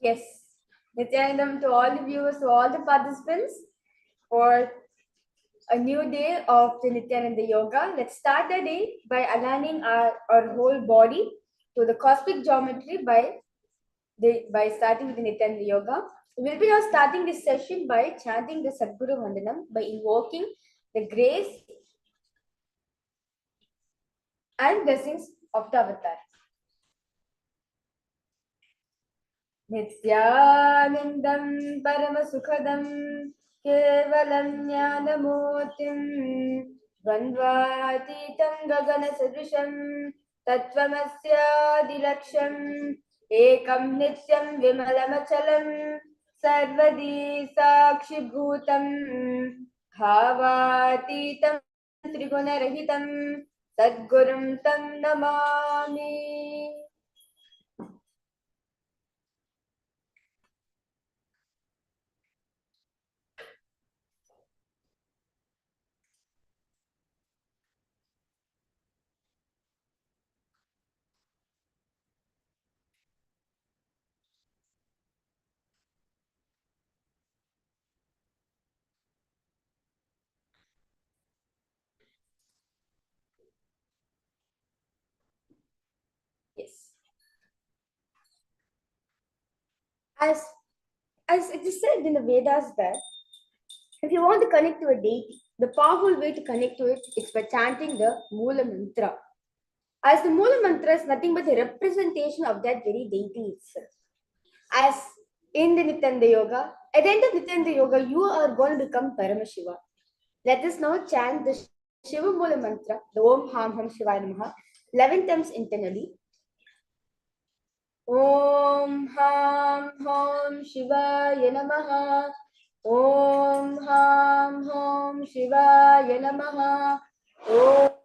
Yes. Nithyananda to all the viewers, to all the participants for a new day of the Nithyananda Yoga. Let's start the day by aligning our whole body to the cosmic geometry by starting with the Nithyananda Yoga. We'll be now starting this session by chanting the Sadguru Vandanam by invoking the grace and blessings of the avatar. Nithyanandam Paramasukhadam Kevalam Jnanamurtim Dvandvatitam Gagana Sadrisham Tattvamasya Ekam Nityam Vimalamachalam Sarvadi Sakshibhutam Bhavatitam Trigunarahitam Sadgurum Tam Namami. Yes. As it is said in the Vedas that if you want to connect to a deity, the powerful way to connect to it is by chanting the Moola Mantra. As the Moola Mantra is nothing but a representation of that very deity itself. As in the Nithyananda Yoga, at the end of Nithyananda Yoga, you are going to become Paramashiva. Let us now chant the Shiva Moola Mantra, the Om Ham Ham Shivaya Namaha, 11 times internally. Om Ham Ham Shivaya Namaha. Om Ham Ham Shivaya Namaha. Om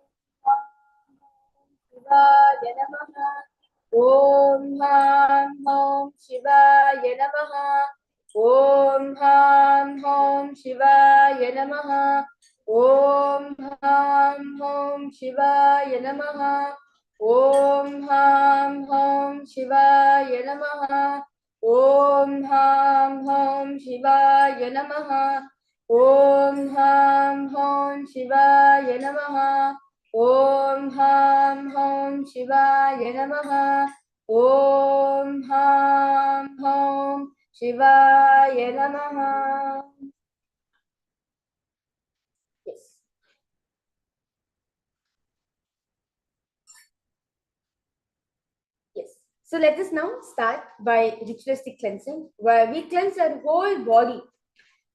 Shivaya Namaha. Om Ham Ham Shivaya Namaha. Om Ham Ham Shivaya Namaha. Om Ham Ham Shivaya Namaha. Om Ham Ham Shivaya Namaha. Om Ham Ham Shivaya Namaha. Om Ham Ham Shivaya Namaha. Om Ham Ham Shivaya Namaha. Om Ham Ham Shivaya Namaha. Yes. Yes. So let us now start by ritualistic cleansing, where we cleanse our whole body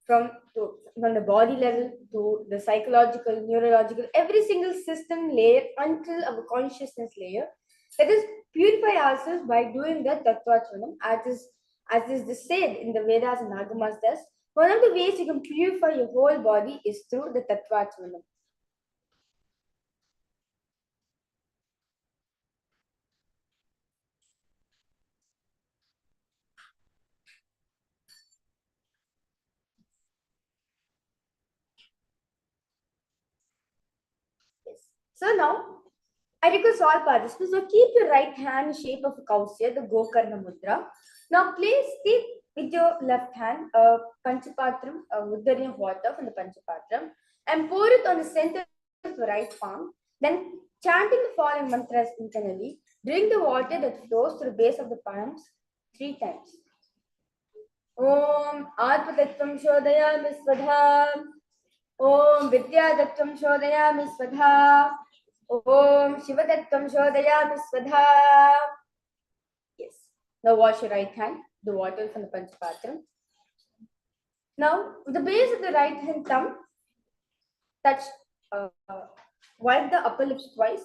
from the body level to the psychological, neurological, every single system layer until our consciousness layer. Let us purify ourselves by doing the Tattvachanam, as is said in the Vedas and Agamas. One of the ways you can purify your whole body is through the Tattvachanam. Yes. So now, I request all participants to keep your right hand in shape of a Kausya, the Gokarna Mudra. Now place with your left hand a Panchapatram, a Uddari of water from the Panchapatram, and pour it on the center of the right palm. Then chanting the following mantras internally, drink the water that flows to the base of the palms 3 times. Om Atmatattvam Shodayami Svadha. Om Vidyadatvam Shodayami Svadha. Om Shivadattvam Shodayami Svadha. Yes. Now wash your right hand, the water from the Panchapatram. Now, with the base of the right hand thumb, touch, wipe the upper lips twice.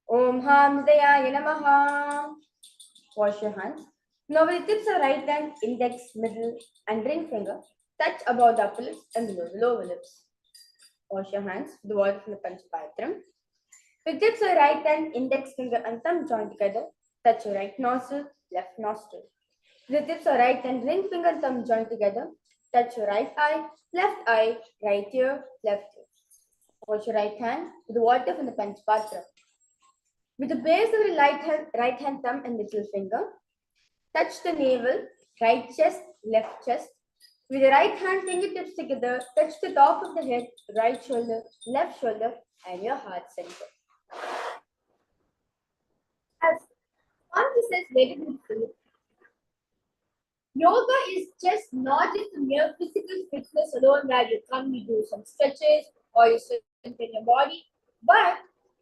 Om Ham Hridayaya Namaha. Wash your hands. Now, with the tips of right hand, index, middle, and ring finger, touch above the upper lips and below the lower lips. Wash your hands with the water from the Panchapatram. With tips of right hand, index finger, and thumb join together, touch your right nostril, left nostril. With the tips of right hand, ring finger, and thumb join together, touch your right eye, right ear, left ear. Wash your right hand with the water from the Panchapatram. With the base of the right hand thumb and middle finger, Touch the navel, right chest, left chest. With the right hand fingertips together, touch the top of the head, right shoulder, left shoulder, and your heart center. As Swami says very beautifully, yoga is just not just a mere physical fitness alone where you come, you do some stretches or you strengthen your body, but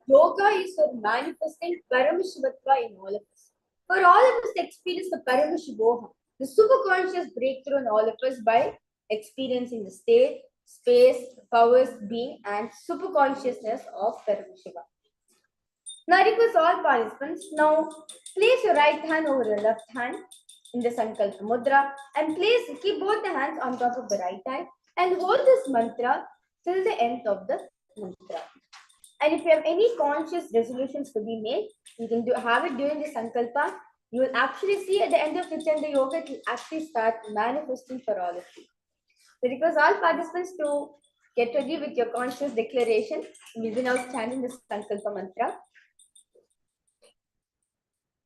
yoga is for manifesting Paramashivatva in all of us. For all of us to experience the Paramashivoham, the superconscious breakthrough in all of us by experiencing the state, space, powers, being, and superconsciousness of Paramashiva. Now request all participants, now place your right hand over your left hand in the Sankalpa Mudra and keep both the hands on top of the right hand and hold this mantra till the end of the mantra. And if you have any conscious resolutions to be made, you can have it during the Sankalpa. You will actually see at the end of Nithyananda Yoga, it will actually start manifesting for all of you. So request all participants to get ready with your conscious declaration. We will now stand in the Sankalpa mantra.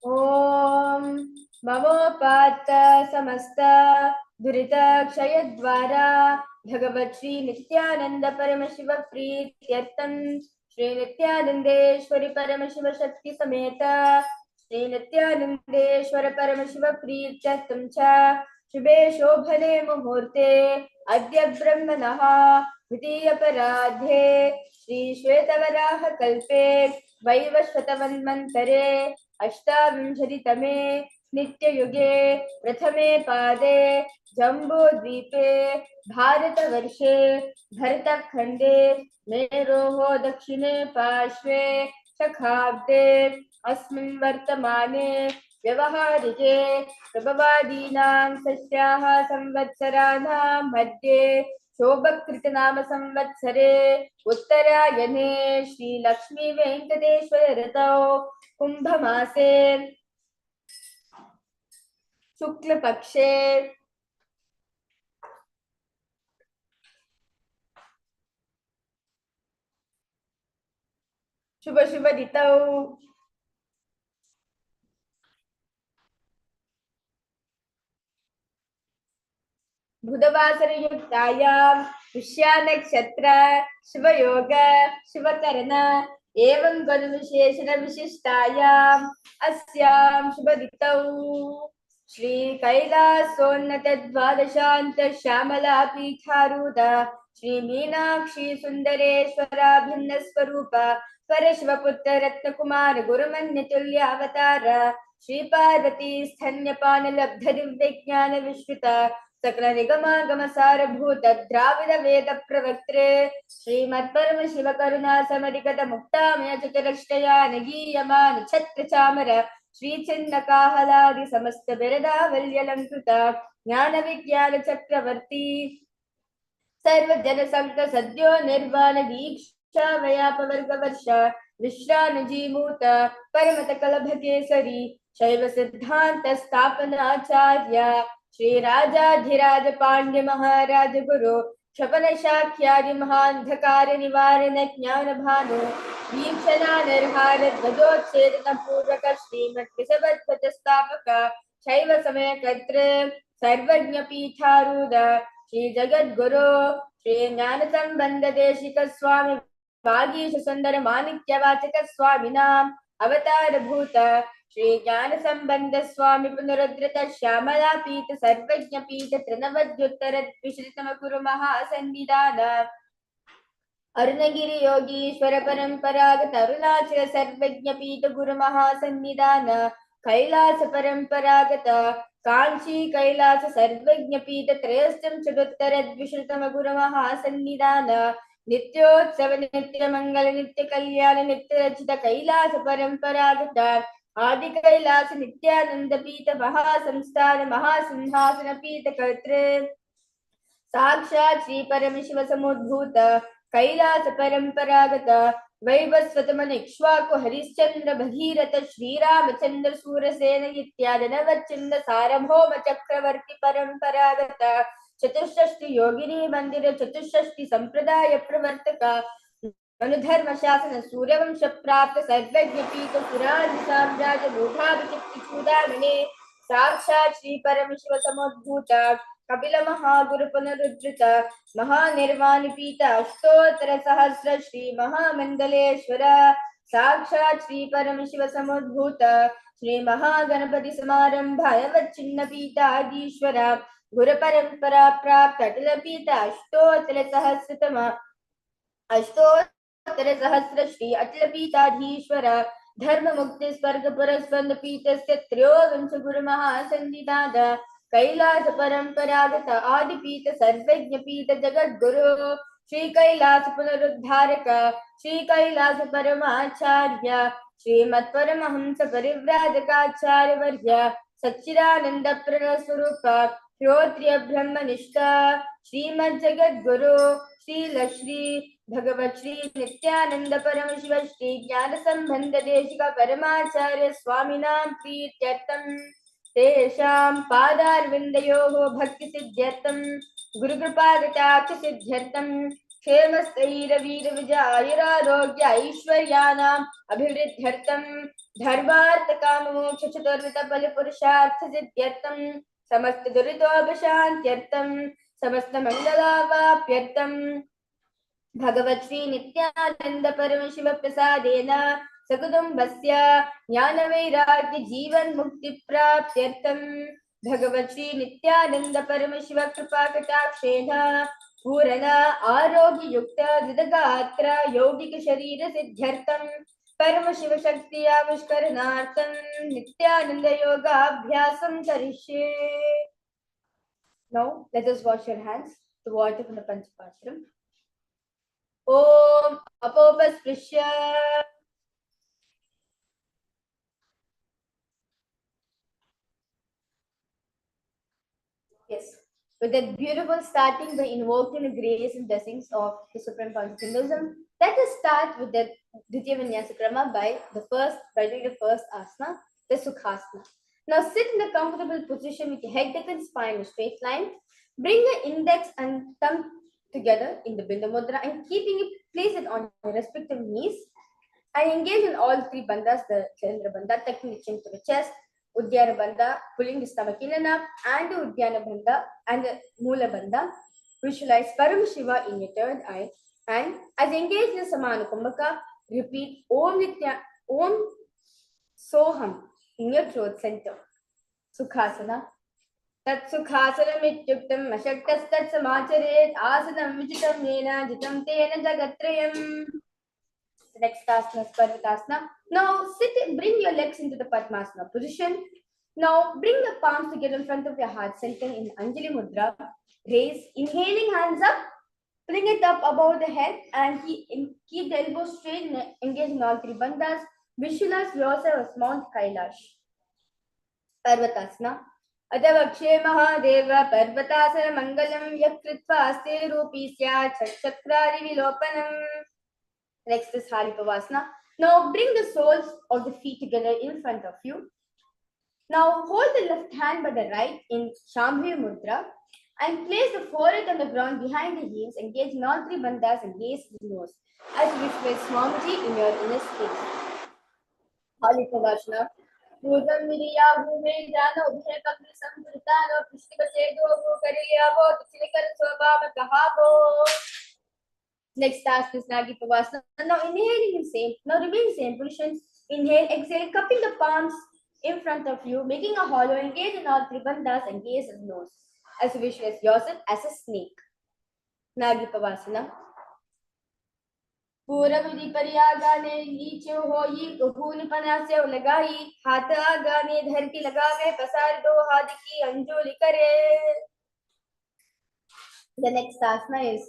Om Mamopat Samasta Durita Kshayadvara Bhagavat Shri Nithyananda Paramashiva Preetyartam Shri Nithyanandeshwari Paramashiva Shakti Sameta Shri Nithyanandeshwara Paramashiva Preetyartam Cha Shubhe Shobhane Muhurte Adya Brahmanaha Vidya Paradhe Shri Shvetavaraha Kalpe Vaivashvatavanmantare अष्टाविंशतितमे नित्ययुगे प्रथमे पादे जम्बूद्वीपे भारतवर्षे भरतखण्डे मेरोः दक्षिणे पार्श्वे शखाब्दे अस्मिन् वर्तमाने व्यवहारिके प्रभवादीनां सस्याः संवत्सराणां मध्ये शोभकृतनाम संवत्सरे उत्तरायणे श्रीलक्ष्मी वेंकटेश्वर ऋतौ कुंभमासे शुक्ल पक्षे शुभ शुभ ऋतौ बुधवासर युक्तायां पुष्या नक्षत्र शुभ योग शुभकरण एवं गुणविशेषण विशिष्टायाम् अस्यां शुभ ऋतौ श्री कैलासोन्नत द्वादशान्त श्यामला पीठारूढ श्री मीनाक्षी सुंदरेश्वरा भिन्न स्वरूप परशिवपुत्र रत्नकुमार गुरुमन्य तुल्यावतार श्री पार्वती स्तन्यपान लब्ध दिव्य ज्ञान विश्रुत सकल निगमागम सारभूत द्राविड वेद प्रवक्त्रे श्रीमत्परम शिव करुणा समरिगत मुक्तामय चतुरष्टया नगीयमान छत्र चामर श्री चिन्ह काहलादि समस्त बिरदावल्यलंकृत ज्ञान विज्ञान चक्रवर्ती सर्व जन संक सद्यो निर्वाण दीक्षा व्यापवर्ग वर्ष विश्रानुजीमूत परमत कलभ केसरी शैव सिद्धांत स्थापनाचार्य श्री राजाधिराज पांड्य महाराज गुरु क्षपन शाख्यादि महांधकार निवारण ज्ञान भानु वीक्षणा निर्हार ध्वजोच्छेद पूर्वक श्रीमत् विषवद्वत स्थापक शैव समय कर्तृ सर्वज्ञ पीठारूढ़ श्री जगद्गुरु श्री ज्ञान संबंध देशिक स्वामी वागीश सुंदर माणिक्य वाचक स्वामिनाम अवतार भूत श्री ज्ञान संबंध स्वामी पुनरुद्रत श्यामला पीठ सर्वज्ञ पीठ त्रिनवद्युत्तर द्विश्रितम गुरु महासन्निधान अरुणगिरि योगीश्वर परंपरागत अरुणाचल सर्वज्ञ पीठ गुरु महासन्निधान कैलास परंपरागत कांची कैलास सर्वज्ञ पीठ त्रयस्थम चतुत्तर द्विश्रितम गुरु महासन्निधान नित्योत्सव नित्य मंगल नित्य कल्याण नित्य रचित कैलास परंपरागत आदि कैलास नित्यानंद पीठ महासंस्थान महासिंहासन पीठ कर्तृ साक्षात् श्री परमशिव समुद्भूत कैलास परंपरागत वैवस्वतमन इक्ष्वाकु हरिश्चंद्र भगीरथ श्रीरामचंद्र सूरसेन इत्यादि नवचंद सार्वभौम चक्रवर्ती परंपरागत चतुष्षष्टि योगिनी मंदिर चतुष्षष्टि संप्रदाय प्रवर्तक अनुधर्म शासन सूर्यवंश प्राप्त सर्वज्ञ पीठ पुराण साम्राज्य मूढ़ाभिचित्ति चूड़ामणि साक्षात् श्री परमशिव समुद्भूत कपिल महागुरु पुनरुद्धृत महानिर्वाणिपीत अष्टोत्तर सहस्र श्री महामंडलेश्वर साक्षात् श्री परमशिव समुद्भूत श्री महागणपति समारंभ अयवच्चिन्न पीताधीश्वर गुरु परंपरा प्राप्त अटल पीत अष्टोत्तर सहस्रतम अष्टोत्तर सहस्र श्री अटल पीताधीश्वर धर्म मुक्ति स्वर्ग पुरस्वंद पीतस्य त्रयोविंश गुरु महासंदिदाद कैलास परंपरागत आदि पीत सर्वज्ञ पीत जगत गुरु श्री कैलास पुनरुद्धारक श्री कैलास परमाचार्य श्रीमत् परमहंस परिव्राजकाचार्य वर्य सच्चिदानंद प्रणव स्वरूप श्रोत्रिय ब्रह्मनिष्ठ श्रीमद् जगत गुरु श्री भगवत श्री नित्यानंद परमशिव श्री ज्ञान संबंध देशिक परमाचार्य स्वामिनां प्रीत्यर्थं तेषां पादारविन्दयोः भक्ति सिद्ध्यर्थं गुरुकृपाकटाक्ष सिद्ध्यर्थं क्षेमस्थैर्यवीर विजयायुरारोग्य ऐश्वर्याणाम् अभिवृद्ध्यर्थं धर्मार्थ काम मोक्ष चतुर्विध फल पुरुषार्थ सिद्ध्यर्थं समस्त दुरितोपशान्त्यर्थं समस्त मंगलावाप्यर्थं भगवत श्री नित्यानंद परमशिव प्रसादेन सकुटुम्बस्य ज्ञानवैराग्य जीवन मुक्ति प्राप्त्यर्थं भगवत श्री नित्यानंद परमशिव कृपा कटाक्षेण पूर्ण आरोग्य युक्त दृढगात्र यौगिक शरीर सिद्ध्यर्थं परमशिव शक्ति आविष्करणार्थं नित्यानंद योगाभ्यासं करिष्ये. Now let us wash your hands to water from the Panchapatram. Om Apopasprisya. Yes, with that beautiful starting by invoking the grace and blessings of the Supreme Pontiff of Hinduism, let us start with the Dvitiya Vinyasa Krama by doing the first asana, the Sukhasana. Now sit in a comfortable position with your head, neck and spine in a straight line. Bring the index and thumb together in the Bindu Mudra and place it on your respective knees. And engage in all three bandhas, the Chandra Bandha, tucking the chin to the chest, Udyana Bandha, pulling the stomach in and up, and the Udyana Bandha and the Mula Bandha. Visualize Paramashiva in your third eye. And as engaged in Samana Kumbhaka, repeat Om Soham in your throat center. Sukhasana. Tat Sukhasanam ityuktam ashaktas tat samacharet asanam vichitam nena jitam tena jagatrayam. The next asana is Parvatasana. Now bring your legs into the Padmasana position. Now bring the palms together in front of your heart center in Anjali Mudra. Raise, inhaling hands up, bring it up above the head and keep the elbows straight and engage in all three bandhas. Visualize yourself as Mount Kailasa. Parvatasana. Adavakshe Mahadeva Parvatasana Mangalam Yakritva Aste Rupi Sya Chakrari Vilopanam. Next is Haripavasana. Now bring the soles of the feet together in front of you. Now hold the left hand by the right in Shambhavi Mudra and place the forehead on the ground behind the heels. Engage in all three bandhas and gaze the nose as you visualize Swamiji in your inner space. Haripavasana. Pujam Viriya Bhume Jana Ubhe Kapli Samkritano Prishtika Chedo Bhu Kariyavo Tichilikar Swabhava Kahavo. Next task is Nagi Pavasana. Now inhaling in same. Now remain same position. Inhale, exhale, cupping the palms in front of you, making a hollow. Engage in all three bandhas and gaze at the nose as you visualize yourself as a snake. Nagi Pavasana. पूरविधि परियागाने नीचे होई गहूनि पनासे लगाई हाथ आगाने धरती लगावे पसार दो हाथ की अंजलि करे. The next asana is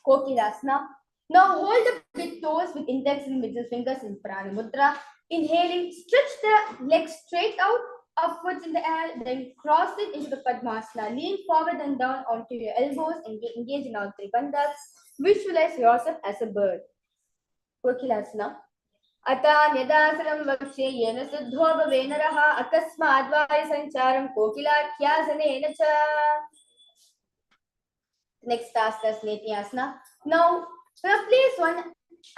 Kokilasana. Now hold the big toes with index and middle fingers in Prana Mudra. Inhaling, stretch the legs straight out, upwards in the air, then cross it into the Padmasana. Lean forward and down onto your elbows and engage in all three bandhas. Visualize yourself as a bird. Kokilasana. Ata Nyadasaram Vakshe Yena Siddho Bhavenaraha Akasma Advaya Sancharam Kokilakhyasane Cha. Next task is Nithyananda. Now place one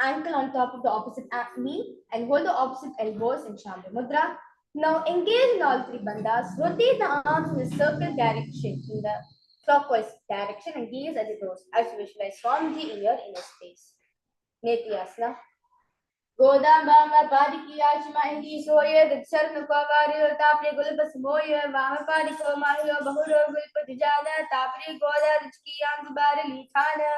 ankle on top of the opposite knee and hold the opposite elbows in Shambhavi Mudra. Now engage in all three bandhas. Rotate the arms in a circle direction in the clockwise direction and gaze at the toes as you visualize Swamiji in your inner space. Nithyananda. Godambama Padikiyachima Hindi Soya, the Charna Pavario, Tapri Gulpas Moya, Vama Padiko Mario, Bahuro Gulpatijana, Tapri Goda, Richkiyan Bari Litana.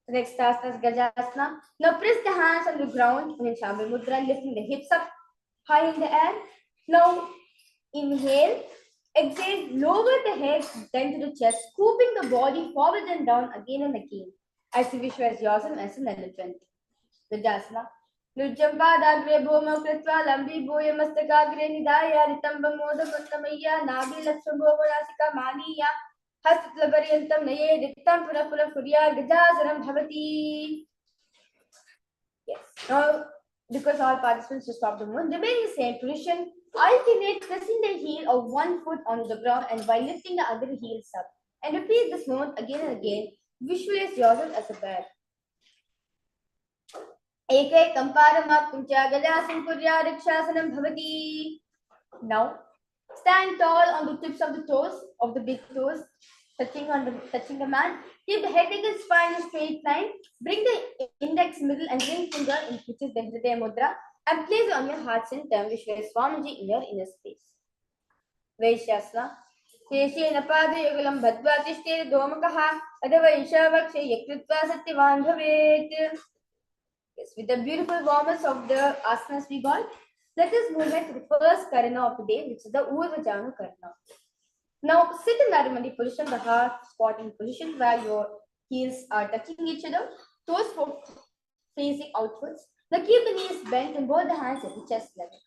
Next task is Gajasana. Now press the hands on the ground in Shambhi Mudra, lifting the hips up high in the air. Now inhale, exhale, lower the head, then to the chest, scooping the body forward and down again and again as you visualize yourself as an elephant. Gajasana. Nujjambadagre bhoma kritva lambi bhoya mastakagre nidaya ritamba moda kuntamaya nabi lakshambhovarasika maniya hastutlabaryantam naye dittam pura pura furya gajasaram bhavati. Yes. Now, because all participants to stop the movement, remain in the same position. Alternate pressing the heel of one foot on the ground and while lifting the other heels up. And repeat this movement again and again. Visualize yourself as a bear. Ekekam paramakam cha gajasam kurya rikshasanam bhavati. Now, stand tall on the tips of the toes, of the big toes, touching the mat. Keep the head and spine in a straight line. Bring the index, middle, and ring finger, which is the Hridaya Mudra, and place it on your heart center, which is Swamiji in your inner space. Vaishyasana. Sheshena Padayogalam Bhadva Tishte Domakaha Adava Ishavakshe Yakritva Satyavan Bhavet. Yes, with the beautiful warmers of the asanas we got, let us move on to the first karana of the day, which is the Urdhva Karana. Now, sit in Narmadi position, the heart squatting position where your heels are touching each other, toes facing outwards. Now, keep the knees bent and both the hands at the chest level.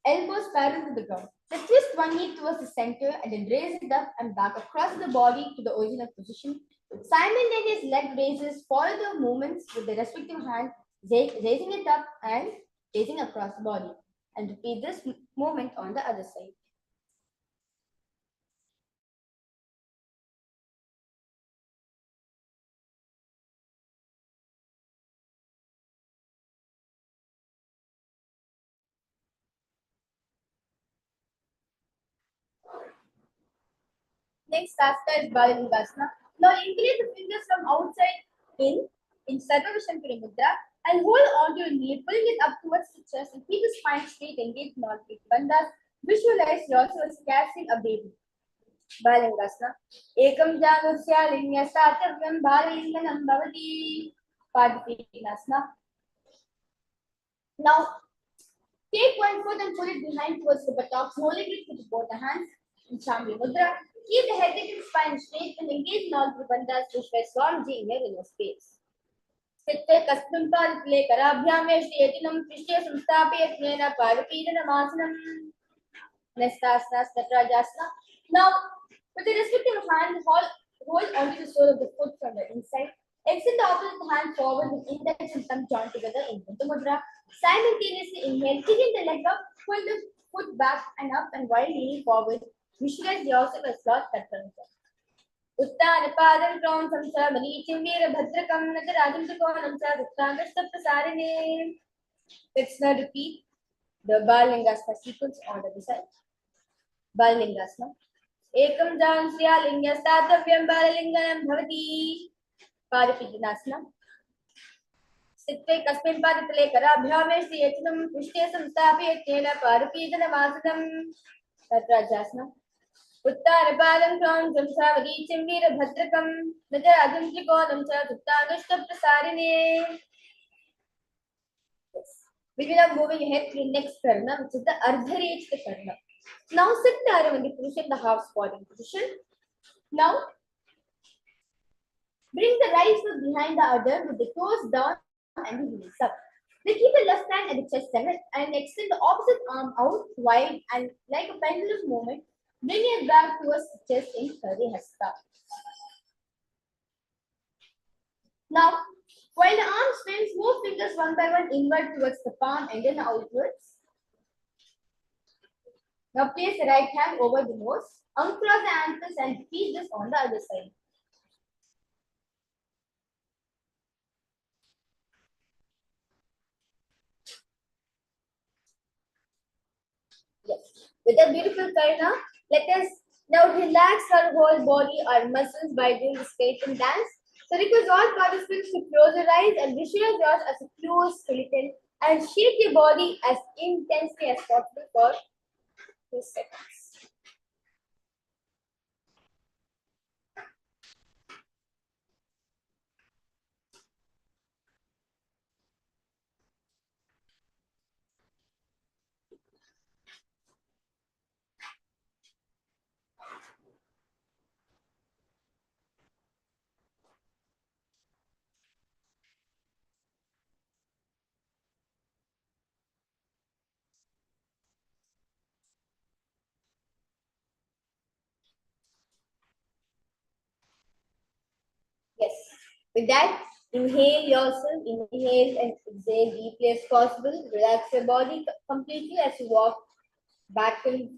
Elbows parallel to the ground. Now, twist one knee towards the center and then raise it up and back across the body to the original position. Simultaneous leg raises follow the movements with the respective hand, raising it up and raising across the body. And repeat this movement on the other side. Next asana is Balangasana. Now increase the fingers from outside in Sarvavishantari Mudra and hold on to your knee, pulling it up towards the chest and keep the spine straight, engage in all three bandhas. Visualize yourself as catching a baby. Balangasana. Ekam janusya linya satavyam balalinganam bhavati. Padipinasana. Now take one foot and pull it behind towards the buttocks, holding it with both the hands in Shambhi Mudra. Keep the head and spine straight and engage in all the bandhas, visualize Swamiji in your inner space. Sitte kastum paritile karabhyame shriyatinam prishya samstapayatnena parapidanamasana. Next asana is Natarajasana. Now, with the respective hand, hold onto the sole of the foot from the inside. Extend the opposite hand forward with index and thumb joined together in Buddha Mudra. Simultaneously inhale, kicking the leg up, pull the foot back and up, and while leaning forward, visualize yourself as Lord Tattvamasa. Uttana padam crown samsa manichim veera bhadrakam natarajam trikonam sa ruttangashta prasarine. Let's now repeat the Balangasana sequence on the side. Balangasana. Ekam jansya linya statavyam balalinganam bhavati. Parapidyanasana. Sitte kasmin padatale karabhyame shriyachanam pushte samstapyatena parapidanamasana. Natarajasana. Uttara palam kram jamsavadi chimbira bhadrakam najarajam trikonam cha tuttangashta prasarine. Yes. We will now moving ahead to the next karna, which is the ardharechita karna. Now sit there in the position, the half squatting position. Now bring the right foot behind the other with the toes down and the heels up. Then keep the left hand at the chest level and extend the opposite arm out wide and like a pendulum movement, bring it back towards the chest in Hridaya Hasta. Now, while the arm swings, move fingers one by one inward towards the palm and then outwards. Now place the right hand over the nose, uncross the ankles and repeat this on the other side. With a beautiful karna, let us now relax our whole body, our muscles by doing the skeleton dance. So request all participants to close your eyes and visualize yours as a closed skeleton and shake your body as intensely as possible for 2 seconds. Yes. With that, inhale yourself, inhale and exhale deeply as possible. Relax your body completely as you walk back and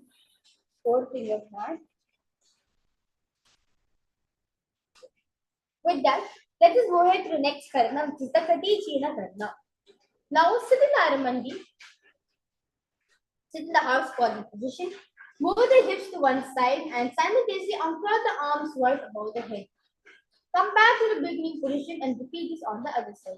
forth in your mat. With that, let us go ahead to the next karna, which is the Kati karna. Now sit in Aramandi. Sit in the house body position. Move the hips to one side and simultaneously uncross the arms wide above the head. Come back to the beginning position and repeat this on the other side.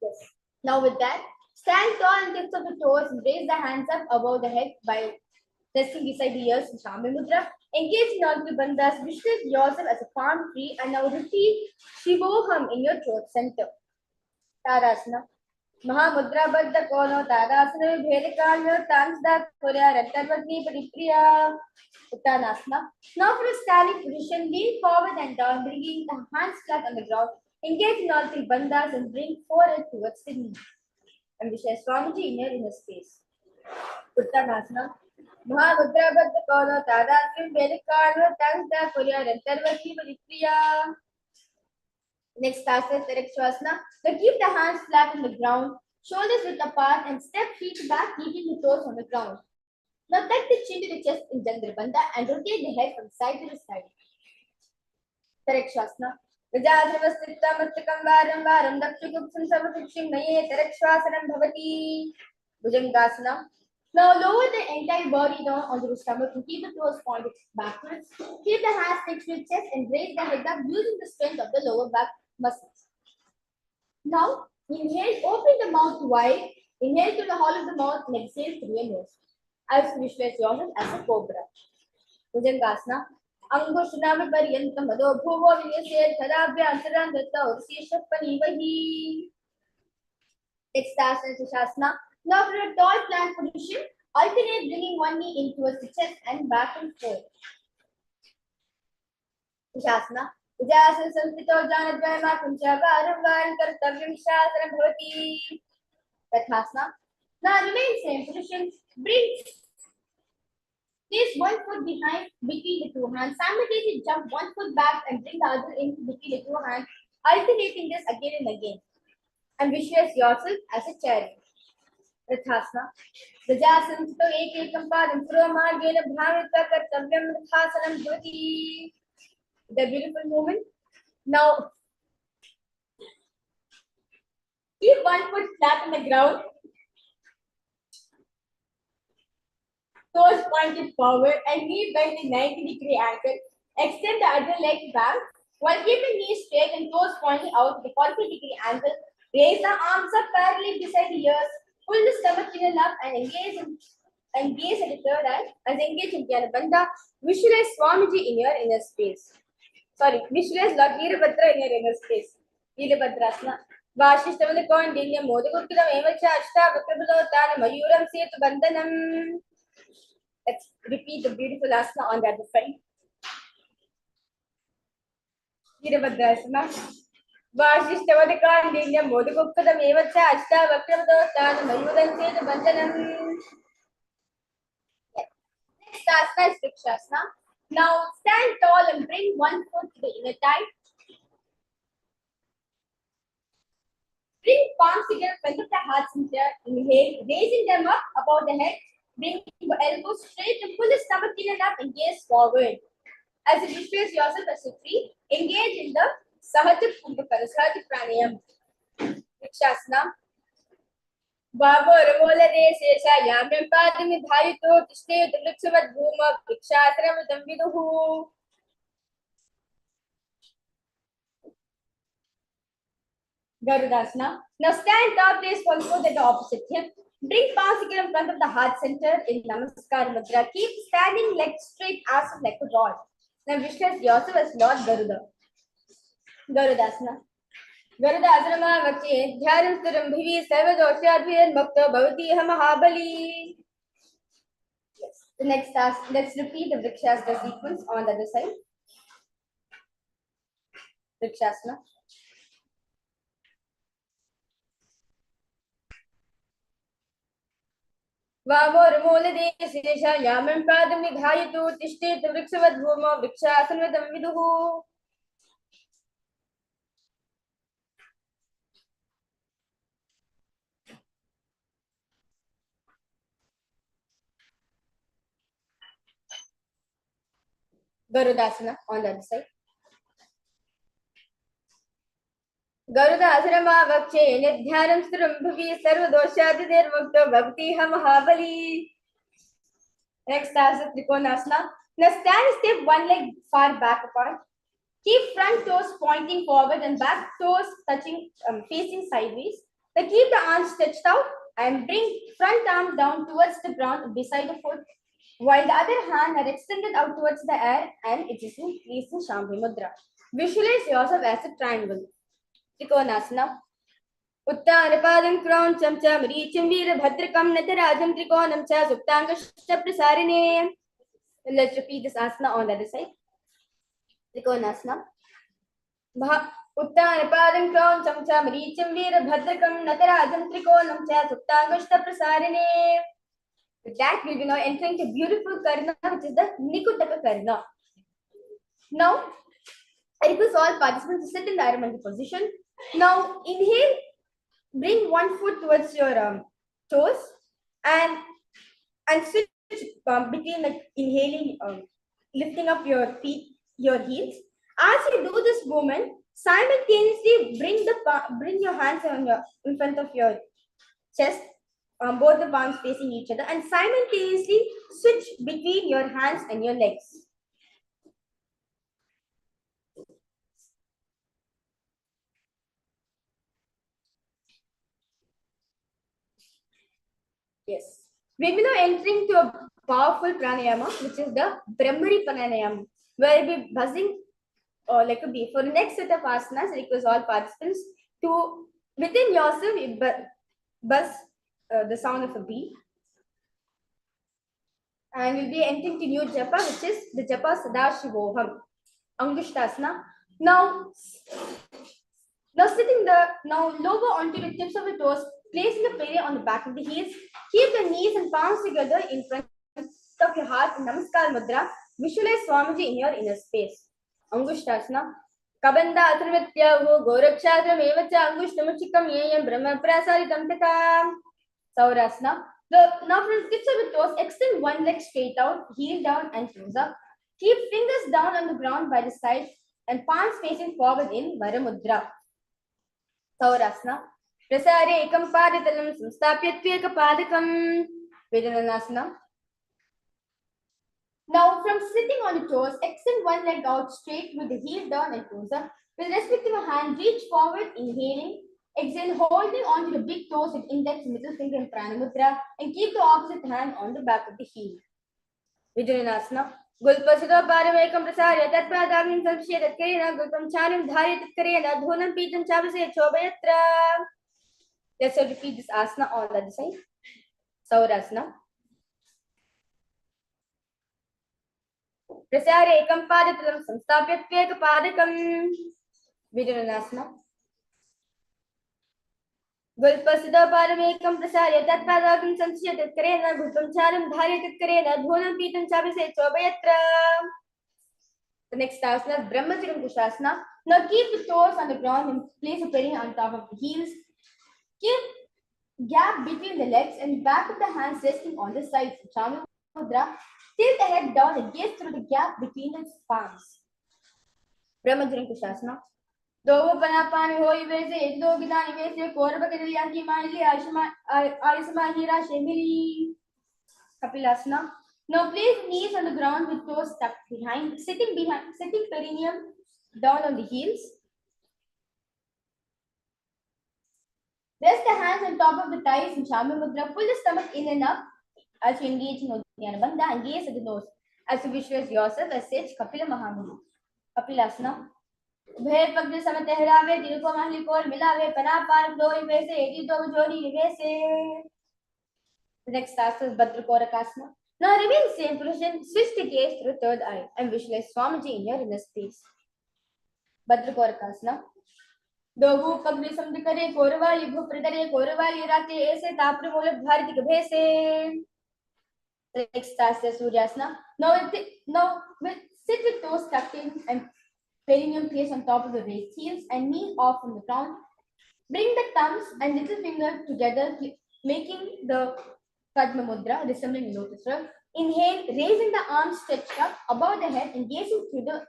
Yes. Now with that, stand tall on tips of the toes and raise the hands up above the head by resting beside the ears in Tame Mudra. Engage in all three bandhas. Visualize yourself as a palm tree and now repeat Shivoham in your throat center. Tadasana. Mahamudra Baddha Kono Tadasana Bhedikanya Tansda Korea Rattarvatni Padipriya Uttanasana. Now for a standing position, lean forward and down, bringing the hands flat on the ground. Engage in all three bandhas and bring forehead towards the knee. And Vishaya Swamiji in your inner space. Uttanasana. Mahamudra Baddha Kono Tadasana Bhedikanya Tansda Korea Rattarvatni Padipriya. Next asana is Direkshwasana. So keep the hands flat on the ground, shoulders width apart, and step feet back, keeping the toes on the ground. Now tuck the chin to the chest in Jandrabandha and rotate the head from side to the side. Direkshwasana. Vijayadravastittam mastakam varam varam dakshugupsam savatukshim naye Direkshwasanam bhavati. Bhujangasana. Now lower the entire body down onto the stomach and keep the toes pointed backwards. Keep the hands next to the chest and raise the head up using the strength of the lower back muscles. Now, inhale, open the mouth wide. Inhale through the hollow of the mouth and exhale through your nose. I will visualize yourself as a cobra. Bhujangasana. Angushana Paryantam Ado Bhuvo Vinyasir Tadabhya Ansaran Datta Ursisha Panivahi. Next asana is Shasana. Now for a tall plank position, alternate bringing one knee in towards the chest and back and forth. Shasana. Vijayasana Samstito Janadvayama Kuncha Varam Varam Kartavyam Shasanam Bhavati. Tathasana. Now remain same position. Place one foot behind between the two hands. Simultaneously jump one foot back and bring the other in between the two hands, alternating this again and again. And visualize yourself as a chariot. Rathasana. Vijayasana Samstito Ekekam Padam Puromargena Bhavita Kartavyam Rathasanam Bhavati. The beautiful movement. Now, keep one foot flat on the ground, toes pointed forward, and knee bent in 90-degree angle. Extend the other leg back while keeping knees straight and toes pointing out with a 40-degree angle. Raise the arms up parallel beside the ears. Pull the stomach in up and engage at the third eye. As engage in Jnanabandha, visualize Swamiji in your inner space. Sorry, visualize Lord Veerabhadra in your inner space. Veerabhadrasana. Vashishtamana Kondinya Modagukidam Evacha Ashta Vakrabhalotana Mayuram Setu Bandhanam. Let's repeat the beautiful asana on the other side. Veerabhadrasana. Vashishtamana Kondinya Modagukidam Evacha Ashta Vakrabhalotana Mayuram Setu Bandhanam. Next asana is Vrikshasana. Now stand tall and bring one foot to the inner thigh. Bring palms together, front of the heart center. Inhale, raising them up above the head. Bring the elbows straight and pull the stomach in and up and gaze forward. As you visualize yourself as a tree, engage in the Sahaja Kumbhakara, Sahaja Pranayam, Vrikshasana. Babo Ramola De Sesha Yamam Padami Dharito, Tishne, the Vriksavat Bhuma, Vrikshasana Damviduhu. Garudasana. Now stand top, place one foot at the opposite hip. Bring palms together in front of the heart center in Namaskar Mudra. Keep standing legs straight, arms like a rod. Now visualize yourself as Lord Garuda. Garudasana. Garudasana Vachi, Dhyaram Suram Bhivi, Sarvadoshyadhir Mukta Bhavati Mahabali. Yes. The next task, let's repeat the Vrikshasana sequence on the other side. Vrikshasana. वामोर्मूलदेशेषा यामं पादं निधायतु तिष्ठेत वृक्षवद्भूमौ वृक्षासनवदं विदुः Garudasana on the other side. Garudasana vakshe nidhyanam sthiram bhuvi sarvadoshyadhirmukto bhavatiha mahabali. Next task is Trikonasana. Now stand step one leg far back apart. Keep front toes pointing forward and back toes touching, facing sideways. Now keep the arms stretched out and bring front arm down towards the ground beside the foot, while the other hand are extended out towards the air and it is in place in Shambhi Mudra. Visualize yourself as a triangle. Trikonasana. Uttanapadam crown chamcha maricham veera bhadrakam natarajam trikonam cha suptangashta prasarine. Let's repeat this asana on the other side. Trikonasana. Uttanapadam crown chamcha maricham veera bhadrakam natarajam trikonam cha suptangashta prasarine. With that, we will now entering the beautiful karna, which is the Nikutaka karna. Now, I request all participants to sit in the Aramandi position. Now, inhale, bring one foot towards your toes and switch between like inhaling, lifting up your feet, your heels. As you do this movement, simultaneously bring your hands in front of your chest. Both the palms facing each other and simultaneously switch between your hands and your legs. Yes. We will now entering to a powerful pranayama, which is the Brahmari pranayama, where we'll be buzzing like a bee. For the next set of asanas, I request all participants to, within yourself, buzz the sound of a bee. And we'll be entering to new japa, which is the japa Sadashivoham Angushtasana. Now lower onto the tips of the toes, placing the prayer on the back of the heels. Keep the knees and palms together in front of your heart in Namaskar Mudra. Visualize Swamiji in your inner space. Angushtasana. Kabanda Atramityahu Gorakshadram Evacha Angushtamachikam Yayam Brahma Prasaritam Tata. Saurasana. Now from the tips of the toes, extend one leg straight out, heel down and toes up. Keep fingers down on the ground by the side and palms facing forward in Varamudra. Saurasana. Prasare ekam paditalam samstapya tveka padakam. Vedanasana. Now from sitting on the toes, extend one leg out straight with the heel down and toes up. With respective hand, reach forward, inhaling. Exhale, holding onto the big toes with index, middle finger in Pranamudra and keep the opposite hand on the back of the heel. Vijayanasana. Gulpasito paramekam prasarya tatpadamim samshya tatkarena gulpam charim dharya tatkarena dhunam pitam chavase chobayatra. Let's repeat this asana on the other side. Saurasana. Prasarya ekam padatalam samstapya tveka padakam. Vijayanasana. Gulpasida paramekam prasarya tatpadagam samshya tatkarena gulpam charam dharya tatkarena dhunam pitam chavase chobayatra. The next asana is Brahmacharya Kushasana. Now keep the toes on the ground and place a penny on top of the heels. Keep gap between the legs and back of the hands resting on the sides. Chami Mudra. Tilt the head down and gaze through the gap between its palms. Brahmajani Kushasana. Dovo Panapani Hoi Vese, Indo Gidani Vese, Korabakari Yanki Mali, Arisama Hira Shemili. Kapilasana. Now place knees on the ground with toes tucked behind, sitting perineum down on the heels. Rest the hands on top of the thighs in Shami Mudra. Pull the stomach in and up as you engage in Udhyana Bandha and gaze at the nose as you visualize yourself as sage Kapila Mahamudra. Kapilasana. भेद पगड़े समय tehraave दिल को Mahali core मिलावे पना पार दोई वैसे AD दो जोड़ी वैसे. The next task is Bhadra Korakasana. Now remain same position, switch the gaze to the third eye and visualize Swamiji in your inner space. Bhadra Korakasana. Dogu पगड़ी समझ करे कोरवाली भूप करे कोरवाली राते ऐसे तापर मोले भारत के भेसे. The next task is Suryasana. Now sit with toes tucked in and perineum placed on top of the raised heels and knee off from the ground. Bring the thumbs and little finger together, making the Padma Mudra, resembling lotus rug. Inhale, raising the arms stretched up above the head and gazing through the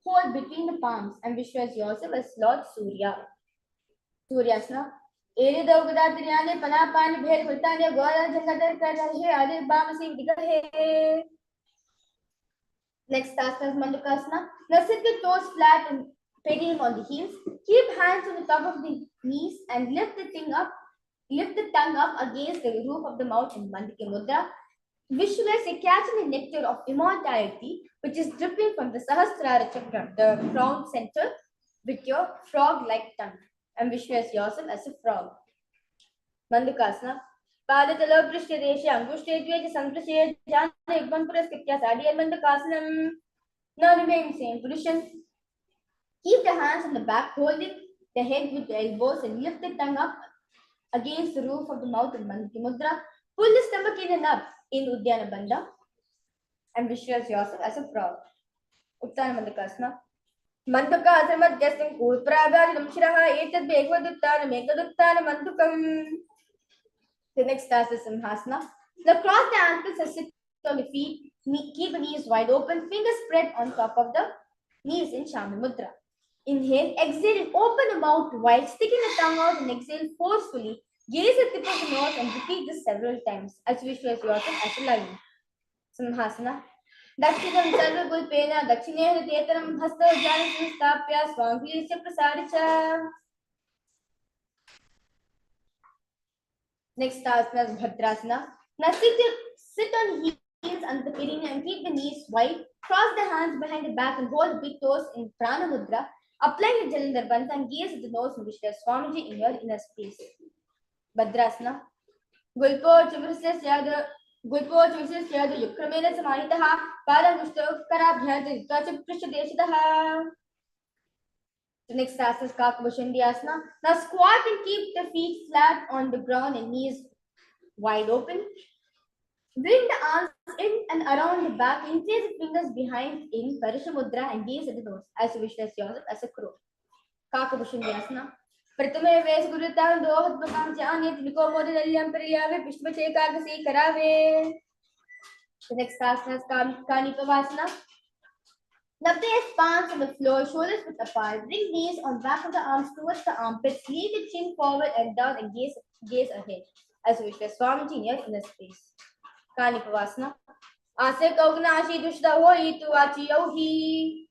hole between the palms and visualize yourself as Lord Surya. Suryasana. Ere Daugada Triane, Panapani, Bher, Hultania, Gora, Jangadar, Karahe, Adi Bamasi, Digahe. Next task is Mandukasana. Now sit with toes flat and perineum on the heels. Keep hands on the top of the knees and lift the tongue up against the roof of the mouth in Mandike Mudra. Visualize a catching the nectar of immortality, which is dripping from the Sahasrara Chakra, the crown center, with your frog-like tongue. And visualize yourself as a frog. Mandukasana. Padatalo Prishtadesha, Angushtetveja Santrashe, Jana Yugman Puraskitya Sadi and Mandakasanam. Now remain same position. Keep the hands on the back, holding the head with the elbows and lift the tongue up against the roof of the mouth in Mandike Mudra. Pull the stomach in and up in Uddiyana Bandha and visualize yourself as a frog. Uttana Mandakasana. Mandakasana Madhyastam Kurprabharidam Shiraha Etad Begvaduttana Megaduttana Mandukam. The next task is Simhasana. Now cross the ankles and sit on the feet. Keep the knees wide open, fingers spread on top of the knees in Shami Mudra. Inhale, exhale and open the mouth wide, sticking the tongue out and exhale forcefully. Gaze at the tip of the nose and repeat this several times as you visualize yourself as a lion. Simhasana. Dakshinam sarva gulpena, dakshineha tetanam hasta jana samstapya swanghilisya prasaricha. Next task is Bhadrasana. Now sit on heels under the perineum and keep the knees wide. Cross the hands behind the back and hold the big toes in Prana Mudra. Apply the Jalandhar Bandha and gaze at the nose and visualize Swamiji in your inner space. Bhadrasana. Gulpo Chivrasya Syada Yukramena Samahitaha Paramushta Karabhyadha Ritacha Prishtadeshadaha. The next task is Kakabhushandhyasana. Now squat and keep the feet flat on the ground and knees wide open. Bring the arms in and around the back, increase the fingers behind in Parisha Mudra and gaze at the nose as you visualize yourself as a crow. Kakabhushandhyasana. Pratame Ves Gurutam Dohat Bakam Janit Niko Modaliam Priyave Pishmate Kagasi Karave. The next task is Kanipavasana. Now place palms on the floor, shoulders width apart. Bring knees on back of the arms towards the armpits. Lean the chin forward and down and gaze ahead as you visualize Swamiji in your inner space. Kanipavasana. Ase Kaugnashi Dushda Hoi Tu Achi Yohi.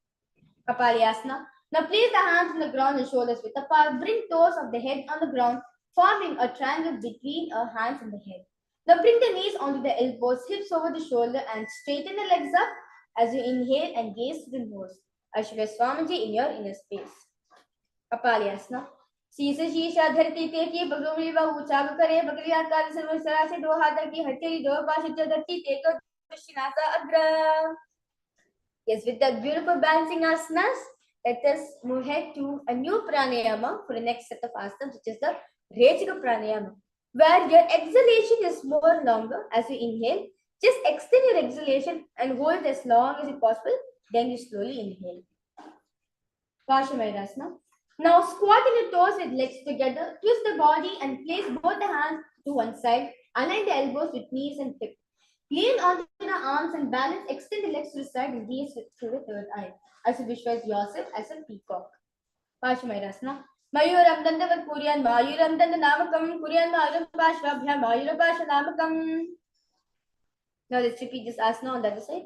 Kapalyasana. Now place the hands on the ground and shoulders width apart. Bring toes of the head on the ground, forming a triangle between our hands and the head. Now bring the knees onto the elbows, hips over the shoulder and straighten the legs up as you inhale and gaze to the nose. Ashwaya Swamiji in your inner space. Kapalyasana. Sisa Shisha Dharti Teki Bagumliva Uchaga Kare Bagriya Kar Sarvasarasi Dohata Ki Hatiri Do Pashita Dharti Teko Shinasa Agra. Yes, with that beautiful balancing asanas, let us move ahead to a new pranayama for the next set of asanas, which is the Rechika pranayama, where your exhalation is more longer as you inhale. Just extend your exhalation and hold it as long as possible. Then you slowly inhale. Vashamayurasana. Now squat on your toes with legs together. Twist the body and place both the hands to one side. Align the elbows with knees and hip. Lean onto the arms and balance. Extend the legs to the side and gaze through the third eye. As you visualize yourself as a peacock. Parshvamayurasana. Mayuram dandavat kuryan mayuram dandamakam kuryan mayuram pashvabhyam mayura pasanamakam. Now let's repeat this asana on the other side.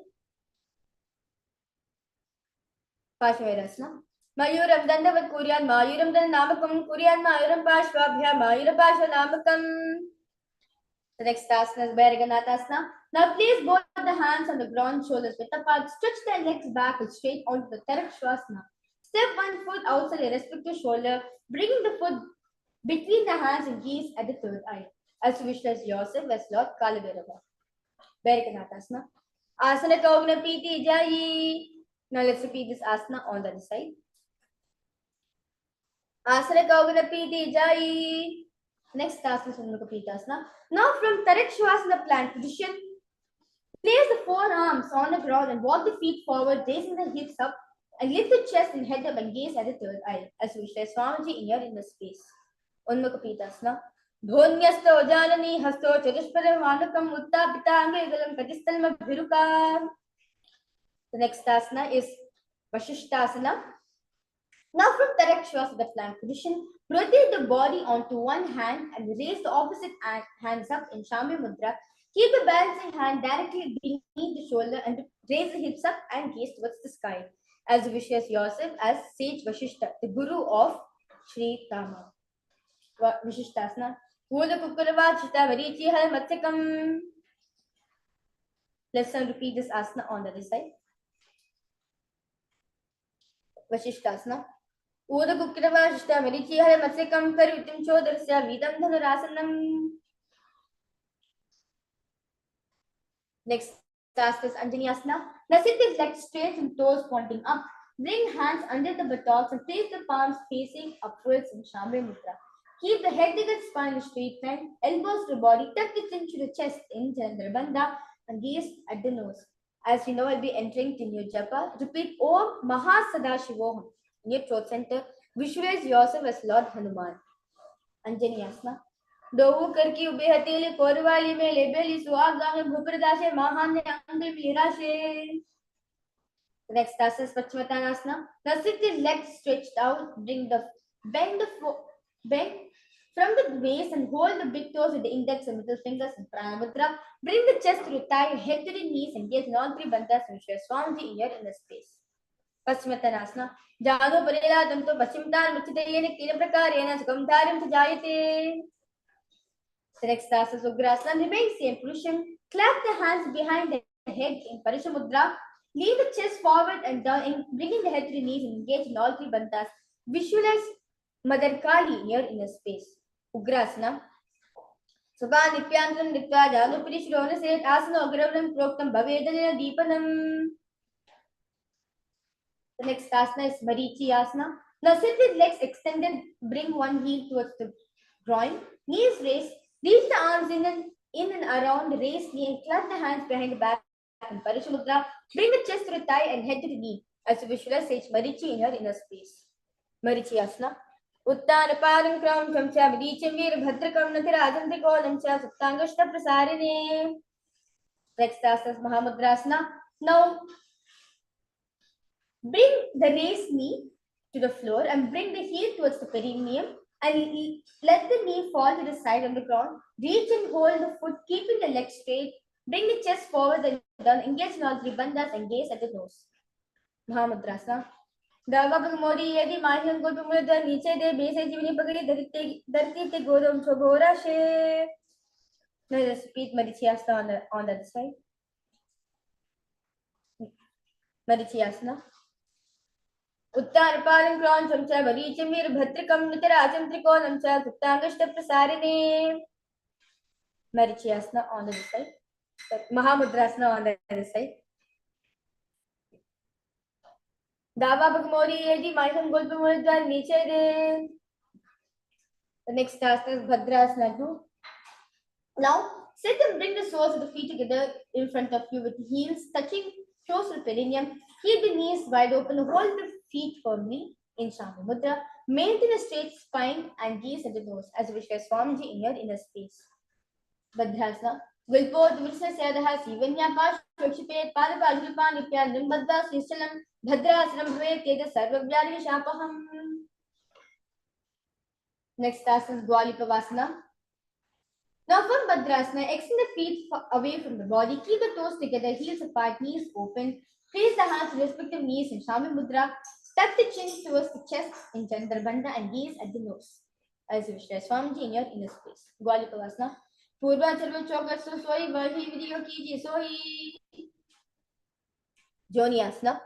Parshvamayurasana. Mayuram dandavat kuryan mayuram dandamakam kuryan mayuram pashvabhyam mayura pasanamakam. The next asana is Bhairaganathasana. Now place both the hands on the ground, shoulders width apart. Stretch the legs back and straight onto the Tarakshvasana. Step one foot outside a respective shoulder, bringing the foot between the hands and gaze at the third eye. As you visualize yourself as Lord Kalavirava. Bhairaganathasana. Asana Kaugna Piti Jayi. Now let's repeat this asana on the other side. Asana Kaugna Piti Jayi. Next asana is Sunmukapitasana. Now from Tarakshvasana plant position, place the forearms on the ground and walk the feet forward, raising the hips up and lift the chest and head up and gaze at the third eye. As we share Swamiji in your inner space. Unmukapitasana. Dhonyasto janani hasto chadushparam vanakam uttapita angegalam katistalma bhiruka. The next asana is Vashishtasana. Now from Tarakshvasana, the plank position, rotate the body onto one hand and raise the opposite hands up in Shambhu Mudra. Keep the balancing hand directly beneath the shoulder and raise the hips up and gaze towards the sky. As you visualize yourself as Sage Vashishta, the guru of Sri Tama. Vashishtasana. Let's now repeat this asana on the other side. Vashishtasana. Udakukravashta Marichihara Matsikam Karutim Chodarsya Vidam Dhanurasanam. Next task is Anjaneyasana. Now sit with legs straight and toes pointing up. Bring hands under the buttocks and place the palms facing upwards in Shambhu Mudra. Keep the head, the spine in a straight line, elbows to the body, tuck the chin to the chest in Jalandhara Bandha and gaze at the nose. As you know, I'll be entering to new japa. Repeat Om Mahasadashivoham in your throat center. Visualize yourself as Lord Hanuman. Anjaneyasana. Dohu karki ube hateli korwali me lebeli suaga me bhupradaše mahane angri mirashe. The next task is Paschimottanasana. Now sit the legs stretched out. Bend from the waist and hold the big toes with the index and middle fingers in Pranamudra. Bring the chest to the thigh, head to the knees, and gaze in all three bandhas and share Swamiji in your inner space. Paschimottanasana. Jado parela tanto paschimtan muchitayene kila prakarena sukam dharim jayate. The next task is Ugrasana. Remain same position. Clap the hands behind the head in Parishamudra. Lean the chest forward and down, bringing the head to the knees and engage in all three bandhas. Visualize Mother Kali in your inner space. Ugrasana. Subha Nithyananda Nitya Janupuri Shirona Set Asana Ugravanam Proktam Bhavedana Deepanam. The next asana is Marichi Asana. Now sit with legs extended, bring one heel towards the groin, knees raised, reach the arms in and around the raised knee and clap the hands behind the back in Parishamudra. Bring the chest to the thigh and head to the knee as you visualize Sage Marichi in your inner space. Marichi Asana. Uttana Param Kram Kamcha Marichim Vir Bhadrakam Nathirajantriko Namcha Suptangashta Prasarine. Next asana is Mahamudrasana. Now bring the raised knee to the floor and bring the heel towards the perineum and let the knee fall to the side on the ground. Reach and hold the foot, keeping the leg straight. Bring the chest forward and down. Engage in all three bandhas and gaze at the nose. Mahamudrasana. Dava Modi Yadi Mahyan go to Mudra Niche de Base Jimini Pagari Darti te Godam Chobora She. Now just repeat Marichiyasana on the other side. Marichiyasana. Uttar Palam Kron Chamcha Varichimir Bhatrikam Nitaracham Trikonam Cha Suktangashta Prasarine. Marichiyasana on the other side. Mahamudrasana on the other side. Dava Bhagmori Yadi Maham Gulpamudra Niche de. The next task is Bhadrasana too. Now sit and bring the soles of the feet together in front of you with the heels touching close to the perineum. Keep the knees wide open. Hold the feet firmly in Shambhu Mudra. Maintain a straight spine and gaze at the nose as you visualize Swamiji in your inner space. Bhadrasana. विल्पोद्विषस्यदः सीवन्यापाश्वक्षिपेत् पादपाजुलिपानिप्यान् निम्बद्धा श्रीश्चलं भद्रासनं भवेत् एतत् सर्वव्याधिशापहम्. Next task is Dwalipavasana. Now from Bhadrasana, extend the feet away from the body, keep the toes together, heels apart, knees open, place the hands to respective knees in Shami Mudra, tuck the chin towards the chest in Chandrabandha and gaze at the nose. As you wish, Swamiji in your inner space. Dwalipavasana. Purva Charva Chokasu Soi Vahi Video Kiji Sohi. Joniasana.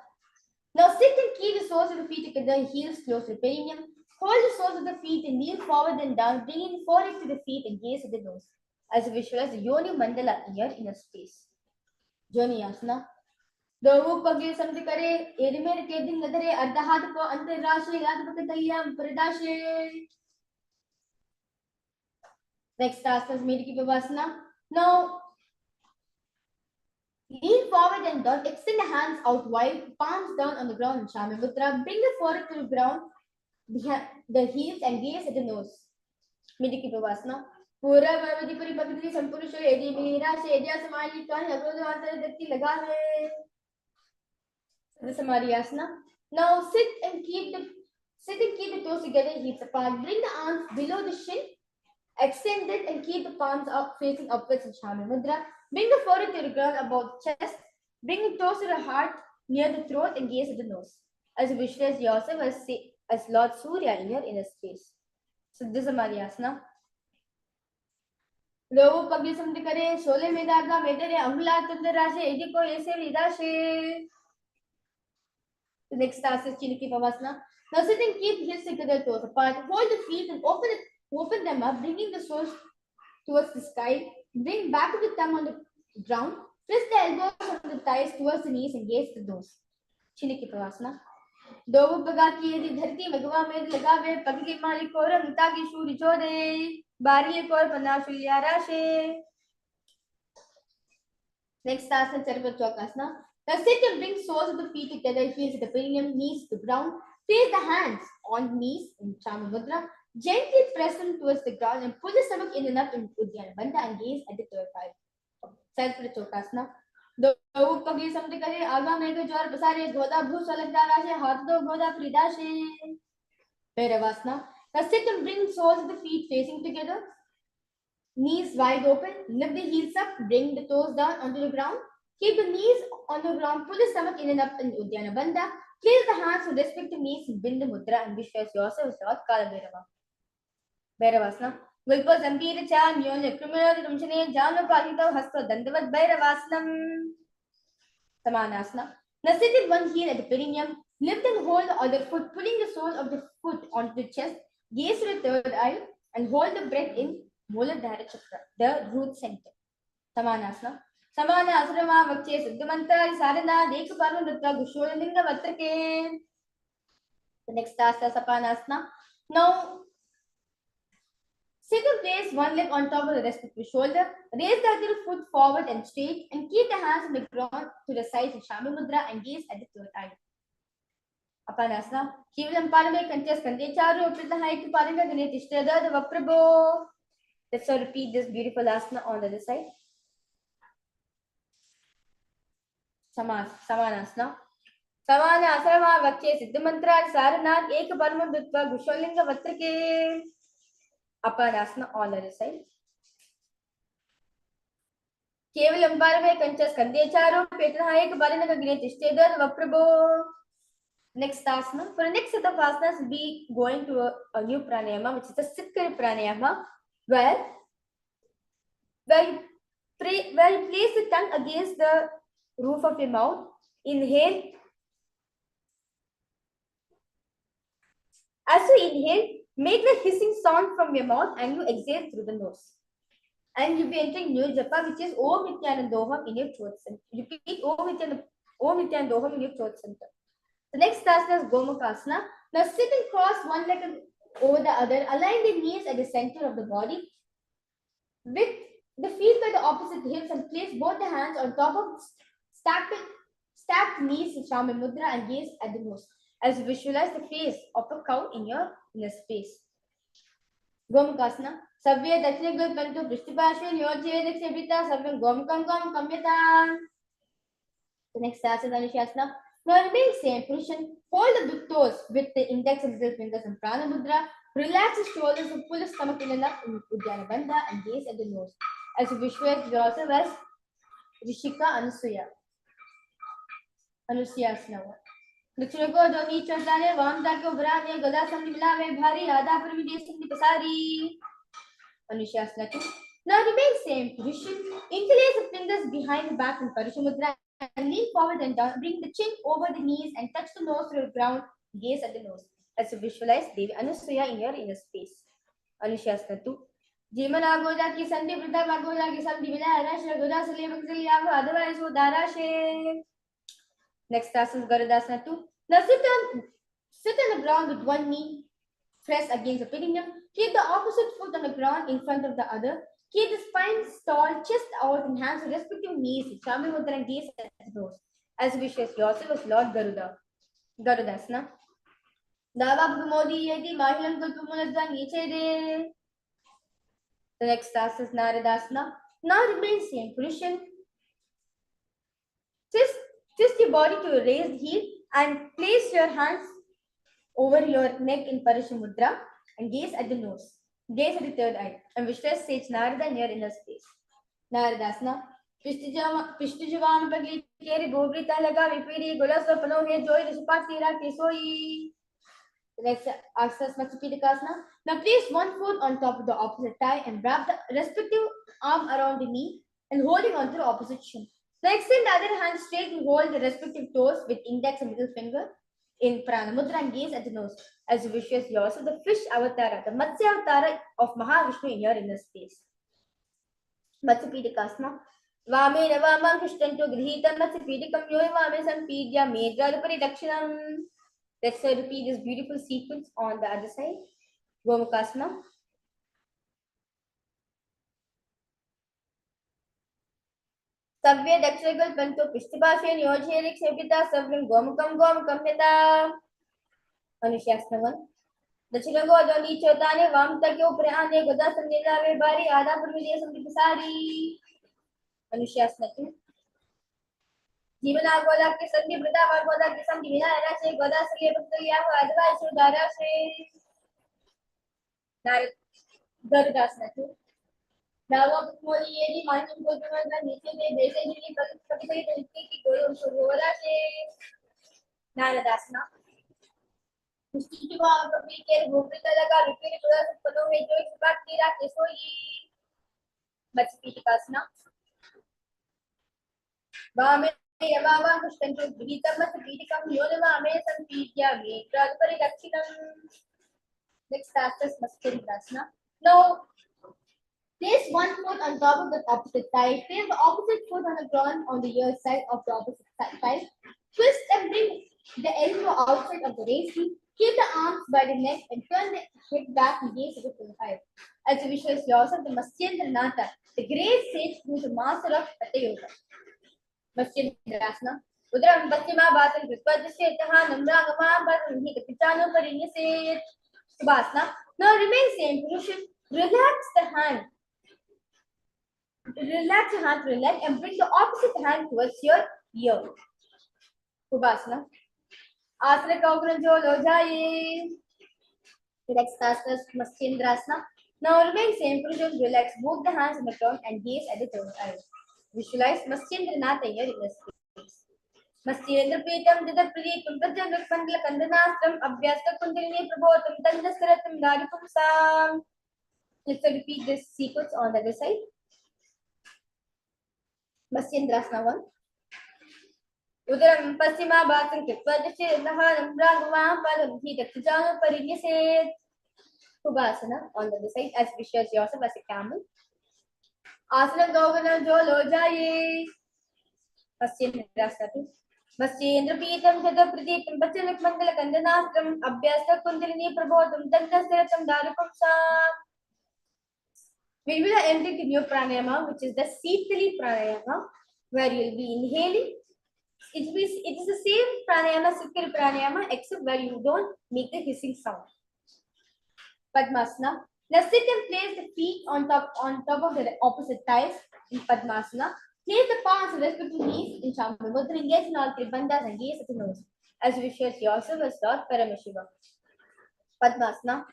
Now sit and keep the soles of the feet together, heels close to the perineum. Hold the soles of the feet and kneel forward and down, bringing forehead to the feet and gaze at the nose. As you visualize the Yoni Mandala in your inner space. Joni Asana. Dovu Pagi Samtikare, Edimir Keding Nadare, Ardahatuko, Antarashi, Latapakatayam, Pradashe. Next task is Mediki Pavasana. Now, lean forward and down, extend the hands out wide, palms down on the ground in Shami Mudra, bring the forehead to the ground, behind the heels and gaze at the nose. Mediki Pavasana. पूरा भगवती पूरी भक्ति संपुरुष यदि मेरा शेदिया समाली का अक्रोध अंतर दत्ती लगा है. This is Asana. Now sit and keep the toes together, hips apart. Bring the arms below the shin, extend it and keep the palms up facing upwards in Shami Mudra. Bring the forehead to the ground above the chest. Bring the toes to the heart near the throat and gaze at the nose. As you visualize yourself as Lord Surya in your inner space. So this is Asana. लोगों पगली समझ करे शोले में दागा मेदरे अहुला तंदर राशे इदी को ऐसे विदाशे. The next task is Chiniki Pavasana. Now sit and keep heels together, toes apart. Hold the feet and open them up, bringing the soles towards the sky. Bring back of the thumb on the ground. Press the elbows on the thighs towards the knees and gaze the nose. Chiniki Pavasana. दोवो पगा की यदि धरती मगवा में लगावे पगली मालिक को रंगता की शूरी जोदे बारी core पनाशुल्या राशे. Next task is Sarva Chokasana. Now sit and bring soles of the feet together, heels at the perineum, knees to the ground. Place the hands on knees in Chama Mudra. Gently press them towards the ground and pull the stomach in and up in Uddiyana Bandha and gaze at the third eye. Sarva Chokasana. दोवो पगली समझ करे आगा में के जोर पसारे गोदा भूस अलगदा राशे हाथ दो गोदा फ्रीदाशे. Bhairavasana. Now sit and bring soles of the feet facing together. Knees wide open. Lift the heels up. Bring the toes down onto the ground. Keep the knees on the ground. Pull the stomach in and up in Uddiyana Bandha. Place the hands on respective knees in Bindu Mudra and visualize yourself as Lord Kala Bhairava. Bhairavasana. Vilpa Zampira Cha Nyonya Krimana Rumchane Jana Palita Hasta Dandavat Bhairavasanam. Samanasana. Now sit in one heel at the perineum. Lift and hold the other foot, pulling the sole of the foot onto the chest. Gaze to the third eye and hold the breath in Muladhara Chakra, the root center. Samanasana. Samanasana Vakche Siddhamanta Sarana Dekaparva Nutta Gusholinga Vatrake. The next task is Sapanasana. Now sit and place one leg on top of the rest of the shoulder. Raise the other foot forward and straight and keep the hands on the ground to the sides of Shami Mudra and gaze at the third eye. Apanasana. Kevalam Parame Kanchas Kante Charu Pritahai Paranga Ganetishtada the Vaprabo. Let's repeat this beautiful asana on the other side. Samanasana. Samanasana Vakche Siddhamantra Saranat Ek Parma Dutva Gusholinga Vatrake. Apanasana on the other side. Kevalam Parame Kanchas Kante Charu Pritahai Paranga Ganetishtada the Vaprabo. Next asana. For the next set of asanas, we'll be going to a new pranayama, which is the Sitkar pranayama, where you place the tongue against the roof of your mouth. Inhale. As you inhale, make the hissing sound from your mouth and you exhale through the nose. And you'll be entering new japa, which is Om Nithyananda in your throat center. Repeat Om Nithyananda in your throat center. The next asana is Gomukhasana. Now sit and cross one leg over the other. Align the knees at the center of the body. With the feet by the opposite hips and place both the hands on top of stacked knees in Shami Mudra and gaze at the nose. As you visualize the face of a cow in your inner space. Gomukasana. Savya Dakshina Pantu Prishtipashi Nyoje Dakshibita Savya Gomukam Kamyata. The next asana Anushasana. Now remain same position. Hold the big toes with the index and middle fingers in Prana Mudra. Relax the shoulders and pull the stomach in and up in Uddiyana Bandha and gaze at the nose. As you visualize yourself as Rishika Anusuya. Anusuyasana. दक्षिण को दोनी चढ़ाने वामता को भराने गदा संधि मिलावे भारी आधा पर विदेश संधि पसारी अनुशासना to. Now remain same position. Interlace the fingers behind the back in Parishamudra and lean forward and down. Bring the chin over the knees and touch the nose to the ground. Gaze at the nose as you visualize Devi Anusuya in your inner space. Anushasana 2. Jiman agoja ki sandhi pratap agoja ki sandhi bila arasha goja sali bakzali ago otherwise wo darashe. Next asana is Garudasana 2. Now sit on the ground with one knee pressed against the perineum. Keep the opposite foot on the ground in front of the other. Keep the spine tall, chest out, and hands to respective knees. Chami Mudra and gaze at the nose. As wishes yourself as Lord Garuda. Garudasana. Dava Modi Yeti Mahilan Kulpumunadha Niche De. The next task is Naradasana. Now remain same position. Twist your body to a raised heel and place your hands over your neck in Parishamudra and gaze at the nose. Gaze at the third eye and visualize sage Narada in your inner space. Naradasana. Pishtijavam Pagli Keri Bobrita Laga Vipiri Gulasa Panohe Joy Rishapatira Kesoi. The next asana Matsupidikasana. Now place one foot on top of the opposite thigh and wrap the respective arm around the knee and holding onto the opposite shin. Now extend the other hand straight and hold the respective toes with index and middle finger in Pranamudra and gaze at the nose as you visualize yourself the fish avatara, the Matsya avatara of Mahavishnu in your inner space. Matsupidikasana. Vame Navamam Krishtanto Grihita Matsupidikam Yoy Vame Sampidya Medralapari Dakshinam. Let's repeat this beautiful sequence on the other side. Gomukasana. Savya Dakshigal Panto Pishtibashe Nyojerik Shepita Savim Gomukam Yata. Anushasana 1. Dachinago Doni Chotane Vamta Kyo Prane Goda Sandila Bari Ada Purvidia Sambitasari. Anushasana 2. Jimana Goda Kisandi Brita Goda Kisam Divina Arache Goda Sri Bhaktiya Adva Sudara Shri. Garudasana 2. Dava Moli Yedi Manjum Godumaga Niche De Desajini Pakisai Delki Goyo Sugora Shri. Naradasana. Pishtijiva Kapike Bhukrita Laga Rupiri Goda Pano Mejo Subhatira Kesoi. Matsupidikasana. Vame Yavava Kushtanto Brita Matsupidikam Yodava Ame Sampidya Medralapari Dakshinam. Next task is Matsupidikasana. Now place one foot on top of the opposite thigh. Place the opposite foot on the ground on the ear side of the opposite thigh. Twist and bring the elbow outside of the raised knee. Keep the arms by the neck and turn the head back and gaze at the full height. As you visualize yourself, the Matsyendranath, the great sage who is the master of Hatha Yoga. Matsyendrasana. Udram Paschima Bhasan Kritvadishetaha Namrangama Bhasan Hikapitano Parinyase. Subhasana. Now remain same position. Relax the hand. Relax your hand to your leg and bring the opposite hand towards your ear. Subhasana. Asana Kaugran Jo Lojaye. The next asana is Matsyendrasana. Now remain same position. Relax both the hands in the front and gaze at the third eye. Visualize Matsyendranath in your inner space. MatsyendraPetam Dida Priti Kumpajan Vikpandla Kandanastram Abhyasta Kundalini Prabhotam Tandasaratam Daripumsam. Let's repeat this sequence on the other side. Matsyendrasana 1. Udaram Paschima Bhasan Kritvadishetaha Namrangama Padam Hikapitano Parinyase. Subhasana on the other side as visualize yourself as a camel. Asana Govana Jo Lojaye. Matsyendrasana 2. Matsyendra Peetam Jada Pradipam Pachanak Mandala Kandanastram Abhyasta Kundalini Prabhotam Tandasaratam Daripumsam. We will enter the new pranayama, which is the Sitali pranayama, where you will be inhaling. It is the same pranayama, Sitali pranayama, except where you don't make the hissing sound. Padmasana. Now sit and place the feet on top of the opposite thighs in Padmasana. Place the palms on respective knees in Shambhu Mudra. Engage in all three bandhas and gaze at the nose. As you visualize yourself as Lord Paramashiva. Padmasana.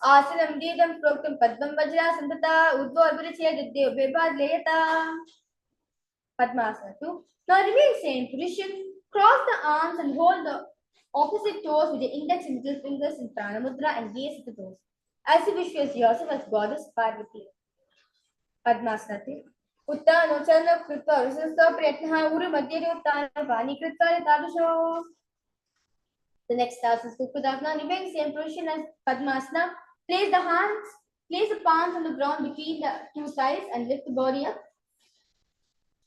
Asanam Didam Proktam Padmam Vajra Santata Udva Abhirichya Diddyo Bebad Layata. Padmasana 2. Now remain same position. Cross the arms and hold the opposite toes with the index and middle fingers in Prana Mudra and gaze at the toes. As you visualize yourself as Goddess Parvati. Padmasana 3. Uttano Chana Krita Visasta Priyatnaha Uru Madhyari Uttana Vani Krita Tadusho. The next task is Kukkudasana. Remain same position as Padmasana. Place the palms on the ground between the two thighs and lift the body up.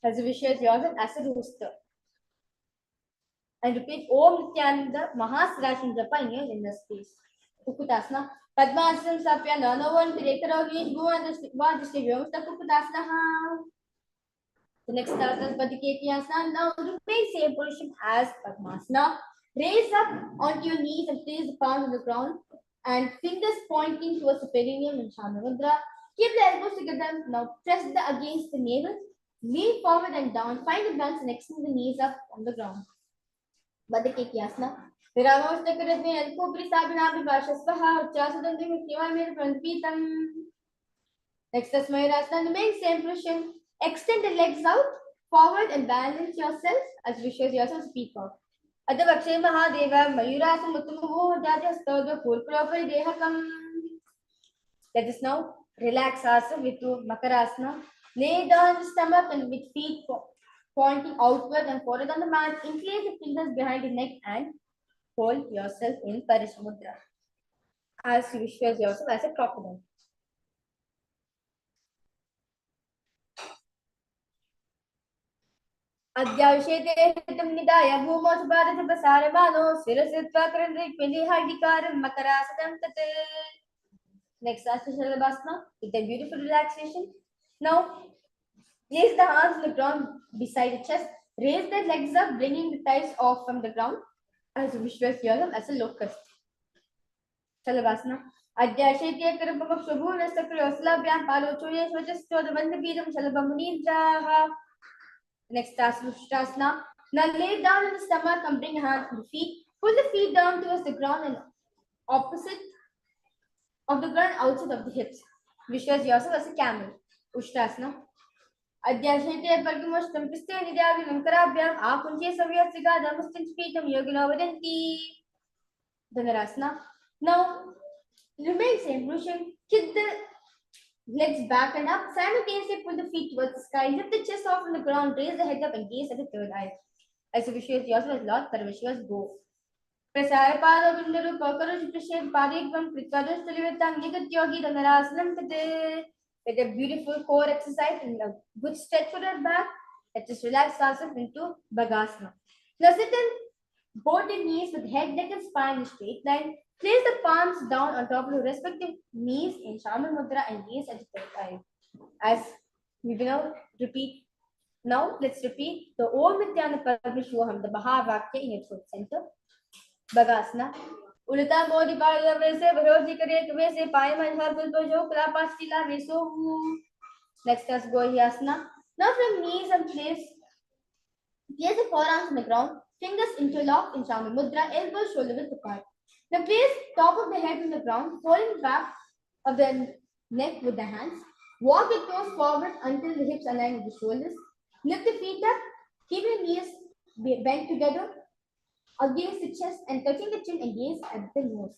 As you visualize yourself as a rooster. And repeat Om Nithyananda Mahasrashin Japa in your inner space. Kukkudasana. Padmasana Sapya Nanavan Tirekara Vishbu and the Vajishivyosta Kukkudasana. The next task is Padikekiyasana. Now remain same position as Padmasana. Raise up onto your knees and place the palms on the ground and fingers pointing towards the perineum in Shambhu Mudra. Keep the elbows together. Now press against the navel. Lean forward and down. Find the balance and extend the knees up on the ground. Padikekiyasana. Paramashivoham Next is Mayurasana. Remain same position. Extend the legs out forward and balance yourself as visualize yourself peacock. Adavakshay Mahadeva Mayurasana Uttamaho Jajastodha Purpurapari Dehakam. Let us now relax ourselves with Makarasana. Lay down the stomach and with feet pointing outward and forward on the mat. Incline the fingers behind the neck and hold yourself in Parishamudra. As you visualize yourself as a crocodile. Adhyavishete hitam nidaya bhumo subhadati prasaramano sirasitva karandrikvili hardikaram makarasadam tate. Next Asana with a beautiful relaxation. Now place the arms on the ground beside the chest. Raise the legs up, bringing the thighs off from the ground. As you visualize yourself as a locust. Shalabhasana. Adhyashete karabham shubhu nasakryosla byam palochoye swachastodha vandabidam shalabhamunidjaha. Next Asana. Now lay down on the stomach and bring hands to the feet. Pull the feet down towards the ground and opposite of the ground outside of the hips. Visualize yourself as a camel. Ushtrasana. Adhyashete pargimashtam piste nidyavinam karabhyam akunche savyasiga dhamastin spitam yogino vadanti. Dhanarasana. Now remain same position. Kick the legs back and up. Simultaneously pull the feet towards the sky. Lift the chest off from the ground. Raise the head up and gaze at the third eye. As you visualize yourself as Lord Paramashiva's go. Prasara pada bindaru pakarash prashed parikvam prikadosh talivetam nigat yogi dhanarasanam tate. With a beautiful core exercise and a good stretch for your back. Let's just relax ourselves into Bhagasana. Now sit in both the knees with head, neck and spine in a straight line. Place the palms down on top of your respective knees in Shambhu Mudra and gaze at the third eye. As we will now repeat. Now let's repeat the Om Nithyananda Paramashivoham, the Mahavakya in its root center. Bhagasana. Ulita Bodhi Pada Vese Bharoji Kare Vese Payama Harbal Bojo Krapastila Veso. Next is Gohyasana. Now from knees and place the forearms on the ground, fingers interlock in Shambhu Mudra, elbows shoulder width apart. Now place top of the head on the ground, holding back of the neck with the hands. Walk the toes forward until the hips align with the shoulders. Lift the feet up, keep your knees bent together against the chest and touching the chin and gaze at the nose.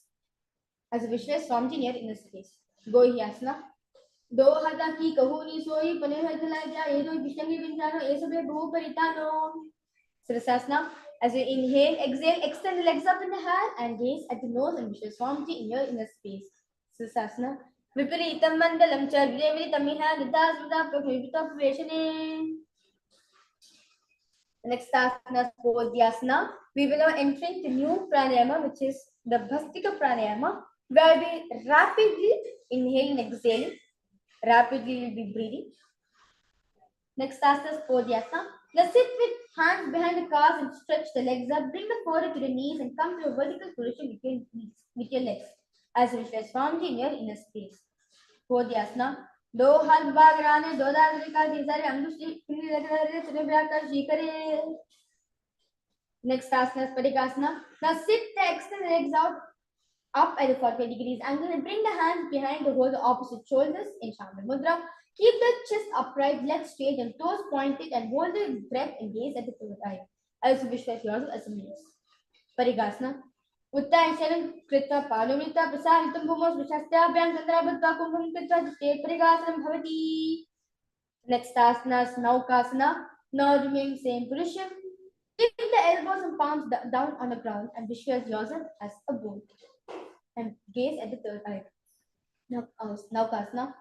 As a visualize Swamiji near inner space. Gohyasana. Do hata ki kahuni soi panehadalaja edo vishangi vinjano esabe bhu paritano. Sirasasana. As you inhale, exhale, extend the legs up in the hand and gaze at the nose and visualize Swamiji in your inner space. Sirasasana. Viparitam mandalam cha videvitamiha nidasvita prakhivita praveshane. The next asana is Bodhyasana. We will now enter into new pranayama, which is the Bhastika pranayama, where we rapidly inhale and exhale. Rapidly we'll be breathing. Next asana is Bodhyasana. Now sit with hands behind the calves and stretch the legs up. Bring the forehead to the knees and come to a vertical position with your legs. As you visualize Swamiji in your inner space. Podyasna. दो हाथ भाग राने दो दांत का तीसरे अंगुष्ठी पिंडी लग रहे चले ब्याकर शीकरे. Next asana is Padikasana. Now sit the extend legs out up at the 45 degrees angle and bring the hands behind to hold the opposite shoulders in Shamil Mudra. Keep the chest upright, legs straight and toes pointed and hold the breath and gaze at the third eye. Also visualize yourself as a muse. Parigasana. Uttai Sharan Krita Palumita Prasaritam Bhumos Vishastabhyam Chandrabhutta Kumbham Krita State Parigasanam Bhavati. Next asana is Naukasana. Now remain same position. Keep the elbows and palms down on the ground and visualize yourself as a boat. And gaze at the third eye. Naukasana.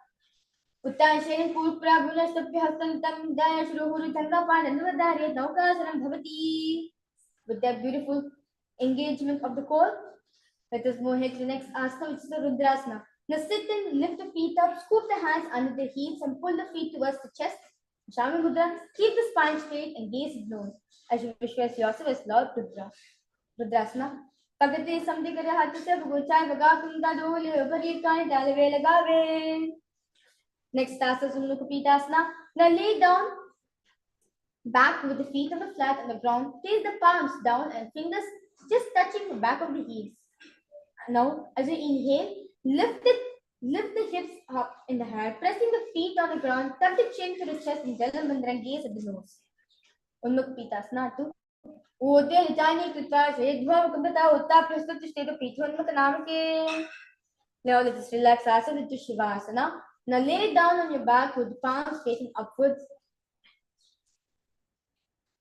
Uttai Sharan Purpra Gunastapya Hastantam Daya Shruhuru Chandrapan and Navadari Naukasanam Bhavati. With that beautiful engagement of the core, let us move ahead to the next asana, which is the Rudrasana. Now sit and lift the feet up, scoop the hands under the heels and pull the feet towards the chest. Shami Mudra, keep the spine straight and gaze at nose as you visualize yourself as Lord Rudra. Rudrasana. Pagati samdikare hatya bhuchai vaga kunda dole bhari kani dalve lagave. Next asana is Sumnukapitasana. Now lay down back with the feet on the flat on the ground. Place the palms down and fingers just touching the back of the heels. Now, as you inhale, lift the hips up in the head, pressing the feet on the ground, tuck the chin to the chest and Jalamandra and gaze at the nose. Unmukpitasana to Ote Litani Krita Shedva Kumbata Utta Prastut State of Pithu. Now let us relax asana into Shivasana. Now lay down on your back with the palms facing upwards.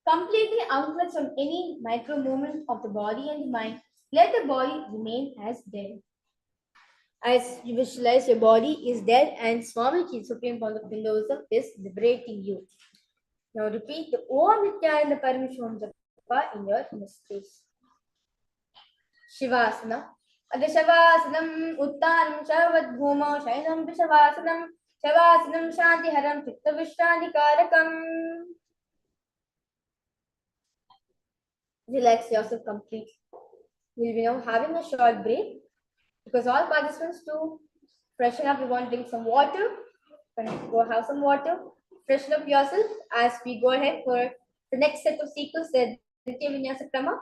Completely unclutch from any micro movement of the body and the mind. Let the body remain as dead. As you visualize your body is dead and Swamiji, Supreme Point of Hinduism, is liberating you. Now repeat the Om Nithyananda Paramashivoham Japa in your inner space. Shivasana. Adashavasanam Uttanam Shavad Bhuma Shainam Vishavasanam Shavasanam Shantiharam Chitta Vishrantikarakam. Relax yourself completely. We'll be now having a short break because all participants to freshen up, we want to drink some water. Go have some water, freshen up yourself as we go ahead for the next set of sequence, the Nitya Vinyasa Krama.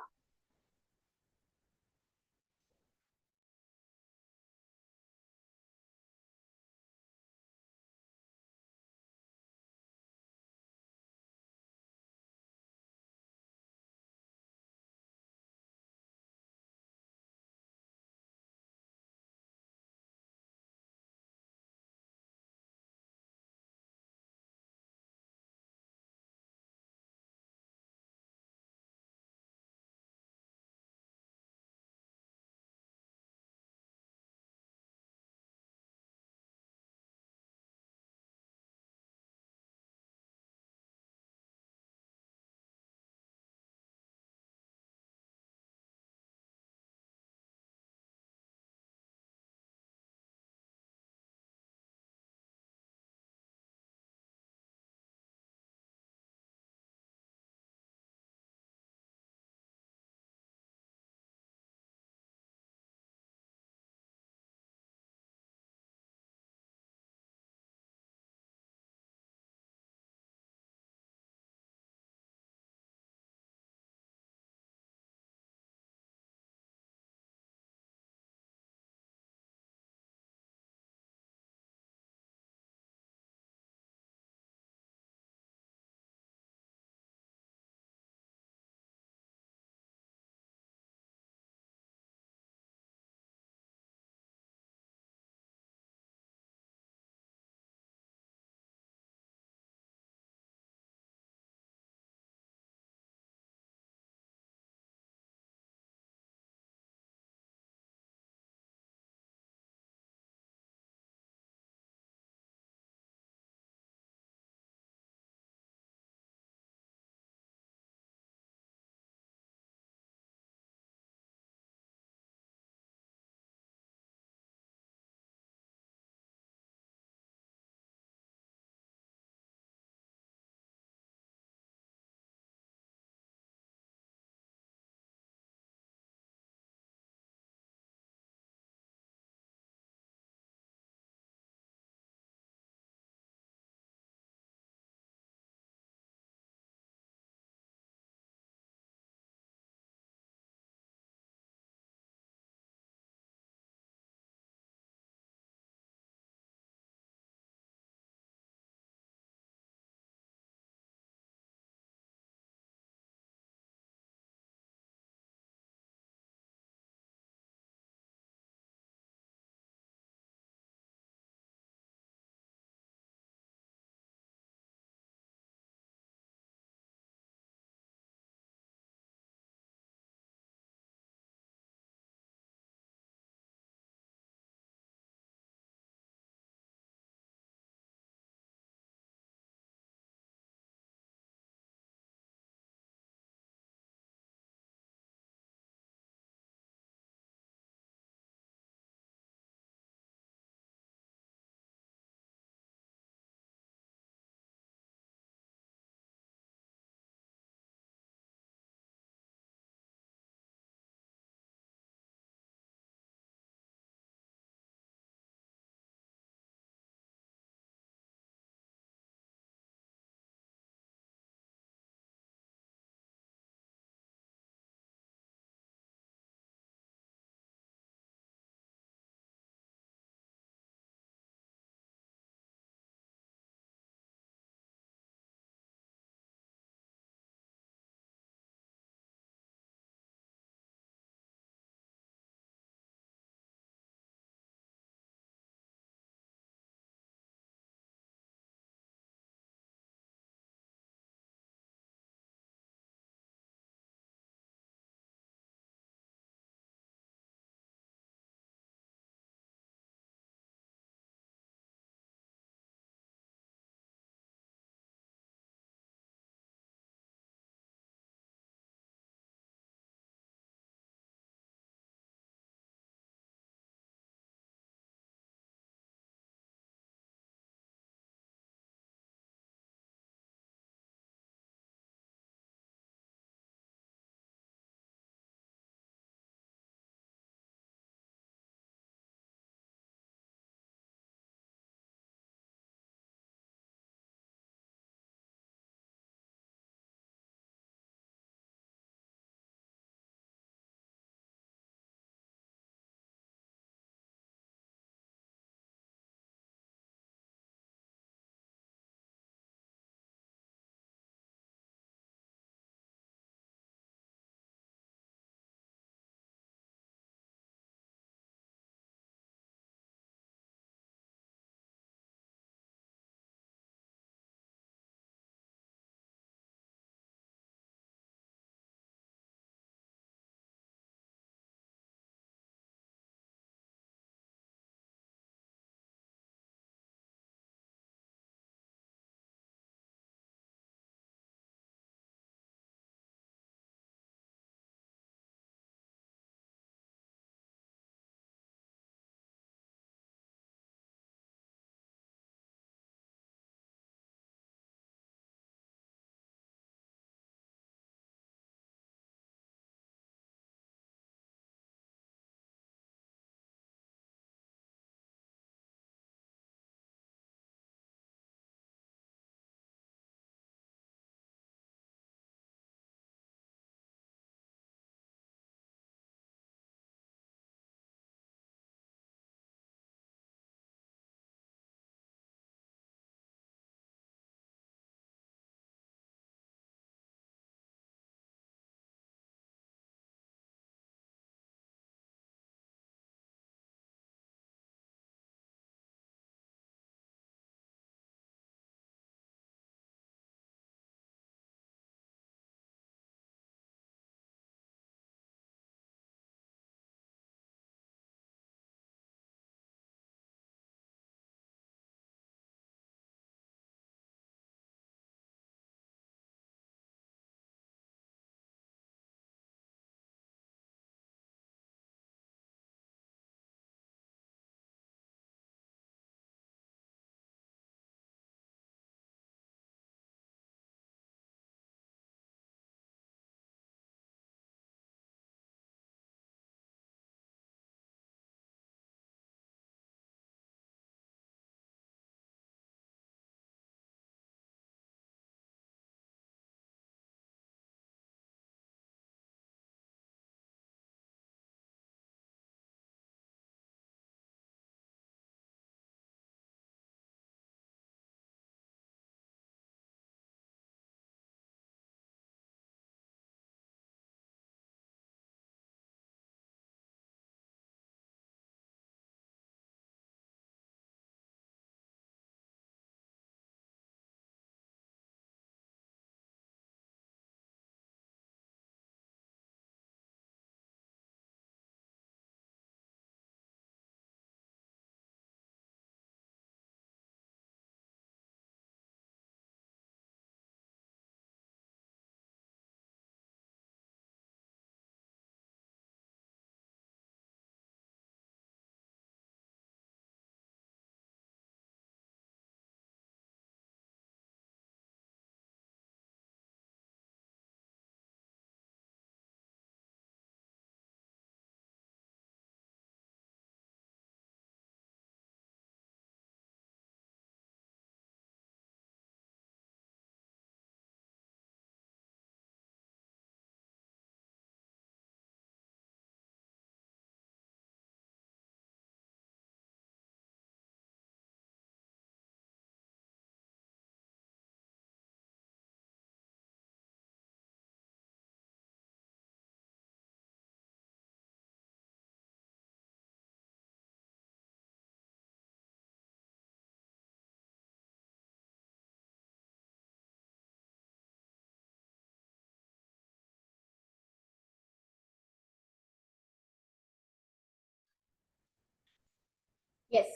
Yes.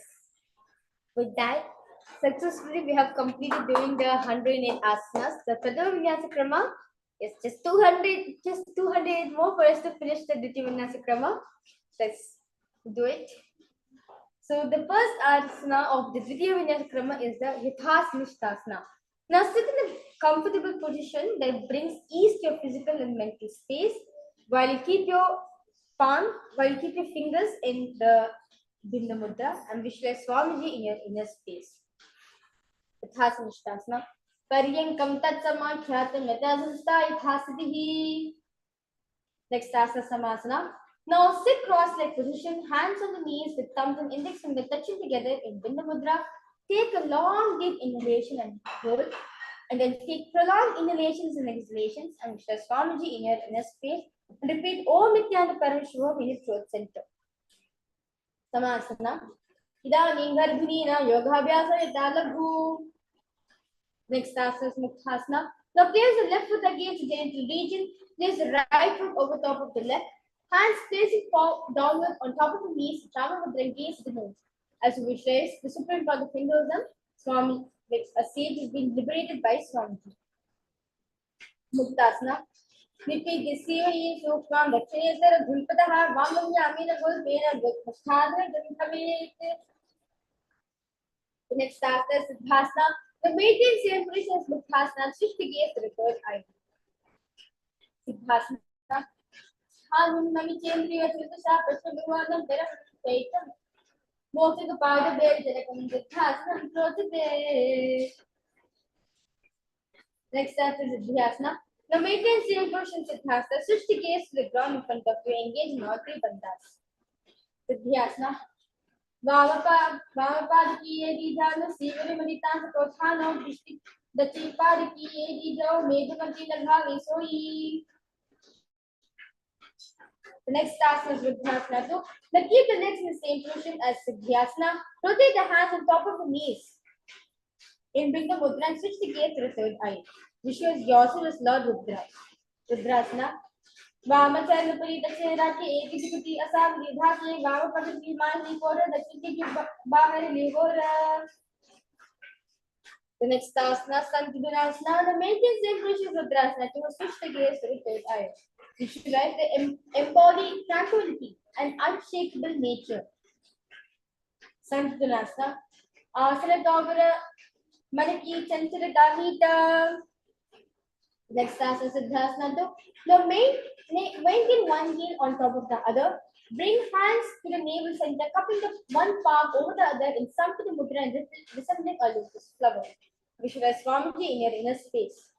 With that, successfully we have completed doing the 108 asanas. The Pradama Vinyasa Krama is just 200 more for us to finish the Ditya Vinyasa Krama. Let's do it. So the first asana of the Ditya Vinyasa Krama is the Yithasnishtasana. Now sit in a comfortable position that brings ease to your physical and mental space while you keep your fingers in the Binda Mudra and visualize Swamiji in your inner space. Yithasnishtasana. Paryankam tatsamakhyatam yatasansta yithasitihi. Next asana samasana. Now sit cross-leg position, hands on the knees with thumbs and index finger touching together in Binda Mudra. Take a long deep inhalation and hold. And then take prolonged inhalations and exhalations and visualize Swamiji in your inner space. And repeat Om Nithyananda Paramashivoham in your throat center. Samasana. Idanim Garbhinina Yogabhyasa Yadalabhu. Next asana is Muktasana. Now place the left foot against the genital region. Place the right foot over top of the left. Hands placing downward on top of the knees. Tama Mudra against the nose. As we visualize the Supreme Ponttiff of Hinduism, Swami, a sage is being liberated by Swamiji. Muktasana. Repeat the series of Swam Dakshineshwara Gulpataha Vamanya Amina Gulpena Gulpastadra Gulpavit. The next asana is Siddhasana. The maintain same position as Muktasana. Switch the gaze to the third eye. Siddhasana. Hanum Nami Chendriya Siddhasa Prashnaguvanam Teram Saitam. Mokti the powder bear Jelakam Siddhasana Protite. Next asana is Siddhasana. Now maintain same position Siddhasana. Switch the gaze to the ground in front of you. Engage in all three bandhas. Siddhasana. Vamapad ki edi dhanu sivare manitan prothano dishti dachipad ki edi jo medhumanti naghavi soi. The next task is Siddhasana. Now keep the legs in the same position as Siddhasana. Rotate the hands on top of the knees. In Binda Mudra and switch the gaze to the third eye. Visualize yourself as Lord Rudra. Rudrasana. Vamacharya Pari Dachera ke eki dikati asam lidha ke Vamapad ki mani kora dachiti ki bahar livora. The next asana, Santidunasana. The maintain same position of Rudrasana to switch the gaze to the third eye. Visualize the embodied tranquility and unshakable nature. Santidunasana. Asana Dogara Manaki Chanchala Damita. Next asana Siddhasana. Now maintain one heel on top of the other. Bring hands to the navel center, cupping the one palm over the other in Sampati Mudra and resembling a lotus flower. Visualize Swamiji in your inner space.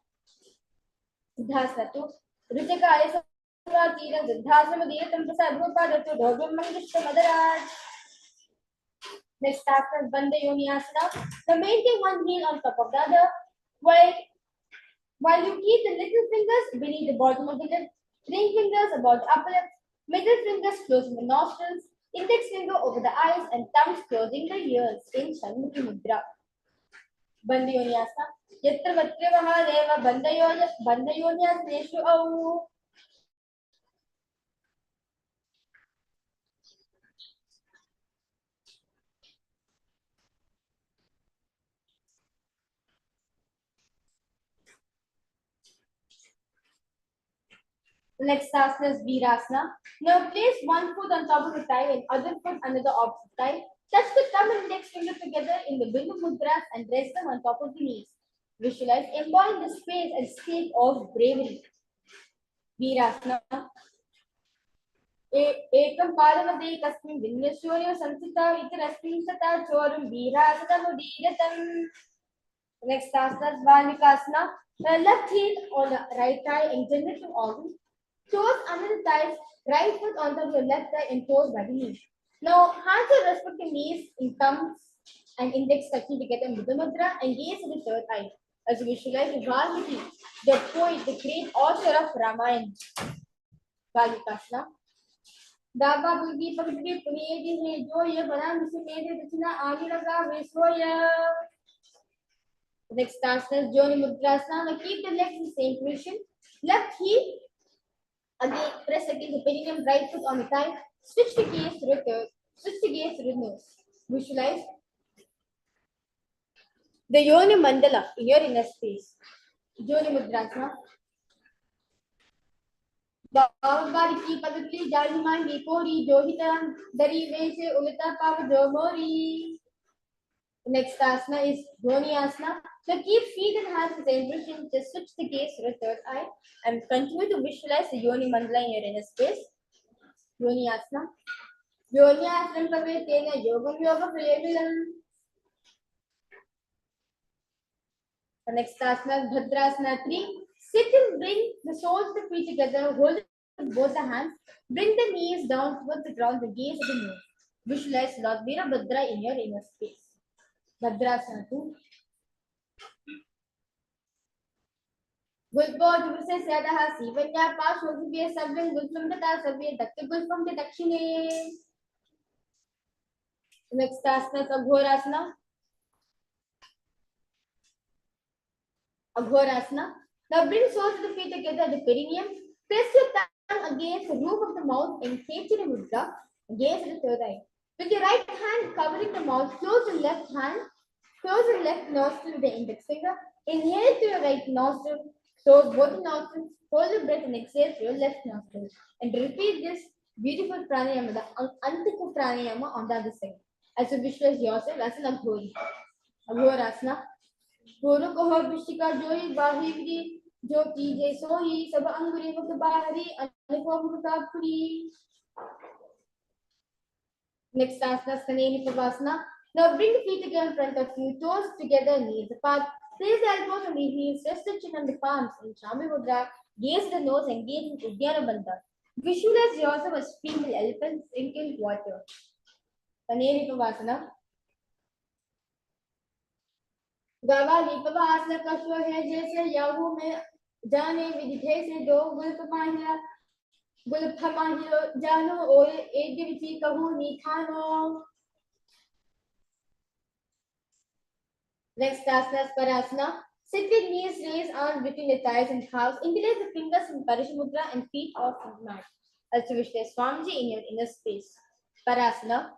Siddhasana. Rujaka Ayasava Tira Siddhasana Deyatam Prasad Bhupada to Dogam Mangishta Madaraj. Next asana is Bandha Yoniasana. Now maintain one heel on top of the other while you keep the little fingers beneath the bottom of the lip, ring fingers above the upper lip, middle fingers closing the nostrils, index finger over the eyes, and thumbs closing the ears in Shanmukhi Mudra. Bandha Yoniasana. Yatra Vatravaha Deva Bandha Yoniasneshu Au. The next asana is Virasana. Now place one foot on top of the thigh and other foot under the opposite thigh. Touch the thumb and index finger together in the Bindu Mudras and rest them on top of the knees. Visualize embodying the space and state of bravery. Virasana. Ekam palamade kasmin vinyashorya samsita itarasmin sata chorum virasana mudiratam. Next asana is Vanikasana. Left heel on the right thigh and genital organ. Toes under the thighs, right foot on top of the left thigh and toes by the knees. Now, hands are respecting knees in thumbs and index touching together in Buddha Mudra and gaze at the third eye. As we visualize Valmiki, the poet, the great author of Ramayana. Valikasana. Daba Bulgi Pagdi Punedi Joya Banam Made Rachina Agiraga Visoya. Next asana is Joni Mudrasana. Now keep the legs in the same position. Left heel. Again, press against the perineum, right foot on the thigh. Switch the gaze to the nose. Visualize the Yoni Mandala in your inner space. Yoni Mudrasana. Bhavabhariki Padutli Jalimangi Kori Johitam Dari Vese Ulita Pava Jomori. Next asana is Yoni Asana. So keep feet and hands in the same position. Just switch the gaze to the third eye and continue to visualize the Yoni Mandala in your inner space. Yoni Asana. Yoni Asana Pavetena Yogam Yoga Prayamilam. The next asana is Bhadrasana 3. Sit and bring the soles of the feet together. Hold both the hands. Bring the knees down towards the ground. The gaze of the nose. Visualize Lord Veerabhadra in your inner space. Bhadrasana 2. Gulpo Jurse Sadaha Sivanya Pashodhubye Sabin Gulfam Data Sabye Dakta Gulfam the Dakshine. Next asana is Aghorasana. Aghorasana. Now bring soles of the feet together at the perineum. Press your tongue against the roof of the mouth and Kechiri Mudra, gaze at the third eye. With your right hand covering the mouth, close the left hand, close the left nostril with the index finger. Inhale through your right nostril, close both the nostrils, hold the breath and exhale through your left nostril. And repeat this beautiful pranayama, the Antika pranayama on the other side. As you visualize yourself as an Aghori. Aghorasana. Guru Koho Vishika Joy Bahivri. जो कीजे सोई सब अंगुरी मुख बाहरी अनुभव मुक्तापुरी. Next asana, Skaneni Pavasana. Now bring the feet together in front of you, toes together, knees apart. Place the elbows on the heels, rest the chin on the palms in Shami Mudra. Gaze the nose and gaze in Udyana Bandha. Visualize yourself as female elephant drinking water. Skaneni Pavasana. Gawali पवासना कशो है जैसे Yahoo में जाने विधि से दो गुल्प माहिया गुल्प माहियो जानो और एक विधि कहूँ निखानो. Next asana is Parasana. Sit with knees raised, arms between the thighs and calves. Interlace the fingers in Parishamudra and feet off the mat. Also visualize Swamiji in your inner space. Parasana.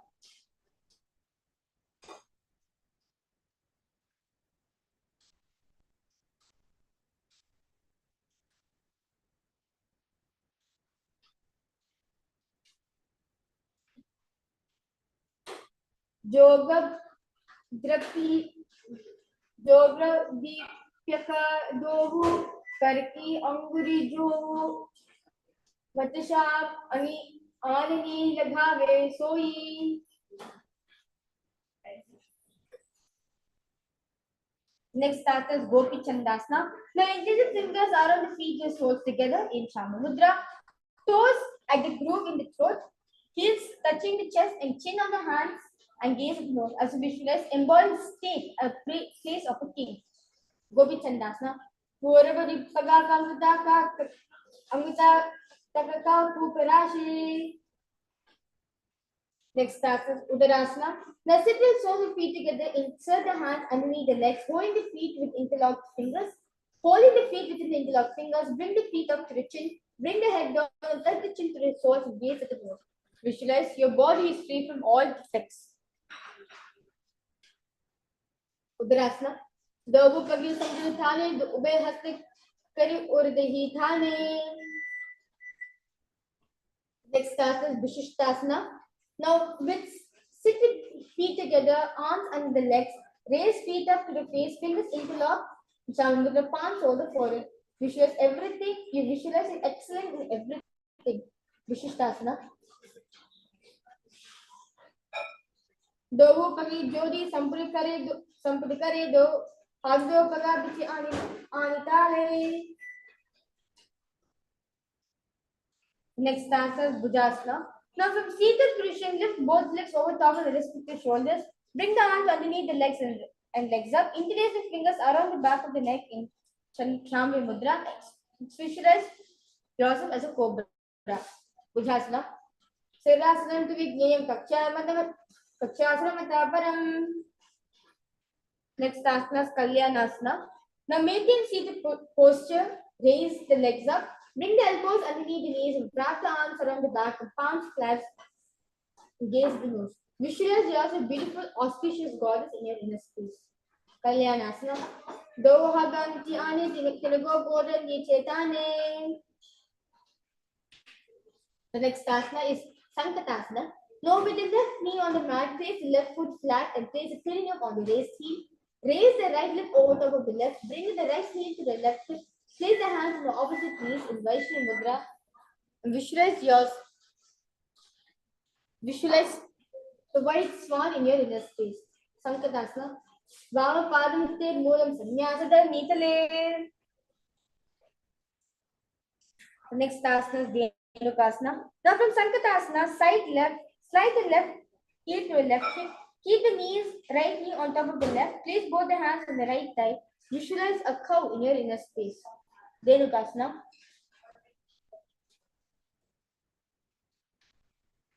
Yoga Drapi Yoga Dipyaka Dohu Karki Anguri Jo Vatashap Ani Anani Lagave Soi. Next asana is Gopi Chandasana. Now interlace the fingers are on the feet, just soles together in Shama Mudra. Toes at the groove in the throat, heels touching the chest and chin on the hands and gaze at the nose. As you visualize, embodied state, a place of a king. Gopi Chandasana. Purabadi Pagaka Mudaka Amita Takaka Puparashi. Next asana is Udarasana. Now sit with soles of feet together, insert the hands underneath the legs, holding the feet with interlocked fingers. Holding the feet within the interlocked fingers, bring the feet up to the chin, bring the head down, and touch the chin to the soles and gaze at the nose. Visualize your body is free from all defects. Udarasana. Dobu Pagi Samjana Thane, the Ube Hastik Kari Urdehi Thane. Next asana is Vishishtasana. Now sit with feet together, arms under the legs, raise feet up to the face, fingers interlock, down with the palms over the forehead. Visualize everything. You visualize it excellent in everything. Vishishtasana. Dovu Pagi Jodi Sampurikare Do Hagdo Paga Bichi Anitale. Next asana is Bhujasana. Now from seated position, lift both legs over top of the respective shoulders. Bring the arms underneath the legs and legs up. Interlace the fingers around the back of the neck in Shambhi Mudra. Visualize yourself as a cobra. Bhujasana. Sirasana to Vignyam Kakshasana Mataparam. Next asana is Kalyanasana. Now maintain seated posture. Raise the legs up. Bring the elbows underneath the knees and wrap the arms around the back and palms clasped. Gaze the nose. Visualize yourself beautiful, auspicious goddess in your inner space. Kalyanasana. Dohaganti ani Tilago Godan Chetane. The next asana is Sankatasana. Now with the left knee on the mat, place the left foot flat and place the sitting up on the raised heel. Raise the right leg over top of the left. Bring the right heel to the left hip. Place the hands on the opposite knees in Vaishnavi Mudra. And visualize the white swan in your inner space. Sankatasana. Vama Padam State Moolam Sanyasada Nitale. The next asana is Dhenukasana. Now from Sankatasana, slide the left heel to the left hip. Keep the right knee on top of the left. Place both the hands on the right thigh. Visualize a cow in your inner space. Dhenukasana.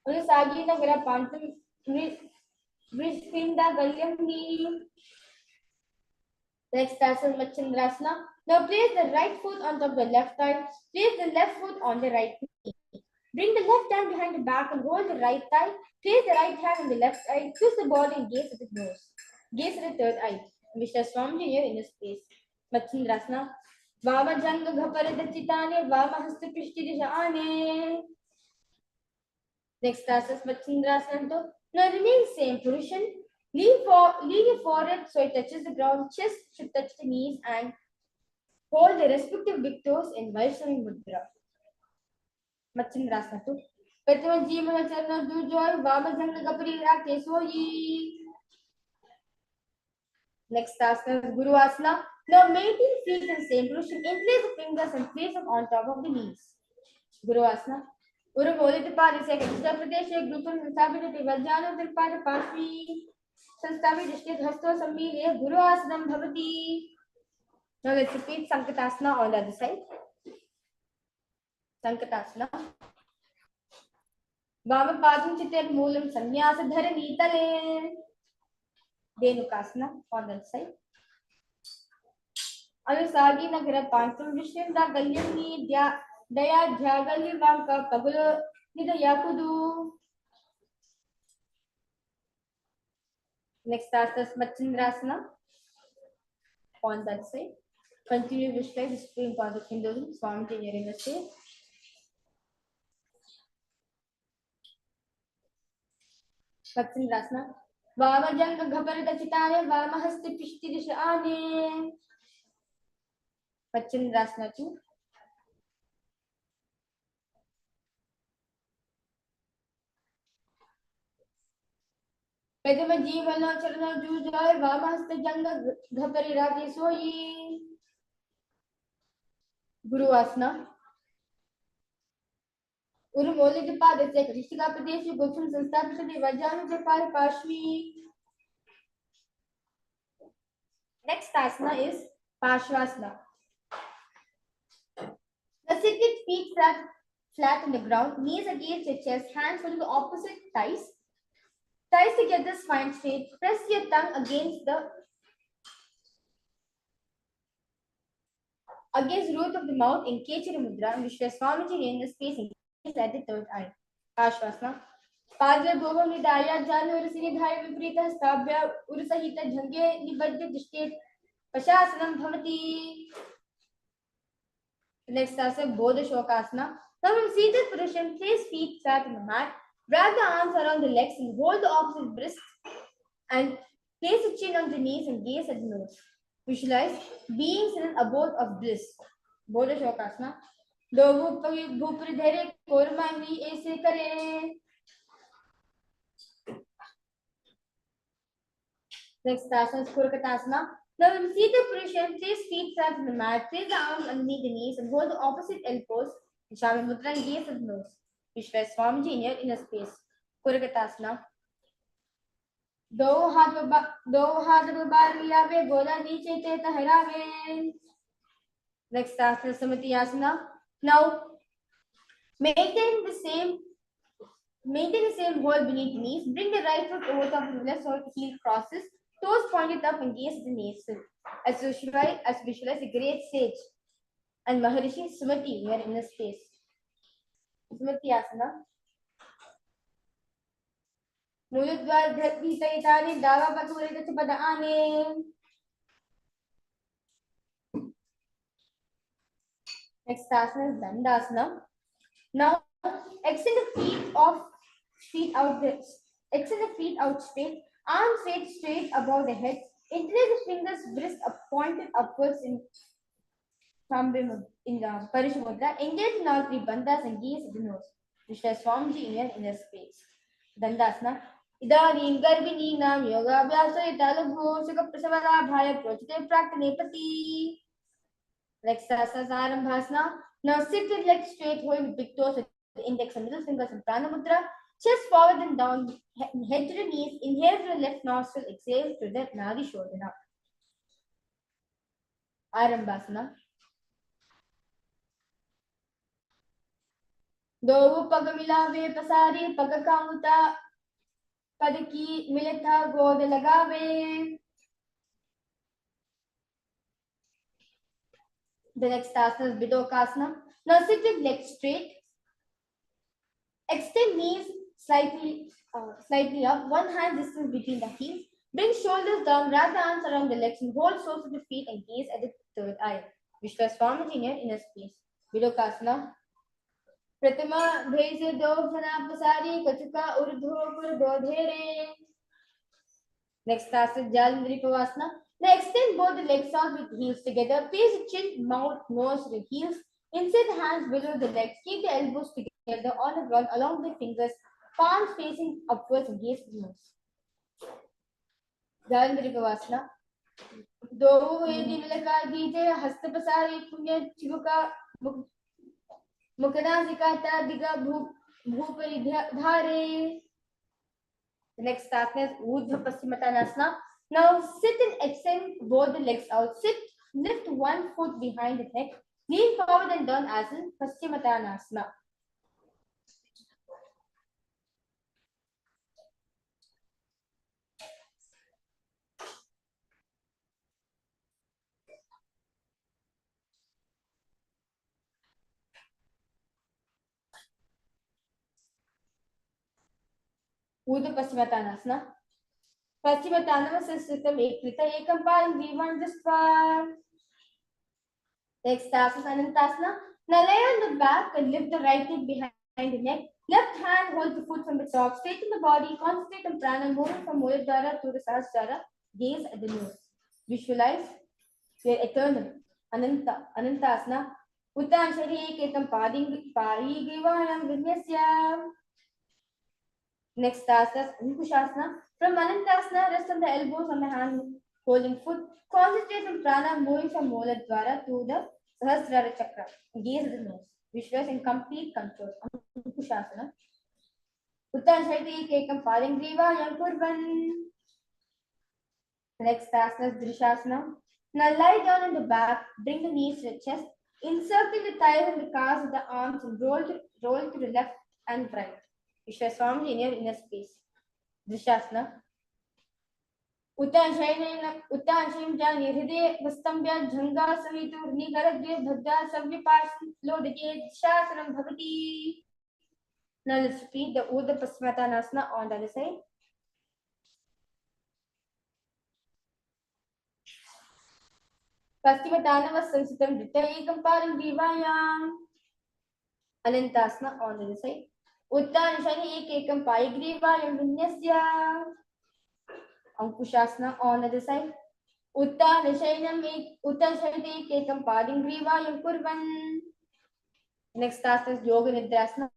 Sagina Virapantam Vrispinda Galyamni. Next asana Machandrasana. Now place the right foot on top of the left thigh. Place the left foot on the right knee. Bring the left hand behind the back and hold the right thigh. Place the right hand on the left eye. Twist the body and gaze at the nose. Gaze at the third eye. Mr. Swami here in his space. Machandrasana. Vama Janga Ghaparidachitane Vama Hastapishtirishane. Next asana Machandrasana. Now remain same position. Lean your forehead so it touches the ground. Chest should touch the knees and hold the respective big toes in Vaishnavi Mudra. Machandrasana 2. Prathama Jivana Charna Dujoy Vama Janga Gapari Kesoyi. Next asana is Guru Asana. Now maintain feet in same position. Interlace the fingers and place them on top of the knees. Guru Asana. Uru Molita Parisek, Uttar Pradesh, Grupam, Sabita, Vajana, Tirpata, Pashvi, Sanstavi, District, Hasto, Samili, Guru Asanam Bhavati. Now let's repeat Sankatasana on the other side. Sankatasana. Vama Padam Chitir Moolam Sanyasa Dharanitale. Dhenukasana on the other side. Anusagi Nagara Pantam Vishwinda Galyamni Daya Jhagali Vanka Pagula Nida Yakudu. Next asana is Machandrasana on that side. Continue to visualize the Supreme Pontiff of Hinduism, Swami in your inner space. Machandrasana. Vama Janga Ghaparita Chitane Vama Hasti Pishtirishane. Machandrasana 2. Vedama Jivana Charana Jujay Vama Hasta Janga Ghapari Rati Soyi. Guru Asana. Uru Moli the Padasek, Rishika Pradesh, Gopam Sanstapati, Vajana Japal Pashvi. Next asana is Parshvasana. Now sit with feet flat on the ground, knees against your chest, hands on the opposite thighs. Thighs together, spine straight. Press your tongue against the root of the mouth in Kechari Mudra, which was Swamiji in the space at the third eye. Parshvasana. Padre Bhogam Nidaya Janu Urasini Dhaya Viprita Stabhya Urasahita Jhange Nibadya Dishtet Pashasanam Bhavati. Next asana Bodha Shokasana. Now from seated position, place feet flat on the mat. Wrap the arms around the legs and hold the opposite wrist and place the chin on the knees and gaze at the nose. Visualize beings in an abode of bliss. Bodha Shokasana. Do Bhupri Dhere Korma Hi Aise Kare. Next asana is Kurkatasana. Now in seated position, place feet flat on the mat, place the arms underneath the knees and hold the opposite elbows in Shami Mudra and gaze at the nose. Visualize Swamiji in your inner space. Kurkatasana. Do हाथ बार मिलावे गोला नीचे ते तहरावे. Next asana Samati Asana. Now maintain the same hold beneath the knees. Bring the right foot over top of the left so the heel crosses. Toes pointed up and gaze at the navel. As visualize a great sage and Maharishi Sumati in your inner space. Sumati Asana. मूलद्वार धृतैतानि दावापतुरित पदानि. Next asana is Dandasana. Now extend the extend the feet out straight, arms straight above the head. Interlace the fingers, wrist pointed upwards in the Parishamudra. Engage in all three bandhas and gaze at the nose. Vishwa Swamiji in your inner space. Dandasana. Idanim Garbhinam Yoga Vyasa Italabho Sukha Prasavara Bhaya Prochite Praktane Pati. Next asana is Arambhasana. Now sit with legs straight, hold big toes with the index and middle fingers in Pranamudra. Chest forward and down, head to the knees. Inhale through the left nostril, exhale through the Nadi Shodhana. Arambhasana. Dovu pagamilave pasari pagakamuta padaki militha gode lagave. The next asana is Bidokasana. Now sit with legs straight. Extend knees slightly up, one hand distance between the heels. Bring shoulders down, wrap the arms around the legs and hold soles of the feet and gaze at the third eye. Vishwa Swamiji in your inner space. Bidokasana. Pratima Bhese Dovana Pasari Kachuka Urdhu Purdodhere. Next asana is Jalindri Pavasana. Now extend both the legs out with heels together. Face the chin, mouth, nose to the heels. Insert the hands below the legs. Keep the elbows together on the ground along the fingers. Palms facing upwards and gaze to the nose. Jalindri Pavasana. Do Vedi Milaka Dite Hastapasari Punya Chibuka Mukanazikata Diga Bhupari Dhare. The next asana is Urdhva Paschimottanasana. Now sit and extend both the legs out. Sit, lift one foot behind the neck, lean forward and down as in Paschimottanasana. Urdhva Paschimottanasana. Paschimottanam Sritam Ekrita Ekam Param Vivan Drisva. Next asana is Anantasana. Now lay on the back and lift the right leg behind the neck. Left hand holds the foot from the top. Straighten the body. Concentrate on prana. Moving from Muladhara to the Sahasrara. Gaze at the nose. Visualize your eternal. Anantasana. Uttan Shari Ekam Pari Givayam Vinyasya. Next asana is Ankushasana. From Anantasana, rest on the elbows on the hand holding foot. Concentrate on prana moving from Muladhara to the Sahasrara Chakra. Gaze at the nose. Visualize in complete control. Ankushasana. Uttan Shari Ekam Pari Givayam Kurvan. Next asana is Drishasana. Now lie down on the back, bring the knees to the chest, encircle the thighs and the calves with the arms and roll to the left and right. Vishwa Swamiji in your inner space. Drishasana. Uttan Shayam Jani Hriday Vastambya Jhanga Savitur Nigaradya Bhadda Savyapasan Lodake Dishasanam Bhavati. Now let's repeat the Urdhva Paschimottanasana on the other side. Paschimottanam Sansitam Dita Ekam Param Vivayam. Anantasana on the other side. Uttan Shani Ekam Paigriva Vinyasya. Ankushasana on the other side. Uttan Shani Ekam Paigriva Kurvan. Next asana is Yoga Nidrasana.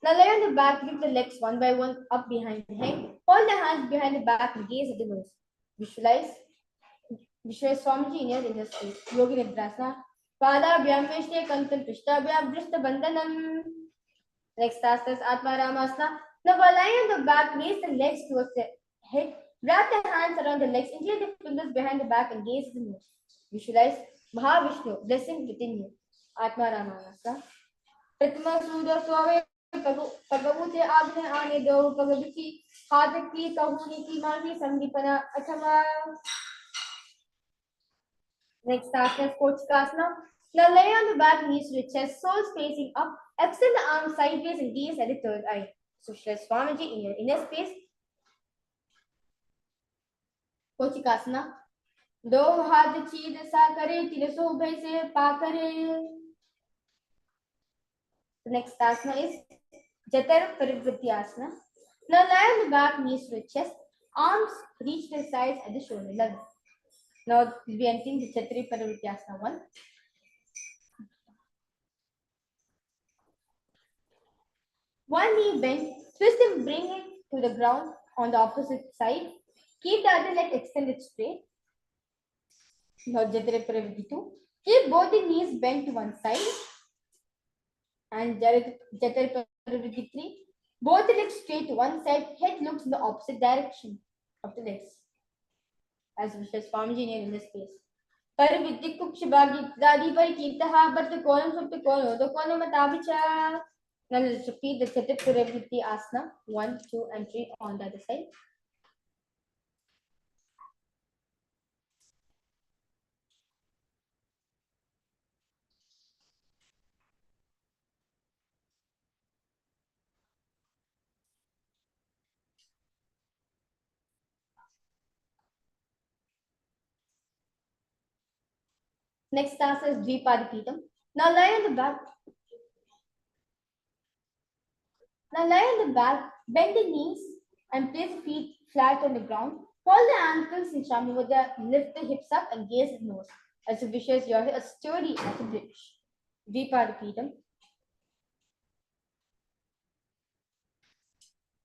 Now lay on the back, lift the legs one by one up behind the head. Hold the hands behind the back and gaze at the nose. Visualize Vishwa Swamiji in your inner space. Yoga Nidrasana. Pada Vyamveshte Kantam Pishta Vyamvrishta Bandhanam. Next asana is Atmaramasana. Now while lying on the back, raise the legs towards the head. Wrap the hands around the legs, incline the fingers behind the back and gaze at the nose. Visualize Mahavishnu, blessing within you. Atmaramasana. Pratima Suda Swave Pagavute Abne Ane Do Pagavichi Hadaki Kahuni Kimani Sandipana Atama. Next asana is Kochikasana. Now lay on the back, knees to the chest, soles facing up. Extend the arms sideways and gaze at the third eye. So Swamiji in your inner space. कोचिकासना, दो हाथ चीद सा करे तिरसो उभय से पा करे. The next asana is Jatar Parivritti asana. Now lie on the back, knees to the chest, arms reach the sides at the shoulder level. Now we'll be entering the Jatari Parivritti asana 1. One knee bent, twist and bring it to the ground on the opposite side. Keep the other leg extended straight. Now Jatari Parivritti 2. Keep both the knees bent to one side. And Jatari Parivritti 3. Both the legs straight to one side, head looks in the opposite direction of the legs. As wishes Swamiji in this case. Parivritti Kukshibagi Dadi Parikitaha, but the columns of the column, the column Matavicha. Now let's repeat the Jatari Parivritti asana 1, 2, and 3 on the other side. Next asana is Dvipadipitam. Now lie on the back. Bend the knees and place the feet flat on the ground. Hold the ankles in Shamivada, lift the hips up and gaze at the nose. As you wish you are sturdy as a bridge. Dvipadipitam.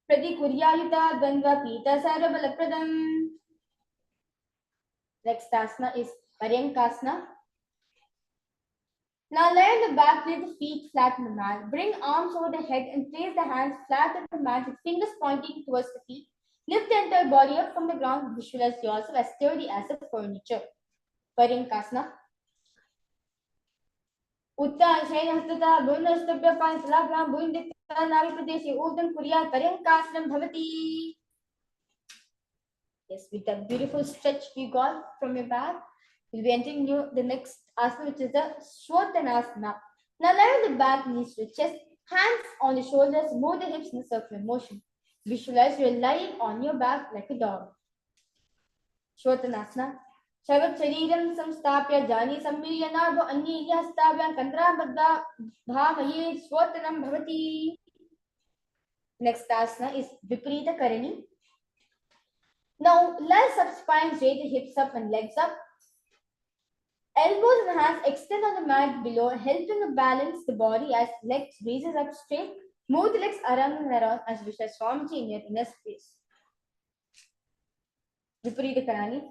Prati Kuryayuta Dvandva Pita Sarabhalapradam. Next asana is Paryankasana. Now lay on the back, place the feet flat on the mat. Bring arms over the head and place the hands flat on the mat with fingers pointing towards the feet. Lift the entire body up from the ground. Visualize yourself as sturdy as a furniture. Paryankasana. Uttana Shayanastata Gunastabya Pansalabham Bundita Navi Pradeshi Udam Kurya Paryankasanam Bhavati. Yes, with that beautiful stretch you got from your back, we'll be entering the next asana, which is the Shvotanasana. Now lie on the back, knees to the chest, hands on the shoulders, move the hips in a circular motion. Visualize you're lying on your back like a dog. Shvotanasana. Shavat Shariram Samstapya Jani Sammirya Narvo Anni Yastavya Kandra Badda Bhamaye Shvotanam Bhavati. Next asana is Viparita Karani. Now, lie up spine, straight the hips up and legs up. Elbows and hands extend on the mat below, helping to balance the body as legs raises up straight. Move the legs around and around as Vishwa Swamiji in your inner space. Viparita Karani.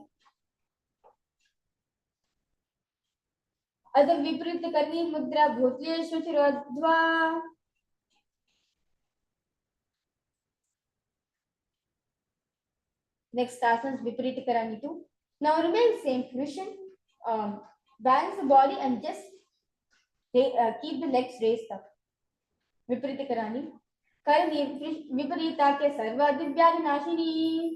Adha Viparita Karani Mudra Bhutliya Shuchirodhva. Next asana is Viparita Karani 2. Now remain same position. Balance the body and just keep the legs raised up. Viparita Karani. Karani Viparita ke sarva divyani nashini.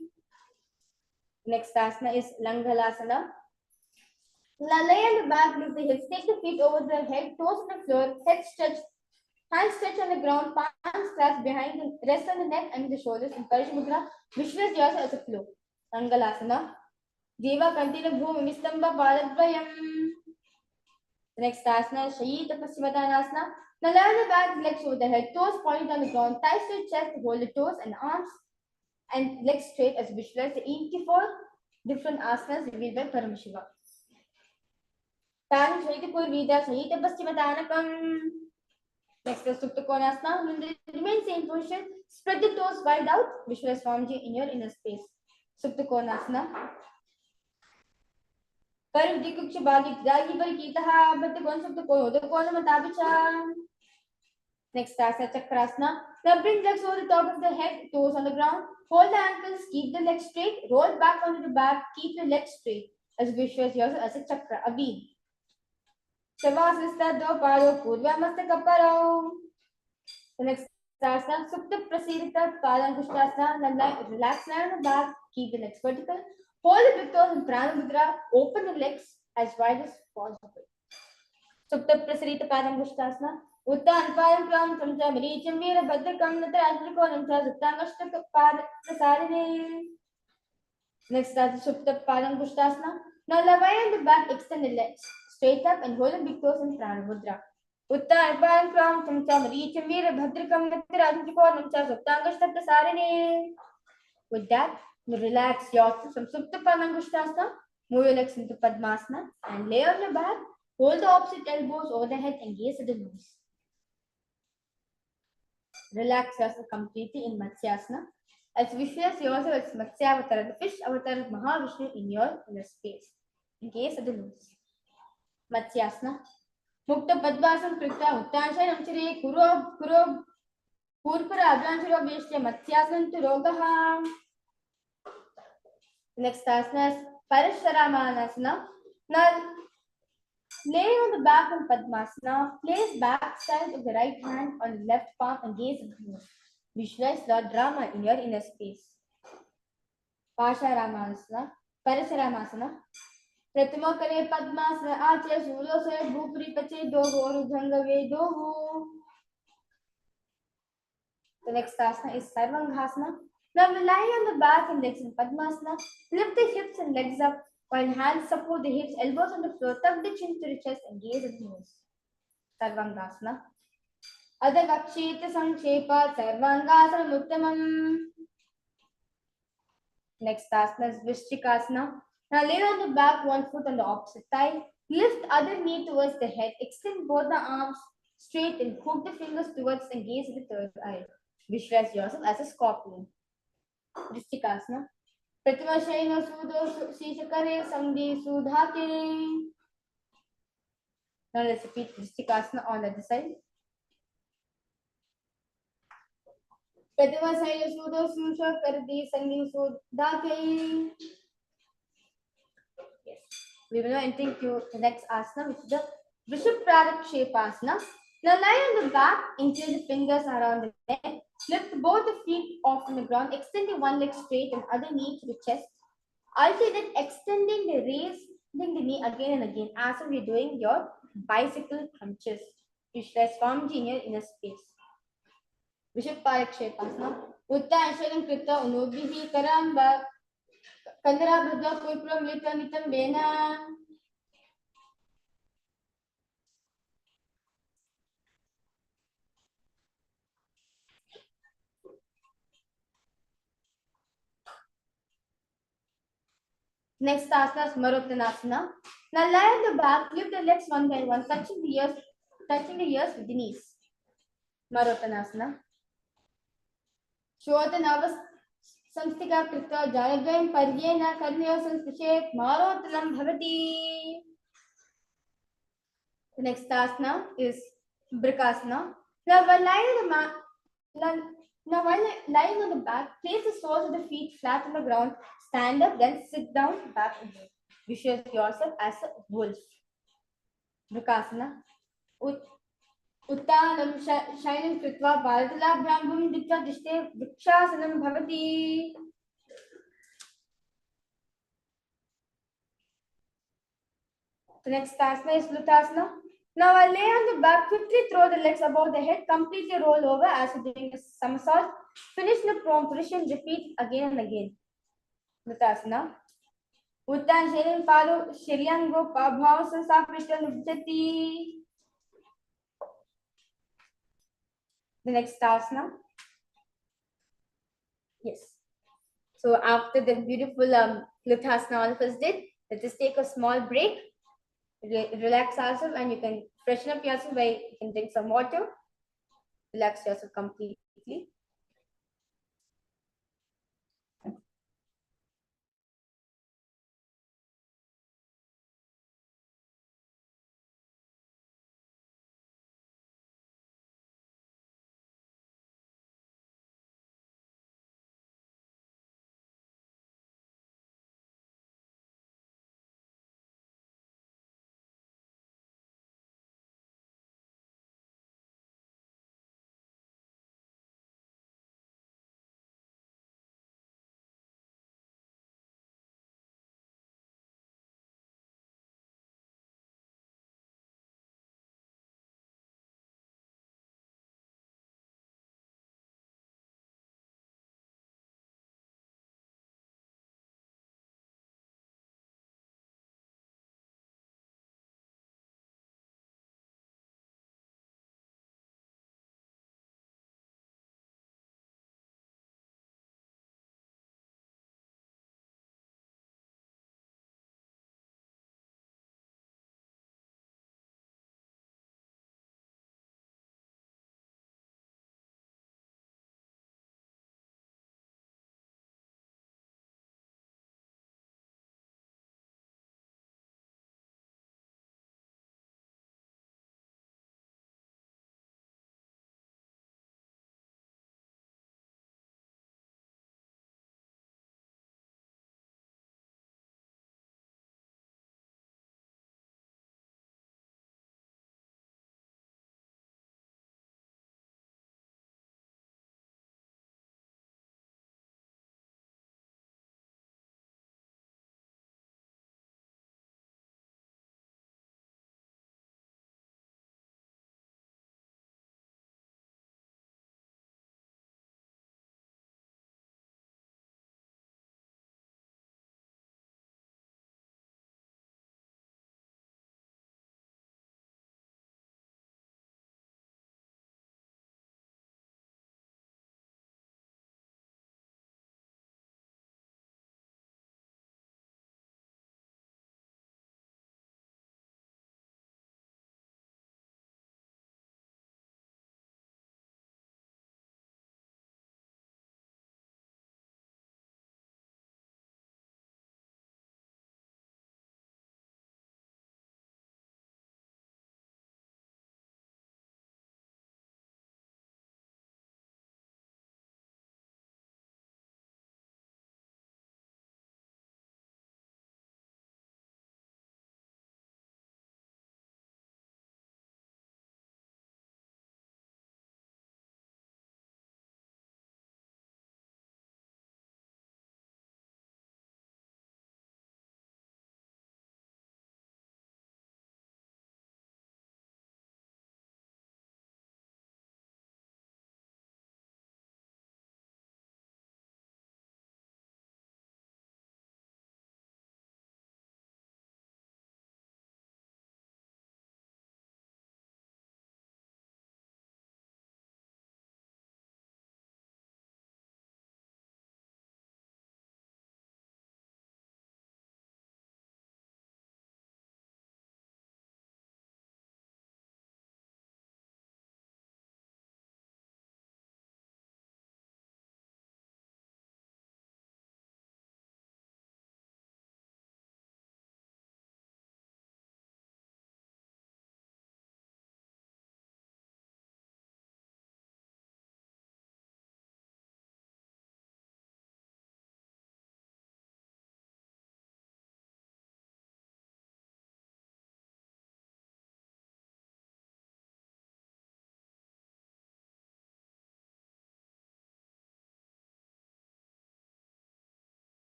Next asana is Langhalasana. Lay on the back, lift the hips, take the feet over the head, toes on the floor, head stretched, hands stretched on the ground, palms clasped behind the rest on the neck and the shoulders. In Parishamudra, visualize yourself as a flow. Langhalasana. Deva Kantina Bhumi Mistamba Paladvayam. The next asana is Shayita Paschimottanasana. Now lie on the back, legs over the head, toes pointed on the ground, thighs to the chest, hold the toes and arms and legs straight as visualize the 84 different asanas revealed by Paramashiva. Tame Shayita Purvida Shayita Paschimottanakam. Next is Supta Konasana. Remain same position. Spread the toes wide out. Visualize Swamiji in your inner space. Supta Konasana. Parivritti Kukshibagi Dagi Parikitaha, but the concept of the Kola Matabicha. Next asana Chakrasana. Now bring legs over the top of the head, toes on the ground. Hold the ankles, keep the legs straight, roll back onto the back, keep the legs straight. As visualize yourself as a chakra, a beam. Shavasrista do paro purva mastakaparo. The next asana Supta Prasidita Padankushtasana. Relax lie on the back, keep the legs vertical. Hold the big toes in Pranamudra, open the legs as wide as possible. Supta Prasarita Padankushtasana. Uttan Padam Pram Samcha Maricham Vira Bhadrakam Natra Ajrikonam Cha Suptangashtaka Prasadane. Next, that's Supta Palangushtasana. Now lie on the back, extend the legs straight up and hold the big toes in Pranamudra. Uttar Pan Kram Tumcham Reach Veera Bhadrakam Mitrajikornam Cha Suptangashtatta Sarine. With that, you relax yourself from Supta Palangushtasana, move your legs into Padmasana and lay on your back, hold the opposite elbows over the head and gaze at the nose. Relax yourself completely in Matsyasana. As visualize yourself as Matsyavatara, the fish avatar of Mahavishnu in your inner space. In case of the nose. Matsyasana. Mukta Padmasana Krita Uttanshai Namchari Kuro Purpura Ablanchara Vishya Matsyasana to Rogaha. Next asana is Parasharamanasana. Now laying on the back in Padmasana, place back side of the right hand on the left palm and gaze at the nose. Visualize Lord Rama in your inner space. Parasharamasana. Prathama kare Padmasana Ache Shulo se Bhupri Pache Doho Rudhanga Doho. The next asana is Sarvanghasana. Now we lie on the back and legs in Padmasana. Lift the hips and legs up while hands support the hips, elbows on the floor, tuck the chin to the chest and gaze at the nose. Sarvanghasana. Adagakshita Sankshepa Sarvanghasana Uttamam. Next asana is Vishrikasana. Now lay on the back, one foot on the opposite thigh. Lift other knee towards the head. Extend both the arms straight and hook the fingers towards and gaze at the third eye. Visualize yourself as a scorpion. Vishrikasana. Pratima Shaina Sudo Sishakare Sangdi Sudhake. Now let's repeat Vishrikasana on the other side. Pratima Shaina Sudo Sishakare Sangdi Sudhake. Yes. We will now enter into the next asana, which is the Vishupradakshepasana. Now lie on the back, incline the fingers around the neck. Lift both the feet off from the ground, extending one leg straight and other knee to the chest. Alternate extending the raising the knee again and again as if you're doing your bicycle crunches. Visualize Swamiji in your inner space. Vishupradakshepasana. Uttanshayam Krita Unubhihi Karamba Kandara Bhadra Purpuram Litam Vena. Next asana is Maruttanasana. Now lie on the back, lift the legs one by one, touching the ears with the knees. Maruttanasana. Shota Navas Samstika Krita Janadvayan Paryena Karnyo Sansprishet Maruttanam Bhavati. The next asana is Brikasana. Now while lying on the back, place the soles of the feet flat on the ground, stand up, then sit down, back again. Visualize yourself as a wolf. Brikasana. Uttanam Shainam Kritva Bharatala Brahmam Dikta Dishte Vikshasanam Bhavati. The next asana is Lutasana. Now I lay on the back, quickly throw the legs above the head, completely roll over as you're doing a somersault. Finish in a prone position, repeat again and again. Lutasana. Uttan Sherin Palo Shiryango Pabhav Sasapishta Nubjati. The next asana. Yes. So after the beautiful Lutasana all of us did, let's just take a small break. Relax ourselves and you can freshen up yourself by you can drink some water. Relax yourself completely.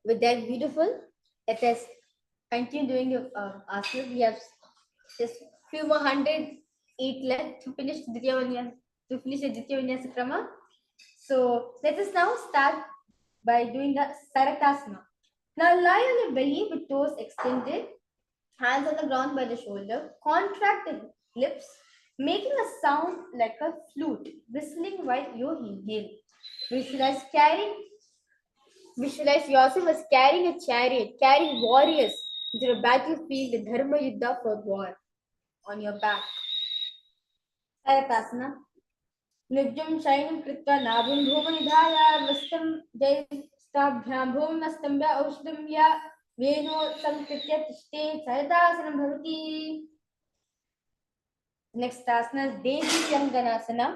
With that, beautiful. Let us continue doing your asana. We have just few more 108 left to finish the Dvitiya Vinyasa Krama. So let us now start by doing the Saratasana. Now lie on your belly with toes extended, hands on the ground by the shoulder. Contract the lips, making a sound like a flute, whistling while you inhale. Visualize yourself as carrying a chariot, carrying warriors into the battlefield, the Dharma Yuddha for war on your back. Saratasana. Nujjam Shainam Krita Nabhim Bhumanidhaya Vastam Jaistabhyam Bhumanastambya Aushdamya Veno Samkritya Tishte Saradasanam Bhavati. Next asana is Devi Yanganasana.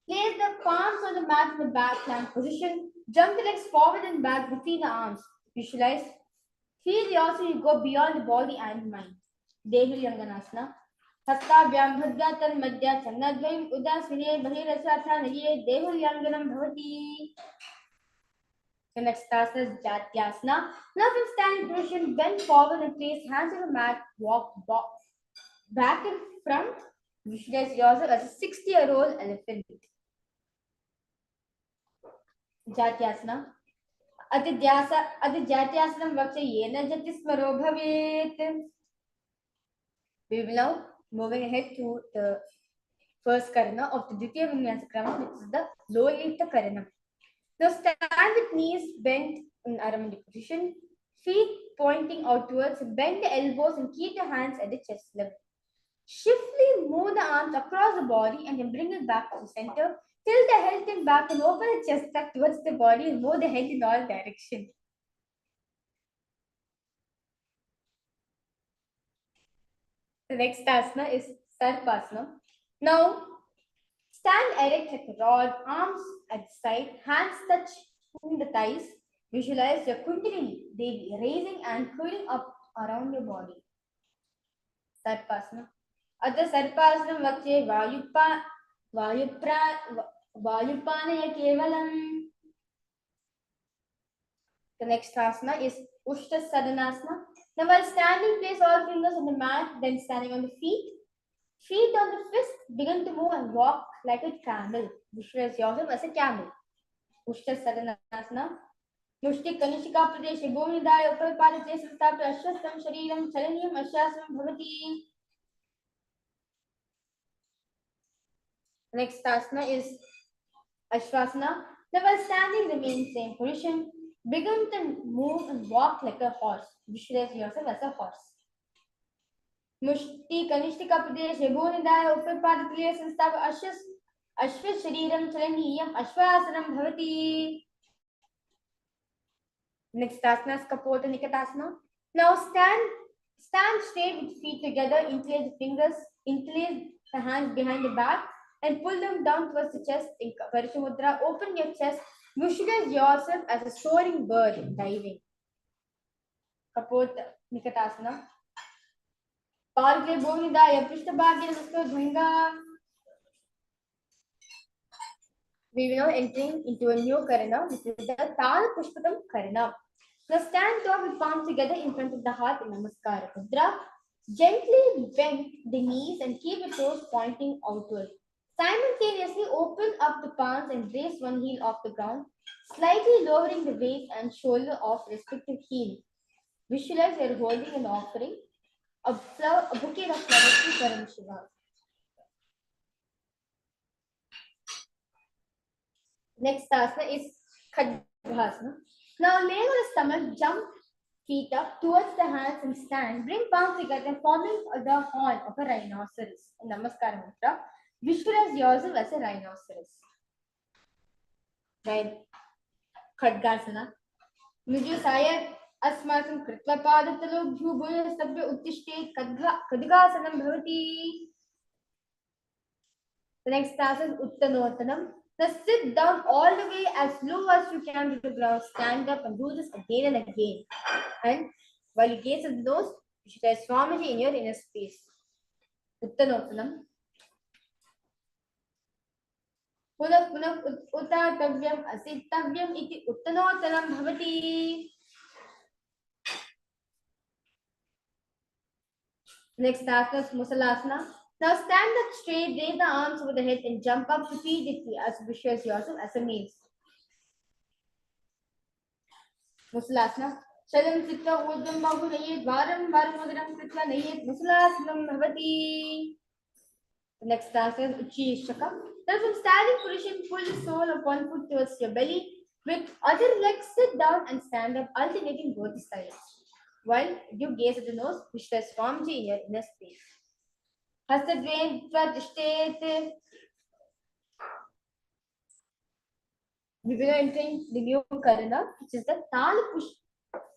Place the palms on the mat in the back plank position. Jump the legs forward and back between the arms. Visualize. Feel yourself you go beyond the body and mind. Devi Yanganasana. हस्ताभ्यां भद्रातन मध्या चन्नद्वयम् उदासीने बहिरसाथानये देहुर्यांगनं भवति. The next asana is Jatyasana. Now from standing position, bend forward and place hands on the mat. Walk back and front. Visualize yourself as a 60-year-old elephant. Jatyasana. Jatyasana vaksha yena jatismaro bhavet. We will now moving ahead to the first karana of the Dvitiya Vinyasa Krama, which is the Loyita Karana. Now stand with knees bent in Aramandi position, feet pointing outwards, bend the elbows and keep the hands at the chest level. Swiftly move the arms across the body and then bring it back to the center. Tilt the head and back and open the chest back towards the body and move the head in all directions. The next asana is Sarpasana. Now, stand erect like a rod, arms at the side, hands touch the thighs. Visualize your Kundalini Devi raising and curling up around your body. Sarpasana. Adha Sarpasana vakshe Vayupanaya Kevalam. The next asana is Ushta Sadanasana. Now while standing, place all fingers on the mat, then standing on the feet. Feet on the fist, begin to move and walk like a camel. Visualize yourself as a camel. Ushta Sadanasana. Mushti Kanishika Pradesh Bhumidaya Upalpadate Samstapta Ashwastam Shariram Chalaniyam Ashwasam Bhavati. Next asana is Ashwasana. Now while standing, remain same position. Begin to move and walk like a horse. Visualize yourself as a horse. Mushti Kanishtika Pradesh Bhunidaya Upalpadate Samstapta Ashwas Shariram Chalaniyam Ashwasanam Bhavati. Next asana is Kapota Nikatasana. Now stand straight with feet together, interlace the fingers, interlace the hands behind the back, and pull them down towards the chest in Parishamudra. Open your chest. Visualize yourself as a soaring bird diving. Kapota Nikatasana. Pargle Bhunidaya Prishtabhagya Dvanga. We will now entering into a new karana, which is the Tala Pushpatam Karana. Now stand tall with palms together in front of the heart in Namaskara Mudra. Gently bend the knees and keep the toes pointing outward. Simultaneously open up the palms and raise one heel off the ground, slightly lowering the weight and shoulder of respective heel. Visualize you are holding an offering, a bouquet of flowers to Paramashivoham. Next asana is Khadgasana. Now lay on the stomach, jump feet up towards the hands and stand. Bring palms together, forming the horn of a rhinoceros. In Namaskara Mudra, visualize yourself as a rhinoceros. Then Khadgasana. Nujusaya Asmasam Kritva Padatalo Bhuya Sabya Uttishte Khadgasanam Bhavati. The next asana is Uttanotanam. Now sit down all the way as low as you can to the ground. Stand up and do this again and again. And while you gaze at the nose, you should have Swamiji in your inner space. Uttanotanam. पुनः पुनः उत्तातव्यम् असितव्यम् इति उत्तनोत्तरं भवति. Next asana is Musalasana. Now stand up straight, raise the arms over the head and jump up repeatedly as visualize yourself as a maze. Musalasana. Shalam Chitta Udam Bahu Nayet Varam Varamudram Kritva Nayet Musalasanam Bhavati. The next asana is Uchi Shaka. Now from standing position, pull the sole of one foot towards your belly. With other leg, sit down and stand up, alternating both sides. While you gaze at the nose, visualize Swamiji in your inner space. Hastadvain Tvatishtet. We will enter the new Karana, which is the Talapush,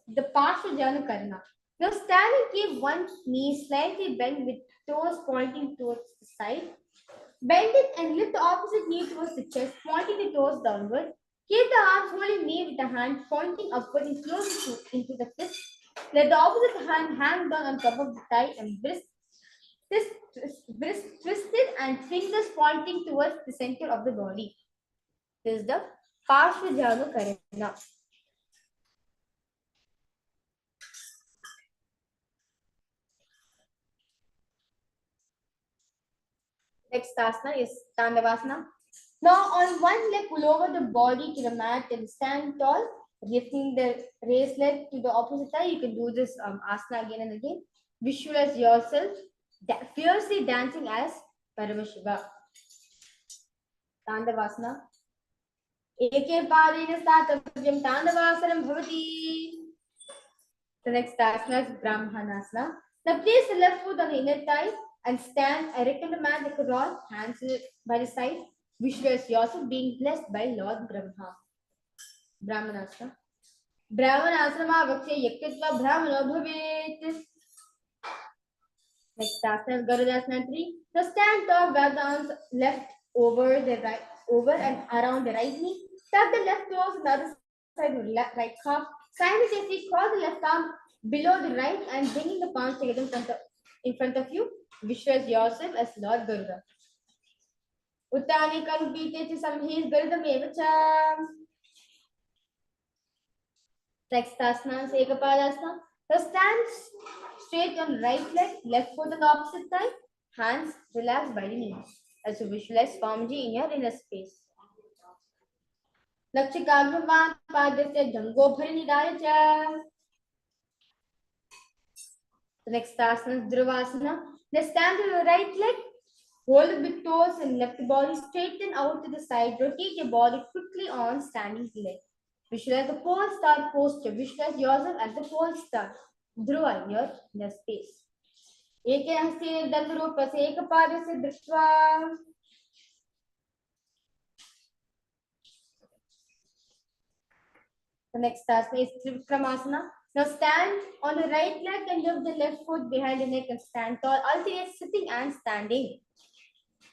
the Parshvajana Karana. Now stand and keep one knee slightly bent with toes pointing towards the side. Bend it and lift the opposite knee towards the chest, pointing the toes downward. Keep the arms holding knee with the hand pointing upward and close into the fist. Let the opposite hand hang down on top of the thigh and wrist twisted and fingers pointing towards the center of the body. This is the Parshvajanu Karana. Next asana is Tandavasana. Now on one leg, pull over the body to the mat and stand tall, lifting the raised leg to the opposite side. You can do this asana again and again. Visualize yourself fiercely dancing as Paramashiva. Tandavasana. Eke padena statavyam Tandavasanam bhavati. The next asana is Brahmanasana. Now place the left foot on the inner thigh and stand erect on the mat like a rod, hands by the side. Visualize yourself being blessed by Lord Brahma. Brahmanasana. Brahmanasana vakshe yaktitva brahmano bhavet. Next asana is Garudasana 3. Now stand tall, grab the arms left over and around the right knee. Tap the left toes on the other side of the right calf. Simultaneously cross the left arm below the right and bringing the palms together in front of you. Visualize yourself as Lord Garuda. Uttani Karupite Samhis Garuda Mevacha. Next asana is Ekapadasana. Now stand straight on right leg, left foot on the opposite side, hands relaxed by the knees. As you visualize Swamiji in your inner space. Lakshikagrama Padasya Jango Bharinidaya. The next asana is Dhruvasana. Now stand on your right leg, hold the big toes and left body straighten out to the side. Rotate your body quickly on standing leg. Visualize the pole star posture. Visualize yourself as the pole star. Dhruva in your inner space. Eke haste dandrupase ekapadasya drishtva. The next asana is Trivikramasana. Now stand on the right leg and lift the left foot behind the neck and stand tall. Alternate sitting and standing.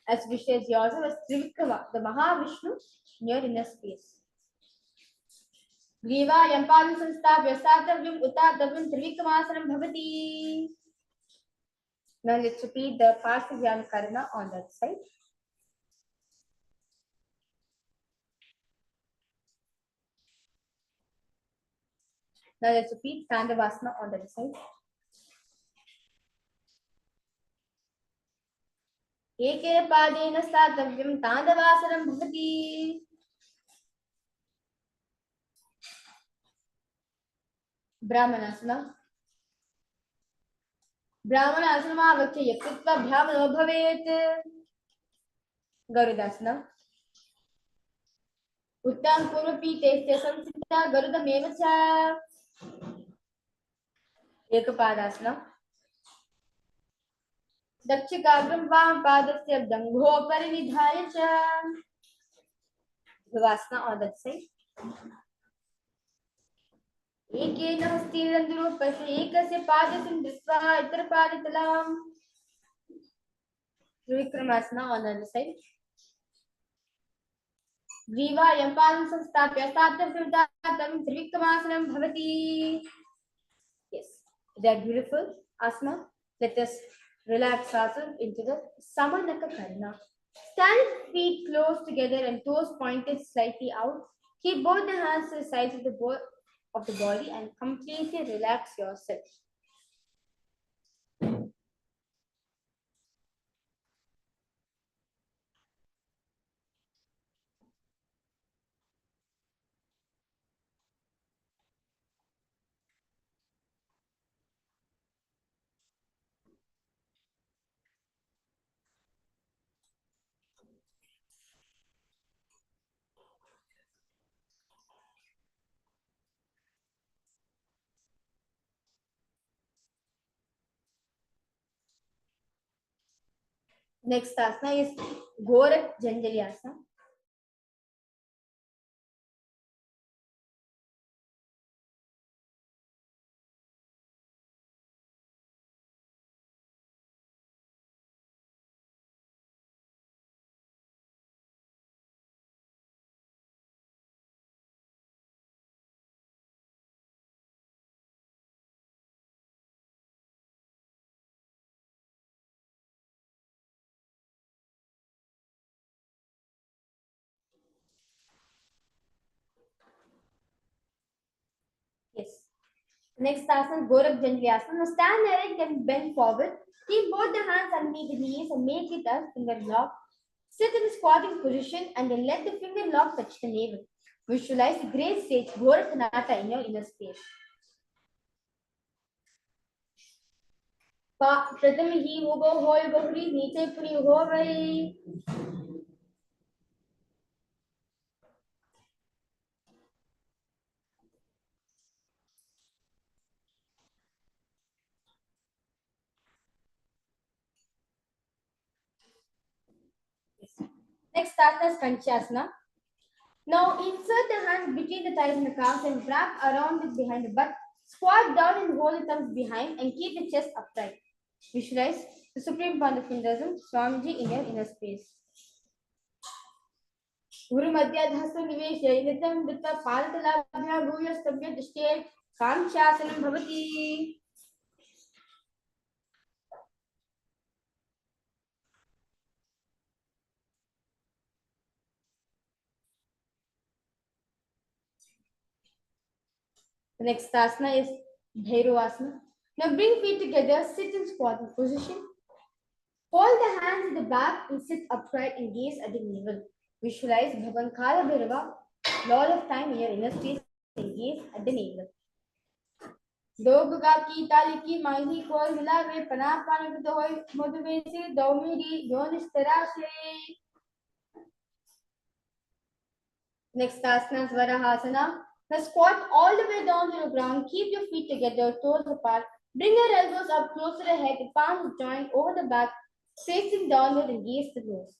As visualize yourself as Trivikrama, the Mahavishnu in your inner space. Griva Yampam Sanstapya Satavyam Uttatavyam Trivikramasanam Bhavati. Now let's repeat the Parshvajana Karana on that side. Now let's repeat Tandavasana on that side. Eke padena statavyam Tandavasanam bhavati. Brahmanasana. Brahmanasana vakshe yaktitva bhyamano bhavet. Garudasana. Uttam purvapite samsita garuda mevacha. Ekapadasana. Dakshikagram vam padasya dangho parinidhaya cha. Dhruvasana on that side. Ekena hastirandrupasya ekasya padasya drisva itarpaditalam. Trivikramasana on the other side. Griva Yampam Sanstapya Satavyam Trivikramasanam Bhavati. Yes, they are beautiful asana. Let us relax ourselves into the Samanaka Karana. Stand feet close together and toes pointed slightly out. Keep both the hands to the sides of the body and completely relax yourself. Next asana is Gorak Janjali Asana. Yes. Next asana is Gorak Janjali Asana. Now stand erect and bend forward. Keep both the hands underneath the knees and make it a finger lock. Sit in the squatting position and then let the finger lock touch the navel. Visualize the great stage Goraknath in your inner space. प्रथम ही उगो होय बहुरी नीचे पुरी होवै. Next asana is Kanchasana. Now insert the hands between the thighs and the calves and wrap around it behind the butt. Squat down and hold the thumbs behind and keep the chest upright. Visualize the Supreme Pontiff of Hinduism, Swamiji in your inner space. Guru Madhyadhastu Niveshe Nitam Vitta Palatalabhya Bhuyastabhya Dishte Kamchasanam Bhavati. The next asana is Bhairavasana. Now bring feet together, sit in squatting position. Fold the hands at the back and sit upright and gaze at the navel. Visualize Bhagan Kala Bhairava, Lord of Time in your inner space and gaze at the navel. Doguga ki tali ki mahi kor milave panapana doy moduvesi domiri yonistarashe. Next asana is Varahasana. Now squat all the way down to the ground. Keep your feet together, toes apart. Bring your elbows up close to the head, the palms joined over the back, facing downward and gaze to the nose.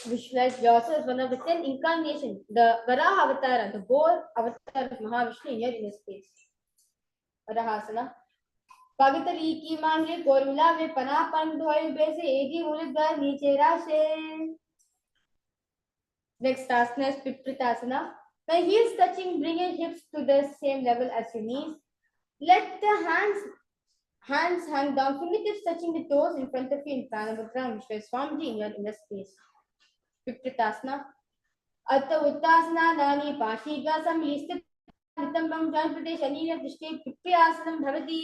Visualize yourself as one of the 10 incarnations, the Varaha Avatara, the boar avatar of Mahavishnu in your inner space. Varahasana. Pavitri ki mangle kormila ve pana pan dhoy bese egi ulidgar niche rashe. Next asana is Pipritasana. Now heels touching, bring your hips to the same level as your knees. Let the hands hang down, fingertips touching the toes in front of you in Pranamudra, Vishwa Swamiji in your inner space. Pipritasana. Atta Uttasana Nani Pashiga Samlistit Nitambam Janpate Shanira Dishte Pipriasanam Bhavati.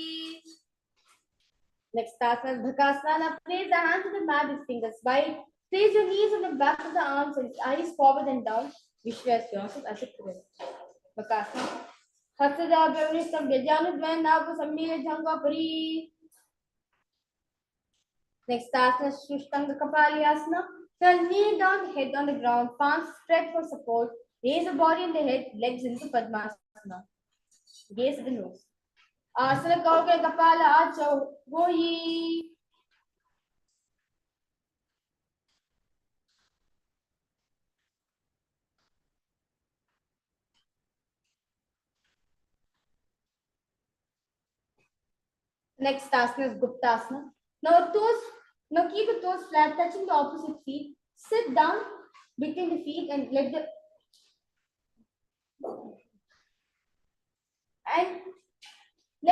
Next asana is Bhakasana. Now place the hands on the mat with fingers wide. Place your knees on the back of the arms and eyes forward and down. Visualize yourself as a prayer. Bhakasana. Hasada Bhavnistam Vyajanu Dvayan Navu Sammira Janga Pari. Next asana is Shushtanga Kapalyasana. Now kneel down, head on the ground, palms spread for support. Raise the body and the head, legs into Padmasana. Gaze at the nose. Asana Kauke Kapala Acho Goyi. Next asana is Guptasana. Now keep the toes flat, touching the opposite feet. Sit down between the feet and let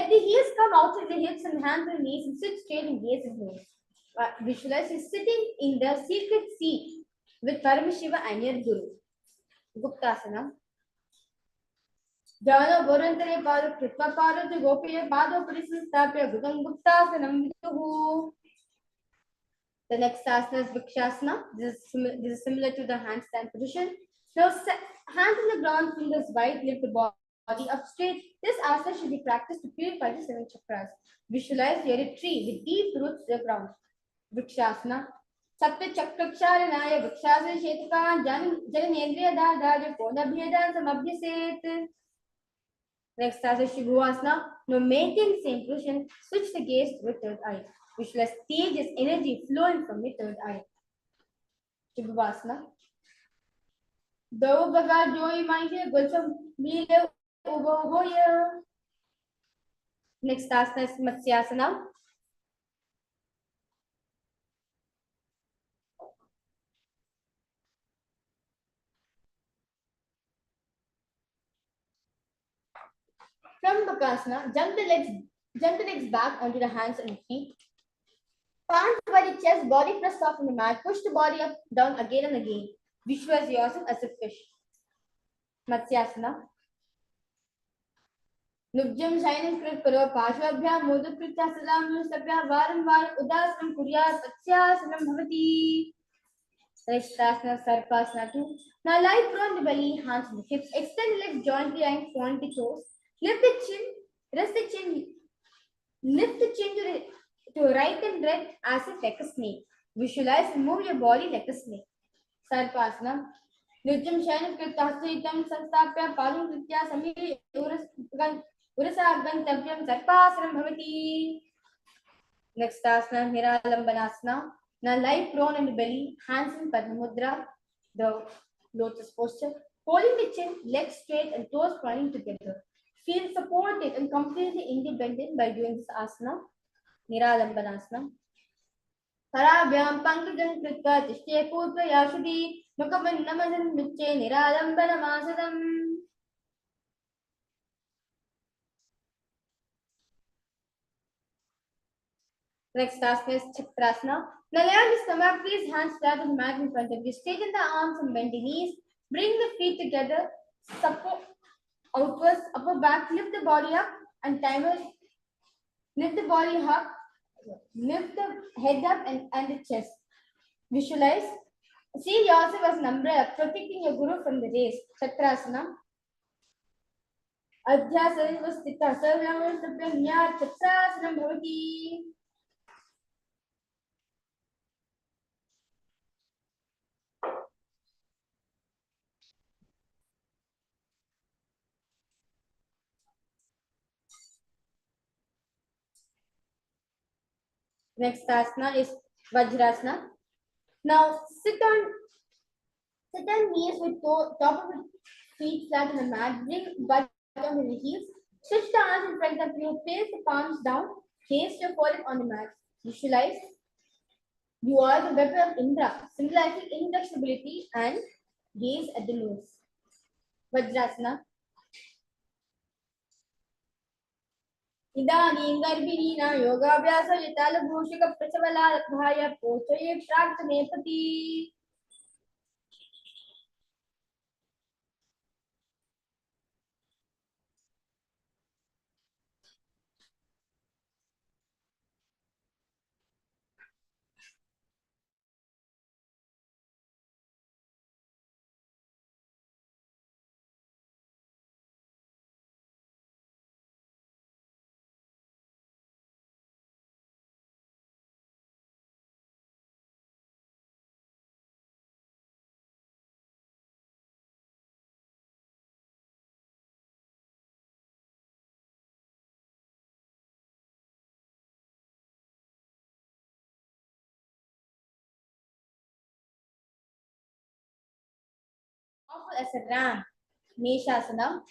the heels come outside the hips and hands and knees and sit straight and gaze at the nose. Visualize you sitting in the secret seat with Paramashiva and your Guru. Guptasana. Jana Borantare Padu Kripa Padu to Gopiya Padu Prisistapya Gudam Guptasanam Viduhu. The next asana is Vikshasana. This is similar to the handstand position. Now, hands on the ground, fingers wide, lift the body up straight. This asana should be practiced to purify the 7 chakras. Visualize you're a tree with deep roots to the ground. Vikshasana. Satya Chakraksharanaya Vikshasana Shetuka Janendriya Dada Kodabhyedan Samabhyaset. Next asana is Shibhuasana. Now maintain the same position. Switch the gaze to the third eye. Visualize stages energy flowing from the third eye. Shibhuasana. Do baga joy minded gulsam mile ubohoya. Next asana is Matsyasana. From Bakasana, jump the legs back onto the hands and feet. Palms by the chest, body pressed off on the mat. Push the body up, down again and again. Visualize yourself as a fish. Matsyasana. Nubjam shining krip karo pashvabhyam modukritya salam nustabhyam varam var udasam kuryat Matsyasana bhavati. Reshtasana Sarpasana 2. Now lie prone the belly, hands on the hips. Extend the legs jointly and point the toes. Lift the chin, rest the chin, lift the chin to right and left as if like a snake. Visualize and move your body like a snake. Sarpasana. Nujjam Shayanam Kirtahasitam Sanstapya Padum Kritya Sami Urasa Gantavyam Sarpasanam Bhavati. Next asana, Niralambanasana. Now lie prone on the belly, hands in Padmamudra, the lotus posture. Holding the chin, legs straight and toes pointing together. Feel supported and completely independent by doing this asana. Niralambanasana. Parabhyam pankajam kritka tishte putra yashudi mukhaman namasan vicche niralambanamasadam. Next asana is Chakrasana. Now lay on the stomach, please hands flat on the mat in front of you. Straighten the arms and bend the knees. Bring the feet together. Support outwards, upper back. Lift the body up and timer. Lift the body up. Lift the head up and the chest. Visualize. See yourself as an umbrella protecting your guru from the rays. Chakrasana. Adhyasari Vastita Sarvyamastabhyam Nyat Chakrasanam Bhavati. Next asana is Vajrasana. Now sit on knees with top of the feet flat on the mat. Bring butt down to the heels. Switch the arms in front of you. Place the palms down. Gaze your forehead on the mat. Visualize you are the weapon of Indra, symbolizing inflexibility and gaze at the nose. Vajrasana. Idanim garbhinina yogabhyasa yatala bhushika prachavala bhaya pochaye prarthanepati. Powerful as a ram. Meshasana.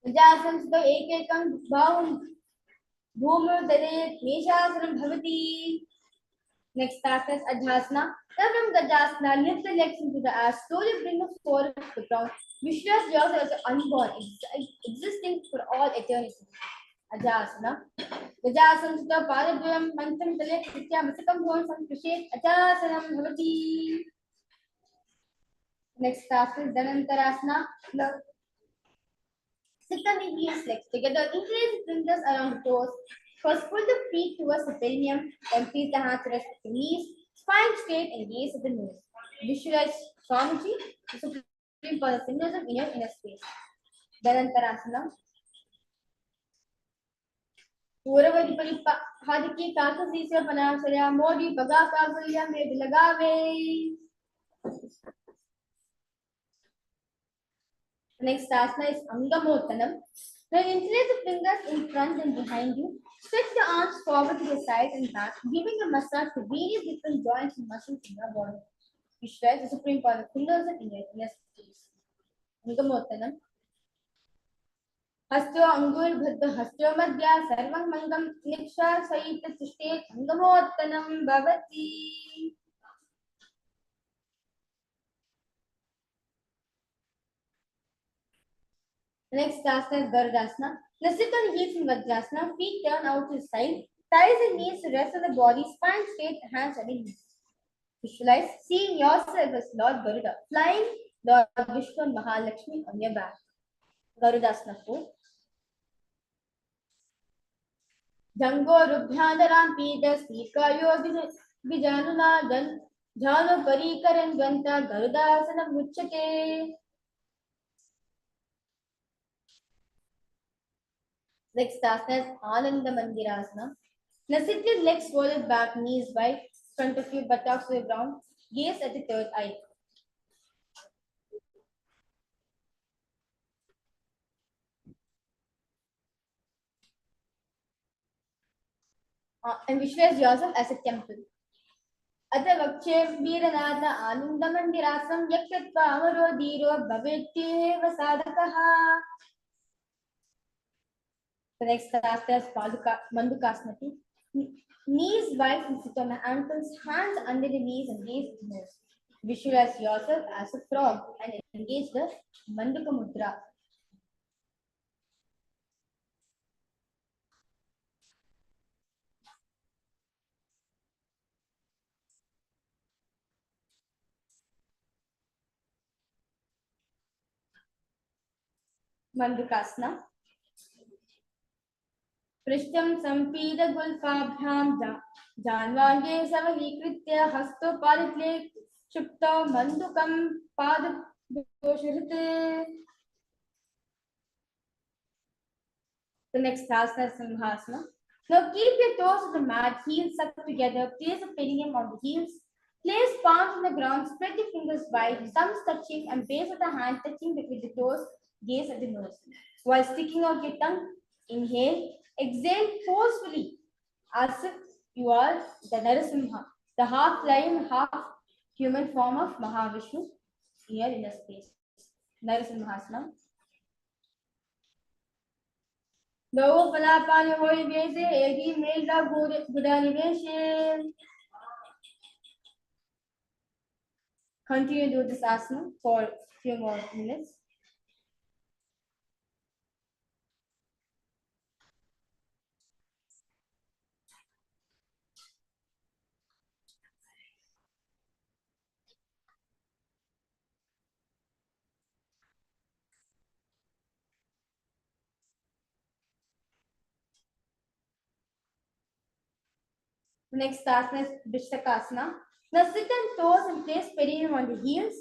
Vajrasansto ekekam bhavam bhumur dare Meshasanam bhavati. Next asana is Adhyasana. Now from Gajasana, lift the legs into the ass. Slowly bring the forehead to the ground. Visualize yourself as unborn, existing for all eternity. Ajasana. Gajasanstha Paradvayam Mantam Tale Kritya Masakam Bhavan Samkrishet Ajasanam Bhavati. Next task is Dhanantarasana. Sit on the heels, legs together, increase the fingers around the toes. First, pull the feet towards the perineum, then place the hands to rest at the knees, spine straight and gaze at the nose. Visualize Swamiji, the supreme power of Hinduism in your inner space. Dhanantarasana. पूर्वज परिपा हाथ की काकसी से बना चला मोदी बगा कागलिया में लगावे. Next asana is Angamottanam. Now interlace the fingers in front and behind you. Stretch the arms forward to the side and back, giving a massage to various different joints and muscles in your body. Visualize the supreme power of fingers in your inner space. Angamottanam. हस्तो अंगुर भद्द हस्तो मध्य सर्वं मंगम निक्षा सहित तिष्ठे अंगमोत्तनम भवति. Next asana is Garudasana. Now sit on heels in Vajrasana, feet turn out to the side, thighs and knees to rest on the body, spine straight, hands at the knees. Visualize seeing yourself as Lord Garuda, flying Lord Vishnu and Mahalakshmi on your back. Garudasana 4. Jango Rubhyandaram Peter Sikayo Vijanuna Jano Parikaran Ganta Garudasana Muchate. Next asana is Ananda Mandirasana. Now sit with legs folded back, knees wide, front of you, buttocks to the ground, gaze at the third eye. And visualize yourself as a temple. Adavakshe Veeranatha Ananda Mandirasam Yakyatva Amaro Dhiro Bhavetyeva Sadakaha. The next asana is Mandukasana. Knees wide and sit on the ankles, hands under the knees and gaze at the nose. Visualize yourself as a frog and engage the Manduka Mudra. Mandukasana. पृष्ठं संपीड गुल्फाभ्यां जान्वाङ्गे समलीकृत्य हस्तोपादित्ले क्षिप्तो मन्दुकं पादयोषिते. The next asana is Simhasana. Now keep your toes on the mat, heels sucked together, place the perineum on the heels, place palms on the ground, spread the fingers wide, thumbs touching and base of the hand touching with the toes, gaze at the nose. While sticking out your tongue, inhale, exhale forcefully as if you are the Narasimha, the half lion, half human form of Mahavishnu in your inner space. Narasimhasana. Low Palapani Hoy Vese, Egi Melda Budani Veshe. Continue to do this asana for a few more minutes. Next asana is Vistakasana. Now sit on toes and place perineum on the heels.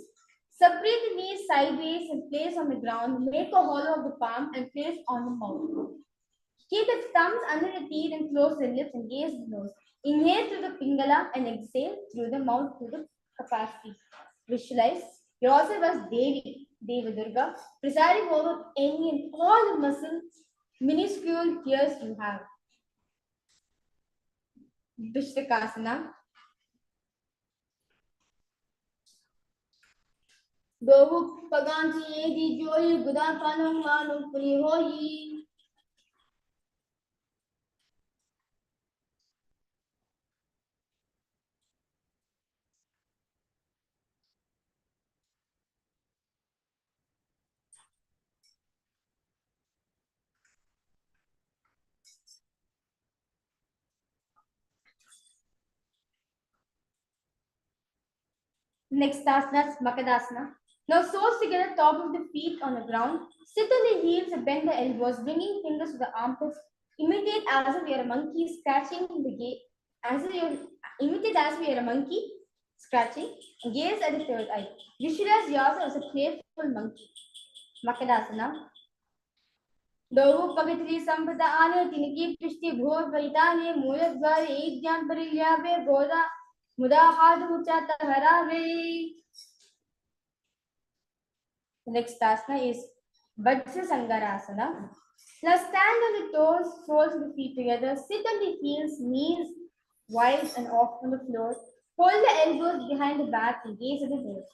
Separate the knees sideways and place on the ground. Make a hollow of the palm and place on the mouth. Keep the thumbs under the teeth and close the lips and gaze the nose. Inhale through the pingala and exhale through the mouth to the capacity. Visualize yourself as Devi, Deva Durga, presiding over any and all the muscles, minuscule tears you have. Vistakasana. Dovu paganti edi joyi gudapanam manum prihoyi. Next asana is Makadasana. Now soles together, top of the feet on the ground. Sit on the heels and bend the elbows, bringing fingers to the armpits. Imitate as if you are a monkey scratching the gate. Imitate as if you are a monkey scratching. Gaze at the third eye. Visualize yourself as a playful monkey. Makadasana. Dohu pagitri sampradane tiniki prishti bhor vaitane moladvar ejyan parilyave goda mudahad uchata harave. The next asana is Vajra Sangarasana. Now stand on the toes, soles of the feet together, sit on the heels, knees wide and off on the floor. Hold the elbows behind the back and gaze at the toes.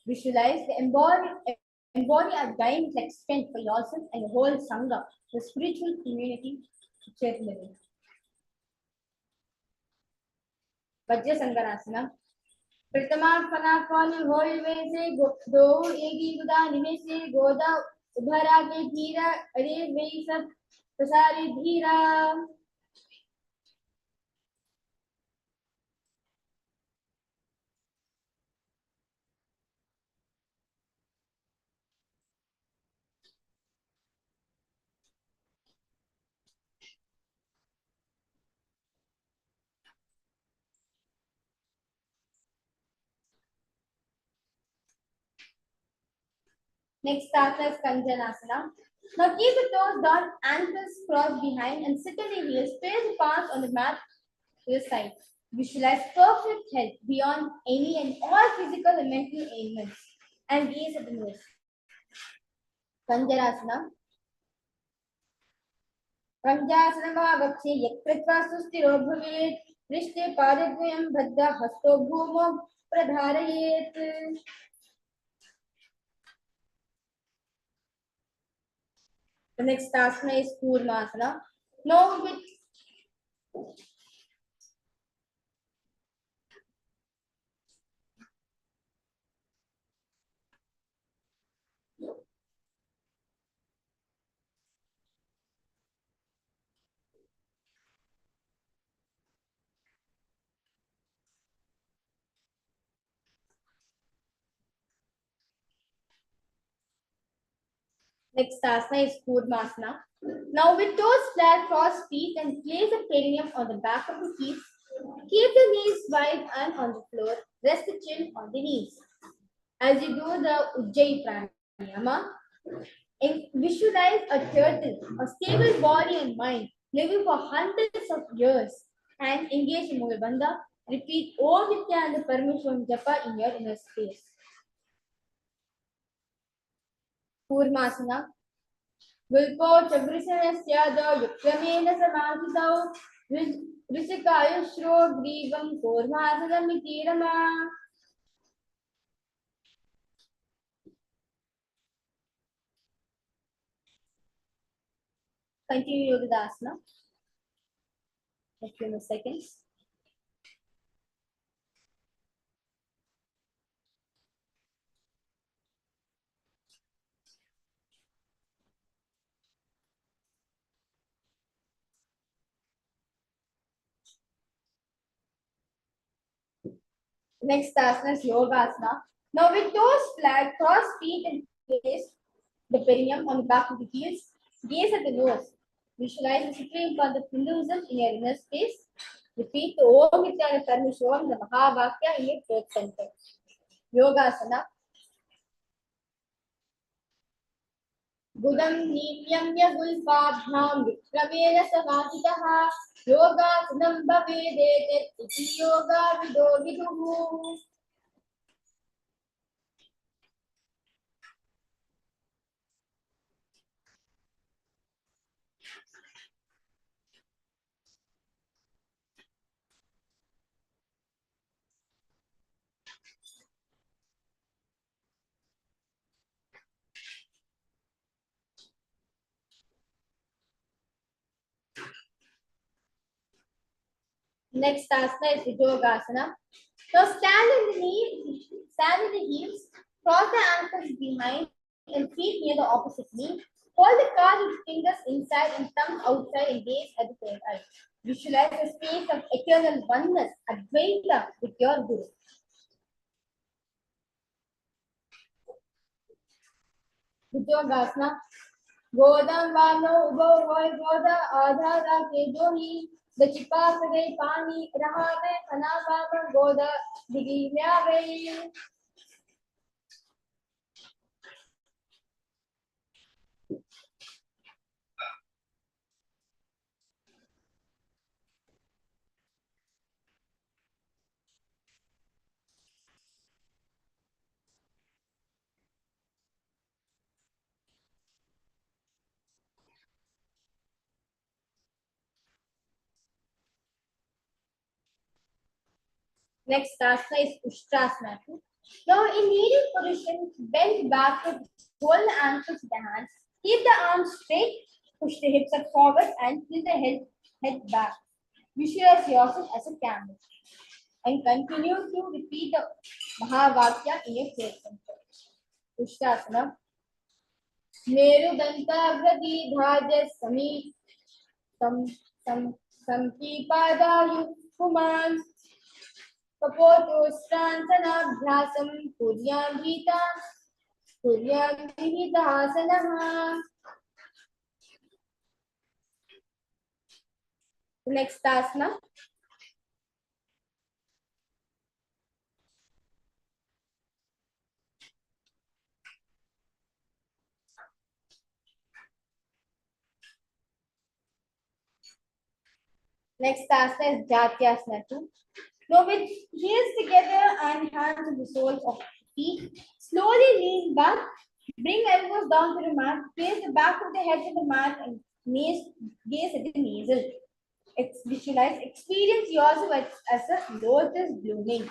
Visualize the embody a guidance like strength for yourself and the whole Sangha, the spiritual community shared living. Vajra Sangarasana. प्रथमार्पणा कौन whole में से दो एगी गुदा निमे से गोदा उभरा के धीरा अरे वे सब प्रसारी धीरा. Next asana is Kanjanasana. Now keep the toes down, ankles crossed behind and sit on the heels. Place the palms on the mat to the side. Visualize perfect health beyond any and all physical and mental ailments and gaze at the nose. Kanjanasana. Kanjanasana yakritva sustiro bhavet. Rishte padadvayam bhadda hasto bhumo pradharayet. The next asana is Kurmasana. Now with next asana is Kurmasana. Now with toes flat, cross feet and place the perineum on the back of the feet. Keep the knees wide and on the floor. Rest the chin on the knees. As you do the Ujjayi Pranayama, visualize a turtle, a stable body and mind, living for hundreds of years and engage in Mulabandha. Repeat Om Nithyananda Paramashivoham Japa in your inner space. Kurmasana. Vilpo Chavrisanasya Vikramena Samadhitau Rishikayushro Grivam Kurmasana Mitirama. Continue Yogadasana. A few more seconds. Next asana is Yogasana. Now with toes flat, cross feet and place the perineum on the back of the heels. Gaze at the nose. Visualize the supreme path of Hinduism in your inner space. Repeat the Om Nithyananda Paramashivoham the Mahavakya in your throat center. Yogasana. Budam Nithyananda Gulpabhyam Vikramena Samadhitaha Yogasanam Bhavedet Iti Yoga Vido Viduhu. Next asana is Yogasana. Now stand in the heels, cross the ankles behind and feet near the opposite knee. Hold the cards with fingers inside and thumbs outside and gaze at the third eye. Visualize a space of eternal oneness, Advaita, with your Guru. Bhujangasana गोदम वामनो उभो होय गोदा आधा के जो ही दचिपा करे पानी रहा में फना वाम गोदा दिगी म्यावे. Next asana is Ushtrasana. Now in kneeling position, bend backward, hold the ankles with the hands, keep the arms straight, push the hips up forward and tilt the head back. Visualize yourself as a camel and continue to repeat the Mahavakya in your face control. Ushtrasana. Merudantagradi dhajya sami samkipada kuman. Kapotostransanaabhyasam Kuryamritahasanah. Next asana. Next asana is Jatyasana 2. Now with heels together and hands on the soles of feet, slowly lean back, bring elbows down to the mat, place the back of the head to the mat and gaze at the nasal. Visualize, experience yourself as a lotus blooming.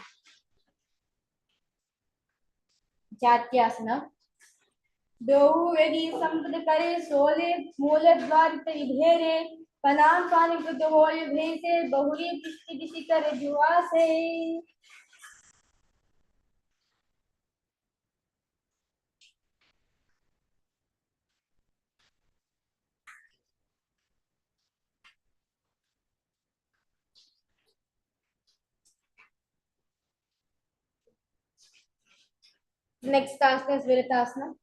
Jatyasana. Dohu vedi sampradakare sole mooladvarita vidhere panam panikruta hoya bhese bahuri pishti dishikare juase. Next asana is Viritasana.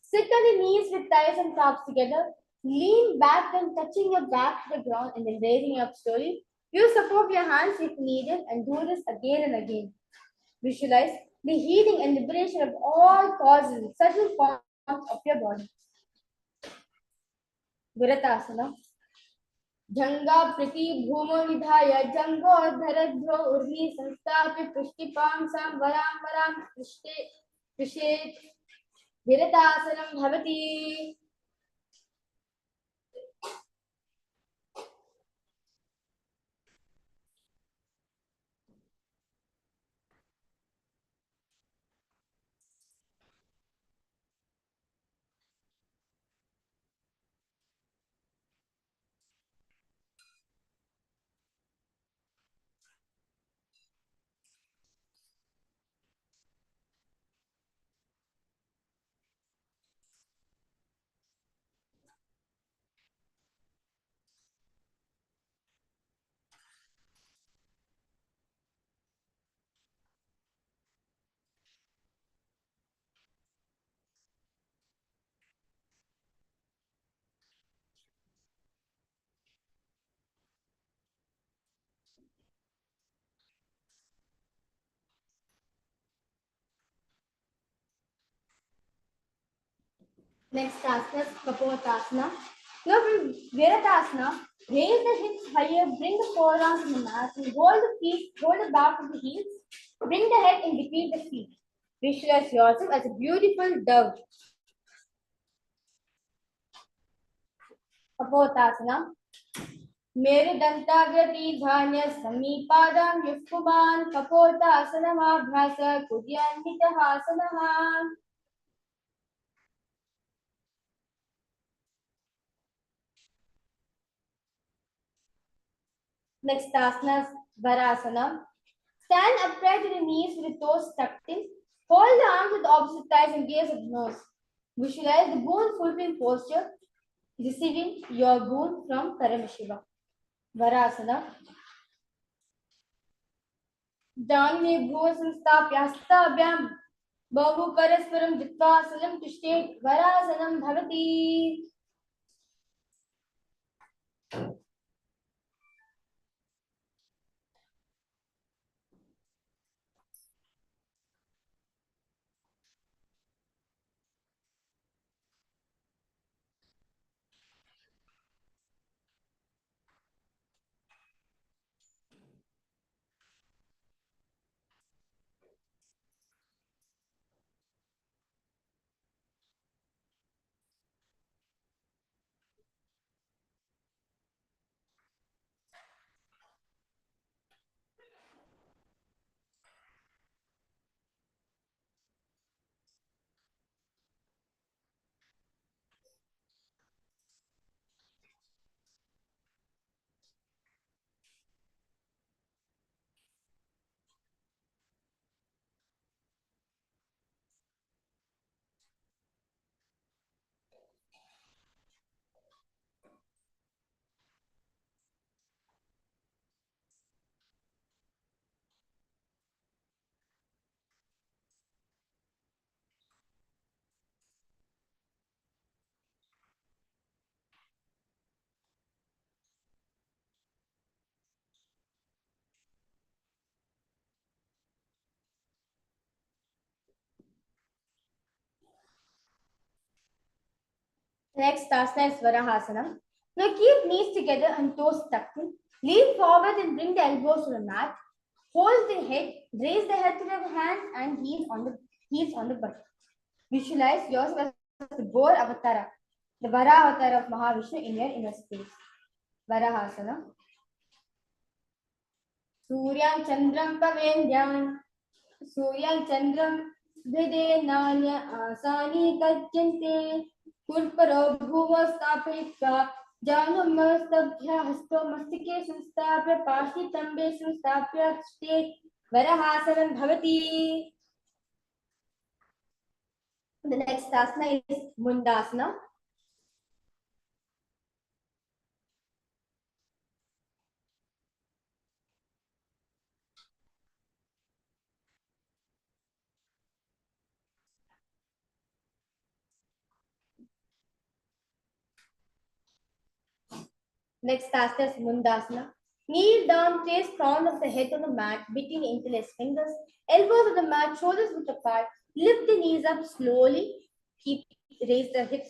Sit on the knees with thighs and calves together. Lean back and touching your back to the ground and then raising up slowly. Use support of your hands if needed and do this again and again. Visualize the healing and liberation of all causes and subtle forms of your body. Viritasana. Janga prati bhumo vidhaya jango dharadhro urhi sanstapi pushkipam sam varam prishet Viratasanam bhavati. Next asana is Kapotasana. Now from Viratasana, raise the hips higher, bring the forearms in the mat, and hold the back of the heels, bring the head in between the feet. Visualize yourself as a beautiful dove. Kapotasana. Merudantagrati dhanya samipadam yufkuman kapotasanamabhyasa kudyannitahasanaha. Next asana is Varasana. Stand upright with the knees with the toes tucked in. Hold the arms with the opposite thighs and gaze at the nose. Visualize the boon fulfilling posture, receiving your boon from Paramashiva. Varasana. Jnani bhuva samstapya hastabhyam बहु परस्परं विद्वासनं तुष्टे वरासनं भवति. Next asana is Varahasana. Now keep knees together and toes tucked in. Lean forward and bring the elbows to the mat. Hold the head, raise the head to the hands and heels on the butt. Visualize yourself as the boar avatara, the Varaha avatar of Mahavishnu in your inner space. Varahasana. Suryam Chandram Pavendyam. Suryam Chandram Vide Nanya Asani Kajyante. Kurparo Bhuva Stapitva. Janumasthabhya Hasto Mastike Sanstapya Pashi Tambe Sanstapya Ste Varahasanam Bhavati. The next asana is Mundasana. Next asana is Mundasana. Kneel down, place crown of the head on the mat between interlaced fingers, elbows on the mat, shoulders width apart. Lift the knees up slowly. Raise the hips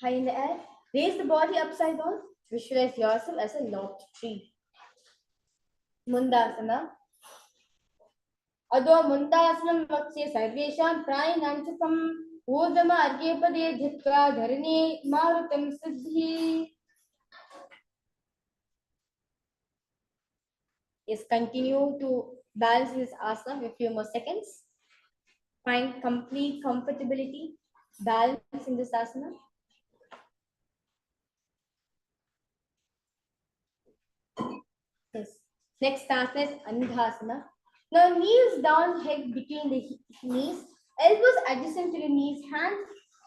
high in the air. Raise the body upside down. Visualize yourself as a locked tree. Mundasana. Adho Mundasanam Vaksye Sarvesham Prayananchakam Udama Argyapade Dhitva Dharane Marutam Siddhi. Yes, continue to balance this asana for a few more seconds. Find complete comfortability, balance in this asana. Yes. Next asana is Andhasana. Now knees down, head between the knees, elbows adjacent to the knees, hands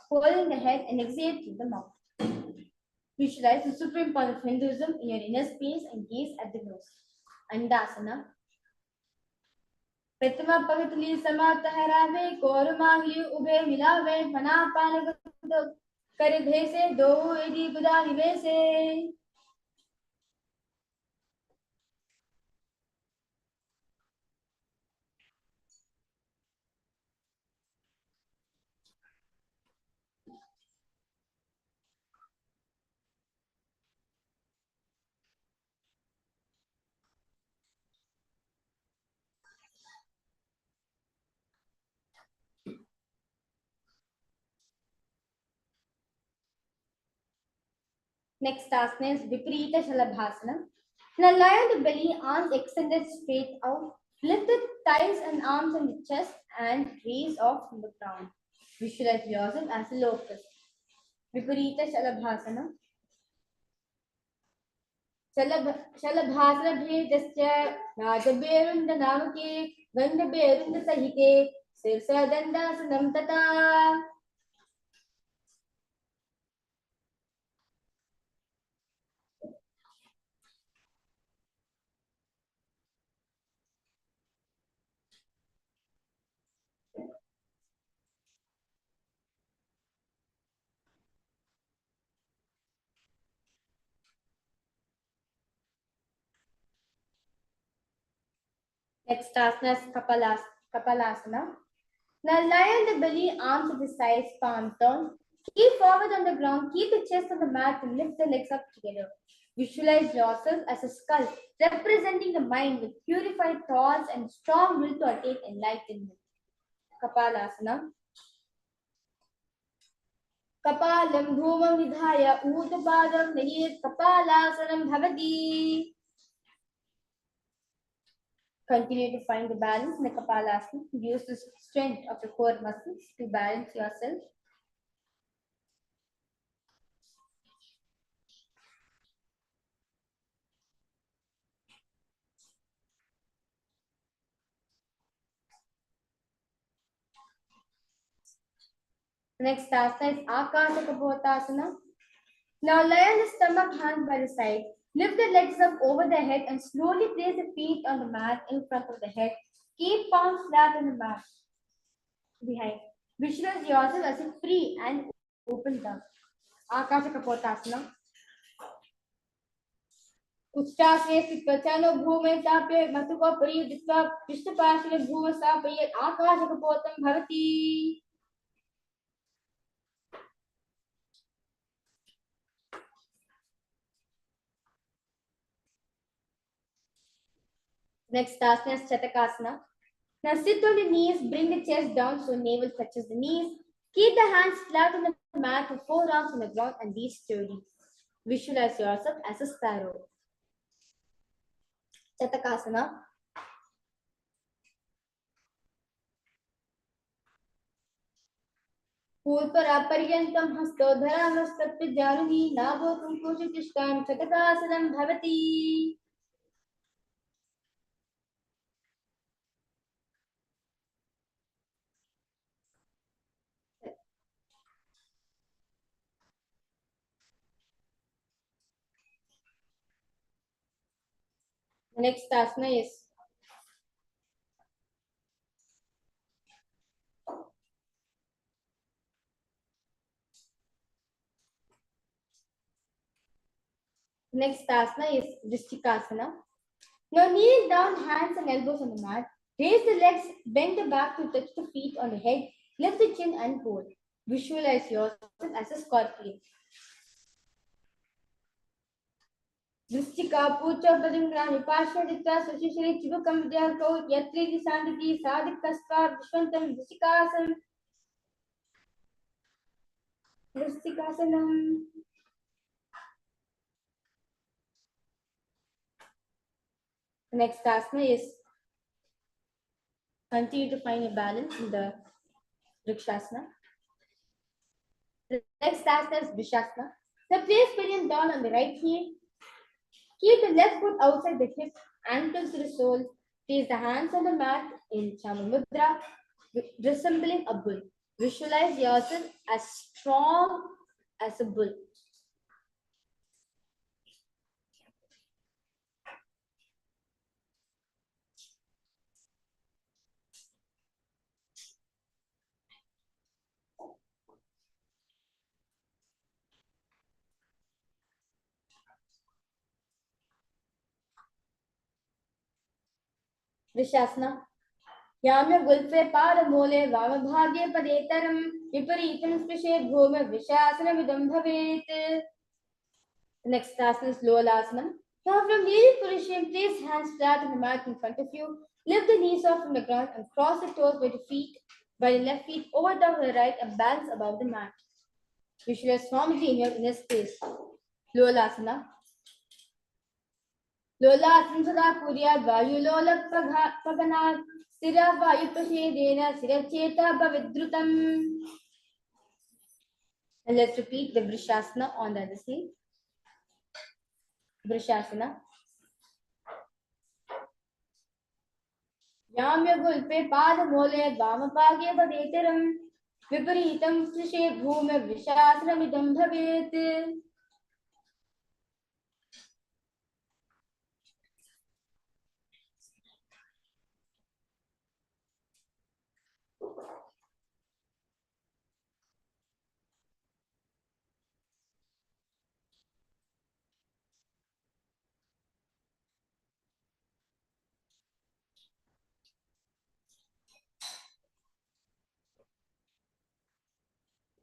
holding the head and exhale through the mouth. Visualize the supreme point of Hinduism in your inner space and gaze at the nose. Andasana. प्रतिमा पवितली समात हरावे कोरमांगली उभे मिलावे मना पान कर भेसे दो यदि बुदा निवेसे. Next asana is Viparita Shalabhasana. Now lie on the belly, arms extended straight out. Lift the thighs and arms on the chest and raise off from the ground. Visualize yourself as a locust. Viparita Shalabhasana. Shalabhasana bhedasya Rajaberunda Namake Gandaberunda Sahite Sirsa Dandasanam Tata. Next asana is Kapalasana. Now lie on the belly, arms at the sides, palms down. Keep forward on the ground, keep the chest on the mat and lift the legs up together. Visualize yourself as a skull, representing the mind with purified thoughts and strong will to attain enlightenment. Kapalasana. Kapalam bhumam vidhaya utapadam nayet kapalasanam bhavati. Continue to find the balance in the Kapalasana. Use the strength of the core muscles to balance yourself. Next asana is Akasa Kapotasana. Now lie on the stomach, hands by the side. Lift the legs up over the head and slowly place the feet on the mat in front of the head. Keep palms flat on the mat behind. Visualize yourself as a free and open tongue. Akasa Kapotasana. उच्चासने स्थितवचनो भूमे स्थाप्य मतुकोपरि उदित्वा पृष्ठपार्श्वे भूम स्थापयेत् आकाशकपोतं भवति. Next asana is Chatakasana. Now sit on the knees, bring the chest down so navel touches the knees. Keep the hands flat on the mat with forearms on the ground and be sturdy. Visualize yourself as a sparrow. Chatakasana. पूर्वरापर्यन्तं हस्तोधरामस्तत्य जानुहि नाभोतुं कोशतिष्ठां चतकासनं भवति. Next asana is Vrishtikasana. Now kneel down, hands and elbows on the mat. Raise the legs, bend the back to touch the feet on the head. Lift the chin and hold. Visualize yourself as a scorpion. Vrishtika pucha padingrani pashadita sushishri chibukam vidyarko yatriti sanditi sadikasva vishwantam Vristikasanam. Next asana is continue to find a balance in the Vrikshasana. The next asana is Vrishasana. Now place pillion down on the right heel. Keep the left foot outside the hip, ankles to the sole. Place the hands on the mat in Chamamudra, resembling a bull. Visualize yourself as strong as a bull. Vrishasana. Yamya gulfe paramole vamabhagye padetaram viparitam sprishe bhuma vrishasana vidam bhavet. Next asana is Lolasana. Now from kneeling position, place hands flat on the mat in front of you. Lift the knees off from the ground and cross the toes by the left feet over top of the right and balance above the mat. Visualize Swamiji in your inner space. Lolasana. Lolasana sada kurya vayulola pagana sira vayuprashedena siracheta bhavidrutam. And let's repeat the Vrishasana on the other side. Vrishasana. याम्यगुल्पे पादमूले वामपागे पदेतरं विपरीतं स्पृशे भूमिर्विशासनमिदं भवेत्.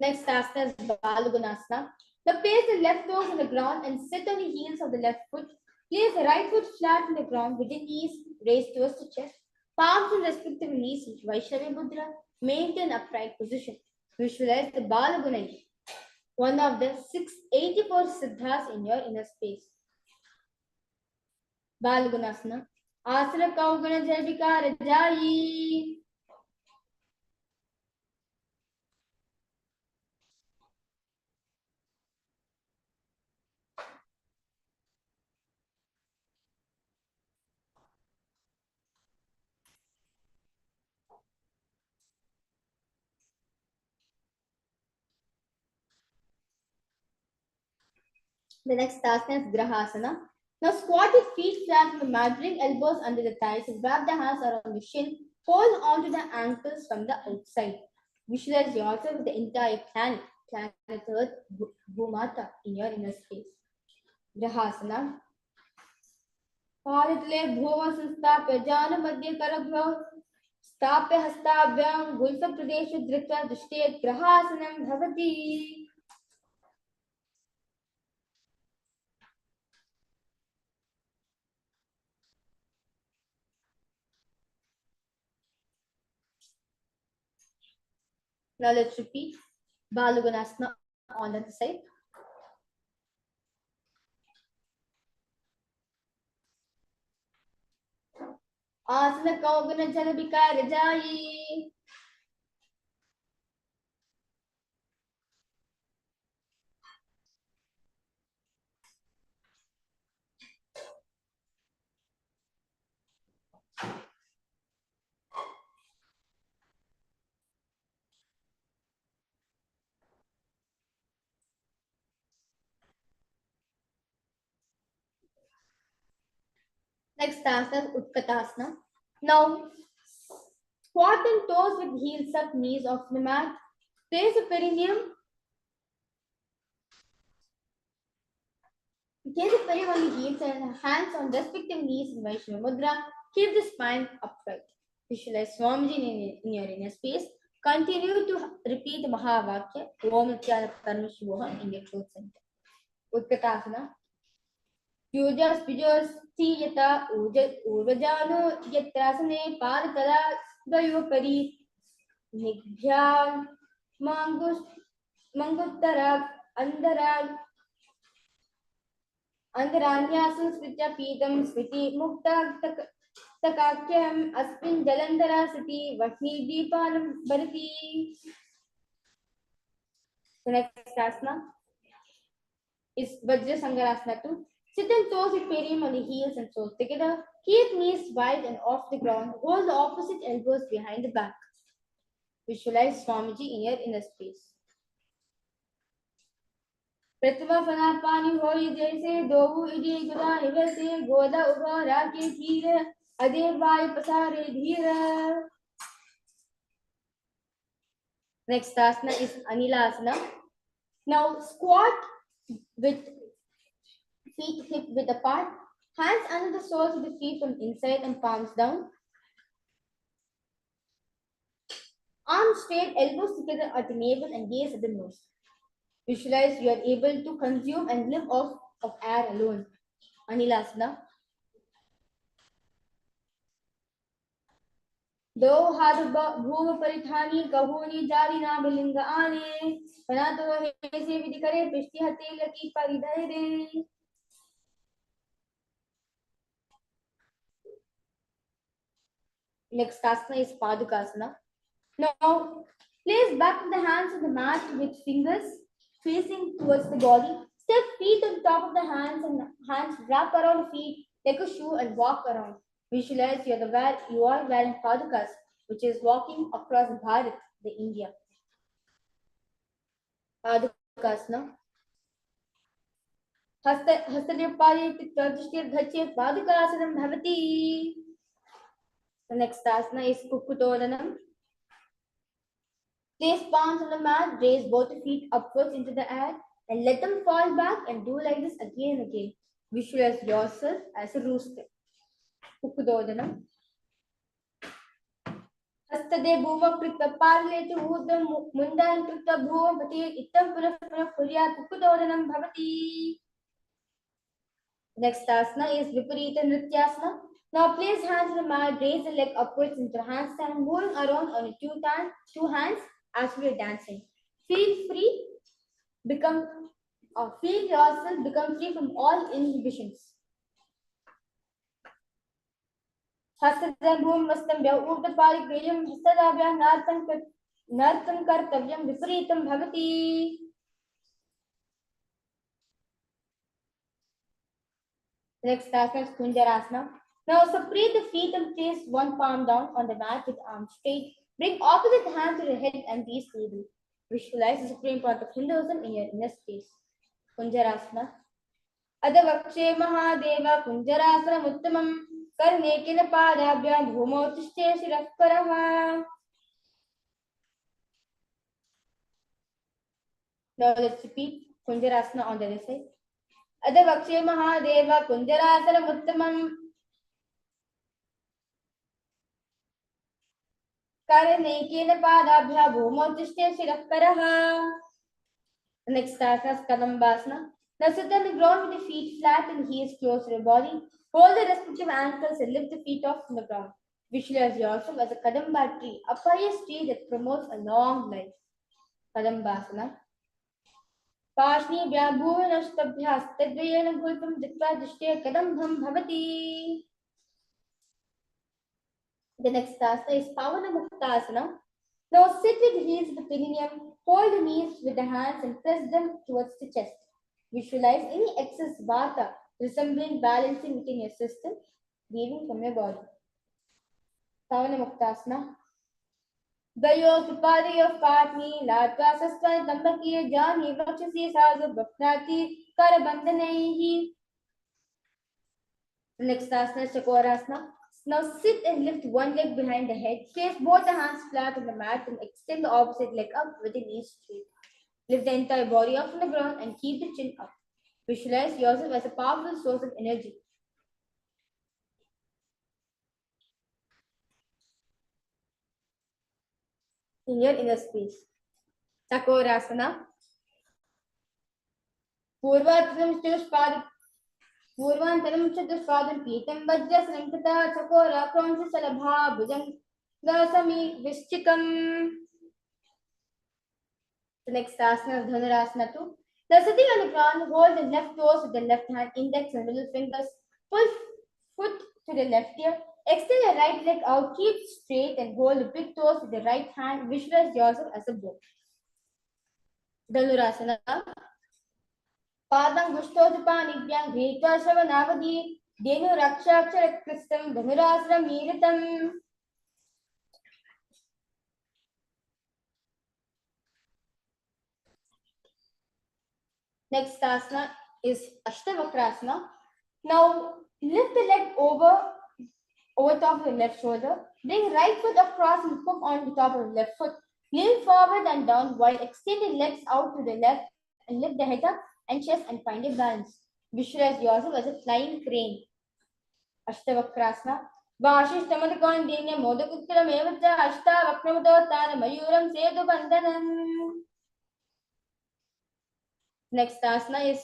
Next asana is Balagunasana. Now place the left toes on the ground and sit on the heels of the left foot. Place the right foot flat on the ground with the knees raised towards the chest. Palms on respective knees with Vaishnavi Mudra. Maintain upright position. Visualize the Balagunani, one of the 684 siddhas in your inner space. Balagunasana. Asana Kaugana Jabika Rajayi. The next asana is Grahasana. Now squat with feet flat on the mat, bring elbows under the thighs and wrap the hands around the shin. Hold onto the ankles from the outside. Visualize yourself with the entire planet Earth, Bhumata in your inner space. Grahasana. पादतले भुवं संस्थाप्य जानमध्ये करभ्यो स्थाप्य हस्ताभ्यां गुल्फप्रदेशे धृत्वा दृष्टे ग्रहासनं भवति. Now let's repeat Balagunasana on the other side. Asana Kaugana Janabika Rajayi. Next asana is Utkatasana. Now squat and toes with heels up, knees off the mat. Place the perineum. Place the perineum on the heels and hands on respective knees in Vaishnavi Mudra. Keep the spine upright. Visualize Swamiji in your inner space. Continue to repeat the Mahavakya Om Nithyananda Paramashivoham in your throat center. Utkatasana. Yujas Pijas Tiyata Urvajano Yatrasane Padakala Dayopari Nigbhyan Manguttara Andaranyasam Smritya Pidam Smriti Mukta Takakyam Aspin Jalandhara Siti Vahni Deepanam Bharati. The next asana is Vajra Sangarasana 2. Sit and toes with perineum on the heels and toes together. Keep knees wide and off the ground. Hold the opposite elbows behind the back. Visualize Swamiji in your inner space. Pratma fana pani hoy jaise dovu iji guda nivase goda uba rake dhira ade vai pasare dhira. Next asana is Anilasana. Now squat with feet hip width apart, hands under the soles of the feet from inside and palms down. Arms straight, elbows together at the navel and gaze at the nose. Visualize you are able to consume and live off of air alone. Anilasana. दो हाथ भूम परिधानी कहोनी जारी नाम लिंग आने बना तो ऐसे विधि करे पृष्ठि हते लकी परिधय रे. Next asana is Padukasana. Now place back of the hands on the mat with fingers facing towards the body. Step feet on top of the hands and hands wrap around feet like a shoe and walk around. Visualize you are wearing Padukas, which is walking across Bharat, the India. Padukasana. Hastadipari Tadishtir Dhache Padukasanam Bhavati. The next asana is Kukutodanam. Place palms on the mat, raise both feet upwards into the air and let them fall back and do like this again and again. Visualize yourself as a rooster. Kukudodanam. Hasta हस्तदे Bhoom कृत्वा पालयति ऊर्ध्वं मुण्डान् कृत्वा भूमं पतेत् इत्थं पुनः पुनः कुर्यात् कुकुटोदनं भवति. Next asana is Viparita Nrityasana. Now place hands on the mat, raise the leg upwards into handstand, moving around on two hands as we are dancing. Feel free, feel yourself become free from all inhibitions. हस्तदं भूमस्तं व्यौ ऊर्ध्वपालिग्रेयं हस्तदाभ्यां नर्तं कर्तव्यं विपरीतं भवति. Next asana is Kunjarasana. Now separate the feet and place one palm down on the mat with arms straight. Bring opposite hand to the head and be stable. Visualize the supreme point of Hinduism in your inner space. Kunjarasana. Adavakshe Mahadeva Kunjarasana Uttamam Karnekina Padabhyam Bhumo Tishte Shirafkaraha. Now let's repeat Kunjarasana on the other side. Adavakshe Mahadeva Kunjarasana Uttamam Karnekina Padabhyam Bhumo Tishte Shirafkaraha. Next asana is Kadambasana. Now sit on the ground with the feet flat and heels close to the body. Hold the respective ankles and lift the feet off from the ground. Visualize yourself as a Kadamba tree, a pious tree that promotes a long life. Kadambasana. Pashni Vyabhuvanashtabhyas Tadvayena Gulpam Ditva Dishte Kadambham Bhavati. The next asana is Pavanamuktasana. Now sit with the heels of the perineum. Hold the knees with the hands and press them towards the chest. Visualize any excess vata resembling balancing within your system, leaving from your body. Pavanamuktasana. Dayo Supadiyo Patni, Latva Sastvani Tambaki, Jani Vakshasi Sadhu Bhaknati, Karabandanehi. Next asana is Chakorasana. Now sit and lift one leg behind the head. Place both the hands flat on the mat and extend the opposite leg up with the knees straight. Lift the entire body up from the ground and keep the chin up. Visualize yourself as a powerful source of energy. In your inner space. Chakorasana. Purvantaram Chatuspadam Pitam Vajrasanam Kata Chakora Kronsa Salabha Bhujam Dasami Vischikam. The next asana is Dhanurasana 2. Now sitting on the ground, hold the left toes with the left hand, index and middle fingers. Pull foot to the left ear. Extend your right leg out, keep straight and hold the big toes with the right hand. Visualize yourself as a bow. Dhanurasana. Padam Gushtojupanibhyam Greta Shavanavadi Denu Rakshakshara Kristam Dhanurasana Miritam. Next asana is Ashtavakrasana. Now lift the leg over top of the left shoulder. Bring right foot across and hook on the top of the left foot. Lean forward and down while extending legs out to the left and lift the head up and chest and find a balance. Visualize yourself as a flying crane. Ashtavakrasana. Vashishtamadakon dinya modakutram evacha ashtavakramutotana mayuram sedu bandhanam. Next asana is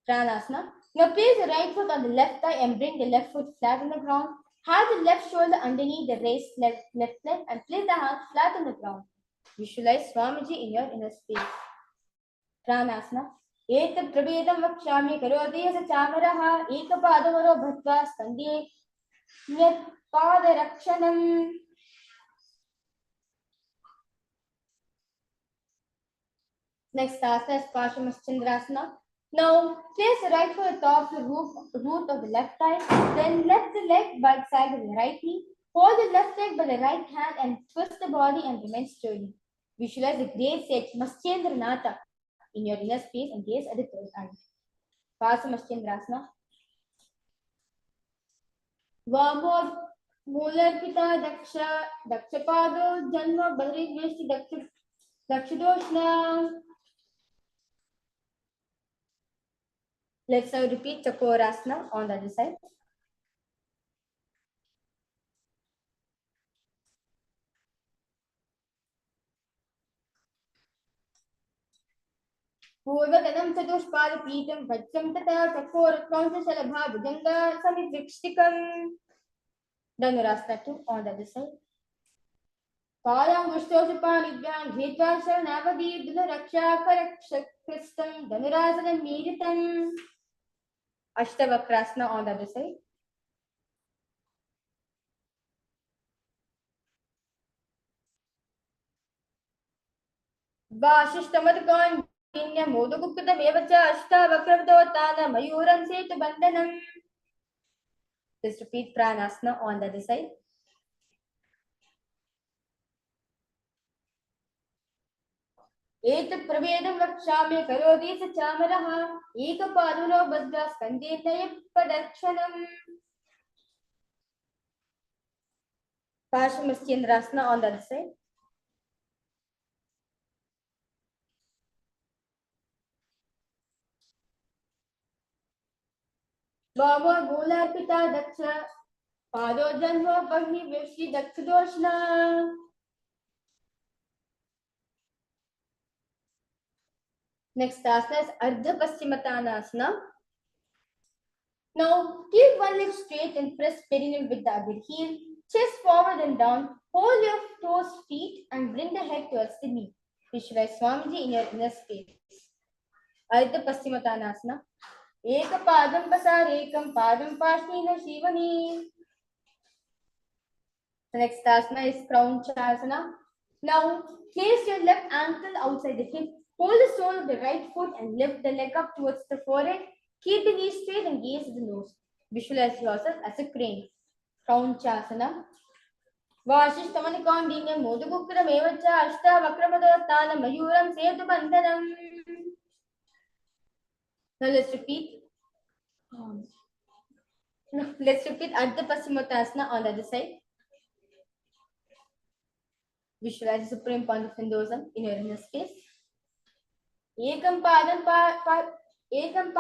Pranasana. Now place the right foot on the left thigh and bring the left foot flat on the ground. Have the left shoulder underneath the raised left leg and place the hands flat on the ground. Visualize Swamiji in your inner space. Pranasana. Etat prabedam vakshami karoti yasa chamaraha ekapadamaro bhatva skandye nyat padarakshanam. Next asana is Paramashivoham. Now place the right foot atop the root of the left thigh. Then lift the leg by the side of the right knee. Hold the left leg by the right hand and twist the body and remain sturdy. Visualize the great sage Maschendranatha in your inner space and gaze at the third eye. Paramashivoham. Vamo Mularpita Dakshapado Janma Badriveshti Dakshadoshna. Let's now repeat Chakorasana on the other side. पूर्वतनं चतुष्पादपीठं वज्रं तथा चकोरकौंसशलभा भुजङ्गा समिवृष्टिकम्. Dhanurasana 2 on the other side. पालाङ्गुष्ठोषपाणिभ्यां धृत्वा शरणावधीर्धनुरक्षाकरक्षकृष्टं धनुरासनं मीलितम्. Ashtavakrasana on the other side. वाशिष्ठमदकान्यमोदगुप्तमेव च अष्टावक्रवदोत्तान मयूरं सेतुबन्धनम्. Let's repeat Pranasana on the other side. एतत् प्रवेदं वक्ष्यामि करोति स चामरः एकपादुनो बद्ध्वा स्कन्धे प्रदक्षिणम्. Paschimastyendrasana on the other side. वामो मूलार्पिता दक्ष पादो जन्मो बह्नि वृष्टि दक्षदोष्णा. Next asana is Ardha Paschimottanasana. Now keep one leg straight and press perineum with the other heel. Chest forward and down. Hold your toes, feet, and bring the head towards the knee. Visualize Swamiji in your inner space. Ardha Paschimottanasana. Eka padam pasarekam padam pashnina shivani. The next asana is Crown Chasana. Now place your left ankle outside the hip. Hold the sole of the right foot and lift the leg up towards the forehead. Keep the knee straight and gaze at the nose. Visualize yourself as a crane. Crown Chasana. Vashishtamanikondinyam modagukrameva cha ashtavakramadottanam mayuram setubandhanam. Now let's repeat. Ardha Paschimottanasana on the other side. Visualize the Supreme Pontiff of Hinduism in your inner space. Ekam padam pasarya ekam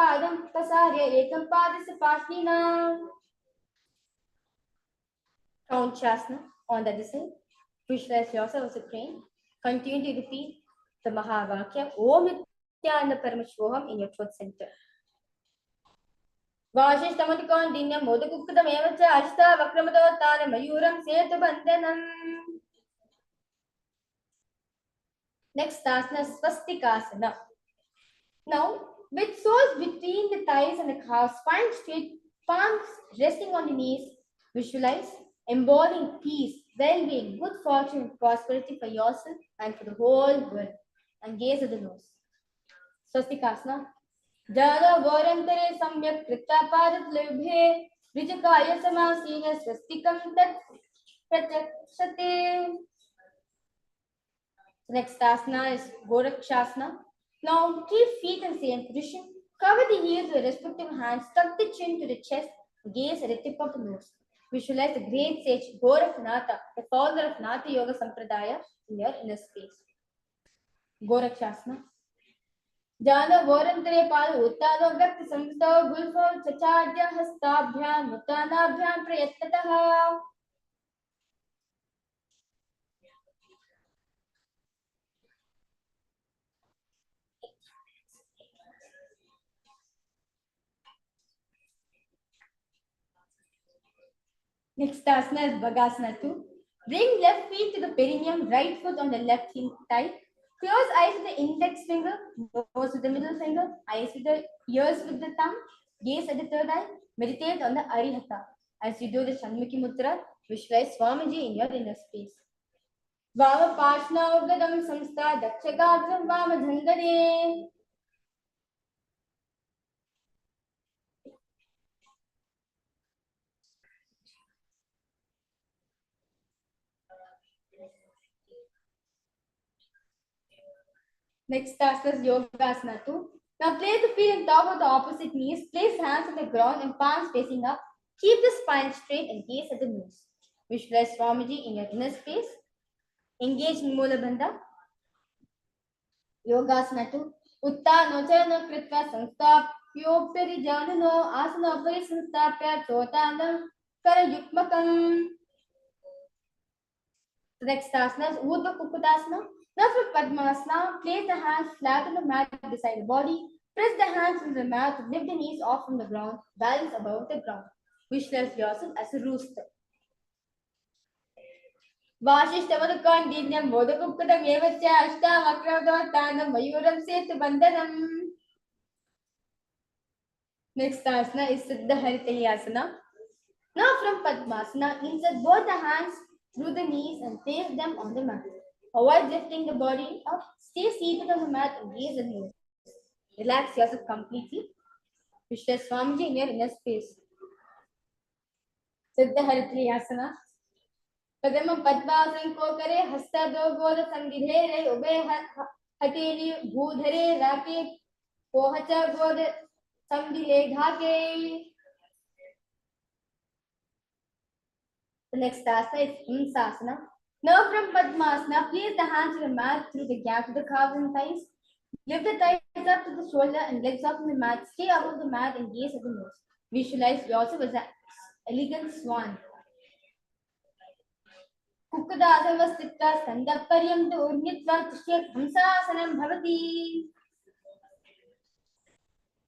padasya pasnina. Count Chasana on the other side. Visualize yourself as a crane. Continue to repeat the Mahavakya Om Nithyananda Paramashivoham in your throat center. Vashishtamatikondinyam modaguktameva cha ashtavakramadottanam mayuram setubandhanam. Next asana is Swastikasana. Now, with soles between the thighs and the calves, spine straight, palms resting on the knees, visualize embodying peace, well-being, good fortune, and prosperity for yourself and for the whole world. And gaze at the nose. Swastikasana. Jada vorantare samyak krita padat libhe vijakaya samasina swastikam tat pratyakshate. Next asana is Gorakshasana. Now keep feet in same position. Cover the heels with respective hands. Tuck the chin to the chest. Gaze at the tip of the nose. Visualize the great sage Gorakhnatha, the founder of Natha Yoga Sampradaya, in your inner space. Gorakshasana. Jana vorantare pal uttado vyakti samstho gulfo chachadya hastabhyam uttanabhyam prayatnataha. Next asana is Bhagasana 2. Bring left feet to the perineum, right foot on the left thigh. Close eyes with the index finger, nose with the middle finger, eyes with the ears with the thumb. Gaze at the third eye. Meditate on the Arihata. As you do the Shanmukhi Mudra, visualize Swamiji in your inner space. Vama Pashna Ugadam Samstha Dakshagagram Vama Dhandane. Next asana is Yogasana 2. Now place the feet on top of the opposite knees. Place hands on the ground and palms facing up. Keep the spine straight and gaze at the nose. Visualize Swamiji in your inner space. Engage in Mula Bandha. Yogasana 2. Uttano charana kritva samstapyopari janano asana upari samstapya chotanam karayukmakam. The next asana is Urdhva Kukutasana. Now from Padmasana, place the hands flat on the mat beside the body. Press the hands on the mat, lift the knees off from the ground, balance above the ground. Visualize yourself as a rooster. Vashishtavadakandinyam bodhakupkatam evacha ashtavakravadatanam mayuram setubandhanam. Next asana is Siddha Haritayasana. Now from Padmasana, insert both the hands through the knees and place them on the mat. Avoid lifting the body up. Stay seated on the mat and gaze at the Relax yourself completely. Visualize Swamiji in your inner space. Siddha Haritayasana. Padma Padmasana ko kare hasta do goda sangidhere ube hateli bhudhare rake pohacha goda samdile dhake. The next asana is Himsasana. Now from Padmasana, place the hands on the mat through the gap of the calves and thighs. Lift the thighs up to the shoulder and legs up on the mat. Stay above the mat and gaze at the nose. Visualize yourself as an elegant swan. Kukadasana sthitta skandaparyamta urmitva tishyat Hamsasanam bhavati.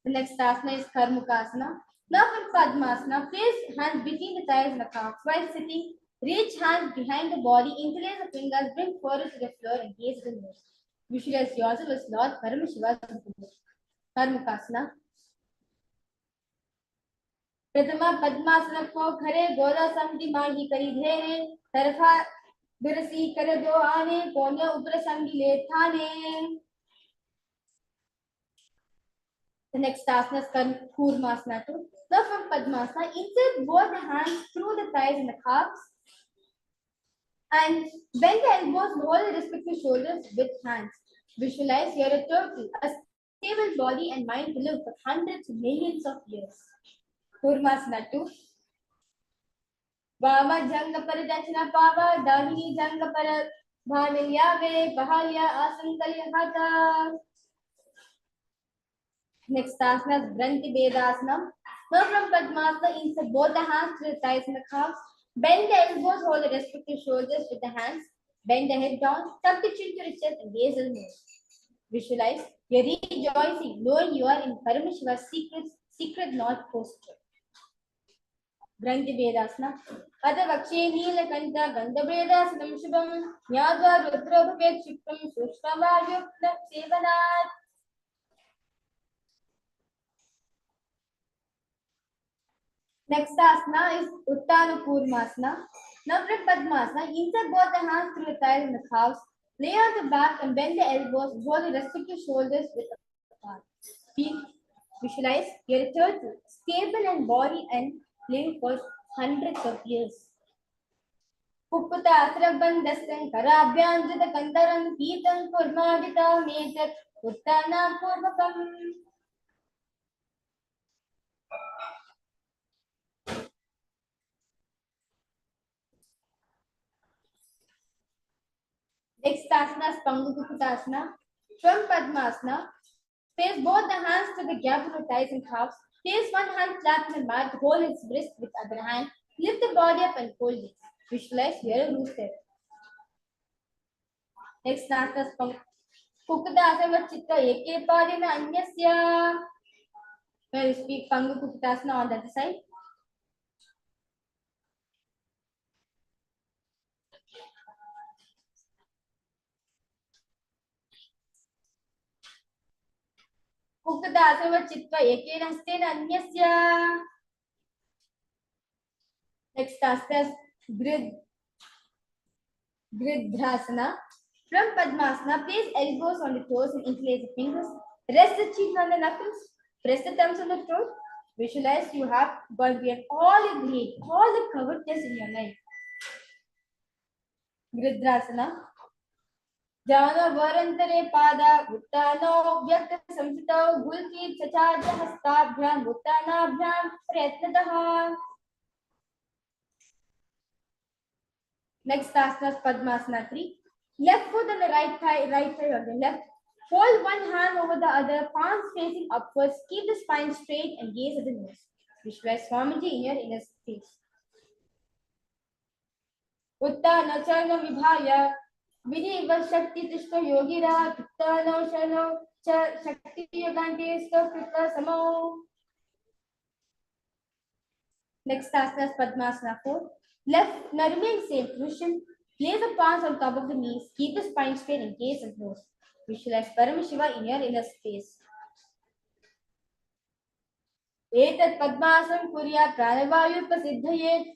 The next asana is Karmukasana. Now from Padmasana, place hands between the thighs and the calves while sitting. Reach hands behind the body, interlace the fingers, bring forward to the floor and gaze at the nose. Visualize yourself as Lord Paramashivoham Karmukasana. Pratama Padmasana ko khare goda samdi mahi kari dhere tarfa durasi kare do aane konya upra samdi le thane. The next asana is Kurmasana. Now from Padmasana, insert both the hands through the thighs and the calves and bend the elbows, hold the respective shoulders with hands. Visualize you're a turtle, a stable body and mind to live for hundreds of millions of years. Kurmasana 2. Vama janga paridachana pava, dahini janga para bhamilyave, bahalya asankalya hata. Next asana is Granthi Vedasana. Now from Padmasana, insert both the hands to the thighs and the calves. Bend the elbows, hold the respective shoulders with the hands. Bend the head down, tuck the chin to the chest and gaze at the nose. Visualize you're rejoicing, knowing you are in Paramashiva's secret North posture. Granthi Vedasana. Atha vakshe neelakanta gandhabredasanam shubham nyadva rudrabhapekshipam sushvavaryukta sevanat. Next asana is Uttana Kurmasana. Now from Padmasana, insert both the hands through the thighs and the calves. Lay on the back and bend the elbows, hold the respective shoulders with the palm. Visualize you're a turtle, stable in body and living for hundreds of years. Kukuta asrabandastan karabhyanjita kandaram pitam kurmadita metat Uttana Kurmakam. Next asana is Pangukutasana. From Padmasana, place both the hands to the gap of the thighs and calves. Place one hand flat on the mat, hold its wrist with the other hand. Lift the body up and fold it. Visualize you're a rooster. Next asana is Kukudasana Chitta Eke Padina Anyasya. Where we speak Pangukutasana on the other side. Kukudasana Chitta Eke Hastena Anyasya. Next asana is Gridhrasana. From Padmasana, place elbows on the toes and interlace the fingers. Rest the cheek on the knuckles. Press the thumbs on the throat. Visualize you have gone beyond all your greed, all the covetousness in your life. Gridhrasana. Jana varantare pada uttano vyakta samsito gulki chachaja hastabhyam uttanabhyam prayatnataha. Next asana is Padmasana 3. Left foot on the right thigh on the left. Hold one hand over the other, palms facing upwards. Keep the spine straight and gaze at the nose. Visualize Swamiji in your inner space. Uttana charna vibhaya Vidiva Shakti Tishta Yogira, Pittano Shano, Shakti Yoganti, Stopita Samo. Next asana is Padmasana 4. Left, now remain same position. Place the palms on top of the knees. Keep the spine straight and gaze and nose. Visualize Paramashiva in your inner space. एतत् पद्मासनं कुर्यात् प्राणवायुप्रसिद्धयेत्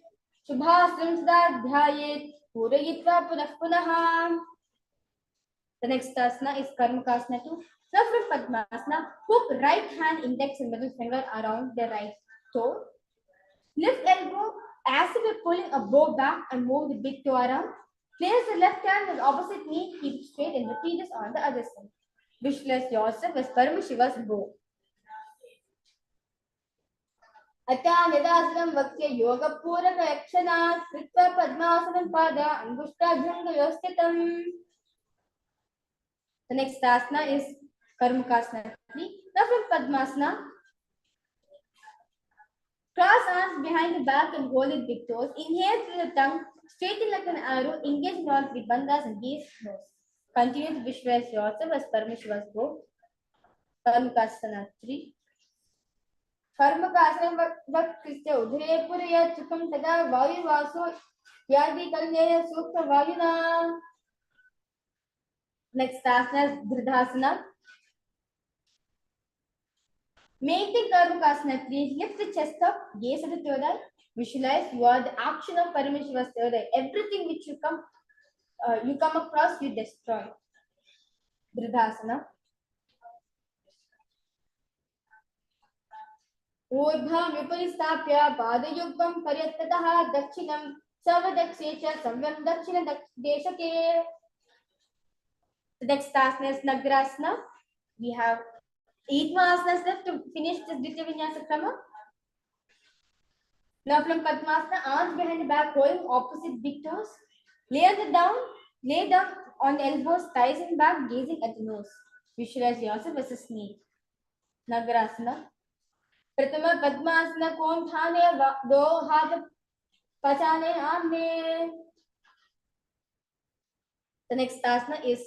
शुभासनं सदा ध्यायेत् पूरयित्वा पुनः पुनः. The next asana is Karmakasana 2. Now from Padmasana, hook right hand, index and middle finger around the right toe. Lift elbow as if you're pulling a bow back and move the big toe around. Place the left hand on the opposite knee, keep it straight and repeat this on the other side. Visualize yourself as Paramashiva's bow. अत्यानिदासनं वक्स्य योगपूरकयक्षणात् कृत्वा पद्मासनं पाद अंगुष्ठाभ्यङ्गयोः स्थितम्. The next asana is Karmakasana 3. Now from Padmasana, cross arms behind the back and hold it big toes. Inhale through the tongue, straighten like an arrow, engage in all three bandhas and gaze nose. Continue to visualize yourself as Paramashiva's bow. Karmakasana 3. कर्मकासनं वक्कृत्य उदरे पुरयत् सुखं तदा वायुवासो यादि कल्यय सूक्ष्मवायुना. Next asana is Dridhasana. Maintain Karmakasana 3. Lift the chest up, gaze at the third eye. Visualize you are the action of Paramashiva's third eye. Everything which you come across, you destroy. Dridhasana. ऊर्ध्वं विपरि स्थाप्य पादयुग्मं पर्यत्ततः दक्षिणं सर्वदक्षे च संयम दक्षिण देशके. The next asana is Nagrasana. We have 8 more asanas left to finish this Ditya Vinyasa Krama. Now from Padmasana, arms behind the back, holding opposite big toes. Lay down on the elbows, thighs and back, gazing at the nose. Visualize yourself as a snake. Nagrasana. प्रथम पद्मासना कोण ठाने दो हाथ पचाने आमने. The next asana is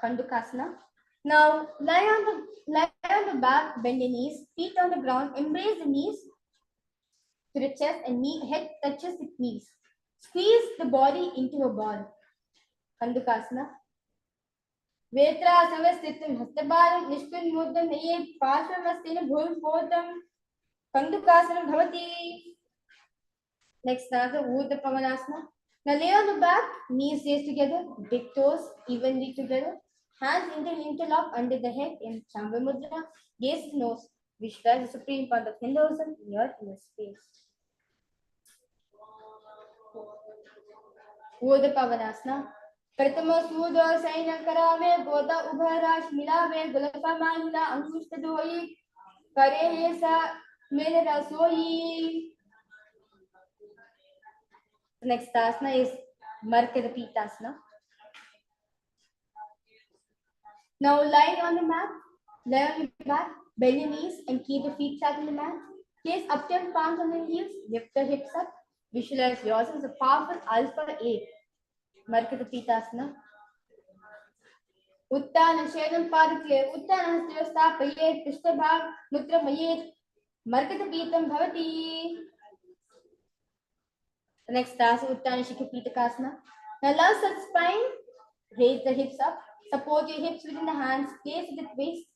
Kandukasana. Now lie on the back, bend your knees, feet on the ground, embrace the knees to the chest and head touches the knees. Squeeze the body into a ball. Kandukasana. वेत्रासने स्थितं हस्तभारं निष्कुन्मुद्रं नये पार्श्वमस्तेन भूमिपोतं Kandukasanam bhavati. Next asana, Urdhva Pavanasana. Now lay on the back, knees raised together, big toes evenly together, hands interlock under the head in Chamba Mudra, gaze to nose. Visualize the supreme point of Hinduism in your inner space. Urdhva Pavanasana. प्रथम सूद San करावे गोदा उभराश मिलावे गुलफा माहिला अंकुश दोई करे हे सा मेरे रसोई. The next asana is Markadapitasana. Now lie on the mat, lie on your back, bend your knees and keep the feet flat on the mat. Place upturned palms on the heels, lift the hips up. Visualize yourself as a powerful alpha 8. Markadapitasana. उत्तान शयनं पादक्ले उत्तान हस्तयोस्तापयेत् पृष्ठभाग मुद्रमयेत् मर्कटपीतं भवति. The next asana Uttana Shikhapitakasana. Now allow such spine, raise the hips up, support your hips within the hands, gaze at the waist,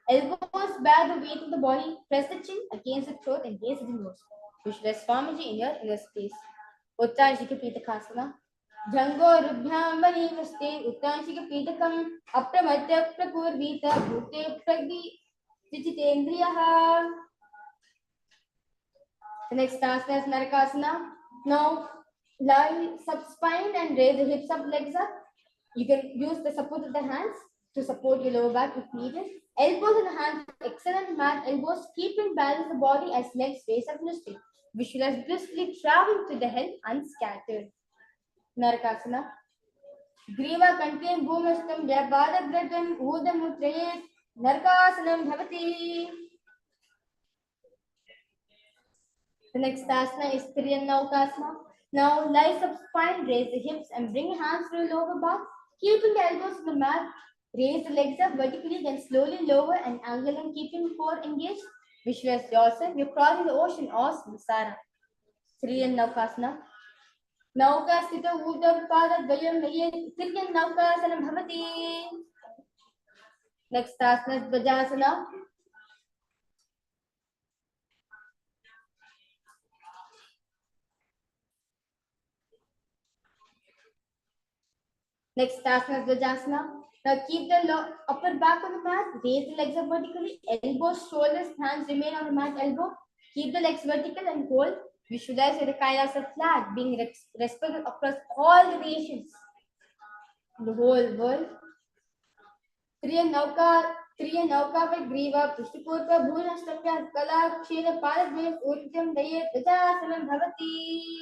elbows bear the weight of the body, press the chin against the throat and gaze at the nose. Visualize Swamiji in your inner space. Uttana Shikhapitakasana. Jango rubhyam vanivasti uttanshika pitakam apramadya prakurvita bhute pragdi jichitendriyaha. The next asana is Narakasana. Now lie sub-spine and raise the hips up, legs up. You can use the support of the hands to support your lower back if needed. Elbows and hands excellent mat. Elbows keep in balance the body as legs face up in the street. Visualize blissfully traveling to the head unscattered. Narakasana. Griva contain bhumastam vyabhadagradam udamutrayet Narakasanam bhavati. The next asana is Triyannaukasana. Now lie sub spine, raise the hips and bring your hands to your lower back. Keeping the elbows on the mat, raise the legs up vertically, then slowly lower and angle and keeping core engaged. Visualize yourself. You're crossing the ocean or samsara. 3 and Naukasana. Naukasthito Uddhapada-dvayam Tiryan Naukasanam Bhavati. Next asana is Dvajasana. Next asana is Dvajasana. Now keep the upper back on the mat. Raise the legs up vertically. Elbows, shoulders, hands remain on the mat elbow. Keep the legs vertical and hold. Visualize the Kailasa flag being respected across all the nations in the whole world. Triyanauka Griva Pushpurva Bhunastapya Kala Kshira Paradve Urjam Dayet Vajasanam Bhavati.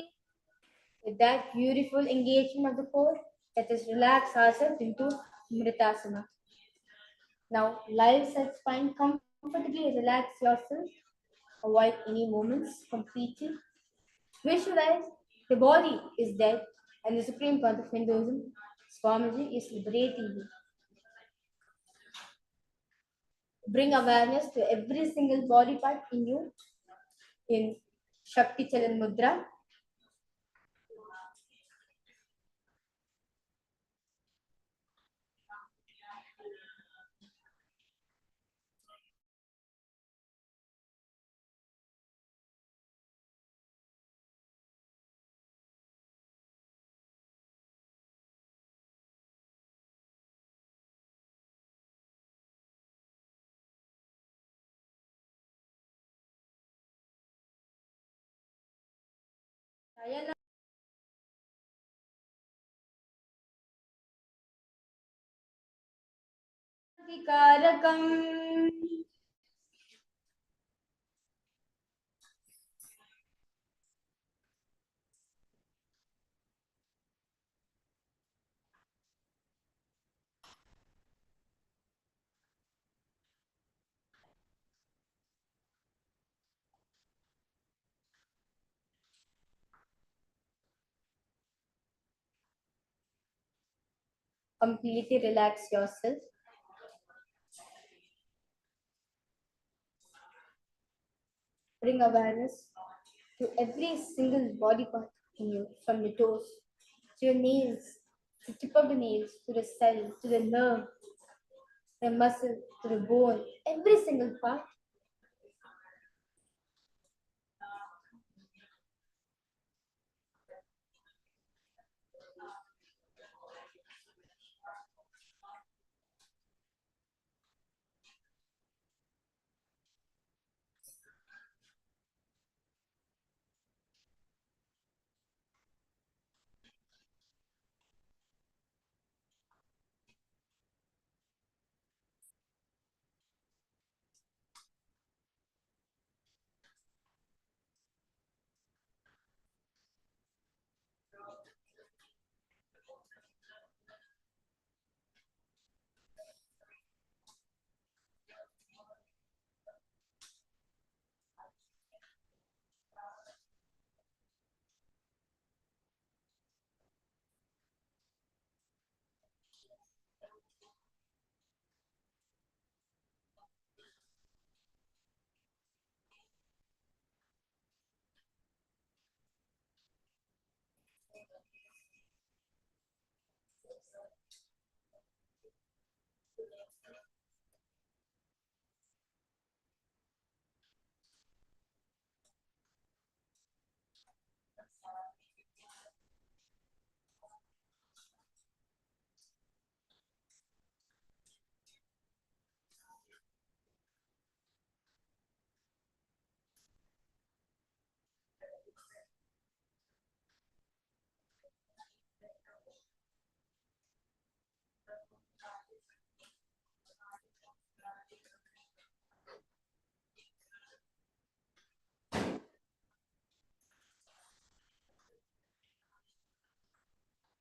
With that beautiful engagement of the core, let us relax ourselves into Mritasana. Now, lie side spine, comfortably relax yourself. Avoid any movements completely. Visualize the body is dead and the Supreme Pontiff of Hinduism, Swamiji, is liberating you. Bring awareness to every single body part in you in Shakti Chalan Mudra. Completely relax yourself. Bring awareness to every single body part in you, from the toes to your nails, to the tip of the nails, to the cell, to the nerve, the muscle, to the bone, every single part.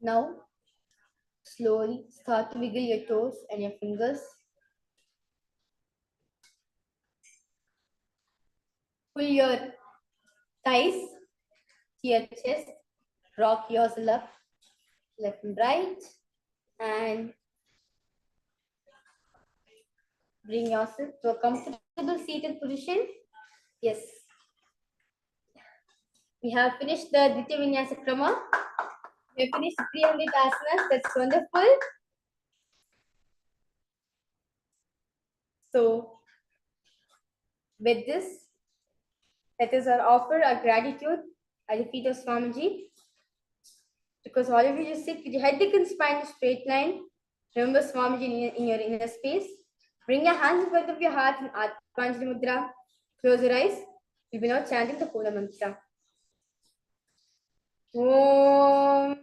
Now, slowly start to wiggle your toes and your fingers. Pull your thighs to your chest. Rock yourself up, left and right, and bring yourself to a comfortable seated position. Yes. We have finished the Ditya Vinyasa Krama. We have finished 300 asanas. That's wonderful. So, with this, let us offer our gratitude at the feet of Swamiji. Because all of you just sit with your head, neck, and spine in a straight line. Remember Swamiji in your inner space. Bring your hands in front of your heart in Atmanjali Mudra. Close your eyes. We'll be now chanting the Pula Mantra. Om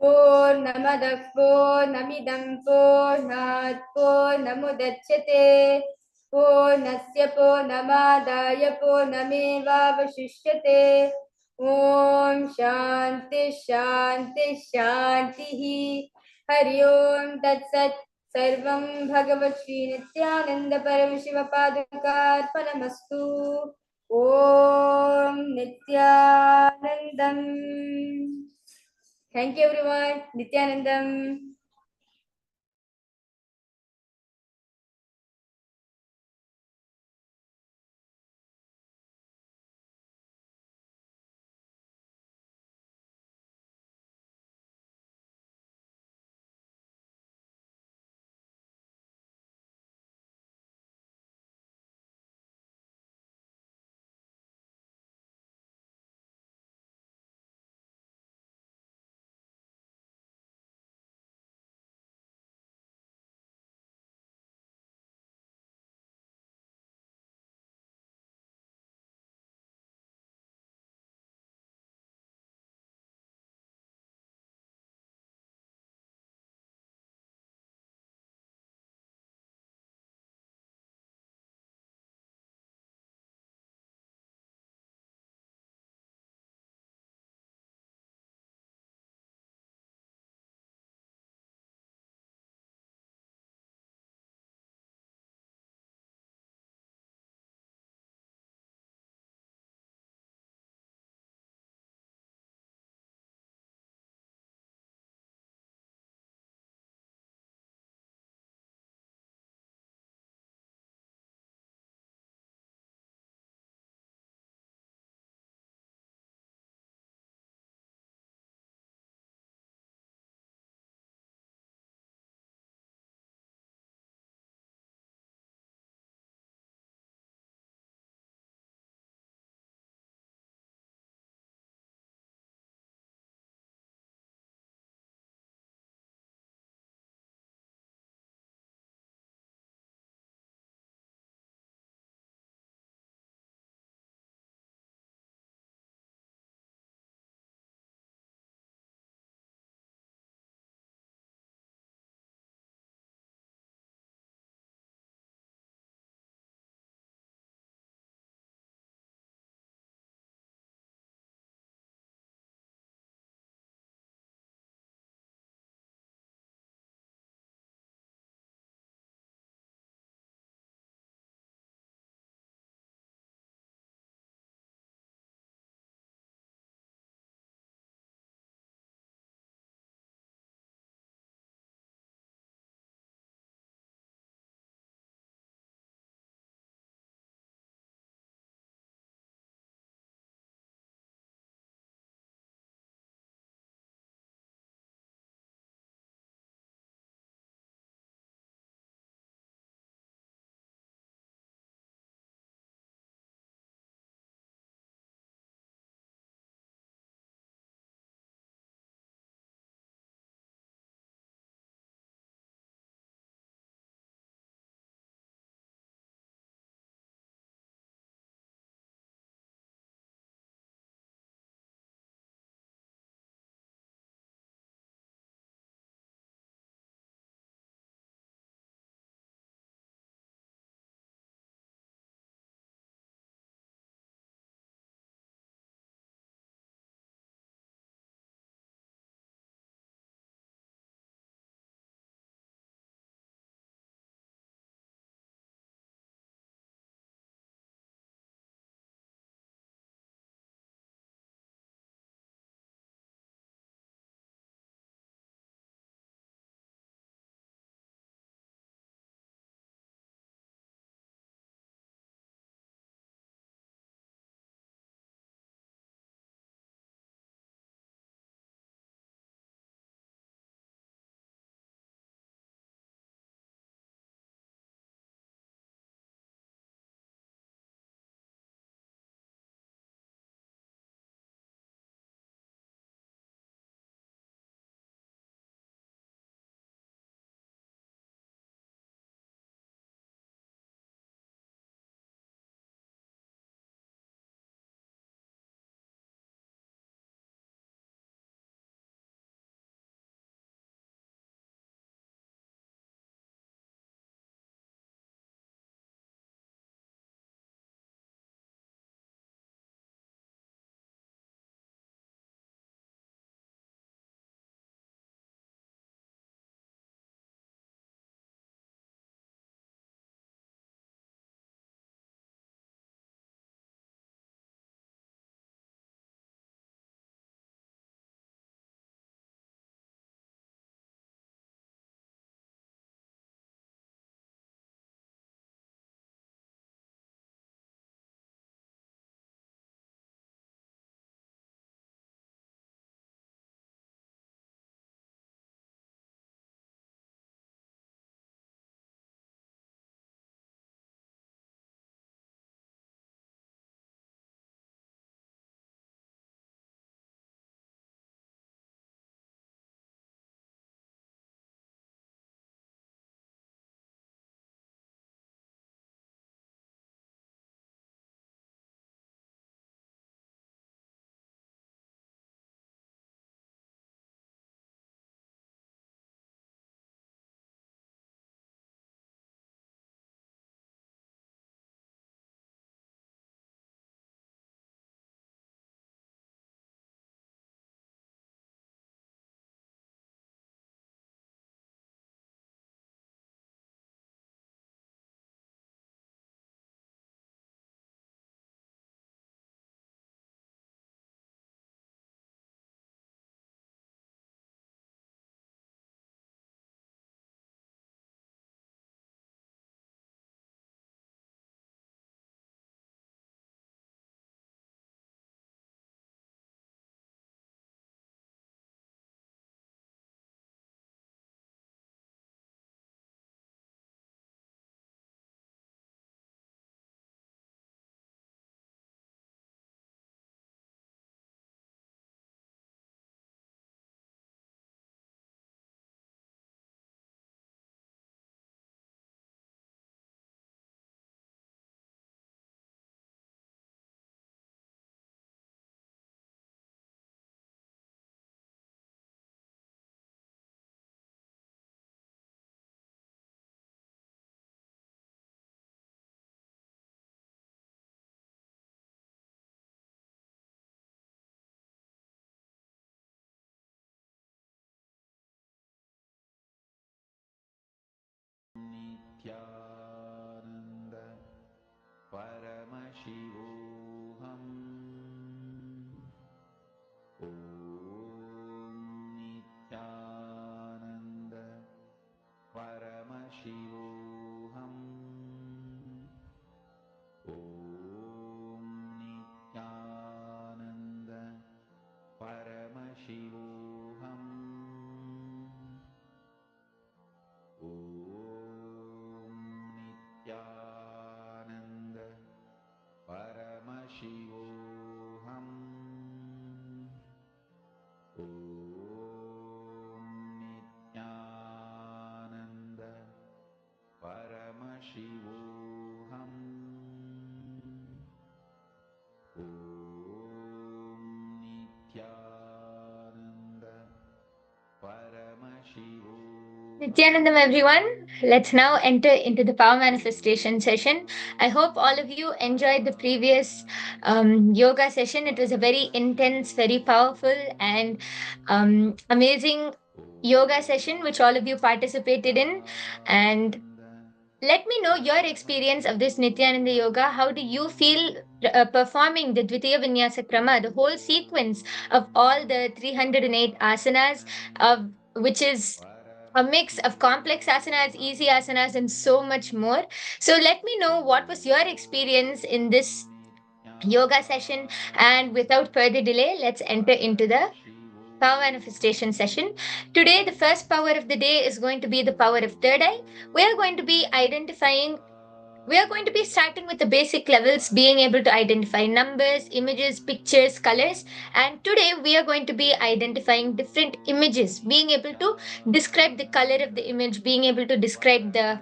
Purnamadah Purnamidam Purnat Purnamudachyate Purnasya Purnamadaya Purnamevavashishyate Om Shanti Shanti Shanti Hari Om Tat Sat Sarvam Bhagavat Shri Nithyananda Paramashiva Padukarpanamastu Om Nithyanandam. Thank you everyone. Nithyanandam. Nithyananda Paramashivoham Om Nithyananda Paramashivoham Om Nithyananda Paramashivoham Om Nithyananda Paramashivoham Om Nithyananda Paramashivoham Om Nithyananda Paramashivoham. Nithyanandam, everyone. Let's now enter into the power manifestation session. I hope all of you enjoyed the previous yoga session. It was a very intense, very powerful, and amazing yoga session, which all of you participated in. And let me know your experience of this Nityananda Yoga. How do you feel performing the Dvitiya Vinyasa Krama, the whole sequence of all the 308 asanas, which is a mix of complex asanas, easy asanas, and so much more. So let me know what was your experience in this yoga session. And without further delay, let's enter into the power manifestation session. Today, the first power of the day is going to be the power of third eye. We are going to be starting with the basic levels, being able to identify numbers, images, pictures, colors. And today we are going to be identifying different images, being able to describe the color of the image, being able to describe the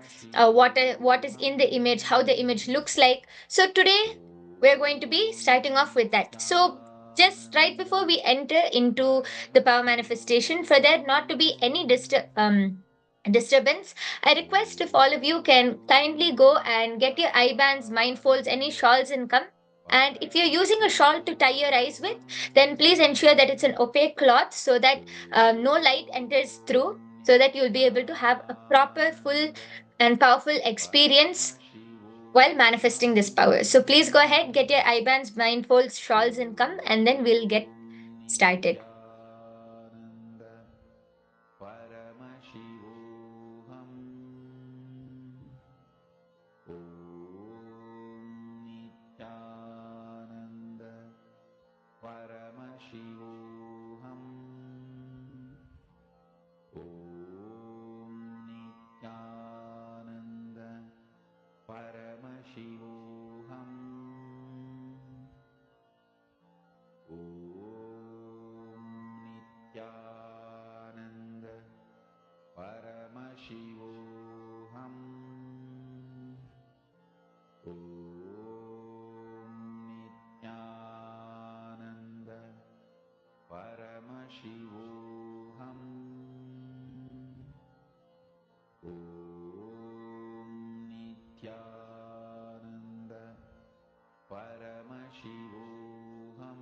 what is in the image, how the image looks like. So today we're going to be starting off with that. So just right before we enter into the power manifestation, for there not to be any disturbance, I request if all of you can kindly go and get your eye bands, mind folds, any shawls and come. And if you're using a shawl to tie your eyes with, then please ensure that it's an opaque cloth so that no light enters through, so that you'll be able to have a proper, full, and powerful experience while manifesting this power. So please go ahead, get your eye bands, mind folds, shawls, and come, and then we'll get started. Paramashivoham Om Nithyananda Paramashivoham Om Nithyananda Paramashivoham Om Nithyananda Paramashivoham Om Nithyananda Paramashivoham Om Nithyananda Paramashivoham.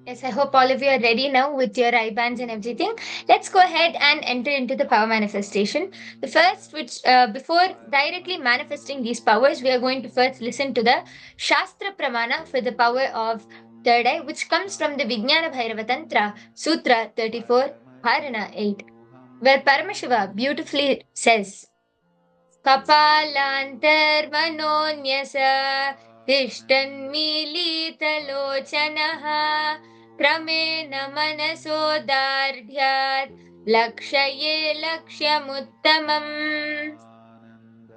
Yes, I hope all of you are ready now with your eye bands and everything. Let's go ahead and enter into the power manifestation. The first, which before directly manifesting these powers, we are going to first listen to the Shastra Pramana for the power of third eye, which comes from the Vijnana Bhairava Tantra, Sutra 34, Dharana 8, where Paramashiva beautifully says, कपालान्तर्मनोऽन्यस तिष्ठन्मीलितलोचनः क्रमेण मनसोदार्ढ्यात् लक्ष्ये लक्ष्यमुत्तमम्.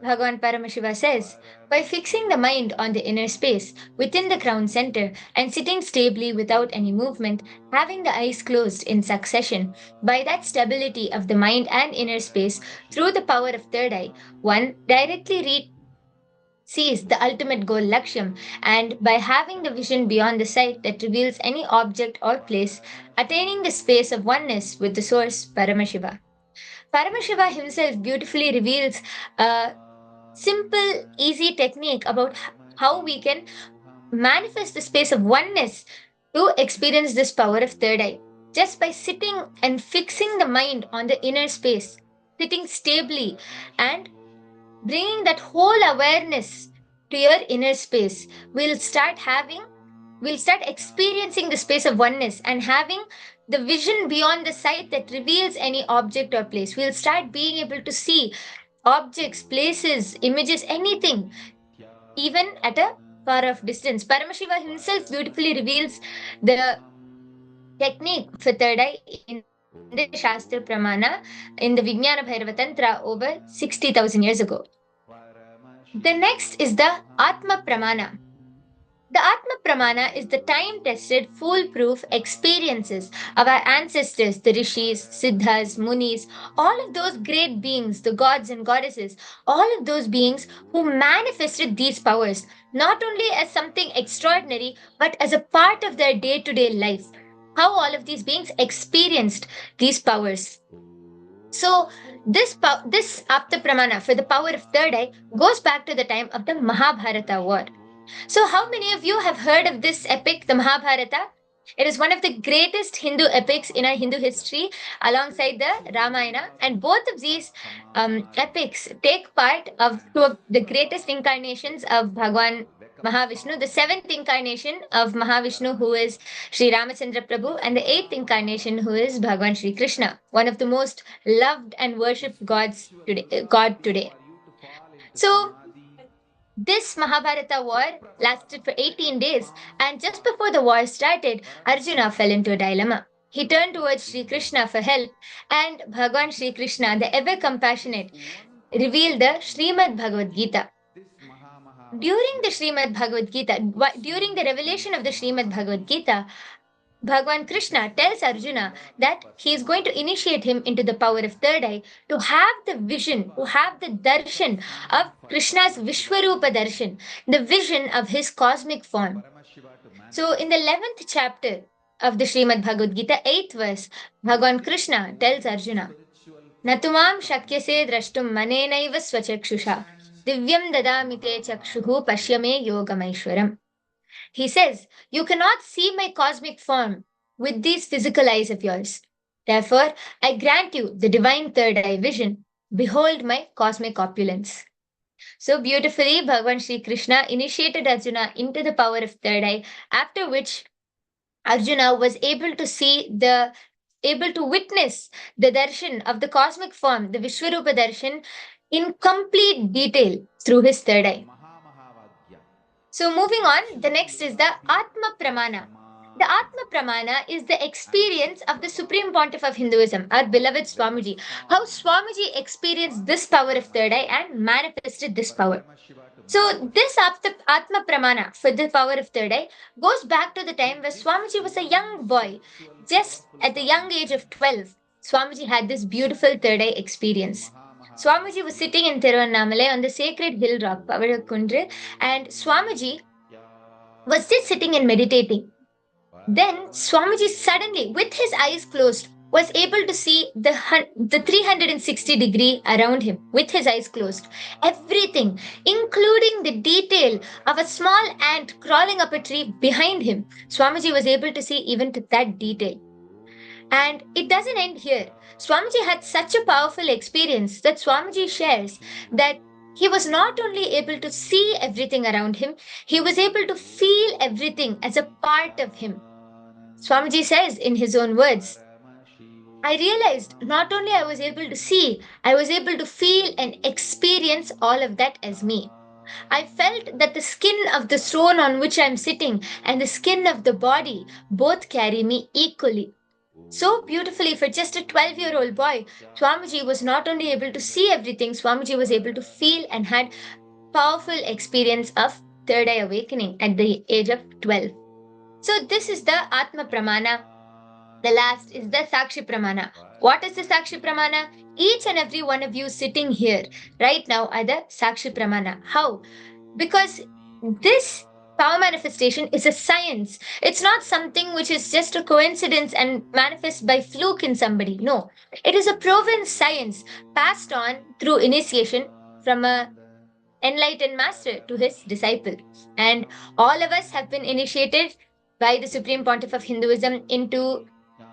Bhagavan Paramashiva says, by fixing the mind on the inner space within the crown center and sitting stably without any movement, having the eyes closed in succession, by that stability of the mind and inner space through the power of third eye, one directly sees the ultimate goal Lakshyam, and by having the vision beyond the sight that reveals any object or place, attaining the space of oneness with the source Paramashiva. Paramashiva himself beautifully reveals a simple, easy technique about how we can manifest the space of oneness to experience this power of third eye. Just by sitting and fixing the mind on the inner space, sitting stably and bringing that whole awareness to your inner space. We'll start experiencing the space of oneness and having the vision beyond the sight that reveals any object or place. We'll start being able to see objects, places, images, anything, even at a far off distance. Paramashiva himself beautifully reveals the technique for third eye in the Shastra Pramana, in the Vijnana Bhairava Tantra over 60,000 years ago. The next is the Atma Pramana. The Atma Pramana is the time tested, foolproof experiences of our ancestors, the rishis, siddhas, munis, all of those great beings, the gods and goddesses, all of those beings who manifested these powers, not only as something extraordinary, but as a part of their day to day life. How all of these beings experienced these powers. So, this Apta Pramana for the power of third eye goes back to the time of the Mahabharata war. So, how many of you have heard of this epic, the Mahabharata? It is one of the greatest Hindu epics in our Hindu history, alongside the Ramayana. And both of these epics take part of two of the greatest incarnations of Bhagwan Mahavishnu, the seventh incarnation of Mahavishnu, who is Sri Ramachandra Prabhu, and the eighth incarnation, who is Bhagwan Sri Krishna, one of the most loved and worshipped God today. So, this Mahabharata war lasted for 18 days, and just before the war started, Arjuna fell into a dilemma. He turned towards Sri Krishna for help, and Bhagwan Sri Krishna, the ever compassionate, revealed the Srimad Bhagavad Gita. During the revelation of the Srimad Bhagavad Gita, Bhagwan Krishna tells Arjuna that he is going to initiate him into the power of third eye to have the vision, to have the darshan of Krishna's Vishwarupa darshan, the vision of his cosmic form. So, in the 11th chapter of the Srimad Bhagavad Gita, 8th verse, Bhagwan Krishna tells Arjuna, Natumam shakyase drashtum manenaiva swachakshusha, divyam dadamite chakshuhu pashyame yogamaishwaram. He says, You cannot see my cosmic form with these physical eyes of yours. Therefore, I grant you the divine third eye vision. Behold my cosmic opulence. So beautifully, Bhagavan Sri Krishna initiated Arjuna into the power of third eye, after which Arjuna was able to witness the darshan of the cosmic form, the Vishwarupa darshan, in complete detail through his third eye. So moving on, the next is the Atma Pramana. The Atma Pramana is the experience of the Supreme Pontiff of Hinduism, our beloved Swamiji. How Swamiji experienced this power of third eye and manifested this power. So this Atma Pramana for the power of third eye goes back to the time where Swamiji was a young boy. Just at the young age of 12, Swamiji had this beautiful third eye experience. Swamiji was sitting in Tiruvannamalai on the sacred hill rock Pavarakundru, and Swamiji was just sitting and meditating. Then Swamiji suddenly, with his eyes closed, was able to see the 360 degree around him with his eyes closed. Everything, including the detail of a small ant crawling up a tree behind him, Swamiji was able to see even to that detail. And it doesn't end here. Swamiji had such a powerful experience that Swamiji shares that he was not only able to see everything around him, he was able to feel everything as a part of him. Swamiji says in his own words, I realized not only I was able to see, I was able to feel and experience all of that as me. I felt that the skin of the throne on which I'm sitting and the skin of the body both carry me equally. So beautifully, for just a 12-year-old boy, Swamiji was not only able to see everything, Swamiji was able to feel and had powerful experience of third eye awakening at the age of 12. So this is the Atma Pramana. The last is the Sakshi Pramana. What is the Sakshi Pramana? Each and every one of you sitting here right now are the Sakshi Pramana. How? Because this power manifestation is a science. It's not something which is just a coincidence and manifests by fluke in somebody. No, it is a proven science passed on through initiation from a enlightened master to his disciple. And all of us have been initiated by the Supreme Pontiff of Hinduism into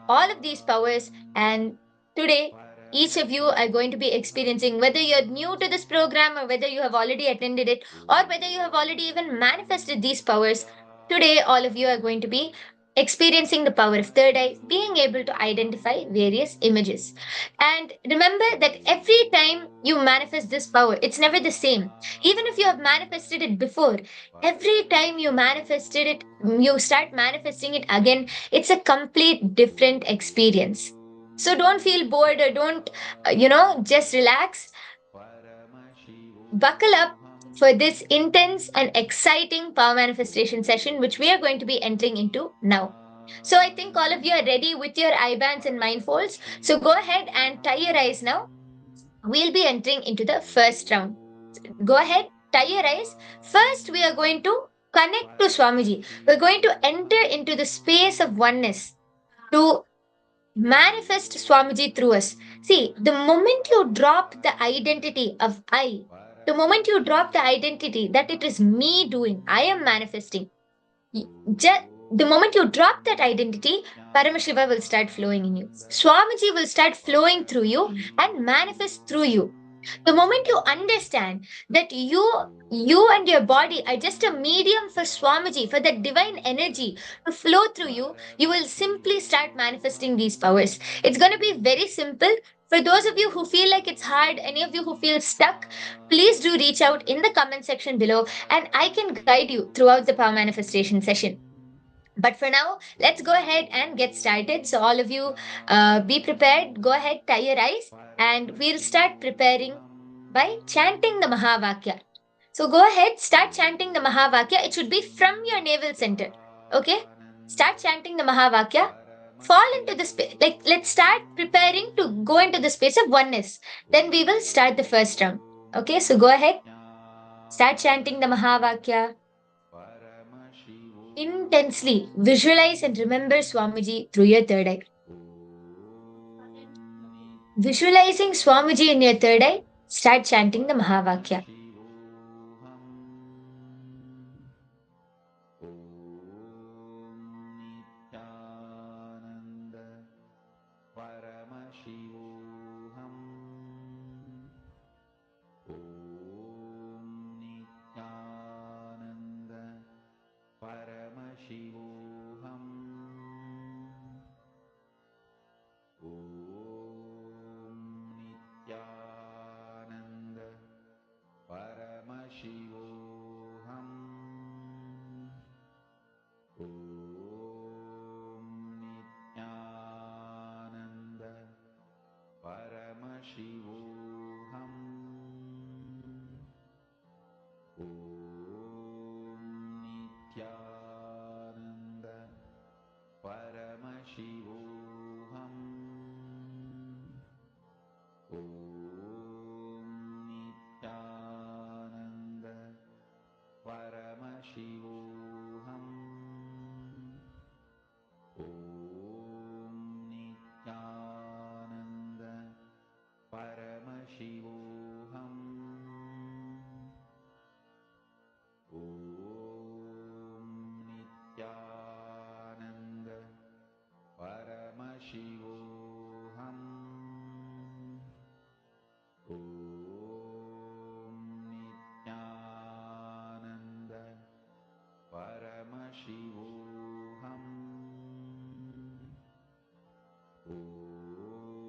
all of these powers. And today each of you are going to be experiencing, whether you're new to this program or whether you have already attended it or whether you have already even manifested these powers. Today, all of you are going to be experiencing the power of third eye, being able to identify various images. And remember that every time you manifest this power, it's never the same. Even if you have manifested it before, every time you manifested it, you start manifesting it again, it's a complete different experience. So don't feel bored or don't, just relax. Buckle up for this intense and exciting power manifestation session, which we are going to be entering into now. So I think all of you are ready with your eye bands and mind folds. So go ahead and tie your eyes now. We'll be entering into the first round. Go ahead, tie your eyes. First, we are going to connect to Swamiji. We're going to enter into the space of oneness to manifest Swamiji through us. See, the moment you drop the identity of I, the moment you drop the identity that it is me doing, I am manifesting, the moment you drop that identity, Paramashiva will start flowing in you. Swamiji will start flowing through you and manifest through you. The moment you understand that you and your body are just a medium for Swamiji, for that divine energy to flow through you, you will simply start manifesting these powers. It's going to be very simple. For those of you who feel like it's hard, any of you who feel stuck, please do reach out in the comment section below and I can guide you throughout the power manifestation session. But for now, let's go ahead and get started. So, all of you, be prepared. Go ahead, tie your eyes, and we'll start preparing by chanting the Mahavakya. So, go ahead, start chanting the Mahavakya. It should be from your navel center. Okay? Start chanting the Mahavakya. Fall into the space. Like, let's start preparing to go into the space of oneness. Then we will start the first round. Okay? So, go ahead, start chanting the Mahavakya. Intensely visualize and remember Swamiji through your third eye. Visualizing Swamiji in your third eye, start chanting the Mahavakya.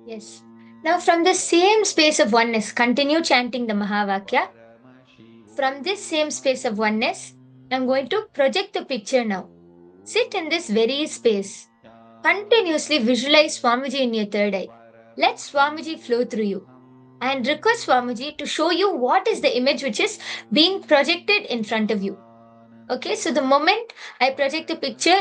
Yes. Now, from the same space of oneness, continue chanting the Mahavakya. From this same space of oneness, I'm going to project the picture now. Sit in this very space. Continuously visualize Swamiji in your third eye. Let Swamiji flow through you. And request Swamiji to show you what is the image which is being projected in front of you. Okay, so the moment I project the picture,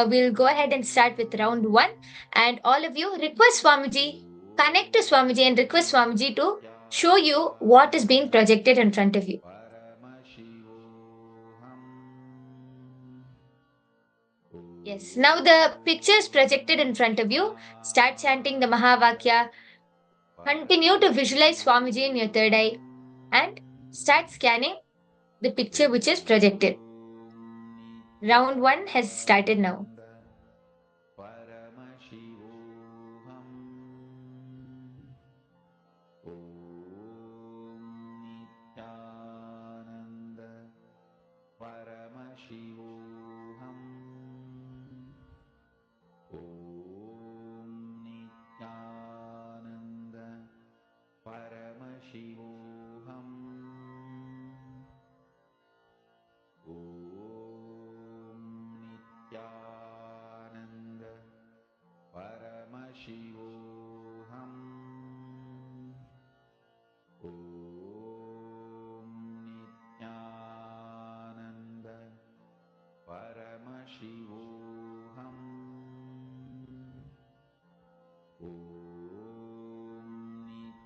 we'll go ahead and start with round 1. And all of you request Swamiji, connect to Swamiji and request Swamiji to show you what is being projected in front of you. Yes, now the picture is projected in front of you. Start chanting the Mahavakya. Continue to visualize Swamiji in your third eye and start scanning the picture which is projected. Round 1 has started now.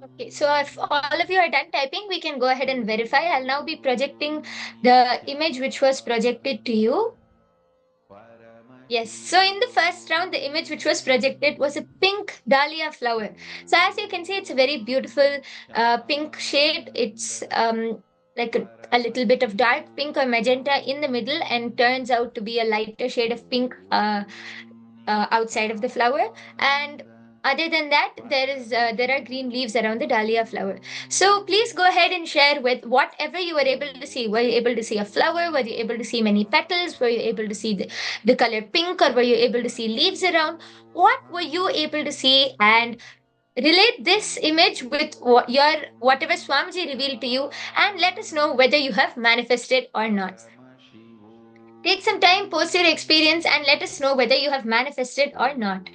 Okay, so if all of you are done typing, we can go ahead and verify. I'll now be projecting the image which was projected to you. Yes, so in the first round, the image which was projected was a pink dahlia flower. So as you can see, it's a very beautiful pink shade. It's like a little bit of dark pink or magenta in the middle and turns out to be a lighter shade of pink outside of the flower. And other than that, there are green leaves around the dahlia flower. So please go ahead and share with whatever you were able to see. Were you able to see a flower? Were you able to see many petals? Were you able to see the color pink, or were you able to see leaves around? What were you able to see? And relate this image with your whatever Swamiji revealed to you, and let us know whether you have manifested or not. Take some time, post your experience, and let us know whether you have manifested or not.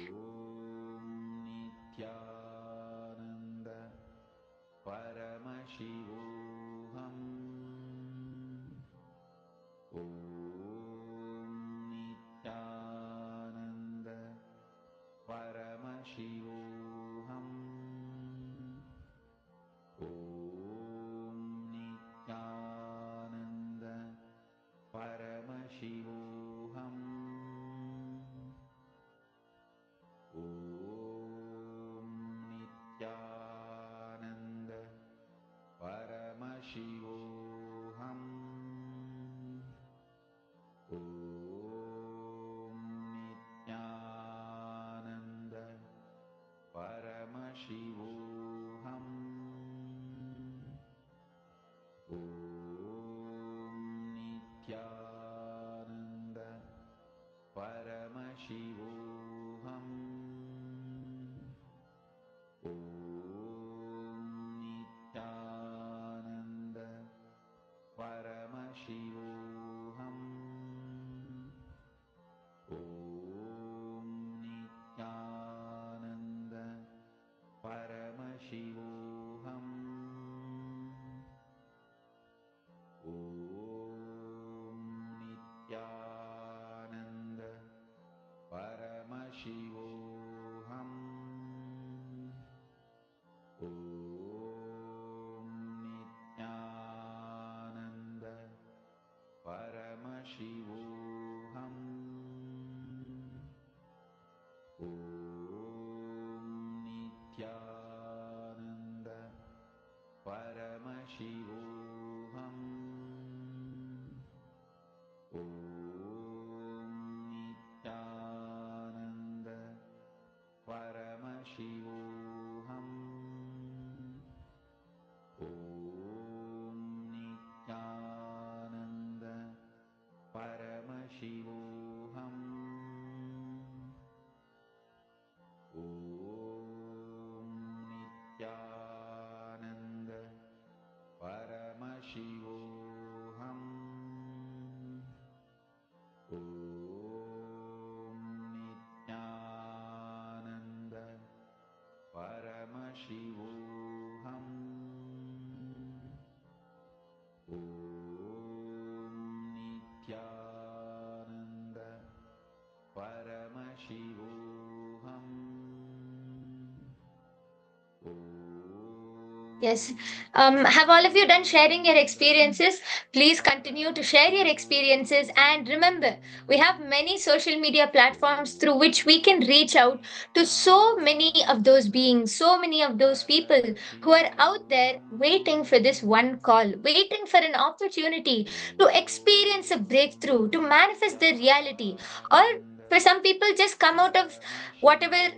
Yes. Have all of you done sharing your experiences? Please continue to share your experiences. And remember, we have many social media platforms through which we can reach out to so many of those beings, so many of those people who are out there waiting for this one call, waiting for an opportunity to experience a breakthrough, to manifest their reality. Or for some people, just come out of whatever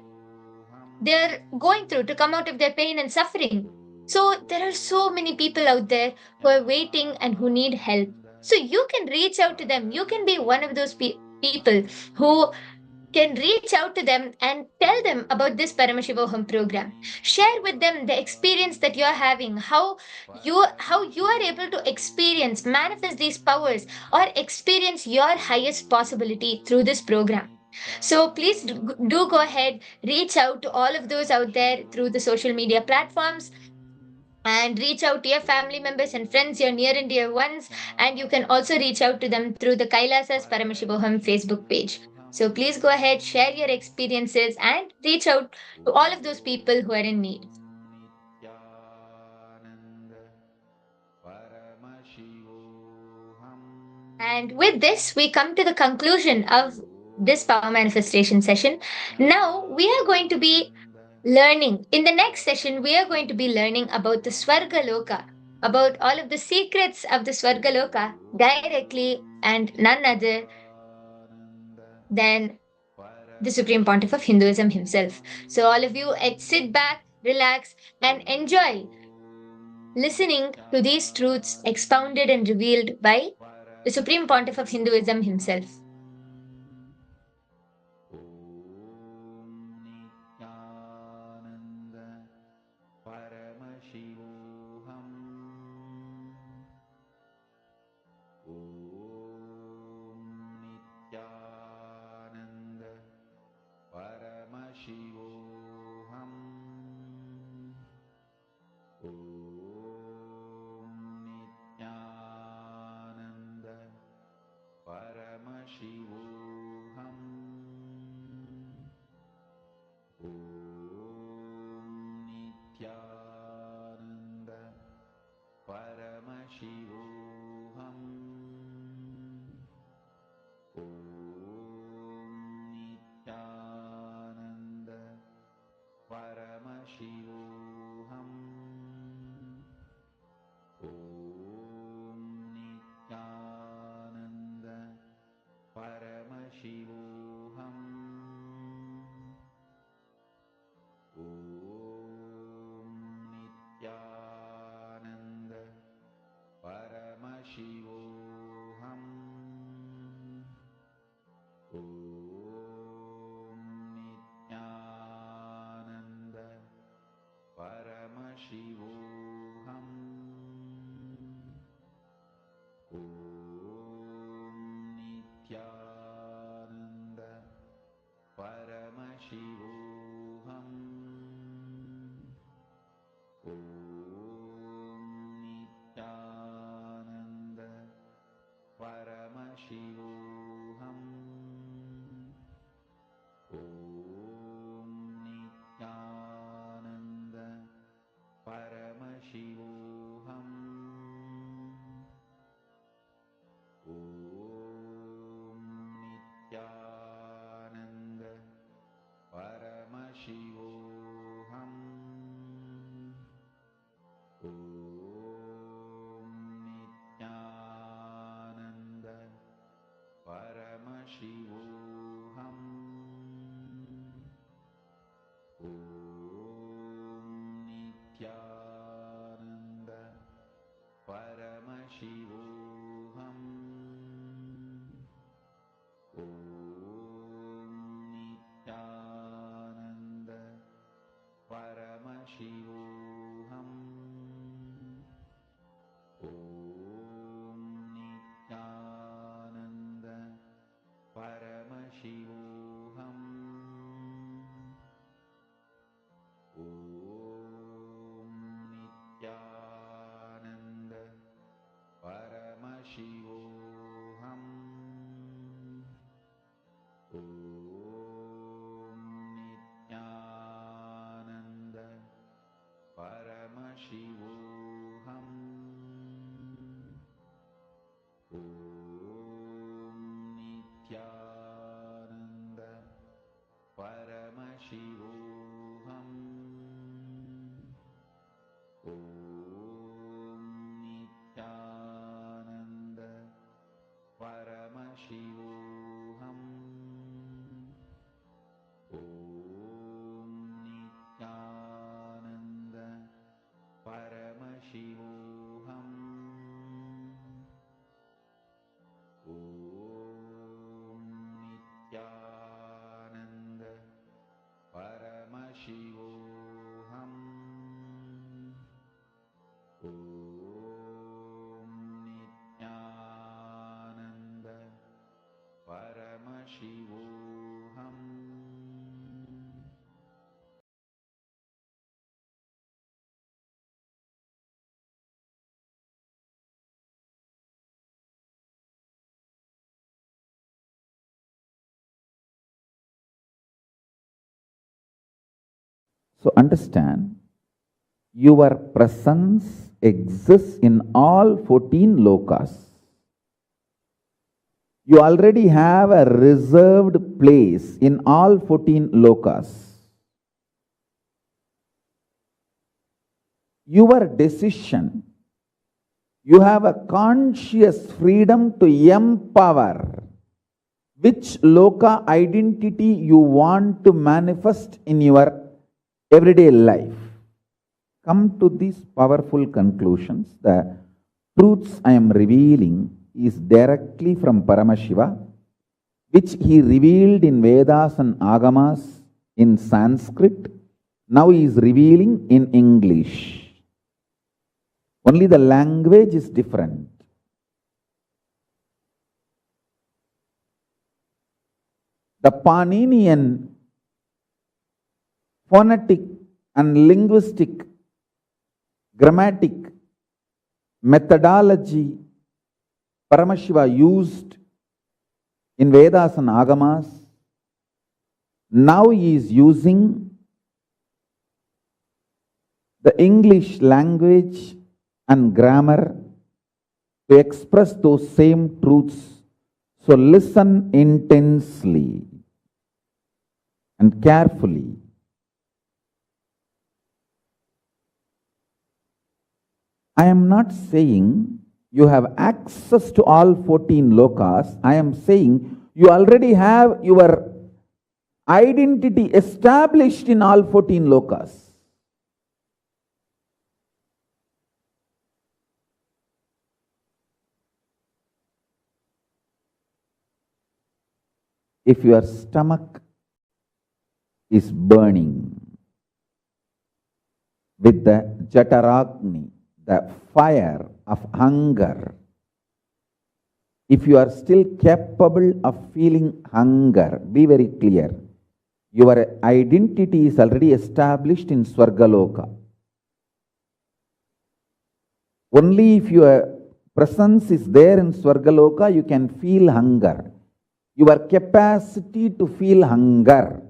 they're going through, to come out of their pain and suffering. So there are so many people out there who are waiting and who need help. So you can reach out to them. You can be one of those people who can reach out to them and tell them about this Paramashivoham program. Share with them the experience that you're having, how you are able to experience, manifest these powers, or experience your highest possibility through this program. So please do go ahead, reach out to all of those out there through the social media platforms, and reach out to your family members and friends, your near and dear ones. And you can also reach out to them through the Kailasa's Paramashivoham Facebook page. So please go ahead, share your experiences, and reach out to all of those people who are in need. And with this, we come to the conclusion of this power manifestation session. Now, we are going to be learning. In the next session, we are going to be learning about the Swargaloka, about all of the secrets of the Swargaloka directly, and none other than the Supreme Pontiff of Hinduism himself. So, all of you, sit back, relax, and enjoy listening to these truths expounded and revealed by the Supreme Pontiff of Hinduism himself. Paramashivoham Om Nithyananda Paramashivoham Om Nithyananda Paramashivoham. So understand, your presence exists in all 14 lokas. You already have a reserved place in all 14 lokas. Your decision, you have a conscious freedom to empower which loka identity you want to manifest in your everyday life. Come to these powerful conclusions. The truths I am revealing is directly from Paramashiva, which he revealed in Vedas and Agamas in Sanskrit. Now he is revealing in English. Only the language is different. The Paninian phonetic and linguistic grammatic methodology Paramashiva used in Vedas and Agamas, now he is using the English language and grammar to express those same truths. So listen intensely and carefully. I am not saying you have access to all 14 lokas. I am saying you already have your identity established in all 14 lokas. If your stomach is burning with the Jataragni, the fire of hunger, if you are still capable of feeling hunger, be very clear. Your identity is already established in Swargaloka. Only if your presence is there in Swargaloka, you can feel hunger. Your capacity to feel hunger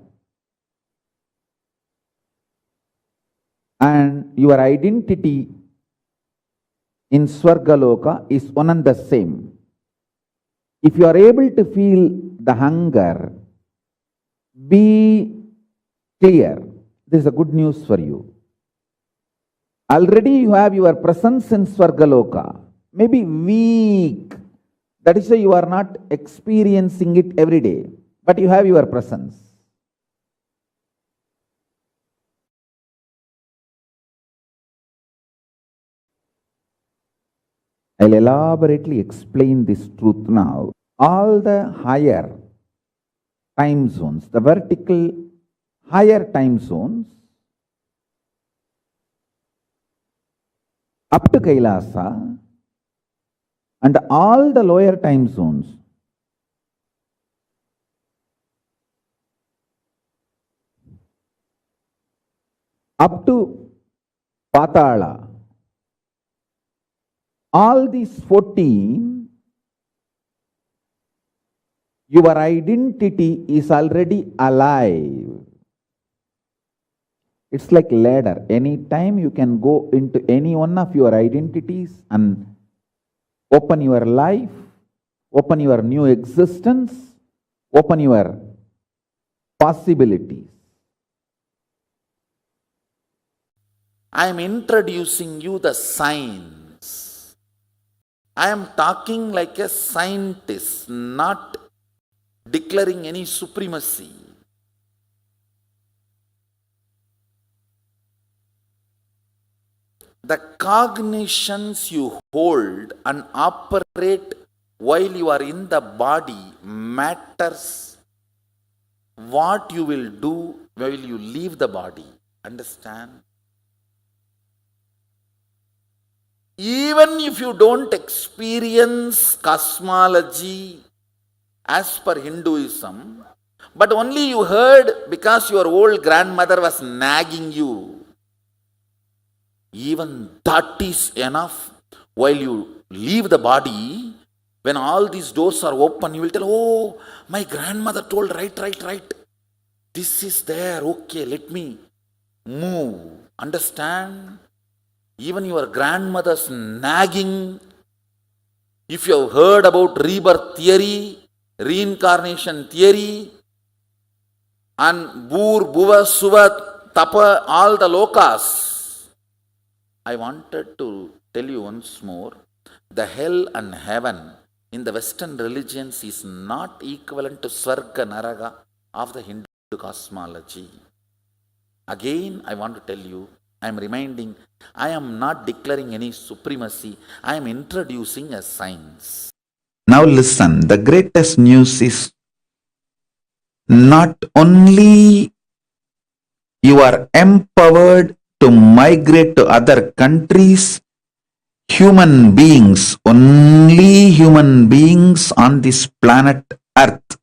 and your identity in Swargaloka is one and the same. If you are able to feel the hunger, be clear. This is a good news for you. Already you have your presence in Swargaloka, maybe weak. That is why you are not experiencing it every day, but you have your presence. I'll elaborately explain this truth now. All the higher time zones, the vertical higher time zones, up to Kailasa, and all the lower time zones, up to Patala, all these 14, your identity is already alive. It's like ladder. Anytime you can go into any one of your identities and open your life, open your new existence, open your possibilities. I am introducing you the signs. I am talking like a scientist, not declaring any supremacy. the cognitions you hold and operate while you are in the body matters what you will do while you leave the body. Understand? Even if you don't experience cosmology as per Hinduism, but only you heard because your old grandmother was nagging you, even that is enough. While you leave the body, when all these doors are open, you will tell, oh, my grandmother told right. This is there, okay, let me move. Understand? Even your grandmother's nagging, if you have heard about rebirth theory, reincarnation theory, and Bur, Bhuva, Suva, Tapa, all the lokas, I wanted to tell you once more, the hell and heaven in the Western religions is not equivalent to Swarga Naraga of the Hindu cosmology. Again, I want to tell you, I am reminding, I am not declaring any supremacy, I am introducing a science. Now listen, the greatest news is not only you are empowered to migrate to other countries, human beings, only human beings on this planet Earth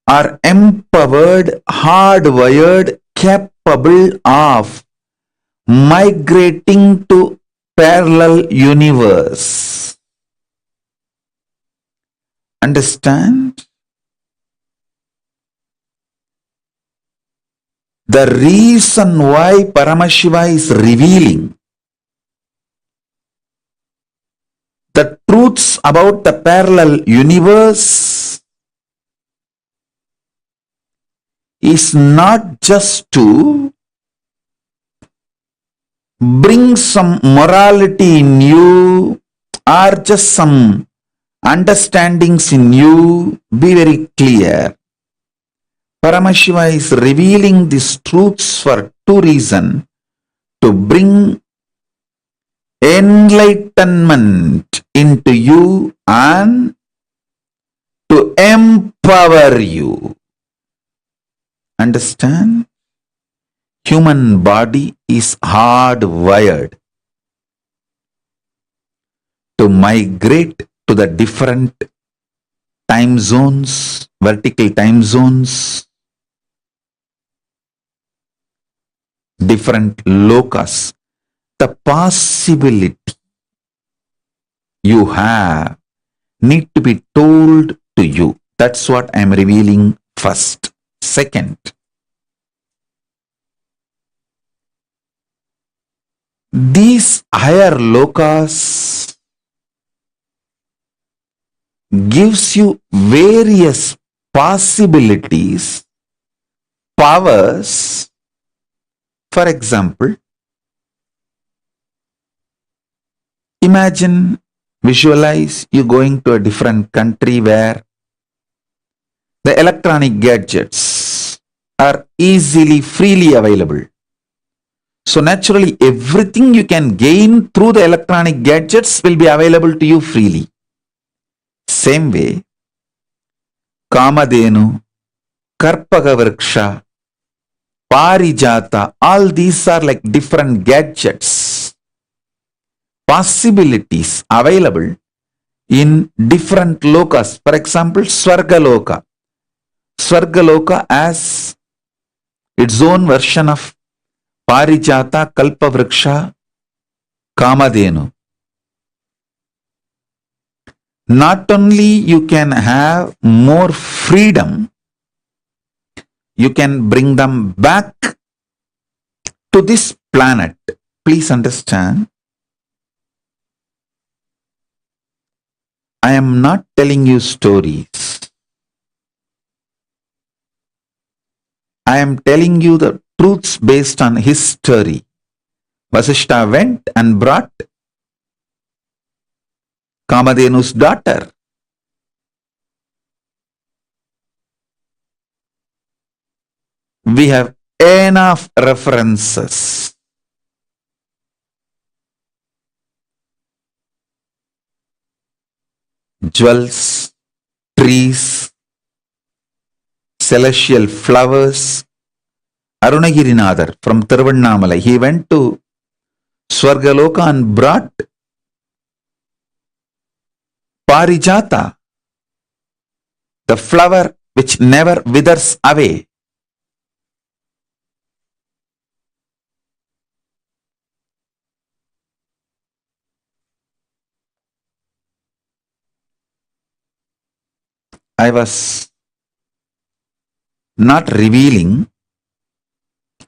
are empowered, hardwired, capable of migrating to parallel universe. Understand? The reason why Paramashiva is revealing the truths about the parallel universe is not just to bring some morality in you or just some understandings in you. Be very clear. Paramashiva is revealing these truths for two reasons: to bring enlightenment into you and to empower you. Understand? Human body is hardwired to migrate to the different time zones, vertical time zones, different lokas. The possibility you have need to be told to you. That's what I am revealing first. Second, these higher lokas gives you various possibilities, powers. For example, imagine, visualize you going to a different country where the electronic gadgets are easily, freely available. So naturally, everything you can gain through the electronic gadgets will be available to you freely. Same way, Kamadenu, Karpagavriksha, Parijata, all these are like different gadgets, possibilities available in different lokas. For example, Swargaloka. Swargaloka as its own version of Parijata, Kalpavriksha, Kamadenu. Not only you can have more freedom, you can bring them back to this planet. Please understand, I am not telling you stories. I am telling you the truths based on history. Vasishta went and brought Kamadenu's daughter. We have enough references jewels, trees, celestial flowers. Arunagirinadar from Tiruvannamalai, he went to Swargaloka and brought Parijata, the flower which never withers away. I was not revealing,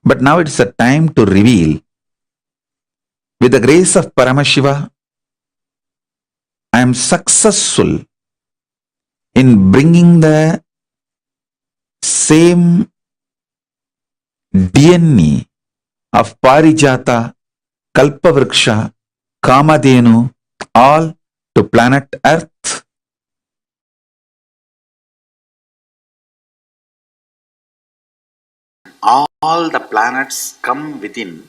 but now it's a time to reveal. With the grace of Paramashiva, I am successful in bringing the same DNA of Parijata, Kalpavriksha, Kamadhenu, all to planet Earth. All the planets come within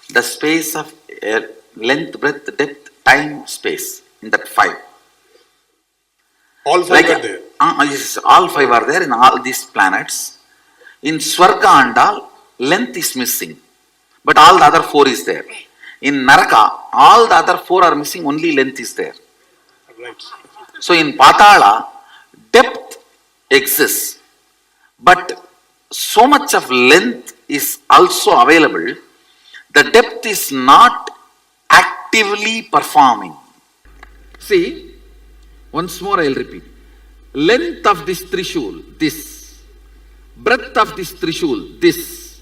the space of length, breadth, depth, time, space, in that 5. All 5 are there. Yes, all 5 are there in all these planets. In Swarga and all, length is missing, but all the other 4 is there. In Naraka, all the other 4 are missing, only length is there. Right. So in Patala, depth exists, but so much of length is also available. The depth is not actively performing. See, once more I'll repeat. Length of this Trishul, this. Breadth of this Trishul, this.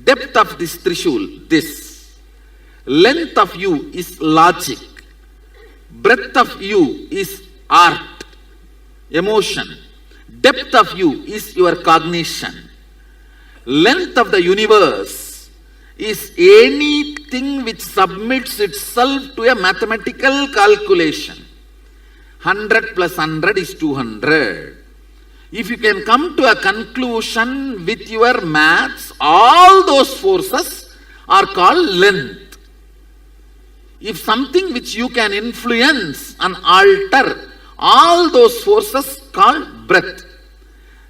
Depth of this Trishul, this. Length of you is logic. Breadth of you is art, emotion. Depth of you is your cognition. Length of the universe is anything which submits itself to a mathematical calculation. 100 plus 100 is 200. If you can come to a conclusion with your maths, all those forces are called length. If something which you can influence and alter, all those forces called breadth.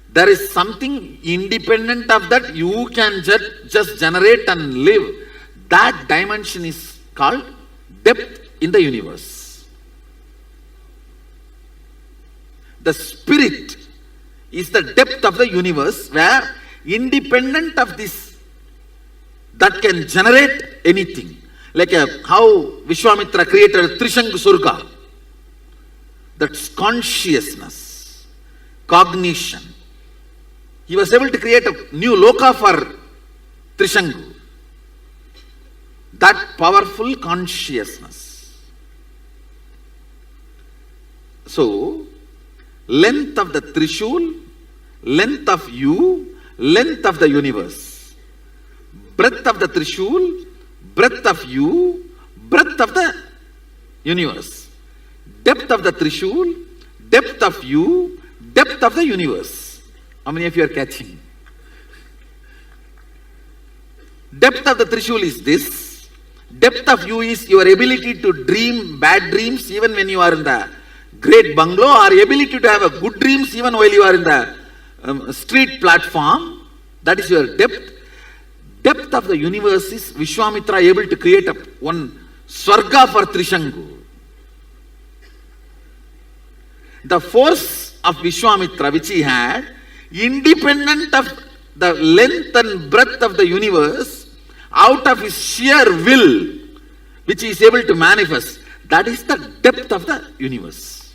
There is something independent of that you can just generate and live. That dimension is called depth in the universe. The spirit is the depth of the universe, where independent of this, that can generate anything. Like how Vishwamitra created Trishangu Surga. That's consciousness, cognition. He was able to create a new loka for Trishangu. That powerful consciousness. So, length of the Trishul, length of you, length of the universe. Breadth of the Trishul, breadth of you, breadth of the universe. Depth of the Trishul, depth of you, depth of the universe. How many of you are catching? Depth of the Trishul is this. Depth of you is your ability to dream bad dreams even when you are in the great bungalow, or ability to have a good dreams even while you are in the street platform. That is your depth. Depth of the universe is Vishwamitra able to create one Swarga for Trishangu. The force of Vishwamitra which he had, independent of the length and breadth of the universe, out of his sheer will, which he is able to manifest, that is the depth of the universe.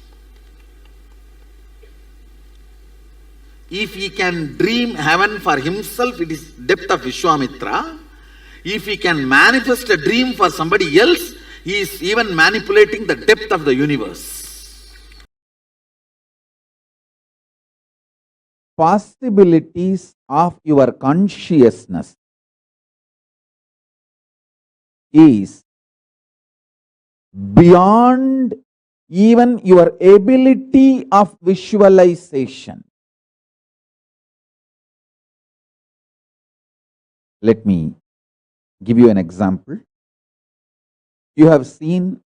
If he can dream heaven for himself, it is depth of Vishwamitra. If he can manifest a dream for somebody else, he is even manipulating the depth of the universe. Possibilities of your consciousness is beyond even your ability of visualization. Let me give you an example. You have seen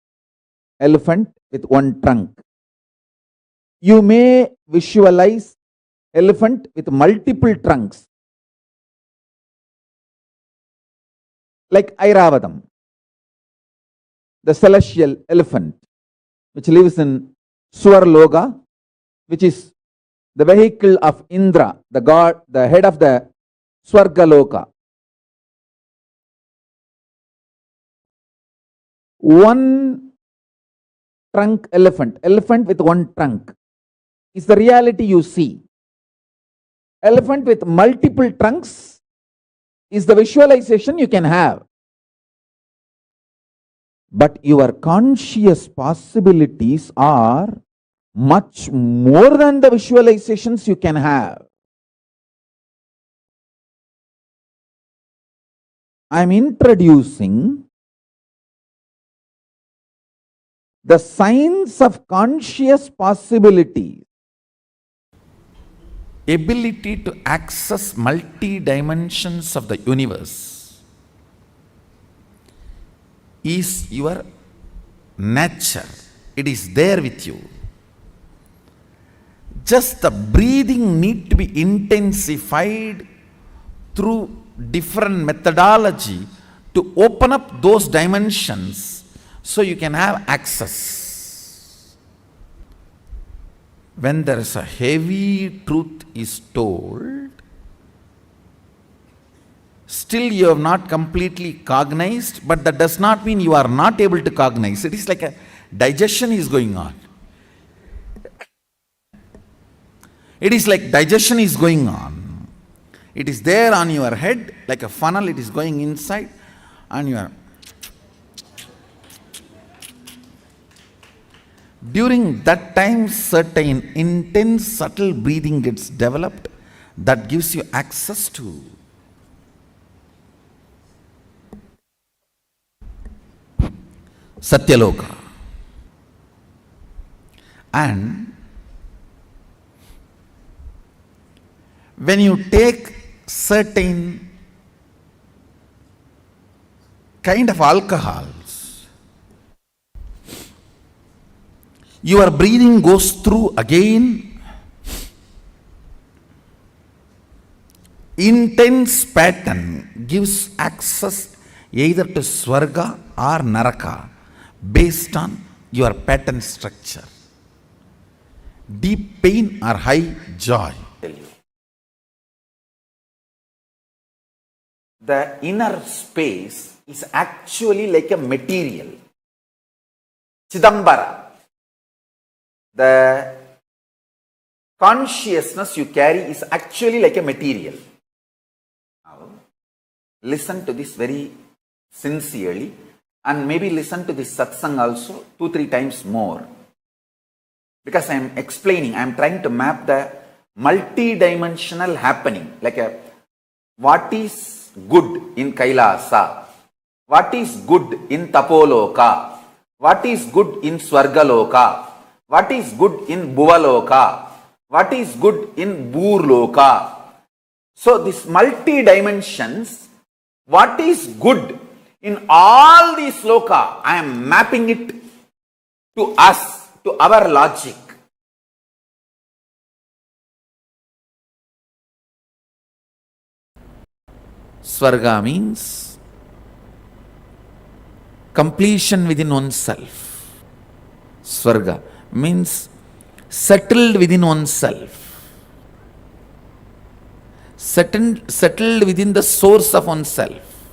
elephant with one trunk. You may visualize elephant with multiple trunks, like Airavatam, the celestial elephant, which lives in Swarloka, which is the vehicle of Indra, the god, the head of the Swargaloka. One trunk elephant with one trunk is the reality you see. Elephant with multiple trunks is the visualization you can have. But your conscious possibilities are much more than the visualizations you can have. I am introducing the science of conscious possibility. Ability to access multi-dimensions of the universe is your nature. It is there with you. Just the breathing need to be intensified through different methodology to open up those dimensions so you can have access. When there is a heavy truth is told, still you have not completely cognized, but that does not mean you are not able to cognize. It is like a digestion is going on. It is like digestion is going on. It is there on your head, like a funnel, it is going inside, and you are. During that time, certain intense, subtle breathing gets developed that gives you access to Satyaloka. And when you take certain kind of alcohols, your breathing goes through again intense pattern, gives access either to Swarga or Naraka based on your pattern structure. Deep pain or high joy. The inner space is actually like a material. Chidambara. The consciousness you carry is actually like a material. Now, listen to this very sincerely and maybe listen to this satsang also 2-3 times more. Because I am explaining, I am trying to map the multi-dimensional happening, like what is good in Kailasa, what is good in Tapoloka, what is good in Swargaloka, what is good in Bhuvaloka, what is good in Burloka. So this multi-dimensions, what is good in all these loka, I am mapping it to us, to our logic. Swarga means completion within oneself. Swarga means settled within oneself. Settled within the source of oneself.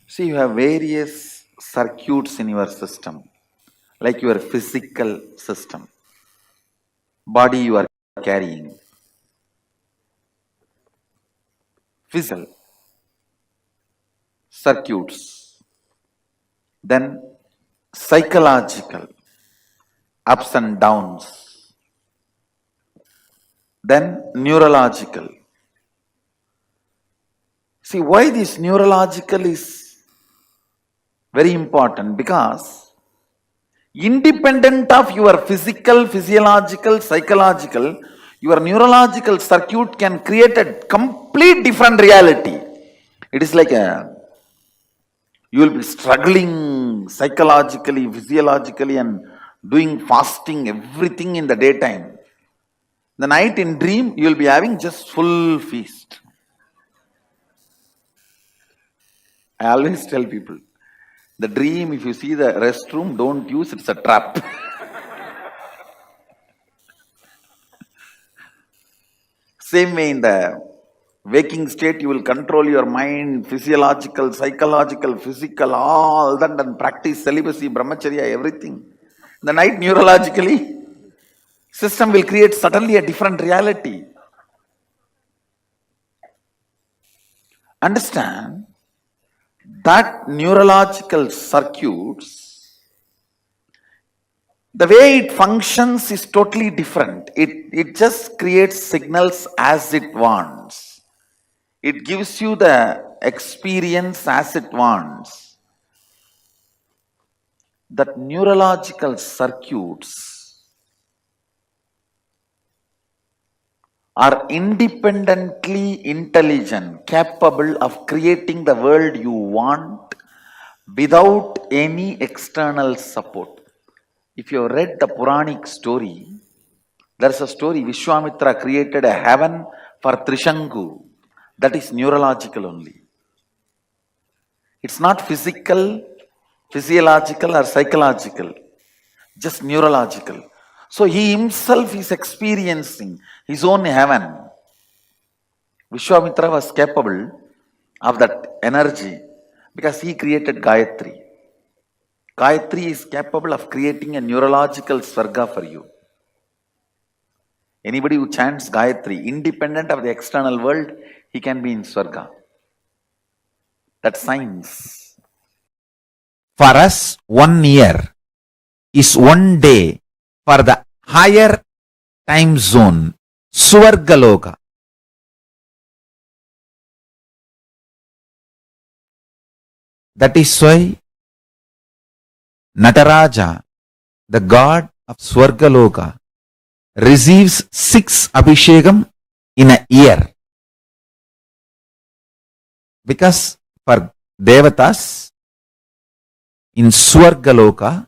See, you have various circuits in your system, like your physical system. Body you are carrying. Physical circuits. Then psychological ups and downs. Then neurological. See, why this neurological is very important? Because independent of your physical, physiological, psychological, your neurological circuit can create a complete different reality. It is like you will be struggling psychologically, physiologically and doing fasting, everything in the daytime. The night in dream, you will be having just full feast. I always tell people, the dream, if you see the restroom, don't use, it's a trap. Same way in the waking state, you will control your mind, physiological, psychological, physical, all that, and practice celibacy, brahmacharya, everything. The night, neurologically, system will create suddenly a different reality. Understand that neurological circuits, the way it functions is totally different. It just creates signals as it wants. It gives you the experience as it wants. That neurological circuits are independently intelligent, capable of creating the world you want without any external support. If you have read the Puranic story, there is a story Vishwamitra created a heaven for Trishanku. That is neurological only. It's not physical, physiological or psychological, just neurological. So he himself is experiencing his own heaven. Vishwamitra was capable of that energy because he created Gayatri. Gayatri is capable of creating a neurological Swarga for you. Anybody who chants Gayatri, independent of the external world, he can be in Swarga. That's science. For us, 1 year is 1 day for the higher time zone, Swargaloka. That is why Nataraja, the god of Swargaloka, receives 6 Abhishekam in a year. Because for Devatas in Swargaloka,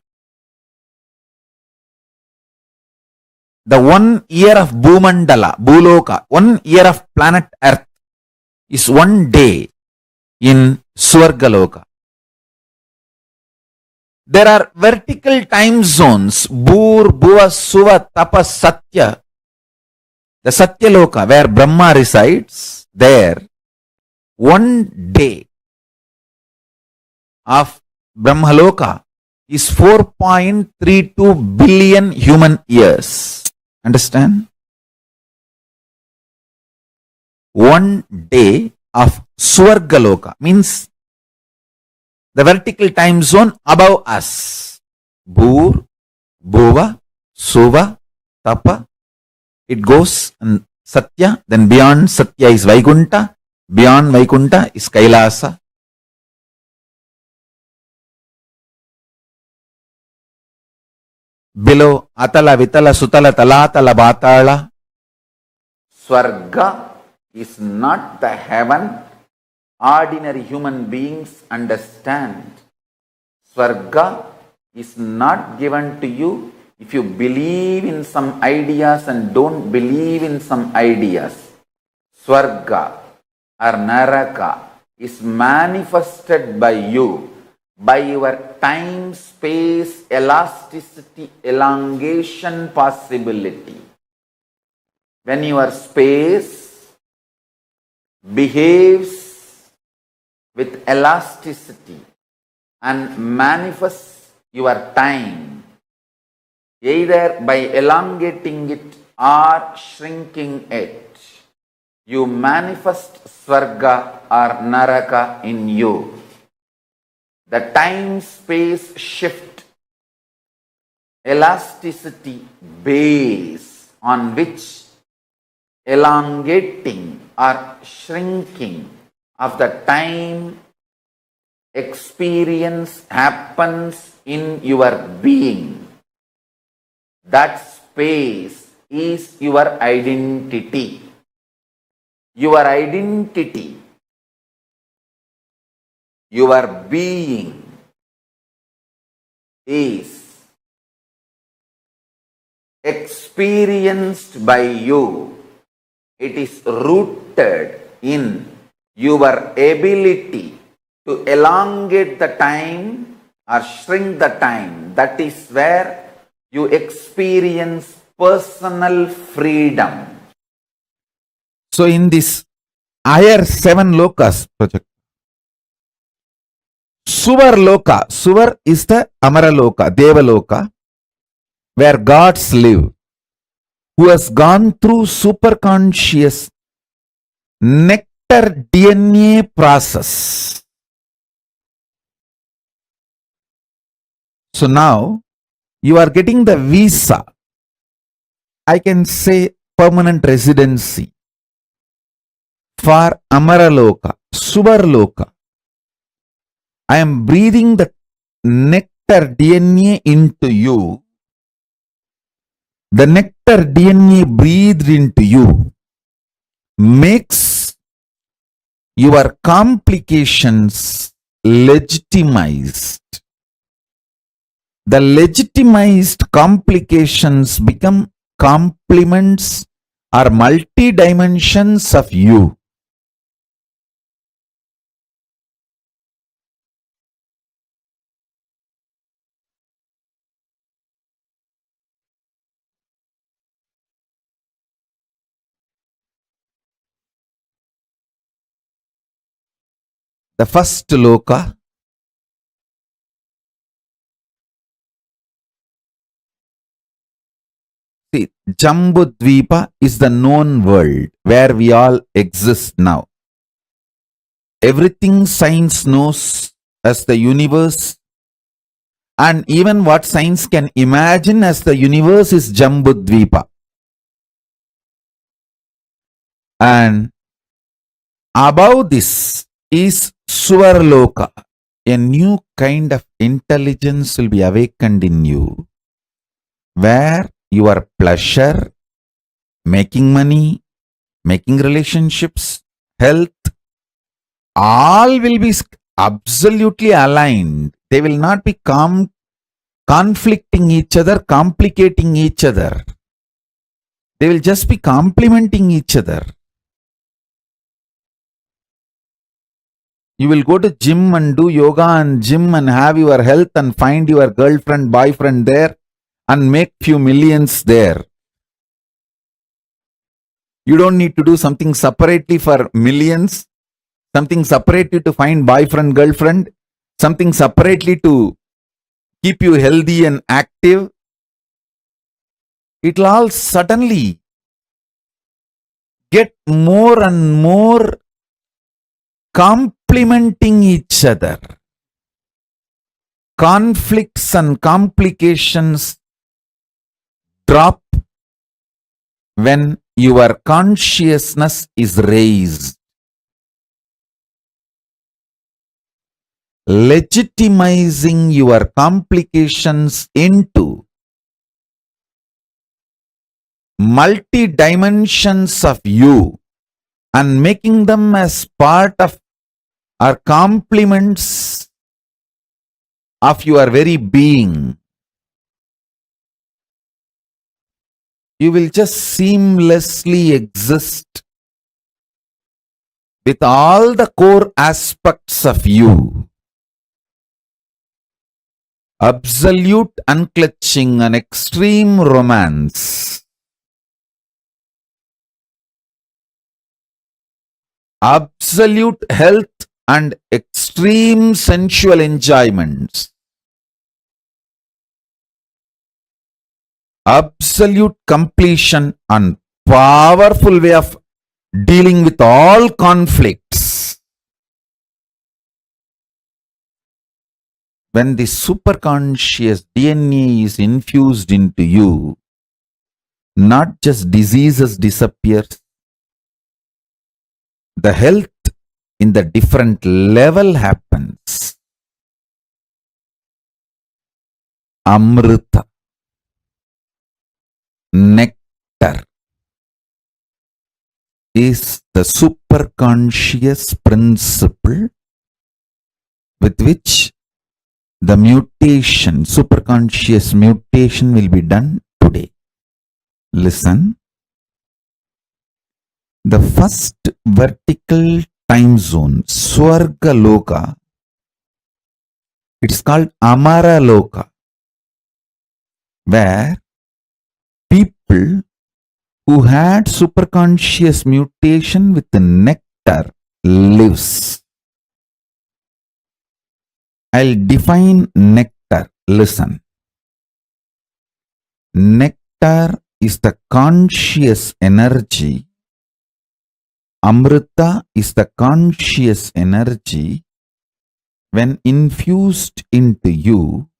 the 1 year of Bhumandala, Bhuloka, 1 year of planet Earth is 1 day in Swargaloka. There are vertical time zones, Bhur, Bhuva, Suva, Tapa, Satya. The Satyaloka, where Brahma resides, there, 1 day of Brahmaloka is 4.32 billion human years. Understand? 1 day of Swargaloka means the vertical time zone above us. Bhur, Bhuva, Suva, Tapa. It goes and Satya, then beyond Satya is Vaikunta, beyond Vaikunta is Kailasa. Below Atala, Vitala, Sutala, Talatala, Batala. Swarga is not the heaven ordinary human beings understand. Swarga is not given to you if you believe in some ideas and don't believe in some ideas. Swarga or Naraka is manifested by you, by your time, space, elasticity, elongation possibility. When your space behaves with elasticity and manifests your time, either by elongating it or shrinking it, you manifest Swarga or Naraka in you. The time-space shift, elasticity base on which elongating or shrinking of the time experience happens in your being. That space is your identity. Your identity, your being is experienced by you. It is rooted in your ability to elongate the time or shrink the time. That is where you experience personal freedom. So in this higher 7 lokas project, Suvar Loka, Suvar is the Amara Loka, Deva Loka, where gods live, who has gone through superconscious nectar DNA process. So now you are getting the visa, I can say permanent residency for Amaraloka, Suvarloka. I am breathing the nectar DNA into you. The nectar DNA breathed into you makes your complications legitimized. The legitimized complications become complements or multi-dimensions of you. The first loka, see, Jambudvipa is the known world where we all exist now. Everything science knows as the universe, and even what science can imagine as the universe is Jambudvipa. And above this is Suvarloka. A new kind of intelligence will be awakened in you, where your pleasure, making money, making relationships, health, all will be absolutely aligned. They will not be conflicting each other, complicating each other. They will just be complementing each other. You will go to gym and do yoga and gym and have your health and find your girlfriend, boyfriend there and make few millions there. You don't need to do something separately for millions, something separately to find boyfriend, girlfriend, something separately to keep you healthy and active. It will all suddenly get more and more complementing each other. Conflicts and complications drop when your consciousness is raised. Legitimizing your complications into multi-dimensions of you and making them as part of or complements of your very being. You will just seamlessly exist with all the core aspects of you. Absolute unclutching and extreme romance. Absolute health and extreme sensual enjoyments. Absolute completion and powerful way of dealing with all conflicts. When the superconscious DNA is infused into you, not just diseases disappear, the health in the different level happens. Amrita, nectar, is the superconscious principle with which the mutation, superconscious mutation will be done today. Listen. The first vertical time zone, Swarga Loka, it's called Amara Loka, where people who had superconscious mutation with the nectar lives. I'll define nectar. Listen. Nectar is the conscious energy. Amrita is the conscious energy. When infused into you,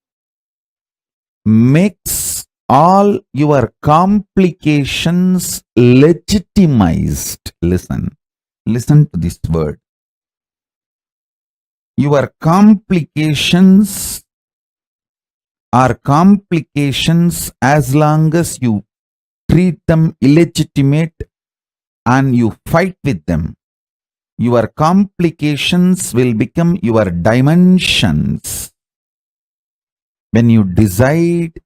makes all your complications legitimized. Listen to this word. Your complications are complications as long as you treat them illegitimate and you fight with them. Your complications will become your dimensions. When you decide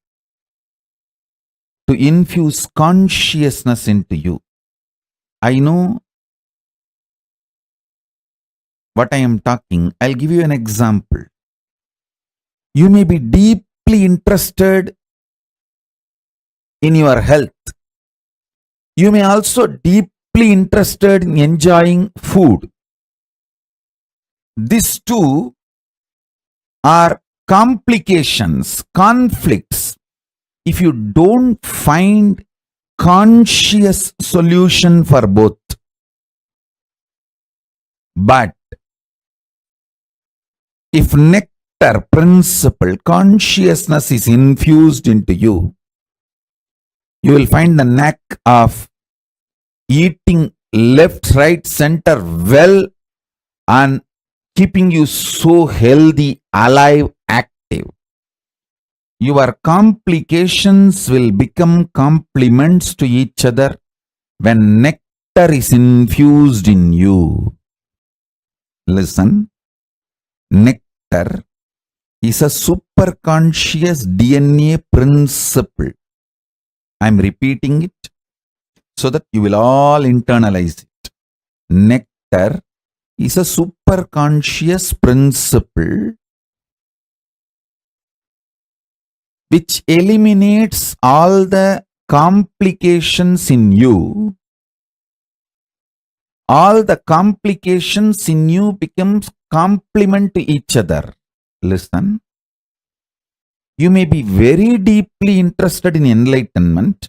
to infuse consciousness into you, I know what I am talking. I'll give you an example. You may be deeply interested in your health. You may also deeply interested in enjoying food. These two are complications, conflicts. If you don't find conscious solution for both. But if nectar principle, consciousness is infused into you, you will find the knack of eating left, right, center well and keeping you so healthy, alive, active. Your complications will become complements to each other when nectar is infused in you. Listen, nectar is a superconscious DNA principle. I am repeating it so that you will all internalize it. Nectar is a superconscious principle which eliminates all the complications in you. All the complications in you becomes complement to each other. Listen. You may be very deeply interested in enlightenment.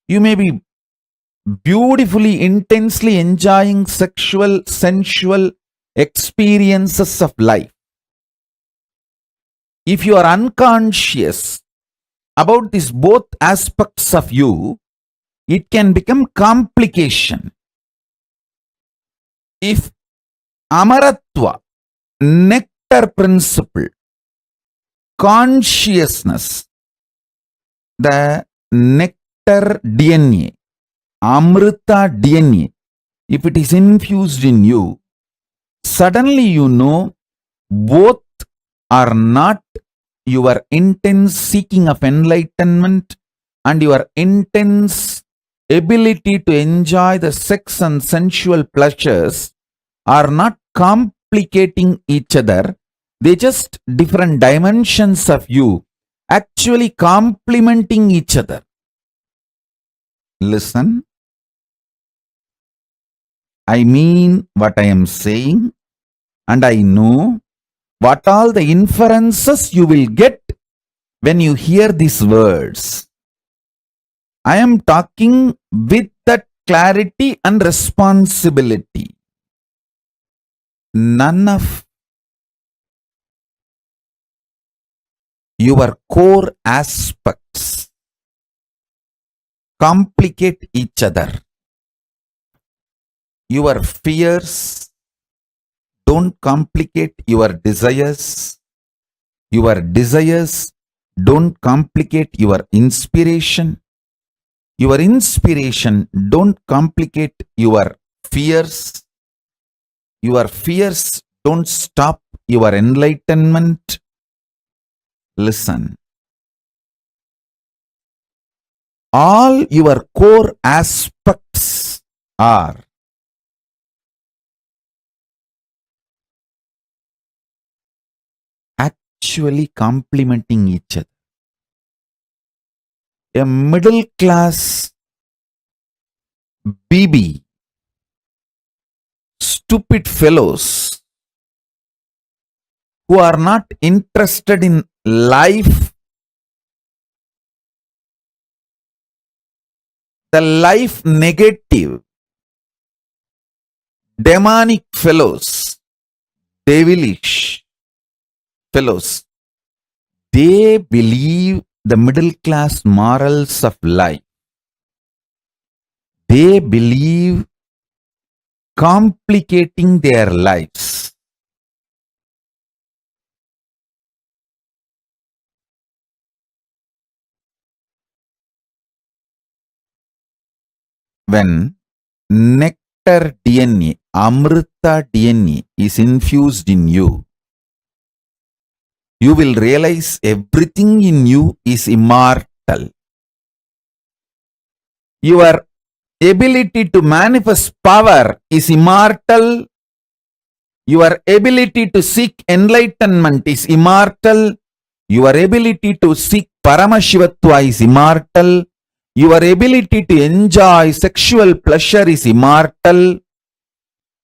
You may be beautifully, intensely enjoying sexual, sensual experiences of life. If you are unconscious about these both aspects of you, it can become complication. If Amaratva, nectar principle, consciousness, the nectar DNA, Amrita DNA, if it is infused in you, suddenly you know both are not your intense seeking of enlightenment and your intense ability to enjoy the sex and sensual pleasures are not complicating each other. They just different dimensions of you actually complementing each other. Listen. I mean what I am saying, and I know what all the inferences you will get when you hear these words. I am talking with that clarity and responsibility. None of your core aspects complicate each other. Your fears don't complicate your desires. Your desires don't complicate your inspiration. Your inspiration don't complicate your fears. Your fears don't stop your enlightenment. Listen. all your core aspects are actually complementing each other. A middle class BB, stupid fellows who are not interested in life, the life negative, demonic fellows, devilish fellows, they believe the middle class morals of life. They believe complicating their lives. When nectar DNA, Amrita DNA is infused in you, you will realize everything in you is immortal. Your ability to manifest power is immortal. Your ability to seek enlightenment is immortal. Your ability to seek Paramashivatva is immortal. Your ability to enjoy sexual pleasure is immortal.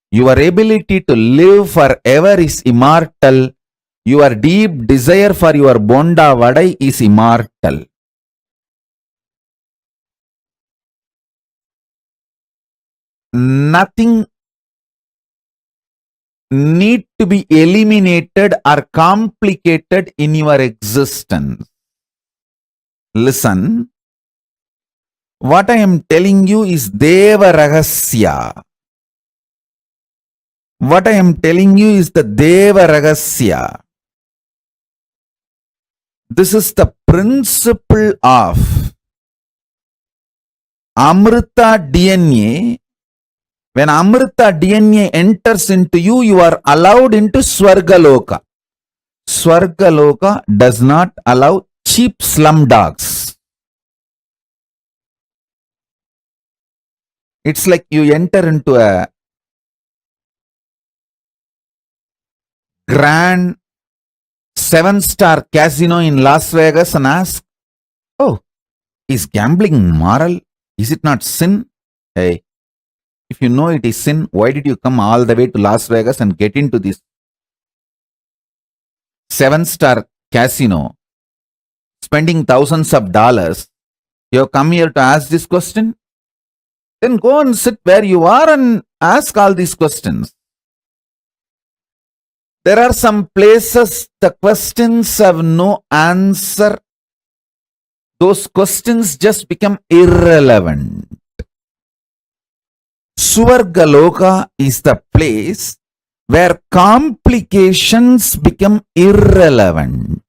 Your ability to live forever is immortal. Your deep desire for your Bonda Vadai is immortal. Nothing need to be eliminated or complicated in your existence. Listen, what I am telling you is Deva Rahasya. What I am telling you is the Deva Rahasya. This is the principle of Amrita DNA. When Amrita DNA enters into you, you are allowed into Swargaloka. Swargaloka does not allow cheap slum dogs. It's like you enter into a grand 7-star casino in Las Vegas and ask, oh, is gambling moral? Is it not sin? Hey, if you know it is sin, why did you come all the way to Las Vegas and get into this 7-star casino, spending thousands of dollars? You have come here to ask this question? Then go and sit where you are and ask all these questions. There are some places the questions have no answer. Those questions just become irrelevant. Swargaloka is the place where complications become irrelevant.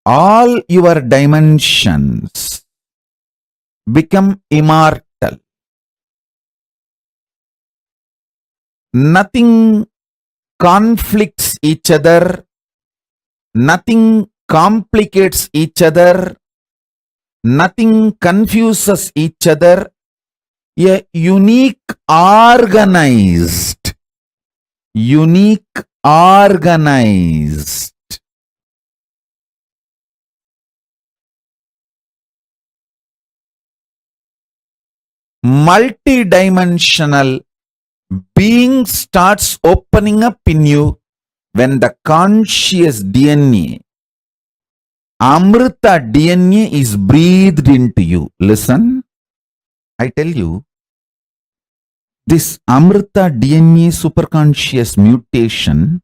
All your dimensions become immortal. Nothing conflicts each other. Nothing complicates each other. Nothing confuses each other. A unique organized multidimensional being starts opening up in you when the conscious DNA, Amrita DNA, is breathed into you. Listen, I tell you, this Amrita DNA superconscious mutation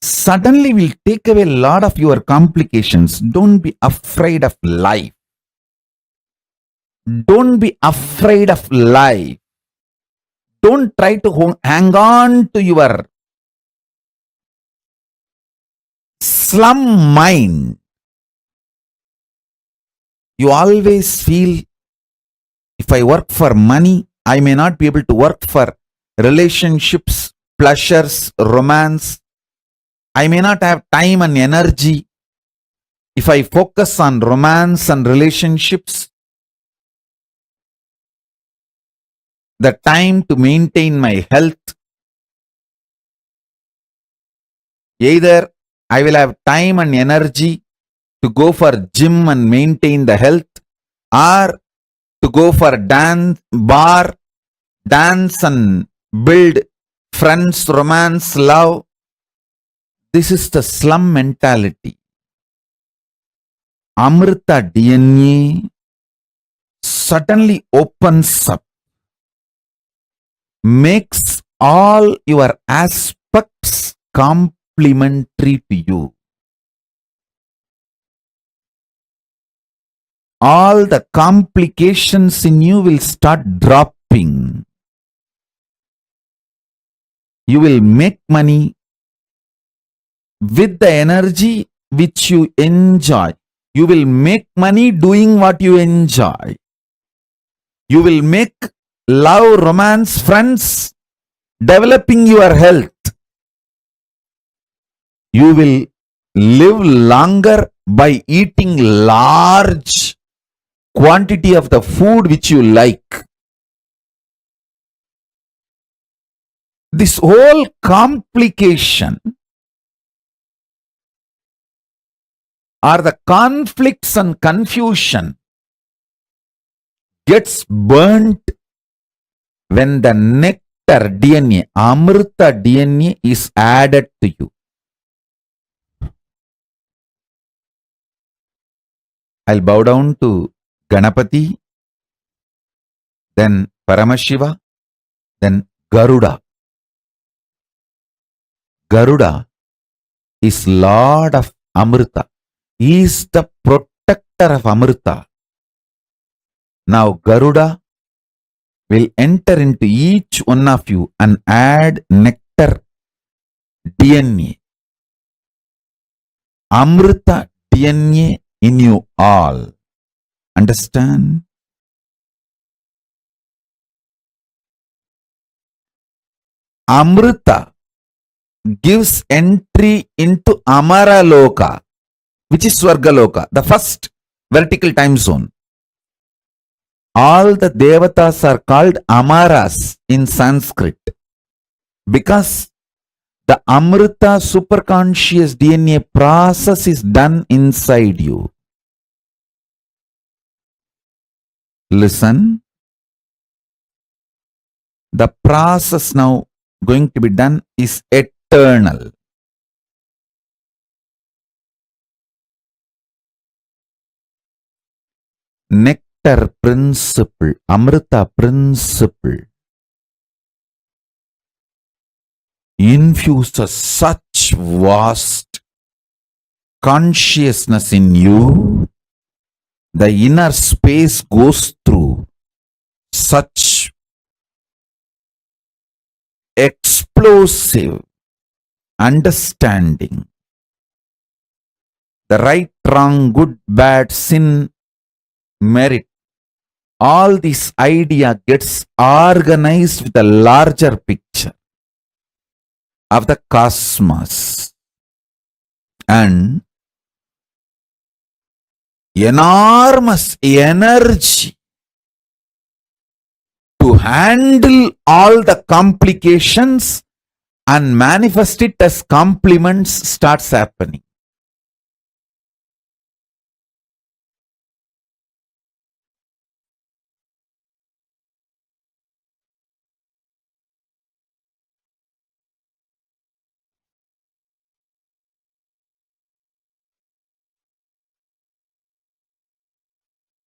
suddenly will take away a lot of your complications. Don't be afraid of life. Don't be afraid of life. Don't try to hang on to your slum mind. You always feel, if I work for money, I may not be able to work for relationships, pleasures, romance. I may not have time and energy. If I focus on romance and relationships, the time to maintain my health, either I will have time and energy to go for gym and maintain the health, or to go for dance and build friends, romance, love. This is the slum mentality. Amrita DNA suddenly opens up, makes all your aspects complementary to you. All the complications in you will start dropping. You will make money with the energy which you enjoy. You will make money doing what you enjoy. You will make love, romance, friends, developing your health. You will live longer by eating large quantity of the food which you like. This whole complication or the conflicts and confusion gets burnt when the nectar DNA, Amrita DNA is added to you. I'll bow down to Ganapati, then Paramashiva, then Garuda. Garuda is Lord of Amrita. He is the protector of Amrita. Now Garuda will enter into each one of you and add nectar DNA. Amrita DNA in you all. Understand? Amrita gives entry into Amara Loka, which is Swargaloka, the first vertical time zone. All the devatas are called Amaras in Sanskrit because the Amrita superconscious DNA process is done inside you. Listen. The process now going to be done is eternal. Nectar principle, Amrita principle infuses such vast consciousness in you. The inner space goes through such explosive understanding. The right, wrong, good, bad, sin, merit, all this idea gets organized with a larger picture of the cosmos and enormous energy to handle all the complications and manifest it as compliments starts happening.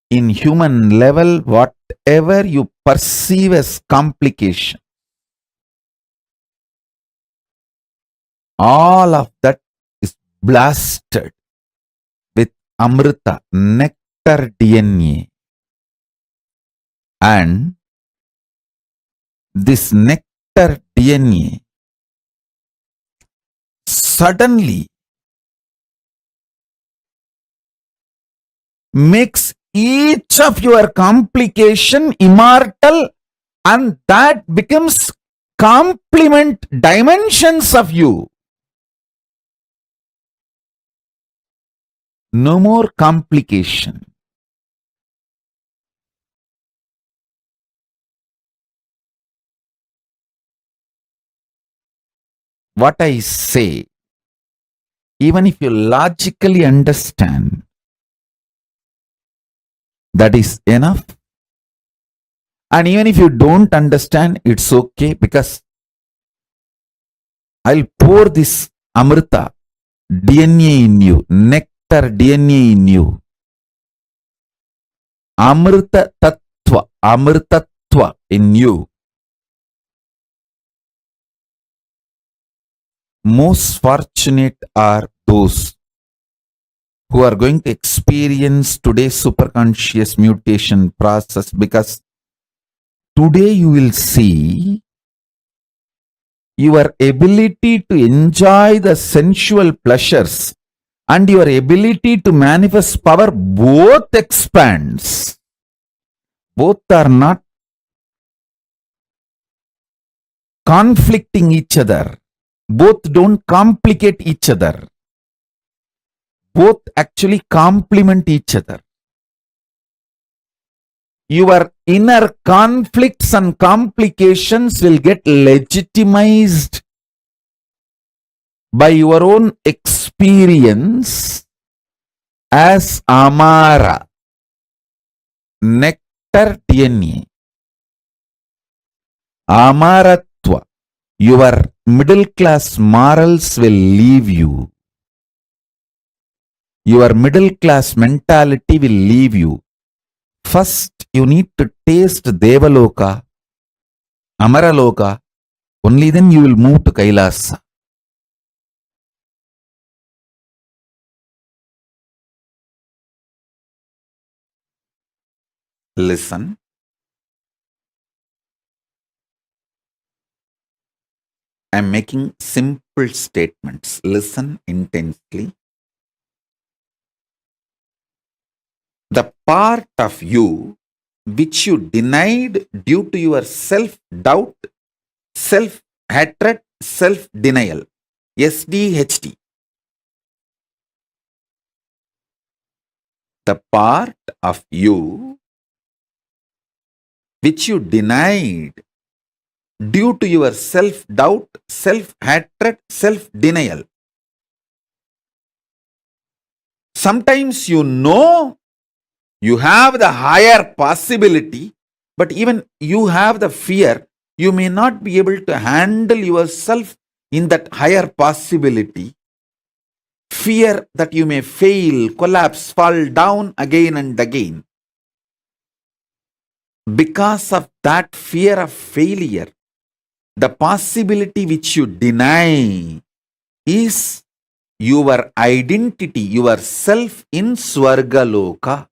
In human level, whatever you perceive as complication, all of that is blasted with Amrita, nectar DNA. And this nectar DNA suddenly makes each of your complication immortal, and that becomes complement dimensions of you. No more complication. What I say, even if you logically understand, that is enough. And even if you don't understand, it's okay, because I'll pour this Amrita DNA in you, nectar DNA in you. Amrita Tattva in you. Most fortunate are those who are going to experience today's superconscious mutation process, because today you will see your ability to enjoy the sensual pleasures and your ability to manifest power both expands. Both are not conflicting each other. Both don't complicate each other. Both actually complement each other. Your inner conflicts and complications will get legitimized by your own experience as Amara, nectar DNA. Amaratva, your middle class morals will leave you. Your middle class mentality will leave you. First, you need to taste Devaloka, Amaraloka. Only then you will move to Kailasa. Listen. I am making simple statements. Listen intensely. The part of you which you denied due to your self-doubt, self-hatred, self-denial. SDHD. The part of you which you denied due to your self-doubt, self-hatred, self-denial. Sometimes you know you have the higher possibility, but even you have the fear, you may not be able to handle yourself in that higher possibility. Fear that you may fail, collapse, fall down again and again. Because of that fear of failure, the possibility which you deny is your identity, your self in Swargaloka.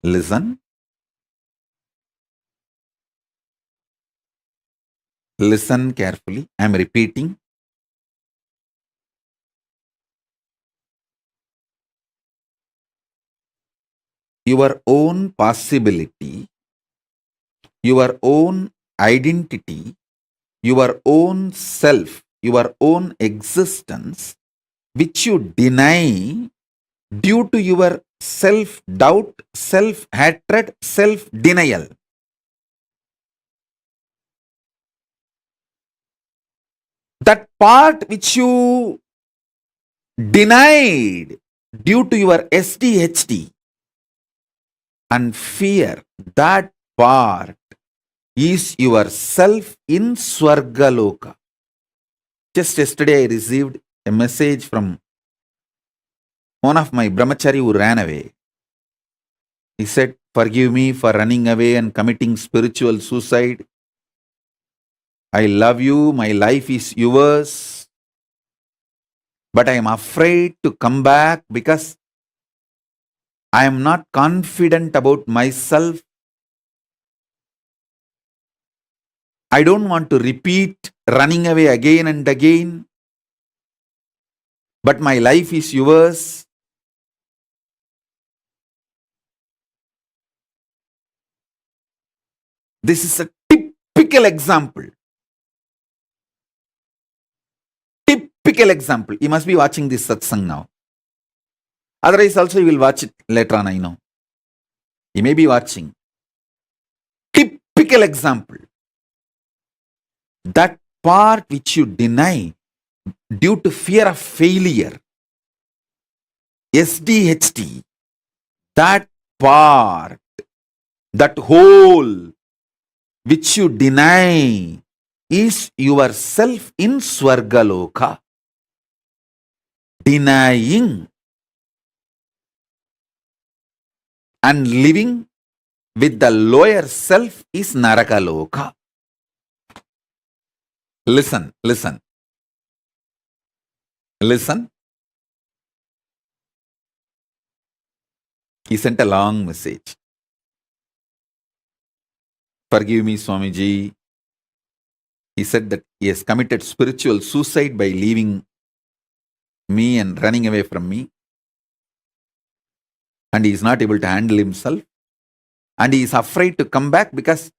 Listen. Listen carefully. I am repeating. Your own possibility, your own identity, your own self, your own existence, which you deny due to your self-doubt, self-hatred, self-denial. That part which you denied due to your SDHD and fear, that part is your self in Swargaloka. Just yesterday I received a message from one of my brahmachari who ran away. He said, "Forgive me for running away and committing spiritual suicide. I love you, my life is yours. But I am afraid to come back because I am not confident about myself. I don't want to repeat running away again and again. But my life is yours." This is a typical example. Typical example. You must be watching this satsang now. Otherwise also you will watch it later on, I know. You may be watching. Typical example. That part which you deny due to fear of failure, SDHT, that part, that whole which you deny is yourself in Swargaloka. Denying and living with the lower self is Narakaloka. Listen, listen, listen. He sent a long message. Forgive me, Swamiji. He said that he has committed spiritual suicide by leaving me and running away from me. And he is not able to handle himself. And he is afraid to come back because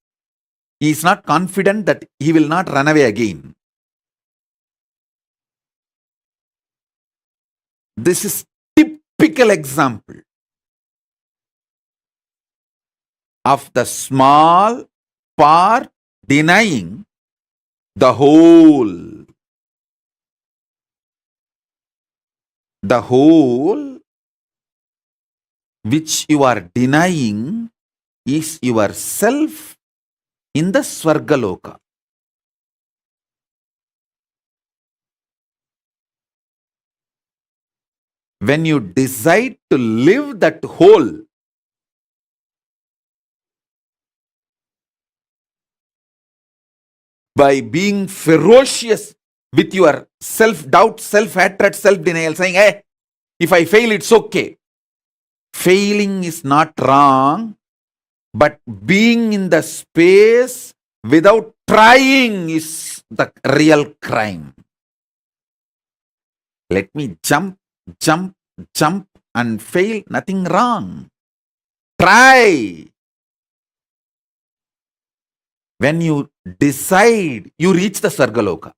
he is not confident that he will not run away again. This is typical example of the small part denying the whole. The whole which you are denying is yourself in the Swargaloka. When you decide to live that whole, by being ferocious with your self-doubt, self-hatred, self-denial, saying, hey, if I fail, it's okay. Failing is not wrong, but being in the space without trying is the real crime. Let me jump, jump, jump and fail, nothing wrong. Try. When you decide, you reach the Sargaloka.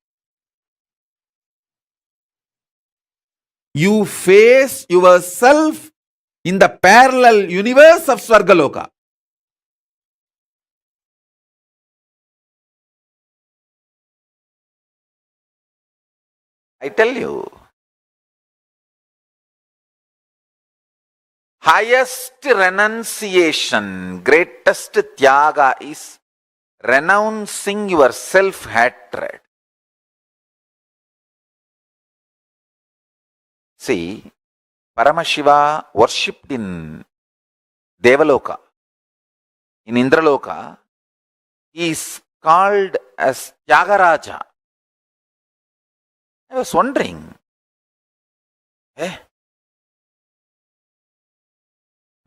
You face yourself in the parallel universe of Swargaloka. I tell you, highest renunciation, greatest tyaga is renouncing your self-hatred. See, Paramashiva worshipped in Devaloka. In Indraloka, he is called as Tyagaraja. I was wondering,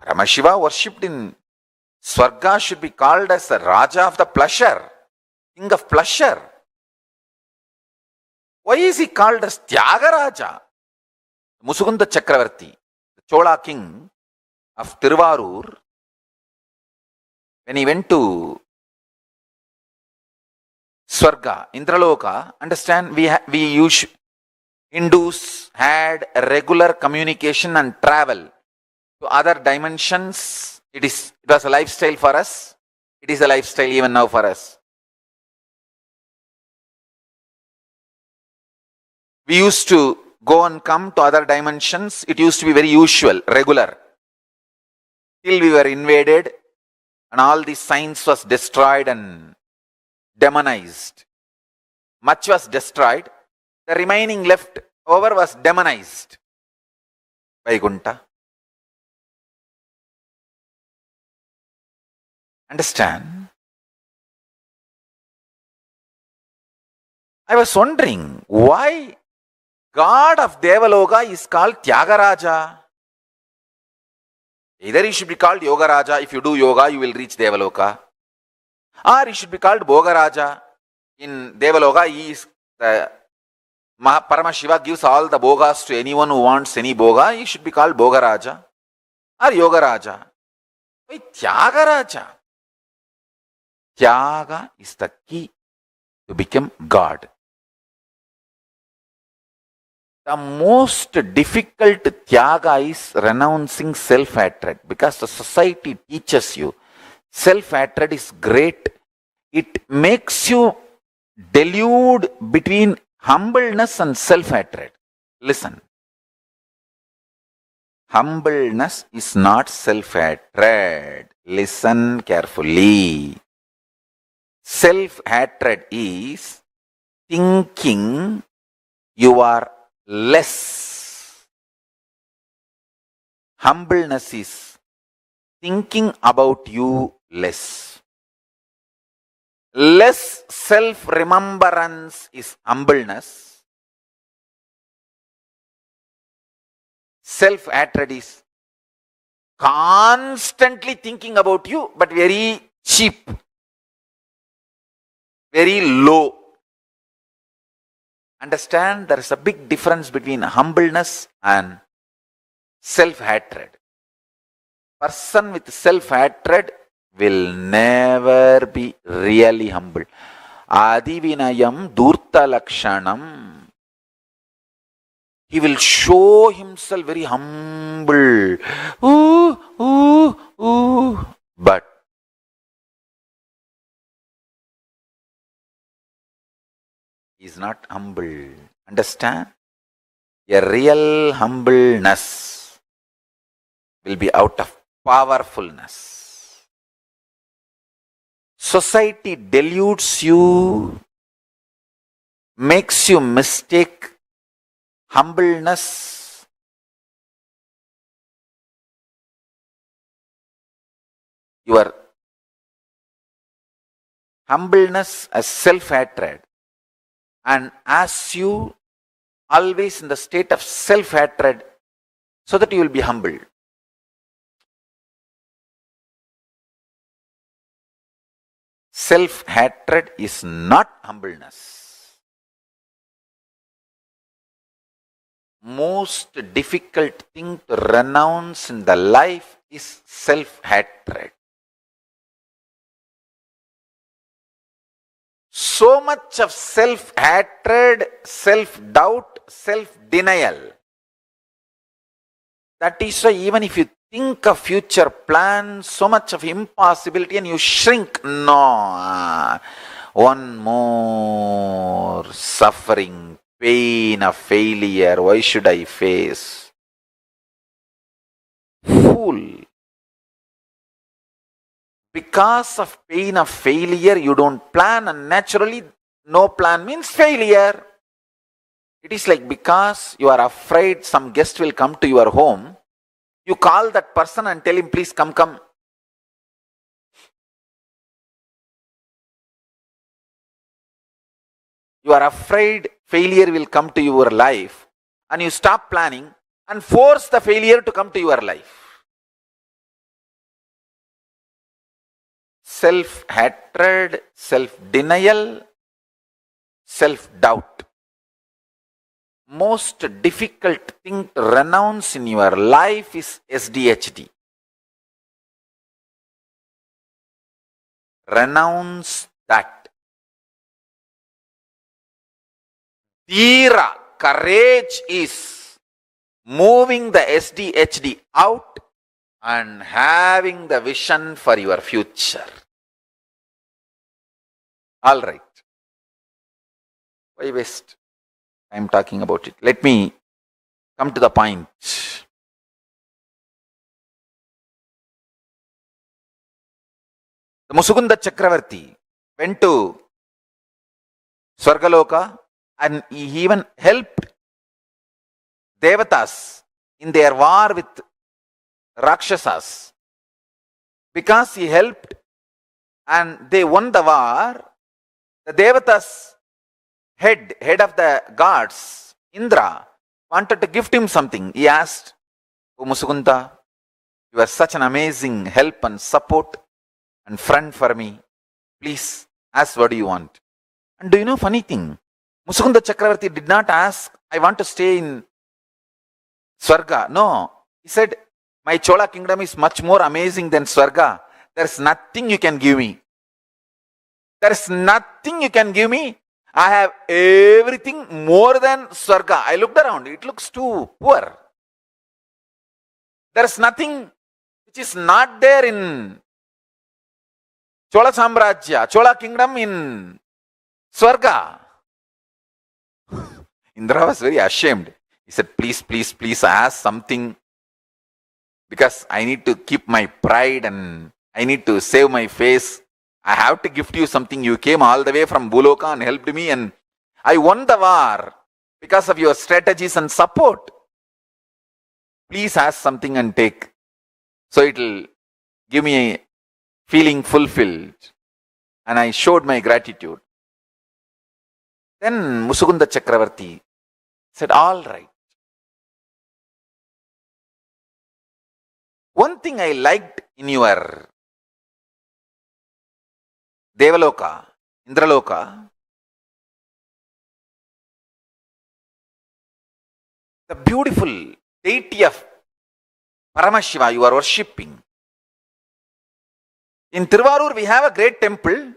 Paramashiva worshipped in Swarga should be called as the Raja of the pleasure, king of pleasure. Why is he called as Tyagaraja? Musukunda Chakravarti, the Chola king of Tiruvarur, when he went to Swarga, Indraloka, understand, Hindus had a regular communication and travel to other dimensions. It was a lifestyle for us. It is a lifestyle even now for us. We used to go and come to other dimensions. It used to be very usual, regular. Till we were invaded and all the science was destroyed and demonized. Much was destroyed. The remaining left over was demonized. Vaikuntha. Understand? I was wondering why God of Devaloka is called Tyagaraja. Either he should be called Yogaraja. If you do yoga, you will reach Devaloka. Or he should be called Bhogaraja. In Devaloka, he is the Paramashiva gives all the bhogas to anyone who wants any bhoga. He should be called Bhogaraja or Yogaraja. Why Tyagaraja? Tyaga is the key to become God. the most difficult tyaga is renouncing self-hatred, because the society teaches you self-hatred is great. It makes you delude between humbleness and self-hatred. Listen. Humbleness is not self-hatred. Listen carefully. Self-hatred is thinking you are less. Humbleness is thinking about you less. Less self-remembrance is humbleness. Self-hatred is constantly thinking about you, but very cheap, very low. Understand, there is a big difference between humbleness and self-hatred. Person with self-hatred will never be really humble. Adivinayam durta lakshanam. He will show himself very humble. But he is not humble. Understand? A real humbleness will be out of powerfulness. Society deludes you, makes you mistake humbleness your humbleness as self-hatred, and as you always in the state of self-hatred so that you will be humble. Self-hatred is not humbleness. Most difficult thing to renounce in the life is self-hatred. So much of self-hatred, self-doubt, self-denial. That is why even if you think of future plans, so much of impossibility and you shrink. No, one more suffering, pain of failure, why should I face? Fool. Because of pain of failure, you don't plan, and naturally, no plan means failure. It is like because you are afraid some guest will come to your home, you call that person and tell him, please come. You are afraid failure will come to your life, and you stop planning and force the failure to come to your life. Self-hatred, self-denial, self-doubt. Most difficult thing to renounce in your life is SDHD. Renounce that. Dhira, courage is moving the SDHD out and having the vision for your future. All right. Why waste time talking about it? Let me come to the point. The Musukunda Chakravarti went to Swargaloka and he even helped Devatas in their war with Rakshasas. Because he helped and they won the war, the Devatas head of the gods, Indra, wanted to gift him something. He asked, "O Musukunda, you are such an amazing help and support and friend for me. Please ask what do you want." And do you know funny thing? Musukunda Chakravarti did not ask, "I want to stay in Swarga." No, he said, "My Chola kingdom is much more amazing than Swarga. There is nothing you can give me. There is nothing you can give me. I have everything more than Swarga. I looked around, it looks too poor. There is nothing which is not there in Chola Samrajya, Chola kingdom in Swarga. Indra was very ashamed. He said, please, please, please ask something, because I need to keep my pride and I need to save my face. I have to gift you something. You came all the way from Buloka and helped me, and I won the war because of your strategies and support. Please ask something and take. So it will give me a feeling fulfilled. And I showed my gratitude. Then Musukunda Chakravarti said, all right. One thing I liked in your Devaloka, Indraloka, the beautiful deity of Paramashiva you are worshipping. In Tiruvarur we have a great temple,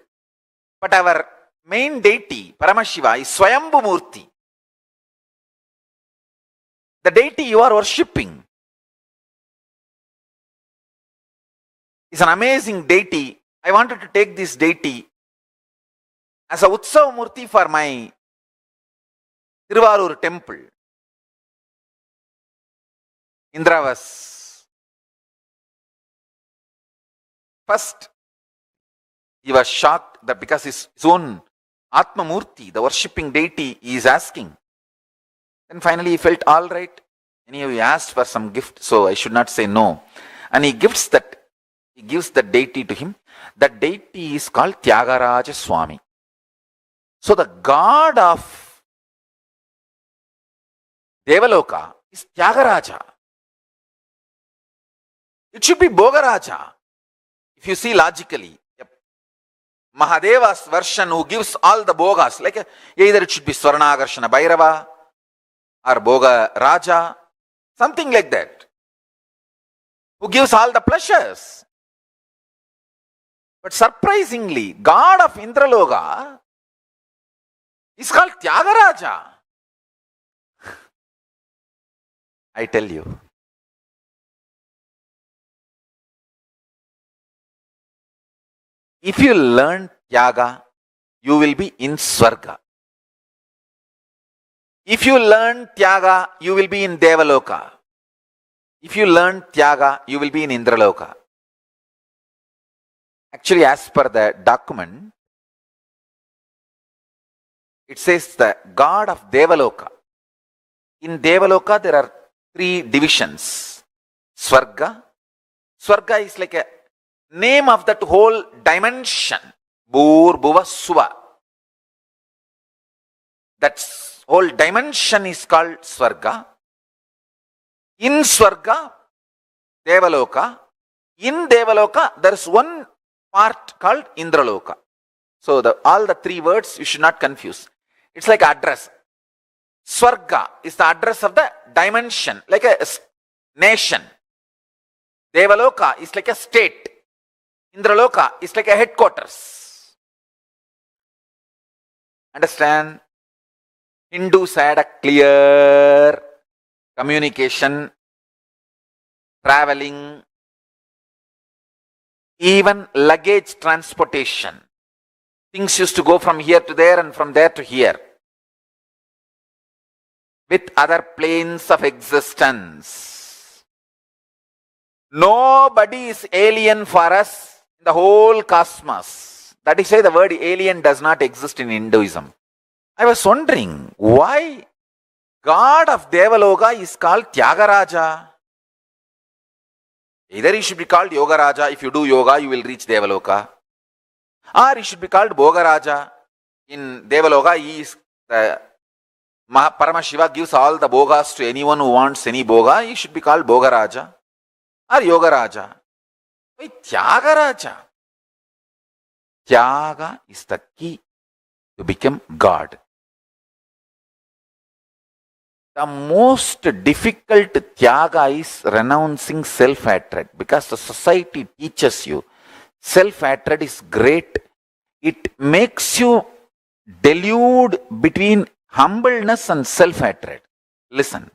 but our main deity, Paramashiva, is Swayambhu Murti. The deity you are worshipping is an amazing deity. I wanted to take this deity as a Utsav Murti for my Tiruvarur temple. Indra was first, he was shocked that because his own Atma Murti, the worshipping deity, he is asking. Then finally he felt all right. Anyway, he asked for some gift, so I should not say no. And he gives the deity to him. That deity is called Tyagaraja Swami. So the god of Devaloka is Tyagaraja. It should be Bhogaraja. If you see logically, Mahadeva's version who gives all the Bhogas, like either it should be Swarnagarshana Bhairava or Bhoga Raja, something like that, who gives all the pleasures. But surprisingly, God of Indraloka is called Tyagaraja. I tell you, if you learn Tyaga, you will be in Swarga. If you learn Tyaga, you will be in Devaloka. If you learn Tyaga, you will be in Indraloka. Actually, as per the document, it says the god of Devaloka. In Devaloka, there are 3 divisions. Swarga. Swarga is like a name of that whole dimension. Bhur, Bhuva, Suva. That whole dimension is called Swarga. In Swarga, Devaloka. In Devaloka, there is one part called Indraloka. So all the 3 words you should not confuse. It's like address. Swarga is the address of the dimension, like a nation. Devaloka is like a state. Indraloka is like a headquarters. Understand? Hindus had a clear communication, traveling, even luggage transportation. Things used to go from here to there and from there to here, with other planes of existence. Nobody is alien for us in the whole cosmos. That is why the word alien does not exist in Hinduism. I was wondering why God of Devaloka is called Tyagaraja. Either he should be called Yogaraja. If you do yoga, you will reach Devaloka. Or he should be called Bhogaraja. In Devaloka, he is the Paramashiva gives all the Bhogas to anyone who wants any Bhoga. He should be called Bhogaraja or Yogaraja. Why Tyagaraja? Tyaga is the key to become God. The most difficult Tyaga is renouncing self-hatred, because the society teaches you self-hatred is great. It makes you delude between humbleness and self-hatred. Listen.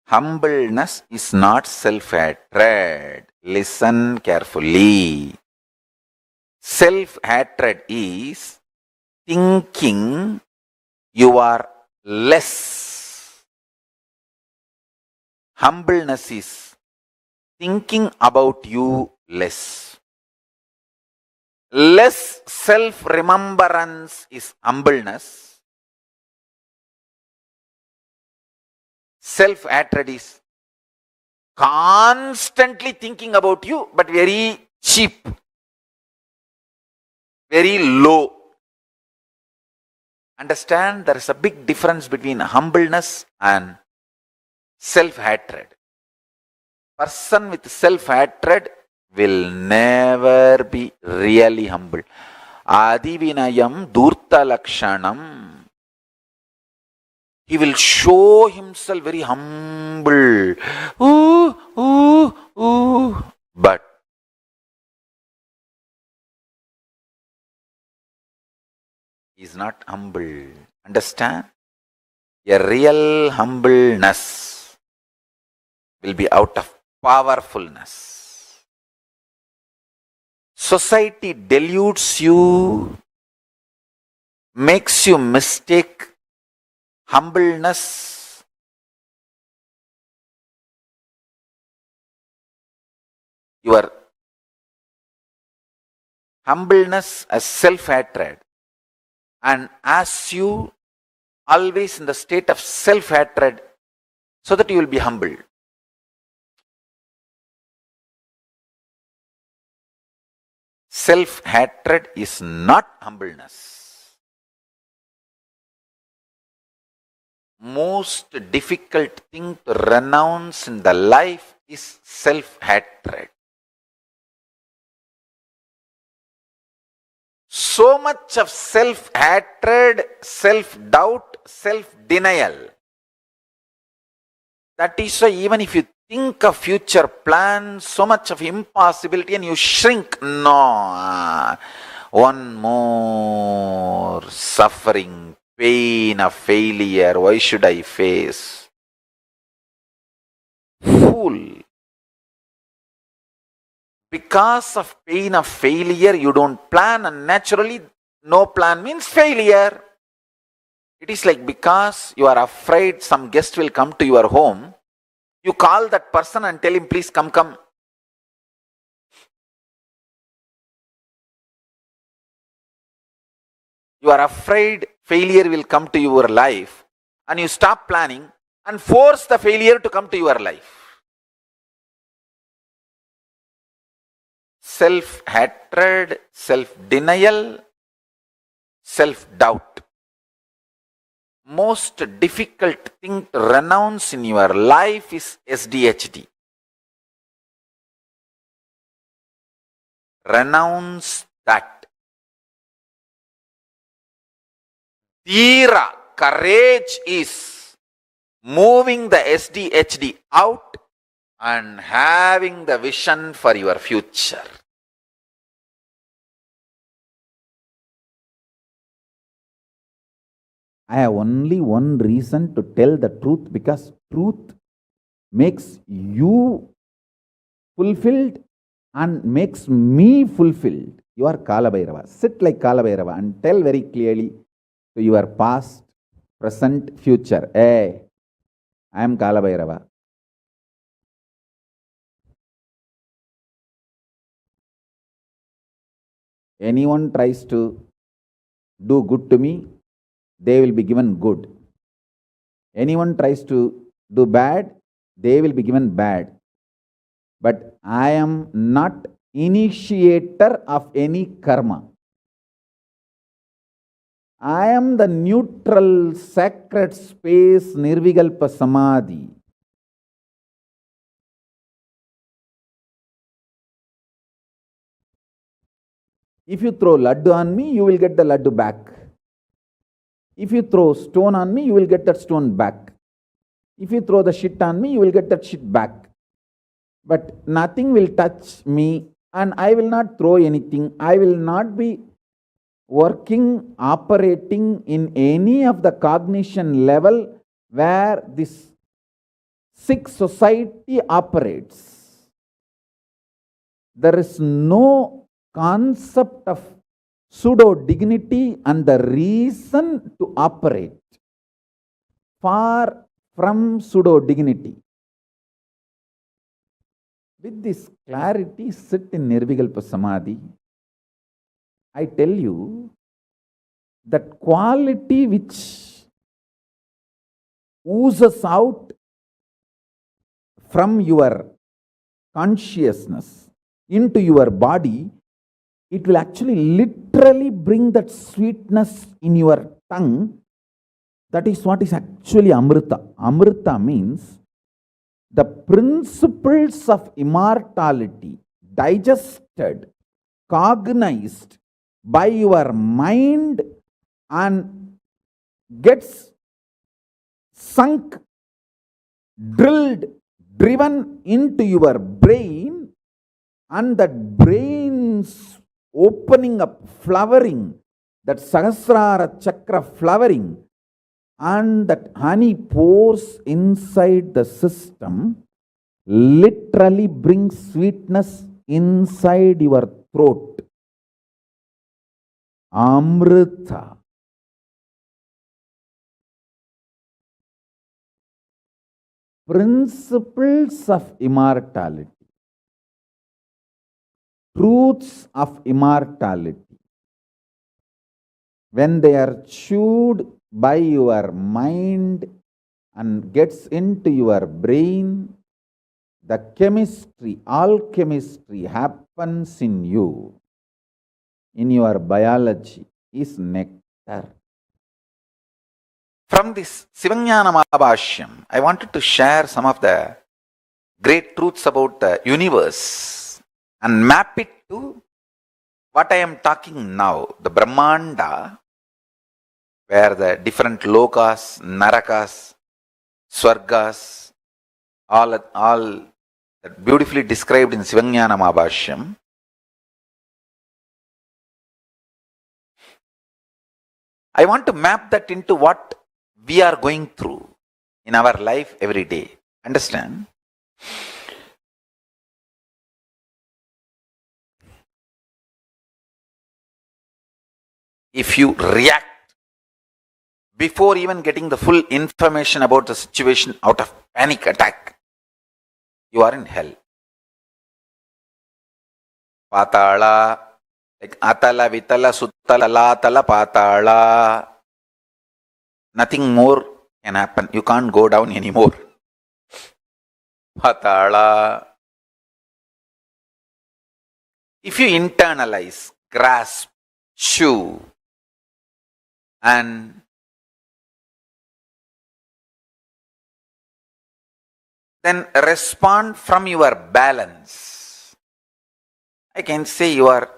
Humbleness is not self-hatred. Listen carefully. Self-hatred is thinking you are less. Humbleness is thinking about you less. Less self-remembrance is humbleness. Self-hatred is constantly thinking about you, but very cheap, very low. Understand, there is a big difference between humbleness and self-hatred. Person with self-hatred will never be really humble. Adivinayam durta lakshanam. He will show himself very humble. But he is not humble. Understand? A real humbleness will be out of powerfulness. Society deludes you, makes you mistake humbleness your humbleness as self-hatred, and as you always in the state of self-hatred so that you will be humble. Self-hatred is not humbleness. Most difficult thing to renounce in the life is self-hatred. So much of self-hatred, self-doubt, self-denial. That is why even if you think of future plans, so much of impossibility and you shrink. No, one more suffering, pain of failure, why should I face? Fool. Because of pain of failure, you don't plan, and naturally, no plan means failure. It is like because you are afraid some guest will come to your home, you call that person and tell him, please come. You are afraid failure will come to your life, and you stop planning and force the failure to come to your life. Self-hatred, self-denial, self-doubt. Most difficult thing to renounce in your life is SDHD. Renounce that. Dhira, courage is moving the SDHD out and having the vision for your future. I have only one reason to tell the truth, because truth makes you fulfilled and makes me fulfilled. You are Kala Bhairava. Sit like Kala Bhairava and tell very clearly to your past, present, future. Hey, I am Kala Bhairava. Anyone tries to do good to me, they will be given good. Anyone tries to do bad, they will be given bad. But I am not initiator of any karma. I am the neutral, sacred space, Nirvikalpa Samadhi. If you throw laddu on me, you will get the laddu back. If you throw stone on me, you will get that stone back. If you throw the shit on me, you will get that shit back. But nothing will touch me, and I will not throw anything. I will not be working, operating in any of the cognition level where this sick society operates. There is no concept of pseudo dignity and the reason to operate. Far from pseudo dignity. With this clarity, sit in Nirvikalpa Samadhi. I tell you that quality which oozes out from your consciousness into your body, it will actually literally bring that sweetness in your tongue. That is what is actually Amrita. Amrita means the principles of immortality digested, cognized by your mind and gets sunk, drilled, driven into your brain, and that brain's opening up, flowering, that Sahasrara Chakra flowering, and that honey pours inside the system, literally brings sweetness inside your throat. Amrita. Principles of immortality. Truths of immortality. When they are chewed by your mind and gets into your brain, the chemistry, alchemistry happens in you, in your biology, is nectar. From this Sivajnana Mahabhashyam, I wanted to share some of the great truths about the universe and map it to what I am talking now, the Brahmanda, where the different lokas, narakas, swargas, all beautifully described in Sivajnana Mahabhashyam. I want to map that into what we are going through in our life every day. Understand? If you react before even getting the full information about the situation out of panic attack, you are in hell. Patala, like Atala, Vitala, Suttala, Latala, Patala. Nothing more can happen. You can't go down anymore. Patala. If you internalize, grasp, chew, and then respond from your balance, I can say you are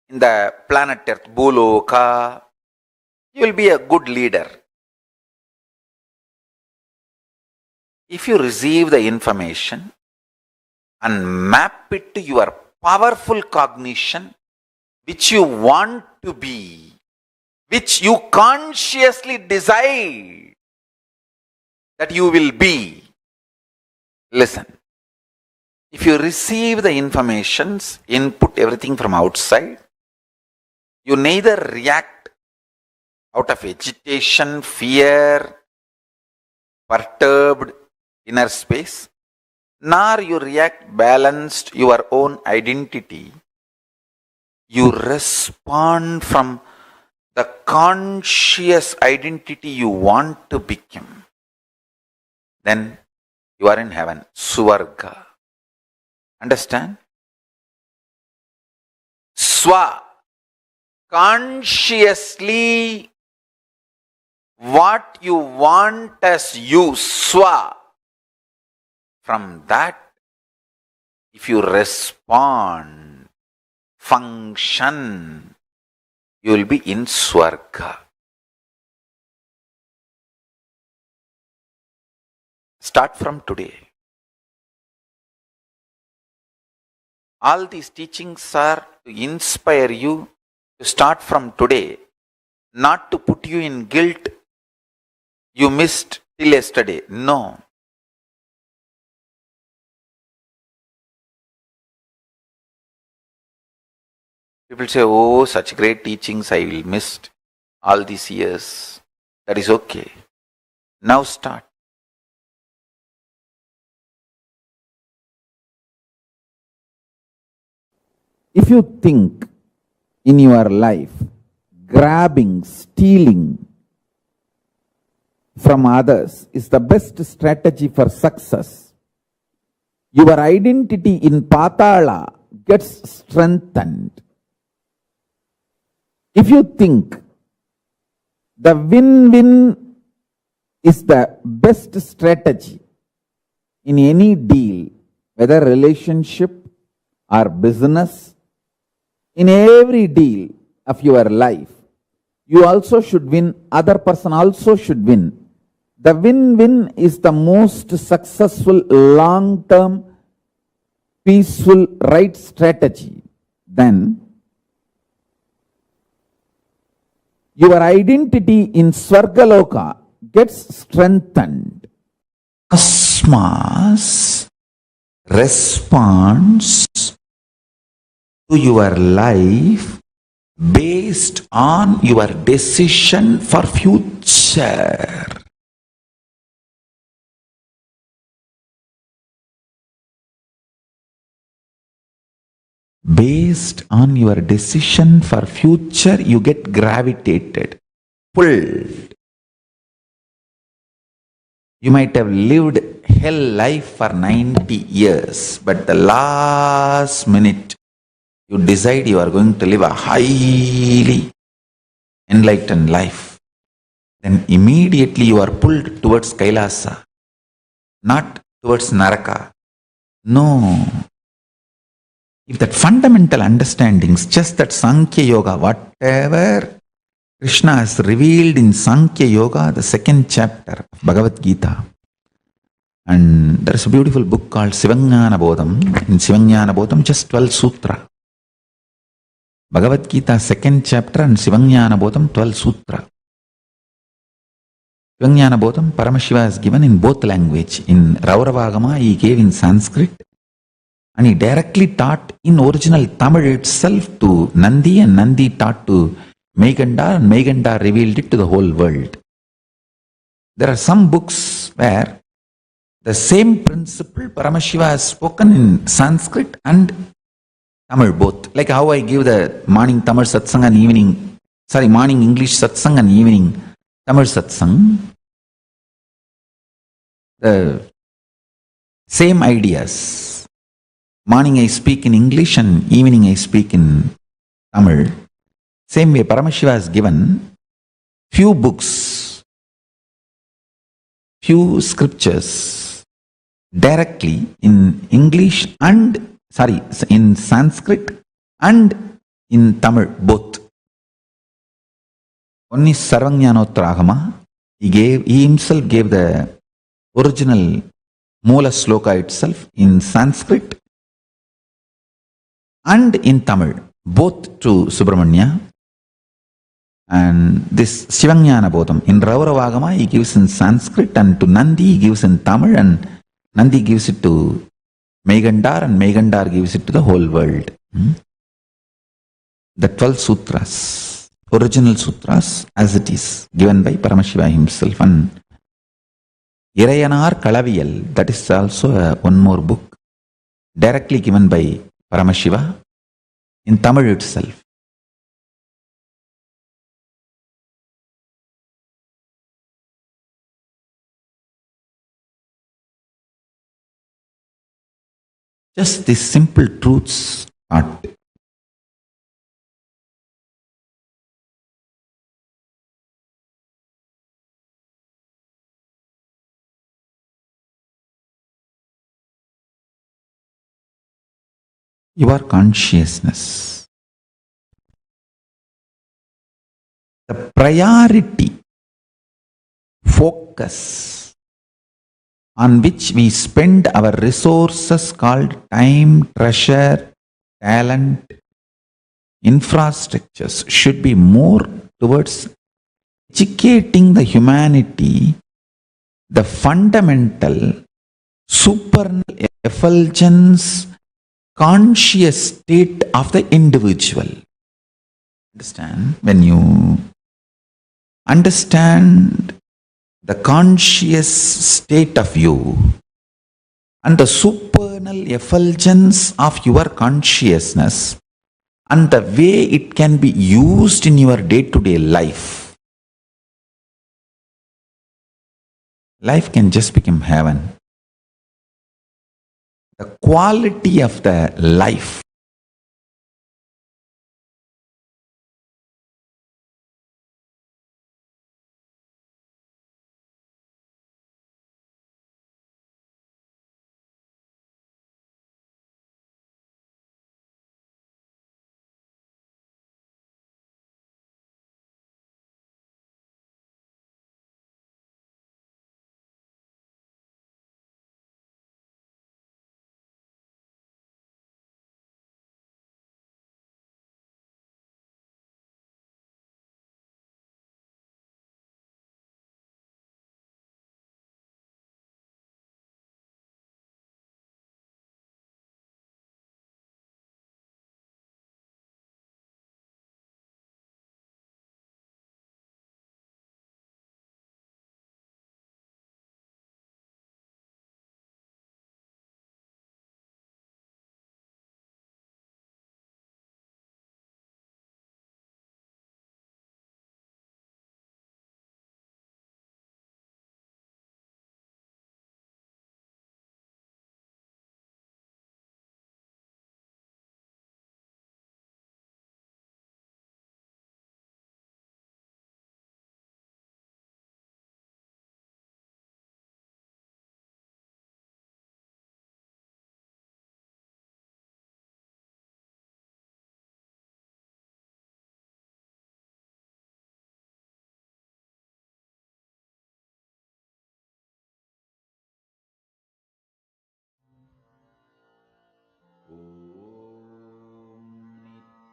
in the planet Earth, Bhuloka, you will be a good leader. If you receive the information and map it to your powerful cognition, which you want to be, which you consciously decide that you will be, listen. If you receive the informations, input everything from outside, you neither react out of agitation, fear, perturbed inner space, nor you react balanced your own identity. You respond from the conscious identity you want to become. Then you are in heaven, Suvarga. Understand? Swa, consciously what you want as you, Swa. From that, if you respond, function, you will be in Swarga. Start from today. All these teachings are to inspire you to to start from today, not to put you in guilt you missed till yesterday. No. People say, oh, such great teachings I will missed all these years. That is okay. Now start. If you think in your life, grabbing, stealing from others is the best strategy for success, your identity in Patala gets strengthened. If you think the win-win is the best strategy in any deal, whether relationship or business, in every deal of your life, you also should win, other person also should win. The win-win is the most successful, long-term, peaceful, right strategy. Then, your identity in Swargaloka gets strengthened. Cosmos responds to your life based on your decision for future. Based on your decision for future, you get gravitated, pulled. You might have lived hell life for 90 years, but the last minute you decide you are going to live a highly enlightened life. Then immediately you are pulled towards Kailasa, not towards Naraka. No. If that fundamental understandings, just that Sankhya Yoga, whatever Krishna has revealed in Sankhya Yoga, the second chapter of Bhagavad Gita, and there is a beautiful book called Sivajnana Bodham. In Sivajnana Bodham, just 12 sutra. Bhagavad Gita, second chapter, and Sivajnana Bodham, 12 sutra. Sivajnana Bodham, Paramashiva has given in both language. In Rauravagama, he gave in Sanskrit, and he directly taught in original Tamil itself to Nandi, and Nandi taught to Megandar, and Megandar revealed it to the whole world. There are some books where the same principle Paramashiva has spoken in Sanskrit and Tamil both. Like how I give the morning Tamil satsang and morning English satsang and evening Tamil satsang. The same ideas. Morning I speak in English and evening I speak in Tamil. Same way Paramashiva has given few books, few scriptures directly in English and, in Sanskrit and in Tamil both. One is Sarvajnanotragama. He himself gave the original Moola Sloka itself in Sanskrit and in Tamil, both to Subramanya. And this Sivajnana Bodham, in Rauravagama he gives in Sanskrit, and to Nandi he gives in Tamil, and Nandi gives it to Megandar, and Megandar gives it to the whole world. The 12 sutras, original sutras as it is, given by Paramashiva himself. And Irayanar Kalaviyal, that is also one more book, directly given by Paramashiva in Tamil itself. Just these simple truths are your consciousness. The priority, focus on which we spend our resources called time, treasure, talent, infrastructures should be more towards educating the humanity, the fundamental supernal effulgence conscious state of the individual. Understand? When you understand the conscious state of you and the supernal effulgence of your consciousness and the way it can be used in your day-to-day life, life can just become heaven. The quality of the life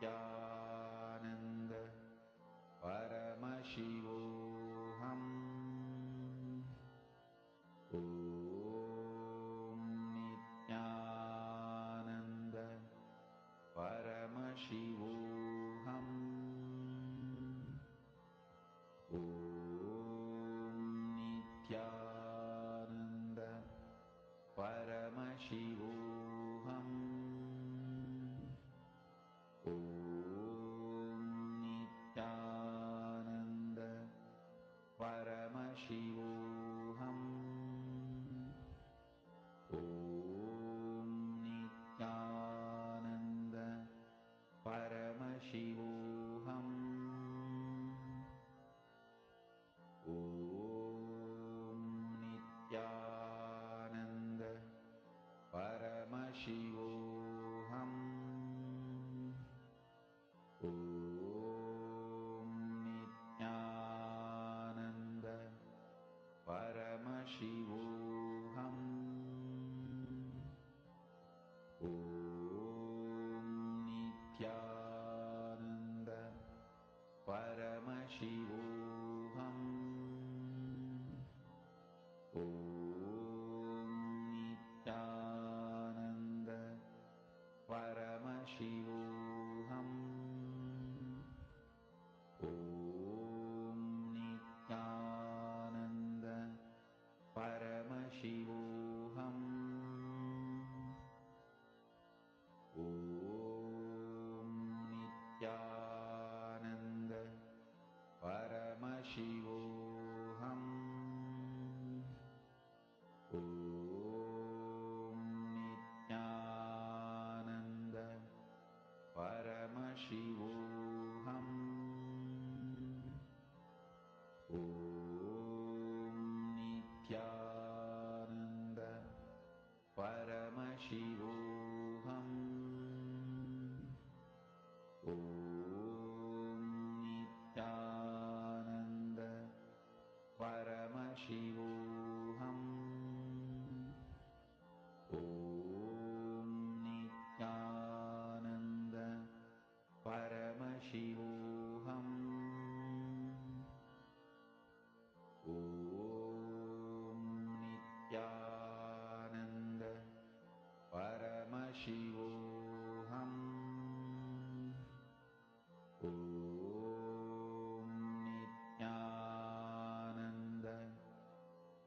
Nithyananda Paramashivoham Nithyananda Paramashivoham Nithyananda Paramashivoham Nithyananda Paramashivoham Nithyananda Paramashivoham Nithyananda Paramashivoham Nithyananda Paramashivoham Nithyananda Paramashivoham Nithyananda Paramashivoham Nithyananda Paramashivoham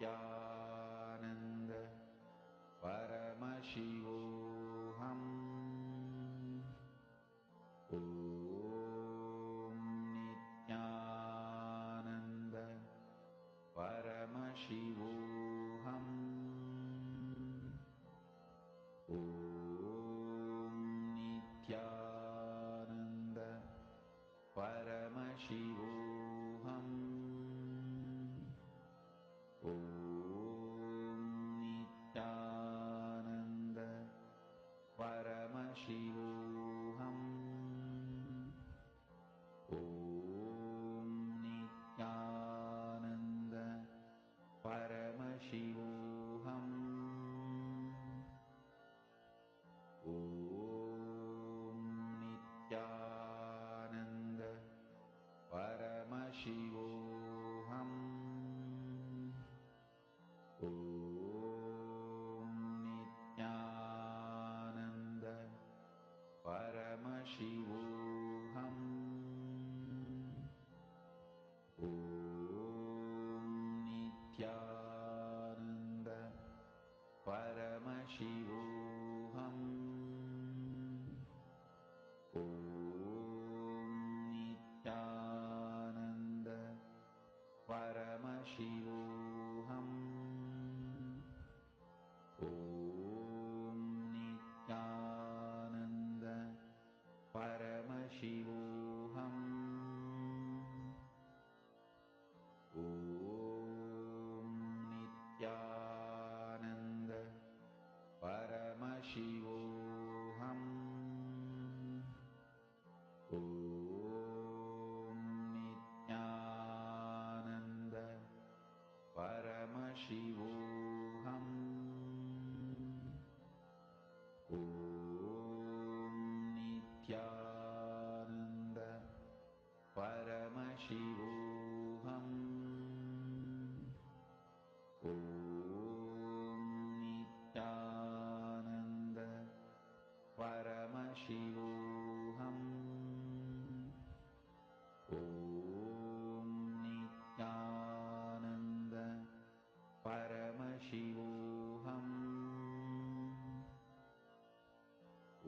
Nithyananda Paramashivoham Om Nithyananda Paramashivoham Om Nithyananda Paramashivoham Om Nithyananda Paramashivoham Om Nithyananda Paramashivoham Om Nithyananda Paramashivoham Om Nithyananda Paramashivoham Om Nithyananda Paramashivoham Om Nithyananda Paramashivoham Om Nithyananda Paramashivoham Om Nithyananda Paramashivoham Om Nithyananda Paramashivoham Om Nithyananda Paramashivoham Om Nithyananda Paramashivoham Om Nithyananda Paramashivoham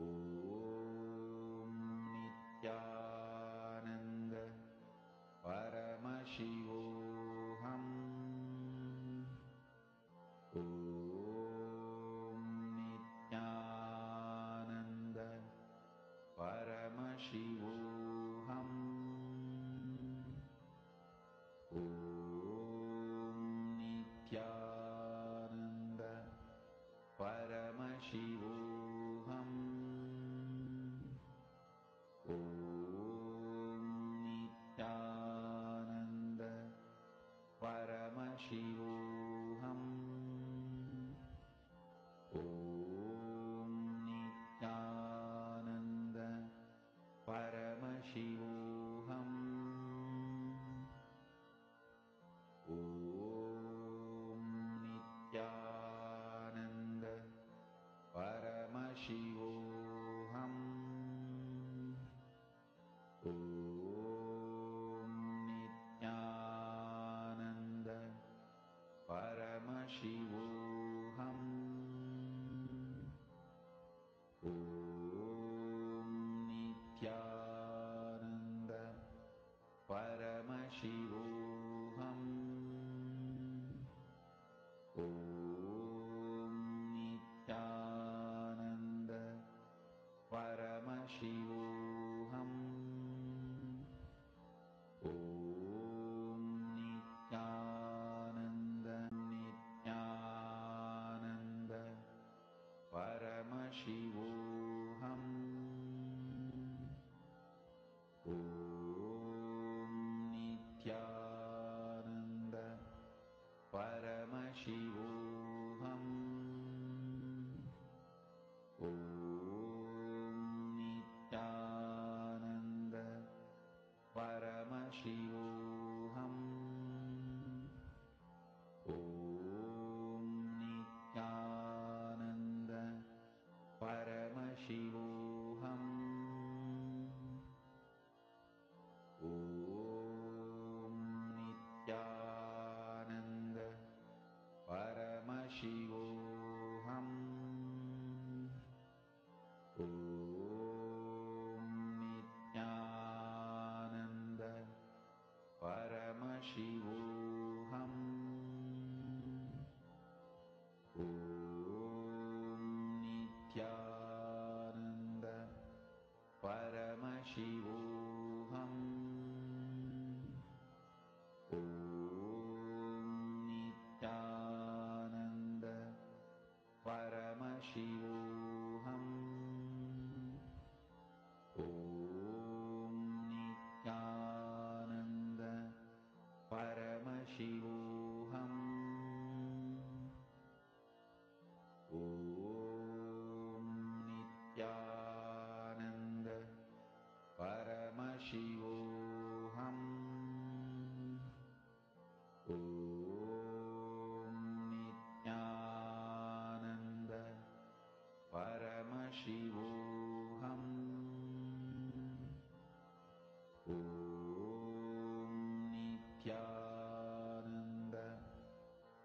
Om Nithyananda Paramashivoham Om Nithyananda Paramashivoham Om Nithyananda Paramashivoham Om Nithyananda Paramashivoham Om Nithyananda Paramashivoham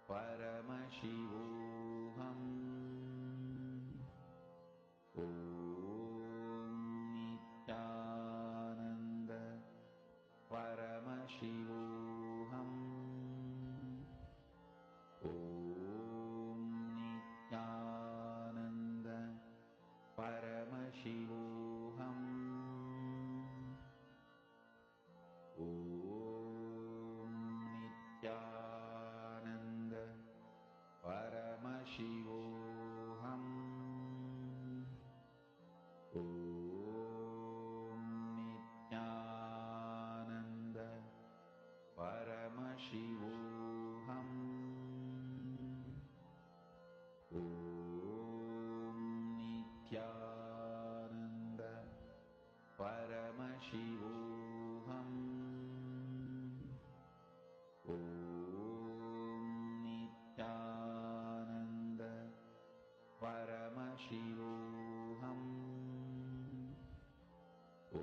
Paramashivoham. Om Nithyananda. Paramashivoham. Om Nithyananda. Paramashivoham. Om Nithyananda. Paramashivoham. Om Nithyananda. Paramashivoham. Om Nithyananda. Paramashivoham. Om Nithyananda. Paramashivoham. Om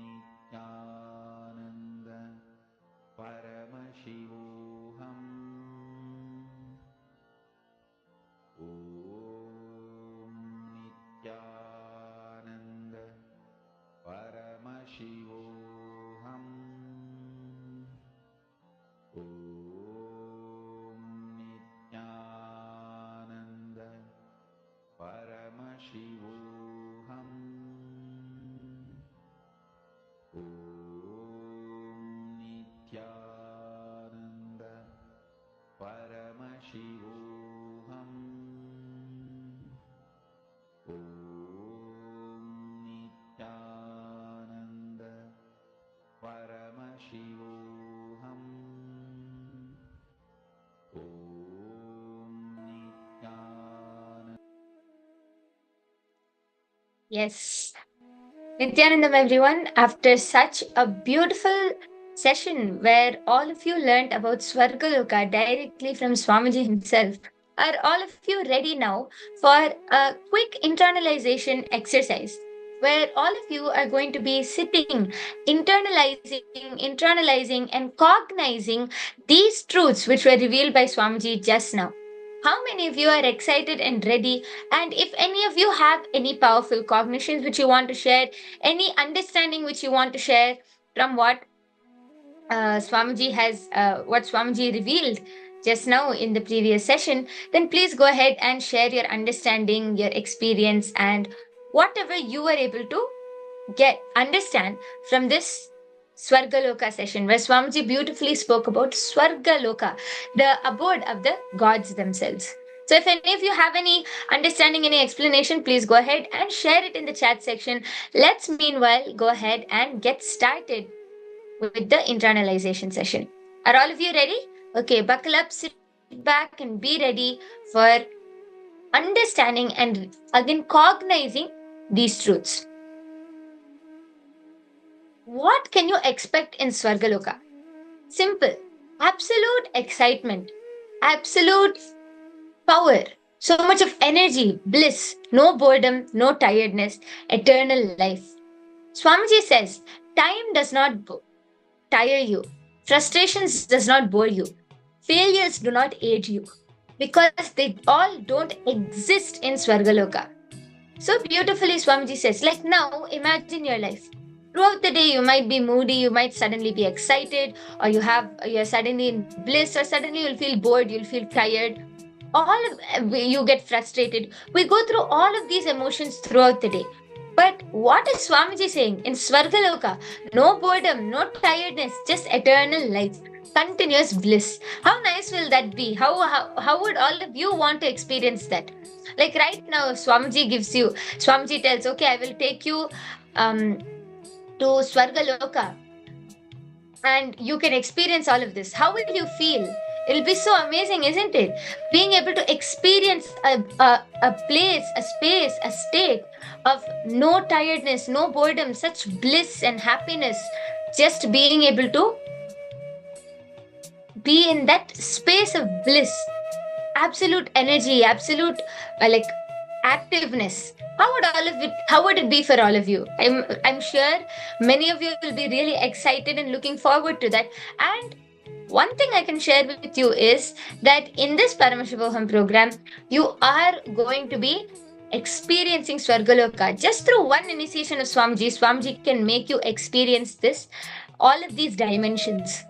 Nithyananda. Paramashivoham. Om Nithyananda. Paramashivoham. Om Nithyananda. Paramashivoham. Om Nithyananda. Paramashivoham. Om Nithyananda. Paramashivoham. Om Nithyananda. Yes. Nithyanandam, everyone. After such a beautiful session where all of you learned about Swargaloka directly from Swamiji himself, are all of you ready now for a quick internalization exercise where all of you are going to be sitting, internalizing, and cognizing these truths which were revealed by Swamiji just now? How many of you are excited and ready? And if any of you have any powerful cognitions which you want to share, any understanding which you want to share from what what Swamiji revealed just now in the previous session, then please go ahead and share your understanding, your experience, and whatever you were able to understand from this Swargaloka session, where Swamiji beautifully spoke about Swargaloka, the abode of the gods themselves. So if any of you have any understanding, any explanation, please go ahead and share it in the chat section. Let's meanwhile go ahead and get started with the internalization session. Are all of you ready? Okay, buckle up, sit back, and be ready for understanding and again cognizing these truths. What can you expect in Swargaloka? Simple, absolute excitement, absolute power, so much of energy, bliss, no boredom, no tiredness, eternal life. Swamiji says, time does not tire you, frustrations does not bore you, failures do not age you, because they all don't exist in Swargaloka. So beautifully, Swamiji says, like now, imagine your life. Throughout the day, you might be moody, you might suddenly be excited, or you're suddenly in bliss, or suddenly you'll feel bored, you'll feel tired. You get frustrated. We go through all of these emotions throughout the day. But what is Swamiji saying? In Swargaloka, no boredom, no tiredness, just eternal life, continuous bliss. How nice will that be? How would all of you want to experience that? Like right now, Swamiji tells, okay, I will take you to Swargaloka and you can experience all of this. How will you feel? It'll be so amazing, isn't it? Being able to experience a place, a space, a state of no tiredness, no boredom, such bliss and happiness, just being able to be in that space of bliss, absolute energy, absolute activeness. How would it be for all of you? I'm sure many of you will be really excited and looking forward to that. And one thing I can share with you is that in this Paramashivoham program, you are going to be experiencing Swargaloka. Just through one initiation of Swamiji can make you experience this, all of these dimensions.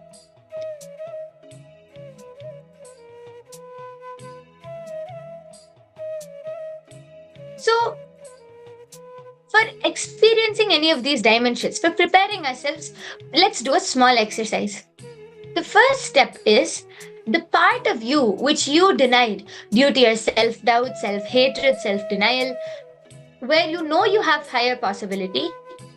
So, for experiencing any of these dimensions, for preparing ourselves, let's do a small exercise. The first step is the part of you which you denied due to your self doubt, self hatred, self denial, where you know you have higher possibility,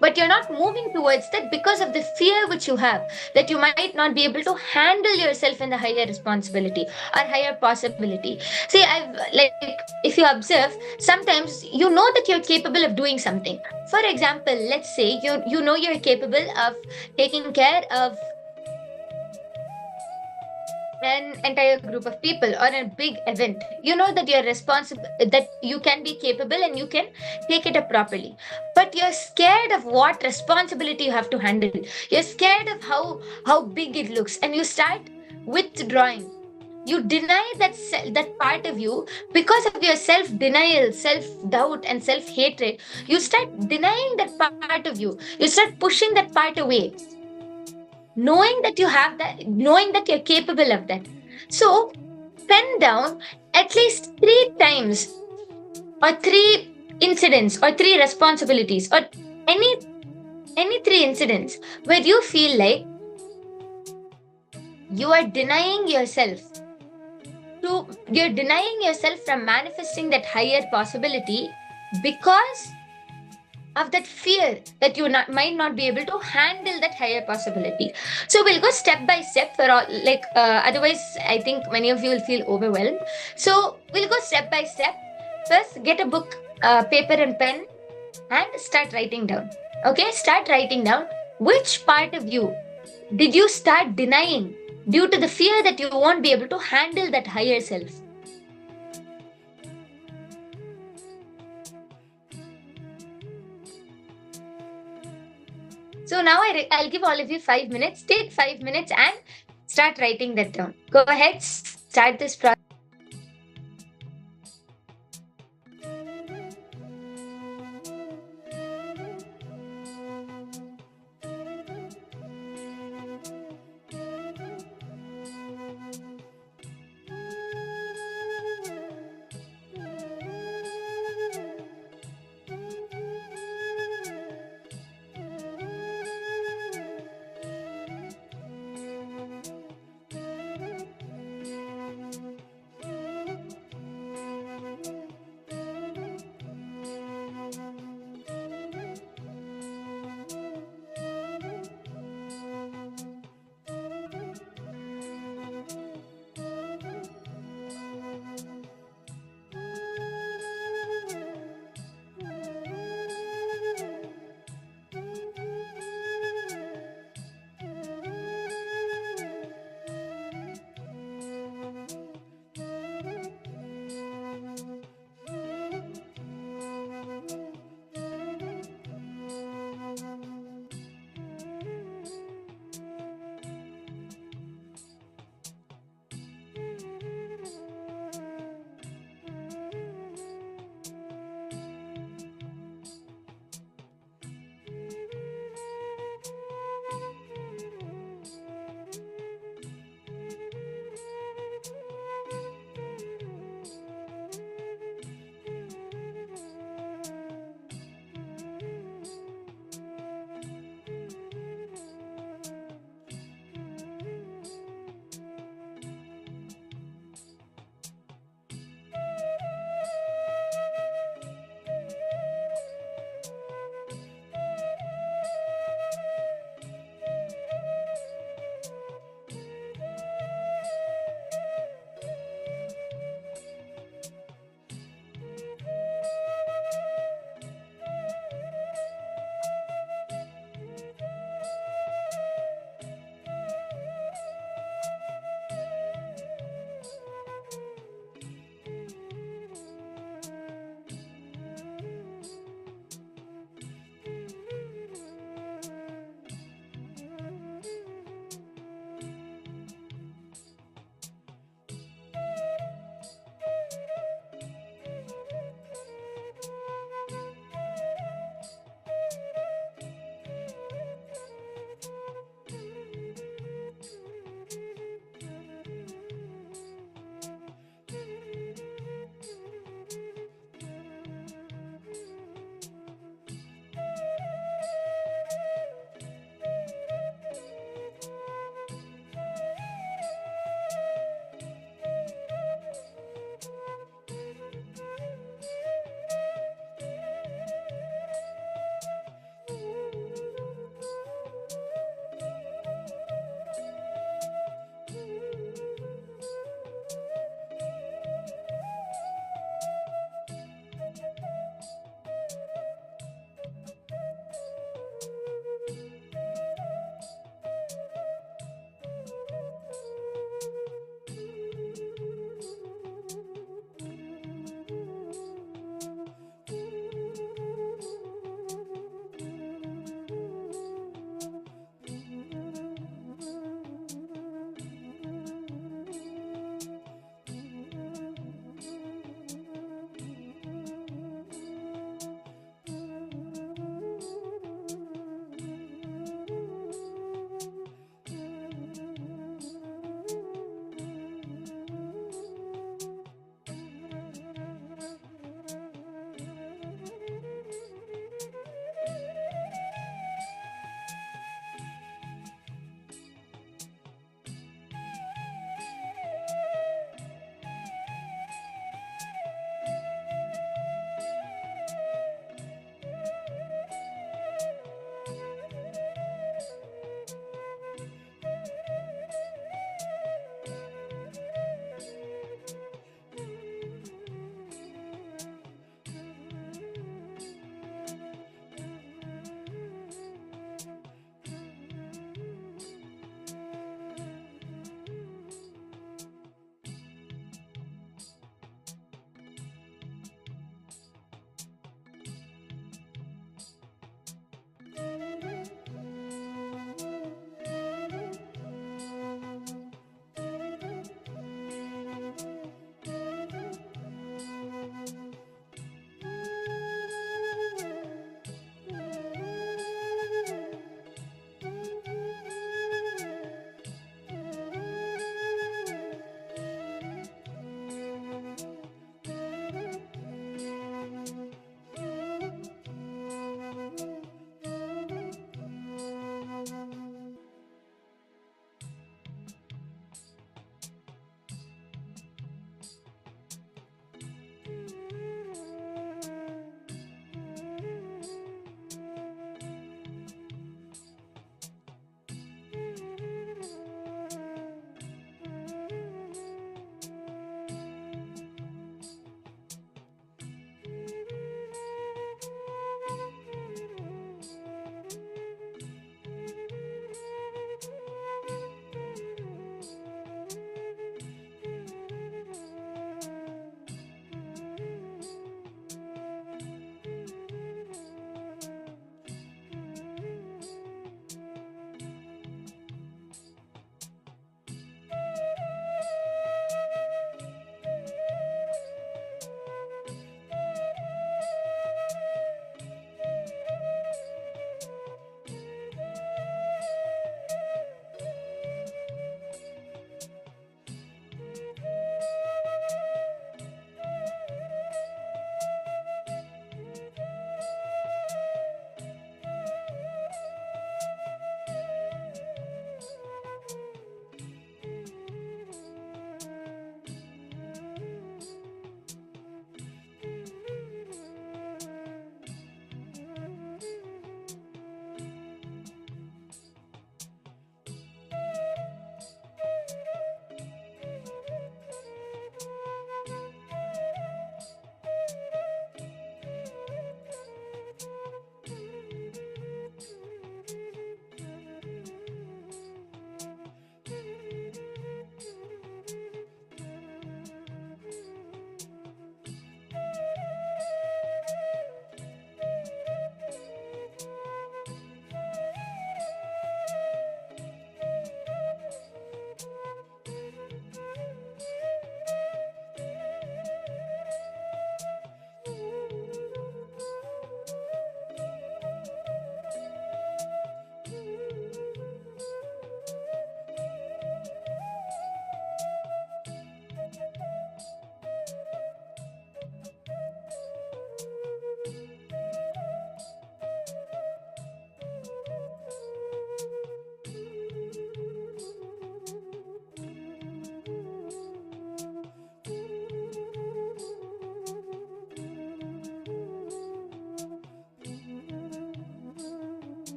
but you're not moving towards that because of the fear which you have that you might not be able to handle yourself in the higher responsibility or higher possibility. See, I've like if you observe, sometimes you know that you're capable of doing something. For example, let's say you know you're capable of taking care of an entire group of people or a big event. You know that you're responsible, that you can be capable and you can take it up properly, but you're scared of what responsibility you have to handle. You're scared of how big it looks, and you start withdrawing. You deny that part of you because of your self denial, self doubt, and self hatred. You start denying that part of you. You start pushing that part away, knowing that you have that, knowing that you're capable of that. So, pen down at least 3 times, or 3 incidents, or 3 responsibilities, or any 3 incidents where you feel like you are denying yourself you're denying yourself from manifesting that higher possibility because of that fear that you might not be able to handle that higher possibility. So we'll go step by step for all, otherwise I think many of you will feel overwhelmed. So we'll go step by step. First, get a book, paper and pen, and start writing down. Okay, start writing down which part of you did you start denying due to the fear that you won't be able to handle that higher self. So now I'll give all of you 5 minutes. Take 5 minutes and start writing that down. Go ahead, start this process.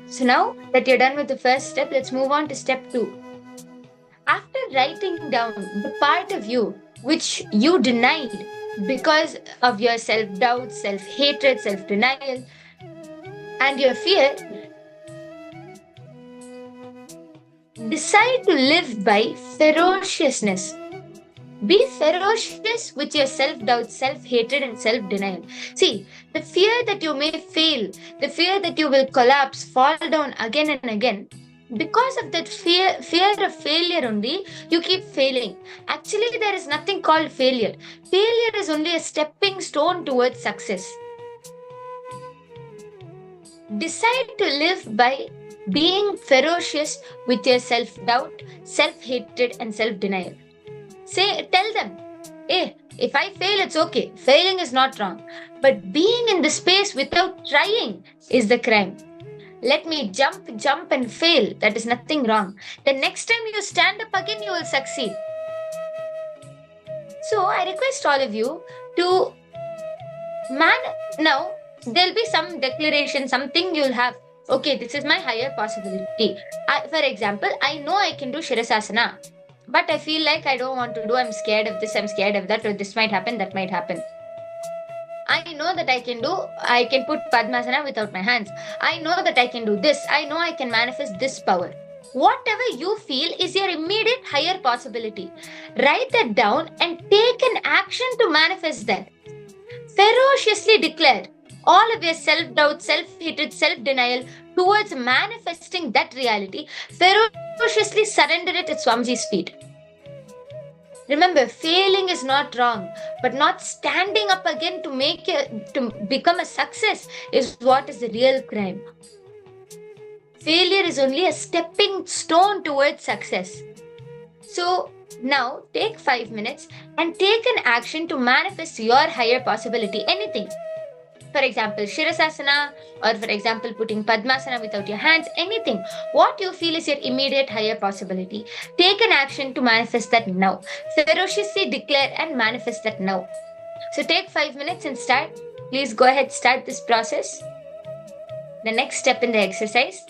So now that you're done with the first step, let's move on to step 2. After writing down the part of you which you denied because of your self doubt, self hatred, self denial, and your fear, decide to live by ferociousness. Be ferocious with your self doubt, self hatred, and self denial. See, the fear that you may fail, the fear that you will collapse, fall down again and again, because of that fear of failure only, you keep failing. Actually, there is nothing called failure. Failure is only a stepping stone towards success. Decide to live by being ferocious with your self doubt, self hatred, and self denial. Tell them, hey, if I fail, it's okay. Failing is not wrong. But being in the space without trying is the crime. Let me jump, and fail. That is nothing wrong. The next time you stand up again, you will succeed. So I request all of you to now there'll be some declaration, something you'll have. Okay, this is my higher possibility. For example, I know I can do Shirasasana, but I feel like I don't want to do. I'm scared of this, I'm scared of that, or this might happen, that might happen. I know that I can put Padmasana without my hands. I know that I can do this. I know I can manifest this power. Whatever you feel is your immediate higher possibility. Write that down and take an action to manifest that. Ferociously declare all of your self-doubt, self-hatred, self-denial towards manifesting that reality. Ferociously surrender it at Swamiji's feet. Remember, failing is not wrong, but not standing up again to become a success is what is the real crime. Failure is only a stepping stone towards success. So now take 5 minutes and take an action to manifest your higher possibility, anything. For example, Shirasasana, or for example, putting Padmasana without your hands, anything. What you feel is your immediate higher possibility. Take an action to manifest that now. Ferociously declare and manifest that now. So take 5 minutes and start. Please go ahead, start this process. The next step in the exercise.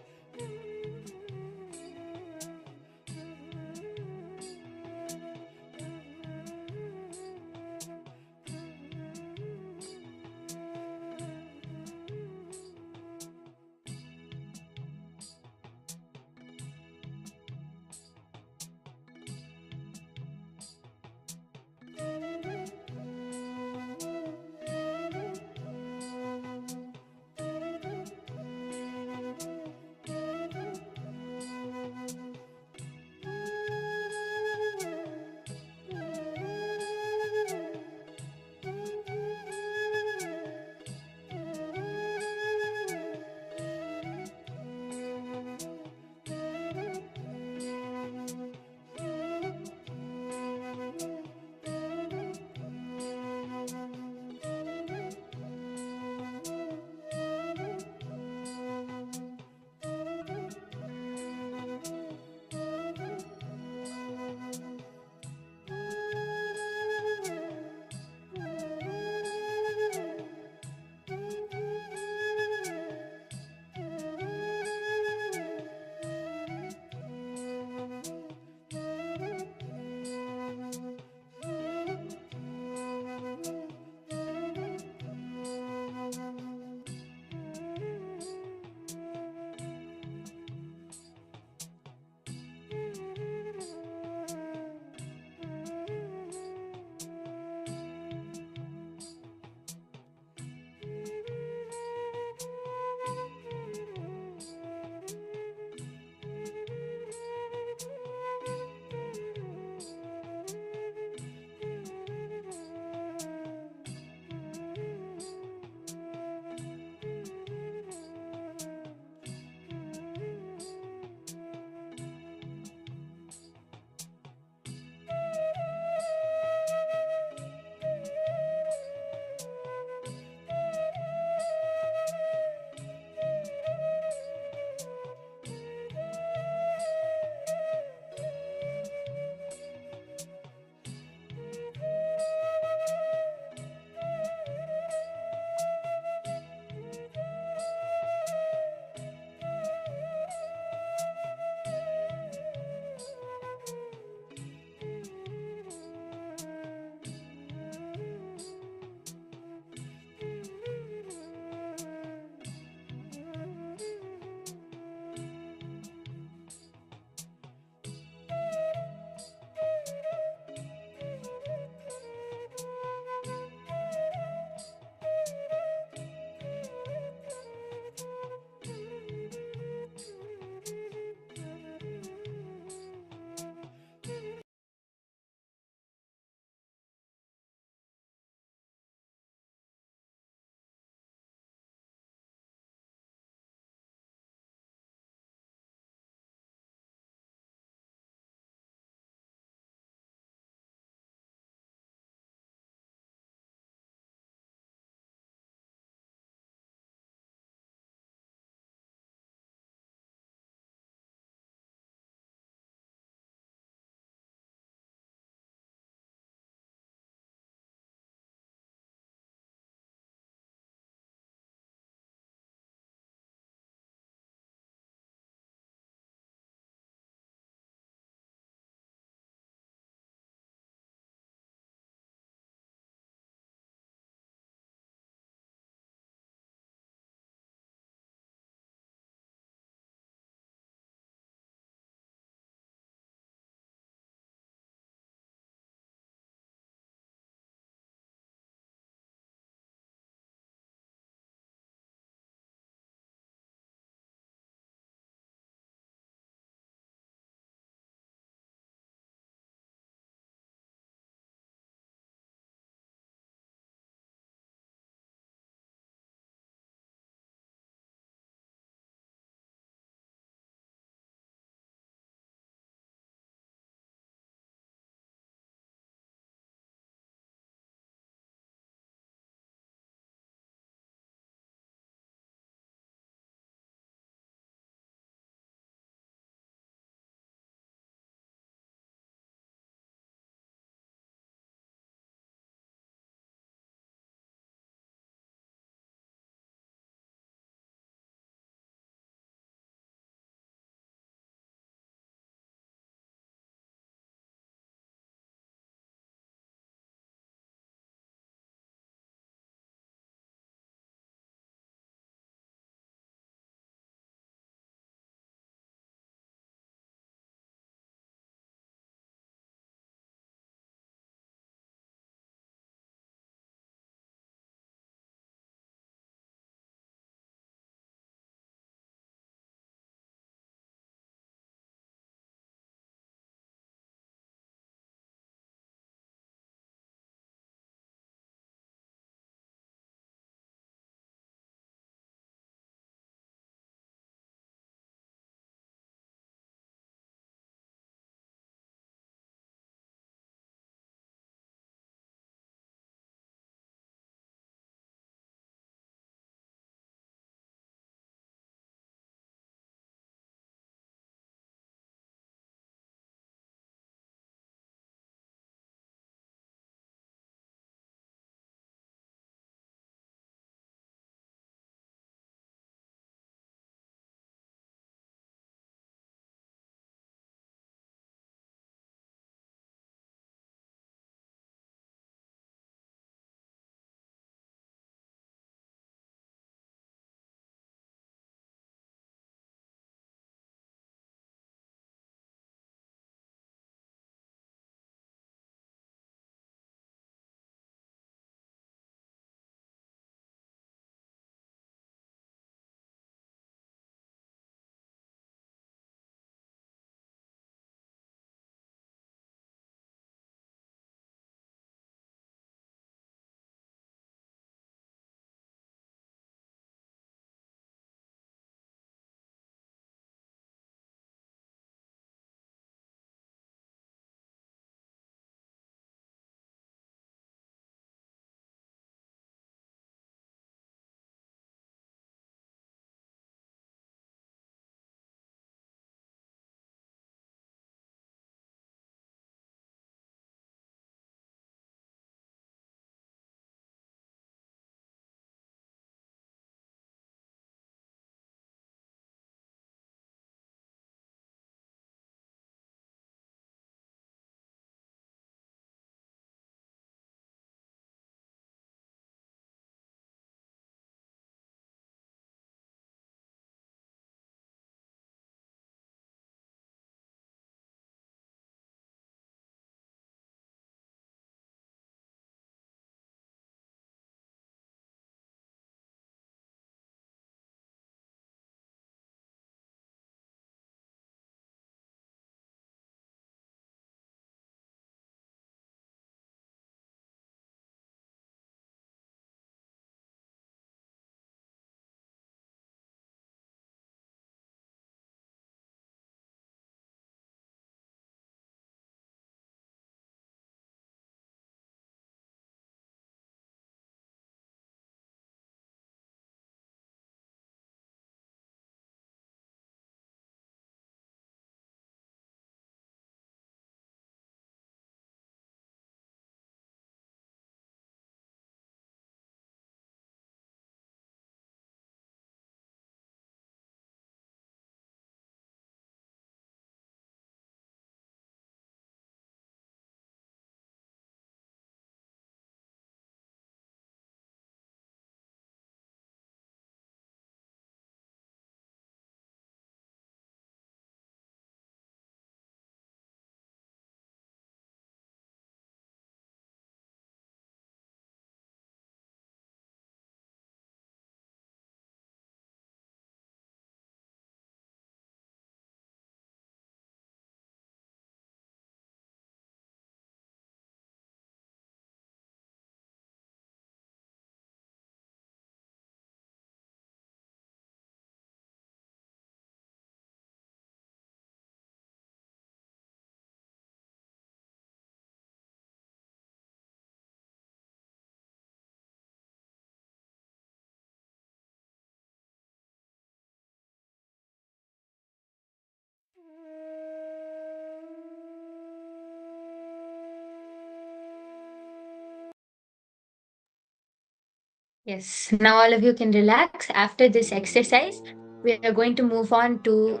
Yes, now all of you can relax. After this exercise, we are going to move on to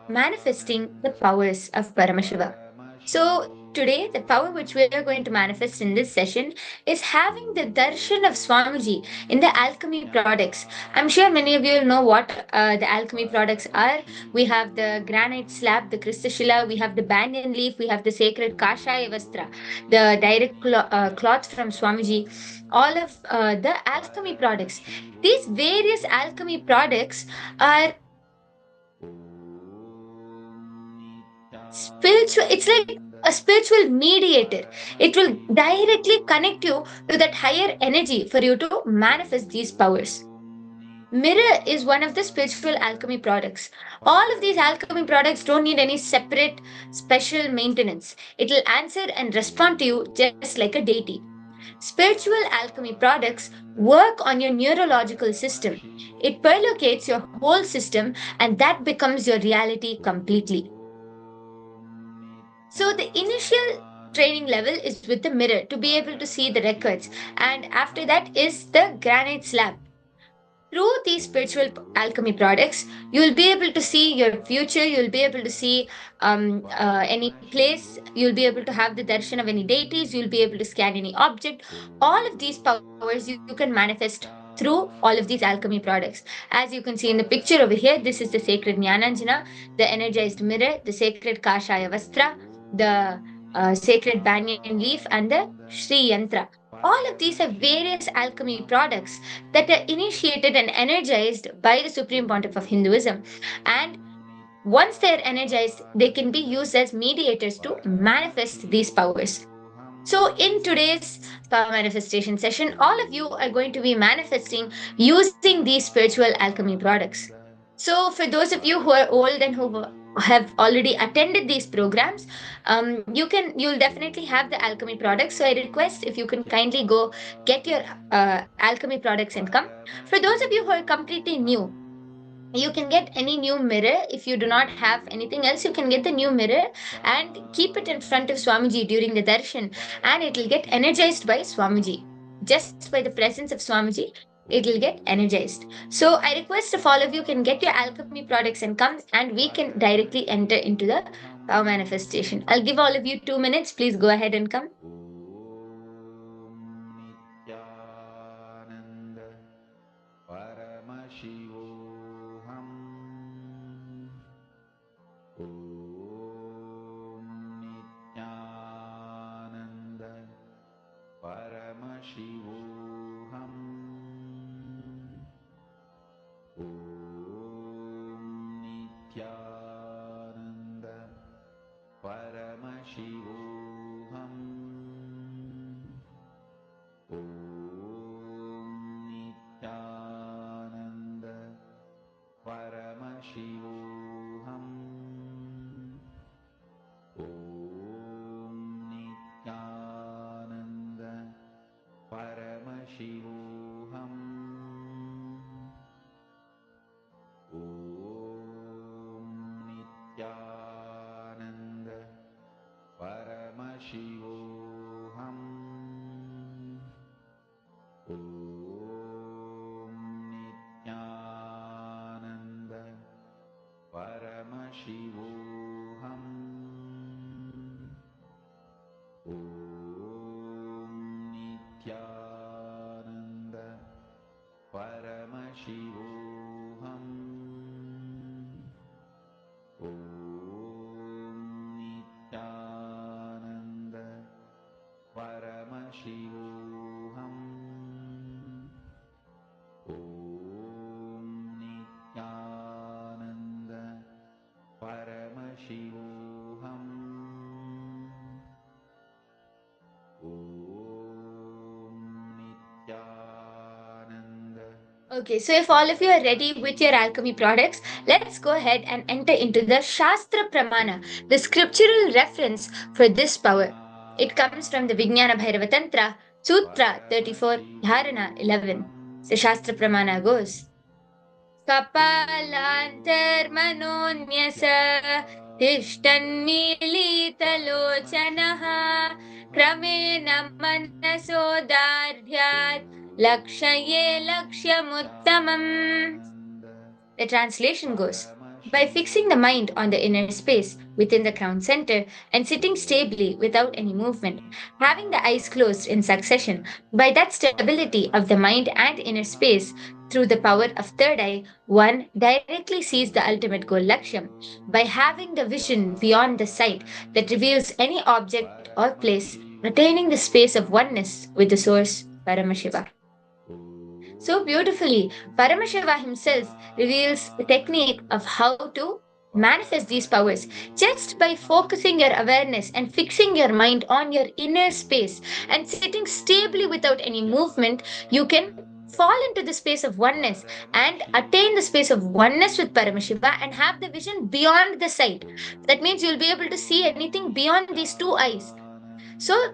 manifesting the powers of Paramashiva. So, today, the power which we are going to manifest in this session is having the darshan of Swamiji in the alchemy products. I'm sure many of you will know what the alchemy products are. We have the granite slab, the Kristashila, we have the banyan leaf, we have the sacred Kashaya Vastra, the direct cloth from Swamiji, all of the alchemy products. These various alchemy products are spiritual. It's like a spiritual mediator. It will directly connect you to that higher energy for you to manifest these powers. Mirror is one of the spiritual alchemy products. All of these alchemy products don't need any separate special maintenance. It will answer and respond to you just like a deity. Spiritual alchemy products work on your neurological system. It perlocates your whole system, and that becomes your reality completely. So the initial training level is with the mirror to be able to see the records, and after that is the granite slab. Through these spiritual alchemy products, you'll be able to see your future, you'll be able to see any place, you'll be able to have the darshan of any deities, you'll be able to scan any object. All of these powers you can manifest through all of these alchemy products. As you can see in the picture over here, this is the sacred Jnananjana, the energized mirror, the sacred Kashaya Vastra, the sacred banyan leaf, and the Sri Yantra. All of these are various alchemy products that are initiated and energized by the Supreme Pontiff of Hinduism. And once they're energized, they can be used as mediators to manifest these powers. So, in today's power manifestation session, all of you are going to be manifesting using these spiritual alchemy products. So, for those of you who are old and who have already attended these programs, you'll definitely have the alchemy products. So, I request if you can kindly go get your alchemy products and come. For those of you who are completely new, you can get any new mirror. If you do not have anything else, you can get the new mirror and keep it in front of Swamiji during the darshan, and it will get energized by Swamiji. Just by the presence of Swamiji, it will get energized. So I request if all of you can get your alchemy products and come, and we can directly enter into the power manifestation. I'll give all of you 2 minutes. Please go ahead and come. Nityananda Paramashivoham Nityananda Paramashivoham Nityananda Paramashivoham Nityananda Paramashivoham Nityananda Paramashivoham Nityananda Paramashivoham Nityananda Paramashivoham Nityananda Paramashivoham Nityananda Paramashivoham Nityananda Paramashivoham Nityananda. Okay, so if all of you are ready with your alchemy products, let's go ahead and enter into the Shastra Pramana, the scriptural reference for this power. It comes from the Vijnana Bhairava Tantra, Sutra 34, Dharana 11. So Shastra Pramana goes: कपालान्तर्मनोन्यस तिष्ठन्मीलितलोचनः क्रमेण मनसोदार्ढ्यात् लक्ष्ये लक्ष्यमुत्तमम्. The translation goes, by fixing the mind on the inner space within the crown center and sitting stably without any movement, having the eyes closed in succession, by that stability of the mind and inner space, through the power of third eye, one directly sees the ultimate goal Lakshyam. By having the vision beyond the sight that reveals any object or place, attaining the space of oneness with the source, Paramashiva. So beautifully, Paramashiva himself reveals the technique of how to manifest these powers just by focusing your awareness and fixing your mind on your inner space and sitting stably without any movement. You can fall into the space of oneness and attain the space of oneness with Paramashiva and have the vision beyond the sight. That means you'll be able to see anything beyond these two eyes. So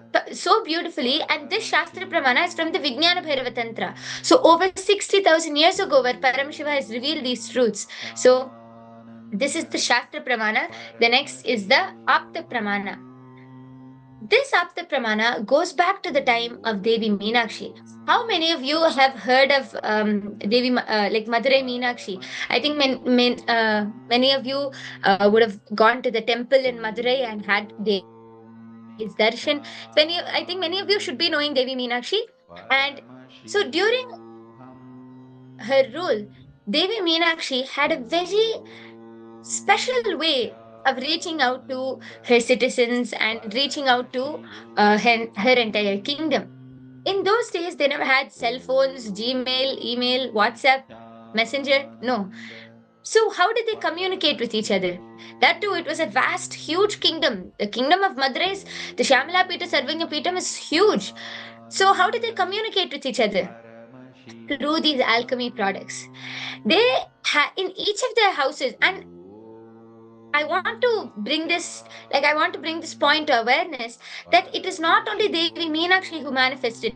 beautifully, and this Shastra Pramana is from the Vijnana Bhairava Tantra. So over 60,000 years ago, where Paramashiva has revealed these truths. So this is the Shastra Pramana. The next is the Apta Pramana. This Apta Pramana goes back to the time of Devi Meenakshi. How many of you have heard of Devi, like Madurai Meenakshi? I think many of you would have gone to the temple in Madurai and had Devi's darshan. I think many of you should be knowing Devi Meenakshi. And so during her rule, Devi Meenakshi had a very special way of reaching out to her citizens and reaching out to her entire kingdom. In those days, they never had cell phones, Gmail, email, WhatsApp, Messenger. No. So how did they communicate with each other? That too, it was a vast, huge kingdom. The kingdom of Madurai, the Shamala Pita, Sarvanya Pitam is huge. So how did they communicate with each other? Through these alchemy products. They in each of their houses, and I want to bring this point to awareness that it is not only Devi Meenakshi who manifested.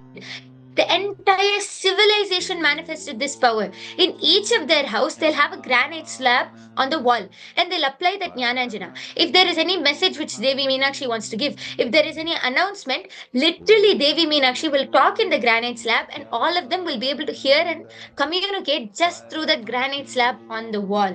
The entire civilization manifested this power. In each of their house, they'll have a granite slab on the wall and they'll apply that Jnananjana. If there is any message which Devi Meenakshi wants to give, if there is any announcement, literally Devi Meenakshi will talk in the granite slab and all of them will be able to hear and communicate just through that granite slab on the wall.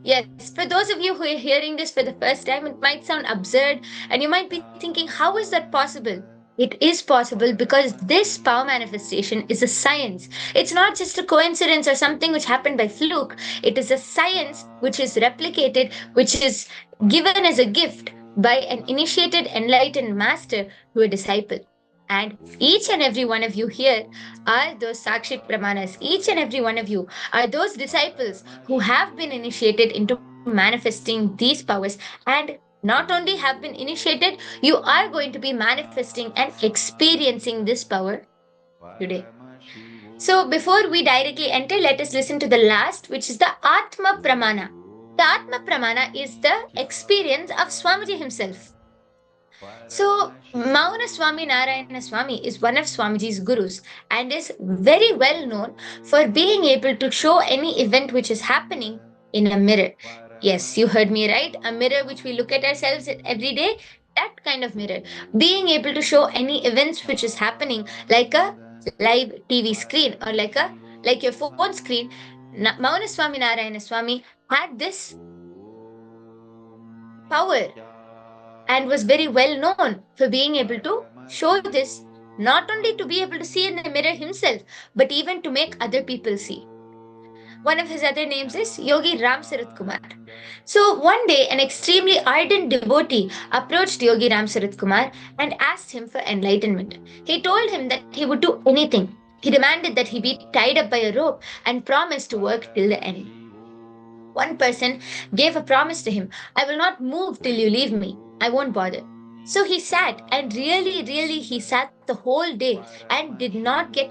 Yes, for those of you who are hearing this for the first time, it might sound absurd and you might be thinking, how is that possible? It is possible because this power manifestation is a science. It's not just a coincidence or something which happened by fluke. It is a science which is replicated, which is given as a gift by an initiated, enlightened master to a disciple. And each and every one of you here are those Sakshit Pramanas. Each and every one of you are those disciples who have been initiated into manifesting these powers, and not only have been initiated, you are going to be manifesting and experiencing this power today. So before we directly enter, let us listen to the last, which is the Atma Pramana. The Atma Pramana is the experience of Swamiji himself. So Mauna Swami Narayana Swami is one of Swamiji's gurus and is very well known for being able to show any event which is happening in a mirror. Yes, you heard me right. A mirror which we look at ourselves every day, that kind of mirror. Being able to show any events which is happening like a live TV screen or like your phone screen. Mauna Swami Narayana Swami had this power and was very well known for being able to show this, not only to be able to see in the mirror himself, but even to make other people see. One of his other names is Yogi Ram Sarat Kumar. So one day, an extremely ardent devotee approached Yogi Ram Sarat Kumar and asked him for enlightenment. He told him that he would do anything. He demanded that he be tied up by a rope and promised to work till the end. One person gave a promise to him, I will not move till you leave me. I won't bother. So he sat, and really he sat the whole day and did not get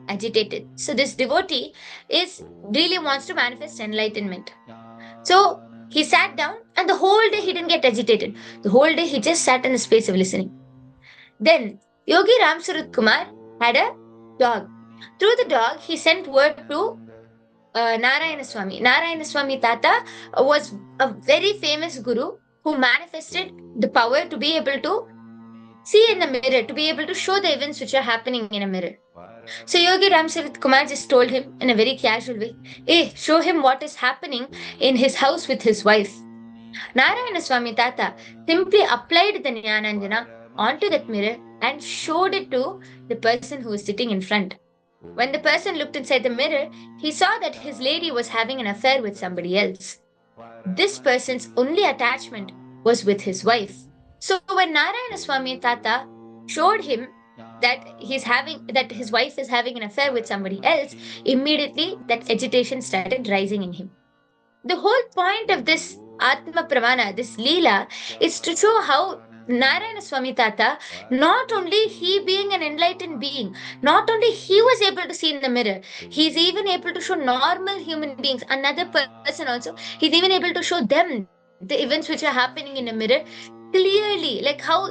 agitated. So this devotee really wants to manifest enlightenment. So he sat down and the whole day he didn't get agitated. The whole day he just sat in the space of listening. Then Yogi Ram Sarat Kumar had a dog. Through the dog, he sent word to Narayana Swami. Narayana Swami Tata was a very famous guru who manifested the power to be able to see in the mirror, to be able to show the events which are happening in a mirror. So Yogi Ramsarit Kumar just told him in a very casual way, hey, show him what is happening in his house with his wife. Narayana Swami Tata simply applied the Jnananjana onto that mirror and showed it to the person who was sitting in front. When the person looked inside the mirror, he saw that his lady was having an affair with somebody else. This person's only attachment was with his wife. So when Narayana Swami Tata showed him that his wife is having an affair with somebody else, immediately that agitation started rising in him. The whole point of this Atma Pramana, this Leela, is to show how Narayana Swami Tata, not only he being an enlightened being, not only he was able to see in the mirror, he's even able to show normal human beings, another person also, he's even able to show them the events which are happening in a mirror clearly, like how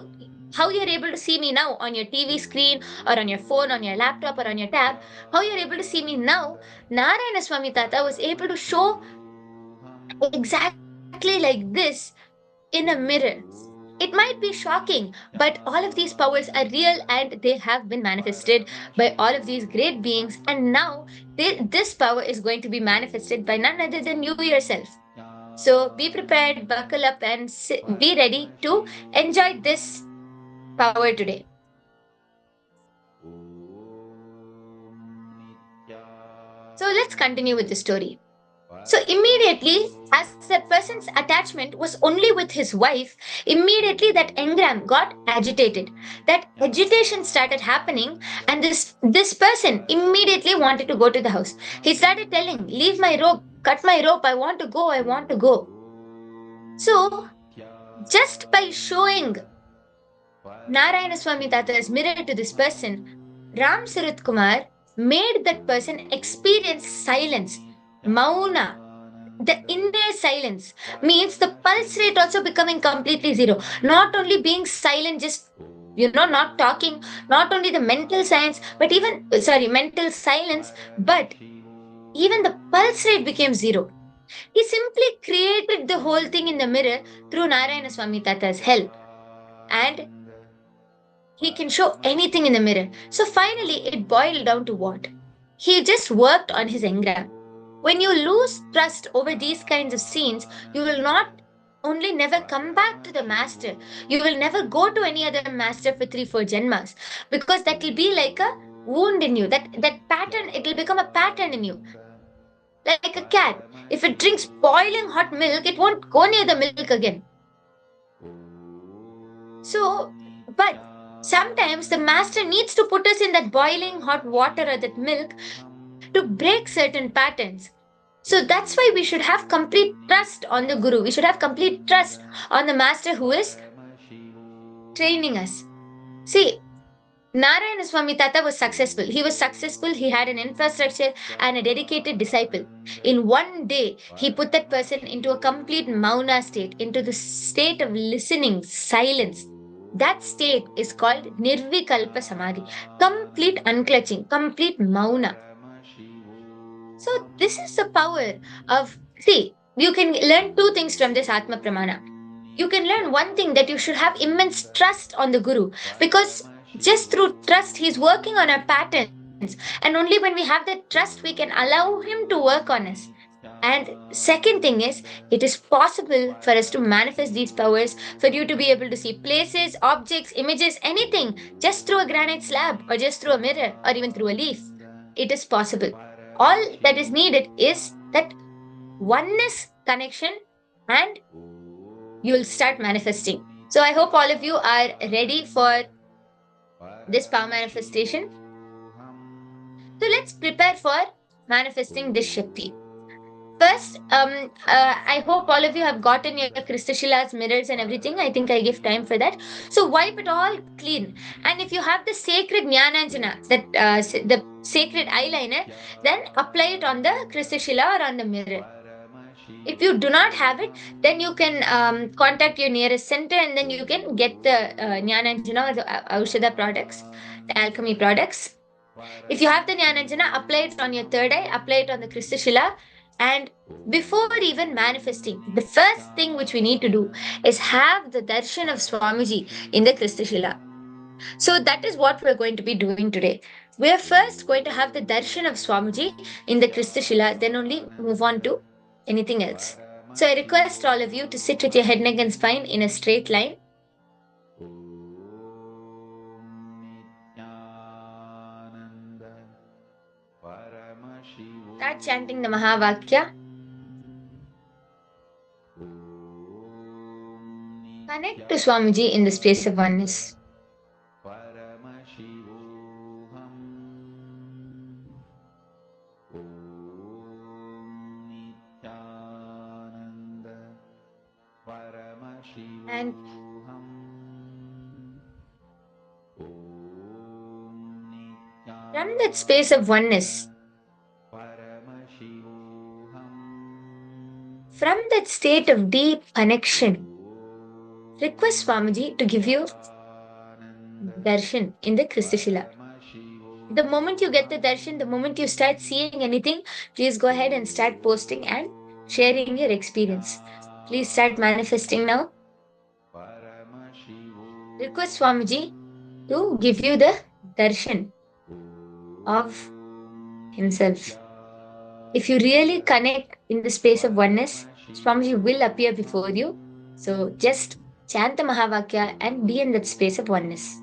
you're able to see me now on your TV screen or on your phone, on your laptop or on your tab, how you're able to see me now. Narayana Swami Tata was able to show exactly like this in a mirror. It might be shocking, but all of these powers are real and they have been manifested by all of these great beings. And now this power is going to be manifested by none other than you yourself. So be prepared, buckle up, and be ready to enjoy this power today. So let's continue with the story. So immediately, as that person's attachment was only with his wife, immediately that engram got agitated. That agitation started happening, and this person immediately wanted to go to the house. He started telling, leave my rope, cut my rope, I want to go, I want to go. So, just by showing Narayana Swami Tata's mirror to this person, Ram Sarat Kumar made that person experience silence. Mauna, the inner silence, means the pulse rate also becoming completely zero. Not only being silent, just not talking, not only the mental silence, but even even the pulse rate became zero. He simply created the whole thing in the mirror through Narayana Swami Tata's help. And he can show anything in the mirror. So finally, it boiled down to what? He just worked on his engram. When you lose trust over these kinds of scenes, you will not only never come back to the master, you will never go to any other master for 3-4 janmas, because that will be like a wound in you. That pattern, it will become a pattern in you. Like a cat, if it drinks boiling hot milk, it won't go near the milk again. So, but sometimes the master needs to put us in that boiling hot water or that milk to break certain patterns. So that's why we should have complete trust on the Guru. We should have complete trust on the master who is training us. See, Narayana Swami Tata was successful. He was successful. He had an infrastructure and a dedicated disciple. In one day, he put that person into a complete mauna state, into the state of listening, silence. That state is called Nirvikalpa Samadhi, complete unclutching, complete mauna. So this is the power of, see, you can learn two things from this Atma Pramana. You can learn one thing, that you should have immense trust on the Guru, because just through trust, he's working on our patterns. And only when we have that trust, we can allow him to work on us. And second thing is, it is possible for us to manifest these powers, for you to be able to see places, objects, images, anything, just through a granite slab or just through a mirror or even through a leaf. It is possible. All that is needed is that oneness connection, and you will start manifesting. So I hope all of you are ready for this power manifestation. So let's prepare for manifesting this Shakti. First, I hope all of you have gotten your Kristashila's mirrors and everything. I think I give time for that. So wipe it all clean. And if you have the sacred Jnananjana, the sacred eyeliner, then apply it on the Kristashila or on the mirror. If you do not have it, then you can contact your nearest center, and then you can get the Jnananjana or the Aushadha products, the alchemy products. If you have the Jnananjana, apply it on your third eye, apply it on the Kristashila. And before even manifesting, the first thing which we need to do is have the darshan of Swamiji in the Kristashila. So that is what we're going to be doing today. We are first going to have the darshan of Swamiji in the Kristashila, then only move on to anything else. So I request all of you to sit with your head, neck, and spine in a straight line. Start chanting the Mahavakya. Connect to Swamiji in the space of oneness. And from that space of oneness, from that state of deep connection, request Swamiji to give you darshan in the Kristashila. The moment you get the darshan, the moment you start seeing anything, please go ahead and start posting and sharing your experience. Please start manifesting now. Request Swamiji to give you the darshan of himself. If you really connect in the space of oneness, Swamiji will appear before you. So just chant the Mahavakya and be in that space of oneness.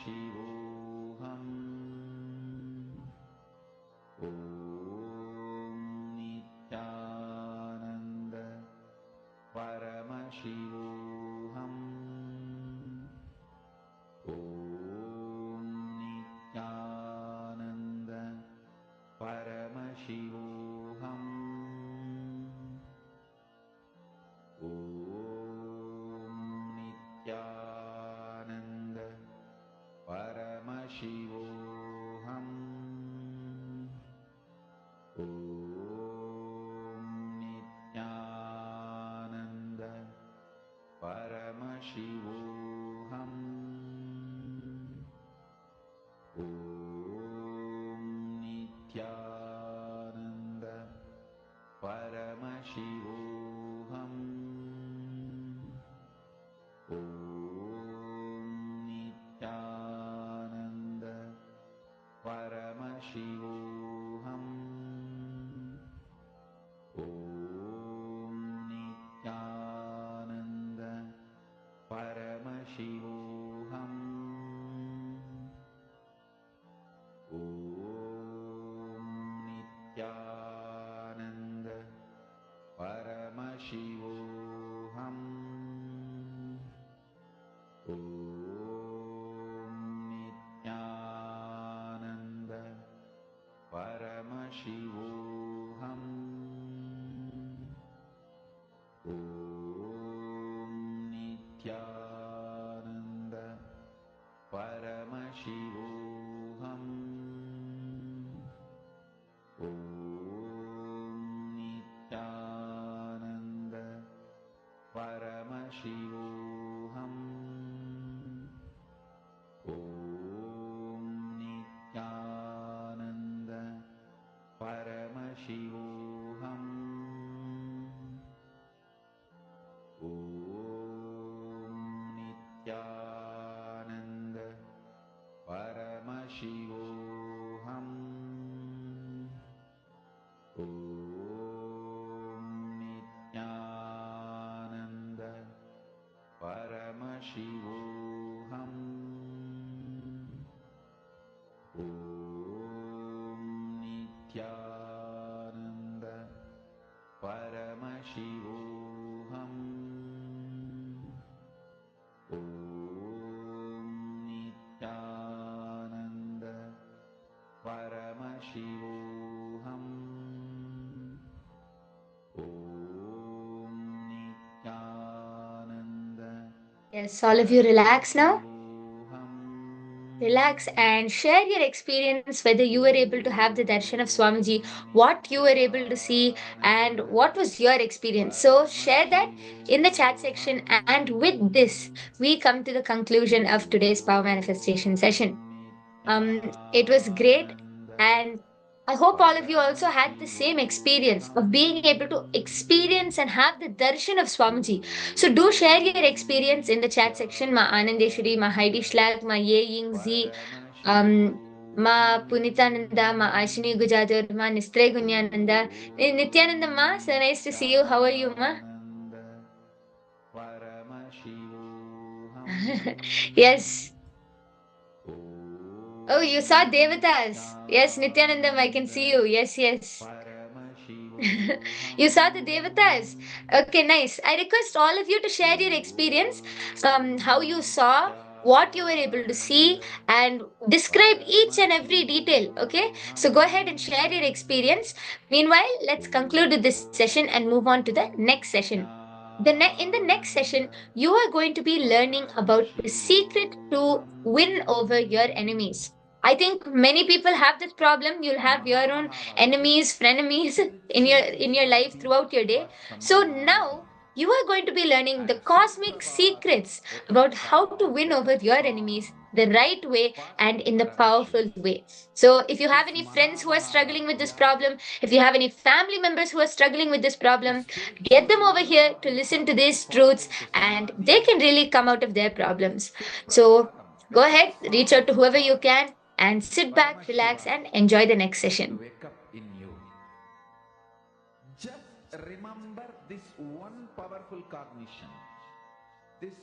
Paramashivoham Om Nithyananda Paramashivoham Om Nithyananda Paramashivoham Om Nithyananda Paramashivoham Om Nithyananda Paramashivoham Om Nithyananda Paramashivoham Om Nithyananda Paramashivoham Om Nithyananda Paramashivoham Om Nithyananda Paramashivoham Om Nithyananda Paramashivoham Om Nithyananda Paramashivoham Om Nithyananda Paramashivoham Om Nithyananda Paramashivoham Om Nithyananda Paramashivoham Om Nithyananda Paramashivoham Om Nithyananda Paramashivoham Om Nithyananda Paramashivoham Om Nithyananda Yes, all of you relax now. Paramashivoham Relax and share your experience whether you were able to have the darshan of Swamiji, what you were able to see, and what was your experience. So, share that in the chat section. And with this, we come to the conclusion of today's Power Manifestation session. It was great, and I hope all of you also had the same experience of being able to experience and have the darshan of Swamiji. So do share your experience in the chat section. Ma Anandeshwari, ma Heidi Schlag, ma Ye Ying Z, ma Punitananda, ma Ashini Gujadur, ma Nistre Gunyananda, Nithyananda ma. So nice to see you. How are you, ma? Yes. Oh, you saw Devatas. Yes, Nithyanandam, I can see you. Yes, yes. You saw the Devatas. Okay, nice. I request all of you to share your experience, how you saw, what you were able to see, and describe each and every detail. Okay, so go ahead and share your experience. Meanwhile, let's conclude with this session and move on to the next session. In the next session, you are going to be learning about the secret to win over your enemies. I think many people have this problem. You'll have your own enemies, frenemies in your life throughout your day. So now you are going to be learning the cosmic secrets about how to win over your enemies the right way and in the powerful way. So if you have any friends who are struggling with this problem, if you have any family members who are struggling with this problem, get them over here to listen to these truths and they can really come out of their problems. So go ahead, reach out to whoever you can and sit back, relax, and enjoy the next session. Wake up in you. Just remember this one powerful cognition. This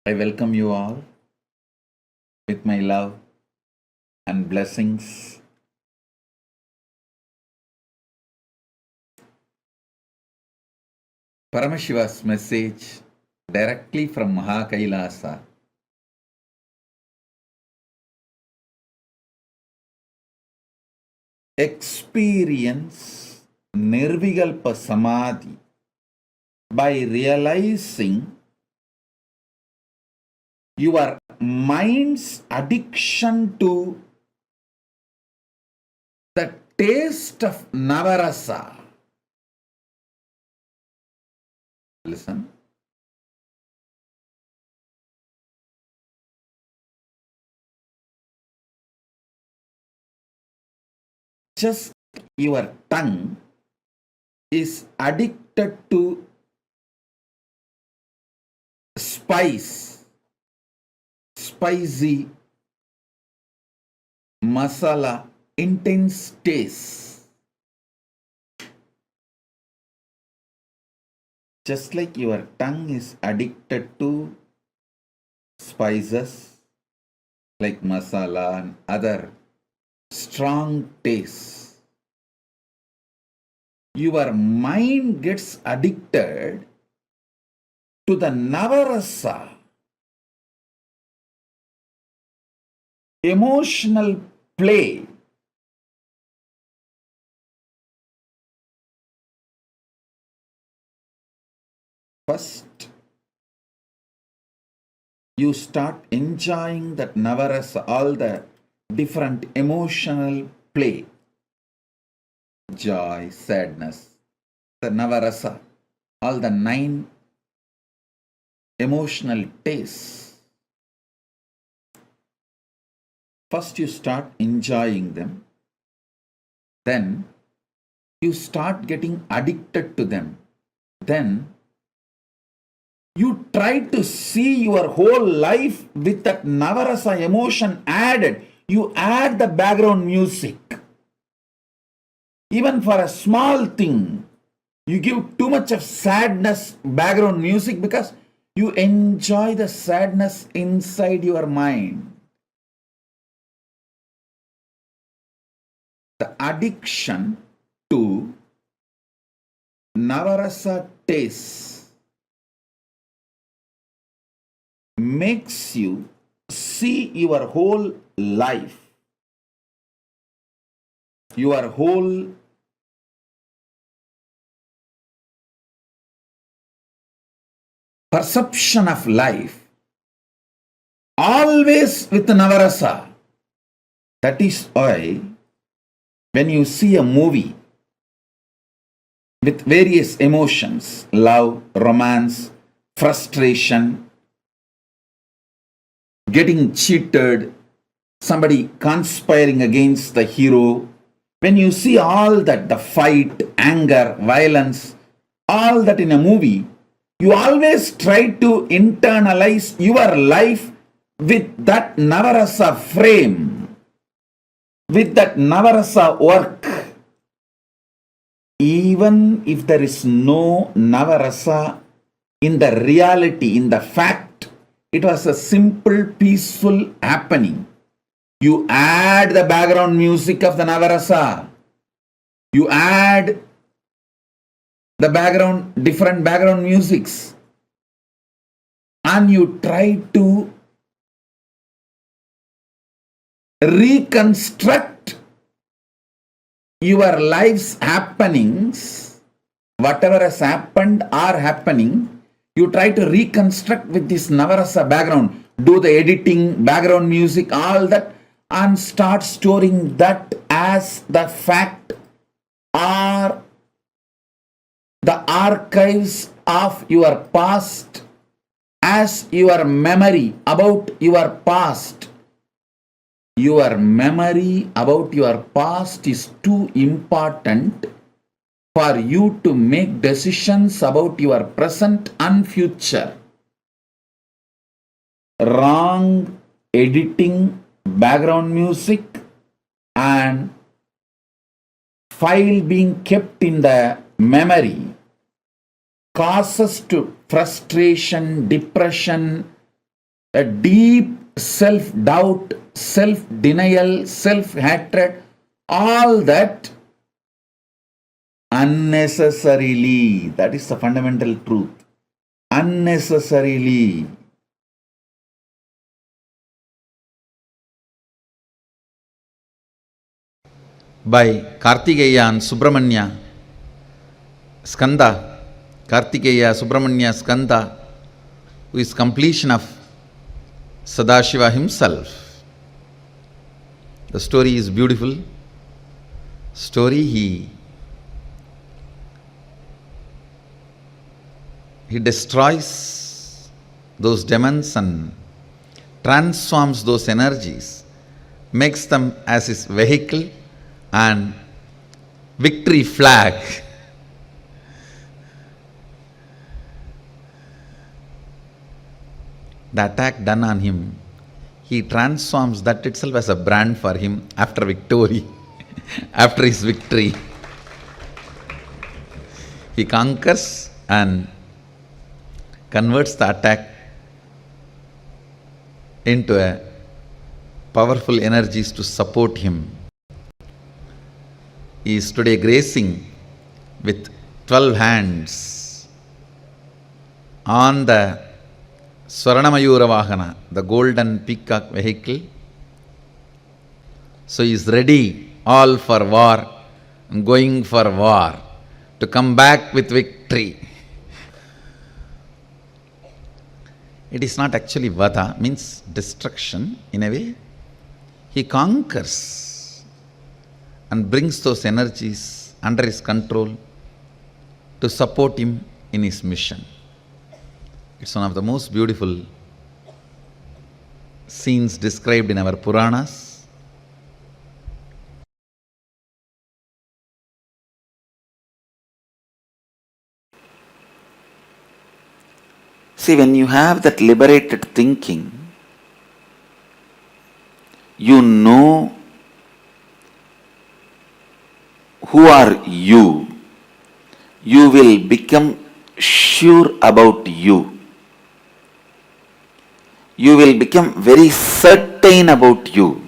I welcome you all with my love and blessings. Paramashiva's message directly from Kailasa. Experience Nirvikalpa Samadhi by realizing your mind's addiction to the taste of Navarasa. Listen. Just your tongue is addicted to spice, spicy, masala, intense taste. Just like your tongue is addicted to spices like masala and other strong tastes, your mind gets addicted to the Navarasa, emotional play. First, you start enjoying that Navarasa, all the different emotional play, joy, sadness, the Navarasa, all the 9 emotional tastes. First, you start enjoying them. Then, you start getting addicted to them. Then, you try to see your whole life with that Navarasa emotion added. You add the background music. Even for a small thing, you give too much of sadness background music because you enjoy the sadness inside your mind. The addiction to Navarasa taste makes you see your whole life, your whole perception of life always with Navarasa. That is why when you see a movie with various emotions, love, romance, frustration, getting cheated, somebody conspiring against the hero, when you see all that, the fight, anger, violence, all that in a movie, you always try to internalize your life with that Navarasa frame, with that Navarasa work. Even if there is no Navarasa in the reality, in the fact, it was a simple, peaceful happening. You add the background music of the Navarasa. You add the background, different background musics. And you try to reconstruct your life's happenings, whatever has happened or happening, you try to reconstruct with this Navarasa background, do the editing, background music, all that, and start storing that as the fact or the archives of your past, as your memory about your past. Your memory about your past is too important for you to make decisions about your present and future. Wrong editing, background music, and file being kept in the memory causes to frustration, depression, a deep self-doubt, self-denial, self-hatred, all that unnecessarily. That is the fundamental truth. Unnecessarily. By Kartikeya and Subramanya Skanda, Kartikeya, Subramanya, Skanda, who is completion of Sadashiva himself. The story is beautiful. Story he destroys those demons and transforms those energies, makes them as his vehicle and victory flag. The attack done on him, he transforms that itself as a brand for him after victory, after his victory. He conquers and converts the attack into a powerful energies to support him. He is today gracing with 12 hands on the Swarnamayura Vahana, the golden peacock vehicle. So he is ready, all for war, going for war, to come back with victory. It is not actually vada, means destruction in a way. He conquers and brings those energies under his control to support him in his mission. It's one of the most beautiful scenes described in our Puranas. See, when you have that liberated thinking, you know who are you. You will become sure about you. You will become very certain about you.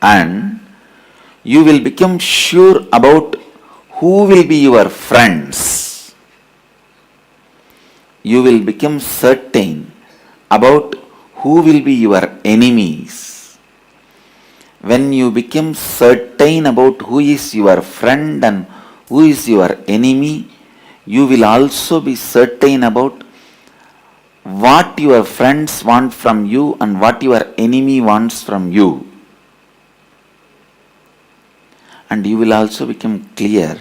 And you will become sure about who will be your friends. You will become certain about who will be your enemies. When you become certain about who is your friend and who is your enemy, you will also be certain about what your friends want from you and what your enemy wants from you. And you will also become clear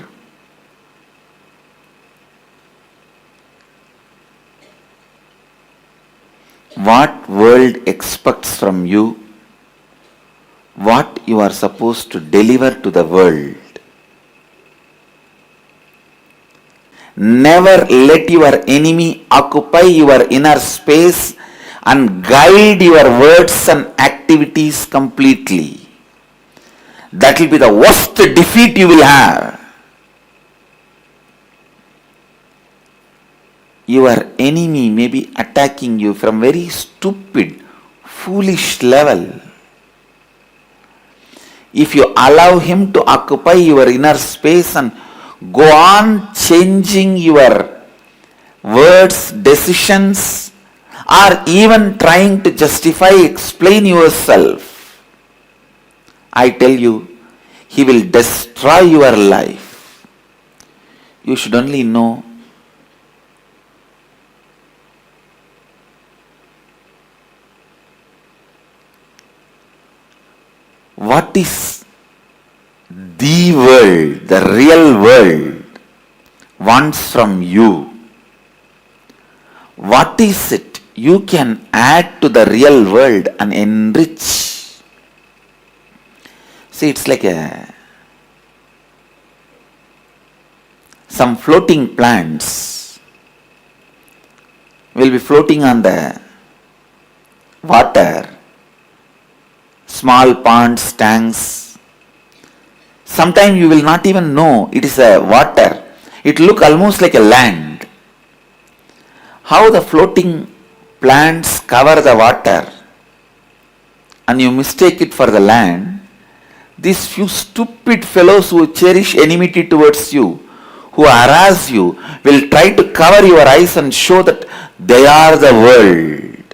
what world expects from you, what you are supposed to deliver to the world. Never let your enemy occupy your inner space and guide your words and activities completely. That will be the worst defeat you will have. Your enemy may be attacking you from very stupid, foolish level. If you allow him to occupy your inner space and go on changing your words, decisions, or even trying to justify, explain yourself, I tell you, he will destroy your life. You should only know what is the world, the real world, wants from you. What is it you can add to the real world and enrich? See, it's like some floating plants will be floating on the water, small ponds, tanks. Sometimes you will not even know it is a water. It look almost like a land. How the floating plants cover the water and you mistake it for the land, these few stupid fellows who cherish enmity towards you, who harass you, will try to cover your eyes and show that they are the world.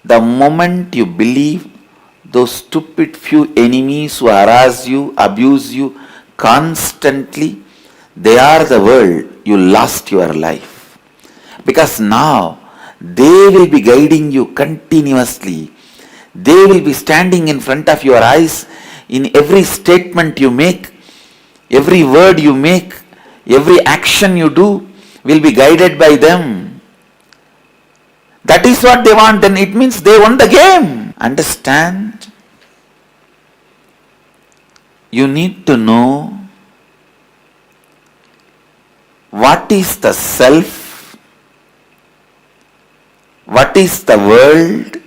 The moment you believe those stupid few enemies who harass you, abuse you constantly, they are the world, you lost your life. Because now they will be guiding you continuously. They will be standing in front of your eyes in every statement you make, every word you make, every action you do will be guided by them. That is what they want, then it means they won the game. Understand? You need to know what is the self, what is the world,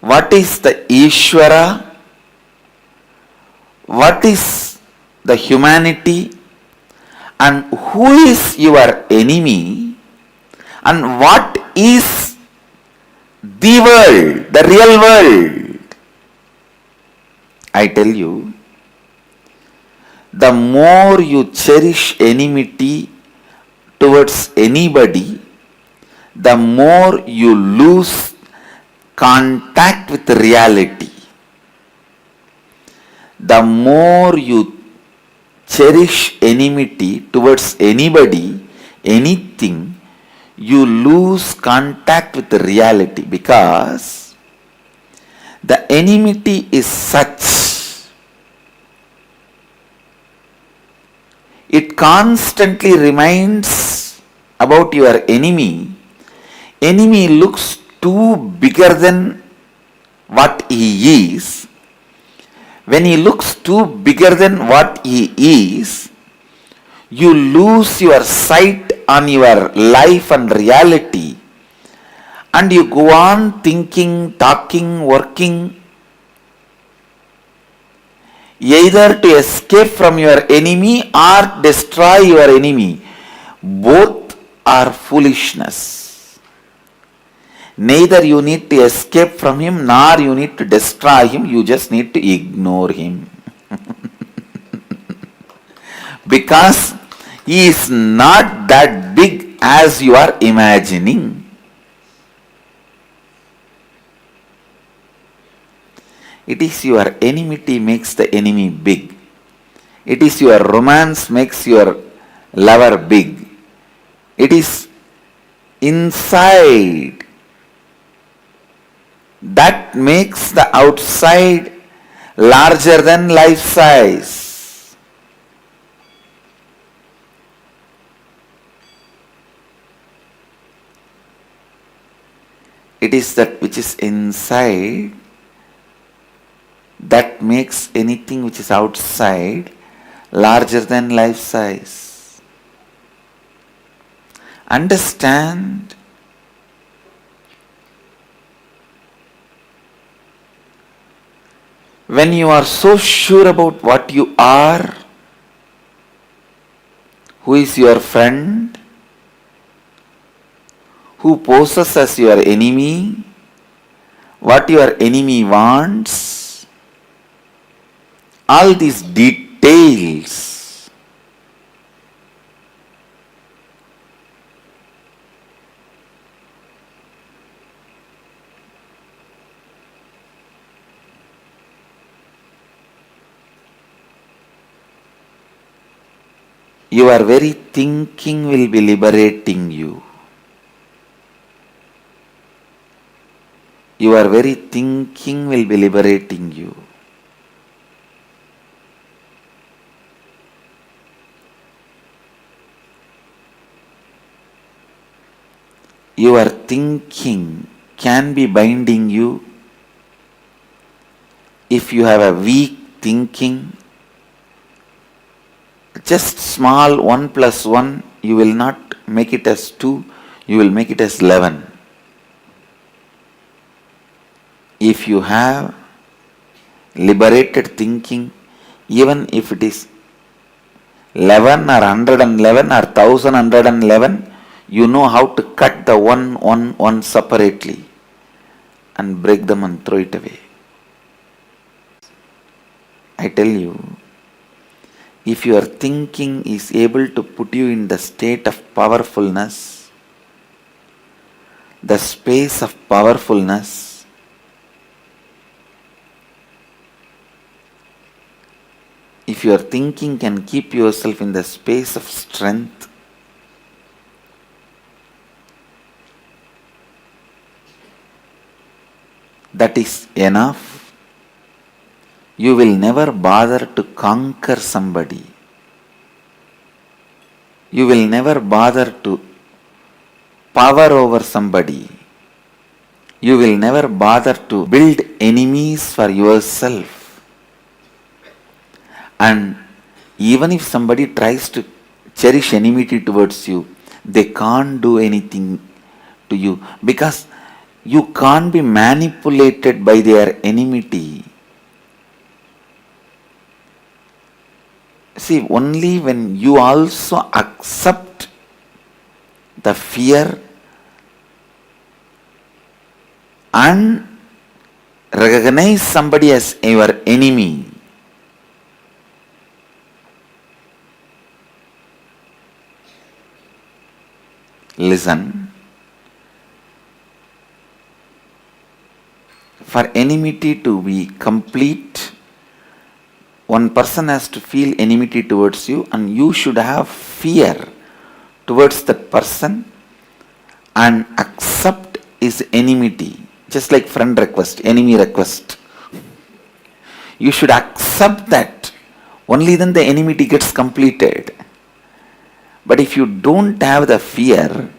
what is the Ishvara, what is the humanity, and who is your enemy, and what is the world, the real world. I tell you, the more you cherish enmity towards anybody, the more you lose contact with reality. The more you cherish enmity towards anybody, anything, you lose contact with reality, because the enmity is such, it constantly reminds about your enemy. Enemy looks too bigger than what he is. When he looks too bigger than what he is, you lose your sight on your life and reality, and you go on thinking, talking, working, either to escape from your enemy or destroy your enemy. Both are foolishness. Neither you need to escape from him, nor you need to destroy him. You just need to ignore him. Because he is not that big as you are imagining. It is your enmity makes the enemy big. It is your romance makes your lover big. It is inside that makes the outside larger than life size. It is that which is inside that makes anything which is outside larger than life size. Understand? When you are so sure about what you are, who is your friend, who poses as your enemy, what your enemy wants, all these details your very thinking will be liberating you. Your very thinking will be liberating you. Your thinking can be binding you if you have a weak thinking. Just small 1 plus 1, you will not make it as 2, you will make it as 11. If you have liberated thinking, even if it is 11 or 111 or 1111, You know how to cut the one separately and break them and throw it away. I tell you, if your thinking is able to put you in the state of powerfulness, the space of powerfulness, if your thinking can keep yourself in the space of strength, that is enough. You will never bother to conquer somebody. You will never bother to power over somebody. You will never bother to build enemies for yourself. And even if somebody tries to cherish enmity towards you, they can't do anything to you because you can't be manipulated by their enmity. See, only when you also accept the fear and recognize somebody as your enemy, listen, for enmity to be complete, one person has to feel enmity towards you, and you should have fear towards that person and accept his enmity. Just like friend request, enemy request. You should accept that. Only then the enmity gets completed. But if you don't have the fear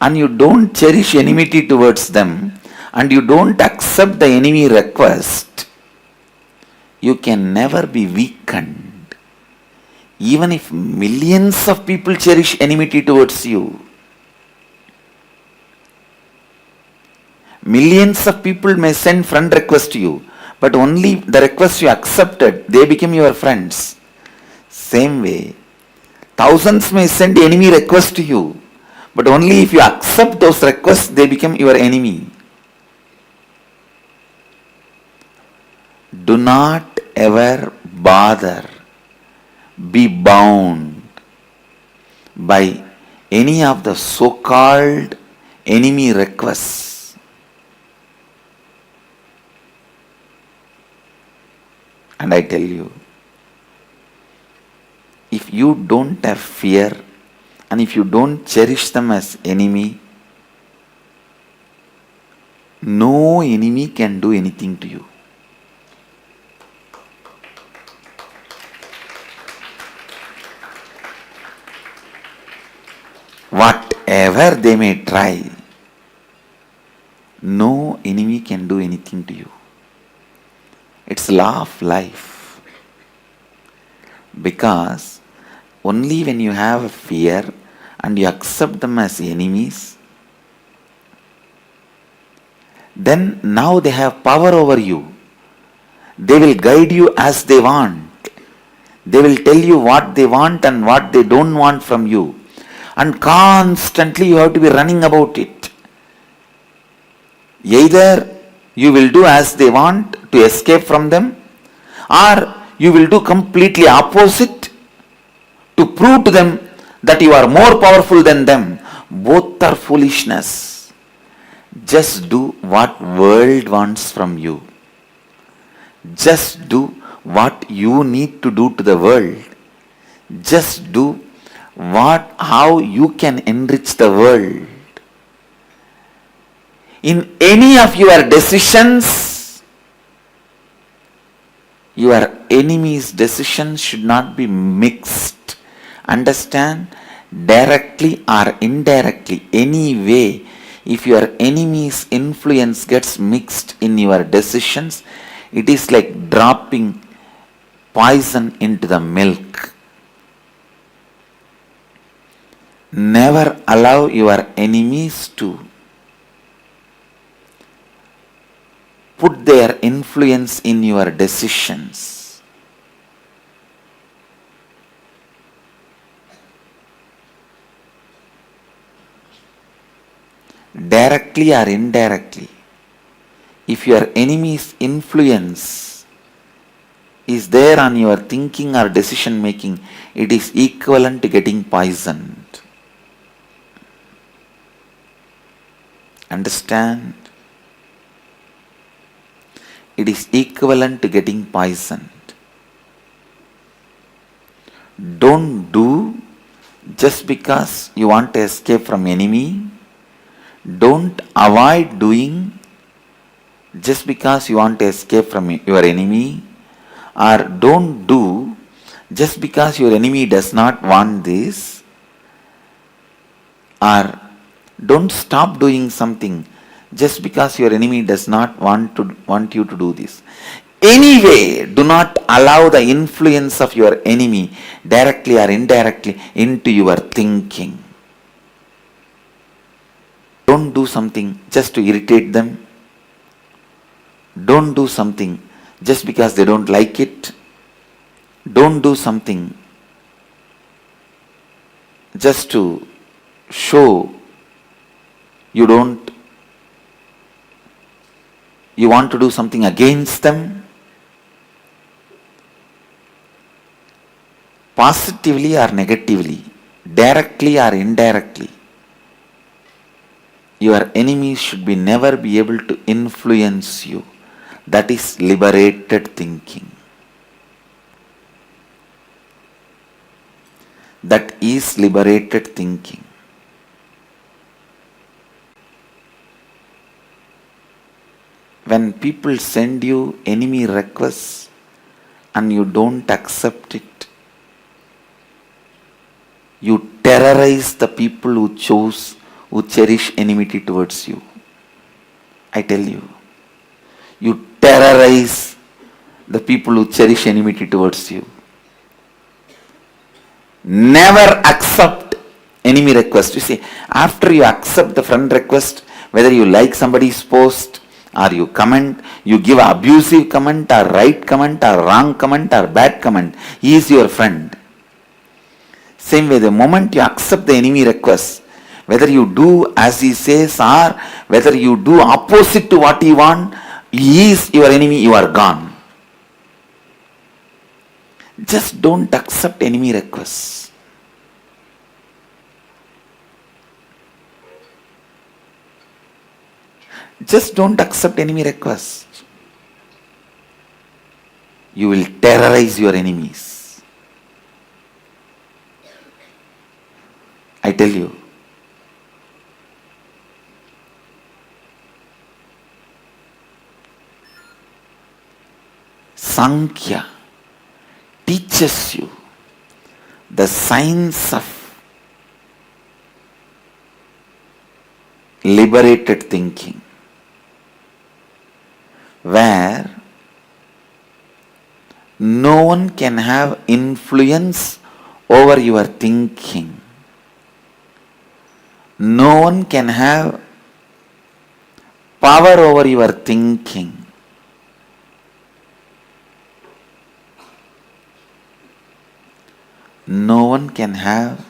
and you don't cherish enmity towards them and you don't accept the enemy request, you can never be weakened. Even if millions of people cherish enmity towards you, millions of people may send friend request to you, but only the request you accepted, they become your friends. Same way, thousands may send enemy request to you, but only if you accept those requests, they become your enemy. Do not ever bother, be bound by any of the so-called enemy requests. And I tell you, if you don't have fear and if you don't cherish them as enemy, no enemy can do anything to you. Whatever they may try, no enemy can do anything to you. It's law of life. Because only when you have fear and you accept them as enemies, then now they have power over you. They will guide you as they want. They will tell you what they want and what they don't want from you. And constantly you have to be running about it. Either you will do as they want to escape from them, or you will do completely opposite to prove to them that you are more powerful than them. Both are foolishness. Just do what world wants from you. Just do what you need to do to the world. Just do how you can enrich the world. In any of your decisions, your enemy's decisions should not be mixed. Understand? Directly or indirectly, any way, if your enemy's influence gets mixed in your decisions, it is like dropping poison into the milk. Never allow your enemies to put their influence in your decisions. directly or indirectly, if your enemy's influence is there on your thinking or decision making, it is equivalent to getting poisoned. Understand? It is equivalent to getting poisoned. Don't do just because you want to escape from enemy. Don't avoid doing just because you want to escape from your enemy. Or don't do just because your enemy does not want this. Or don't stop doing something just because your enemy does not want you to do this. Anyway, do not allow the influence of your enemy directly or indirectly into your thinking. Don't do something just to irritate them. Don't do something just because they don't like it. Don't do something just to show you want to do something against them. Positively or negatively, directly or indirectly, your enemies should be never be able to influence you. That is liberated thinking. That is liberated thinking. When people send you enemy requests and you don't accept it, you terrorize the people who cherish enmity towards you. I tell you, you terrorize the people who cherish enmity towards you. Never accept enemy request. You see, after you accept the friend request, whether you like somebody's post or you comment, you give abusive comment or right comment or wrong comment or bad comment, he is your friend. Same way, the moment you accept the enemy request, whether you do as he says or whether you do opposite to what he wants, he is your enemy, you are gone. Just don't accept enemy requests. Just don't accept enemy requests. You will terrorize your enemies. I tell you. Sankhya teaches you the science of liberated thinking, where no one can have influence over your thinking. No one can have power over your thinking. No one can have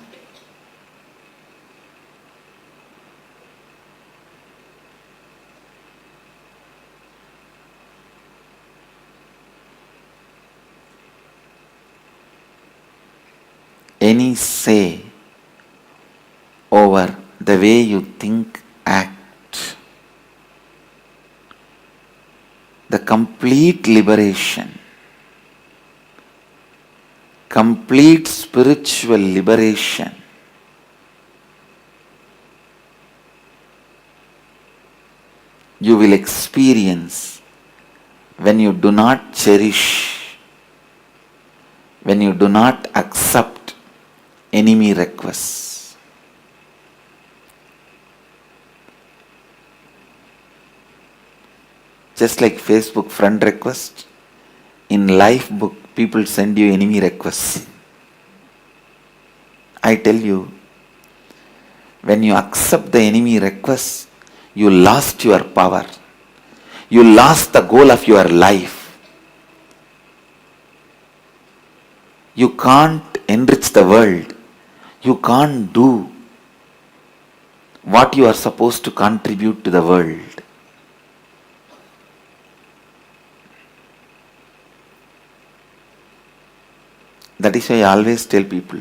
any say over the way you think, act. The complete liberation, complete spiritual liberation you will experience when you do not cherish, when you do not accept enemy requests. Just like Facebook friend request, in life book people send you enemy requests. I tell you, when you accept the enemy requests, you lost your power. You lost the goal of your life. You can't enrich the world. You can't do what you are supposed to contribute to the world. That is why I always tell people,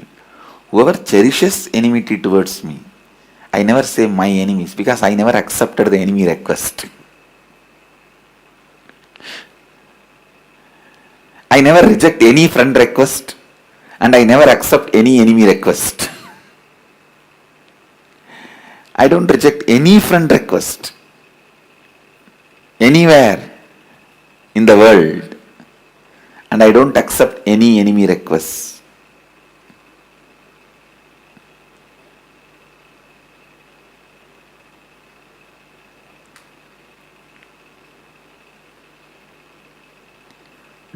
whoever cherishes enmity towards me, I never say my enemies, because I never accepted the enemy request. I never reject any friend request, and I never accept any enemy request. I don't reject any friend request anywhere in the world, and I don't accept any enemy requests.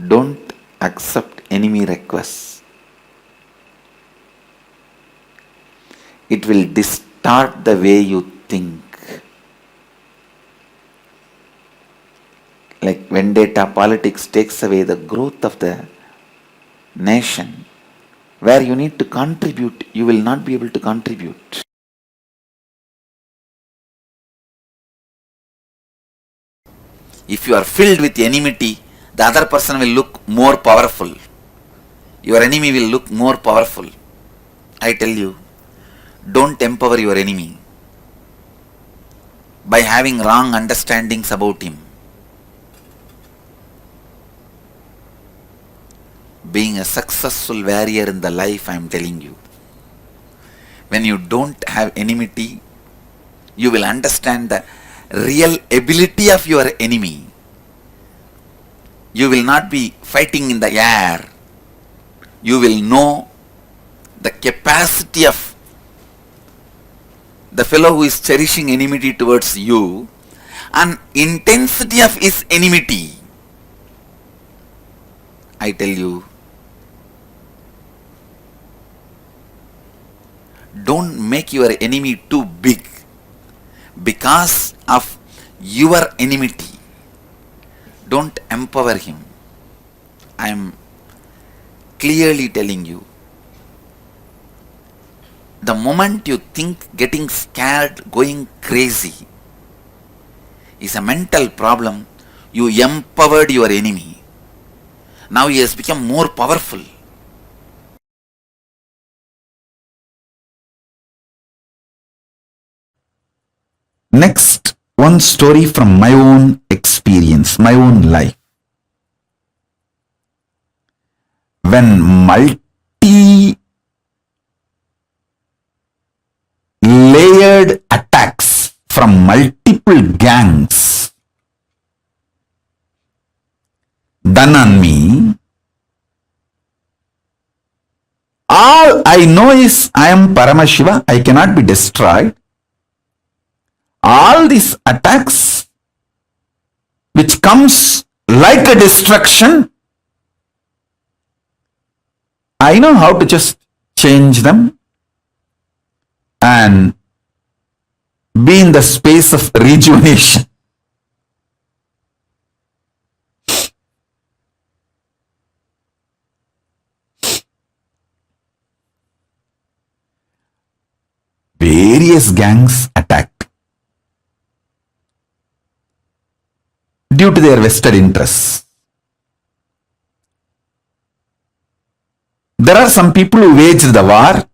Don't accept enemy requests. It will distort the way you think. Like vendetta politics takes away the growth of the nation. Where you need to contribute, you will not be able to contribute. If you are filled with enmity, the other person will look more powerful. Your enemy will look more powerful. I tell you, don't empower your enemy by having wrong understandings about him. Being a successful warrior in the life, I am telling you, when you don't have enmity, you will understand the real ability of your enemy. You will not be fighting in the air. You will know the capacity of the fellow who is cherishing enmity towards you and intensity of his enmity. I tell you, don't make your enemy too big because of your enmity. Don't empower him. I am clearly telling you, the moment you think getting scared, going crazy is a mental problem, you empowered your enemy. Now he has become more powerful. Next, one story from my own experience, my own life. When multi-layered attacks from multiple gangs done on me, all I know is I am Paramashiva, I cannot be destroyed. All these attacks which comes like a destruction, I know how to just change them and be in the space of rejuvenation. Various gangs attacked due to their vested interests. There are some people who waged the war.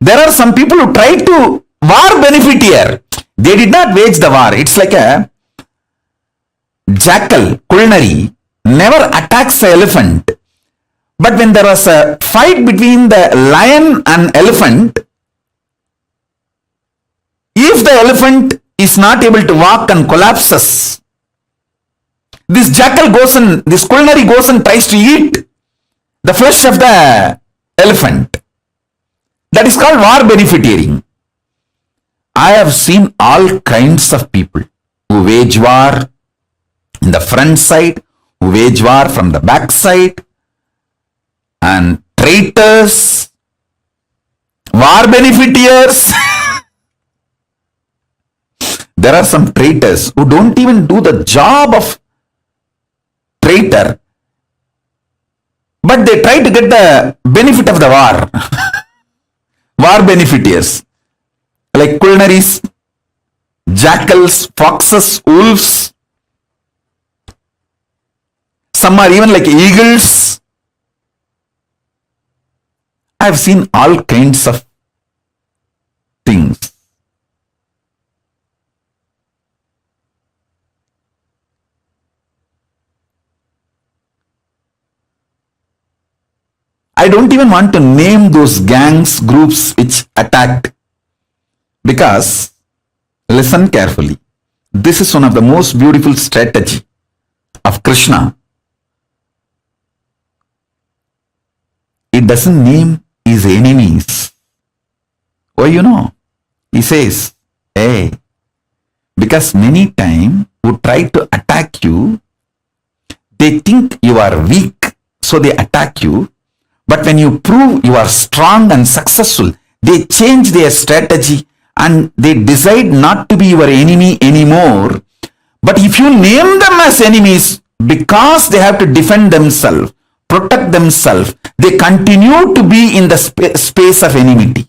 There are some people who tried to war beneficiary. They did not wage the war. It's like a jackal, culinary, never attacks the elephant. But when there was a fight between the lion and elephant, if the elephant is not able to walk and collapses, this jackal goes and, this culinary goes and tries to eat the flesh of the elephant. That is called war beneficiating. I have seen all kinds of people who wage war in the front side, who wage war from the back side, and traitors, war beneficiaries. There are some traitors who don't even do the job of traitor, but they try to get the benefit of the war. War beneficiaries. like culnaries, jackals, foxes, wolves. Some are even like eagles. I've seen all kinds of things. I don't even want to name those gangs, groups which attacked, because listen carefully. This is one of the most beautiful strategy of Krishna. It doesn't name his enemies. Oh, you know, he says, hey, because many times who try to attack you, they think you are weak, so they attack you. But when you prove you are strong and successful, they change their strategy and they decide not to be your enemy anymore. But if you name them as enemies, because they have to defend themselves, protect themselves, they continue to be in the space of enmity.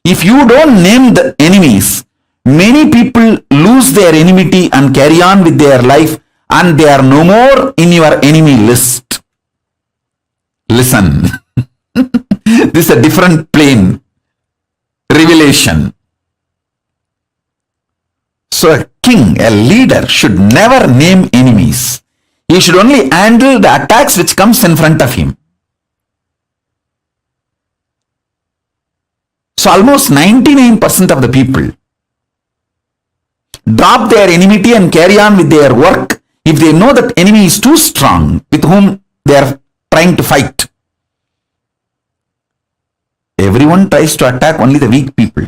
If you don't name the enemies, many people lose their enmity and carry on with their life, and they are no more in your enemy list. Listen, this is a different plane. Revelation. So a king, a leader should never name enemies. He should only handle the attacks which comes in front of him. So almost 99% of the people drop their enmity and carry on with their work if they know that enemy is too strong with whom they are trying to fight. Everyone tries to attack only the weak people.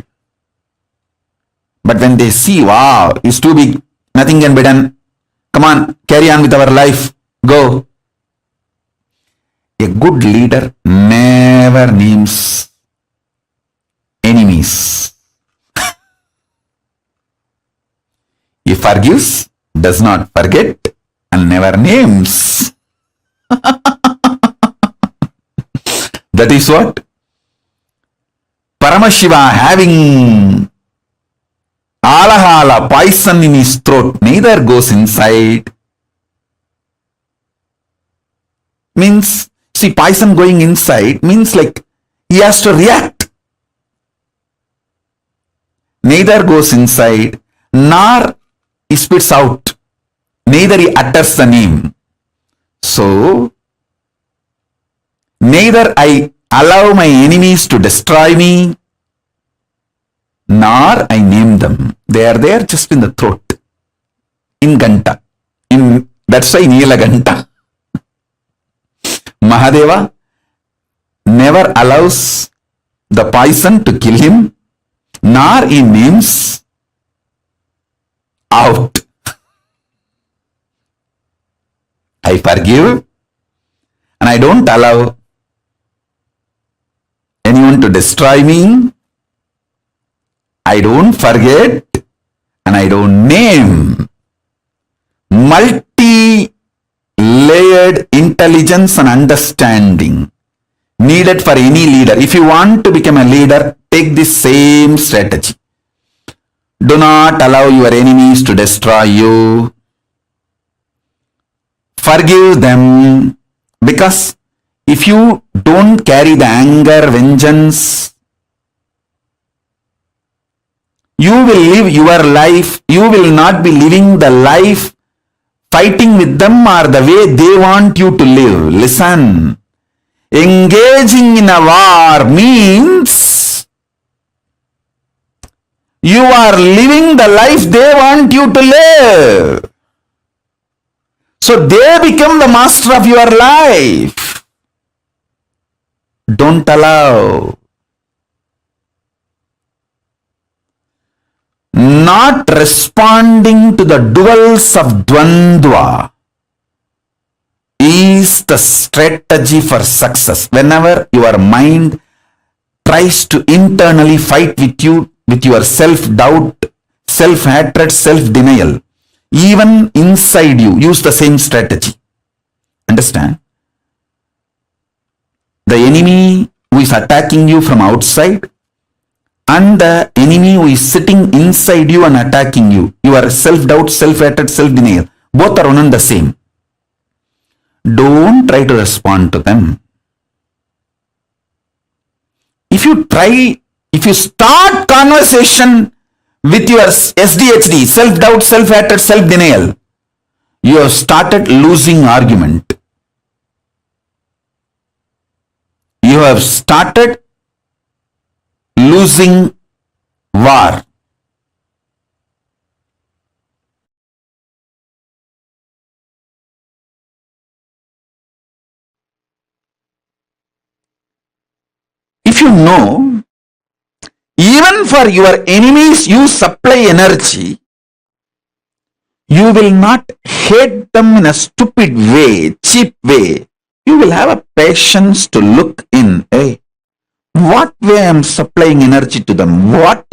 But when they see, wow, he's too big, nothing can be done, come on, carry on with our life, go. A good leader never names enemies. He forgives, does not forget, and never names. That is what? Paramashiva, having alahala poison in his throat, neither goes inside. Means, see, poison going inside means like he has to react. Neither goes inside, nor he spits out, neither he utters the name. So, neither I allow my enemies to destroy me, nor I name them. They are there just in the throat, in Ganta. That's why Neela Ganta. Mahadeva never allows the poison to kill him, nor he names out. I forgive and I don't allow anyone to destroy me. I don't forget and I don't name. Multi-layered intelligence and understanding needed for any leader. If you want to become a leader, take this same strategy. Do not allow your enemies to destroy you. Forgive them, because if you don't carry the anger, vengeance, you will live your life. You will not be living the life fighting with them or the way they want you to live. Listen, engaging in a war means you are living the life they want you to live. So they become the master of your life. Don't allow. Not responding to the duels of Dvandva is the strategy for success. Whenever your mind tries to internally fight with you, with your self-doubt, self-hatred, self-denial, even inside you, use the same strategy. Understand? The enemy who is attacking you from outside, and the enemy who is sitting inside you and attacking you, your self-doubt, self-hatred, self-denial, both are one and the same. Don't try to respond to them. If you start conversation with your SDHD, self-doubt, self-hatred, self-denial, you have started losing argument. You have started losing war. If you know, even for your enemies you supply energy, you will not hate them in a stupid way, cheap way. You will have a patience to look in, hey, what way I am supplying energy to them, what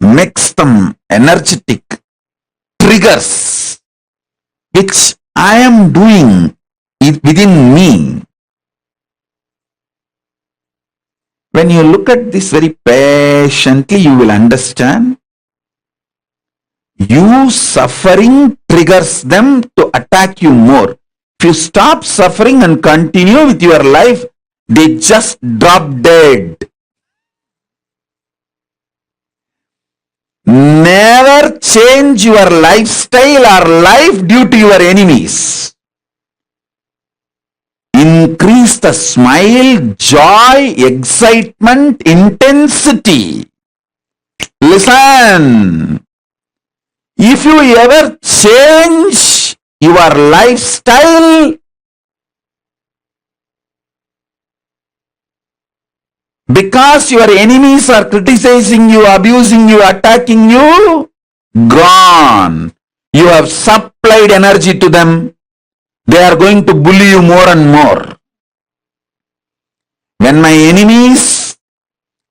makes them energetic, triggers which I am doing within me. When you look at this very patiently, you will understand you suffering triggers them to attack you more. If you stop suffering and continue with your life, they just drop dead. Never change your lifestyle or life due to your enemies. Increase the smile, joy, excitement, intensity. Listen. If you ever change your lifestyle, because your enemies are criticizing you, abusing you, attacking you, gone. You have supplied energy to them. They are going to bully you more and more. When my enemies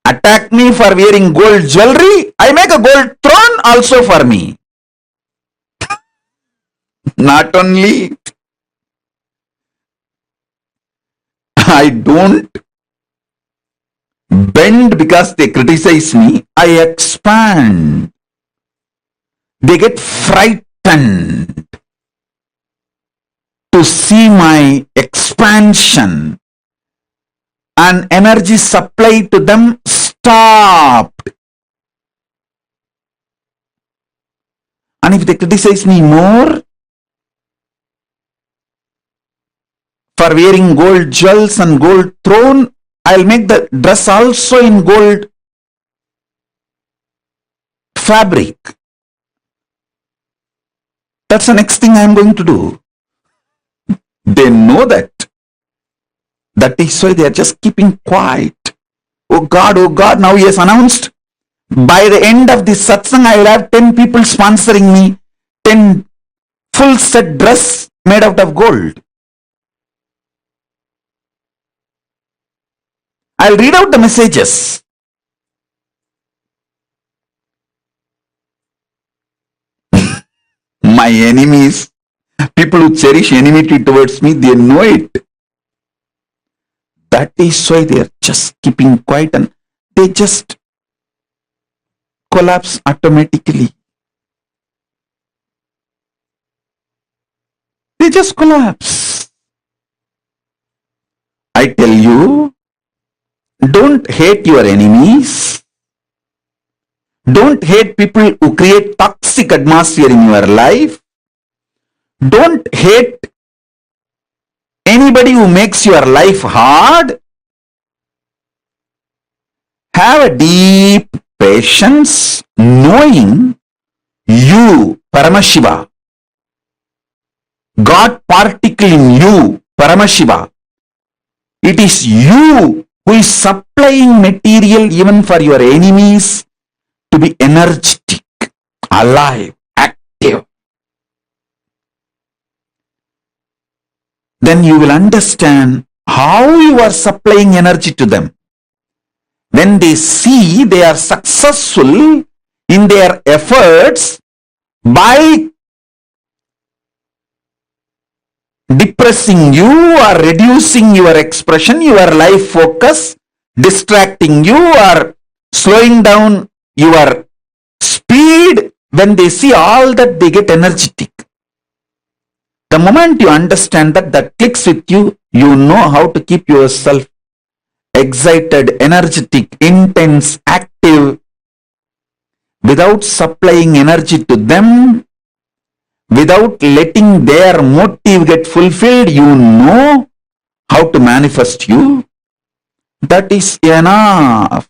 attack me for wearing gold jewelry, I make a gold throne also for me. Not only I don't bend because they criticize me, I expand. They get frightened to see my expansion, and energy supply to them stopped. And if they criticize me more for wearing gold jewels and gold throne, I'll make the dress also in gold fabric. That's the next thing I'm going to do. They know that. That is why they are just keeping quiet. Oh God, now he has announced, by the end of this satsang, I will have 10 people sponsoring me, 10 full set dress made out of gold. I'll read out the messages. My enemies, people who cherish enmity towards me, they know it. That is why they are just keeping quiet and they just collapse automatically. They just collapse. I tell you, don't hate your enemies. Don't hate people who create toxic atmosphere in your life. Don't hate anybody who makes your life hard. Have a deep patience, knowing you, Paramashiva, God particle in you, Paramashiva. It is you who is supplying material even for your enemies to be energetic, alive, active. Then you will understand how you are supplying energy to them. When they see they are successful in their efforts by depressing you or reducing your expression, your life focus, distracting you or slowing down your speed. When they see all that, they get energetic. The moment you understand that, that clicks with you, you know how to keep yourself excited, energetic, intense, active, without supplying energy to them, without letting their motive get fulfilled. You know how to manifest you. That is enough.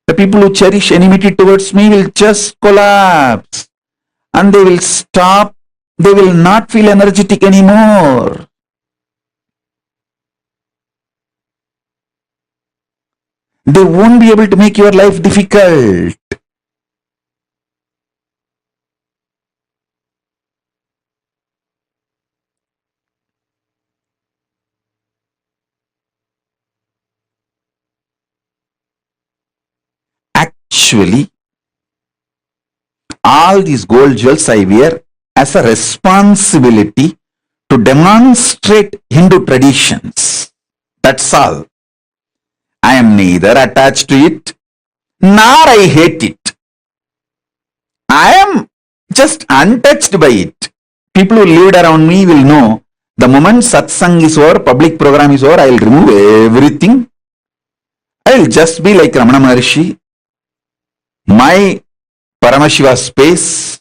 The people who cherish enmity towards me will just collapse and they will stop. They will not feel energetic anymore. They won't be able to make your life difficult. Actually, all these gold jewels I wear as a responsibility to demonstrate Hindu traditions. That's all. I am neither attached to it, nor I hate it. I am just untouched by it. People who lived around me will know, the moment satsang is over, public program is over, I will remove everything. I will just be like Ramana Maharshi. My Paramashiva space,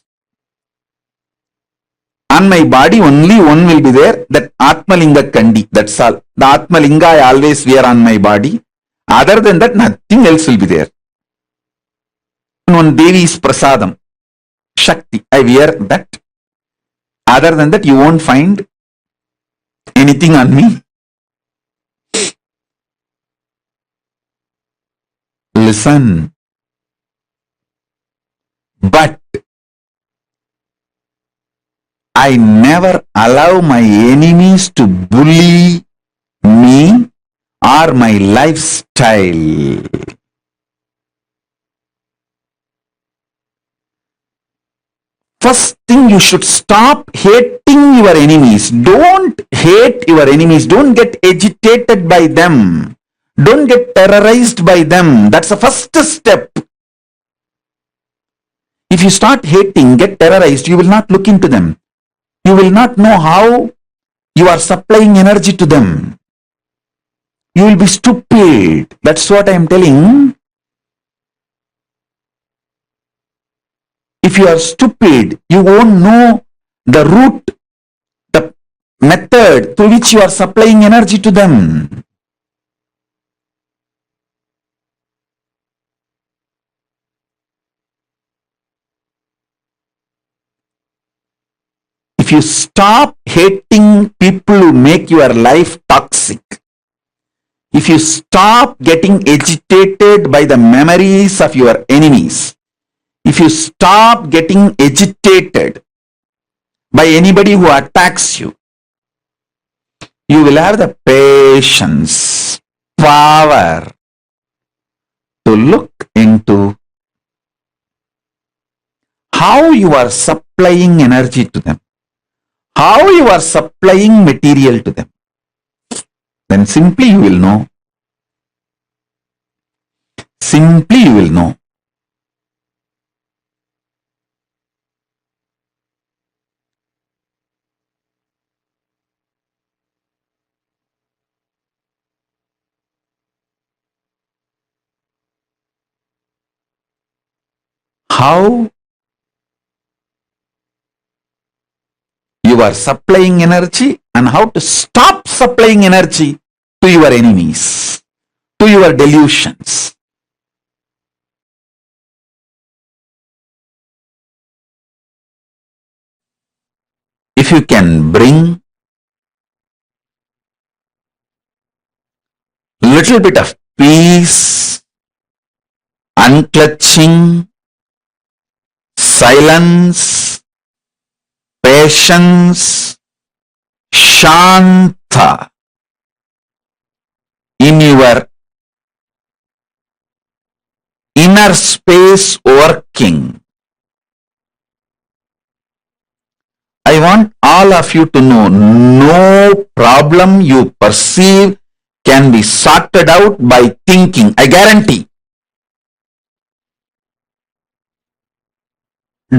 on my body only one will be there, that Atmalinga Kandi. That's all. The Atmalinga I always wear on my body. Other than that, nothing else will be there. One Devi's Prasadam, Shakti, I wear that. Other than that, you won't find anything on me. Listen. But I never allow my enemies to bully me or my lifestyle. First thing, you should stop hating your enemies. Don't hate your enemies. Don't get agitated by them. Don't get terrorized by them. That's the first step. If you start hating, get terrorized, you will not look into them. You will not know how you are supplying energy to them. You will be stupid. That's what I am telling. If you are stupid, you won't know the route, the method through which you are supplying energy to them. If you stop hating people who make your life toxic, if you stop getting agitated by the memories of your enemies, if you stop getting agitated by anybody who attacks you, you will have the patience, power to look into how you are supplying energy to them, how you are supplying material to them. Then simply you will know. Simply you will know. How you are supplying energy and how to stop supplying energy to your enemies, to your delusions. If you can bring little bit of peace, unclutching, silence, patience, shanta in your inner space working. I want all of you to know, no problem you perceive can be sorted out by thinking. I guarantee.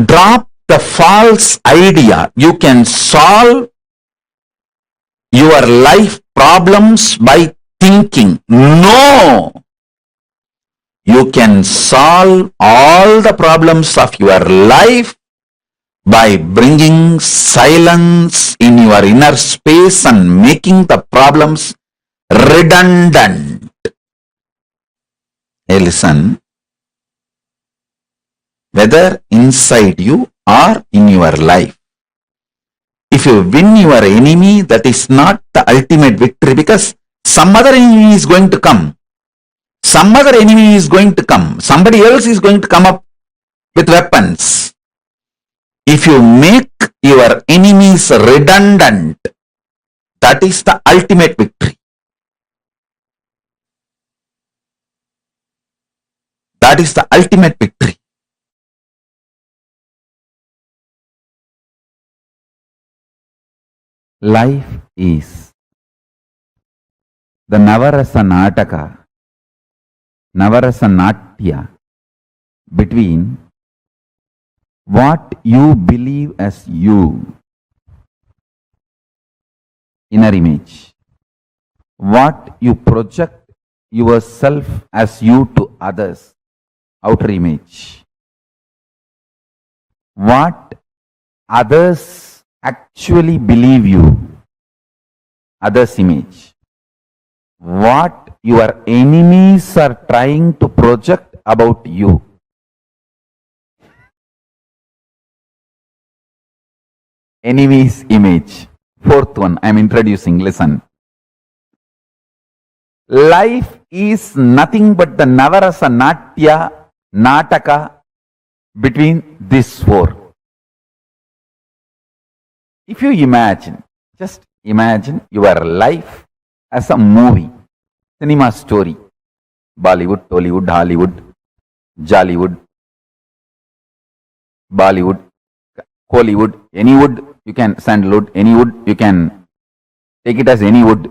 drop the false idea you can solve your life problems by thinking. No! You can solve all the problems of your life by bringing silence in your inner space and making the problems redundant. Hey, listen. Whether inside you or in your life, if you win your enemy, that is not the ultimate victory, because some other enemy is going to come. Some other enemy is going to come. Somebody else is going to come up with weapons. If you make your enemies redundant, that is the ultimate victory. That is the ultimate victory. Life is the Navarasa Nataka, Navarasa Natya, between what you believe as you, inner image, what you project yourself as you to others, outer image, what others actually believe you, others' image, what your enemies are trying to project about you. Enemy's image. Fourth one I am introducing, listen. Life is nothing but the Navarasa Natya, Nataka between these four. If you imagine, just imagine your life as a movie, cinema story, Bollywood, Tollywood, Hollywood, Jollywood, Bollywood, Hollywood, any wood, you can sandalwood, any wood, you can take it as any wood,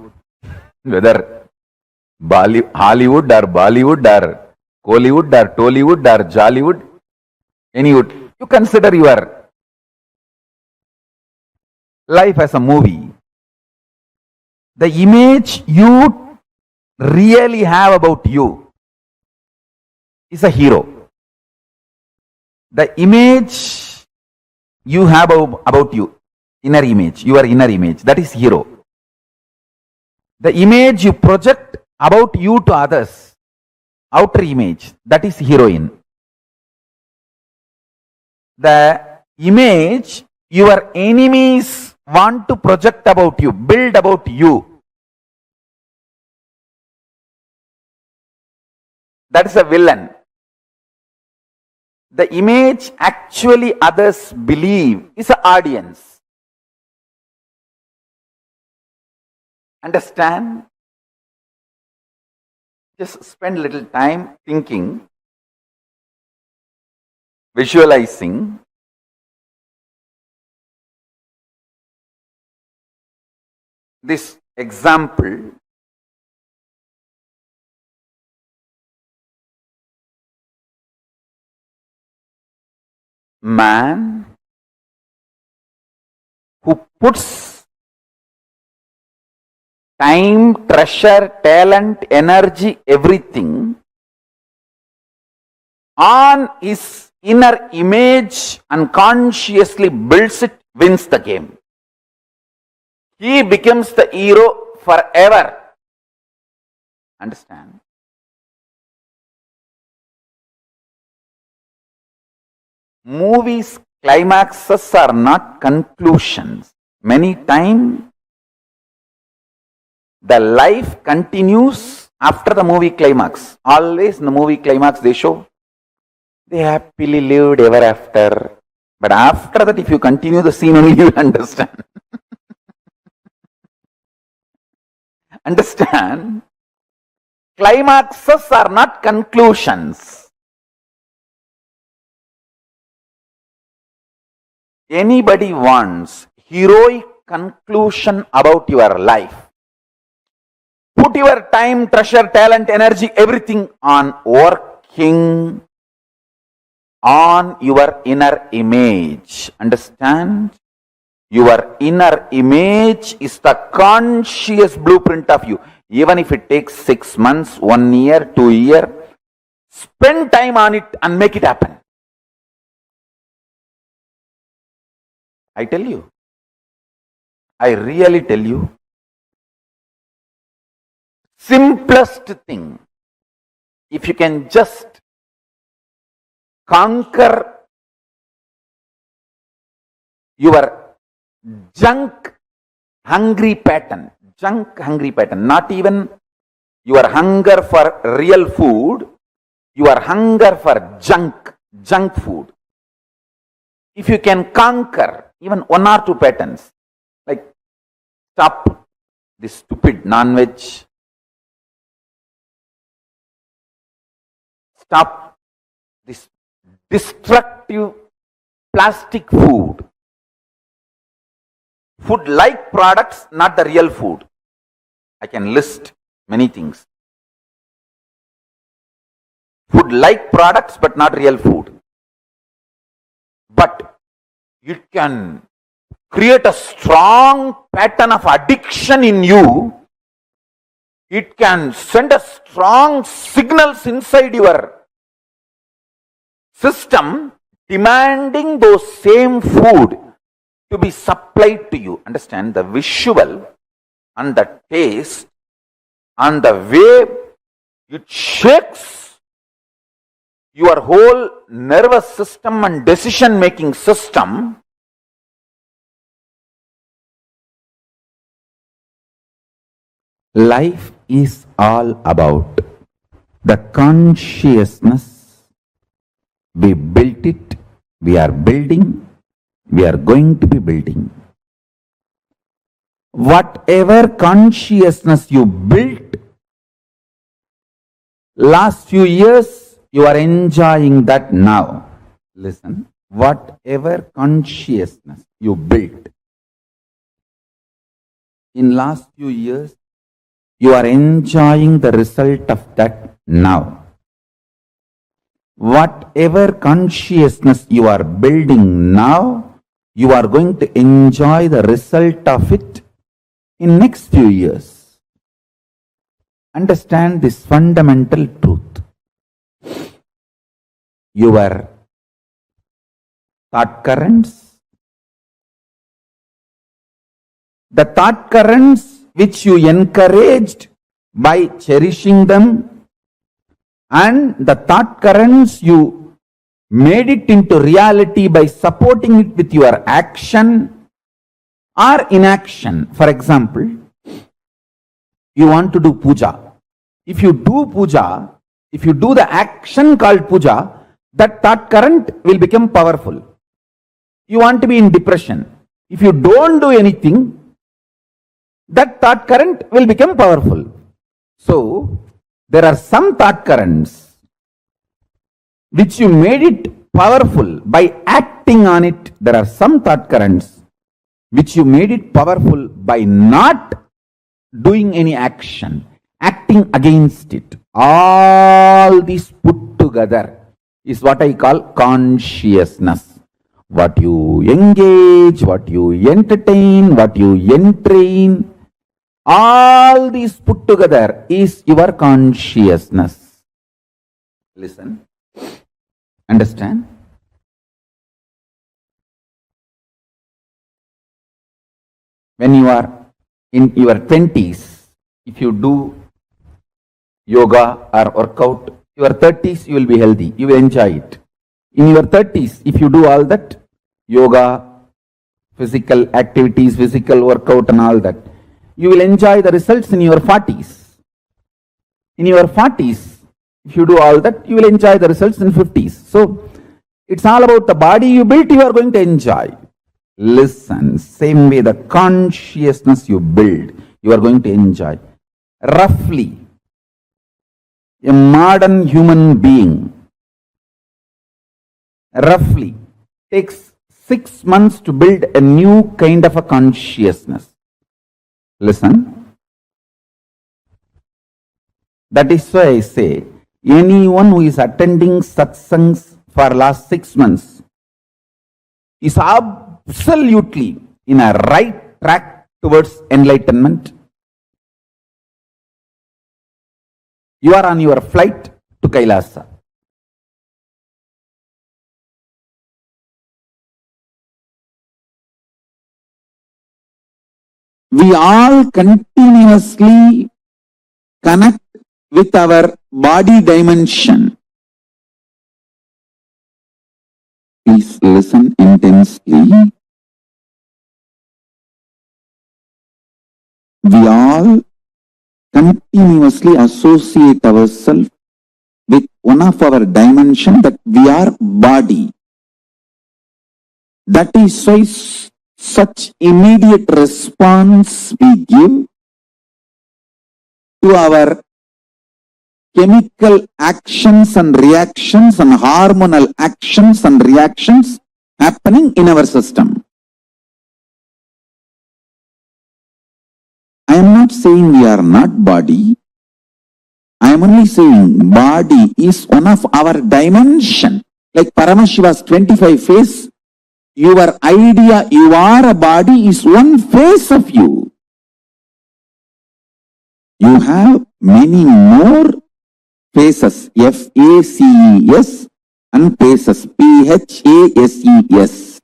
whether Hollywood or Bollywood or Hollywood or Tollywood or Jollywood, any wood. You consider your life as a movie. The image you really have about you is a hero. The image you have about you, inner image, your inner image, that is hero. The image you project about you to others, outer image, that is heroine. The image your enemies want to project about you, build about you, that is a villain. The image actually others believe is an audience. Understand? Just spend a little time thinking, visualizing. This example, man who puts time, treasure, talent, energy, everything on his inner image and consciously builds it, wins the game. He becomes the hero forever. Understand? Movies' climaxes are not conclusions. Many times, the life continues after the movie climax. Always in the movie climax they show they happily lived ever after. But after that, if you continue the scene only, you will understand. Understand? Climaxes are not conclusions. Anybody wants heroic conclusion about your life, put your time, treasure, talent, energy, everything on working on your inner image. Understand? Your inner image is the conscious blueprint of you. Even if it takes 6 months, 1 year, 2 years, spend time on it and make it happen. I tell you. I really tell you. Simplest thing. If you can just conquer your junk hungry pattern, not even your hunger for real food, your hunger for junk food. If you can conquer even 1 or 2 patterns, like stop this stupid non-veg, stop this destructive plastic food, food-like products, not the real food. I can list many things. Food-like products, but not real food. But it can create a strong pattern of addiction in you. It can send a strong signals inside your system demanding those same food to be supplied to you. Understand? The visual and the taste and the way it shakes your whole nervous system and decision making system. Life is all about the consciousness. We built it, we are building, we are going to be building. Whatever consciousness you built, last few years, you are enjoying that now. Listen, whatever consciousness you built in last few years, you are enjoying the result of that now. Whatever consciousness you are building now, you are going to enjoy the result of it in next few years. Understand this fundamental truth. Your thought currents, the thought currents which you encouraged by cherishing them, and the thought currents you made it into reality by supporting it with your action or inaction. For example, you want to do puja. If you do puja, if you do the action called puja, that thought current will become powerful. You want to be in depression. If you don't do anything, that thought current will become powerful. So, there are some thought currents which you made it powerful by acting on it. There are some thought currents which you made it powerful by not doing any action, acting against it. All these put together is what I call consciousness. What you engage, what you entertain, what you entrain, all these put together is your consciousness. Listen. Understand? When you are in your 20s, if you do yoga or workout, your 30s you will be healthy. You will enjoy it. In your 30s, if you do all that, yoga, physical activities, physical workout and all that, you will enjoy the results in your 40s. In your 40s, if you do all that, you will enjoy the results in 50s. So, it's all about the body you built, you are going to enjoy. Listen, same way the consciousness you build, you are going to enjoy. Roughly, a modern human being roughly takes 6 months to build a new kind of a consciousness. Listen. That is why I say, anyone who is attending satsangs for last 6 months is absolutely in a right track towards enlightenment, you are on your flight to Kailasa. We all continuously connect with our body dimension. Please listen intensely. We all continuously associate ourselves with one of our dimension, that we are body. That is why such immediate response we give to our chemical actions and reactions and hormonal actions and reactions happening in our system. I am not saying we are not body. I am only saying body is one of our dimension. Like Paramashiva's 25 face, your idea you are a body is one face of you. You have many more faces, F-A-C-E-S, and faces, P-H-A-S-E-S.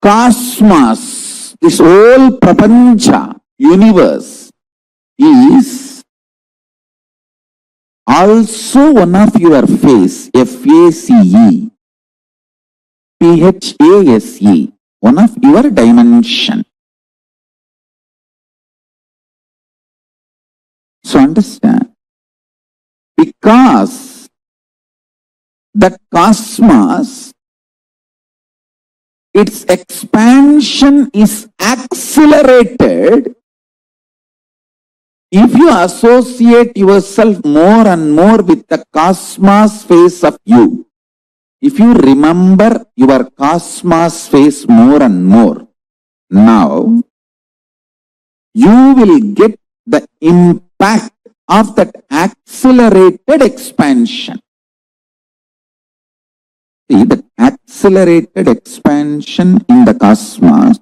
Cosmos, this whole prapancha, universe, is also one of your face, F-A-C-E, P-H-A-S-E, one of your dimension. So understand, because that cosmos, its expansion is accelerated if you associate yourself more and more with the cosmos face of you. If you remember your cosmos face more and more, now you will get the impact of that accelerated expansion. See, the accelerated expansion in the cosmos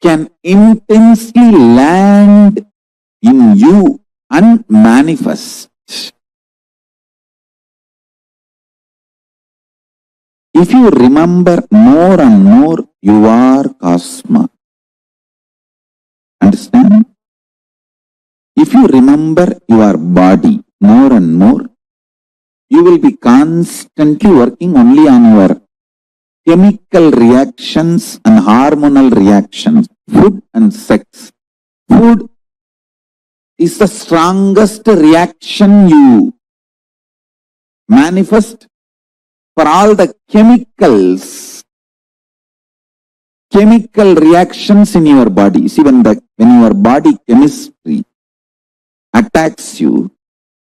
can intensely land in you and manifest. If you remember more and more, you are cosmos. Understand? If you remember your body more and more, you will be constantly working only on your chemical reactions and hormonal reactions, food and sex. Food is the strongest reaction you manifest for all the chemical reactions in your body. See, when your body chemistry attacks you,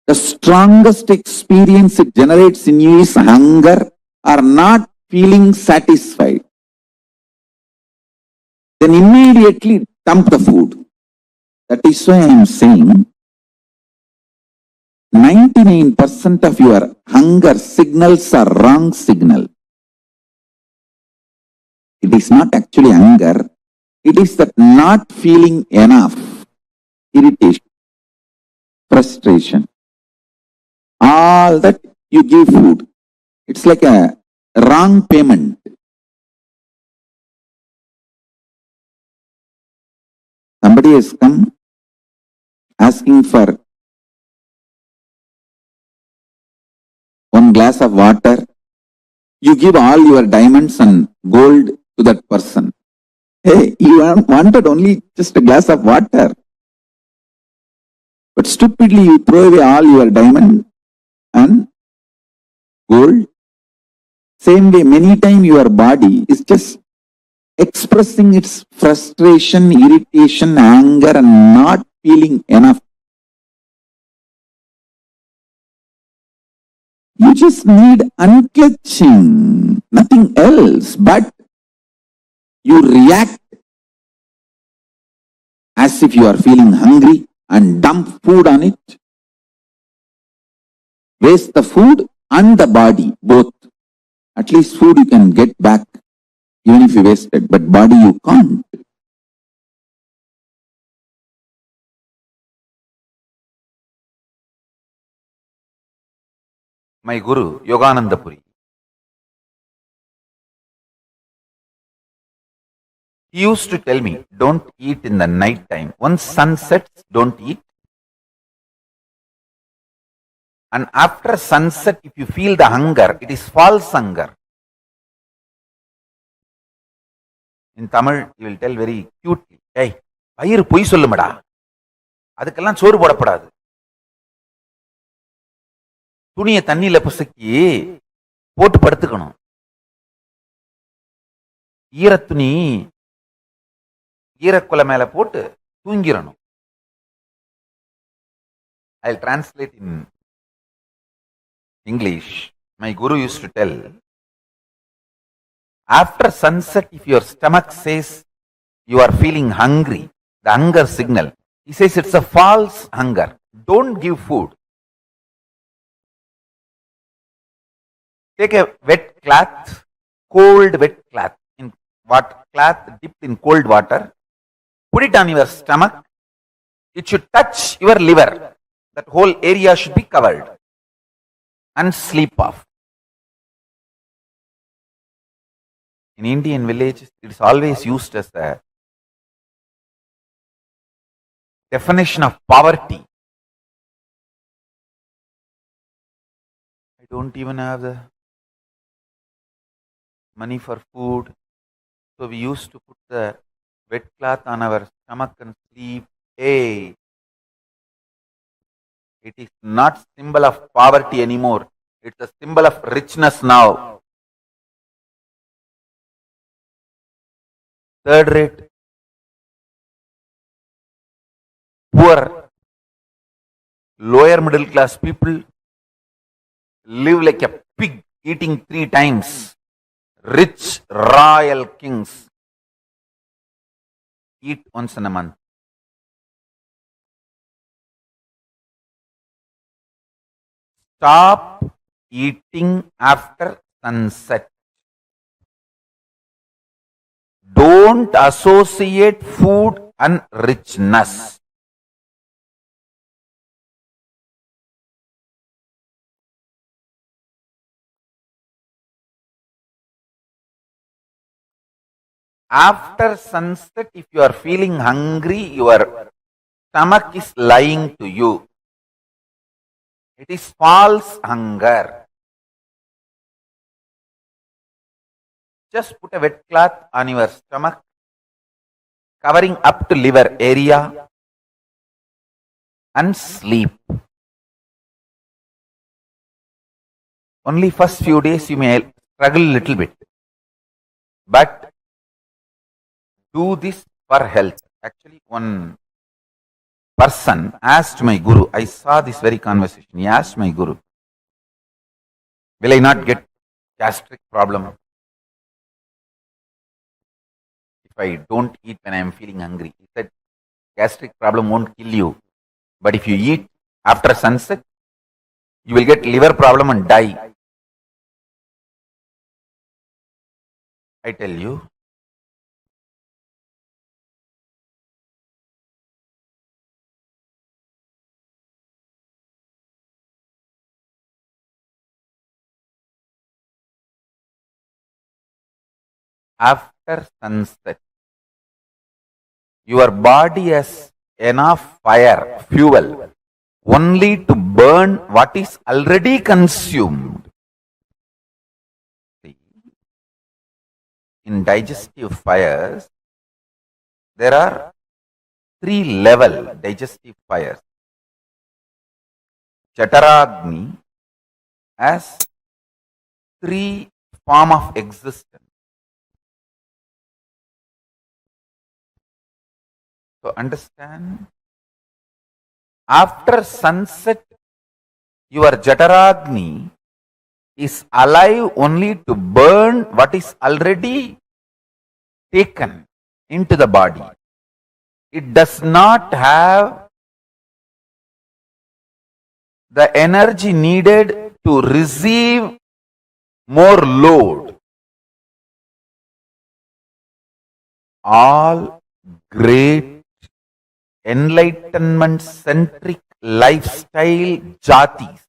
the strongest experience it generates in you is hunger or not feeling satisfied. Then immediately dump the food. That is why I am saying 99% of your hunger signals are wrong signal. It is not actually hunger. It is that not feeling enough, irritation, frustration. All that you give food. It's like a wrong payment. Somebody has come asking for one glass of water. You give all your diamonds and gold to that person. Hey, you wanted only just a glass of water. But stupidly you throw away all your diamond and gold. Same way, many times your body is just expressing its frustration, irritation, anger, and not feeling enough. You just need unclenching, nothing else, but you react as if you are feeling hungry and dump food on it, waste the food and the body both. At least food you can get back even if you waste it, but body you can't. My Guru, Yogananda Puri, he used to tell me, don't eat in the night time. Once sun sets, don't eat. And after sunset, if you feel the hunger, it is false hunger. In Tamil, he will tell very cutely, hey, பயிர் பொய் சொல்லுமடா, அதுக்கெல்லாம் சோறு போடப்படாது. துணியை தண்ணியில புசக்கி போட்டு படுத்துக்கணும். ஈரத்துணி ஈரக்குலை மேல போட்டு தூங்கிடணும். I'll translate in English. My Guru used to tell, after sunset, if your stomach says you are feeling hungry, the hunger signal, he says it's a false hunger. Don't give food. Take a wet cloth, cold wet cloth, cloth dipped in cold water, put it on your stomach. It should touch your liver. That whole area should be covered. And sleep off. In Indian villages, it is always used as a definition of poverty. I don't even have the money for food. So we used to put the wet cloth on our stomach and sleep. Hey, it is not symbol of poverty anymore. It's a symbol of richness now. Third rate, poor, lower middle class people live like a pig eating 3 times. Rich royal kings eat once in a month. Stop eating after sunset. Don't associate food and richness. After sunset, if you are feeling hungry, your stomach is lying to you. It is false hunger. Just put a wet cloth on your stomach, covering up to liver area, and sleep. Only first few days you may struggle a little bit, but do this for health. Actually, one person asked my Guru, I saw this very conversation. He asked my Guru, will I not get gastric problem if I don't eat when I am feeling hungry? He said, gastric problem won't kill you, but if you eat after sunset, you will get liver problem and die. I tell you, after sunset, your body has enough fire, fuel, only to burn what is already consumed. See, in digestive fires, there are 3 level digestive fires. Chataragni has 3 form of existence. So understand, after sunset, your Jataragni is alive only to burn what is already taken into the body. It does not have the energy needed to receive more load. All great enlightenment centric lifestyle jatis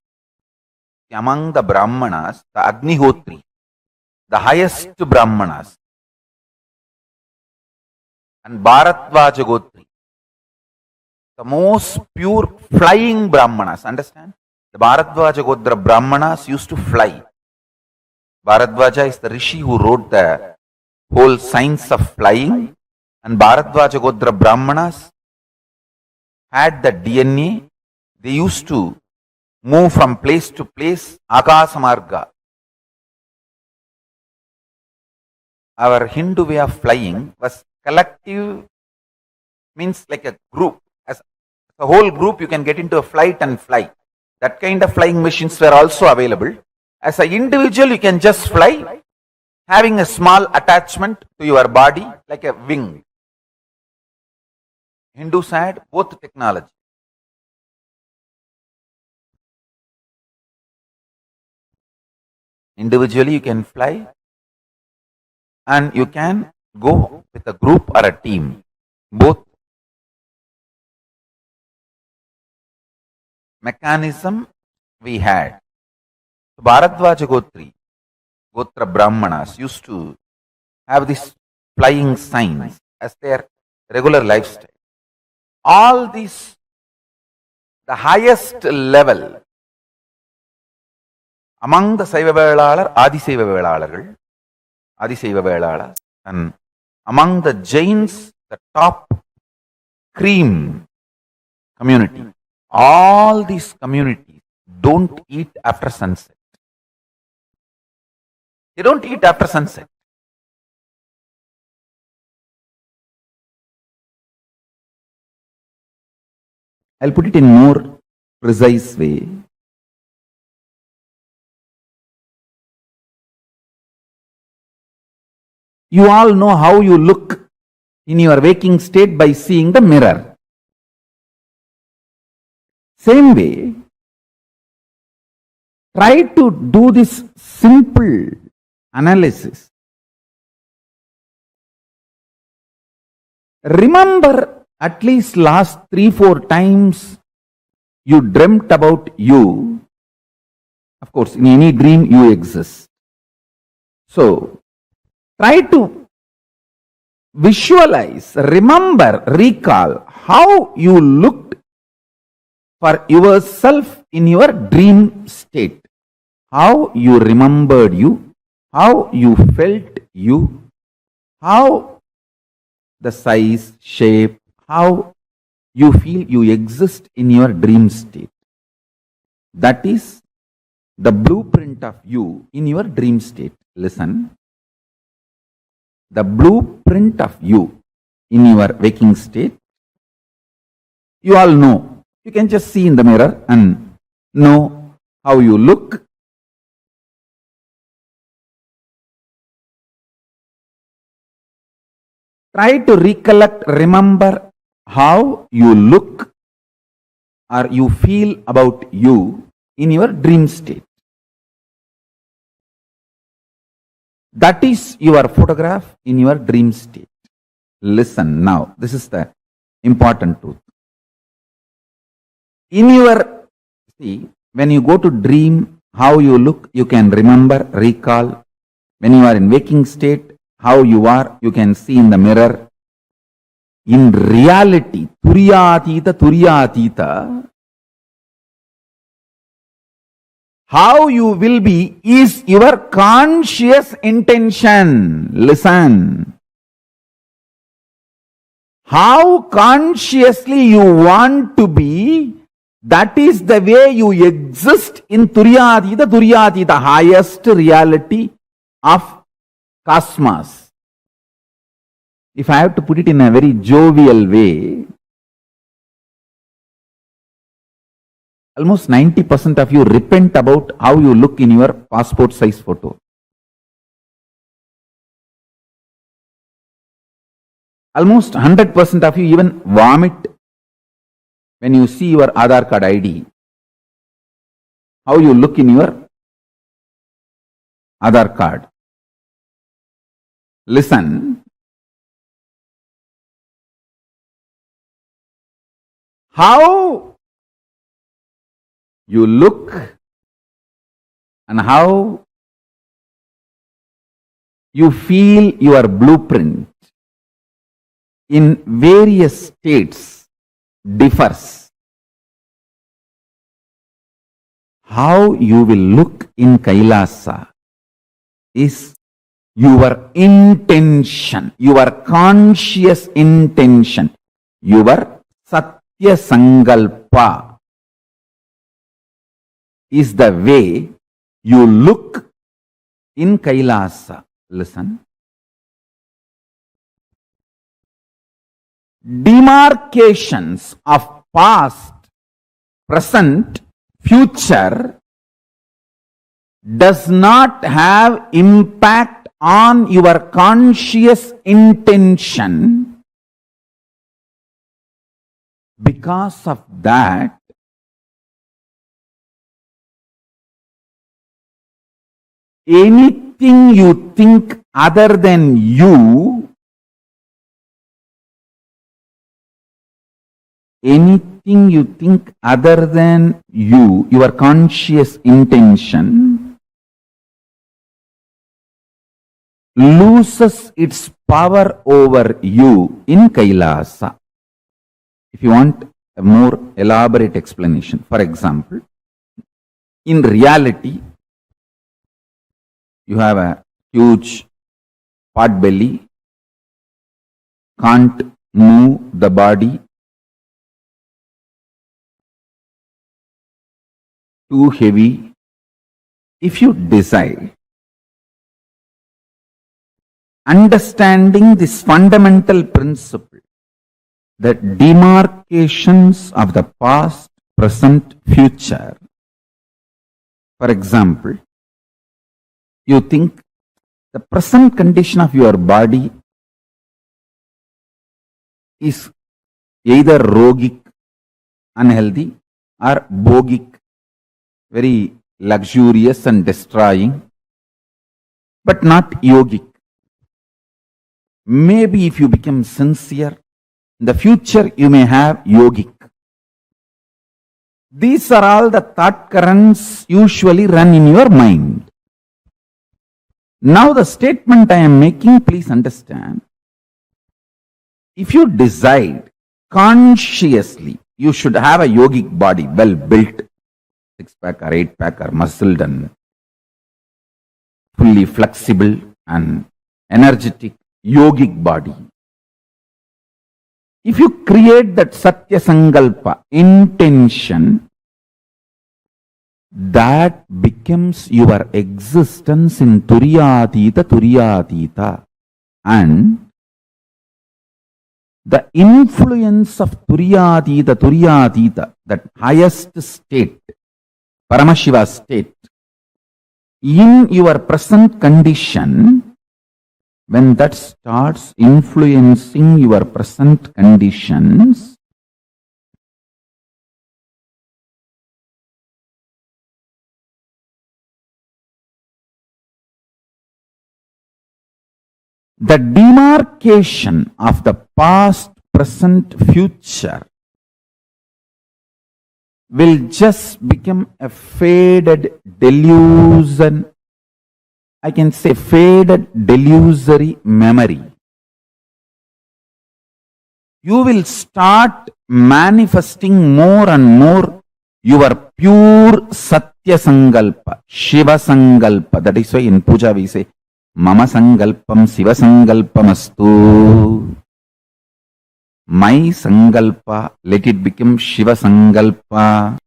among the Brahmanas, the Agnihotri, the highest Brahmanas, and Bharadvaja Gotri, the most pure flying Brahmanas. Understand? The Bharadvaja Gotra Brahmanas used to fly. Bharadvaja is the rishi who wrote the whole science of flying, and Bharadvaja Gotra Brahmanas had the DNA. They used to move from place to place, Akasamarga. Our Hindu way of flying was collective, means like a group. As a whole group, you can get into a flight and fly. That kind of flying machines were also available. As an individual, you can just fly, having a small attachment to your body, like a wing. Hindus had both technology. Individually, you can fly, and you can go with a group or a team. Both mechanism we had. Bharadvaja Gotra Brahmanas used to have this flying signs as their regular lifestyle. All these, the highest level among the Saiva Velalar, Adisaiva Velalas, and among the Jains, the top cream community. All these communities don't eat after sunset. They don't eat after sunset. I'll put it in more precise way. You all know how you look in your waking state by seeing the mirror. Same way, try to do this simple analysis. Remember at least last 3-4 times you dreamt about you. Of course, in any dream you exist. So, try to visualize, remember, recall how you looked for yourself in your dream state. How you remembered you, how you felt you, how the size, shape, how you feel you exist in your dream state. That is the blueprint of you in your dream state. Listen. The blueprint of you in your waking state, you all know. You can just see in the mirror and know how you look. Try to recollect, remember how you look or you feel about you in your dream state. That is your photograph in your dream state. Listen now, this is the important truth. In your, see, when you go to dream, how you look, you can remember, recall. When you are in waking state, how you are, you can see in the mirror. In reality, Turiyatita, how you will be is your conscious intention. Listen. How consciously you want to be, that is the way you exist in Turiyatita, the highest reality of cosmos. If I have to put it in a very jovial way, almost 90% of you repent about how you look in your passport size photo. Almost 100% of you even vomit when you see your Aadhaar card ID. how you look in your other card. Listen. How you look and how you feel your blueprint in various states differs. How you will look in Kailasa is your intention, your conscious intention, your Satya Sankalpa is the way you look in Kailasa. Listen. Demarcations of past, present, future does not have impact on your conscious intention. Because of that, anything you think other than you, anything you think other than you, your conscious intention, loses its power over you in Kailasa. If you want a more elaborate explanation, for example, in reality, you have a huge pot belly, can't move the body, too heavy. If you decide, understanding this fundamental principle, that demarcations of the past, present, future, for example, you think the present condition of your body is either rogic, unhealthy, or bogic, very luxurious and destroying, but not yogic. Maybe if you become sincere, in the future you may have yogic. These are all the thought currents usually run in your mind. Now the statement I am making, please understand. If you decide consciously you should have a yogic body, well built, 6-pack or 8-pack or muscled and fully flexible and energetic yogic body. If you create that Satya Sankalpa, intention, that becomes your existence in Turiyatita. And the influence of Turiyatita, that highest state, Paramashiva state, in your present condition, when that starts influencing your present conditions, the demarcation of the past, present, future will just become a faded delusion. I can say faded delusory memory. You will start manifesting more and more your pure Satya Sankalpa, Shiva Sankalpa. That is why in puja we say, Mama Sankalpam Shiva Sankalpamastu. My Sankalpa, let it become Shiva Sankalpa.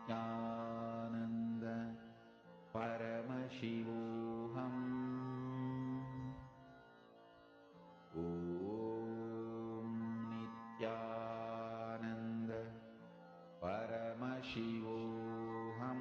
Nithyananda Paramashivoham Om Nithyananda Paramashivoham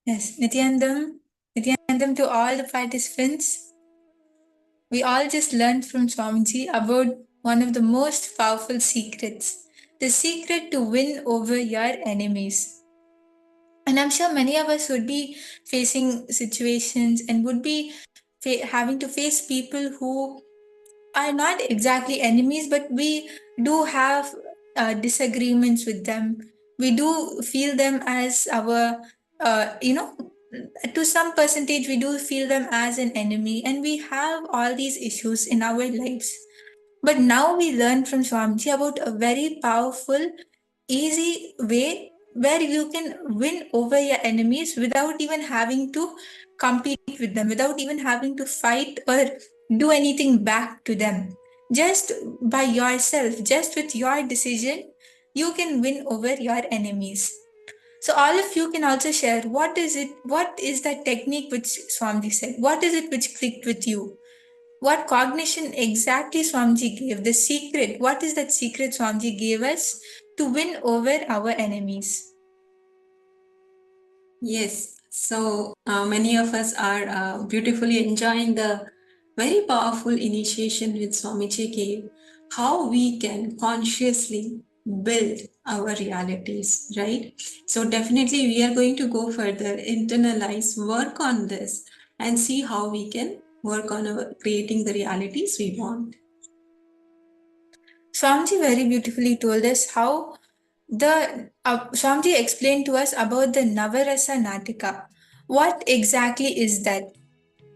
Yes, Nithyanandam to all the participants. We all just learned from Swamiji about one of the most powerful secrets, the secret to win over your enemies. And I'm sure many of us would be facing situations and would be having to face people who are not exactly enemies, but we do have disagreements with them. We do feel them as our, to some percentage, we do feel them as an enemy, and we have all these issues in our lives. But now we learn from Swamiji about a very powerful, easy way where you can win over your enemies without even having to compete with them, without even having to fight or do anything back to them. Just by yourself, just with your decision, you can win over your enemies. So all of you can also share what is that technique which Swamiji said? What is it which clicked with you? What cognition exactly Swamiji gave? The secret, what is that secret Swamiji gave us to win over our enemies? Yes, so many of us are beautifully enjoying the very powerful initiation which Swamiji gave, how we can consciously build our realities, right? So definitely we are going to go further, internalize, work on this and see how we can work on creating the realities we want. Swamiji very beautifully told us how Swamiji explained to us about the Navarasa Natika. What exactly is that?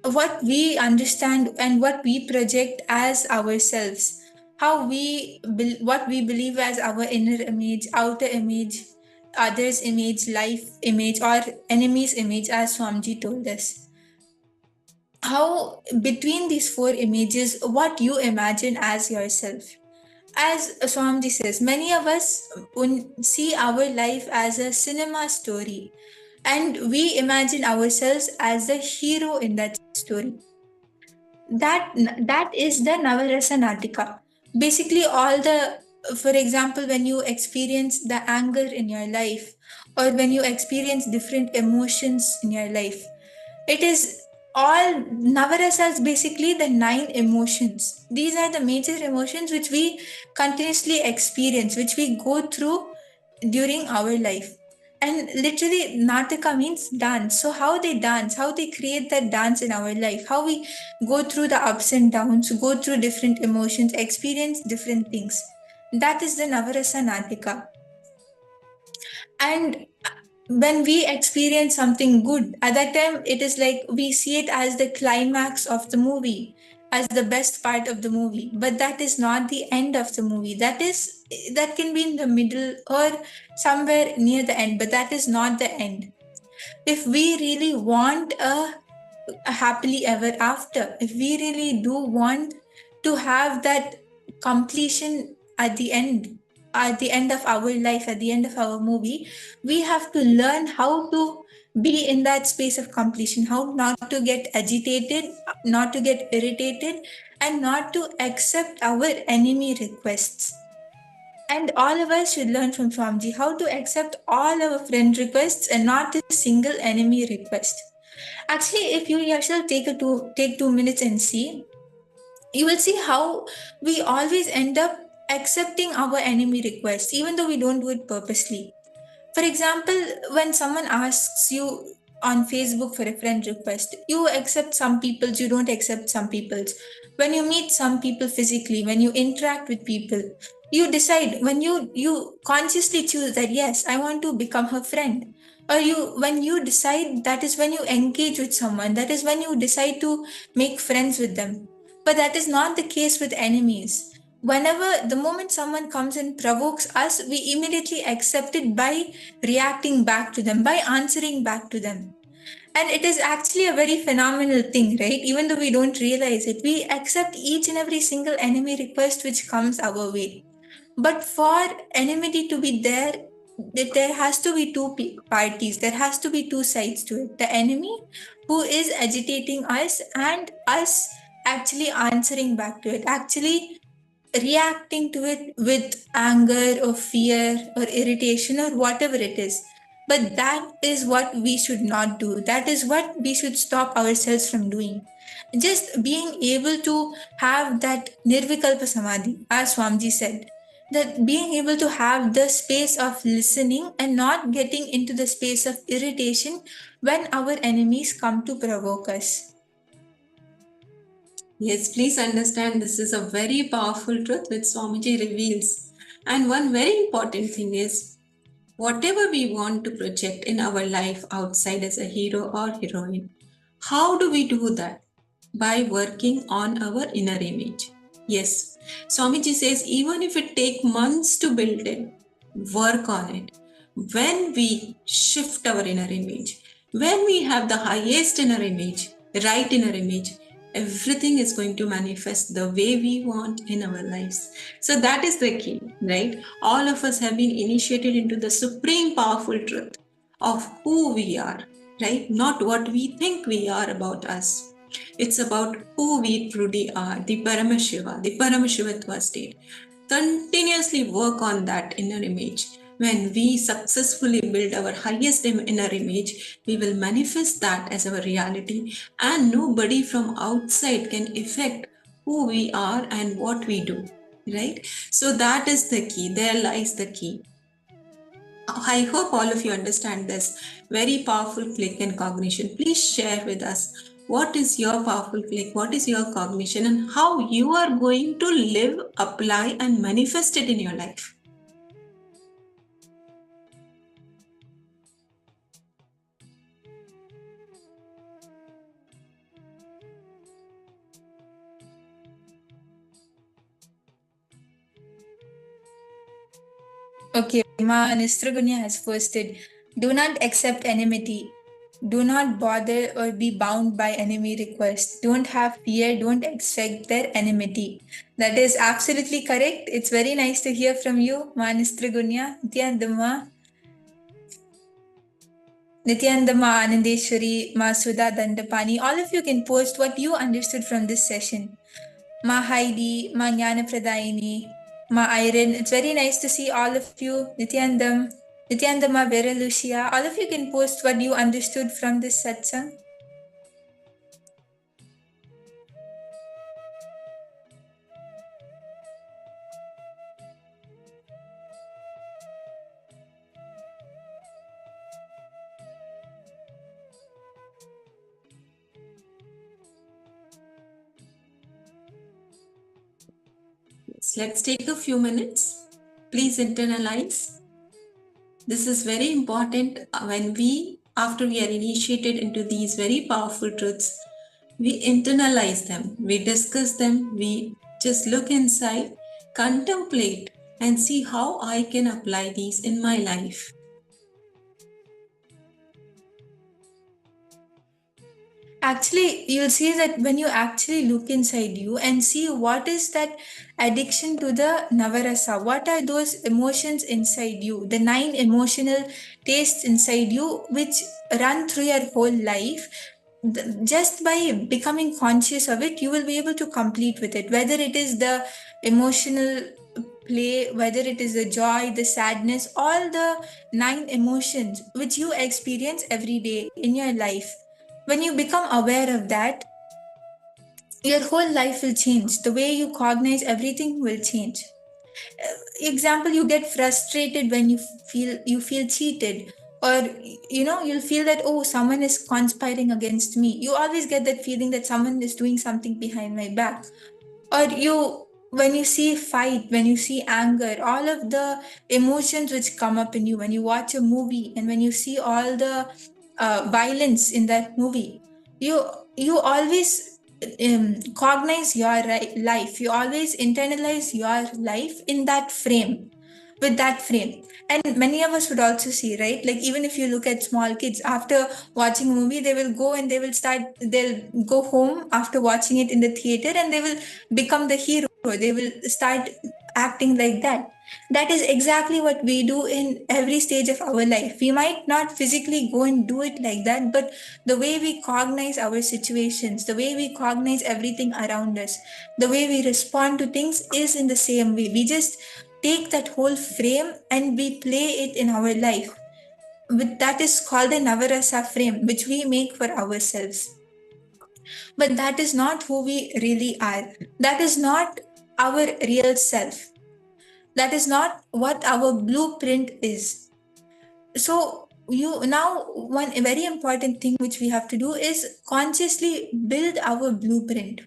What we understand and what we project as ourselves, what we believe as our inner image, outer image, others image, life image, or enemy's image, as Swamiji told us. How between these four images, what you imagine as yourself. As Swamiji says, many of us see our life as a cinema story, and we imagine ourselves as the hero in that story. That is the Navarasa Natika. Basically, for example, when you experience the anger in your life, or when you experience different emotions in your life, it is all Navarasas, basically the 9 emotions. These are the major emotions which we continuously experience, which we go through during our life. And literally, Natika means dance. So, how they dance, how they create that dance in our life, how we go through the ups and downs, go through different emotions, experience different things. That is the Navarasa Natika. And when we experience something good, at that time, it is like we see it as the climax of the movie, as the best part of the movie. But that is not the end of the movie. That can be in the middle or somewhere near the end, but that is not the end. If we really want a happily ever after, if we really do want to have that completion at the end, at the end of our life, at the end of our movie, we have to learn how to be in that space of completion, how not to get agitated, not to get irritated, and not to accept our enemy requests. And all of us should learn from Swamiji how to accept all our friend requests and not a single enemy request. Actually, if you yourself take 2 minutes and see, you will see how we always end up accepting our enemy requests, even though we don't do it purposely. For example, when someone asks you on Facebook for a friend request, you accept some people's, you don't accept some people's. When you meet some people physically, when you interact with people, you decide when you consciously choose that yes, I want to become her friend. Or when you decide, that is when you engage with someone, that is when you decide to make friends with them. But that is not the case with enemies. Whenever the moment someone comes and provokes us, we immediately accept it by reacting back to them, by answering back to them. And it is actually a very phenomenal thing, right? Even though we don't realize it, we accept each and every single enemy request which comes our way. But for enmity to be there, there has to be two parties, there has to be two sides to it. The enemy who is agitating us, and us actually answering back to it, actually reacting to it with anger or fear or irritation or whatever it is. But that is what we should not do. That is what we should stop ourselves from doing. Just being able to have that nirvikalpa samadhi, as Swamiji said, that being able to have the space of listening and not getting into the space of irritation when our enemies come to provoke us. Yes, please understand this is a very powerful truth which Swamiji reveals. And one very important thing is, whatever we want to project in our life outside as a hero or heroine, how do we do that? By working on our inner image. Yes, Swamiji says even if it takes months to build it, work on it. When we shift our inner image, when we have the highest inner image, right inner image, everything is going to manifest the way we want in our lives. So that is the key, right? All of us have been initiated into the supreme powerful truth of who we are, right? Not what we think we are about us. It's about who we truly are, the Paramashiva, the Paramashivatva state. Continuously work on that inner image. When we successfully build our highest inner image, we will manifest that as our reality, and nobody from outside can affect who we are and what we do, right? So that is the key. There lies the key. I hope all of you understand this very powerful click and cognition. Please share with us what is your powerful click, what is your cognition, and how you are going to live, apply, and manifest it in your life. Okay, Ma Nistragunya has posted, do not accept enmity. Do not bother or be bound by enemy requests. Don't have fear. Don't expect their enmity. That is absolutely correct. It's very nice to hear from you, Ma Nistragunya, Nithyananda, Anandeshwari, Ma Sudha Dandapani. All of you can post what you understood from this session. Ma Heidi, Ma Jnana Pradaini, Ma Iron. It's very nice to see all of you. Nithyananda, Vera Lucia. All of you can post what you understood from this satsang. Let's take a few minutes. Please internalize. This is very important when after we are initiated into these very powerful truths, we internalize them, we discuss them, we just look inside, contemplate, and see how I can apply these in my life. Actually, you'll see that when you actually look inside you and see what is that addiction to the Navarasa, what are those emotions inside you, the 9 emotional tastes inside you which run through your whole life. Just by becoming conscious of it, you will be able to complete with it, whether it is the emotional play, whether it is the joy, the sadness, all the 9 emotions which you experience every day in your life. When you become aware of that, your whole life will change. The way you cognize everything will change. Example, you get frustrated when you feel cheated, or you'll feel that, oh, someone is conspiring against me. You always get that feeling that someone is doing something behind my back. Or when you see fight, when you see anger, all of the emotions which come up in you when you watch a movie, and when you see all the violence in that movie, you always cognize your life, you always internalize your life in that frame, with that frame. And many of us would also see, right, like even if you look at small kids, after watching a movie, they will go and they'll go home after watching it in the theater, and they will become the hero. They will start acting like that. That is exactly what we do in every stage of our life. We might not physically go and do it like that, but the way we cognize our situations, the way we cognize everything around us, the way we respond to things is in the same way. We just take that whole frame and we play it in our life. That is called the Navarasa frame, which we make for ourselves. But that is not who we really are. That is not our real self. That is not what our blueprint is. So one very important thing which we have to do is consciously build our blueprint.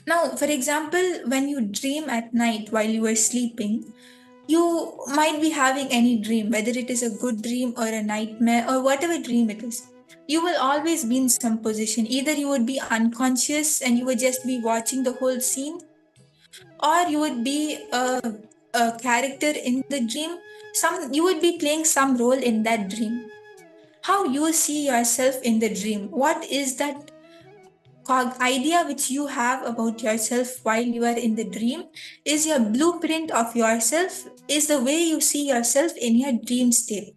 Now, for example, when you dream at night while you are sleeping, you might be having any dream, whether it is a good dream or a nightmare or whatever dream it is. You will always be in some position. Either you would be unconscious and you would just be watching the whole scene, or you would be a character in the dream. You would be playing some role in that dream. How you see yourself in the dream? What is that idea which you have about yourself while you are in the dream? Is your blueprint of yourself, is the way you see yourself in your dream state.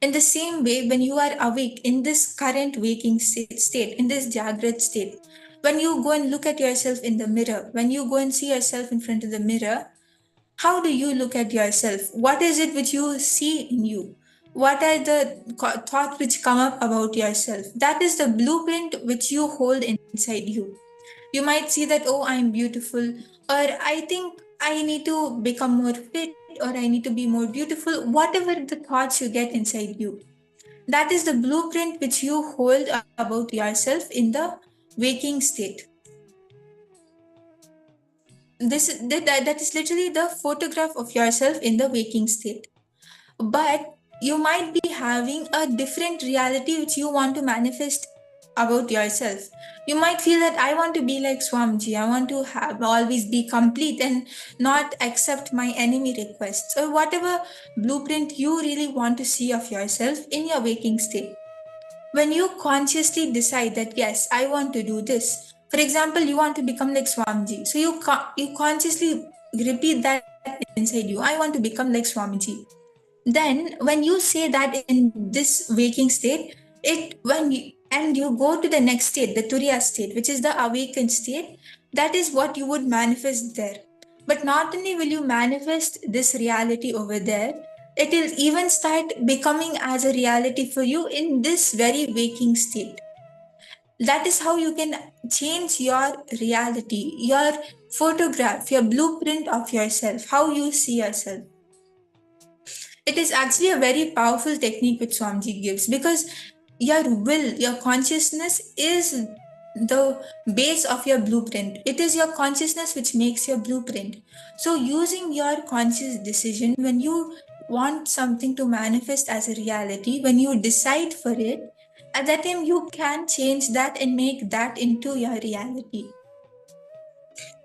In the same way, when you are awake in this current waking state, in this Jagrat state, when you go and look at yourself in the mirror, when you go and see yourself in front of the mirror, how do you look at yourself? What is it which you see in you? What are the thoughts which come up about yourself? That is the blueprint which you hold inside you. You might see that, oh, I'm beautiful, or I think I need to become more fit, or I need to be more beautiful. Whatever the thoughts you get inside you, that is the blueprint which you hold about yourself in the waking state. That is literally the photograph of yourself in the waking state. But you might be having a different reality which you want to manifest about yourself. You might feel that I want to be like Swamiji, I want to always be complete and not accept my enemy requests, or whatever blueprint you really want to see of yourself in your waking state. When you consciously decide that, yes, I want to do this, for example, you want to become like Swamiji, so you consciously repeat that inside you, I want to become like Swamiji. Then when you say that in this waking state, you go to the next state, the Turiya state, which is the awakened state, that is what you would manifest there. But not only will you manifest this reality over there, it will even start becoming as a reality for you in this very waking state. That is how you can change your reality, your photograph, your blueprint of yourself, how you see yourself. It is actually a very powerful technique which Swamiji gives, because your will, your consciousness is the base of your blueprint. It is your consciousness which makes your blueprint. So using your conscious decision, when you want something to manifest as a reality, when you decide for it, at that time you can change that and make that into your reality.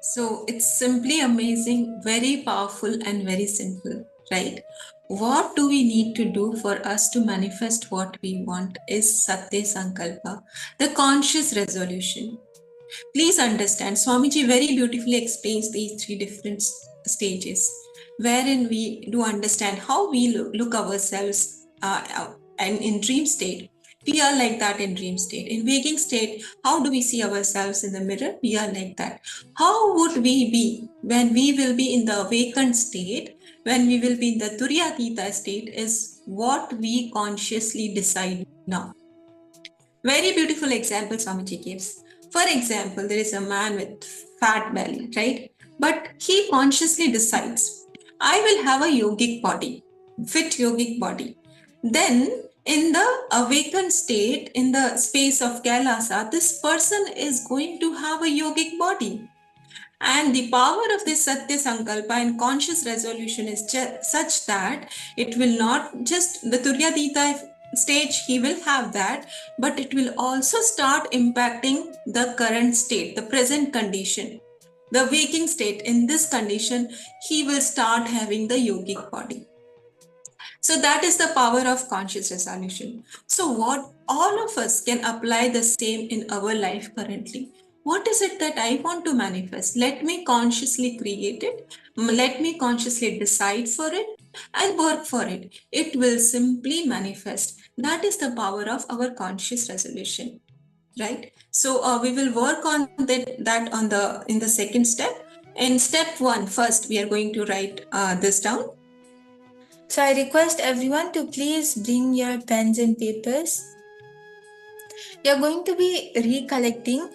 So it's simply amazing, very powerful, and very simple. right? What do we need to do for us to manifest what we want is Satya Sankalpa, the conscious resolution. Please understand, Swamiji very beautifully explains these three different stages, wherein we do understand how we look ourselves and in dream state. We are like that in dream state. In waking state, how do we see ourselves in the mirror? We are like that. How would we be when we will be in the awakened state? When we will be in the Turyatita state is what we consciously decide now. Very beautiful example Swamiji gives. For example, there is a man with fat belly, right? But he consciously decides, I will have a yogic body, fit yogic body. Then in the awakened state, in the space of Kailasa, this person is going to have a yogic body. And the power of this Satya Sankalpa and conscious resolution is such that it will not just the Turyatita stage, he will have that, but it will also start impacting the current state, the present condition, the waking state. In this condition, he will start having the yogic body. So that is the power of conscious resolution. So what all of us can apply the same in our life currently. What is it that I want to manifest? Let me consciously create it. Let me consciously decide for it and work for it. It will simply manifest. That is the power of our conscious resolution, right? So we will work on that on in the second step. In step 1, first we are going to write this down. So I request everyone to please bring your pens and papers. You're going to be recollecting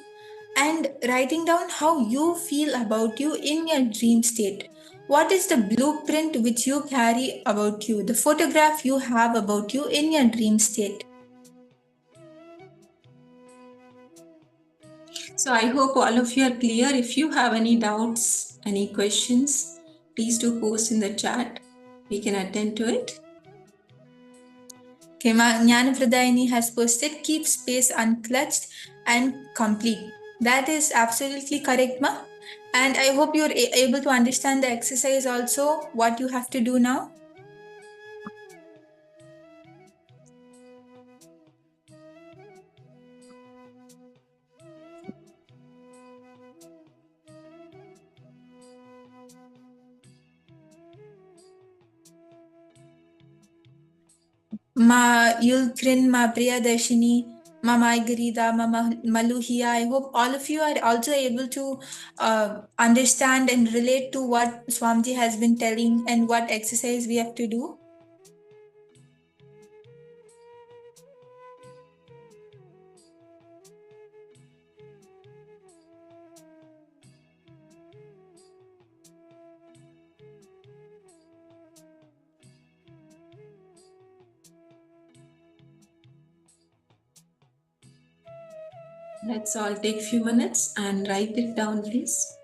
and writing down how you feel about you in your dream state. What is the blueprint which you carry about you, the photograph you have about you in your dream state? So I hope all of you are clear. If you have any doubts, any questions, please do post in the chat. We can attend to it. Okay, Jnanapradayini has posted, keep space unclutched and complete. That is absolutely correct, ma. And I hope you're able to understand the exercise also, what you have to do now. Ma Yulkrin, Ma Priyadarshini, Ma Maigarida, Ma Maluhia. I hope all of you are also able to understand and relate to what Swamiji has been telling and what exercise we have to do. Let's all take few minutes and write it down, please.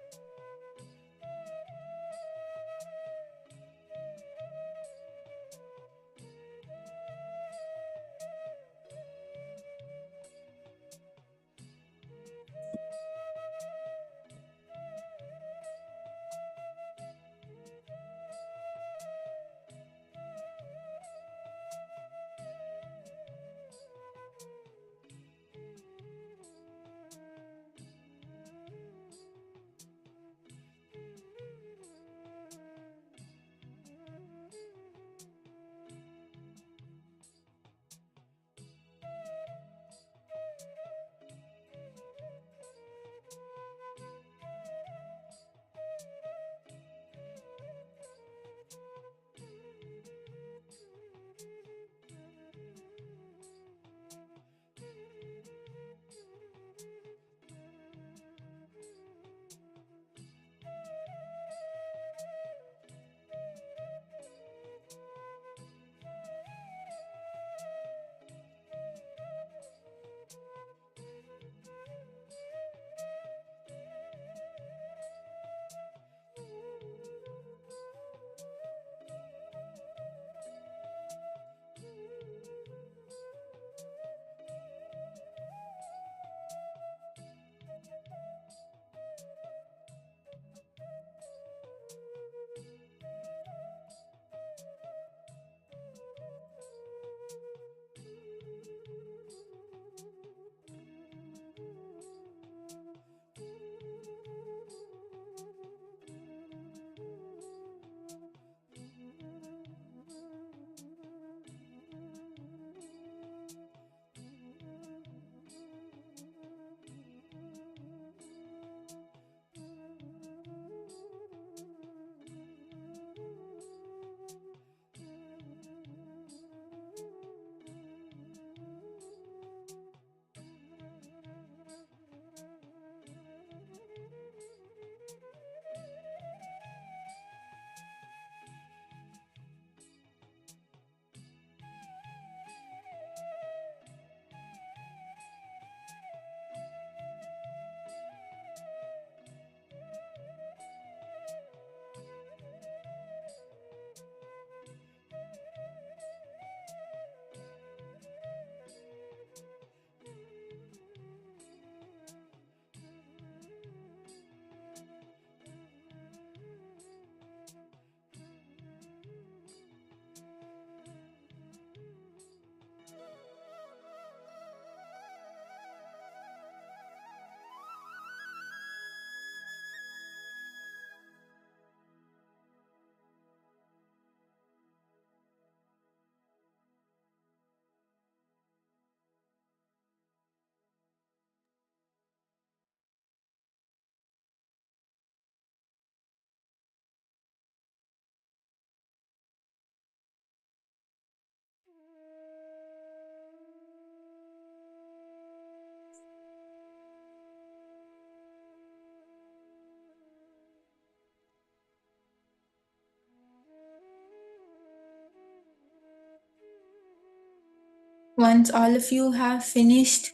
once all of you have finished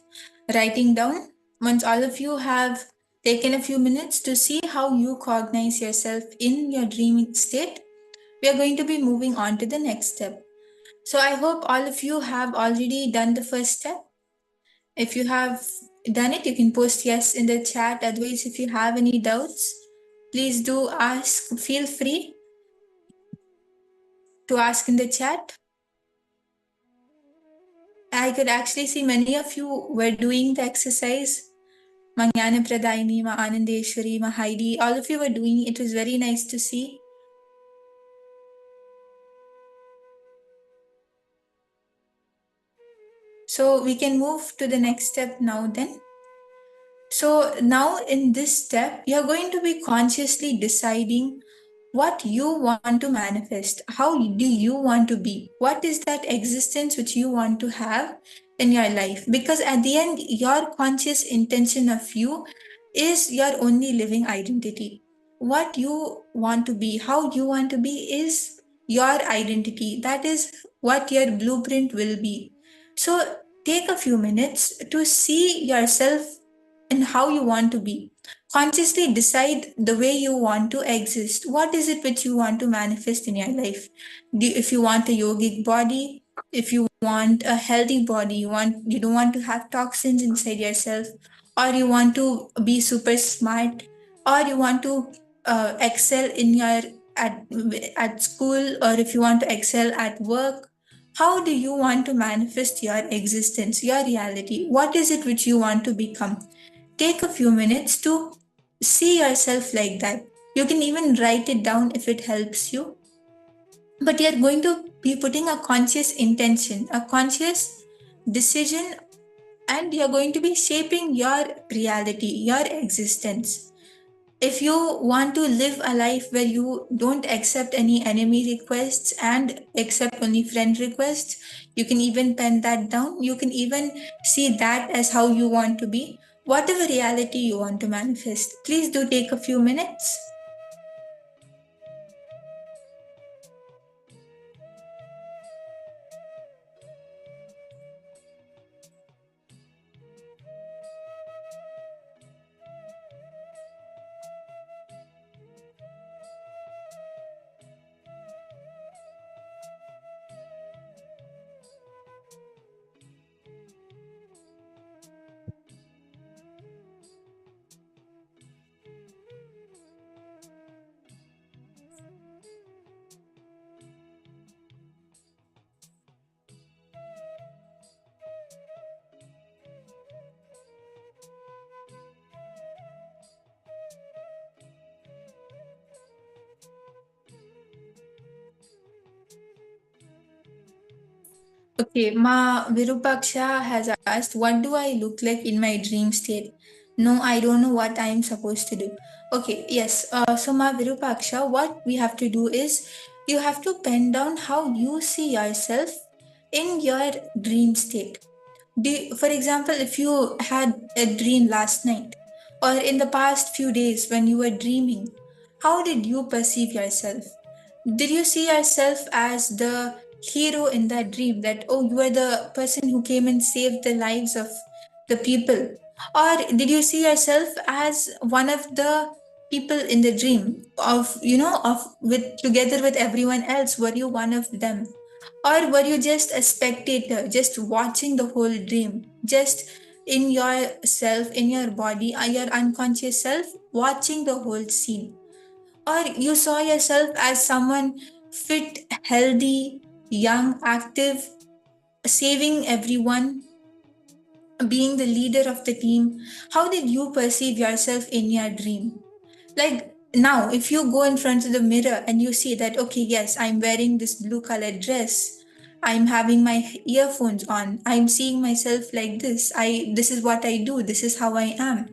writing down, once all of you have taken a few minutes to see how you cognize yourself in your dreaming state, we are going to be moving on to the next step. So I hope all of you have already done the first step. If you have done it, you can post yes in the chat. Otherwise, if you have any doubts, please do ask. Feel free to ask in the chat. I could actually see many of you were doing the exercise. Ma Jnana Pradayini, Ma Anandeshwari, Ma Heidi, all of you were doing it. It was very nice to see. So we can move to the next step now then. So now in this step, you're going to be consciously deciding what you want to manifest. How do you want to be? What is that existence which you want to have in your life? Because at the end, your conscious intention of you is your only living identity. What you want to be, how you want to be is your identity. That is what your blueprint will be. So take a few minutes to see yourself and how you want to be. Consciously decide the way you want to exist. What is it which you want to manifest in your life? If you want a yogic body, if you want a healthy body, you don't want to have toxins inside yourself, or you want to be super smart, or you want to excel in your at school, or if you want to excel at work. How do you want to manifest your existence, your reality? What is it which you want to become? Take a few minutes to see yourself like that. You can even write it down if it helps you. But you're going to be putting a conscious intention, a conscious decision, and you're going to be shaping your reality, your existence. If you want to live a life where you don't accept any enemy requests and accept only friend requests, you can even pen that down. You can even see that as how you want to be. Whatever reality you want to manifest, please do take a few minutes. Okay, Ma Virupaksha has asked, what do I look like in my dream state? No, I don't know what I am supposed to do. Okay, yes. So Ma Virupaksha, what we have to do is you have to pen down how you see yourself in your dream state. For example, if you had a dream last night or in the past few days when you were dreaming, how did you perceive yourself? Did you see yourself as the hero in that dream, that, oh, you are the person who came and saved the lives of the people? Or did you see yourself as one of the people in the dream of, together with everyone else? Were you one of them? Or were you just a spectator, just watching the whole dream, just in yourself, in your body, your unconscious self, watching the whole scene? Or you saw yourself as someone fit, healthy, young, active, saving everyone, being the leader of the team? How did you perceive yourself in your dream? Like now, if you go in front of the mirror and you see that, okay, yes, I'm wearing this blue colored dress, I'm having my earphones on, I'm seeing myself like this, this is what I do, this is how I am.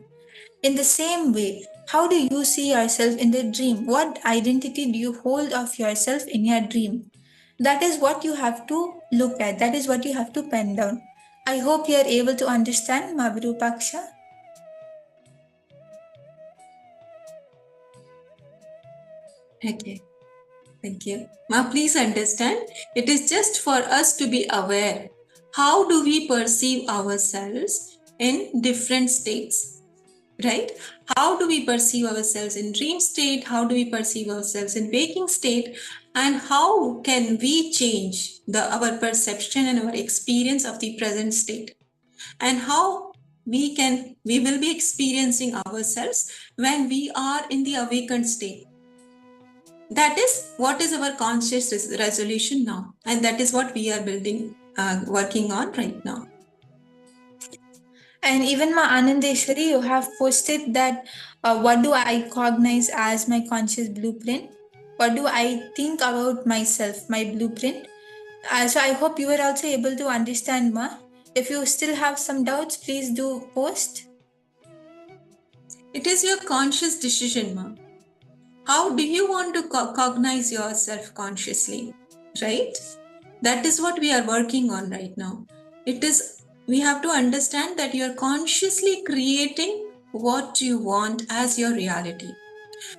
In the same way, how do you see yourself in the dream? What identity do you hold of yourself in your dream? That is what you have to look at. That is what you have to pen down. I hope you are able to understand, Ma Virupaksha. Okay, thank you. Ma, please understand, it is just for us to be aware how do we perceive ourselves in different states, right? How do we perceive ourselves in dream state? How do we perceive ourselves in waking state? And how can we change our perception and our experience of the present state? And how we will be experiencing ourselves when we are in the awakened state. That is what is our conscious resolution now, and that is what we are building, working on right now. And even my Anandeshwari, you have posted that what do I cognize as my conscious blueprint? What do I think about myself, my blueprint? So I hope you were also able to understand, Ma. If you still have some doubts, please do post. It is your conscious decision, Ma. How do you want to cognize yourself consciously, right? That is what we are working on right now. We have to understand that you are consciously creating what you want as your reality.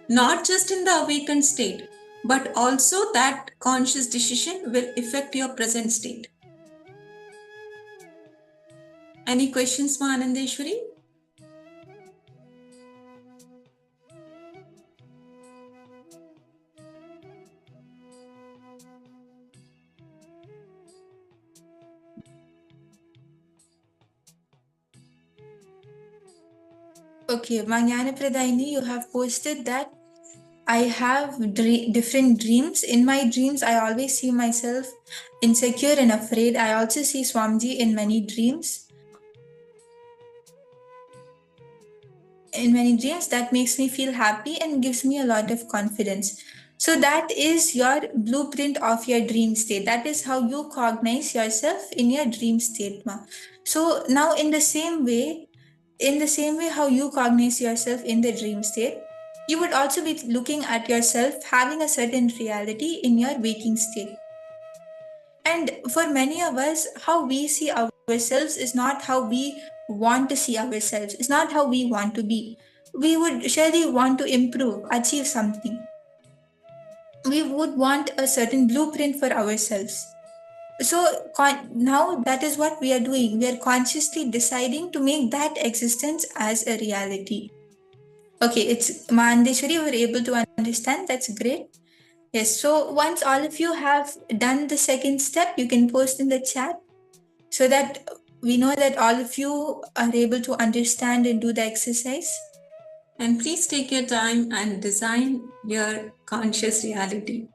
Not just in the awakened state, but also that conscious decision will affect your present state. Any questions, Ma Anandeshwari? Okay, Mangyana Pradayini, you have posted that I have different dreams. In my dreams, I always see myself insecure and afraid. I also see Swamiji in many dreams. In many dreams, that makes me feel happy and gives me a lot of confidence. So that is your blueprint of your dream state. That is how you cognize yourself in your dream state, Ma. So now in the same way how you cognize yourself in the dream state, you would also be looking at yourself having a certain reality in your waking state. And for many of us, how we see ourselves is not how we want to see ourselves, it's not how we want to be. We would surely want to improve, achieve something. We would want a certain blueprint for ourselves. So now that is what we are doing. We are consciously deciding to make that existence as a reality. Okay, it's Mandeshwari, we're able to understand. That's great. Yes, so once all of you have done the second step, you can post in the chat so that we know that all of you are able to understand and do the exercise. And please take your time and design your conscious reality.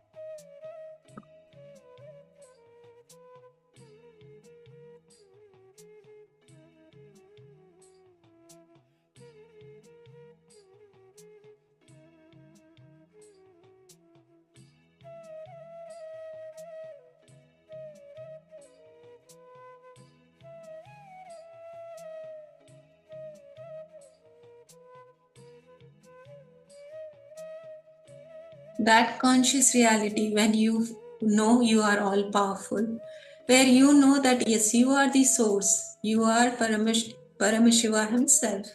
That conscious reality, when you know you are all powerful, where you know that yes, you are the source, you are Paramashiva himself,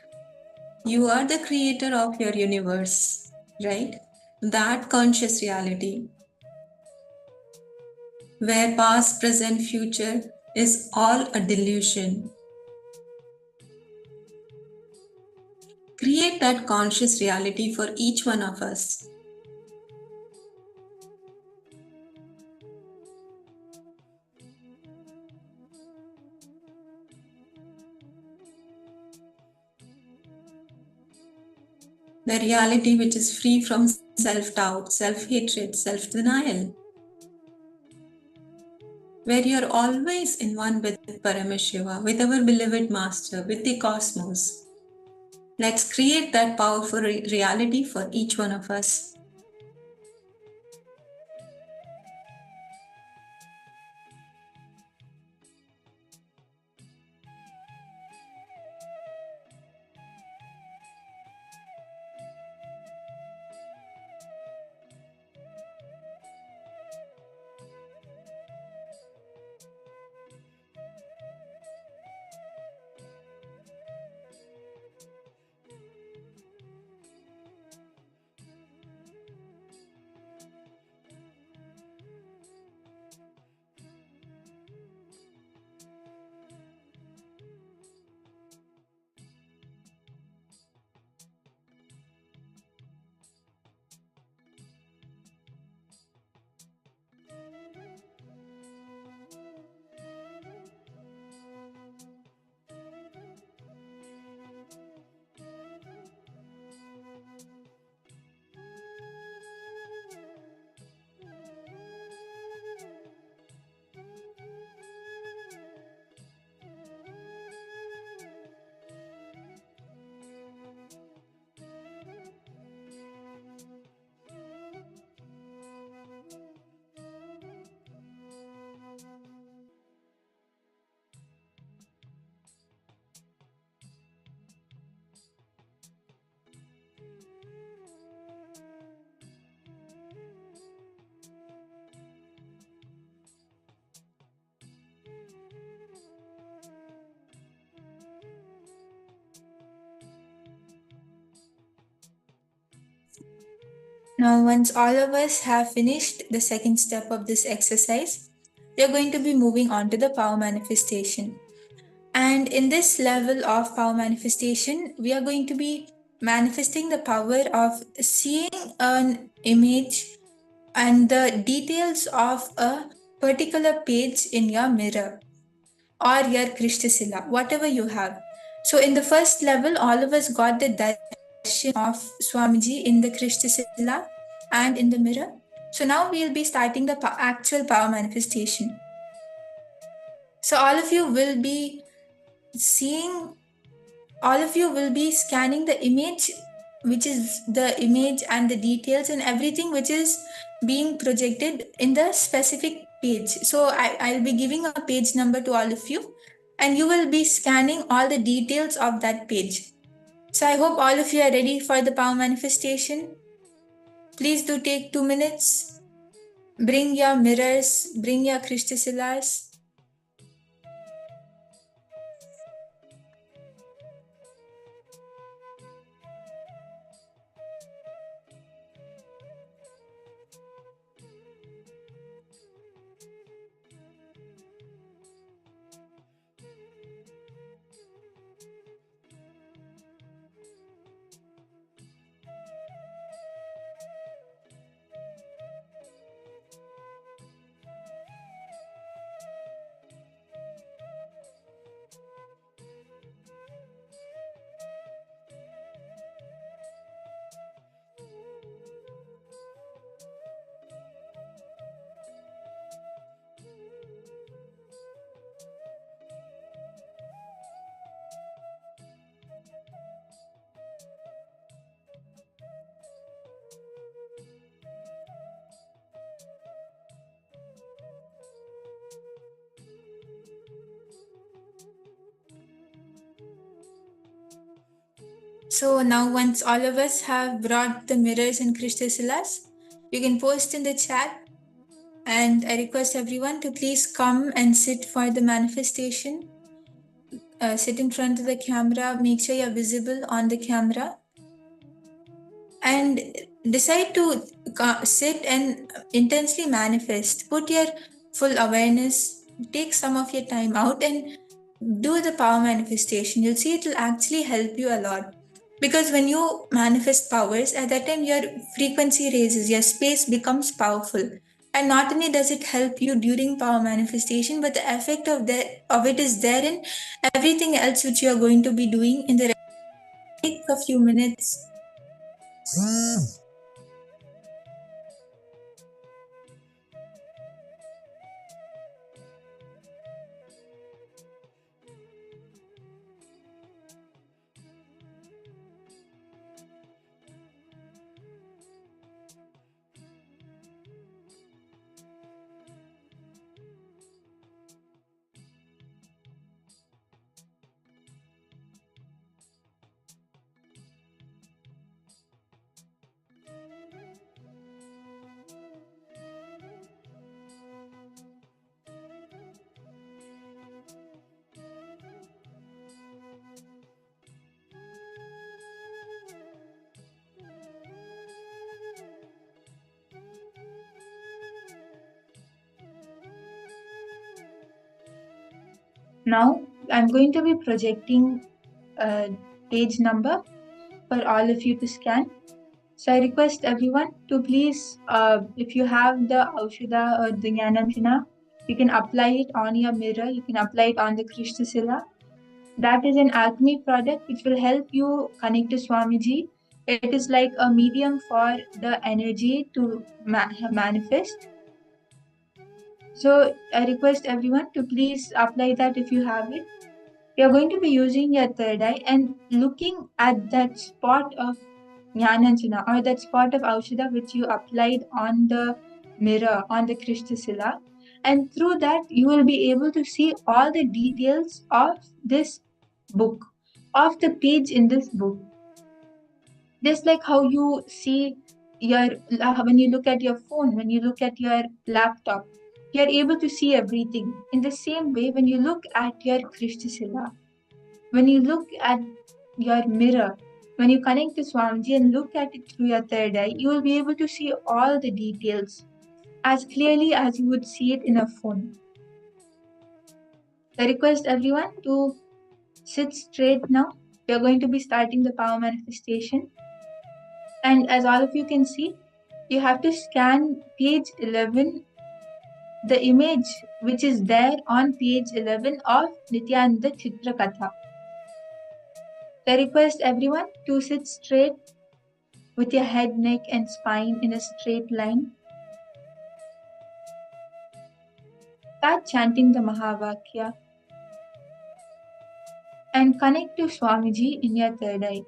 you are the creator of your universe, right? That conscious reality, where past, present, future is all a delusion. Create that conscious reality for each one of us. The reality which is free from self-doubt, self-hatred, self-denial, where you're always in one with Paramashiva, with our beloved Master, with the cosmos. Let's create that powerful reality for each one of us. Now, once all of us have finished the second step of this exercise, we are going to be moving on to the power manifestation. And in this level of power manifestation, we are going to be manifesting the power of seeing an image and the details of a particular page in your mirror or your Krishtashila, whatever you have. So in the first level, all of us got the darshan of Swamiji in the Krishtashila and in the mirror. So now we'll be starting the actual power manifestation. So all of you will be scanning the image, which is the image and the details and everything which is being projected in the specific page. So I'll be giving a page number to all of you, and you will be scanning all the details of that page. So I hope all of you are ready for the power manifestation. Please do take 2 minutes. Bring your mirrors, bring your Krishtasilas. So now once all of us have brought the mirrors and Krishtasilas, you can post in the chat, and I request everyone to please come and sit for the manifestation. Sit in front of the camera, make sure you're visible on the camera, and decide to sit and intensely manifest. Put your full awareness, take some of your time out and do the power manifestation. You'll see it will actually help you a lot. Because when you manifest powers, at that time your frequency raises, your space becomes powerful. And not only does it help you during power manifestation, but the effect of it is there in everything else which you are going to be doing in the take a few minutes. Now I'm going to be projecting a page number for all of you to scan. So I request everyone to please, if you have the Aushadha or the Jnananjana, you can apply it on your mirror, you can apply it on the Krishtashila. That is an alchemy product which will help you connect to Swamiji. It is like a medium for the energy to manifest. So I request everyone to please apply that if you have it. You're going to be using your third eye and looking at that spot of Jnananjana or that spot of Aushadha which you applied on the mirror, on the Krishtashila. And through that, you will be able to see all the details of this book, of the page in this book. Just like how you see when you look at your phone, when you look at your laptop, you're able to see everything. In the same way, when you look at your Krishtashila, when you look at your mirror, When you connect to Swamiji and look at it through your third eye, you will be able to see all the details as clearly as you would see it in a phone. I request everyone to sit straight now. We are going to be starting the power manifestation. And as all of you can see, you have to scan page 11, the image which is there on page 11 of Nithyananda Chitra Katha. I request everyone to sit straight with your head, neck and spine in a straight line. Start chanting the Mahavakya and connect to Swamiji in your third eye.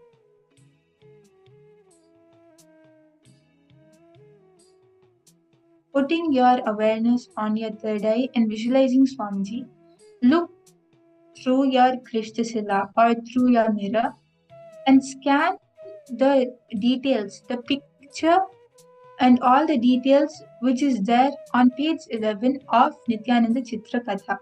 Putting your awareness on your third eye and visualizing Swamiji, look through your Krishtashila or through your mirror and scan the details, the picture and all the details which is there on page 11 of Nithyananda Chitra Katha.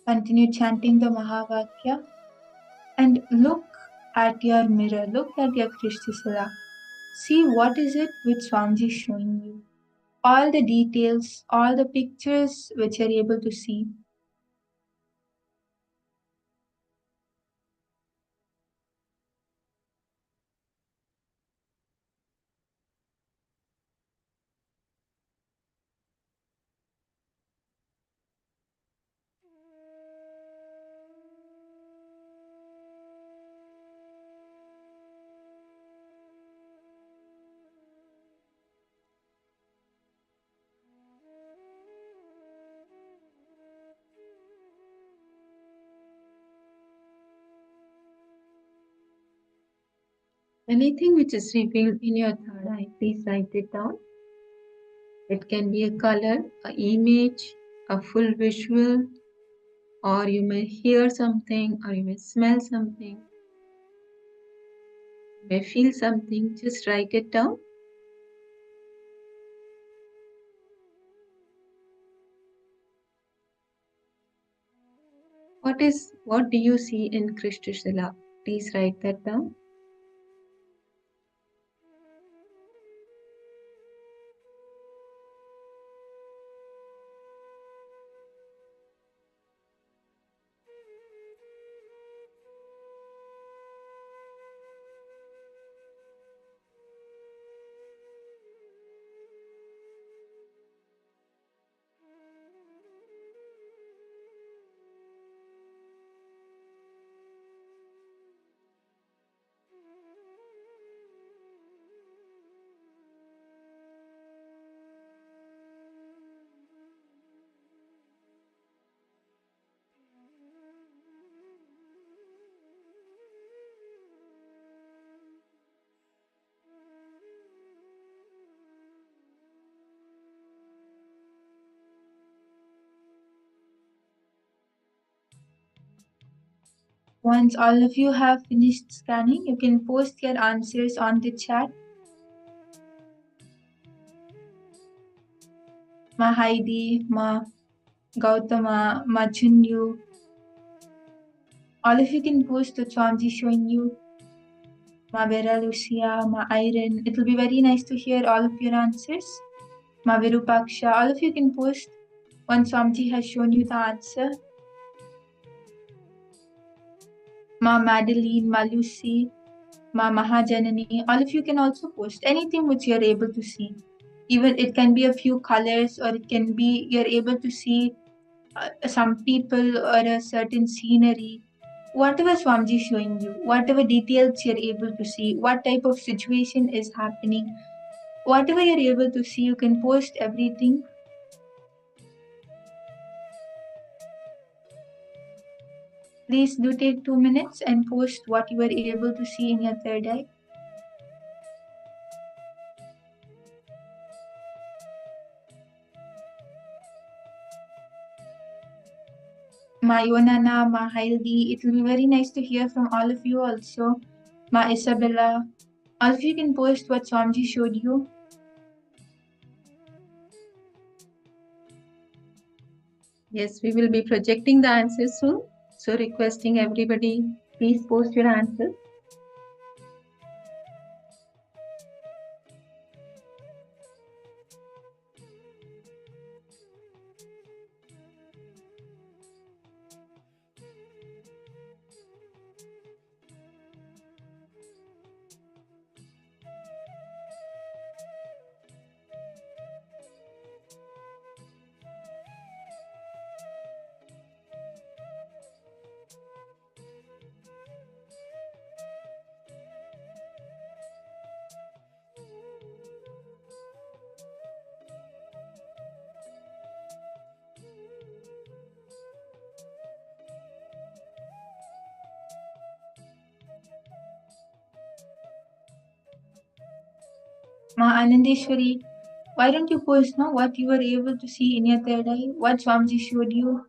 Continue chanting the Mahavakya and look at your mirror, look at your Krishtashila. See what is it which Swamiji is showing you. All the details, all the pictures which you're able to see. Anything which is revealed in your third eye, please write it down. It can be a color, an image, a full visual, or you may hear something, or you may smell something, you may feel something. Just write it down. What do you see in Krishtashila? Please write that down. Once all of you have finished scanning, you can post your answers on the chat. Ma Heidi, Ma Gautama, Ma Chunyu. All of you can post what Swamiji showing you. Ma Vera Lucia, Ma Irene. It will be very nice to hear all of your answers. Ma Virupaksha. All of you can post once Swamiji has shown you the answer. Ma Madeline, Ma Lucy, Ma Mahajanani. All of you can also post anything which you're able to see. Even it can be a few colors, or it can be you're able to see some people or a certain scenery. Whatever Swamiji is showing you, whatever details you're able to see, what type of situation is happening, whatever you're able to see, you can post everything. Please do take 2 minutes and post what you were able to see in your third eye. Ma Yonana, Ma Heidi, it will be very nice to hear from all of you also. Ma Isabella, all of you can post what Swamiji showed you. Yes, we will be projecting the answers soon. So requesting everybody, please post your answers. Ma Anandeshwari, why don't you post now what you were able to see in your third eye, what Swamiji showed you?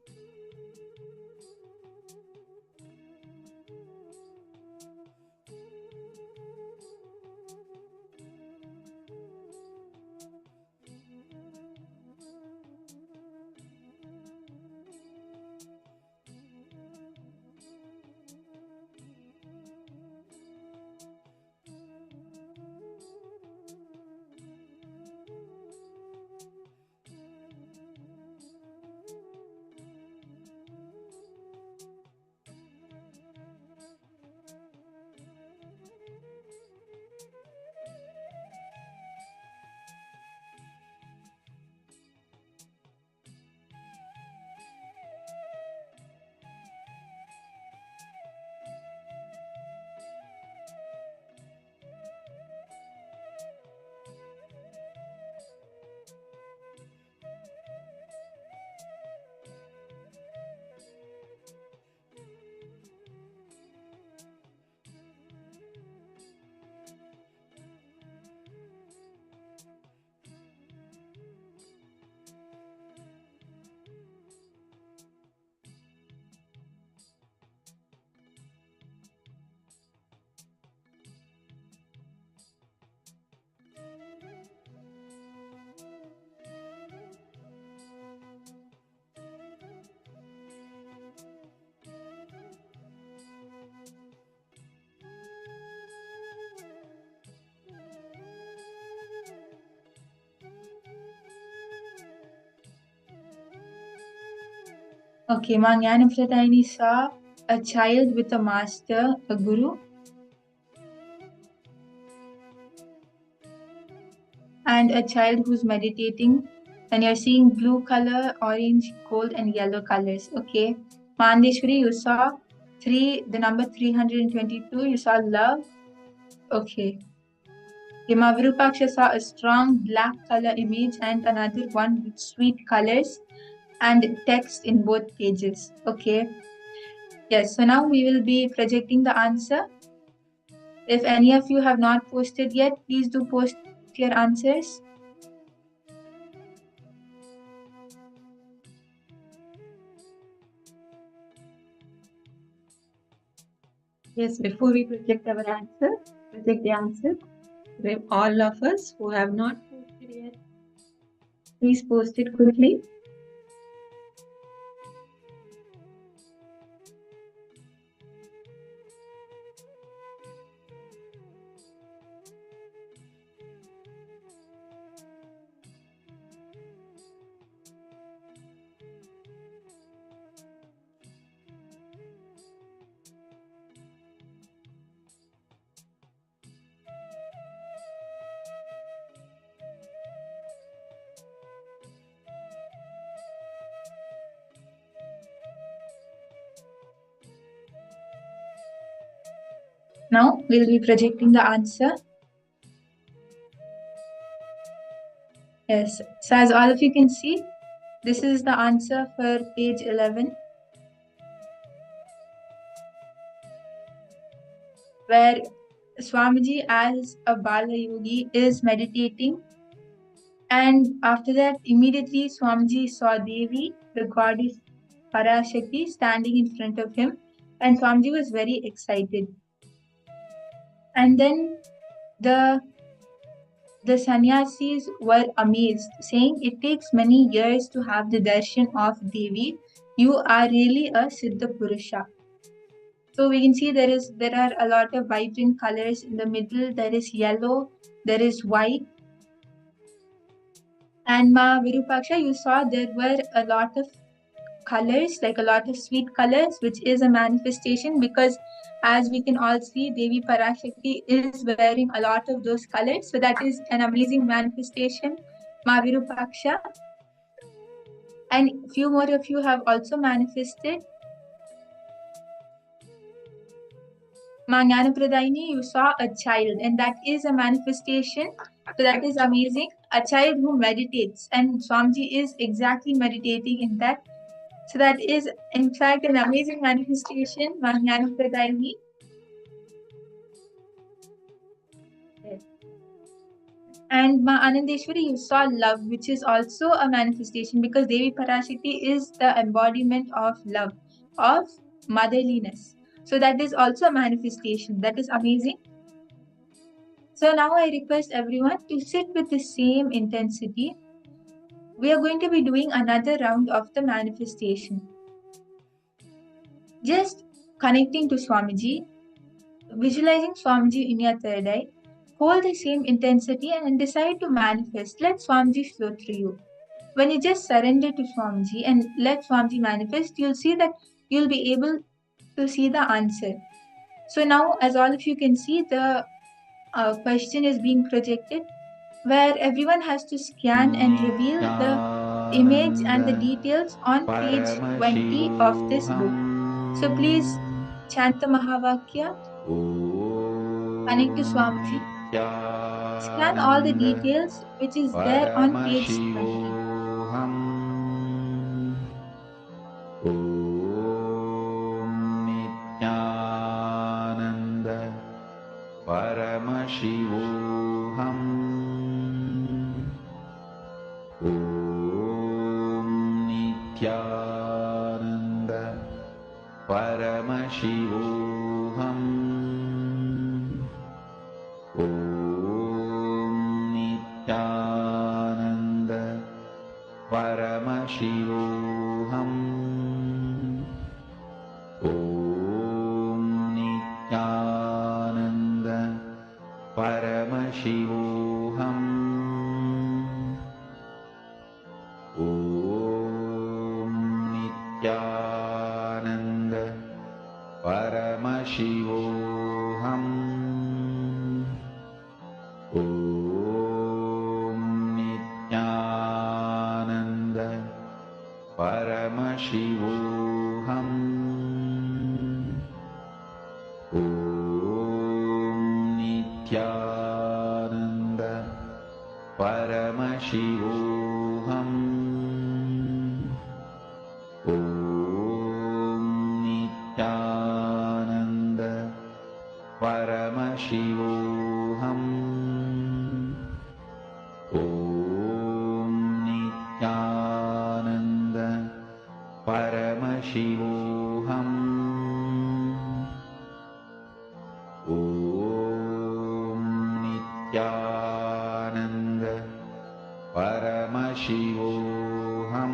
Okay, Ma Jnanapradayini saw a child with a master, a guru, and a child who's meditating, and you're seeing blue color, orange, gold, and yellow colors. Okay, Mandeshwari, you saw the number 322. You saw love. Okay. Ma Virupaksha saw a strong black color image and another one with sweet colors and text in both pages. Okay. Yes. So now we will be projecting the answer. If any of you have not posted yet, please do post your answers. Yes, before we project the answer, all of us who have not posted yet, please post it quickly. Now we'll be projecting the answer. Yes, so as all of you can see, this is the answer for page 11, where Swamiji as a Bala Yogi is meditating, and after that immediately Swamiji saw Devi, the goddess Parashakti, standing in front of him, and Swamiji was very excited. And then the sannyasis were amazed, saying, "It takes many years to have the darshan of Devi. You are really a Siddha Purusha." So we can see there are a lot of vibrant colors in the middle. There is yellow, there is white. And Ma Virupaksha, you saw there were a lot of colors, like a lot of sweet colors, which is a manifestation, because as we can all see, Devi Parashakti is wearing a lot of those colors. So that is an amazing manifestation, Ma Virupaksha. And few more of you have also manifested. Ma Jnanapradayini, you saw a child, and that is a manifestation. So that is amazing. A child who meditates, and Swamiji is exactly meditating in that. So that is, in fact, an amazing manifestation, Ma Jnanapradayini. And Ma Anandeshwari, you saw love, which is also a manifestation, because Devi Parashakti is the embodiment of love, of motherliness. So that is also a manifestation. That is amazing. So now I request everyone to sit with the same intensity. We are going to be doing another round of the manifestation. Just connecting to Swamiji, visualizing Swamiji in your third eye, hold the same intensity and decide to manifest. Let Swamiji flow through you. When you just surrender to Swamiji and let Swamiji manifest, you'll see that you'll be able to see the answer. So now, as all of you can see, the question is being projected, where everyone has to scan and reveal the image and the details on page 20 of this book. So please chant the Mahavakya, connect to Swamiji, scan all the details which is there on page 20. Nithyananda Paramashivoham Nithyananda Paramashivoham Nithyananda Paramashivoham Nithyananda Paramashivoham Nithyananda Paramashivoham Nithyananda Paramashivoham Nithyananda Paramashivoham Nithyananda Paramashivoham Nithyananda Paramashivoham Paramashivoham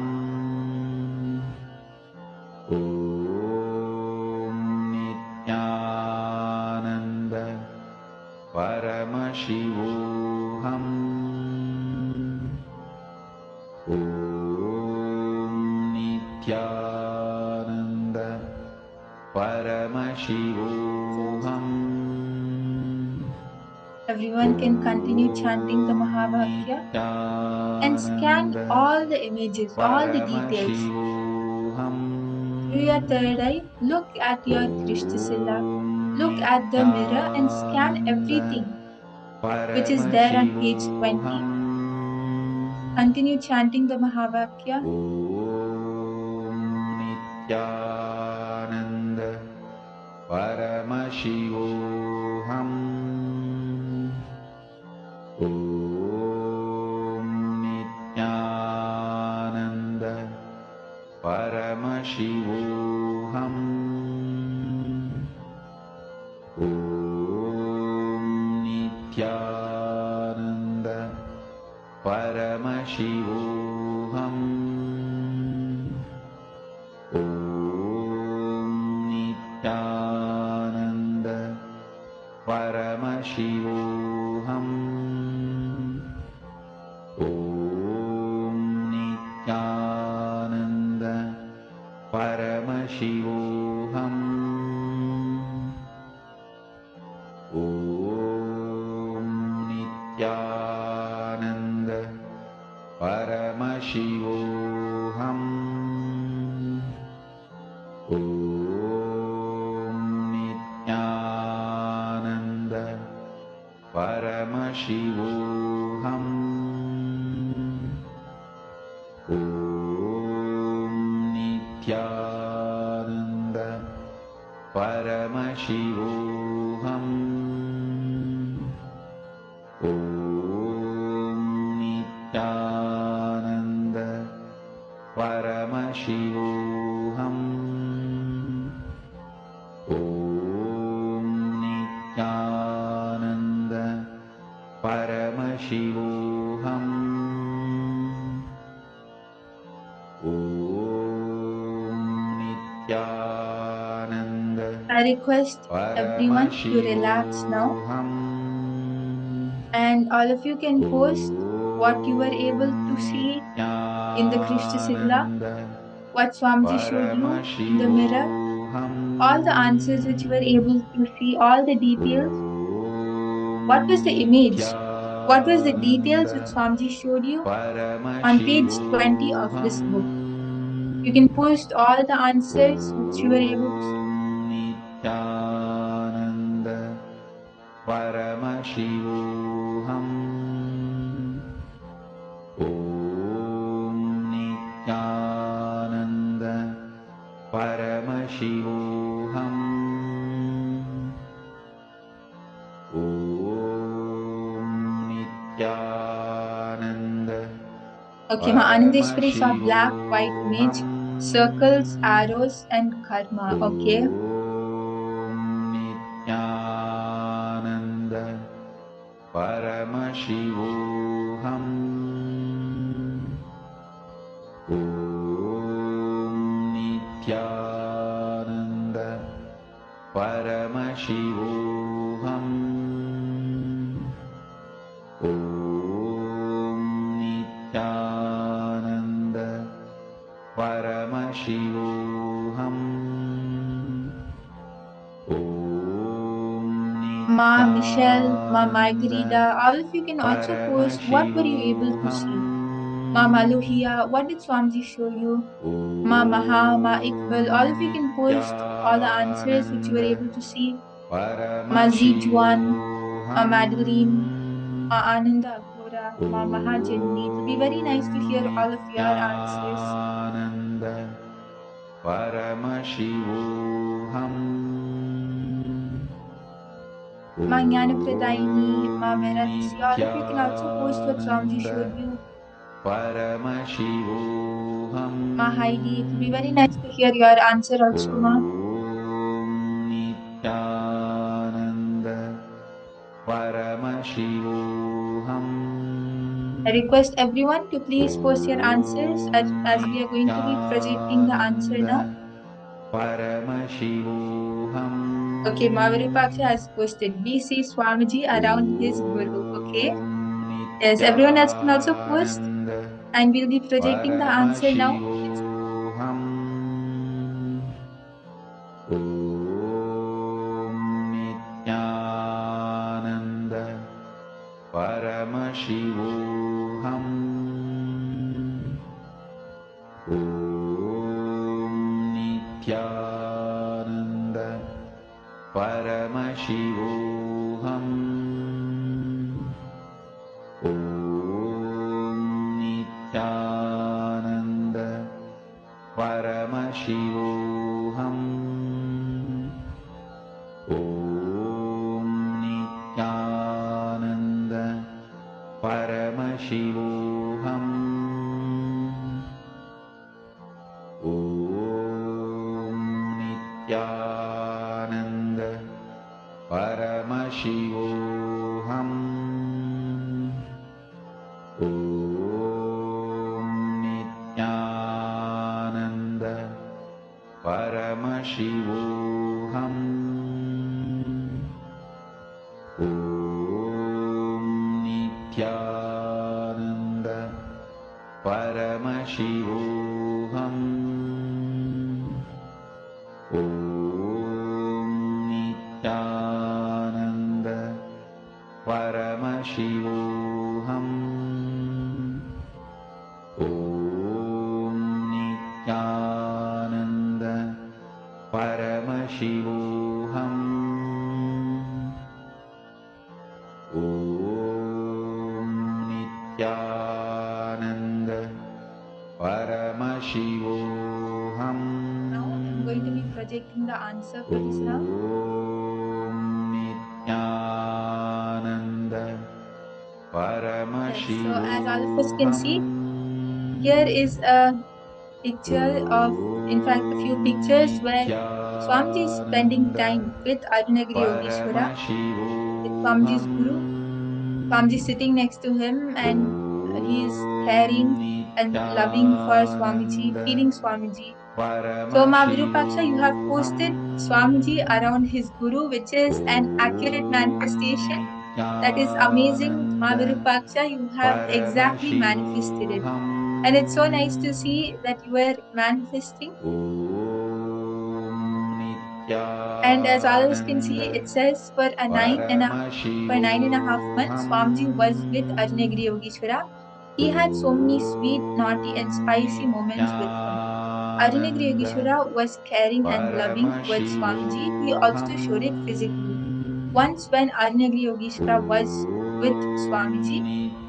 Om Nithyananda Paramashivoham Om Nithyananda Paramashivoham. Everyone can continue chanting the Mahavakya and scan all the images, all the details. Through your third eye, look at your Krishnasila. Look at the mirror and scan everything which is there on page 20. Continue chanting the Mahavakya. Om Nithyananda Paramashivoham Om Nithyananda Paramashivoham Om Nithyananda Paramashivoham Om Nithyananda Paramashivoham Om Nithyananda Paramashivoham Om Nithyananda Paramashivoham Om Nithyananda Paramashivoham Om Nithyananda Paramashivoham Om Nithyananda Paramashivoham Om Nithyananda Paramashivoham Om Nithyananda I request everyone to relax now, and all of you can post what you were able to see in the Krishnasila, what Swamiji showed you in the mirror, all the answers which you were able to see, all the details. What was the image? What was the details which Swamiji showed you on page 20 of this book? You can post all the answers which you were able to see. Nithyananda Paramashivoham Om Nithyananda Paramashivoham Om Nithyananda Okay, Ma Anandeshwari saw black, white image, circles, arrows, and karma. Okay. Om Nithyananda Paramashivoham Om Nithyananda Paramashivoham Om Nithyananda Paramashivoham Om Ma Michelle, Ma Margarita, all of you can also post what were you able to see. Ma Maluhia, what did Swamiji show you? Ma Maha, Ma Iqbal, all of you can post all the answers which you were able to see. Ma Zijuan, Ma Madeline, Ma Ananda Aghora, Ma Mahajanni. It will be very nice to hear all of your answers. Nithyananda Paramashivoham Ma Jnanapradaini, Ma Meratsi, all of you can also post what Swamiji showed you. Paramashivoham Ma Heidi, it will be very nice to hear your answer also, Ma. Om Nithyananda Paramashivoham I request everyone to please post your answers as we are going to be projecting the answer now. Paramashivoham. Okay, Mavirupaksha has posted, we see Swamiji around his guru. Okay. Yes, everyone else can also post, and we'll be projecting the answer now. Paramashivoham. Om Nithyananda. Paramashivoham. Om Nithyananda. Paramashivoham. Om Nithyananda. Paramashivoham. Om Nithyananda. Paramashivoham. Om Nithyananda. Paramashivoham. Om Nithyananda. Paramashivoham. Om Nithyananda. Paramashivoham. Om Nithyananda. Paramashivoham. Om Nithyananda. Paramashivoham. Om Nithyananda. Paramashivoham. Now I'm going to be projecting the answer for this round. Om Nithyananda. Yes, Paramashivoham. so as all of us can see, here is a picture of, in fact, a few pictures where Swamiji is spending time with Arunagiri Yogeshwara, with Swamiji's guru. Swamiji sitting next to him, and he is caring and loving for Swamiji, feeling Swamiji. So, Ma Virupaksha, you have posted Swamiji around his guru, which is an accurate manifestation. That is amazing, Ma Virupaksha. You have exactly manifested it. And it's so nice to see that you are manifesting. And as all of us can see, it says for 9.5 months, Swamiji was with Arunagiri Yogeshwara. He had so many sweet, naughty, and spicy moments with him. Arunagiri Yogeshwara was caring and loving towards Swamiji. He also showed it physically. Once when Arunagiri Yogeshwara was with Swamiji,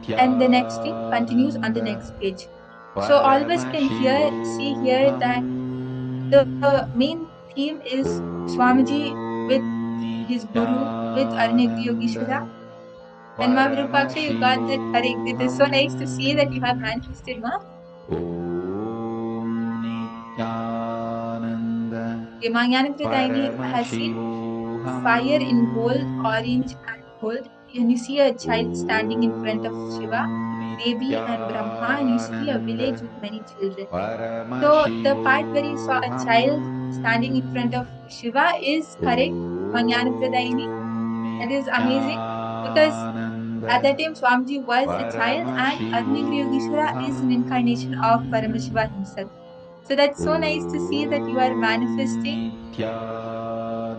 and the next thing continues on the next page. So all of us can see here that the main theme is Swamiji with his guru, with Arunagiri Yogeshwara. And Ma Virupaksha, you got that correct. It is so nice to see that you have manifested, Ma. Jnanapradayini has seen fire in gold, orange, and gold. And you see a child standing in front of Shiva, Devi, and Brahma, and you see a village with many children. So the part where you saw a child standing in front of Shiva is correct, Jnanapradayini. That is amazing because at that time Swamiji was a child and Arunagiri Yogeshwara is an incarnation of Paramashiva himself. So that's so nice to see that you are manifesting.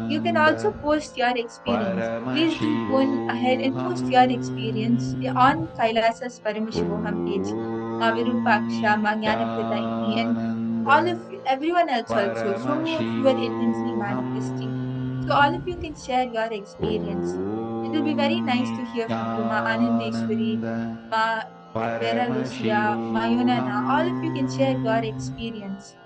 You can also post your experience. Please do go ahead and post your experience on Kailasa's Paramashivoham page. Ma Virupaksha, Ma Jnanapradayini, and all of you, everyone else also. So many of you are intensely manifesting. So all of you can share your experience. It will be very nice to hear from you, Ma Anandeshwari, Ma Vera Lucia, Ma Yonana. All of you can share your experience.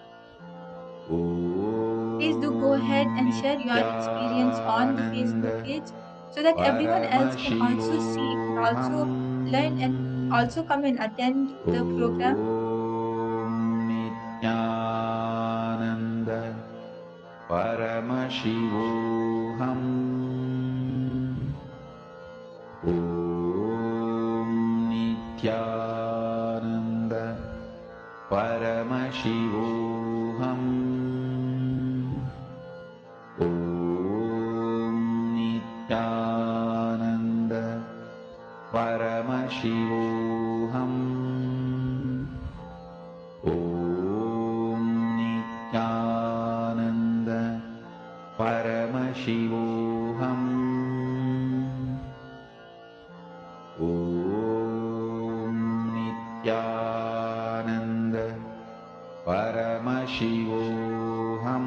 Please do go ahead and share your experience on the Facebook page so that everyone else can also see, can also learn, and also come and attend the program. Nithyananda. Paramashivoham. Om Nithyananda Paramashivoham Om Nithyananda Paramashivoham Om Nithyananda Paramashivoham Om Nithyananda Paramashivoham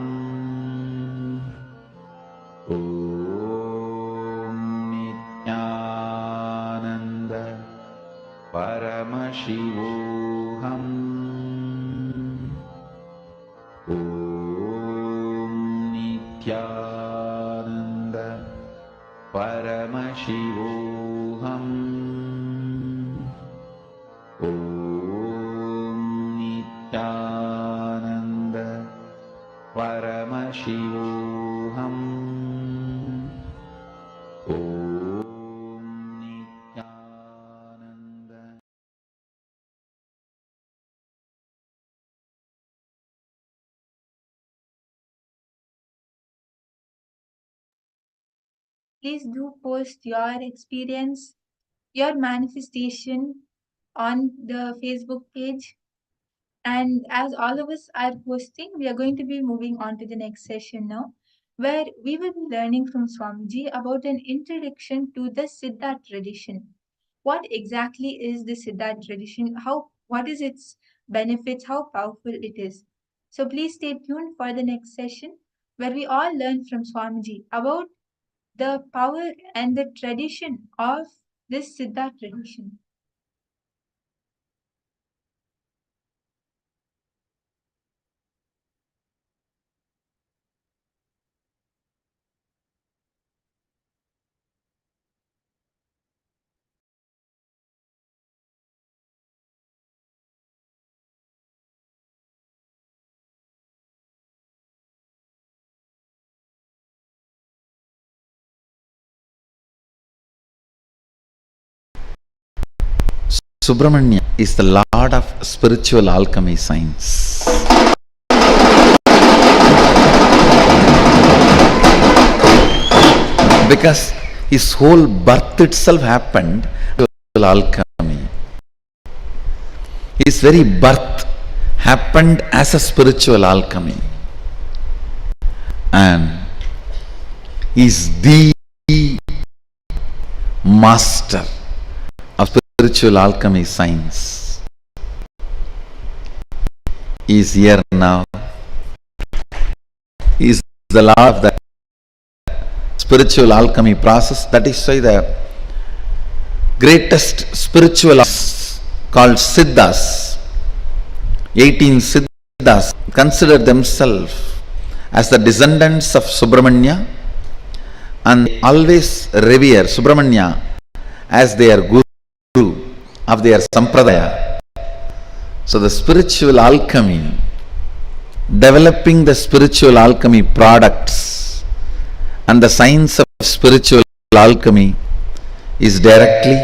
Om Nithyananda Paramashivoham Om Nithyananda Paramashivoham Om Nithyananda Paramashivoham Om Nithyananda. Please do post your experience, your manifestation on the Facebook page. And as all of us are posting, we are going to be moving on to the next session now, where we will be learning from Swamiji about an introduction to the Siddha tradition. What exactly is the Siddha tradition? What is its benefits? How powerful it is? So please stay tuned for the next session, where we all learn from Swamiji about the power and the tradition of this Siddha tradition. Subramanya is the lord of spiritual alchemy science. Because his whole birth itself happened to alchemy. His very birth happened as a spiritual alchemy. And he is the master of spiritual alchemy science. He is here now. He is the lord of the spiritual alchemy process. That is why the greatest spiritual called Siddhas, 18 Siddhas, consider themselves as the descendants of Subramanya, and they always revere Subramanya as their guru of their sampradaya. So the spiritual alchemy, developing the spiritual alchemy products and the science of spiritual alchemy is directly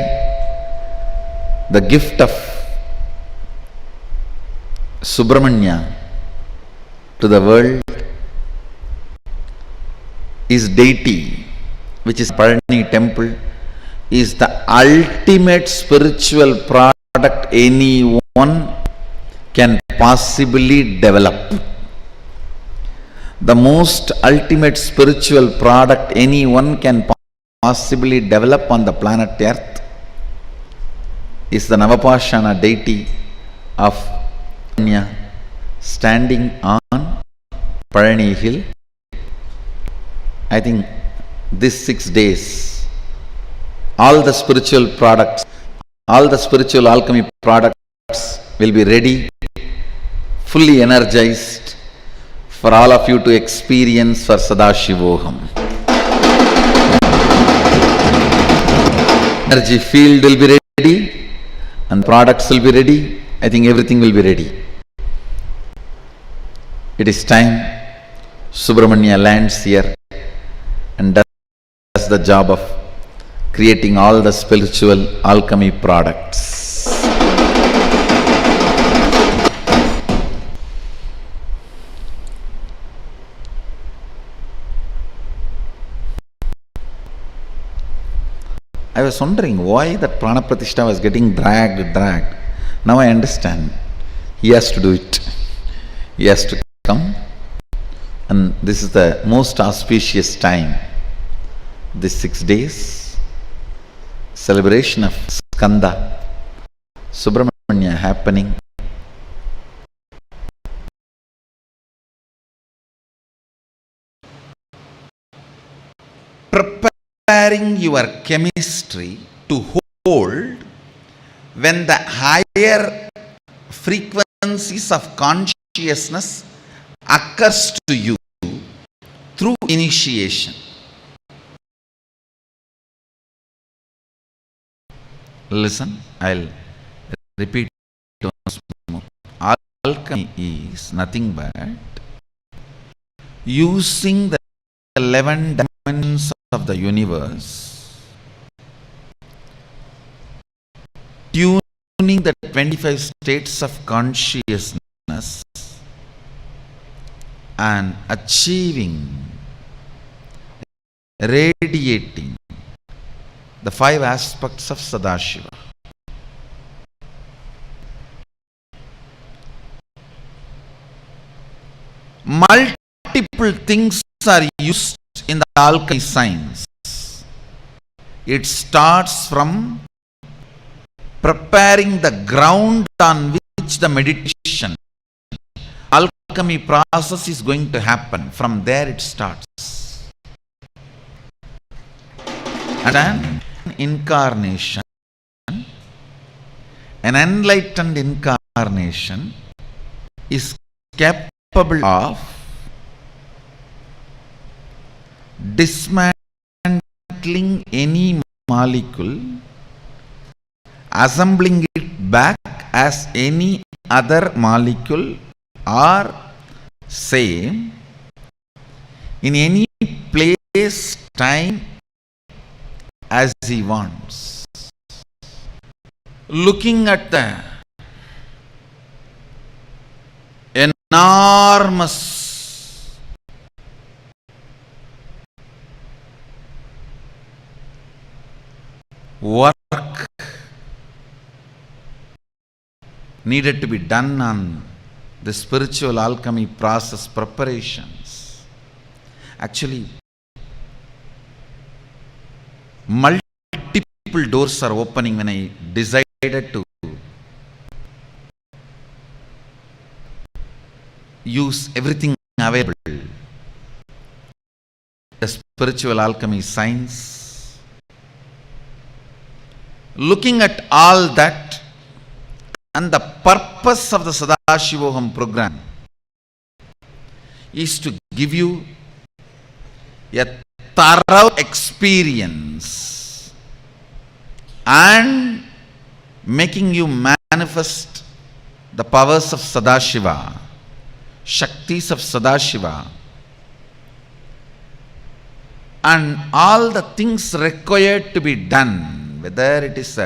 the gift of Subramanya to the world. His deity, which is Parani temple, is the ultimate spiritual product anyone can possibly develop. The most ultimate spiritual product anyone can possibly develop on the planet Earth is the Navapashana deity of Paranya, standing on Parani hill. I think these 6 days, all the spiritual products, all the spiritual alchemy products will be ready, fully energized for all of you to experience for Sadashivoham. Energy field will be ready and products will be ready. I think everything will be ready. It is time Subramanya lands here and does the job of creating all the spiritual alchemy products. I was wondering why that Prana Pratishtha was getting dragged. Now I understand. He has to do it. He has to come. And this is the most auspicious time. This 6 days, celebration of Skanda, Subramanya happening. Preparing your chemistry to hold when the higher frequencies of consciousness occurs to you through initiation. Listen, I'll repeat once more. Alchemy is nothing but using the 11 dimensions of the universe, tuning the 25 states of consciousness, and achieving, radiating the 5 aspects of Sadashiva. Multiple things are used in the alchemy science. It starts from preparing the ground on which the meditation, alchemy process is going to happen. From there it starts. And then incarnation, an enlightened incarnation is capable of dismantling any molecule, assembling it back as any other molecule or same in any place, time as he wants. Looking at the enormous work needed to be done on the spiritual alchemy process preparations. Actually, multiple doors are opening when I decided to use everything available. The spiritual alchemy science. Looking at all that, and the purpose of the Sadashivoham program is to give you a thorough experience and making you manifest the powers of Sadashiva, Shaktis of Sadashiva, and all the things required to be done, whether it is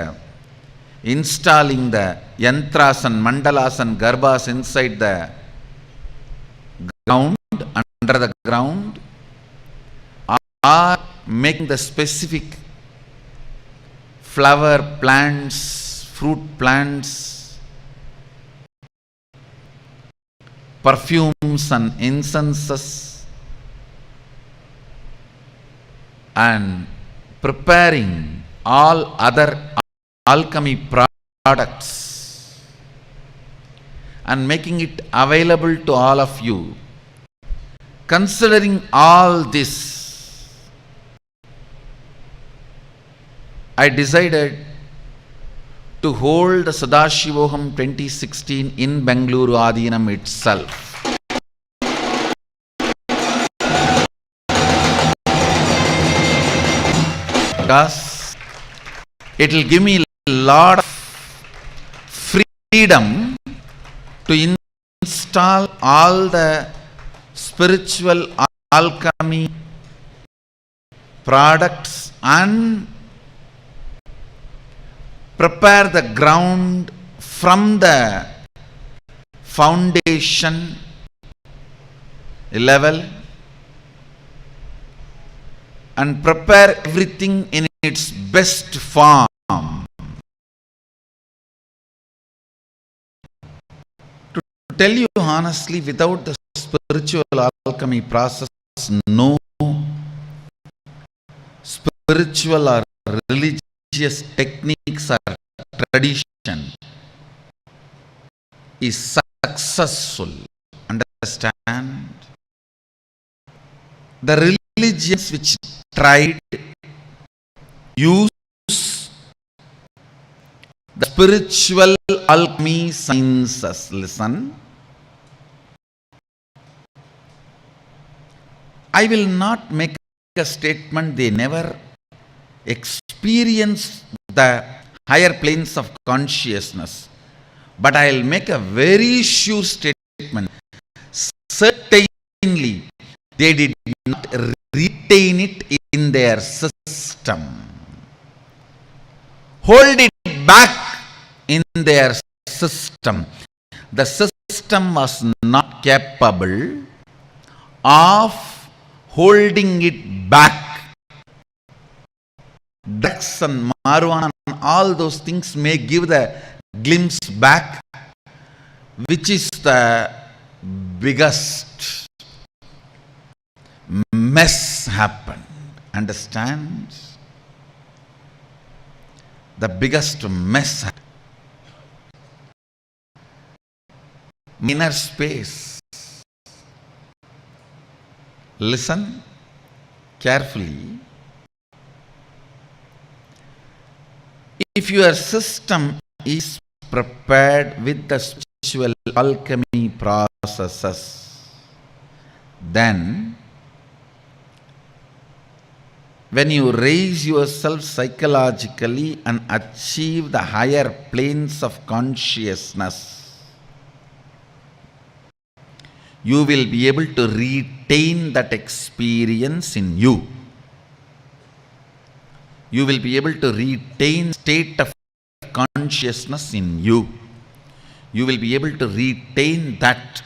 installing the yantras and mandalas and garbhas inside the ground, under the ground, or making the specific flower plants, fruit plants, perfumes and incenses, and preparing all other alchemy products and making it available to all of you. Considering all this, I decided to hold the Sadashivoham 2016 in Bengaluru Adinam itself. Because it will give me a lot of freedom to install all the spiritual alchemy products and prepare the ground from the foundation level and prepare everything in its best form. To tell you honestly, without the spiritual alchemy process, no spiritual or religious techniques or tradition is successful. Understand? The religions which tried use the spiritual alchemy sciences. Listen. I will not make a statement they never experienced the higher planes of consciousness, but I will make a very sure statement. Certainly, they did not retain it in their system. Hold it back in their system. The system was not capable of holding it back. Drugs and marijuana and all those things may give the glimpse back, which is the biggest mess happened. Understand? The biggest mess happened. Inner space. Listen carefully. If your system is prepared with the spiritual alchemy processes, then when you raise yourself psychologically and achieve the higher planes of consciousness, you will be able to retain that experience in you. You will be able to retain state of consciousness in you. You will be able to retain that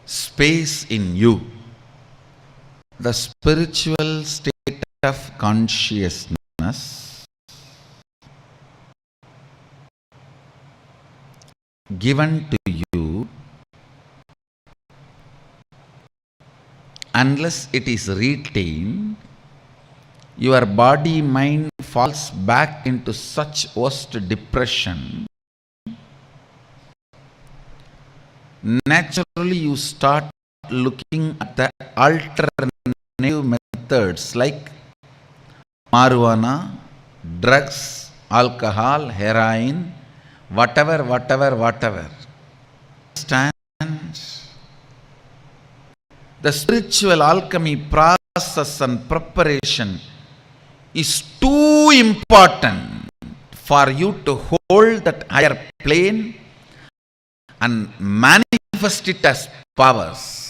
space in you. The spiritual state of consciousness given to you, unless it is retained, your body mind falls back into such worst depression. Naturally, you start looking at the alternative methods like marijuana, drugs, alcohol, heroin, whatever. Understand? The spiritual alchemy process and preparation is too important for you to hold that higher plane and manifest it as powers.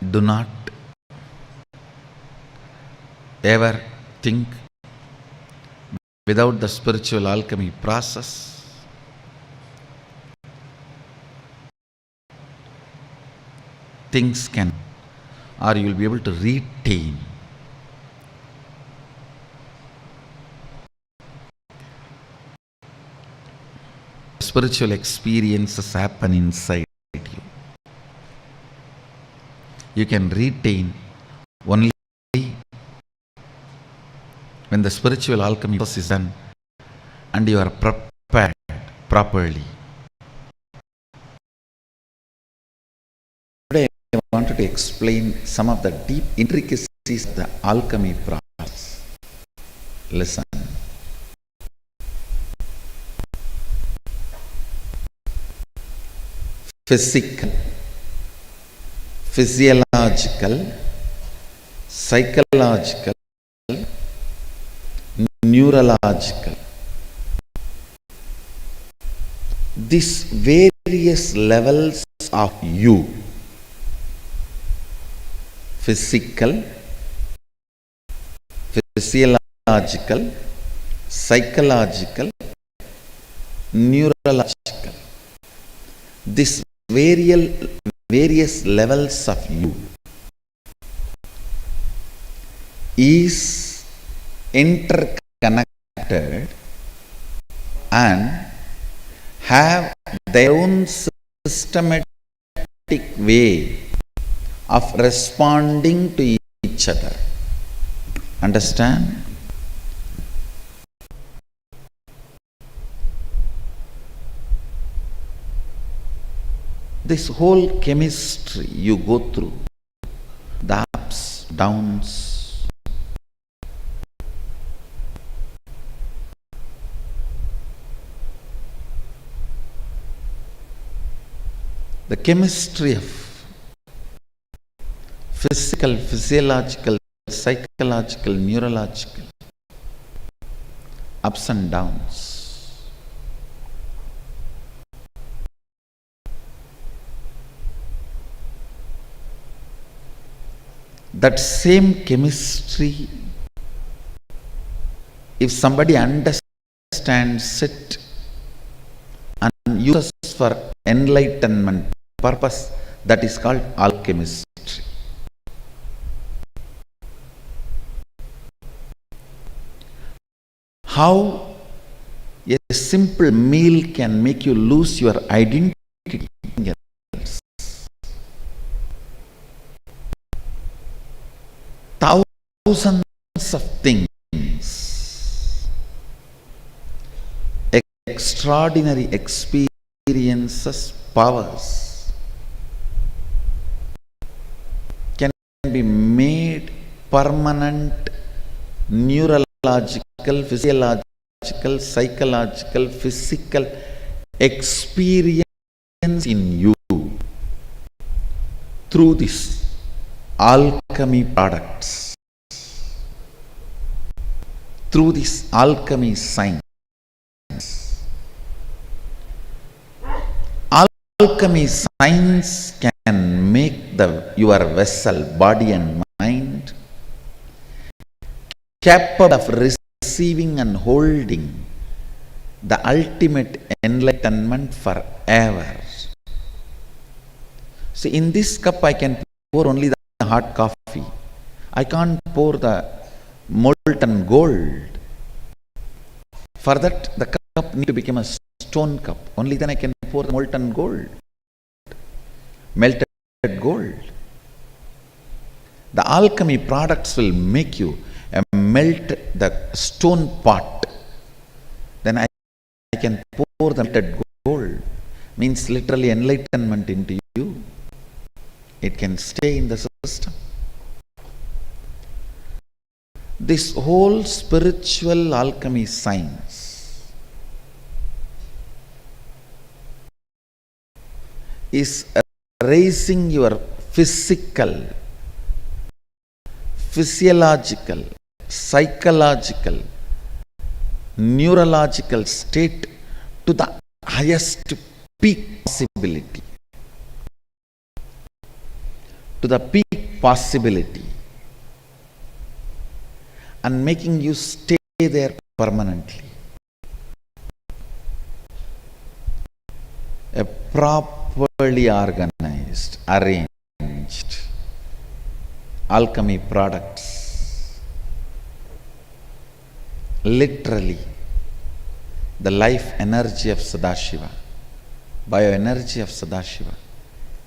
Do not ever think without the spiritual alchemy process things can, or you will be able to retain spiritual experiences happen inside you. You can retain only when the spiritual alchemy process is done and you are prepared properly. Today I wanted to explain some of the deep intricacies of the alchemy process. Listen. Physical, physiological, psychological, neurological. These various levels of you, physical, physiological, psychological, neurological. This various levels of you is interconnected and have their own systematic way of responding to each other. Understand? This whole chemistry you go through, the ups, downs, the chemistry of physical, physiological, psychological, neurological ups and downs. That same chemistry, if somebody understands it and uses for enlightenment purpose, that is called alchemistry. How a simple meal can make you lose your identity. Thousands of things, extraordinary experiences, powers can be made permanent, neurological, physiological, psychological, physical experience in you through this alchemy products, through this alchemy science. Alchemy science can make your vessel, body and mind, capable of receiving and holding the ultimate enlightenment forever. See, in this cup I can pour only the hot coffee. I can't pour the molten gold. For that, the cup needs to become a stone cup. Only then I can pour the molten gold, melted gold. The alchemy products will make you melt the stone pot. Then I can pour the melted gold. Means literally enlightenment into you. It can stay in the system. This whole spiritual alchemy science is raising your physical, physiological, psychological, neurological state to the highest peak possibility. To the peak possibility. And making you stay there permanently. A properly organized, arranged alchemy products. Literally, the life energy of Sadashiva, bioenergy of Sadashiva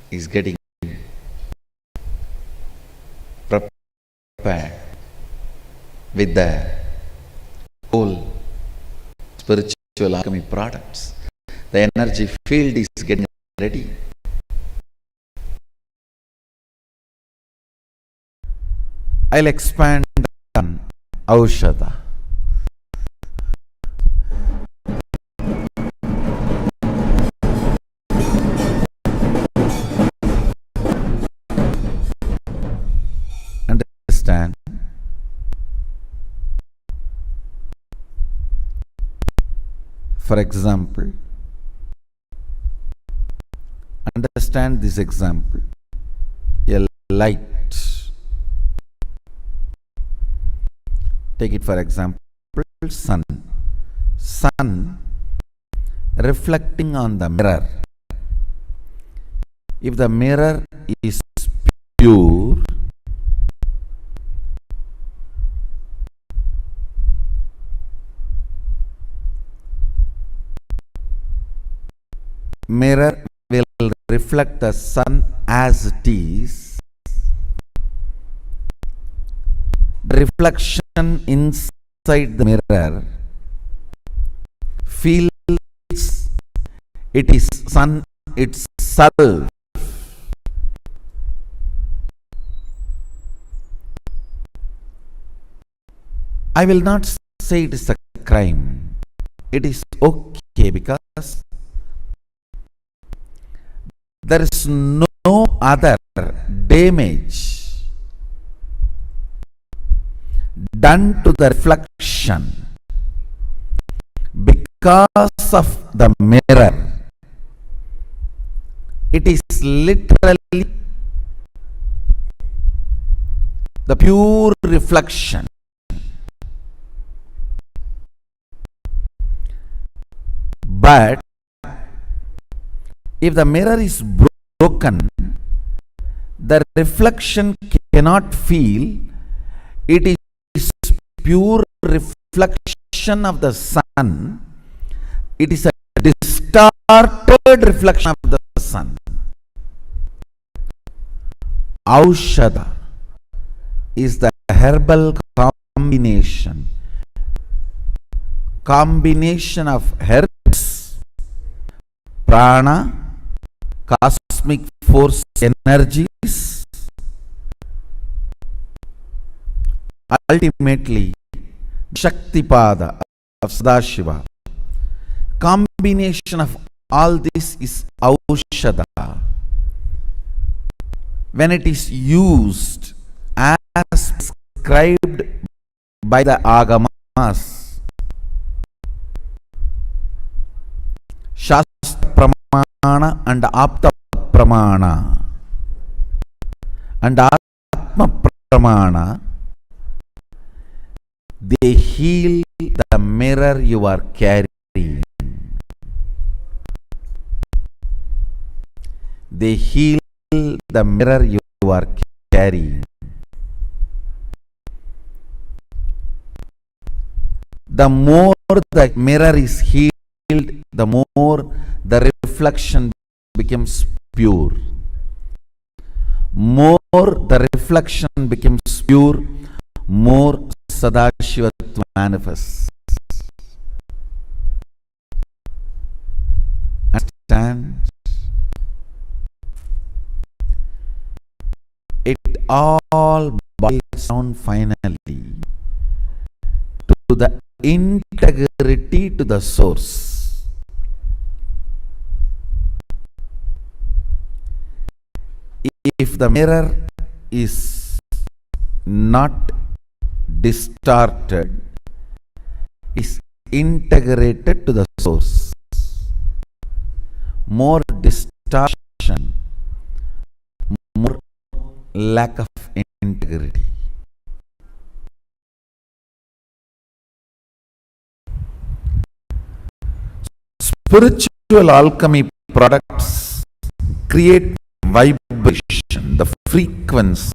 is getting prepared with the whole spiritual alchemy products. The energy field is getting ready. I'll expand on Aushadha. Understand? For example, understand this example. A light. Take it for example, sun. Sun reflecting on the mirror If the mirror is pure, mirror will reflect the sun as it is. The reflection inside the mirror feels it is sun itself. I will not say it is a crime. It is okay because there is no other damage done to the reflection because of the mirror. It is literally the pure reflection. But if the mirror is broken, the reflection cannot feel. It is pure reflection of the sun. It is a distorted reflection of the sun. Aushadha is the herbal combination of herbs, prana, cosmic force energies, ultimately Shaktipada of Sadashiva. Combination of all this is Aushadha. When it is used as prescribed by the Agamas, Shastra Pramana and Apta Pramana and Atma Pramana, they heal the mirror you are carrying. They heal the mirror you are carrying. The more the mirror is healed, the more the reflection becomes pure. More the reflection becomes pure, more Sadashivatva manifests. Understand? It all boils down finally to the integrity to the source. If the mirror is not distorted, is integrated to the source, more distortion, more lack of integrity. Spiritual alchemy products create vibration, the frequency.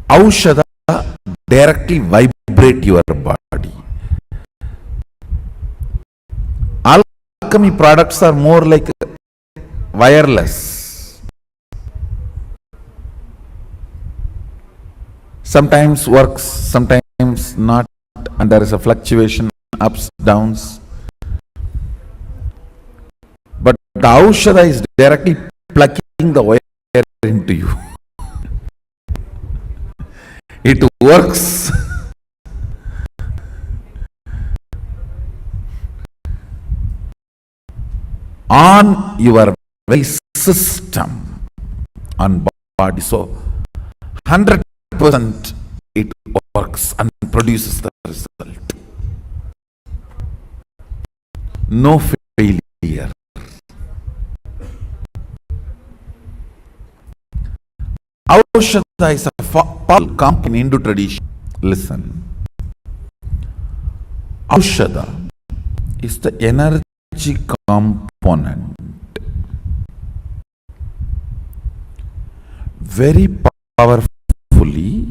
Aushadha directly vibrate your body. Alchemy products are more like wireless. Sometimes works, sometimes not, and there is a fluctuation, ups, downs. But the Aushadha is directly plugging the wire into you. It works. On your very system, on body. So 100% it works and produces the result. No failure. Aushadha is a powerful comp in Hindu tradition. Listen. Aushadha is the energy energy component very powerfully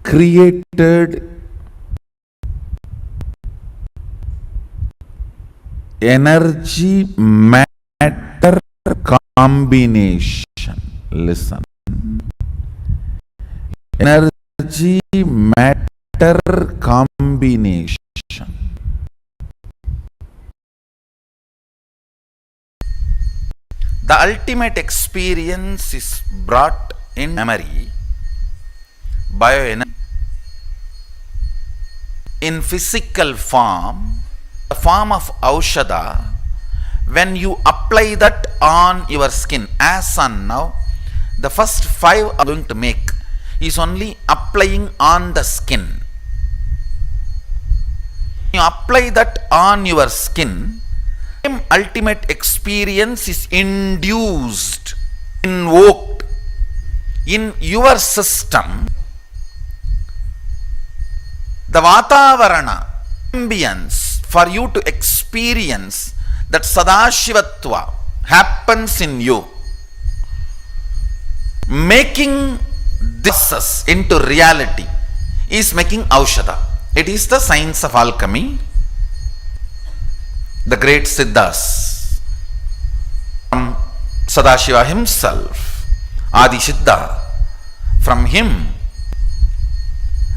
created energy matter combination. Listen. Energy matter combination. The ultimate experience is brought in memory, bioenergy, in physical form, the form of aushadha. When you apply that on your skin, as on now, the first 5 I'm going to make is only applying on the skin. You apply that on your skin, ultimate experience is induced, invoked in your system. The Vatavarana, ambience for you to experience that Sadashivatva happens in you, making this into reality is making Aushadha. It is the science of alchemy. The great Siddhas, from Sadashiva himself, Adi Siddha, from him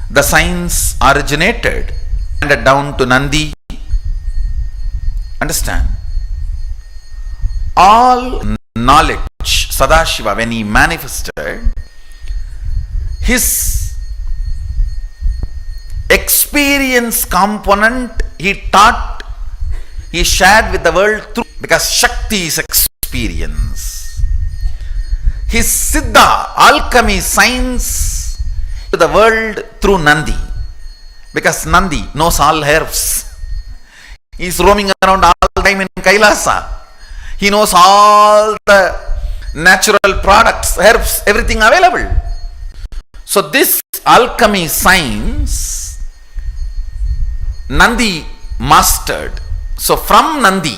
the science originated and down to Nandi. Understand? All knowledge, Sadashiva, when he manifested, his experience component he taught, he shared with the world through, because Shakti is experience. His Siddha, alchemy, science to the world through Nandi, because Nandi knows all herbs. He is roaming around all the time in Kailasa. He knows all the natural products, herbs, everything available. So this alchemy science, Nandi mastered. So from Nandi,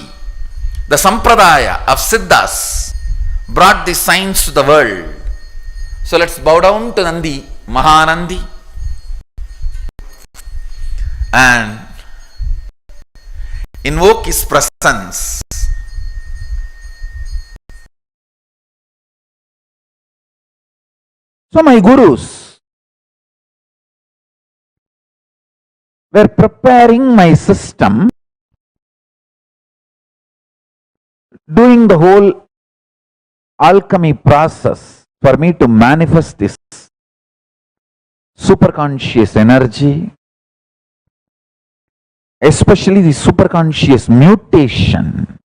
the Sampradaya of Siddhas brought this science to the world. So let's bow down to Nandi, Mahanandi, and invoke his presence. So my gurus were preparing my system, doing the whole alchemy process for me to manifest this superconscious energy, especially the superconscious mutation.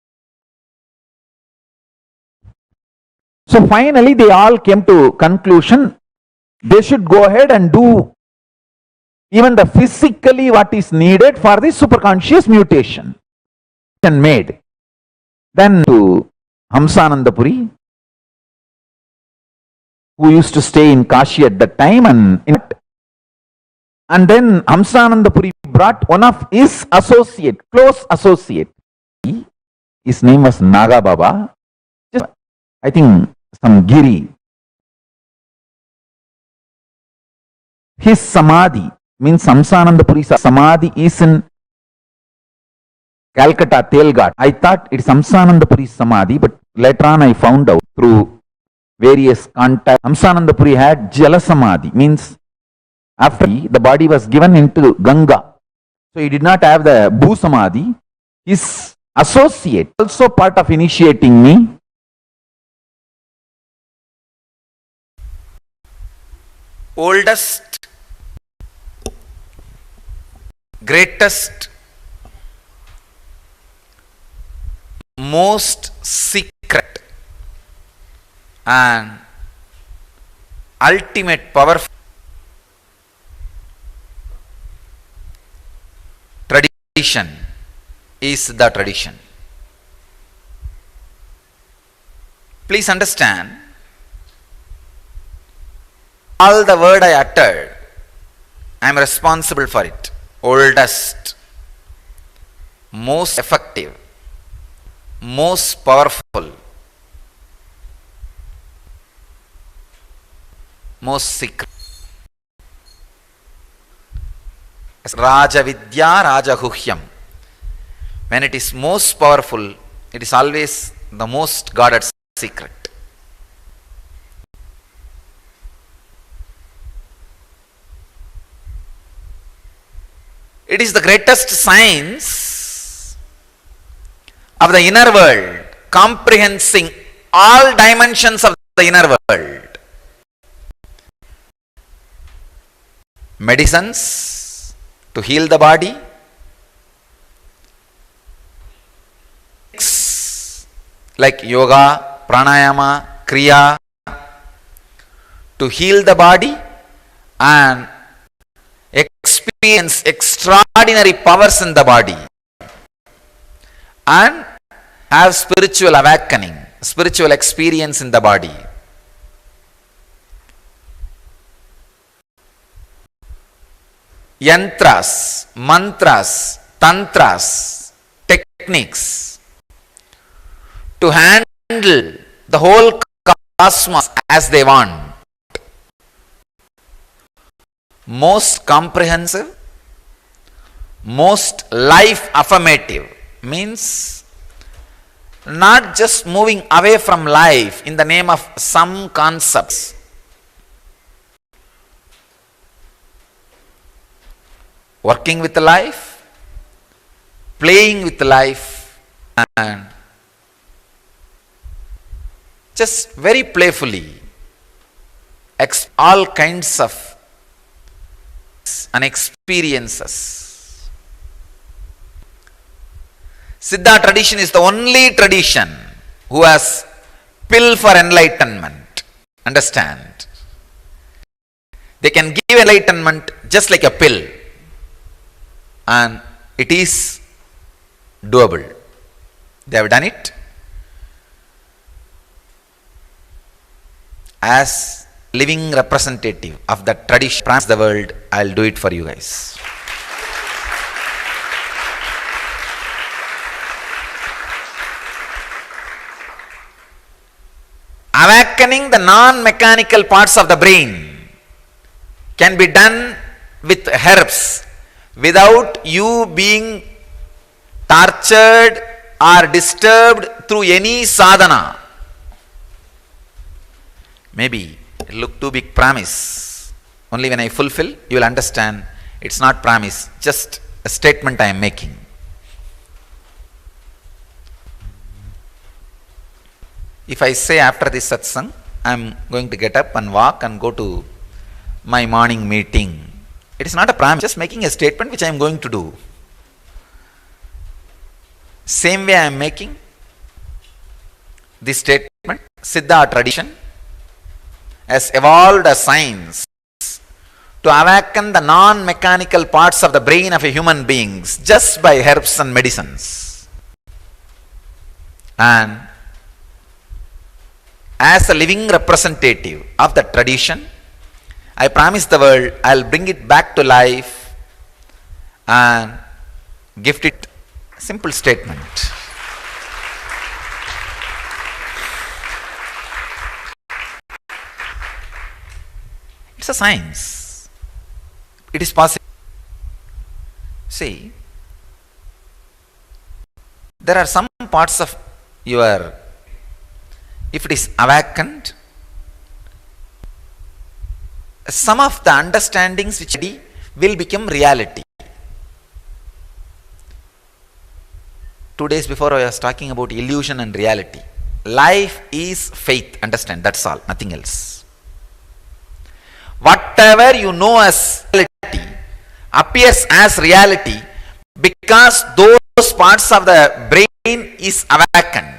So finally they all came to conclusion they should go ahead and do even the physically what is needed for the superconscious mutation and made. Then to Hamsanandapuri, who used to stay in Kashi at that time, and then Hamsanandapuri brought one of his associate, close associate. His name was Naga Baba. I think some Giri. His Samadhi, means Hamsanandapuri's Samadhi, is in Calcutta, Telghat. I thought it's Hamsanandapuri's Samadhi, but later on I found out through various contacts. Hamsanandapuri had Jala Samadhi, means after the body was given into Ganga. So he did not have the Bhu Samadhi. His associate, also part of initiating me, oldest, greatest, most secret and ultimate powerful tradition is the tradition. Please understand, all the word I uttered, I am responsible for it. Oldest, most effective, most powerful, most secret. Raja Vidya, Raja Guhyam. When it is most powerful, it is always the most guarded secret. It is the greatest science of the inner world, comprehending all dimensions of the inner world. Medicines to heal the body, like yoga, pranayama, kriya, to heal the body and experience extraordinary powers in the body and have spiritual awakening, spiritual experience in the body. Yantras, mantras, tantras, techniques to handle the whole cosmos as they want. Most comprehensive, most life affirmative, means not just moving away from life in the name of some concepts. Working with life, playing with life, and just very playfully all kinds of and experiences. Siddha tradition is the only tradition who has pill for enlightenment. Understand? They can give enlightenment just like a pill, and it is doable. They have done it. As living representative of the tradition across the world, I'll do it for you guys. Awakening the non-mechanical parts of the brain can be done with herbs without you being tortured or disturbed through any sadhana. Maybe it look too big promise. Only when I fulfill, you will understand it's not promise, just a statement I am making. If I say after this satsang, I am going to get up and walk and go to my morning meeting, it is not a promise, just making a statement which I am going to do. Same way I am making this statement, Siddha tradition has evolved a science to awaken the non-mechanical parts of the brain of a human beings just by herbs and medicines. And as a living representative of the tradition, I promise the world I'll bring it back to life and gift it. Simple statement. It's a science. It is possible. See, there are some parts of your, if it is awakened, some of the understandings which will become reality. 2 days before I was talking about illusion and reality. Life is faith, understand, that's all, nothing else. Whatever you know as reality appears as reality because those parts of the brain is awakened.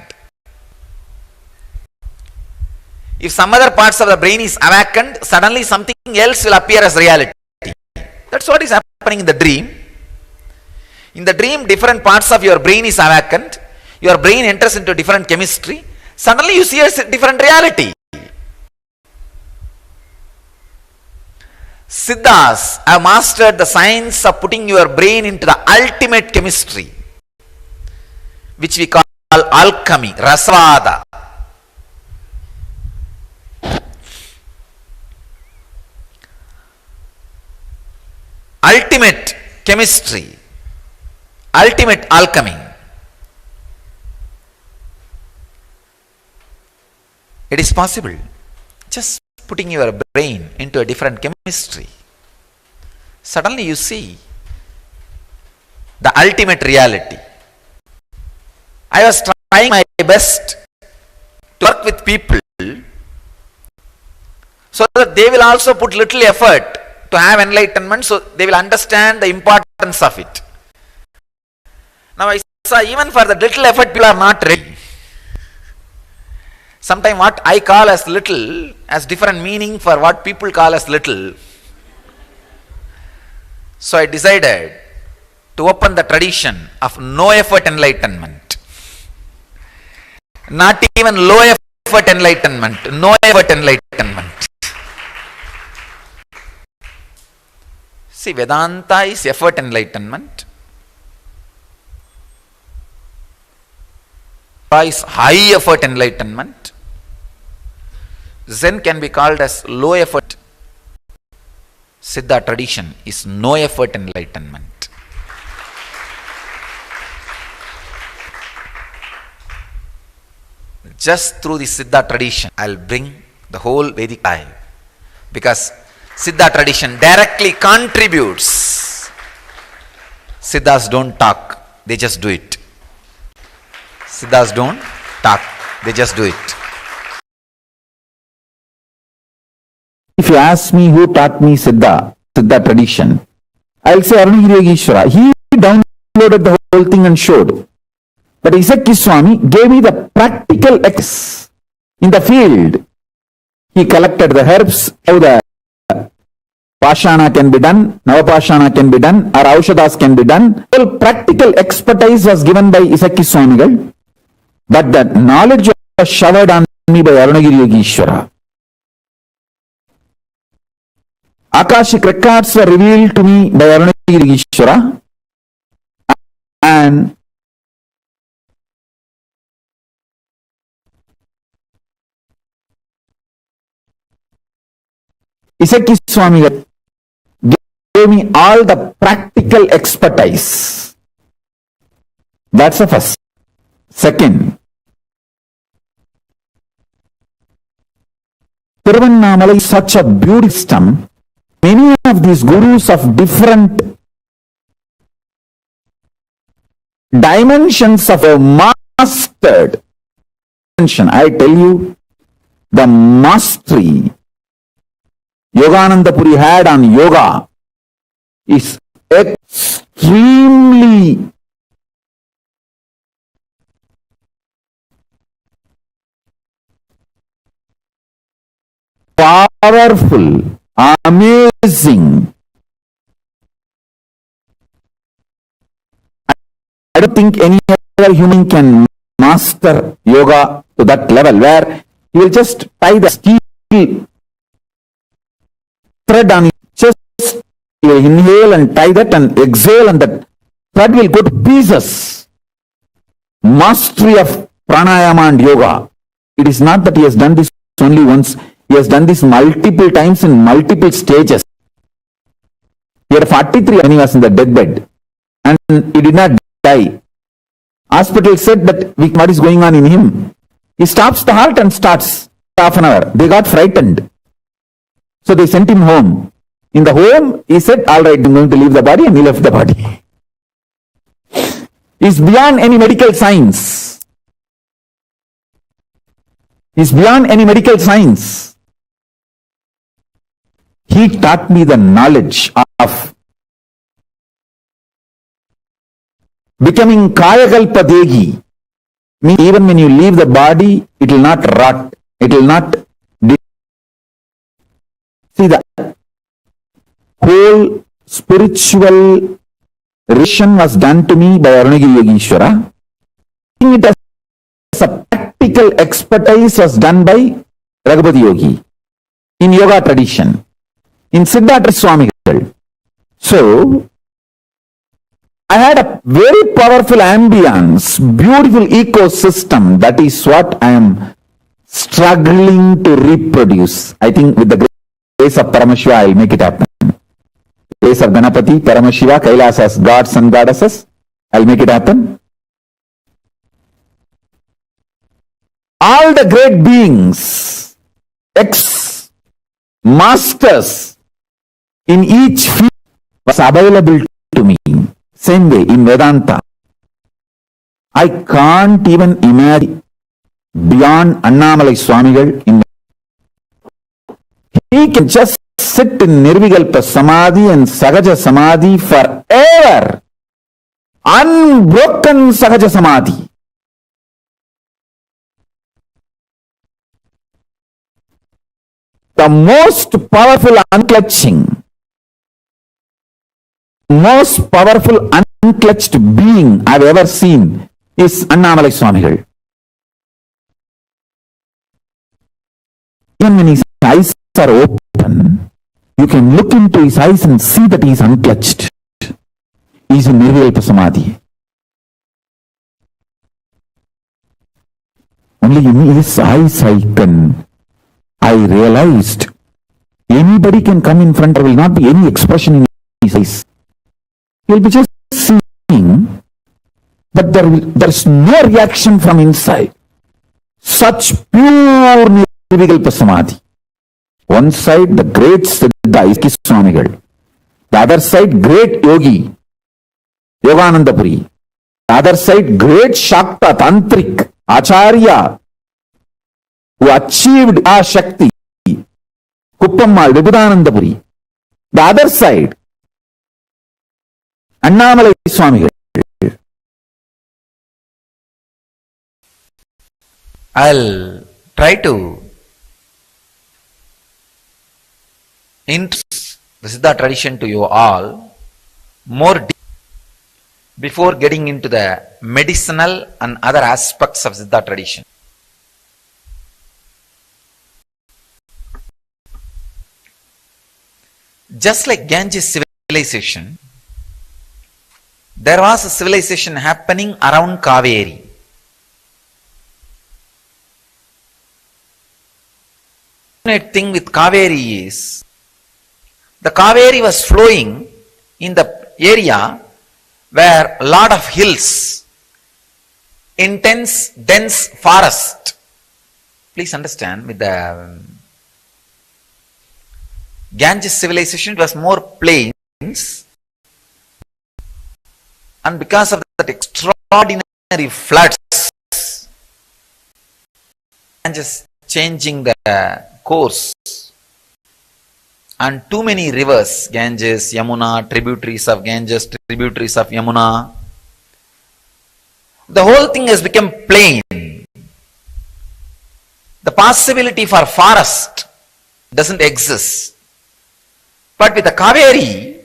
If some other parts of the brain is awakened, suddenly something else will appear as reality. That's what is happening in the dream. In the dream, different parts of your brain is awakened. Your brain enters into different chemistry. Suddenly you see a different reality. Siddhas have mastered the science of putting your brain into the ultimate chemistry, which we call alchemy, rasvada. Ultimate chemistry, ultimate alchemy. It is possible. Just putting your brain into a different chemistry. Suddenly you see the ultimate reality. I was trying my best to work with people so that they will also put little effort to have enlightenment, so they will understand the importance of it. Now I saw even for the little effort people are not ready. Sometimes what I call as little has different meaning for what people call as little. So I decided to open the tradition of no effort enlightenment. Not even low effort enlightenment, no effort enlightenment. See, Vedanta is effort enlightenment. Is high effort enlightenment. Zen can be called as low effort. Siddha tradition is no effort enlightenment. Just through the Siddha tradition, I'll bring the whole Vedic life, because Siddha tradition directly contributes. Siddhas don't talk, they just do it. Siddhas don't talk, they just do it. If you ask me who taught me Siddha tradition, I'll say Arunagiri Yogeshwara. He downloaded the whole thing and showed. But Isaki Swami gave me the practical X in the field. He collected the herbs, how the Pashana can be done, Navapashana can be done, or Aushadas can be done. All practical expertise was given by Isaki Swamigal, but that knowledge was showered on me by Arunagiri Yogeshwara. Akashic records were revealed to me by Arunagiri Yogeshwara, and Isaki Swami gave me all the practical expertise. That's the first. Second, Tiruvannamalai is such a beautiful system. Many of these gurus of different dimensions of a mastered dimension. I tell you, the mastery Yogananda Puri had on yoga is extremely powerful, amazing. I don't think any other human can master yoga to that level where he will just tie the steel thread on his chest, he will inhale and tie that and exhale, and that thread will go to pieces. Mastery of pranayama and yoga. It is not that he has done this only once, he has done this multiple times in multiple stages. He had 43 when he was in the deathbed, and he did not die. Hospital said that what is going on in him. He stops the heart and starts half an hour. They got frightened. So they sent him home. In the home, he said, all right, I'm going to leave the body, and he left the body. He's beyond any medical science. He's beyond any medical science. He taught me the knowledge of becoming Kayakalpa Degi. Even when you leave the body, it will not rot. It will not. See, the whole spiritual revision was done to me by Arunagiri Yogeshwara. It as a practical expertise was done by Raghupati Yogi in yoga tradition. in Siddhartha Swamigal. So, I had a very powerful ambience, beautiful ecosystem. That is what I am struggling to reproduce. I think with the grace of Paramashiva, I will make it happen. Grace of Ganapati, Paramashiva, Kailasas, gods and goddesses, I will make it happen. All the great beings, ex-masters in each field was available to me. Same way in Vedanta. I can't even imagine beyond Annamalai Swamigal. He can just sit in Nirvikalpa Samadhi and Sahaja Samadhi forever. Unbroken Sahaja Samadhi. The most powerful unclutching, most powerful unclutched being I've ever seen is Annamalai Swamigal. Even when his eyes are open, you can look into his eyes and see that he is unclutched. He is in Nirvikalpa Samadhi. Only in his eyes I realized anybody can come in front, there will not be any expression in his eyes. He will be just seeing, but there's no reaction from inside. Such pure Nirvikalpa Samadhi. One side, the great Siddha Swamigal. The other side, great Yogi, Yogananda Puri. The other side, great Shakta, Tantric, Acharya, who achieved Shakti, Kuppammal, Vibhudananda Puri. The other side, Annamalai Swamigal. I'll try to introduce the Siddha tradition to you all more deep before getting into the medicinal and other aspects of Siddha tradition. Just like Ganges civilization, there was a civilization happening around Kaveri. The thing with Kaveri is, the Kaveri was flowing in the area where a lot of hills, intense, dense forest. Please understand, with the Ganges civilization, it was more plains, and because of that extraordinary floods, Ganges changing the course, and too many rivers, Ganges, Yamuna, tributaries of Ganges, tributaries of Yamuna, the whole thing has become plain. The possibility for forest doesn't exist. But with the Kaveri,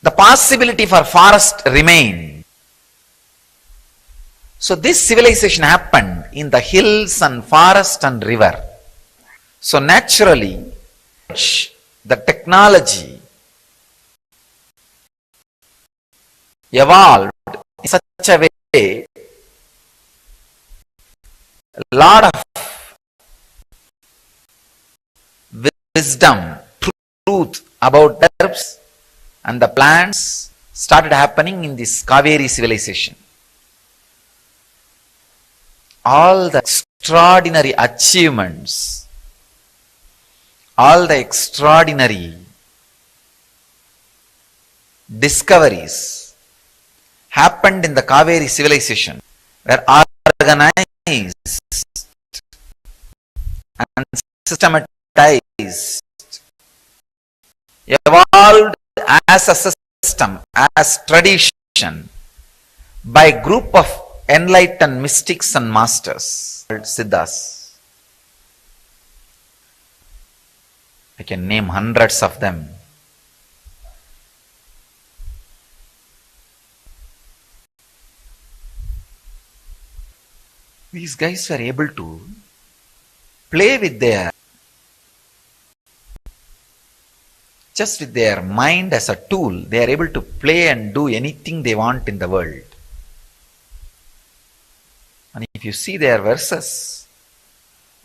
the possibility for forest remained. So this civilization happened in the hills and forest and river. So naturally, the technology evolved in such a way, a lot of wisdom, truth about herbs and the plants started happening in this Kaveri civilization. All the extraordinary achievements, all the extraordinary discoveries happened in the Kaveri civilization, were organized and systematized, evolved as a system, as tradition, by a group of enlightened mystics and masters called Siddhas. I can name hundreds of them. These guys were able to play with their Just with their mind as a tool, they are able to play and do anything they want in the world. And if you see their verses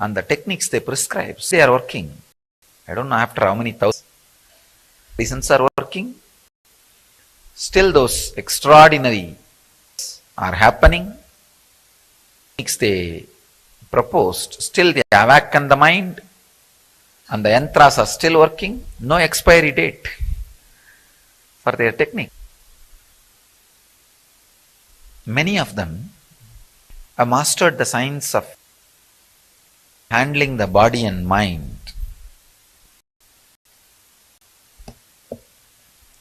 and the techniques they prescribe, they are working. I don't know after how many thousand reasons are working. Still those extraordinary are happening. Techniques they proposed, still they awaken the mind. And the yantras are still working. No expiry date for their technique. Many of them have mastered the science of handling the body and mind.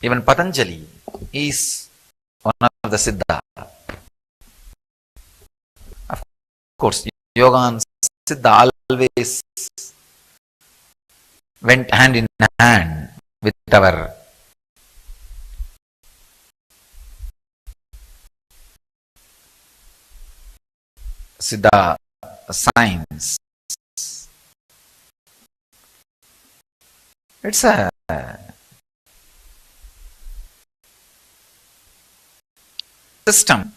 Even Patanjali is one of the Siddha. Of course, yoga and Siddha always went hand in hand with our Siddha science. It's a system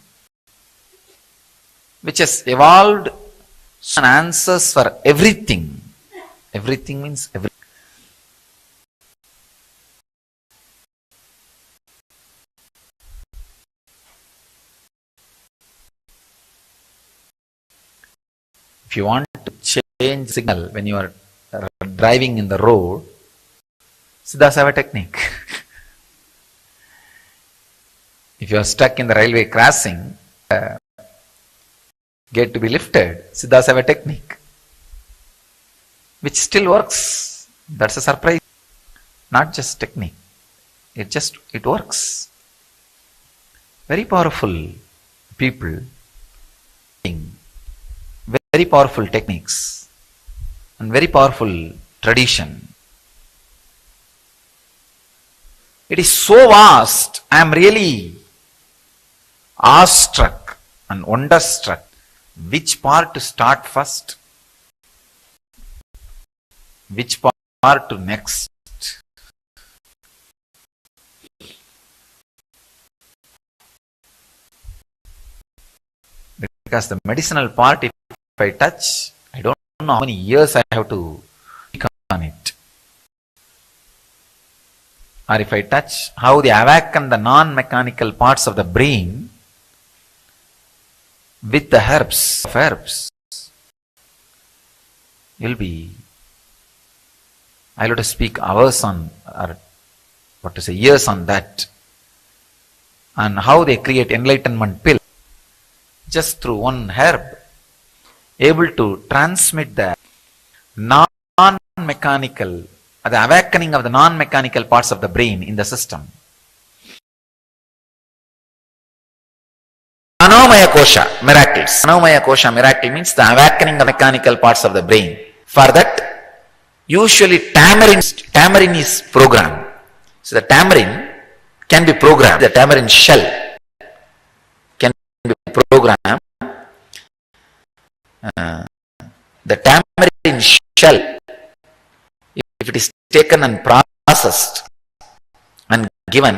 which has evolved answers for everything. Everything means everything. If you want to change signal when you are driving in the road, Siddhas have a technique. If you are stuck in the railway crossing, get to be lifted, Siddhas have a technique which still works. That's a surprise. Not just technique. It works. Very powerful people, very powerful techniques, and very powerful tradition. It is so vast, I am really awestruck and wonderstruck. Which part to start first? Which part to next? Because the medicinal part, if I touch, I don't know how many years I have to work on it. Or if I touch how they awaken the non-mechanical parts of the brain with the herbs, you'll be, I'll have to speak hours on, or years on that. And how they create enlightenment pill just through one herb, able to transmit the non-mechanical, the awakening of the non-mechanical parts of the brain in the system. Manomaya Kosha, miracles. Manomaya Kosha miracle means the awakening of mechanical parts of the brain. For that, usually tamarind is programmed. So the tamarind can be programmed. The tamarind shell can be programmed. The tamarind shell, if it is taken and processed and given,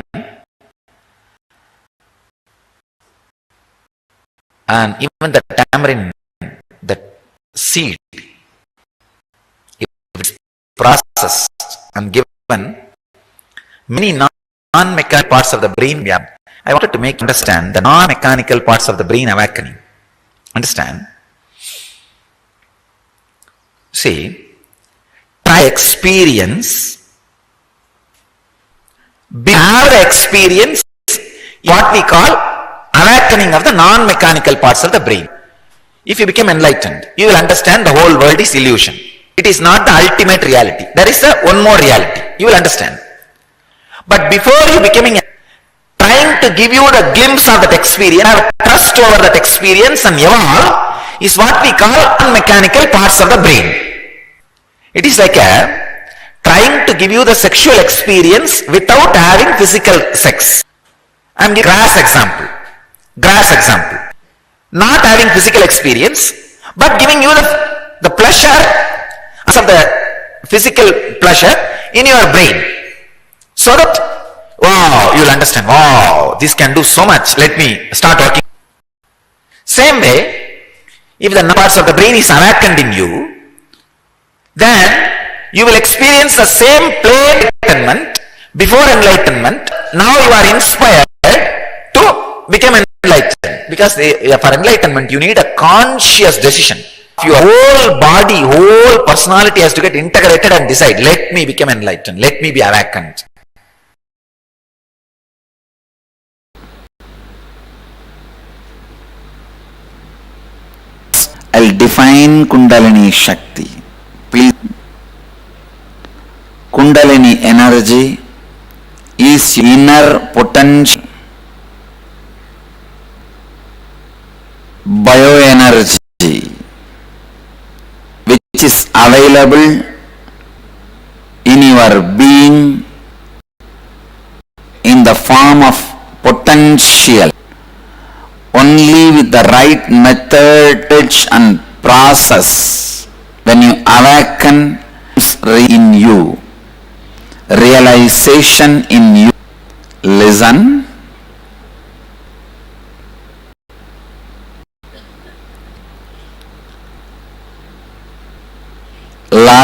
and even the tamarind, the seed, if it is processed and given, many non-mechanical parts of the brain, I wanted to make understand the non-mechanical parts of the brain awakening. Understand? See, try experience, have the experience, what we call awakening of the non-mechanical parts of the brain. If you become enlightened, you will understand the whole world is illusion. It is not the ultimate reality. There is one more reality. You will understand. But before you becoming, trying to give you the glimpse of that experience, have trust over that experience and evolve, is what we call non-mechanical parts of the brain. It is like trying to give you the sexual experience without having physical sex. I am giving grass example. Not having physical experience, but giving you the pleasure of the physical pleasure in your brain. So that, wow, you'll understand, wow, this can do so much. Let me start working. Same way, if the parts of the brain is awakened in you, then you will experience the same play enlightenment before enlightenment. Now you are inspired to become enlightened, because for enlightenment you need a conscious decision. Your whole body, whole personality has to get integrated and decide, let me become enlightened, let me be awakened. I'll define Kundalini Shakti. Please. Kundalini energy is inner potential bioenergy which is available in your being in the form of potential only with the right method and process. When you awaken in you, realization in you, listen,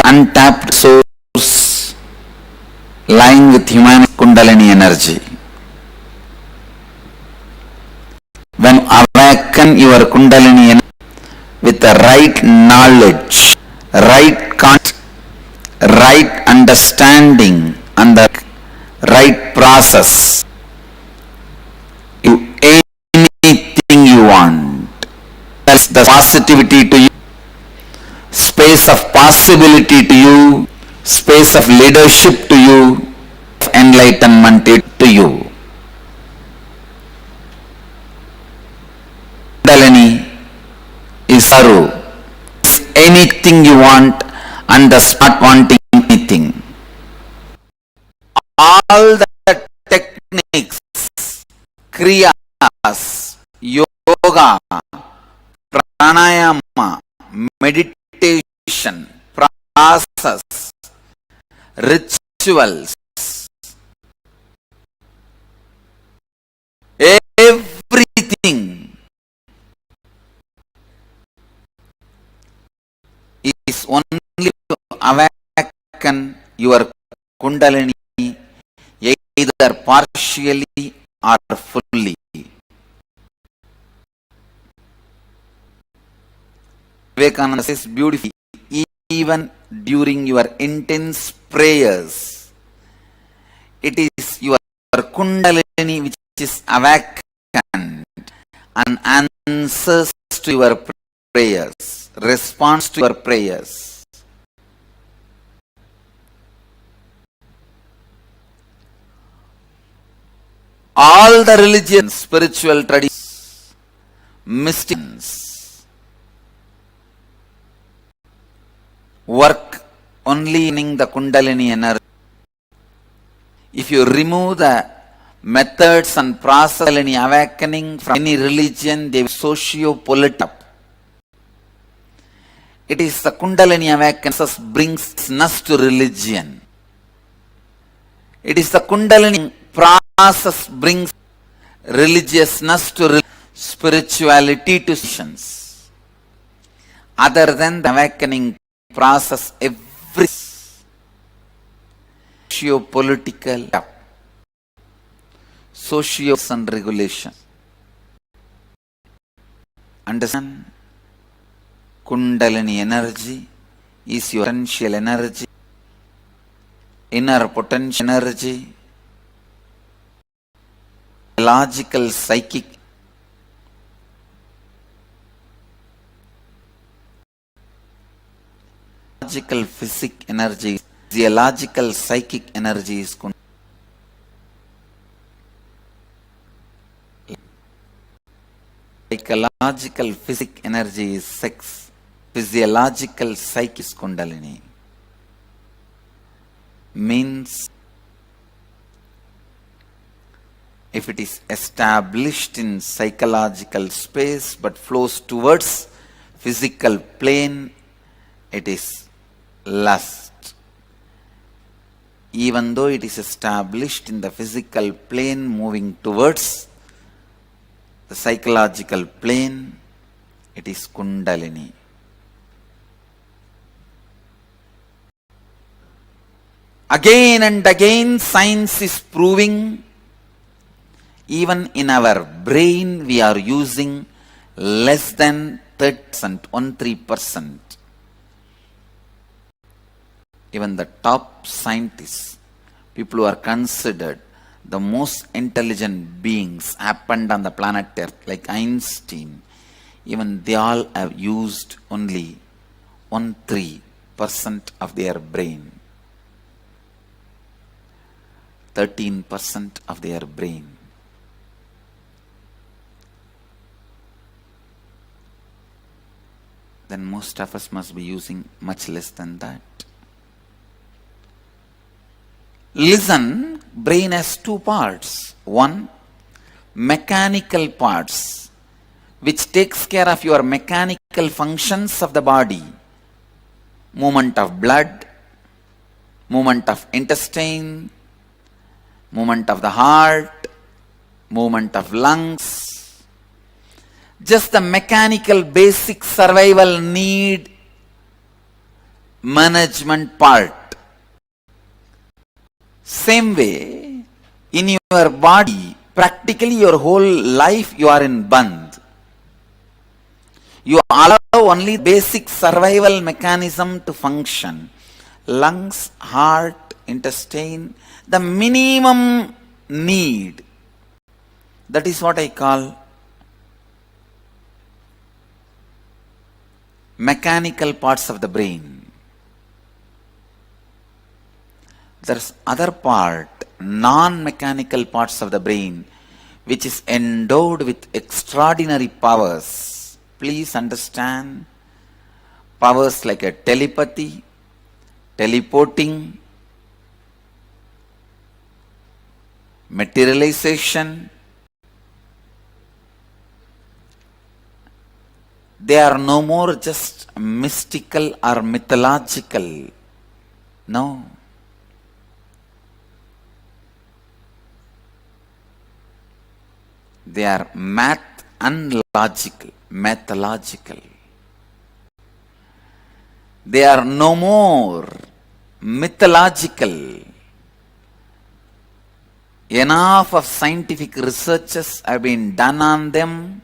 untapped source lying with human Kundalini energy. When you awaken your Kundalini energy with the right knowledge, right concept, right understanding and the right process, you anything you want. That's the positivity to you, space of possibility to you, space of leadership to you, enlightenment to you. Kundalini is Saru. Anything you want and start wanting anything. All the techniques, kriyas, yoga, pranayama, meditation, process, rituals, everything is only to awaken your Kundalini either partially or fully. Vivekananda says beautifully, even during your intense prayers, it is your Kundalini which is awakened and answers to your prayers, responds to your prayers. All the religions, spiritual traditions, mystics work only in the Kundalini energy. If you remove the methods and process of awakening from any religion, they will socio-political. It is the Kundalini awakeness brings us to religion. It is the Kundalini process brings religiousness to spirituality to sessions. Other than the awakening process, every socio-political, socio and regulation. Understand? Kundalini energy is your potential energy, inner potential energy, logical psychic, logical physic energy, physiological psychic energy is Kundalini. Psychological physic energy is sex. Physiological psyche is Kundalini. Means if it is established in psychological space but flows towards physical plane, it is lust. even though it is established in the physical plane moving towards the psychological plane, it is Kundalini. Again and again, science is proving even in our brain we are using less than 30%, 13%. Even the top scientists, people who are considered the most intelligent beings happened on the planet Earth, like Einstein, even they all have used only 13% of their brain. 13% of their brain. Then most of us must be using much less than that. Listen, brain has two parts. One, mechanical parts, which takes care of your mechanical functions of the body. Movement of blood, movement of intestine, movement of the heart, movement of lungs. Just the mechanical basic survival need management part. Same way, in your body, practically your whole life you are in bandh. You allow only basic survival mechanism to function. Lungs, heart, intestine, the minimum need. That is what I call mechanical parts of the brain. There's other part, non-mechanical parts of the brain, which is endowed with extraordinary powers. Please understand, powers like a telepathy, teleporting, materialization. They are no more just mystical or mythological. No. They are math and logical, mathological. They are no more mythological. Enough of scientific researches have been done on them,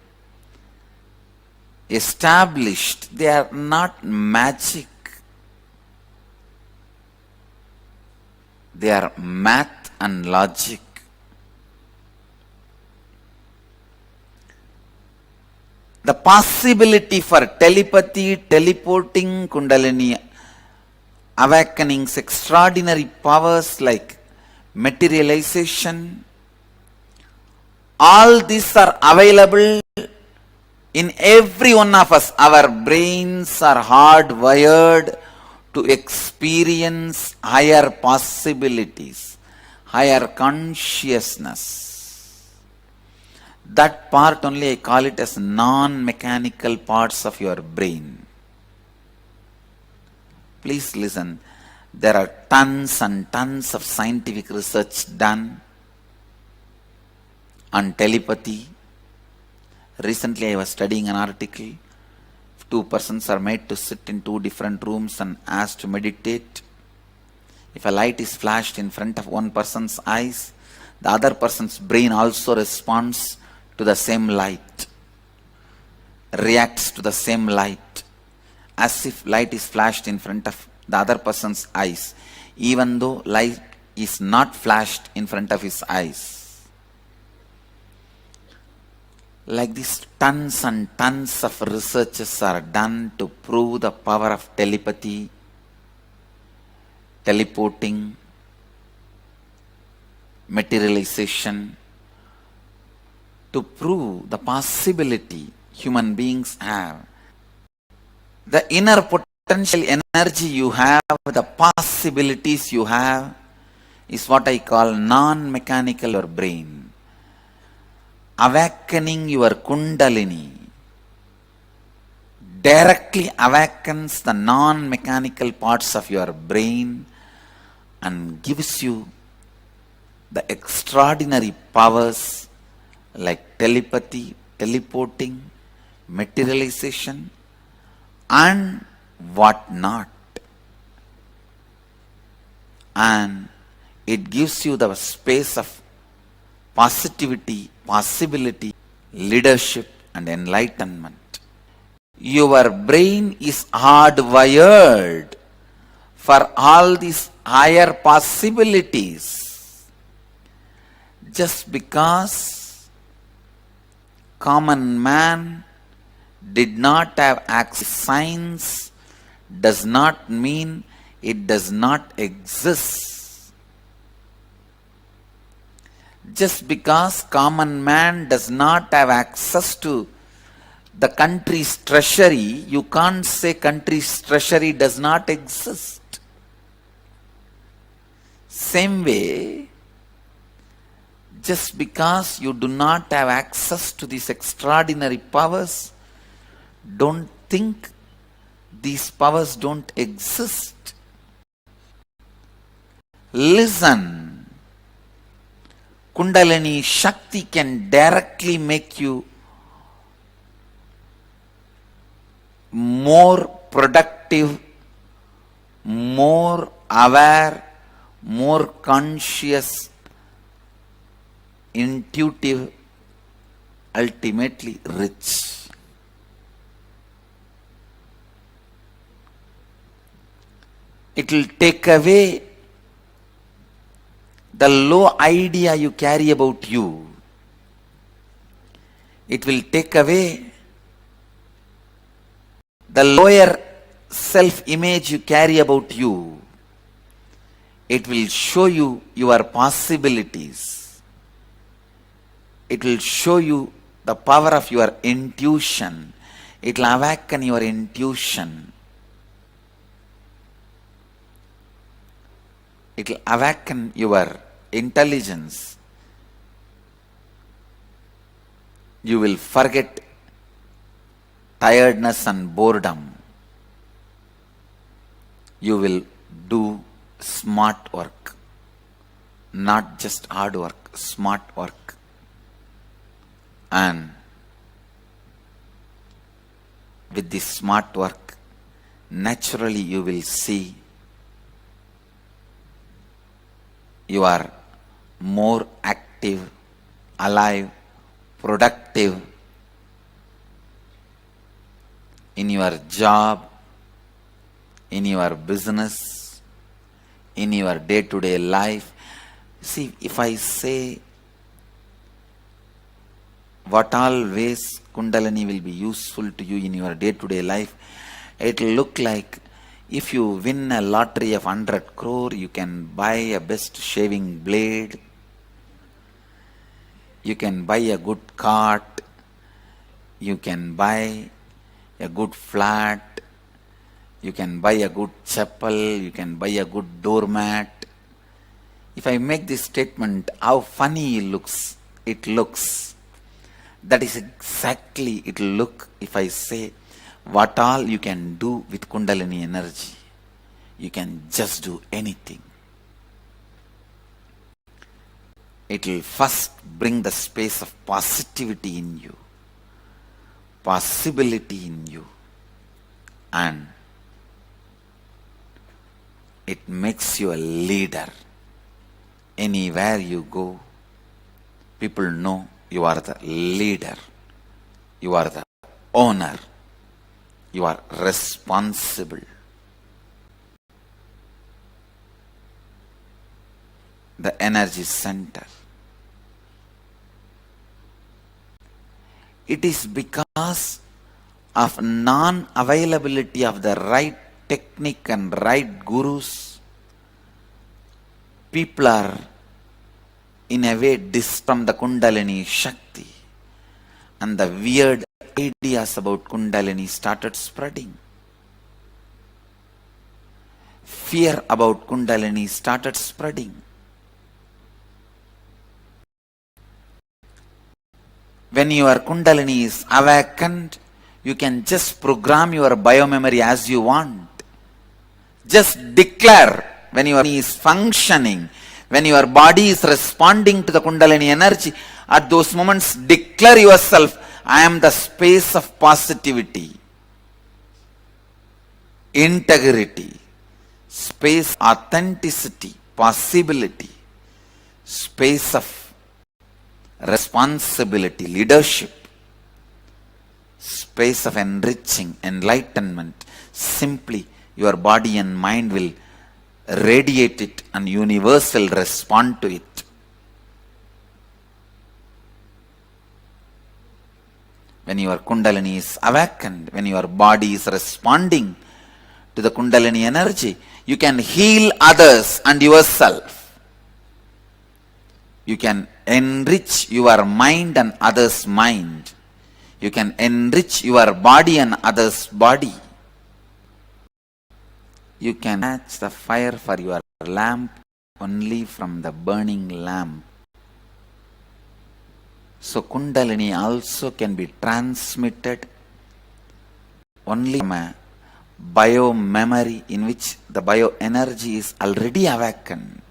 established. They are not magic. They are math and logic. The possibility for telepathy, teleporting, Kundalini, awakenings, extraordinary powers like materialization, all these are available in every one of us. Our brains are hardwired to experience higher possibilities, higher consciousness. That part only I call it as non-mechanical parts of your brain. Please listen. There are tons and tons of scientific research done on telepathy. Recently I was studying an article. Two persons are made to sit in two different rooms and asked to meditate. If a light is flashed in front of one person's eyes, the other person's brain also responds to the same light, reacts to the same light, as if light is flashed in front of the other person's eyes, even though light is not flashed in front of his eyes. Like this, tons and tons of researches are done to prove the power of telepathy, teleporting, materialization, to prove the possibility human beings have. The inner potential energy you have, the possibilities you have, is what I call non-mechanical or brain. Awakening your Kundalini directly awakens the non-mechanical parts of your brain, and gives you the extraordinary powers like telepathy, teleporting, materialization, and what not. And it gives you the space of positivity, possibility, leadership, and enlightenment. Your brain is hardwired for all these higher possibilities. Just because common man did not have access to science does not mean it does not exist. Just because common man does not have access to the country's treasury, you can't say country's treasury does not exist. Same way, just because you do not have access to these extraordinary powers, don't think these powers don't exist. Listen. Kundalini Shakti can directly make you more productive, more aware, more conscious, intuitive, ultimately rich. It will take away the low idea you carry about you. It will take away the lower self-image you carry about you. It will show you your possibilities. It will show you the power of your intuition. It will awaken your intuition. It will awaken your intelligence. You will forget tiredness and boredom. You will do smart work, not just hard work, smart work. And with this smart work, naturally you will see you are more active, alive, productive in your job, in your business, in your day-to-day life. See, if I say what all ways Kundalini will be useful to you in your day-to-day life, it will look like if you win a lottery of 100 crore, you can buy a best shaving blade, you can buy a good cart, you can buy a good flat, you can buy a good chapel, you can buy a good doormat. If I make this statement, how funny it looks. That is exactly it will look if I say what all you can do with Kundalini energy. You can just do anything. It will first bring the space of positivity in you, possibility in you, and it makes you a leader. Anywhere you go, people know you are the leader, you are the owner, you are responsible. The energy center. It is because of non-availability of the right technique and right gurus, people are in a way from the Kundalini Shakti, and the weird ideas about Kundalini started spreading. Fear about Kundalini started spreading. When your Kundalini is awakened, you can just program your biomemory as you want. Just declare when your body is functioning, when your body is responding to the Kundalini energy, at those moments declare yourself, I am the space of positivity, integrity, space authenticity, possibility, space of responsibility, leadership, space of enriching, enlightenment. Simply your body and mind will radiate it and universe will respond to it. When your Kundalini is awakened, when your body is responding to the Kundalini energy, you can heal others and yourself. You can enrich your mind and others' mind. You can enrich your body and others' body. You can catch the fire for your lamp only from the burning lamp. So Kundalini also can be transmitted only from a bio-memory in which the bioenergy is already awakened.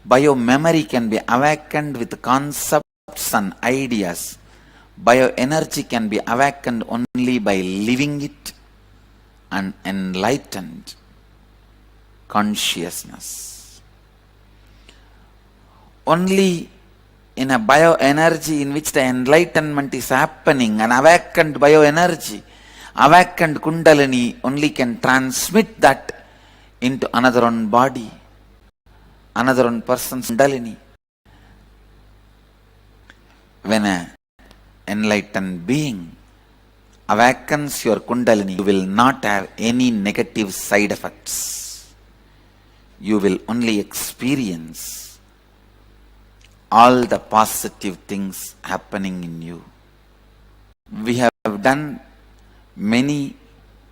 Bio-memory can be awakened with concepts and ideas. Bioenergy can be awakened only by living it and enlightened consciousness. Only in a bioenergy in which the enlightenment is happening, an awakened bioenergy, awakened Kundalini only can transmit that into another one body, another one person's Kundalini. When an enlightened being awakens your Kundalini, you will not have any negative side effects. You will only experience all the positive things happening in you. We have done many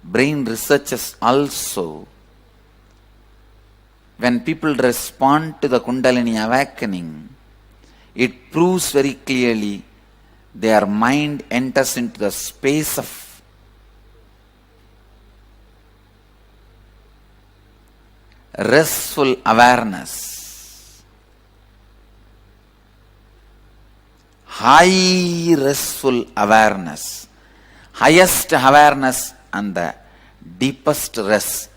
brain researches also. When people respond to the Kundalini awakening, it proves very clearly their mind enters into the space of restful awareness, high restful awareness, highest awareness and the deepest rest.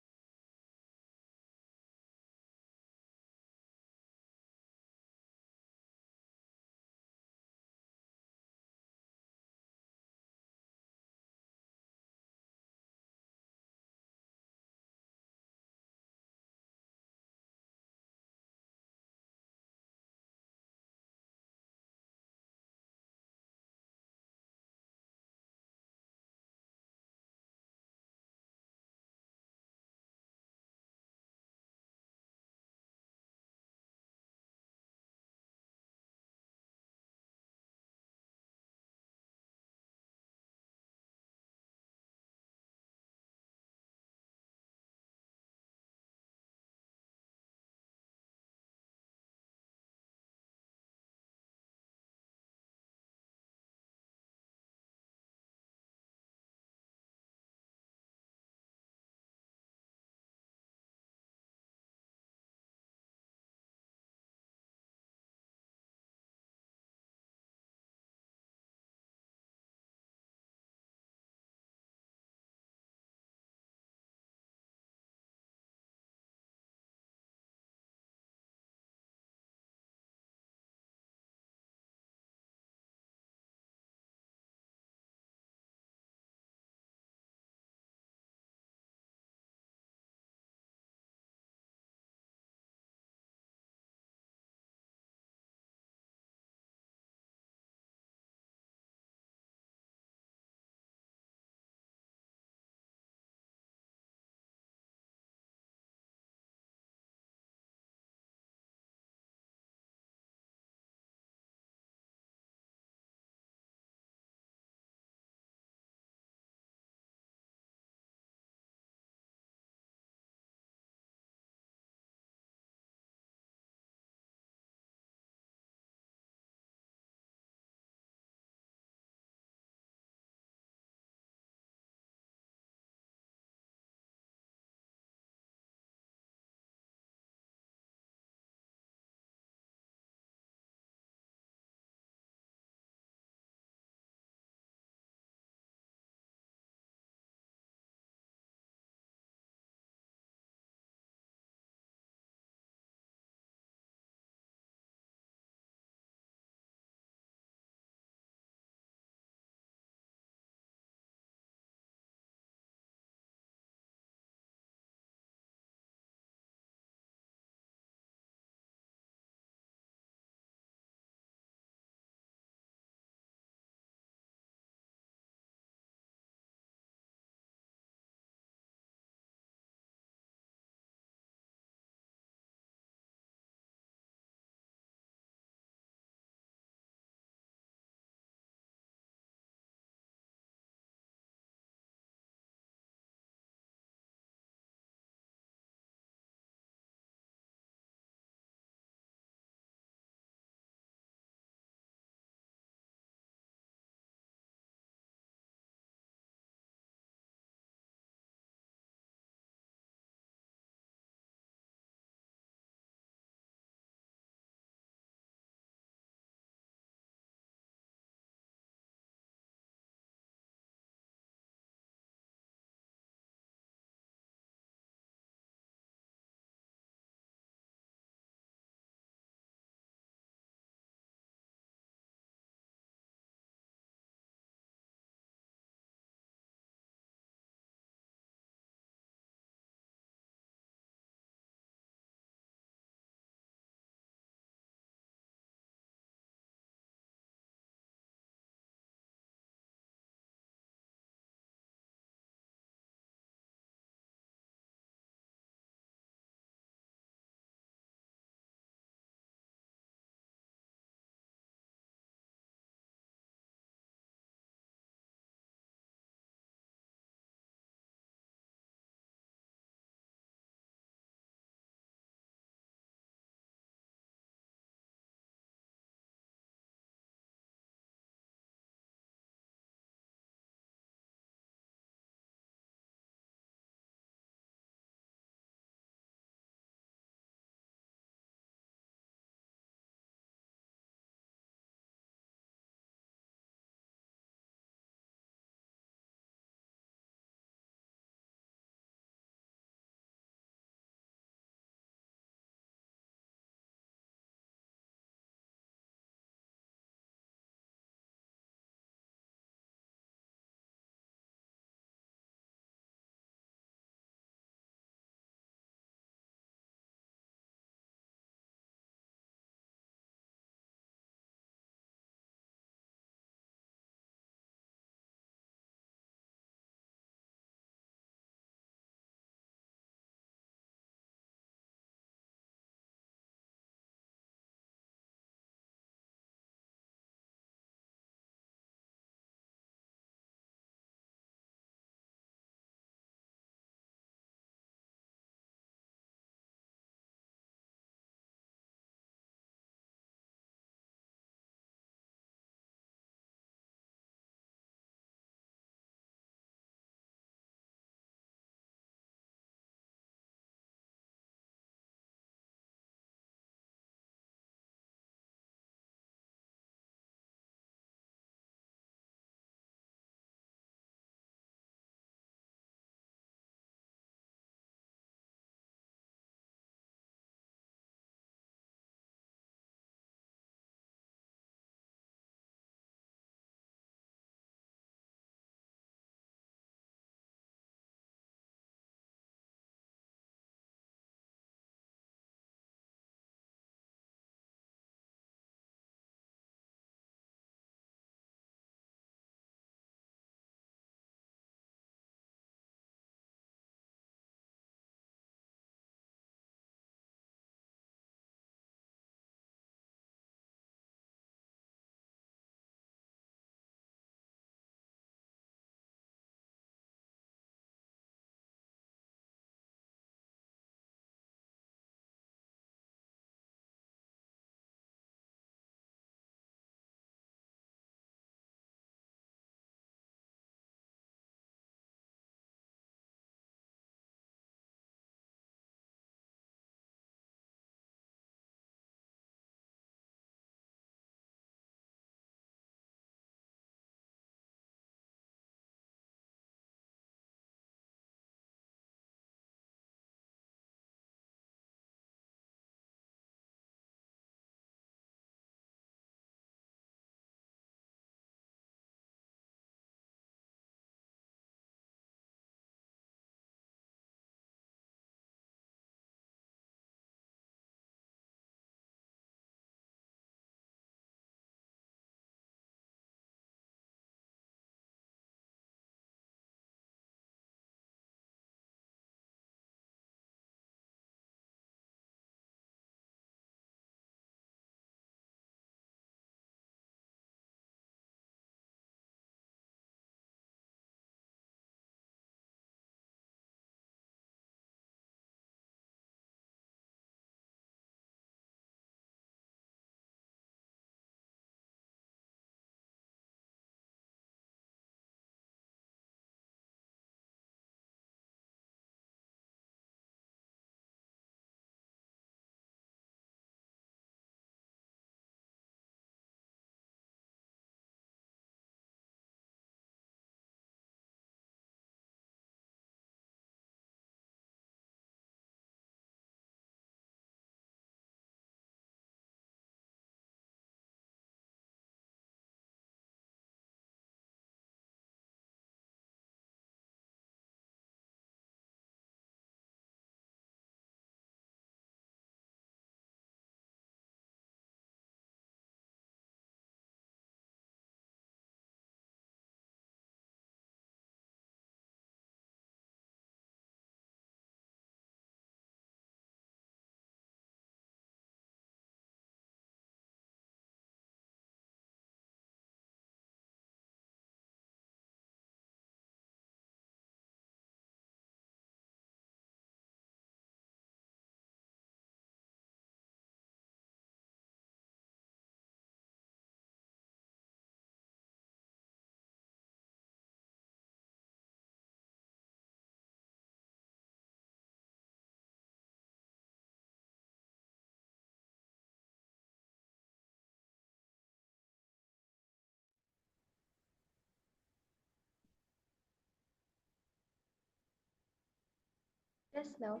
Just now,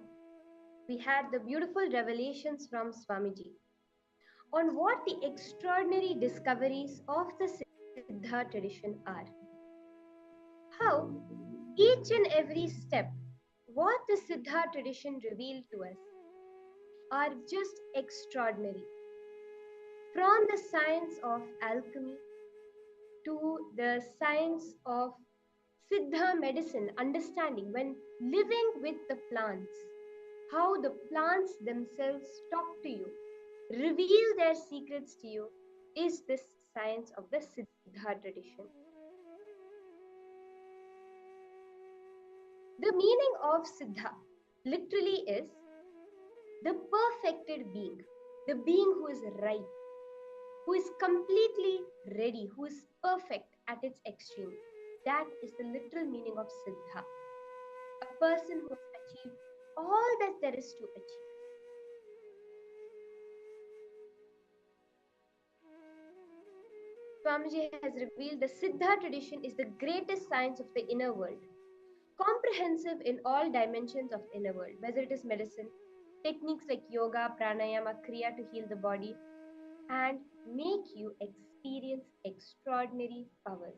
we had the beautiful revelations from Swamiji on what the extraordinary discoveries of the Siddha tradition are. How each and every step, what the Siddha tradition revealed to us, are just extraordinary. From the science of alchemy to the science of Siddha medicine, understanding when living with the plants, how the plants themselves talk to you, reveal their secrets to you, is this science of the Siddha tradition. The meaning of Siddha literally is the perfected being, the being who is right, who is completely ready, who is perfect at its extreme. That is the literal meaning of Siddha. A person who has achieved all that there is to achieve. Swamiji has revealed the Siddha tradition is the greatest science of the inner world, comprehensive in all dimensions of the inner world, whether it is medicine, techniques like yoga, pranayama, kriya to heal the body, and make you experience extraordinary powers.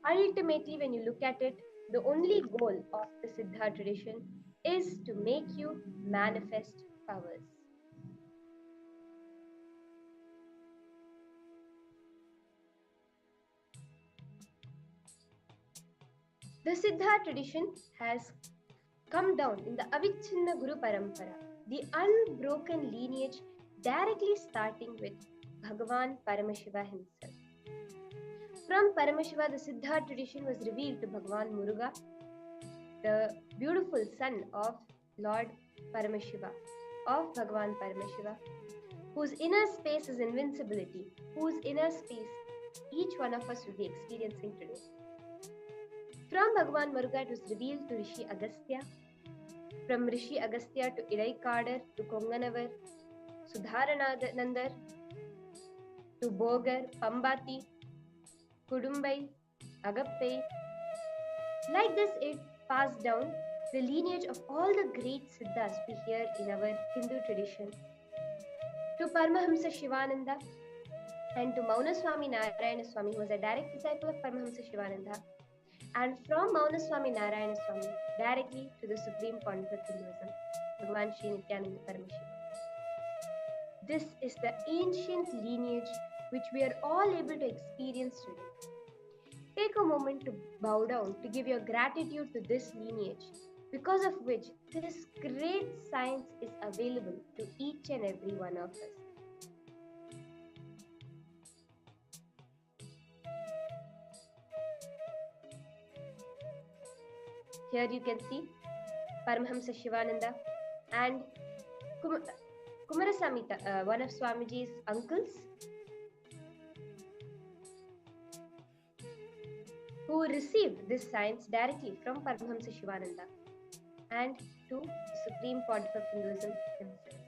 Ultimately, when you look at it, the only goal of the Siddha tradition is to make you manifest powers. The Siddha tradition has come down in the Avichinna Guru Parampara, the unbroken lineage directly starting with Bhagavan Paramashiva himself. From Paramashiva, the Siddha tradition was revealed to Bhagavan Muruga, the beautiful son of Lord Paramashiva, of Bhagavan Paramashiva, whose inner space is invincibility, whose inner space each one of us will be experiencing today. From Bhagavan Muruga, it was revealed to Rishi Agastya. From Rishi Agastya to Idaikadar, to Konganavar, Sudharanandar, to Bogar, Pambati, Kudumbai, Agappe. Like this, it passed down the lineage of all the great Siddhas we hear in our Hindu tradition, to Paramahamsa Shivananda and to Maunaswami Narayana Swami, who was a direct disciple of Paramahamsa Shivananda, and from Maunaswami Narayana Swami directly to the Supreme Pontiff of Hinduism, Bhagavan Sri Nithyananda Paramashiva. This is the ancient lineage which we are all able to experience today. Take a moment to bow down to give your gratitude to this lineage, because of which this great science is available to each and every one of us. Here you can see Paramahamsa Shivananda and Kumarasamita, one of Swamiji's uncles, who received this science directly from Paramahamsa Shivananda and to the Supreme Pontiff of Hinduism himself.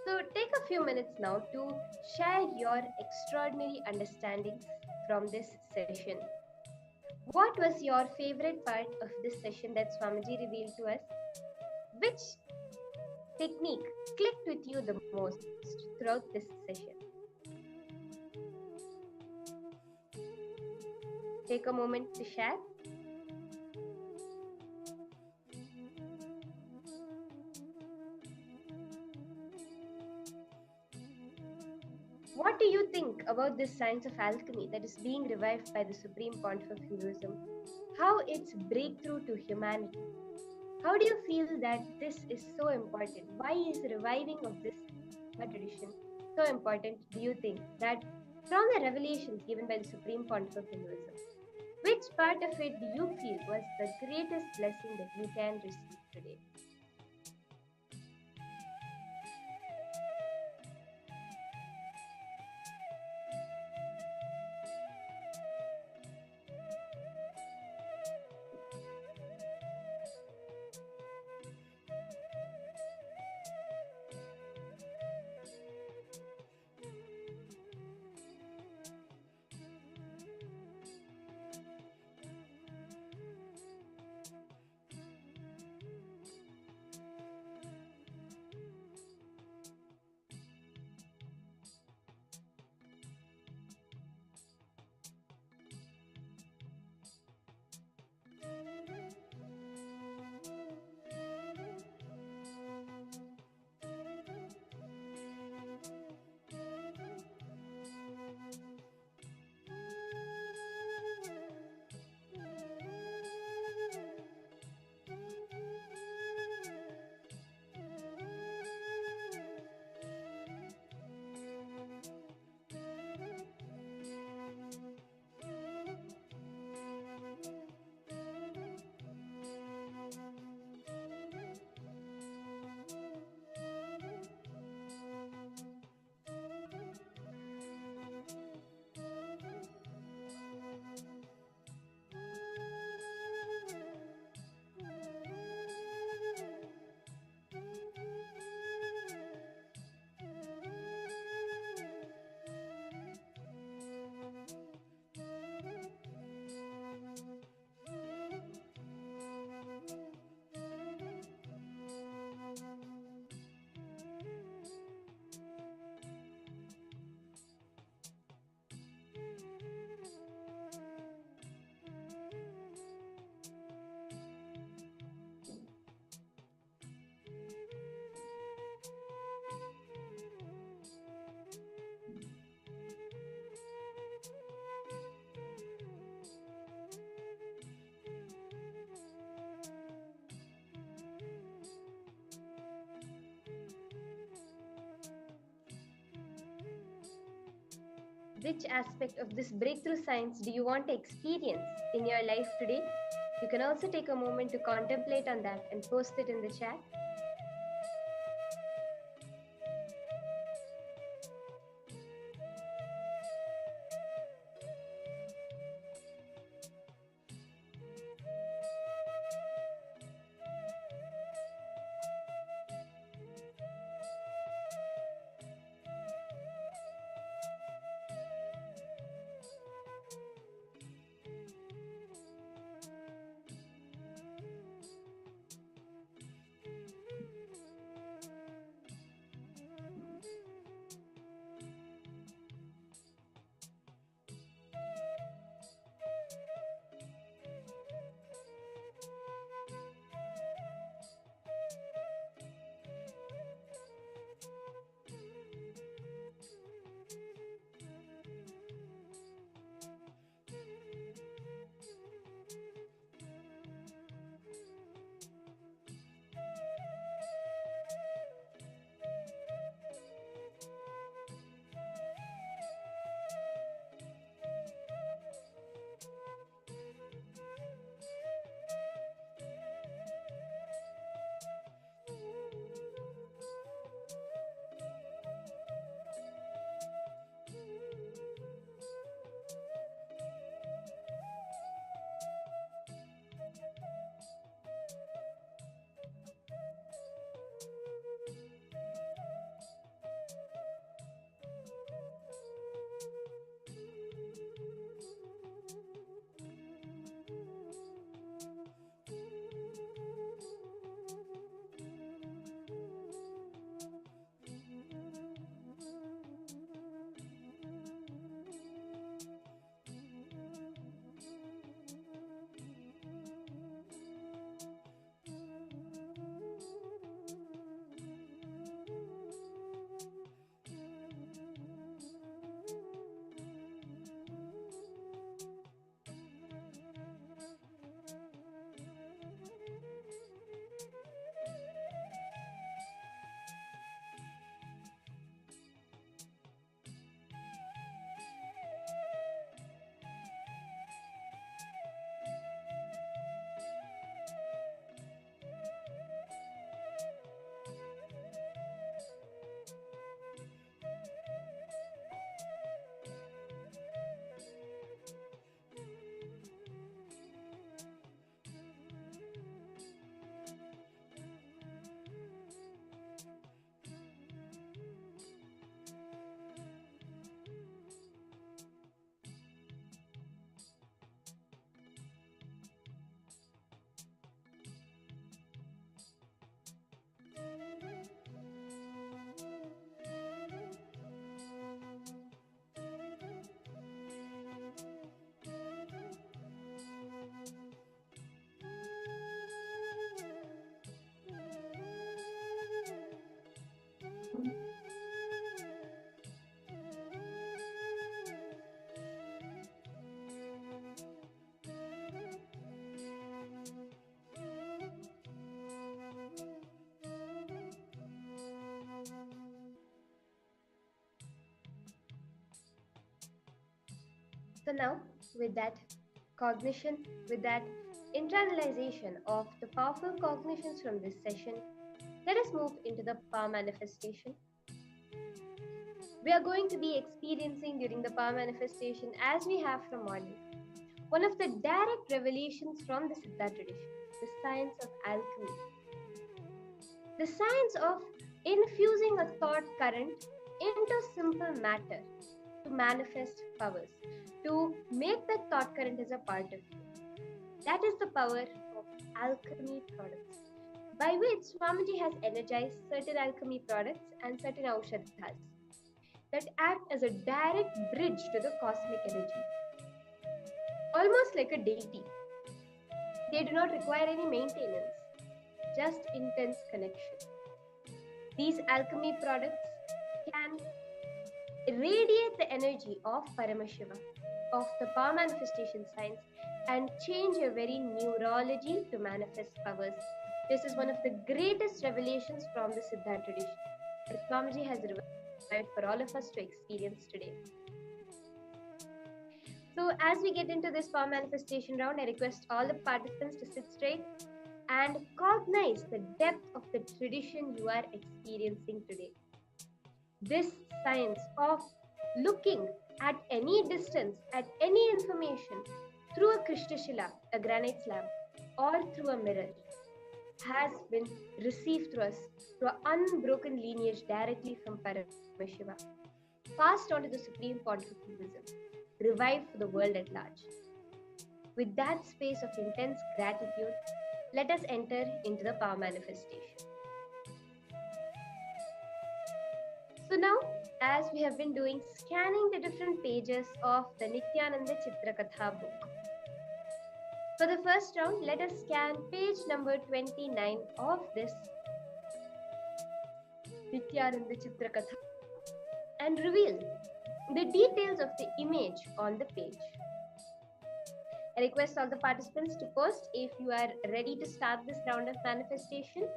So take a few minutes now to share your extraordinary understandings from this session. What was your favorite part of this session that Swamiji revealed to us? Which technique clicked with you the most throughout this session? Take a moment to share. What do you think about this science of alchemy that is being revived by the Supreme Pontiff of Hinduism? How it's breakthrough to humanity? How do you feel that this is so important? Why is the reviving of this tradition so important, do you think, that from the revelations given by the Supreme Pontiff of Hinduism, which part of it do you feel was the greatest blessing that you can receive today? which aspect of this breakthrough science do you want to experience in your life today? You can also take a moment to contemplate on that and post it in the chat. So now, with that cognition, with that internalization of the powerful cognitions from this session, let us move into the power manifestation. We are going to be experiencing during the power manifestation, as we have from morning, one of the direct revelations from the Siddha tradition, the science of alchemy. The science of infusing a thought current into simple matter to manifest powers, to make that thought current as a part of you. That is the power of alchemy products, by which Swamiji has energized certain alchemy products and certain aushadhas that act as a direct bridge to the cosmic energy, almost like a deity. They do not require any maintenance, just intense connection. These alchemy products can radiate the energy of Paramashiva, of the power manifestation science, and change your very neurology to manifest powers. This is one of the greatest revelations from the Siddha tradition that Swamiji has revived for all of us to experience today. So as we get into this power manifestation round, I request all the participants to sit straight and cognize the depth of the tradition you are experiencing today. This science of looking at any distance, at any information through a Krishnashila, a granite slab, or through a mirror has been received through us through an unbroken lineage directly from Paramashiva, passed on to the Supreme Pontiff of Hinduism, revived for the world at large. With that space of intense gratitude, let us enter into the power manifestation. So now, as we have been doing, scanning the different pages of the Nithyananda Chitrakatha book. For the first round, let us scan page number 29 of this Nithyananda Chitrakatha and reveal the details of the image on the page. I request all the participants to post if you are ready to start this round of manifestation.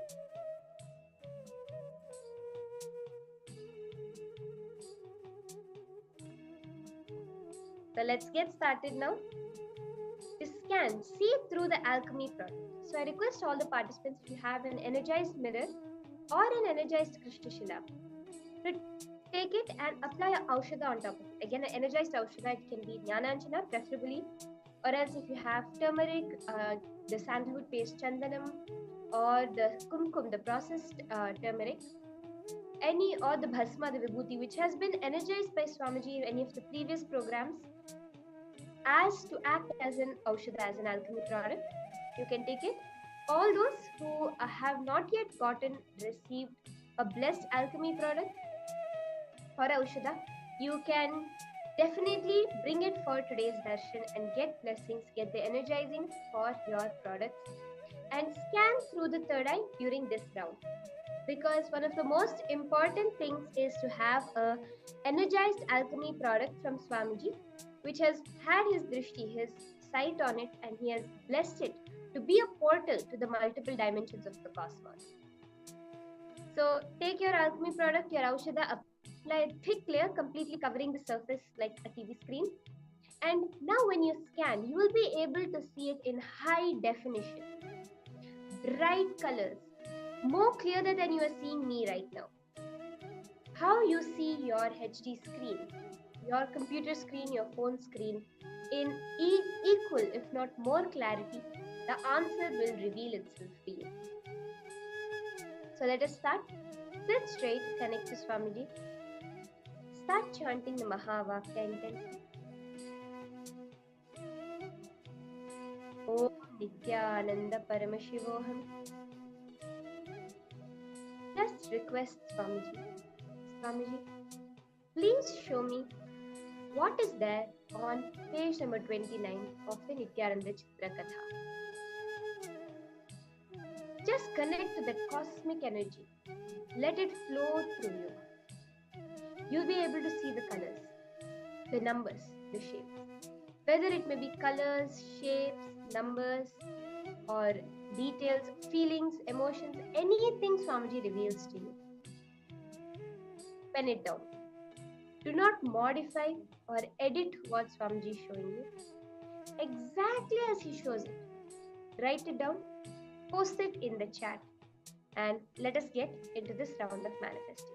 So let's get started now. To scan, see through the alchemy product. So I request all the participants, if you have an energized mirror or an energized Krishnashila, to take it and apply a Aushadha on top of it. Again, an energized Aushadha, it can be Jnananjana preferably, or else if you have turmeric, the sandalwood paste Chandanam, or the Kumkum, the processed turmeric, any, or the Bhasma, the Vibhuti, which has been energized by Swamiji in any of the previous programs, as to act as an Aushadha, as an alchemy product, you can take it. All those who have not yet received a blessed alchemy product or Aushadha, you can definitely bring it for today's darshan and get blessings, get the energizing for your products, and scan through the third eye during this round. Because one of the most important things is to have a energized alchemy product from Swamiji, which has had his drishti, his sight on it, and he has blessed it to be a portal to the multiple dimensions of the cosmos. So take your alchemy product, your Aushadha, apply a thick layer completely covering the surface like a TV screen. And now when you scan, you will be able to see it in high definition, bright colors, more clearer than you are seeing me right now. How you see your HD screen, your computer screen, your phone screen in equal, if not more clarity, the answer will reveal itself to you. So let us start. Sit straight, connect to Swamiji. Start chanting the Mahavakya intensely. Om Nithyananda Paramashivoham. Just request Swamiji. Swamiji, please show me what is there on page number 29 of the Nithyananda Chitrakatha. Just connect to that cosmic energy. Let it flow through you. You'll be able to see the colors, the numbers, the shapes. Whether it may be colors, shapes, numbers, or details, feelings, emotions, anything Swamiji reveals to you. Pen it down. Do not modify or edit what Swamiji is showing you. Exactly as he shows it. Write it down, post it in the chat, and let us get into this round of manifestation.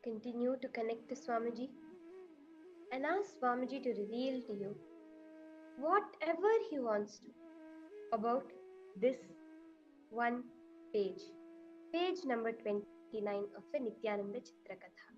Continue to connect to Swamiji and ask Swamiji to reveal to you whatever he wants to about this one page, page number 29 of the Nithyananda Chitrakatha.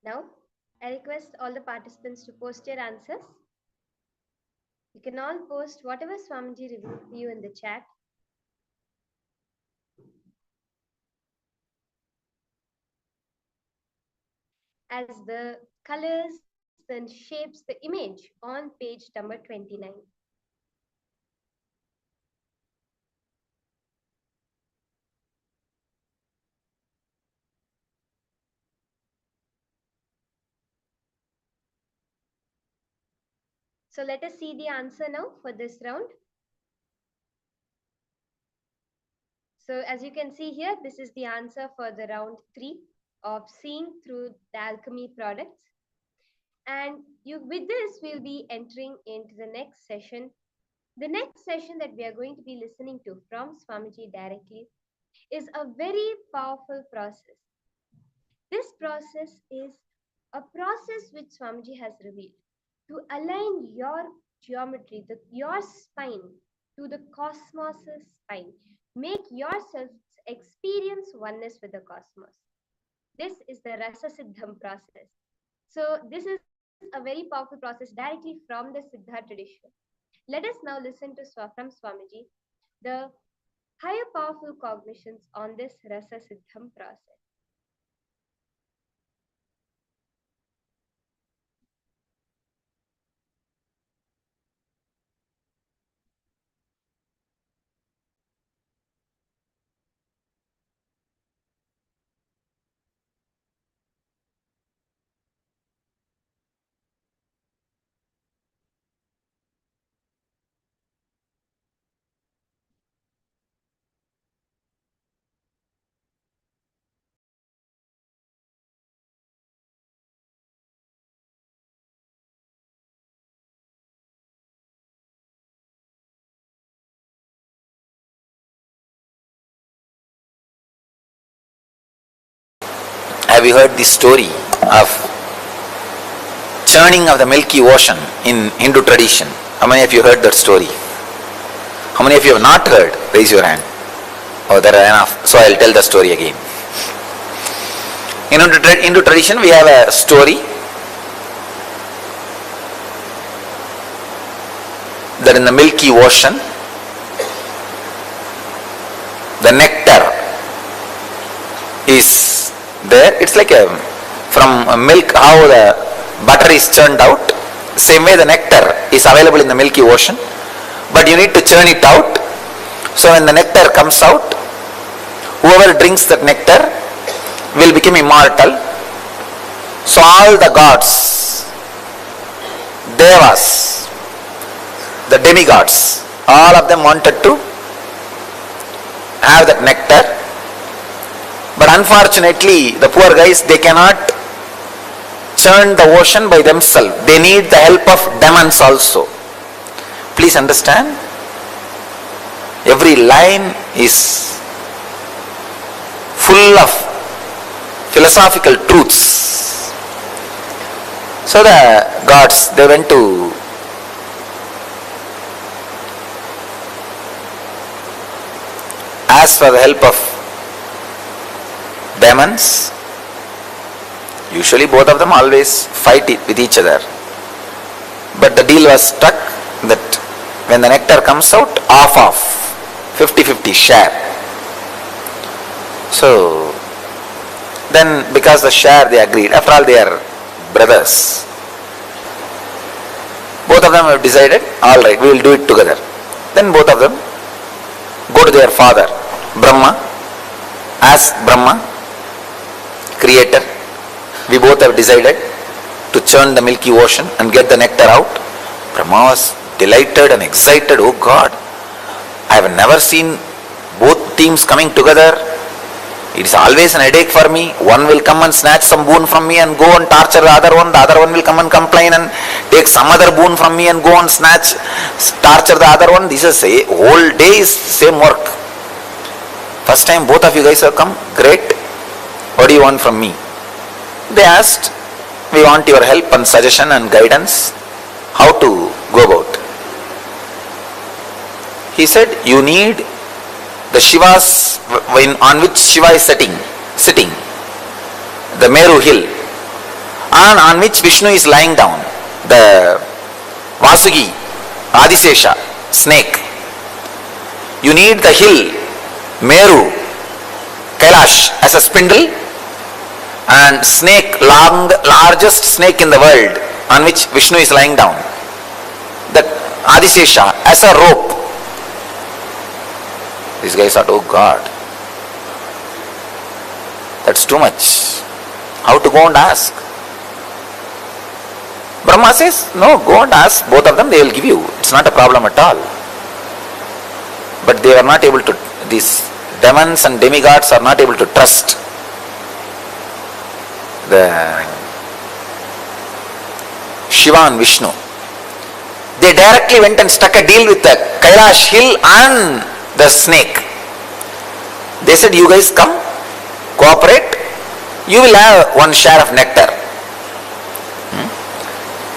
Now, I request all the participants to post your answers. You can all post whatever Swamiji revealed for you in the chat. As the colors then shapes the image on page number 29. So let us see the answer now for this round. So as you can see here, this is the answer for the round 3 of seeing through the alchemy products. And with this, we'll be entering into the next session. The next session that we are going to be listening to from Swamiji directly is a very powerful process. This process is a process which Swamiji has revealed to align your geometry, your spine to the cosmos's spine. Make yourself experience oneness with the cosmos. This is the Rasa Siddham process. So this is a very powerful process directly from the Siddha tradition. Let us now listen to from Swamiji the higher powerful cognitions on this Rasa Siddham process. Have you heard the story of churning of the Milky Ocean in Hindu tradition? How many of you heard that story? How many of you have not heard? Raise your hand. Oh, there are enough. So I'll tell the story again. In Hindu tradition, we have a story that in the Milky Ocean, the nectar is there. It's like from milk, how the butter is churned out. Same way the nectar is available in the Milky Ocean, but you need to churn it out. So when the nectar comes out, whoever drinks that nectar will become immortal. So all the gods, devas, the demigods, all of them wanted to have that nectar. But unfortunately, the poor guys, they cannot churn the ocean by themselves. They need the help of demons also. Please understand, every line is full of philosophical truths. So the gods, they went to ask for the help of demons. Usually both of them always fight with each other. But the deal was struck that when the nectar comes out, off 50-50 share. So then because the share they agreed. After all, they are brothers. Both of them have decided, all right, we will do it together. Then both of them go to their father, Brahma, ask Brahma, creator, we both have decided to churn the Milky Ocean and get the nectar out. Brahma was delighted and excited. Oh God, I have never seen both teams coming together. It is always an headache for me. One will come and snatch some boon from me and go and torture the other one. The other one will come and complain and take some other boon from me and go and torture the other one. This is a whole day is same work. First time both of you guys have come, great. What do you want from me? They asked, we want your help and suggestion and guidance, how to go about. He said, you need the Shivas on which Shiva is sitting, the Meru hill. and on which Vishnu is lying down. The Vasugi, Adisesha, snake. You need the hill, Meru, Kailash as a spindle, and snake, largest snake in the world, on which Vishnu is lying down. The Adisesha as a rope. These guys thought, oh God, that's too much. How to go and ask? Brahma says, no, go and ask both of them, they will give you. It's not a problem at all. But they are not able to, these demons and demigods are not able to trust the Shiva and Vishnu. They directly went and struck a deal with the Kailash hill and the snake. They said, you guys come, cooperate, you will have one share of nectar.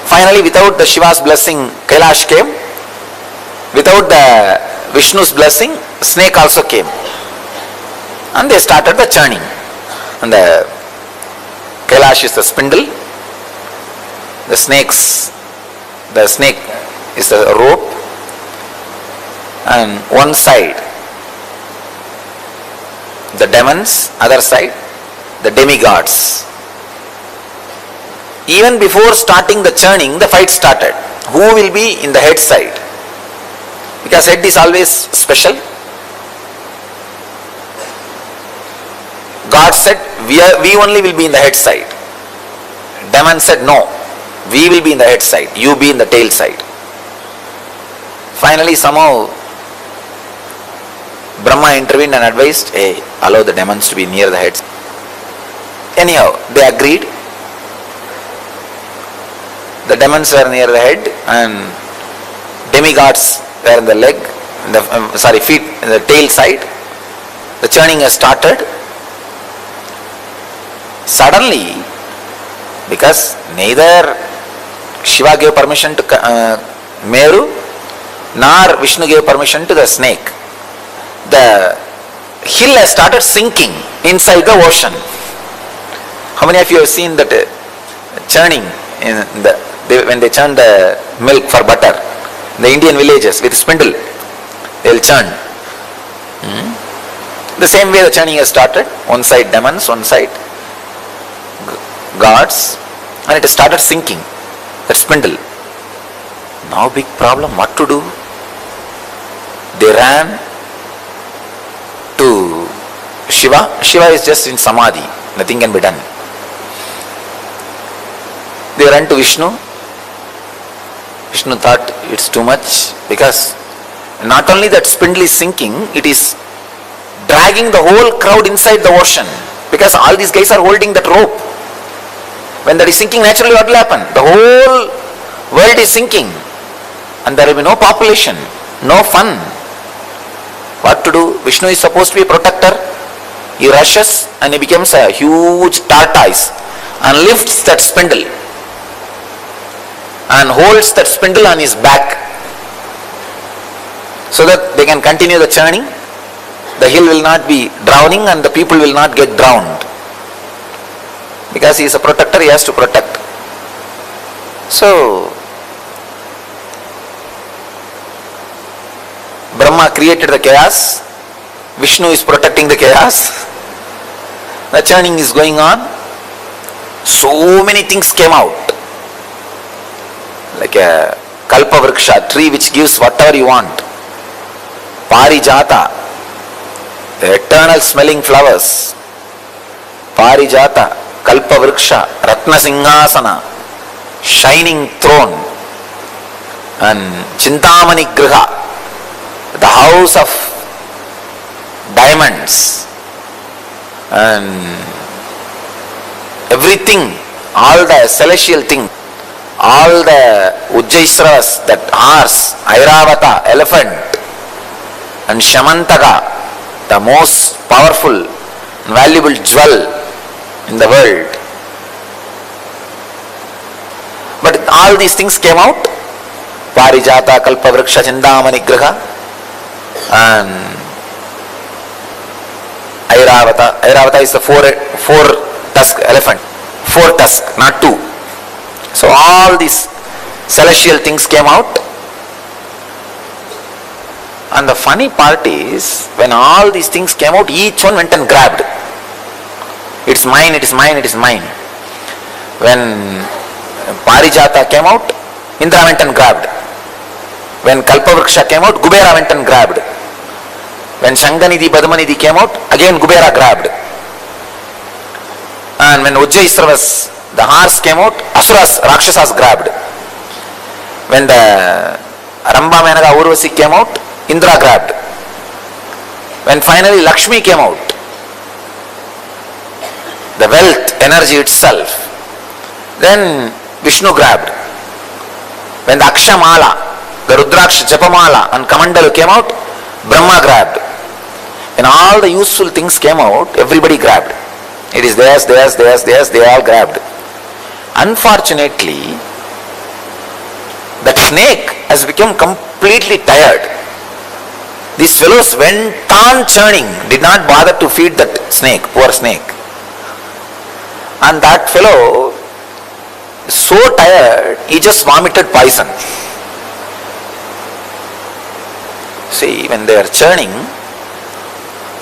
Finally, without the Shiva's blessing, Kailash came. Without the Vishnu's blessing, snake also came. And they started the churning. And the Kailash is the spindle. The snake is the rope. And one side, the demons, other side, the demigods. Even before starting the churning, the fight started. Who will be in the head side? Because head is always special. God said, we only will be in the head side. Demon said, no, we will be in the head side, you be in the tail side. Finally, somehow, Brahma intervened and advised, hey, allow the demons to be near the heads. Anyhow, they agreed. The demons were near the head and demigods were in the leg, feet, in the tail side. The churning has started. Suddenly, because neither Shiva gave permission to Meru, nor Vishnu gave permission to the snake, the hill has started sinking inside the ocean. How many of you have seen that churning when they churn the milk for butter? The Indian villages with spindle, they will churn. The same way the churning has started. One side demons, one side gods, and it has started sinking, that spindle. Now big problem, what to do? They ran to Shiva. Shiva is just in Samadhi, nothing can be done. They ran to Vishnu. Vishnu thought it's too much, because not only that spindle is sinking, it is dragging the whole crowd inside the ocean, because all these guys are holding that rope. When that is sinking, naturally what will happen? The whole world is sinking and there will be no population, no fun. What to do? Vishnu is supposed to be a protector. He rushes and he becomes a huge tortoise and lifts that spindle and holds that spindle on his back so that they can continue the churning. The hill will not be drowning and the people will not get drowned. Because he is a protector, he has to protect. So, Brahma created the chaos, Vishnu is protecting the chaos, the churning is going on. So many things came out. Like a kalpa vriksha, tree which gives whatever you want. Parijata, the eternal smelling flowers. Parijata, kalpa vriksha, ratna singhasana, shining throne, and chintamani griha, the house of diamonds, and everything, all the celestial things, all the Ujjaisravas, that horse, Airavata, elephant, and Shamantaka, the most powerful and valuable jewel in the world. But all these things came out. Parijata, Kalpavriksha, Chindamani Griha, and Airavata. Airavata is the four tusk elephant. 4 tusks, not 2. So all these celestial things came out. And the funny part is, when all these things came out, each one went and grabbed. It's mine, it is mine, it is mine. When Parijata came out, Indra went and grabbed. When Kalpavriksha came out, Kubera went and grabbed. When Shanganidhi, Padmanidhi came out, again Kubera grabbed. And when Ujjaisravas, the horse came out, Asuras, Rakshasas grabbed. When the Ramba Menaka Urvasi came out, Indra grabbed. When finally Lakshmi came out, the wealth, energy itself, then Vishnu grabbed. When the Akshamala, the Rudraksha Japamala and Kamandalu came out, Brahma grabbed. When all the useful things came out, everybody grabbed. It is theirs, theirs, theirs, theirs, they all grabbed. Unfortunately, that snake has become completely tired. These fellows went on churning, did not bother to feed that snake, poor snake. And that fellow, so tired, he just vomited poison. See, when they are churning,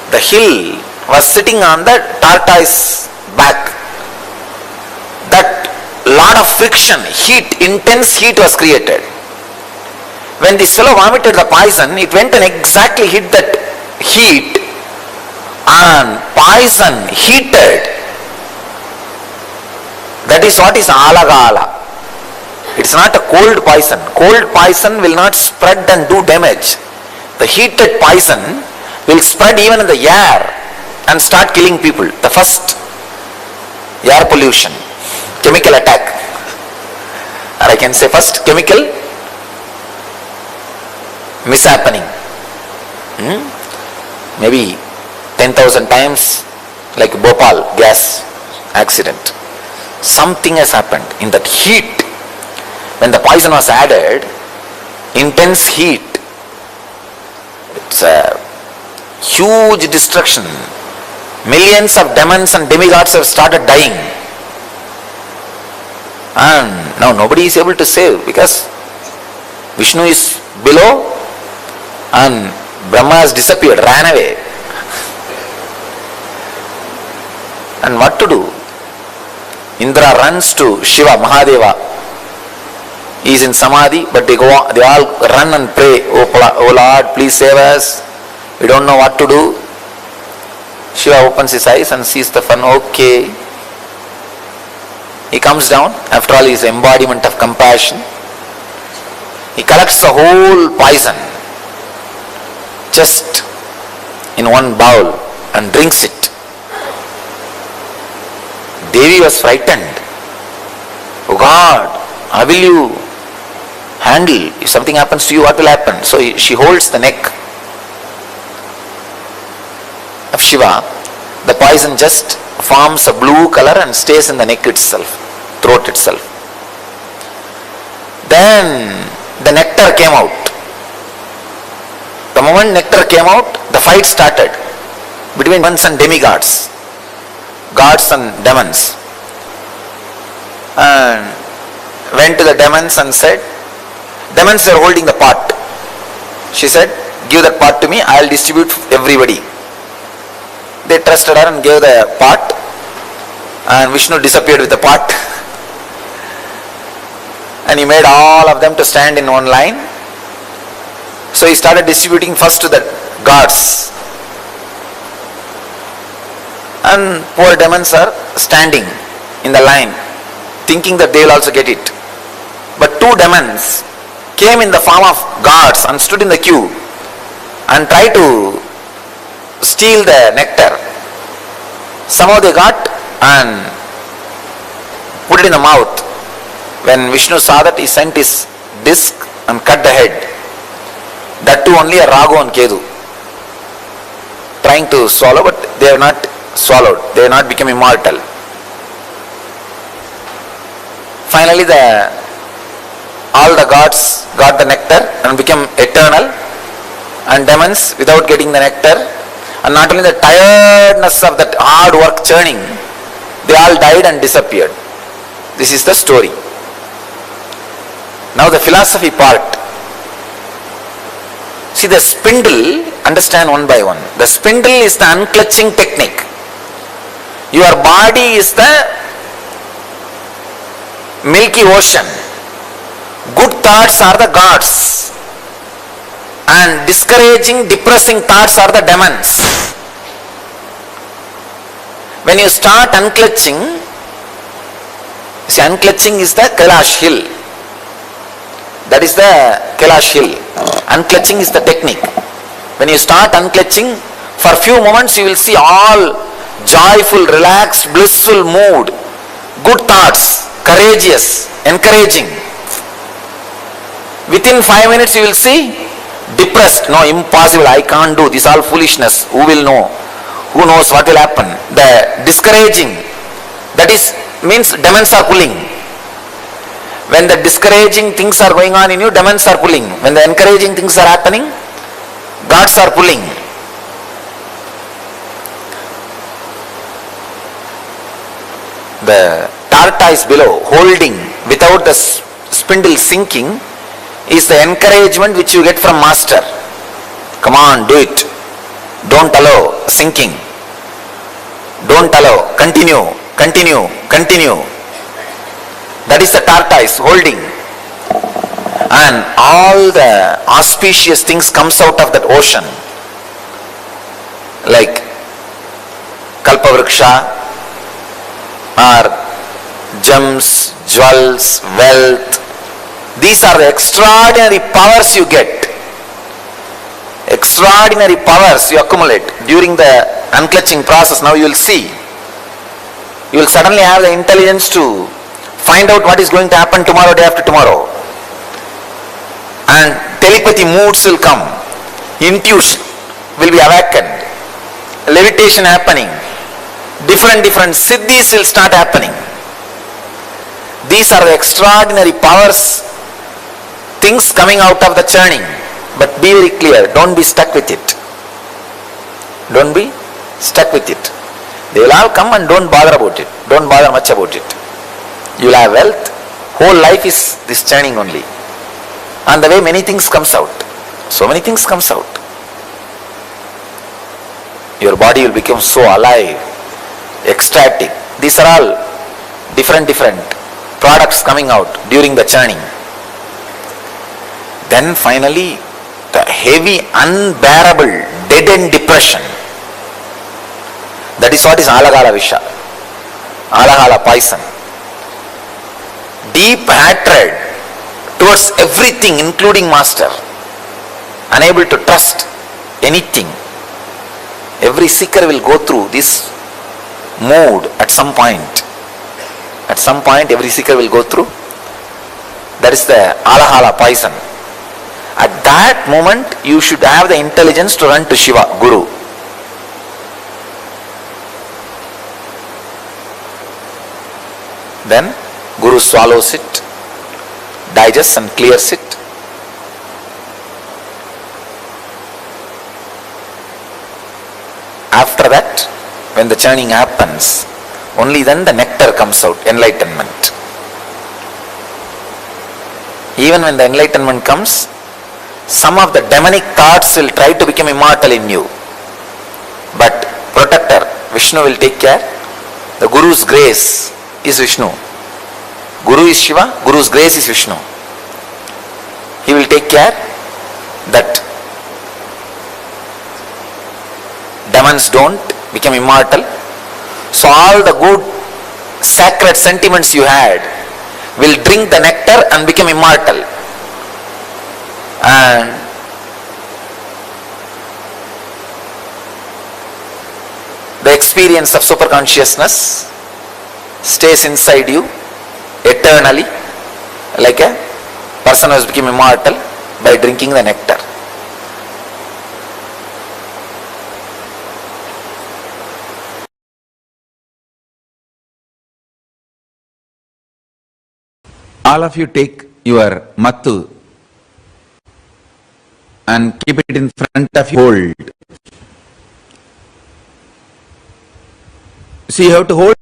the hill was sitting on the tortoise back. That lot of friction, heat, intense heat was created. When this fellow vomited the poison, it went and exactly hit that heat, and poison heated. That is what is alagala. It's not a cold poison. Cold poison will not spread and do damage. The heated poison will spread even in the air and start killing people. The first air pollution, chemical attack, or I can say first chemical mishappening. Maybe 10,000 times, like Bhopal gas accident. Something has happened in that heat. When the poison was added, intense heat, it's a huge destruction. Millions of demons and demigods have started dying. And now nobody is able to save, because Vishnu is below and Brahma has disappeared, ran away. And what to do? Indra runs to Shiva, Mahadeva. He is in Samadhi, but they all run and pray, oh Lord, please save us. We don't know what to do. Shiva opens his eyes and sees the fun. Okay. He comes down. After all, he is embodiment of compassion. He collects the whole poison just in one bowl and drinks it. Devi was frightened. Oh God, how will you handle? If something happens to you, what will happen? So she holds the neck of Shiva. The poison just forms a blue color and stays in the neck itself, throat itself. Then the nectar came out. The moment nectar came out, the fight started between demons and demigods, gods and demons. And went to the demons and said, demons are holding the pot. She said, give that pot to me, I will distribute everybody. They trusted her and gave the pot, and Vishnu disappeared with the pot. And he made all of them to stand in one line. So he started distributing first to the gods. And poor demons are standing in the line, thinking that they will also get it. But two demons came in the form of gods and stood in the queue and tried to steal the nectar. Somehow they got and put it in the mouth. When Vishnu saw that, he sent his disc and cut the head. That too only a Ragu and Kedu, trying to swallow, but they have not swallowed. They have not become immortal. Finally all the gods got the nectar and became eternal, and demons without getting the nectar, and not only the tiredness of that hard work churning, they all died and disappeared. This is the story. Now the philosophy part. See the spindle, understand one by one. The spindle is the unclutching technique. Your body is the milky ocean. Good thoughts are the gods. And discouraging, depressing thoughts are the demons. When you start unclutching, see, unclutching is the Kailasa hill. That is the Kailasa hill. Unclutching is the technique. When you start unclutching, for a few moments you will see all joyful, relaxed, blissful mood, good thoughts, courageous, encouraging. Within 5 minutes you will see depressed. No, impossible, I can't do this, all foolishness. Who will know? Who knows what will happen? The discouraging, that is means demons are pulling. When the discouraging things are going on in you, demons are pulling. When the encouraging things are happening, gods are pulling. The tortoise below, holding without the spindle sinking, is the encouragement which you get from master. Come on, do it. Don't allow sinking. Don't allow. Continue, continue, continue. That is the tortoise holding. And all the auspicious things comes out of that ocean. Like Kalpavriksha, or gems, jewels, wealth. These are the extraordinary powers you get. Extraordinary powers you accumulate during the unclutching process. Now you will see. You will suddenly have the intelligence to find out what is going to happen tomorrow, day after tomorrow. And telepathy moods will come. Intuition will be awakened. Levitation happening. Different siddhis will start happening. These are the extraordinary powers, things coming out of the churning. But be very clear, don't be stuck with it. Don't be stuck with it. They will all come and don't bother about it. Don't bother much about it. You will have wealth. Whole life is this churning only. And the way many things comes out. So many things comes out. Your body will become so alive, ecstatic. These are all different products coming out during the churning. Then finally, the heavy, unbearable, dead-end depression. That is what is alagala visha, alagala poison. Deep hatred towards everything, including master. Unable to trust anything. Every seeker will go through this mood at some point. At some point, every seeker will go through. That is the alahala poison. At that moment, you should have the intelligence to run to Shiva, Guru. Then, Guru swallows it, digests and clears it. After that, when the churning happens, only then the nectar comes out, enlightenment. Even when the enlightenment comes, some of the demonic thoughts will try to become immortal in you. But protector, Vishnu will take care. The Guru's grace is Vishnu. Guru is Shiva, Guru's grace is Vishnu. He will take care that demons don't become immortal. So all the good sacred sentiments you had will drink the nectar and become immortal. And the experience of superconsciousness stays inside you eternally, like a person who has become immortal by drinking the nectar. All of you take your mattu and keep it in front of you. Hold. See, you have to hold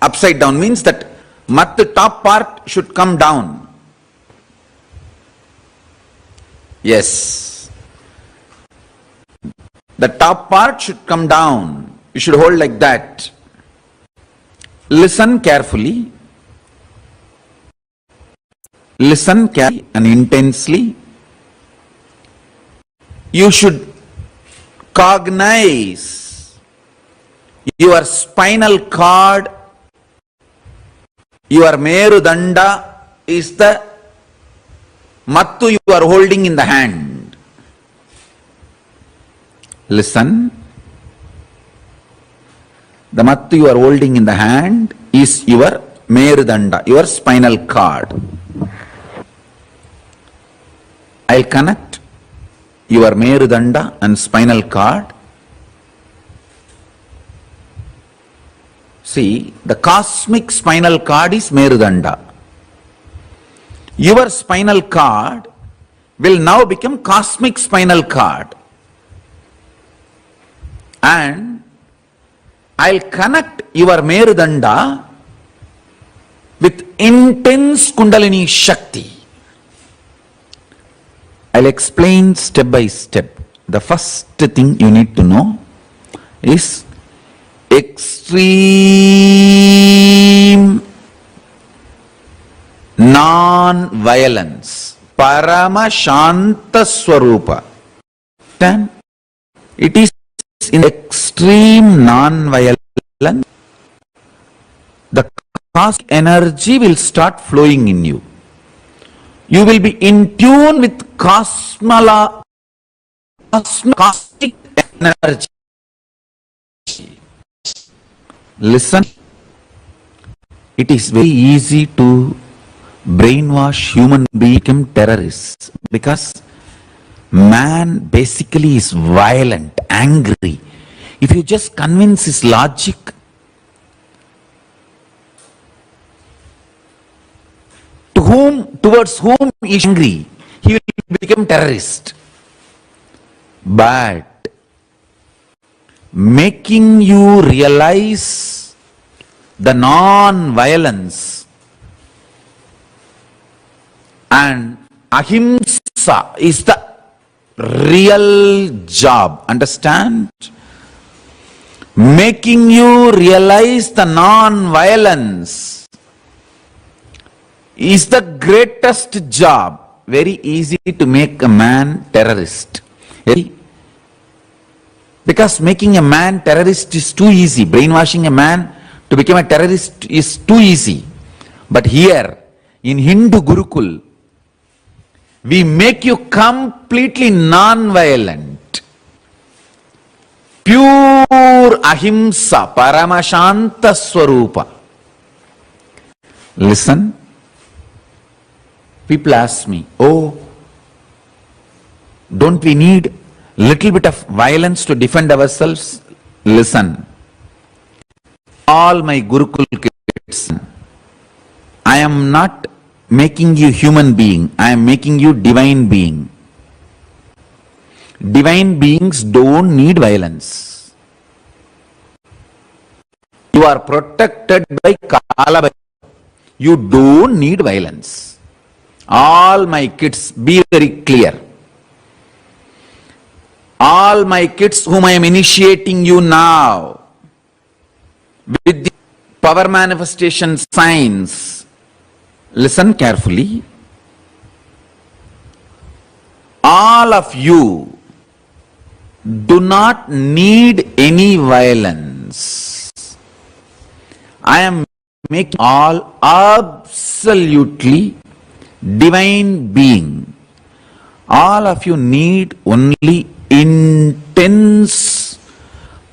upside down, means that mattu top part should come down. Yes. The top part should come down. You should hold like that. Listen carefully. Listen carefully and intensely. You should cognize your spinal cord, your Merudanda is the mattu you are holding in the hand. Listen. The mattu you are holding in the hand is your Merudanda, your spinal cord. I'll connect your Merudanda and spinal cord. See, the cosmic spinal cord is Merudanda. Your spinal cord will now become cosmic spinal cord. And I'll connect your Merudanda with intense Kundalini Shakti. I'll explain step by step. The first thing you need to know is extreme non-violence. Paramashanta Swarupa. Then it is in extreme non-violence. The cosmic energy will start flowing in you. You will be in tune with cosmic energy. Listen. It is very easy to brainwash human beings become terrorists because man basically is violent, angry. If you just convince his logic, towards whom he is angry, he will become terrorist. But making you realize the non-violence and ahimsa is the real job. Understand? Making you realize the non-violence is the greatest job. Very easy to make a man terrorist. Because making a man terrorist is too easy. Brainwashing a man to become a terrorist is too easy. But here, in Hindu Gurukul, we make you completely non-violent. Pure ahimsa, paramashanta swarupa. Listen. People ask me, oh, don't we need little bit of violence to defend ourselves? Listen. All my Gurukul kids, I am not making you human being, I am making you divine being. Divine beings don't need violence. You are protected by Kala. You don't need violence. All my kids, be very clear. All my kids whom I am initiating you now with the power manifestation signs, listen carefully. All of you do not need any violence. I am making all absolutely divine being. All of you need only intense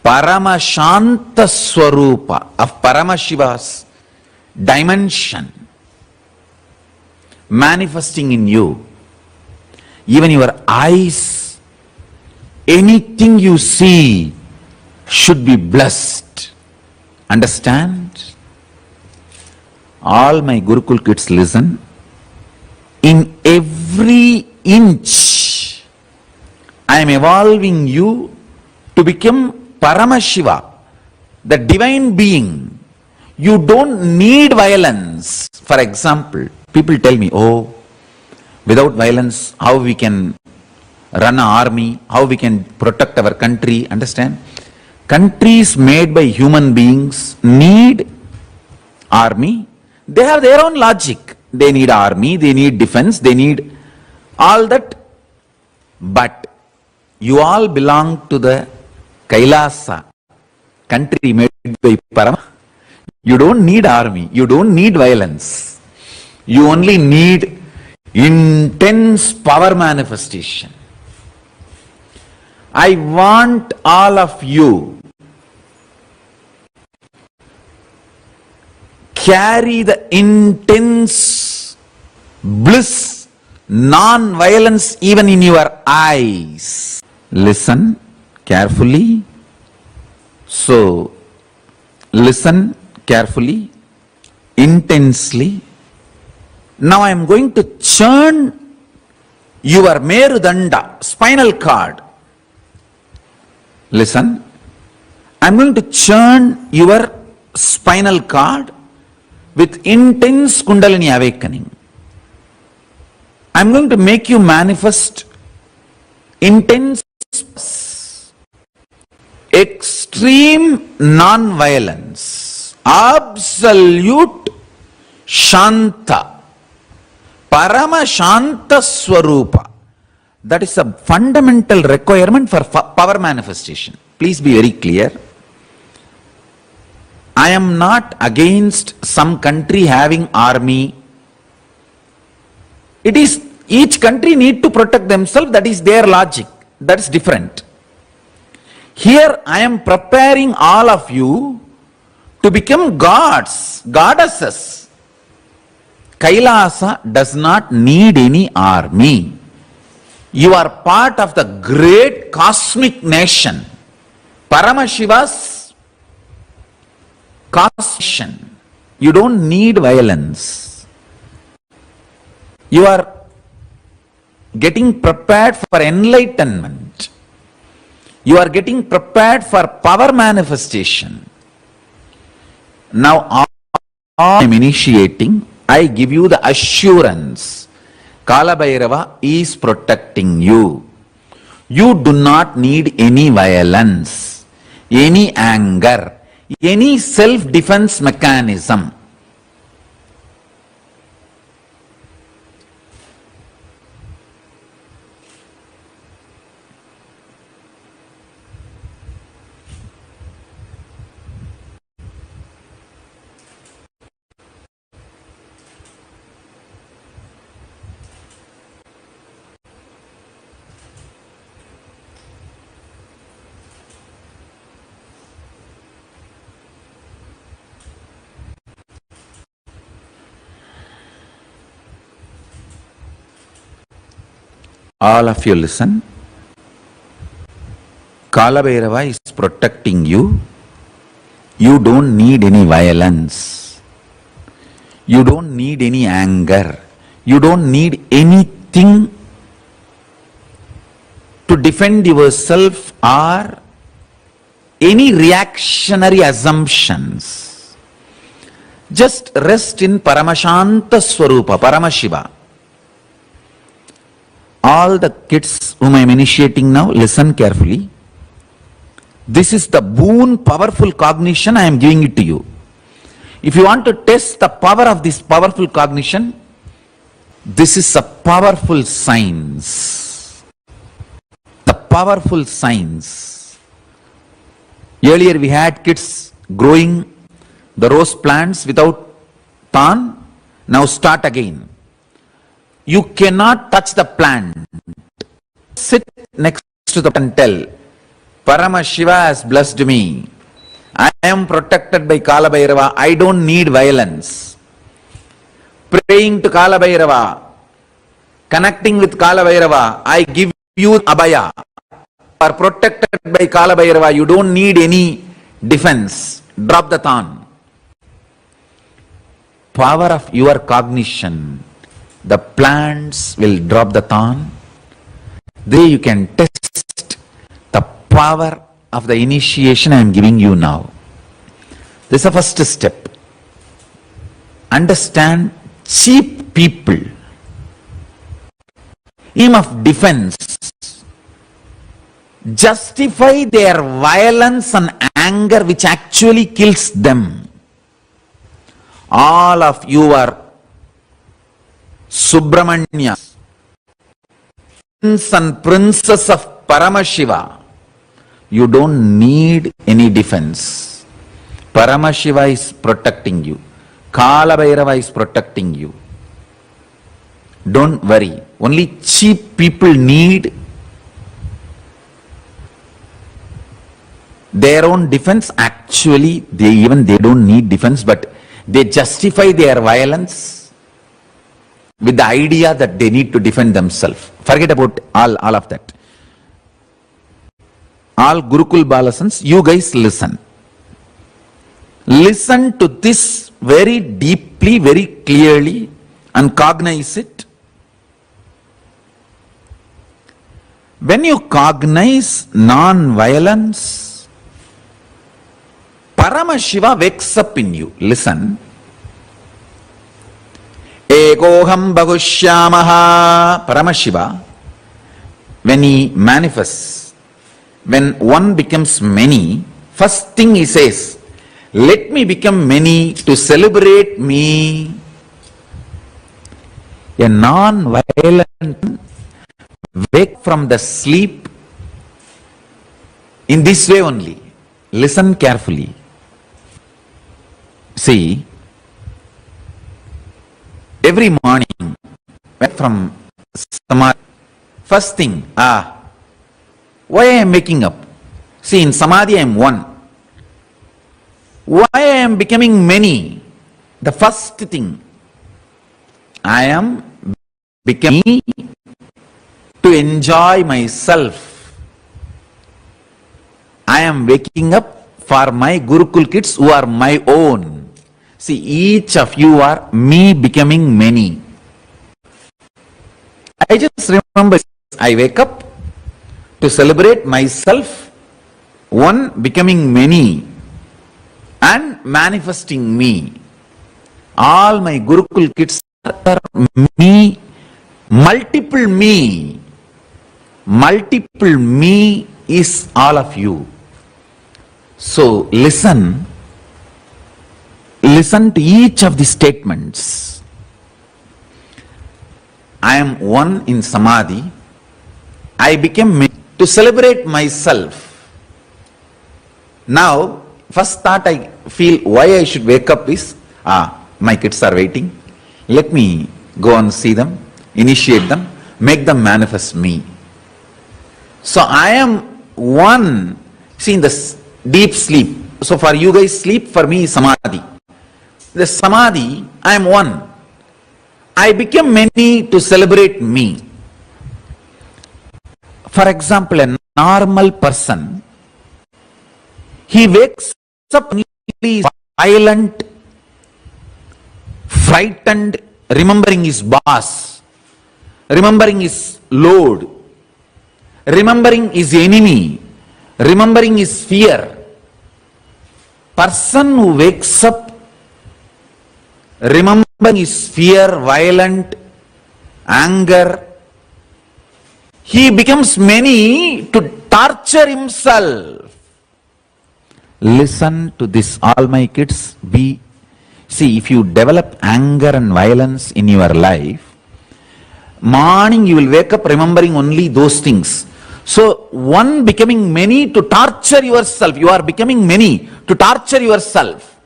Paramashanta Swarupa of Paramashiva's dimension manifesting in you. Even your eyes, anything you see should be blessed. Understand? All my Gurukul kids, listen. In every inch, I am evolving you to become Paramashiva, the divine being. You don't need violence. For example, people tell me, oh, without violence, how we can run an army, how we can protect our country, understand? Countries made by human beings need army. They have their own logic. They need army, they need defense, they need all that. But you all belong to the Kailasa, country made by Parama. You don't need army, you don't need violence. You only need intense power manifestation. I want all of you carry the intense bliss, non-violence even in your eyes. Listen carefully. So, listen carefully, intensely. Now I am going to churn your Merudanda, spinal cord. Listen, I am going to churn your spinal cord with intense Kundalini awakening. I am going to make you manifest intense, extreme non-violence, absolute Shanta, Paramashanta Swarupa. That is a fundamental requirement for power manifestation. Please be very clear. I am not against some country having army. It is each country need to protect themselves. That is their logic. That is different. Here I am preparing all of you to become gods, goddesses. Kailasa does not need any army. You are part of the great cosmic nation. Paramashiva's cosmic. You don't need violence. You are getting prepared for enlightenment. You are getting prepared for power manifestation. Now, I am initiating. I give you the assurance. Kala Bhairava is protecting you. You do not need any violence, any anger, any self-defense mechanism. All of you listen. Kala Bhairava is protecting you. You don't need any violence. You don't need any anger. You don't need anything to defend yourself or any reactionary assumptions. Just rest in Paramashanta Swarupa, Paramashiva. All the kids whom I am initiating now, listen carefully. This is the boon, powerful cognition I am giving it to you. If you want to test the power of this powerful cognition, this is a powerful science. The powerful science. Earlier we had kids growing the rose plants without thorn. Now start again. You cannot touch the plant. Sit next to the plant and tell, Paramashiva has blessed me. I am protected by Kala Bhairava. I don't need violence. Praying to Kala Bhairava, connecting with Kala Bhairava, I give you abhaya. You are protected by Kala Bhairava. You don't need any defense. Drop the thorn. Power of your cognition. The plants will drop the thorn. There you can test the power of the initiation I am giving you now. This is the first step. Understand, cheap people, aim of defense, justify their violence and anger which actually kills them. All of you are Subramanyas, prince and princess of Paramashiva. You don't need any defense. Paramashiva is protecting you. Kala Bhairava is protecting you. Don't worry. Only cheap people need their own defense. Actually, they don't need defense, but they justify their violence with the idea that they need to defend themselves. Forget about all of that. All Gurukul Balasans, you guys listen. Listen to this very deeply, very clearly, and cognize it. When you cognize non-violence, Paramashiva wakes up in you. Listen. Ekoham Bhagushyamaha. Paramashiva, when he manifests, when one becomes many, first thing he says, let me become many to celebrate me. A non-violent wake from the sleep in this way only. Listen carefully. See, every morning from Samadhi, first thing, why I am waking up? See, in Samadhi I am one. Why I am becoming many? The first thing, I am becoming to enjoy myself. I am waking up for my Gurukul kids who are my own. See, each of you are me becoming many. I just remember, I wake up to celebrate myself, one becoming many, and manifesting me. All my Gurukul kids are me, multiple me. Multiple me is all of you. So listen to each of the statements. I am one in Samadhi. I became many to celebrate myself. Now, first thought I feel why I should wake up is, my kids are waiting. Let me go and see them, initiate them, make them manifest me. So I am one. See, in the deep sleep. So for you guys, sleep, for me is Samadhi. The Samadhi, I am one. I became many to celebrate me. For example, a normal person, he wakes up only violent, frightened, remembering his boss, remembering his load, remembering his enemy, remembering his fear. Person who wakes up remembering his fear, violent, anger, he becomes many to torture himself. Listen to this, all my kids. See, if you develop anger and violence in your life, morning you will wake up remembering only those things. So, one becoming many to torture yourself. You are becoming many to torture yourself.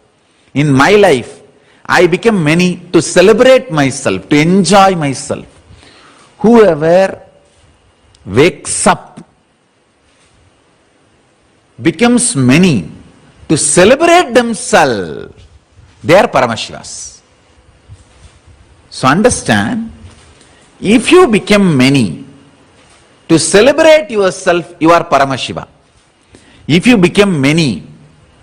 In my life, I became many to celebrate myself, to enjoy myself. Whoever wakes up, becomes many to celebrate themselves, they are Paramashivas. So understand, if you become many to celebrate yourself, you are Paramashiva. If you become many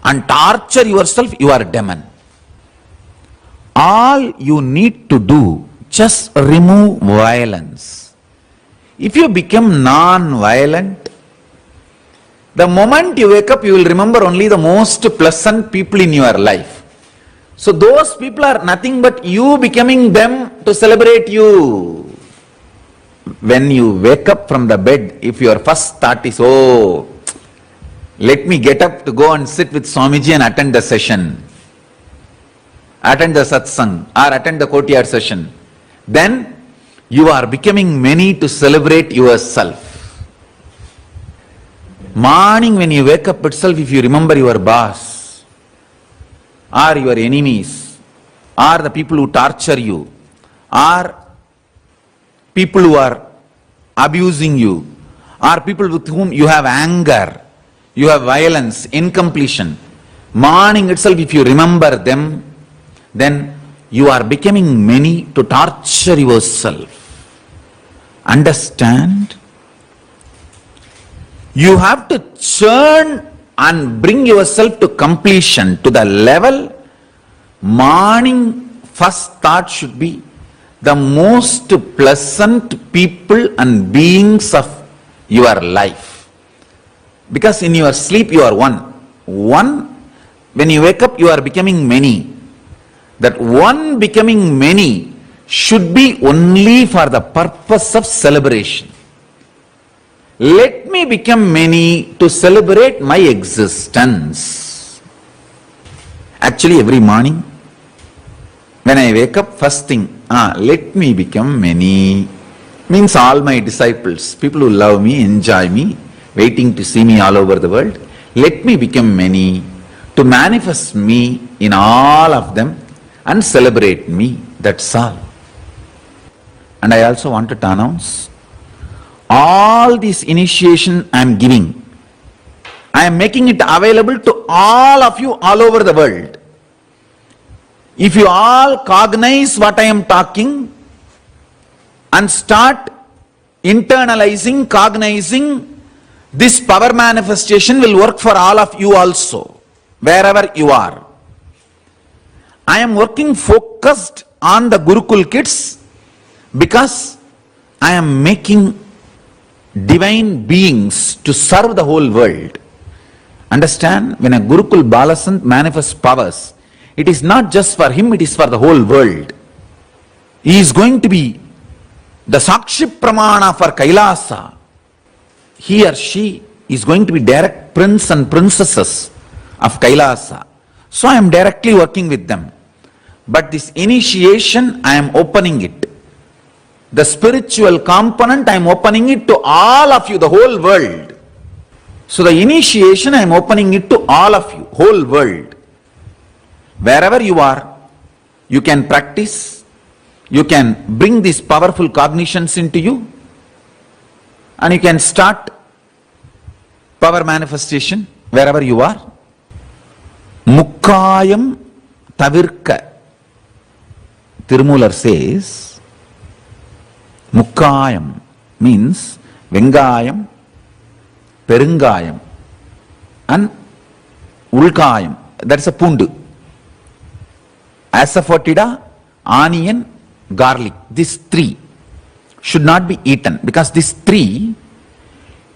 and torture yourself, you are demon. All you need to do, just remove violence. If you become non-violent, the moment you wake up, you will remember only the most pleasant people in your life. So those people are nothing but you becoming them to celebrate you. when you wake up from the bed, if your first thought is, oh, let me get up to go and sit with Swamiji and attend the session, attend the satsang or attend the courtyard session, then you are becoming many to celebrate yourself. Morning when you wake up itself, if you remember your boss or your enemies or the people who torture you or people who are abusing you or people with whom you have anger, you have violence, incompletion, morning itself if you remember them, then you are becoming many to torture yourself. Understand? You have to churn and bring yourself to completion, to the level morning first thought should be the most pleasant people and beings of your life. Because in your sleep you are one. When you wake up you are becoming many. That one becoming many should be only for the purpose of celebration. Let me become many to celebrate my existence. Actually, every morning, when I wake up, first thing, let me become many. Means all my disciples, people who love me, enjoy me, waiting to see me all over the world, let me become many, to manifest me in all of them and celebrate me. That's all. And I also wanted to announce, all this initiation I am giving, I am making it available to all of you all over the world. If you all cognize what I am talking and start internalizing, cognizing, this power manifestation will work for all of you also, wherever you are. I am working focused on the Gurukul kids because I am making divine beings to serve the whole world. Understand? When a Gurukul Balasant manifests powers, it is not just for him, it is for the whole world. He is going to be the Sakshi Pramana for Kailasa. He or she is going to be direct prince and princesses of Kailasa. So I am directly working with them. But this initiation, I am opening it. The spiritual component, I am opening it to all of you, the whole world. So the initiation, I am opening it to all of you, whole world. Wherever you are, you can practice, you can bring these powerful cognitions into you, and you can start power manifestation wherever you are. Mukkayam tavirka. Tirumular says, Mukkayam means Vengayam, Perungayam and Ulkayam. That's a pundu. Asafoetida, onion, garlic. These three should not be eaten because these three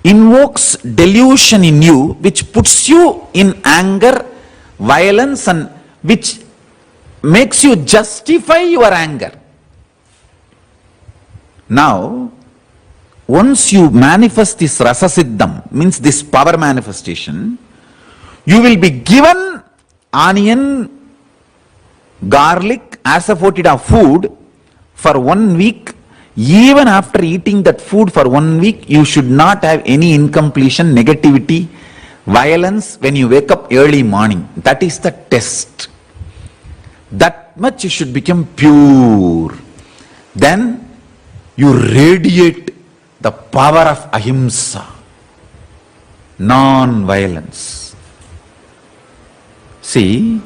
invokes delusion in you, which puts you in anger, violence, and which makes you justify your anger. Now, once you manifest this rasa siddham, means this power manifestation, you will be given onion, garlic, asafoetida food for 1 week. Even after eating that food for 1 week, you should not have any incompletion, negativity, violence when you wake up early morning. That is the test. That much you should become pure. Then you radiate the power of ahimsa, non-violence. See,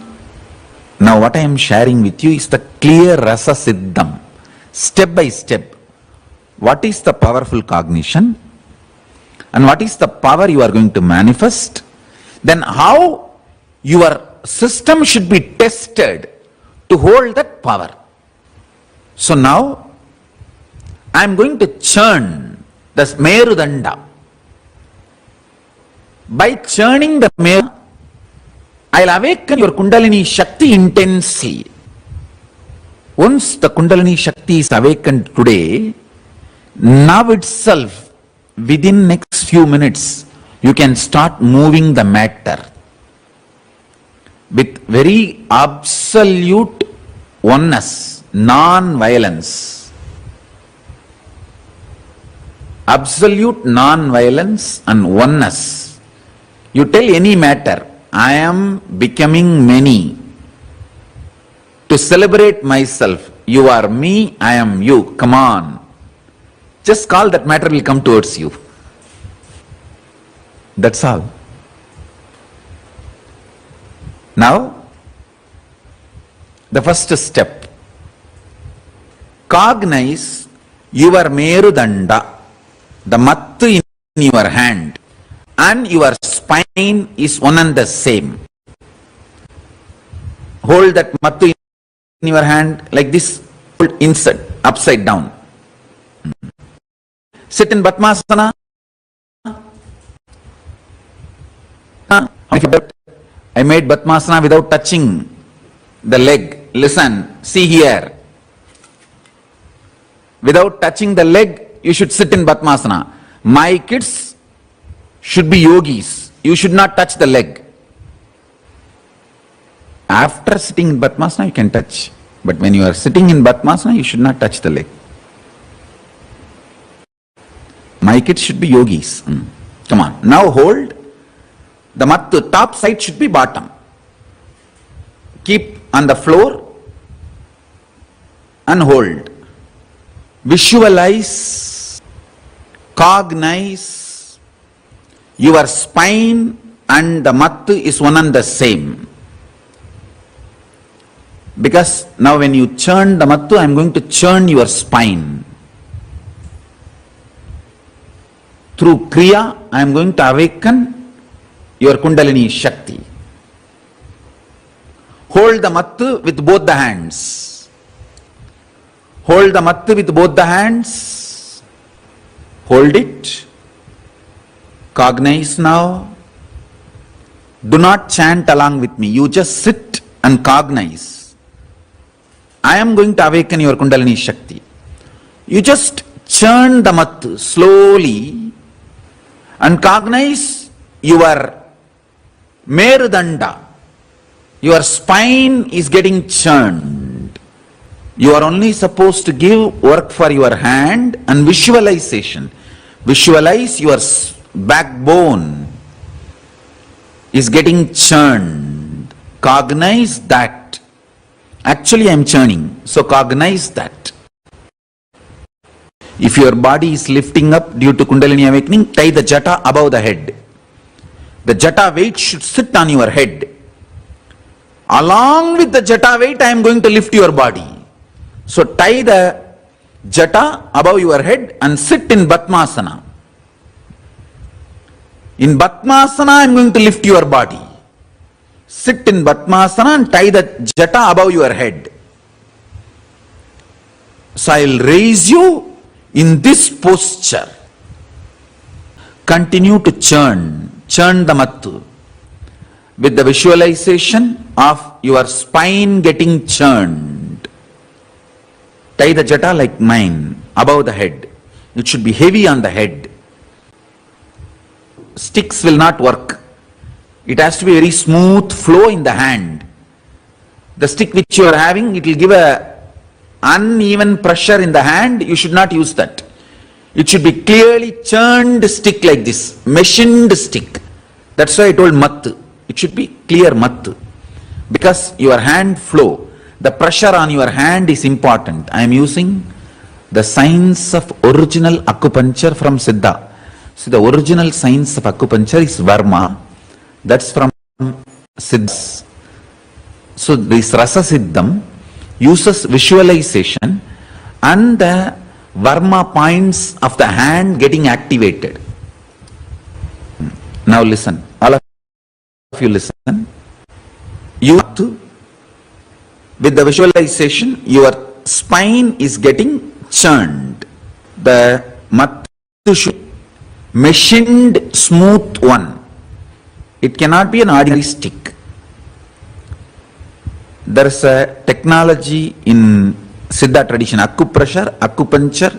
now what I am sharing with you is the clear rasa siddham, step by step. What is the powerful cognition and what is the power you are going to manifest? Then how your system should be tested to hold that power. So now I am going to churn the Merudanda. By churning the Meru, I will awaken your Kundalini Shakti intensely. Once the Kundalini Shakti is awakened today, Now itself, within next few minutes, you can start moving the matter with very absolute oneness, non-violence. Absolute non-violence and oneness. You tell any matter, I am becoming many. To celebrate myself, you are me, I am you, come on. Just call, that matter will come towards you. That's all. Now, the first step. Cognize your Merudanda, the mattu in your hand, and your spine is one and the same. Hold that mattu in your hand like this, put inside, upside down. Sit in Padmasana. I made Padmasana without touching the leg. Listen, see here. Without touching the leg, you should sit in Padmasana. My kids should be yogis. You should not touch the leg. After sitting in Padmasana, you can touch. But when you are sitting in Padmasana, you should not touch the leg. My kids should be yogis. Come on. Now hold. The mattu, top side should be bottom. Keep on the floor and hold. Visualize, cognize, your spine and the mattu is one and the same. Because now when you churn the mattu, I am going to churn your spine. Through Kriya, I am going to awaken your Kundalini Shakti. Hold the mattu with both the hands. Hold the mattu with both the hands. Hold it. Cognize now. Do not chant along with me. You just sit and cognize. I am going to awaken your Kundalini Shakti. You just churn the mattu slowly and cognize your Merudanda. Your spine is getting churned. You are only supposed to give work for your hand and visualization. Visualize your backbone is getting churned. Cognize that. Actually, I am churning. So cognize that. If your body is lifting up due to Kundalini awakening, tie the jata above the head. The jata weight should sit on your head. Along with the jata weight, I am going to lift your body. So tie the jata above your head and sit in Padmasana. In Padmasana, I am going to lift your body. Sit in Padmasana and tie the jata above your head. So I will raise you in this posture. Continue to churn the mattu with the visualization of your spine getting churned. Tie the jata like mine above the head. It should be heavy on the head. Sticks will not work. It has to be very smooth flow in the hand. The stick which you are having, it will give a uneven pressure in the hand. You should not use that. It should be clearly churned stick like this, machined stick. That's why I told mattu. It should be clear mattu. Because your hand flow, the pressure on your hand is important. I am using the science of original acupuncture from Siddha. So the original science of acupuncture is Varma. That's from Siddhas. So this Rasa Siddham uses visualization and the Varma points of the hand getting activated. Now listen, all of you listen. You have to, with the visualization, your spine is getting churned. The mattu should machined smooth one. It cannot be an ordinary stick. There is a technology in Siddha tradition, acupressure, acupuncture.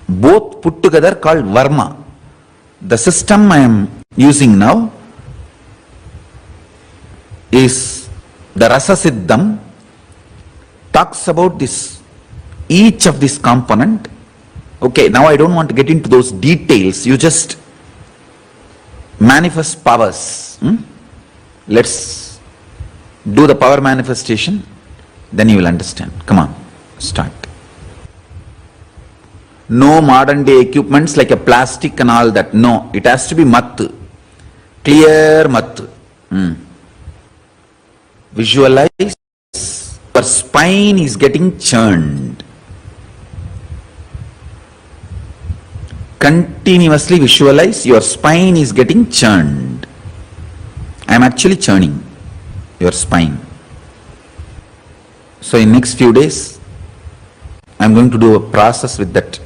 both put together called Varma. The system I am using now is the Rasa Siddham, talks about this, each of this component. Okay, now I don't want to get into those details. You just manifest powers. Let's do the power manifestation, then you will understand. Come on, start. No modern day equipments like a plastic and all that. No, it has to be Mattu. Clear Mattu. Visualize your spine is getting churned. Continuously visualize your spine is getting churned. I am actually churning your spine. So in next few days, I am going to do a process with that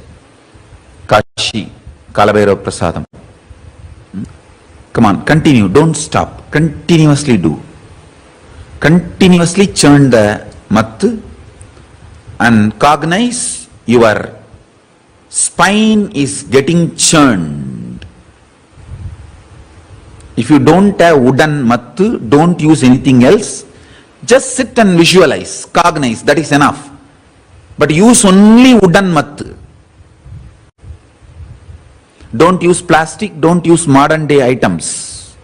Kashi, Kalabhairava Prasadam. Come on, continue, don't stop, continuously do. Continuously churn the Mattu and cognize your spine is getting churned. If you don't have wooden Mattu, don't use anything else. Just sit and visualize, cognize, that is enough. But use only wooden Mattu. Don't use plastic, don't use modern day items.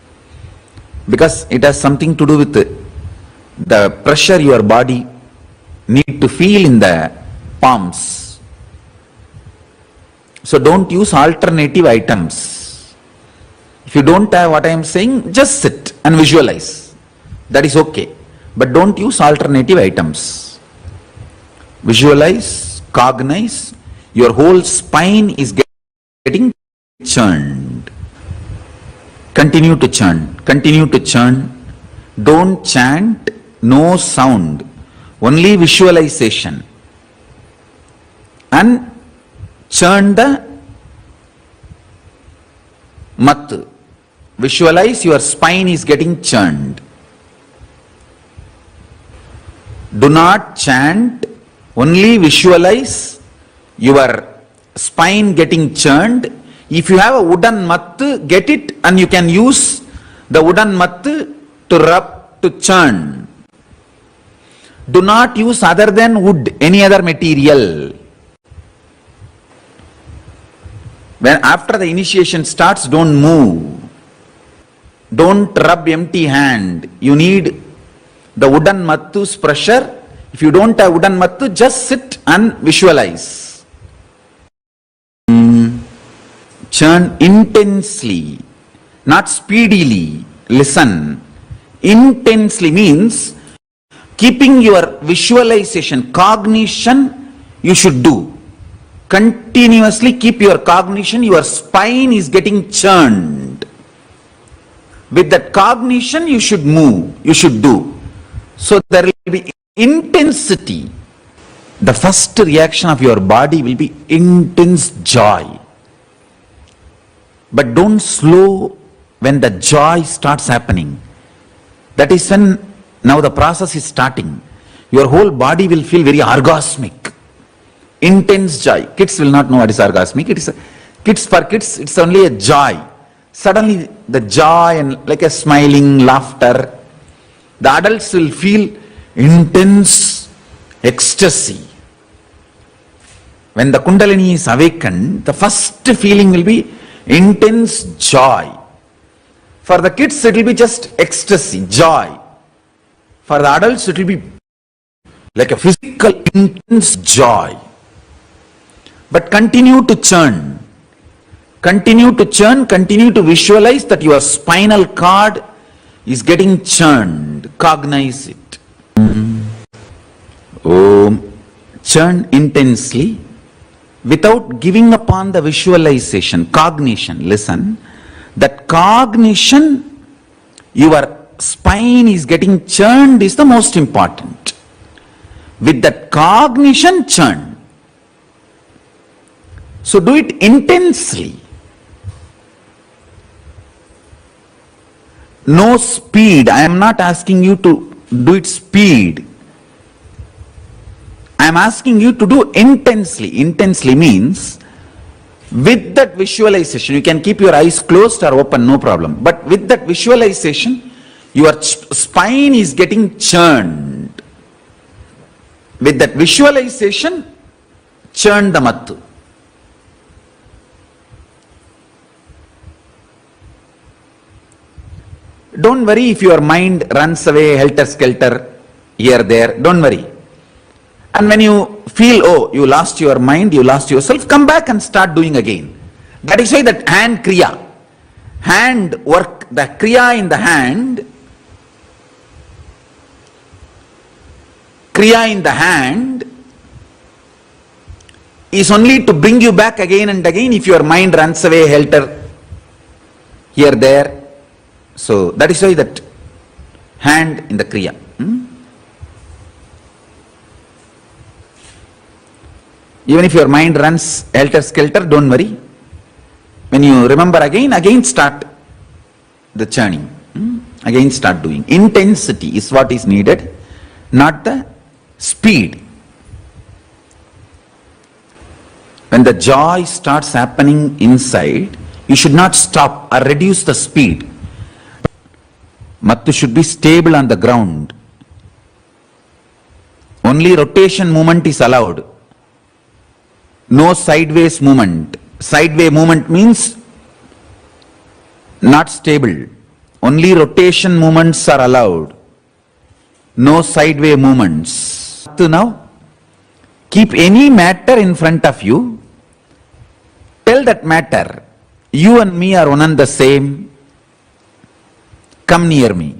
Because it has something to do with the pressure your body need to feel in the palms. So don't use alternative items. If you don't have what I am saying, just sit and visualize. That is okay. But don't use alternative items. Visualize, cognize, your whole spine is getting churned. Continue to churn, continue to churn. Don't chant, no sound, only visualization. And churn the Mattu. Visualize your spine is getting churned. Do not chant, only visualize your spine getting churned. If you have a wooden Mattu, get it and you can use the wooden Mattu to rub, to churn. Do not use other than wood, any other material. When after the initiation starts, don't move. Don't rub empty hand. You need the wooden Mattu's pressure. If you don't have wooden Mattu, just sit and visualize. Churn intensely, not speedily. Listen. Intensely means keeping your visualization, cognition you should do. Continuously keep your cognition, your spine is getting churned. With that cognition you should move, you should do. So there will be intensity. The first reaction of your body will be intense joy. But don't slow when the joy starts happening. That is when now the process is starting. Your whole body will feel very orgasmic. Intense joy. Kids will not know what is orgasmic. It is for kids, it's only a joy. Suddenly the joy and like a smiling laughter. The adults will feel intense ecstasy. When the Kundalini is awakened, the first feeling will be intense joy. For the kids it will be just ecstasy, joy. For the adults it will be like a physical intense joy. But continue to churn. Continue to churn, continue to visualize that your spinal cord is getting churned. Cognize it. Churn intensely without giving upon the visualization, cognition. Listen, that cognition, your spine is getting churned is the most important. With that cognition, churn. So do it intensely. No speed. I am not asking you to do it speed. I am asking you to do intensely. Intensely means With that visualization, you can keep your eyes closed or open, no problem. But with that visualization, your spine is getting churned. With that visualization, churn the mattu. Don't worry if your mind runs away helter-skelter here, there. Don't worry. And when you feel, oh, you lost your mind, you lost yourself, come back and start doing again. That is why that hand kriya, hand work, the kriya in the hand, kriya in the hand is only to bring you back again and again if your mind runs away helter here, there. So that is why that hand in the kriya. Even if your mind runs helter-skelter, don't worry. When you remember again start the churning. Again start doing. Intensity is what is needed, not the speed. When the joy starts happening inside, you should not stop or reduce the speed. Mattu should be stable on the ground. Only rotation movement is allowed. No sideways movement. Sideways movement means not stable. Only rotation movements are allowed. No sideways movements. Now, keep any matter in front of you. Tell that matter, you and me are one and the same. Come near me.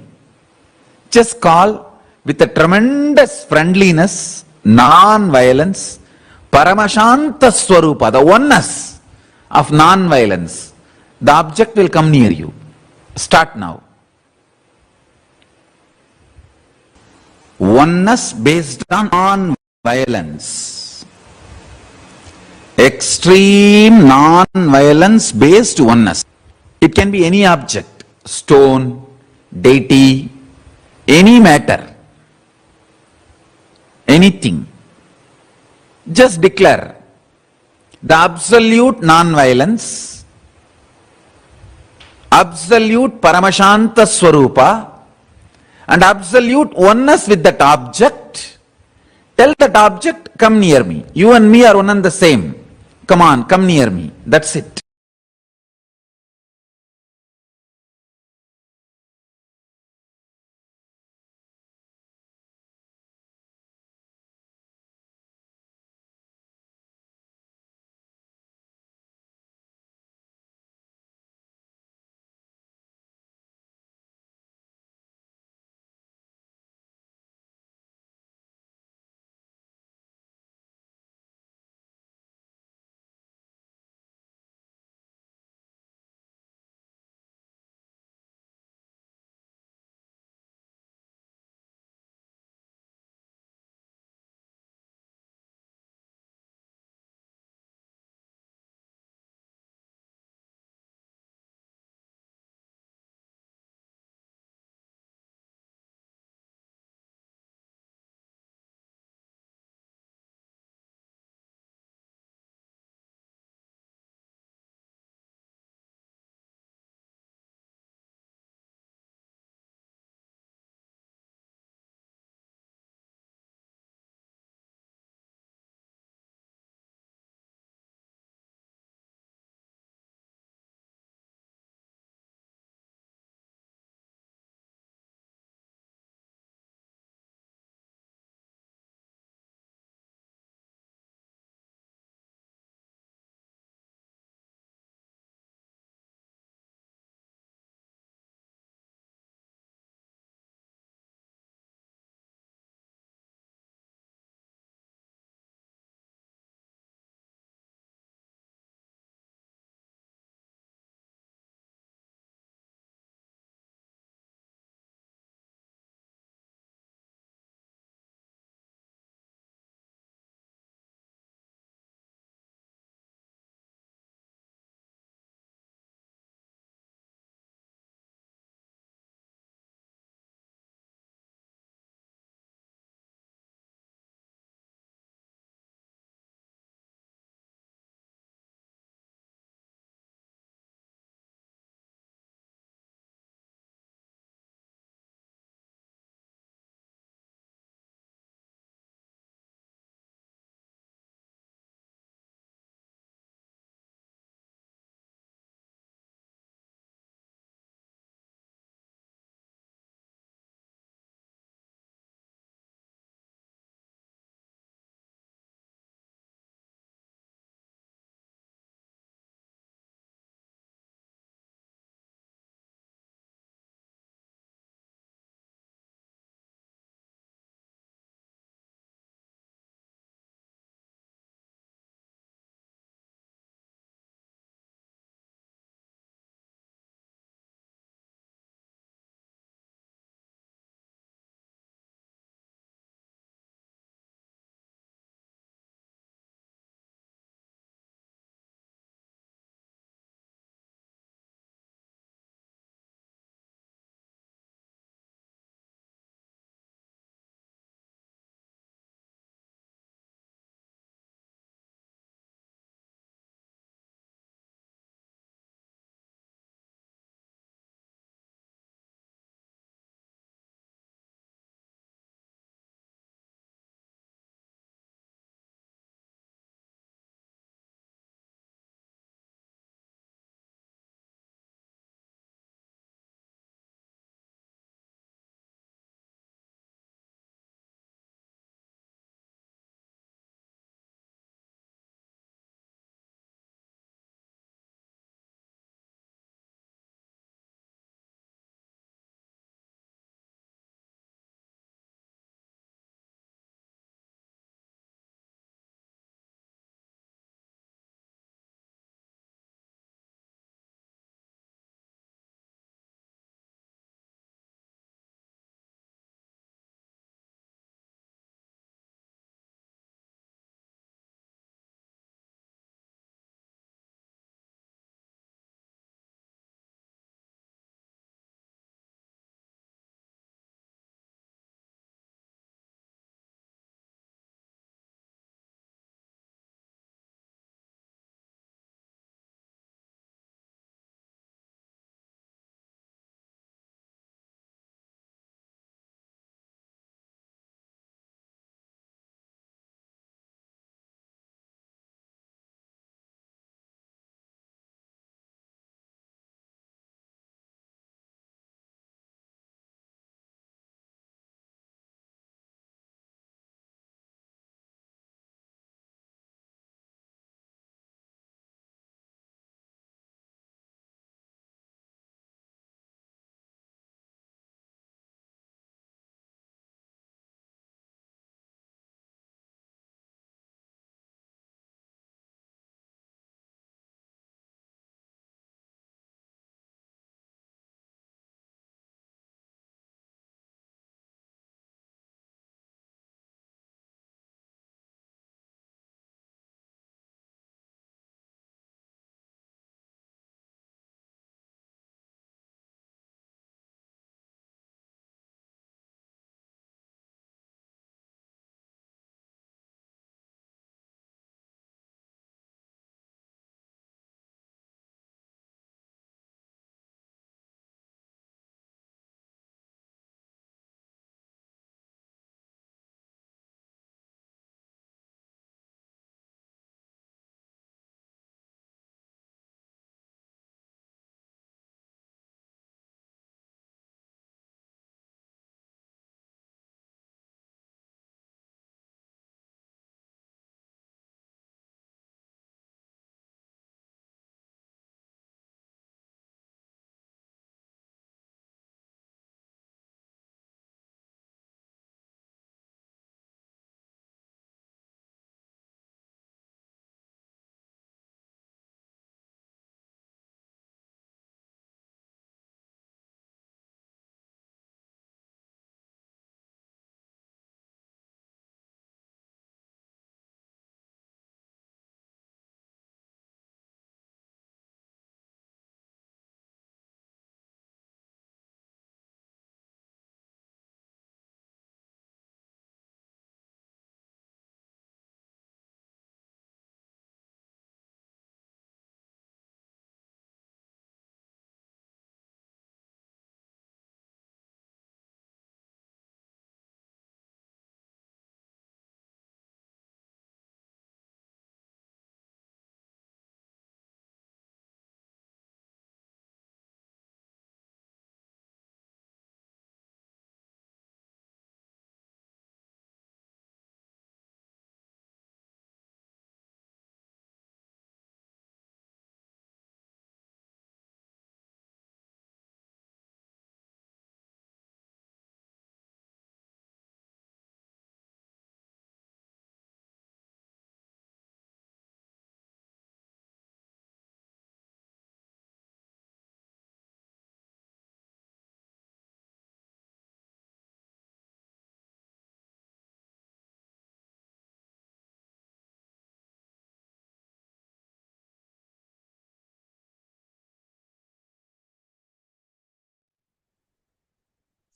Just call with a tremendous friendliness, non-violence, Paramashanta Swarupa, the oneness of non-violence. The object will come near you. Start now. Oneness based on non-violence. Extreme non-violence based oneness. It can be any object, stone, deity, any matter, anything. Just declare the absolute non-violence, absolute Paramashanta Swarupa, and absolute oneness with that object. Tell that object, come near me. You and me are one and the same. Come on, come near me. That's it.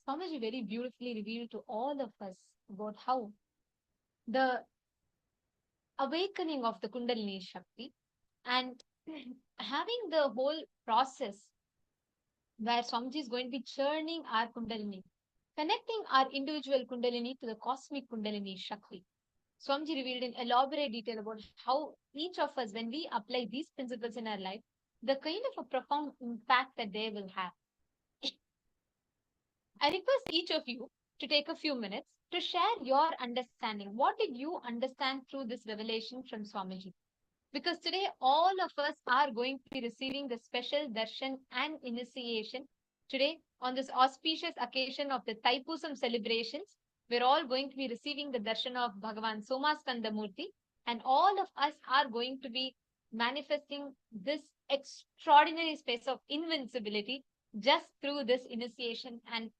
Swamiji very beautifully revealed to all of us about how the awakening of the Kundalini Shakti and having the whole process where Swamiji is going to be churning our Kundalini, connecting our individual Kundalini to the cosmic Kundalini Shakti. Swamiji revealed in elaborate detail about how each of us, when we apply these principles in our life, the kind of a profound impact that they will have. I request each of you to take a few minutes to share your understanding. What did you understand through this revelation from Swamiji? Because today all of us are going to be receiving the special darshan and initiation. Today, on this auspicious occasion of the Thaipusam celebrations, we're all going to be receiving the darshan of Bhagavan Somaskandamurti, and all of us are going to be manifesting this extraordinary space of invincibility just through this initiation and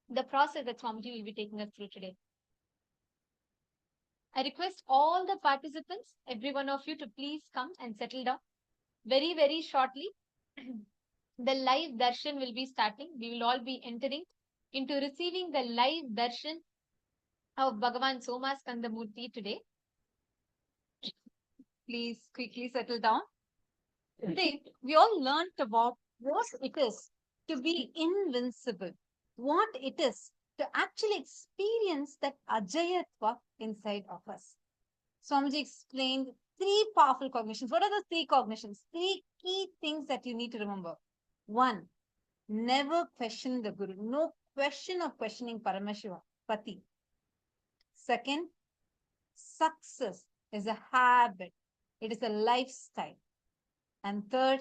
the process that Swamiji will be taking us through today. I request all the participants, every one of you, to please come and settle down. Very, very shortly, the live darshan will be starting. We will all be entering into receiving the live darshan of Bhagavan Somaskandamurti today. Please quickly settle down. Today, we all learned about what it is to be invincible, what it is to actually experience that ajayatva inside of us. Swamiji explained 3 powerful cognitions. What are the 3 cognitions? 3 key things that you need to remember. 1, never question the Guru. No question of questioning Paramashiva, Pati. 2nd, success is a habit. It is a lifestyle. And 3rd,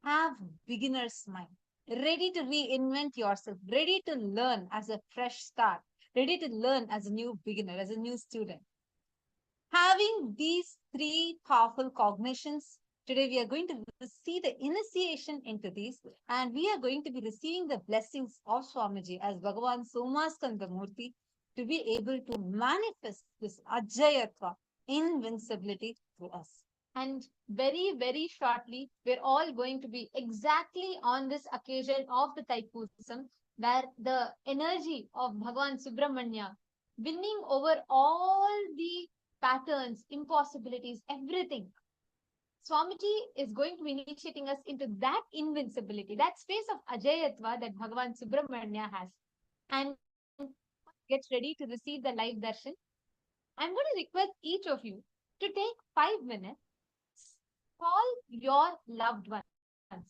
have beginner's mind. Ready to reinvent yourself. Ready to learn as a fresh start. Ready to learn as a new beginner, as a new student. Having these 3 powerful cognitions, today we are going to see the initiation into these, and we are going to be receiving the blessings of Swamiji as Bhagavan Somaskandamurti to be able to manifest this ajayatva, invincibility through us. And very, very shortly, we're all going to be exactly on this occasion of the Thaipusam, where the energy of Bhagavan Subramanya winning over all the patterns, impossibilities, everything. Swamiji is going to be initiating us into that invincibility, that space of ajayatva that Bhagavan Subramanya has. And get ready to receive the live darshan. I'm going to request each of you to take 5 minutes, call your loved ones in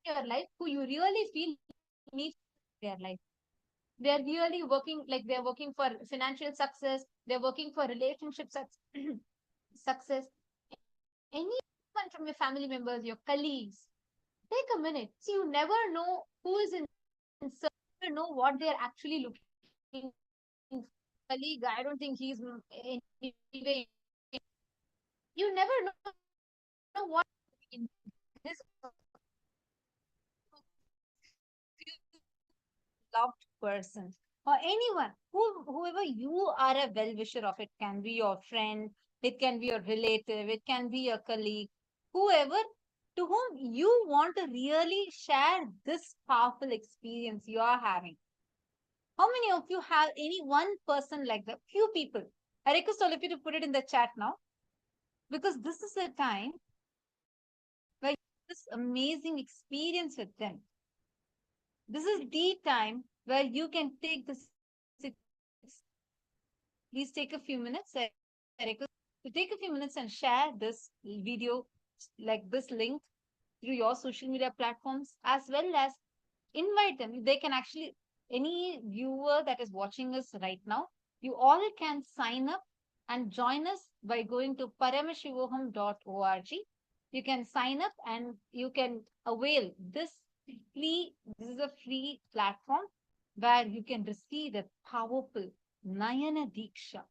your life who you really feel need their life. They're really working, like they're working for financial success, they're working for relationship success. Anyone from your family members, your colleagues, take a minute. See, you never know who is in search, you never know what they're actually looking for. Colleague, I don't think he's in any way. You never know what in this loved person or anyone, whoever you are a well-wisher of. It can be your friend, it can be your relative, it can be your colleague, whoever to whom you want to really share this powerful experience you are having. How many of you have any one person like that? Few people. I request all of you to put it in the chat now, because this is the time where you have this amazing experience with them. This is the time where you can take this. Please take a few minutes. I request to take a few minutes and share this video, like this link, through your social media platforms, as well as invite them. They can actually, any viewer that is watching us right now, you all can sign up and join us by going to paramashivoham.org. You can sign up and you can avail this is a free platform where you can receive the powerful Nayana Diksha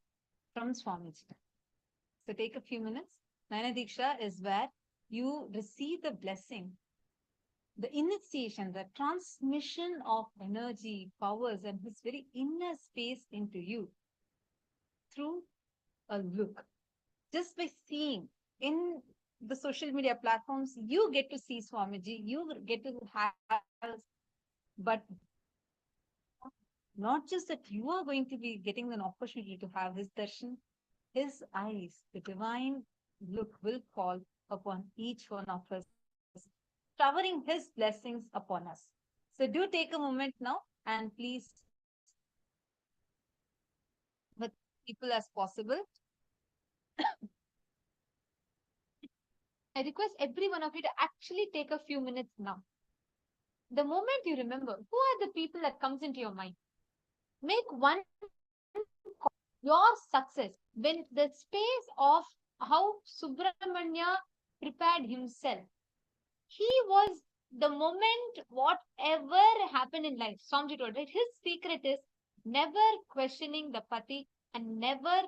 from Swamiji. So take a few minutes. Nayana Diksha is where you receive the blessing, the initiation, the transmission of energy, powers, and his very inner space into you through a look. Just by seeing in the social media platforms, you get to see Swamiji, you get to have, but Not just that you are going to be getting an opportunity to have his darshan, his eyes, the divine look will fall upon each one of us, showering his blessings upon us. So do take a moment now and please, with people as possible, I request every one of you to actually take a few minutes now. The moment you remember, who are the people that comes into your mind? Make one your success when the space of how Subramanya prepared himself. He was the moment, whatever happened in life, Swamiji told, right? His secret is never questioning the pati and never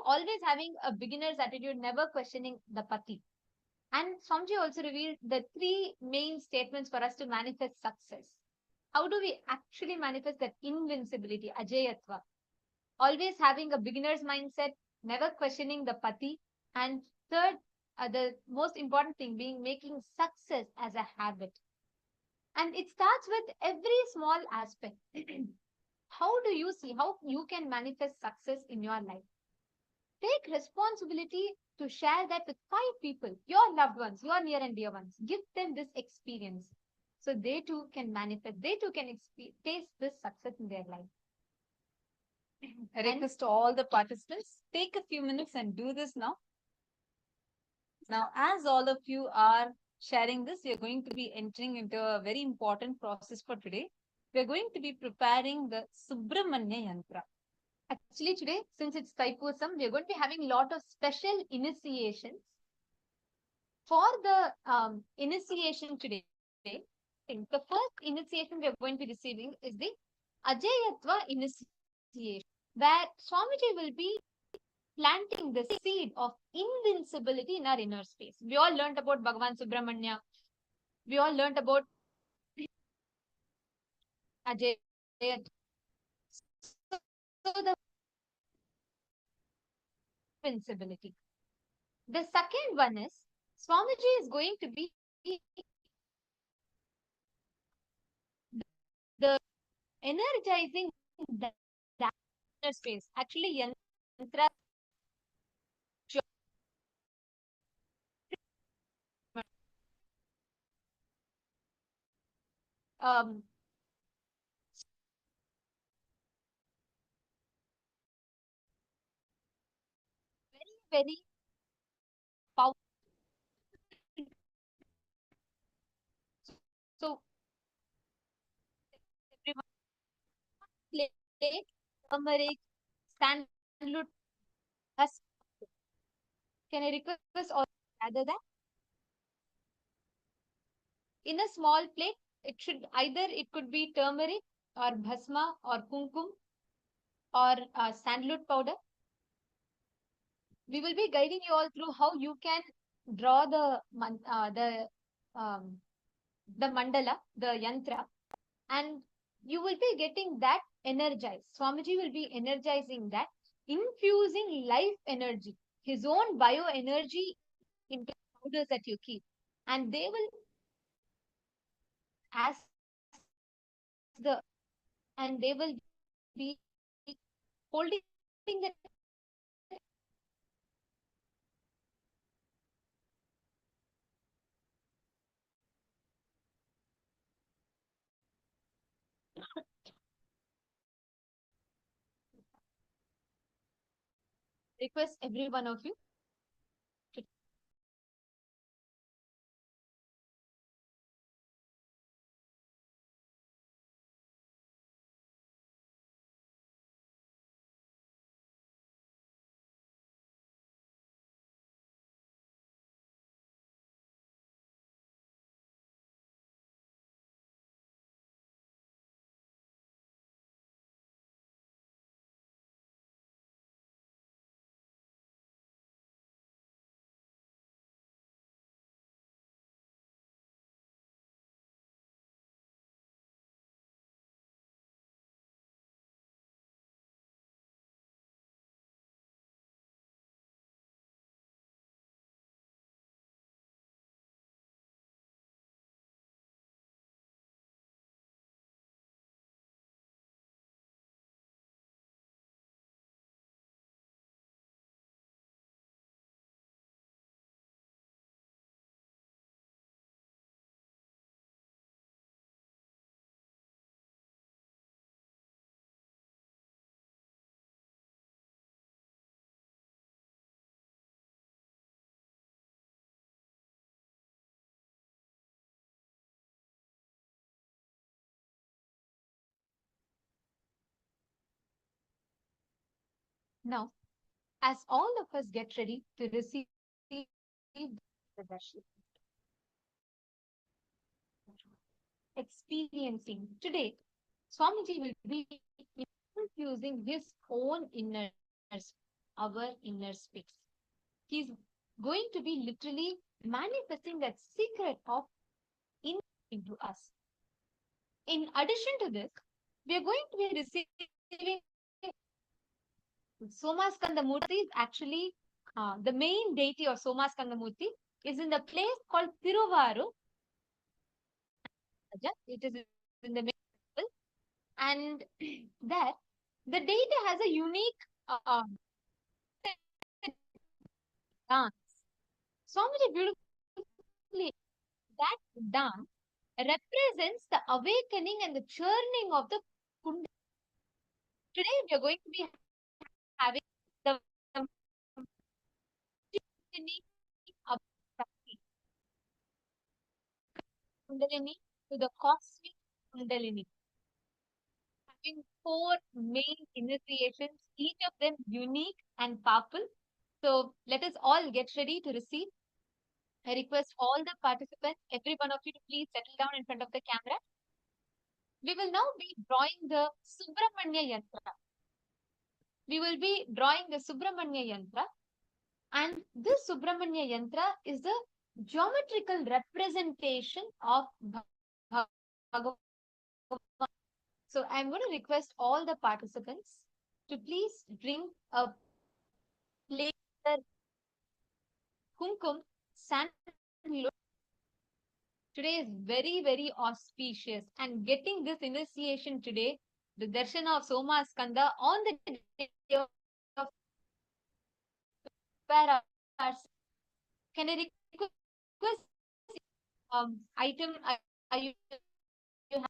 always having a beginner's attitude, never questioning the pati. And Swamiji also revealed the three main statements for us to manifest success. How do we actually manifest that invincibility, ajayatva? Always having a beginner's mindset, never questioning the pati, and third, the most important thing being making success as a habit. And it starts with every small aspect. How do you see how you can manifest success in your life? Take responsibility to share that with 5 people, your loved ones, your near and dear ones. Give them this experience so they too can manifest, they too can taste this success in their life. I request to all the participants, take a few minutes and do this now. Now, as all of you are sharing this, we are going to be entering into a very important process for today. We are going to be preparing the Subramanya Yantra. Actually, today, since it's Thaipusam, we are going to be having a lot of special initiations. For the initiation today, the first initiation we are going to be receiving is the Ajayatva initiation, where Swamiji will be planting the seed of invincibility in our inner space. We all learned about Bhagavan Subramanya. We all learned about Ajayatva. So the invincibility. The second one is Swamiji is going to be the energizing that inner space. Actually, yantra um, very powerful. So everyone play turmeric, sandalwood. Can I request all rather that in a small plate? It should either it could be turmeric or bhasma or kumkum or sandalwood powder. We will be guiding you all through how you can draw the mandala, the yantra, and you will be getting that energized. Swamiji will be energizing that, infusing life energy, his own bioenergy into powders that you keep, and they will as the and they will be holding the request every one of you Now, as all of us get ready to receive the darshan, experiencing today, Swamiji will be infusing his own inner space, our inner space. He's going to be literally manifesting that secret of into us. In addition to this, we are going to be receiving Somaskandamurti is actually the main deity of Somaskandamurti is in the place called Tiruvaru. It is in the main temple, and there the deity has a unique dance. Swamiji beautifully that dance represents the awakening and the churning of the Kundalini. Today we are going to be having the Kundalini to the cosmic Kundalini, having four main initiations, each of them unique and powerful. So let us all get ready to receive. I request all the participants, every one of you, to please settle down in front of the camera. We will now be drawing the Subramanya Yantra. We will be drawing the Subramanya Yantra. And this Subramanya Yantra is the geometrical representation of Bhagavan. So I'm going to request all the participants to please bring a plate of kumkum, sandalwood. Today is very, very auspicious, and getting this initiation today, the darshana of Soma Skanda on the day of Paramashivoham. Can I request item are you have?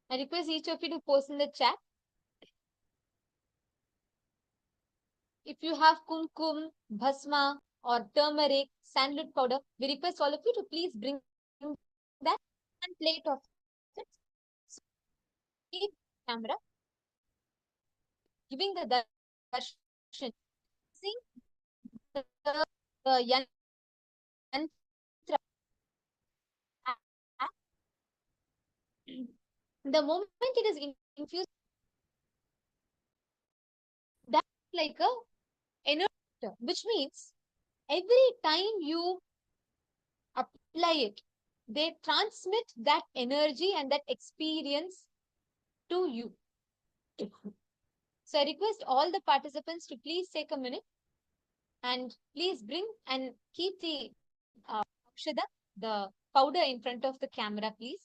I request each of you to post in the chat. If you have kumkum, bhasma, or turmeric, sandalwood powder, we request all of you to please bring that and plate of it. So, keep camera, giving the darshan, seeing the yantra. The moment it is infused, that's like a energy, which means every time you apply it, they transmit that energy and that experience to you. So I request all the participants to please take a minute and please bring and keep the the powder in front of the camera, please.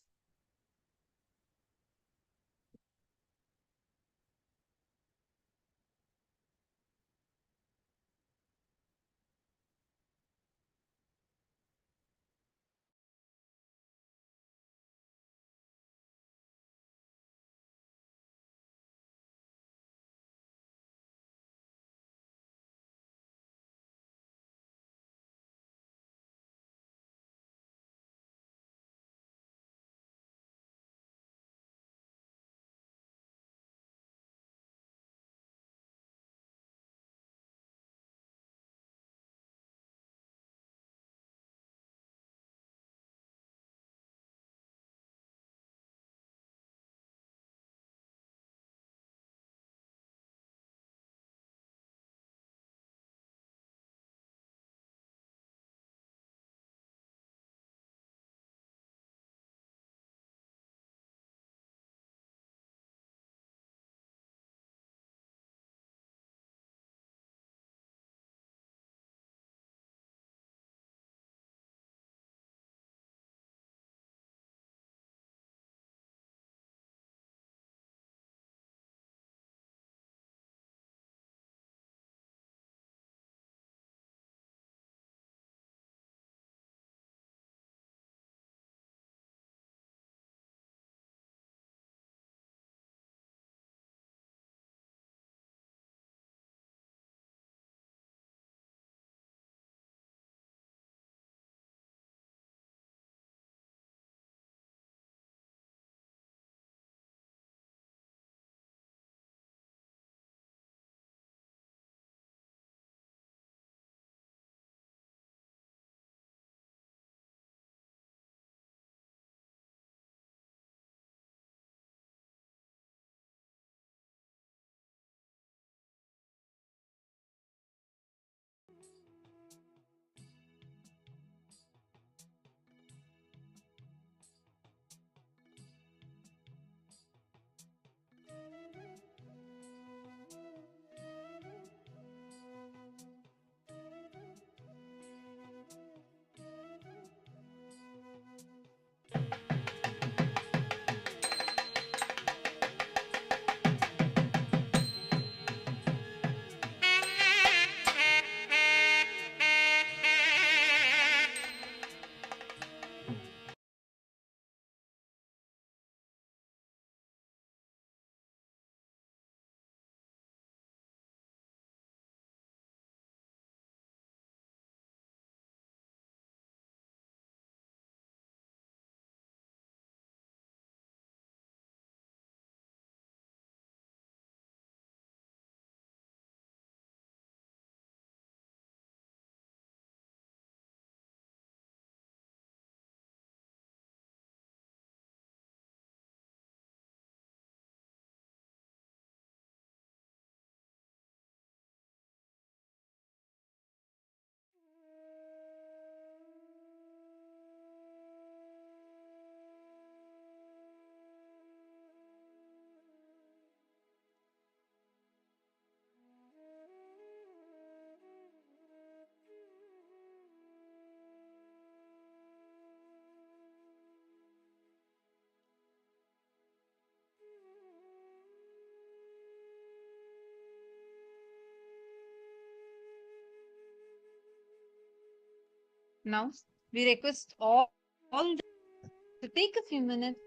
Now, we request all to take a few minutes.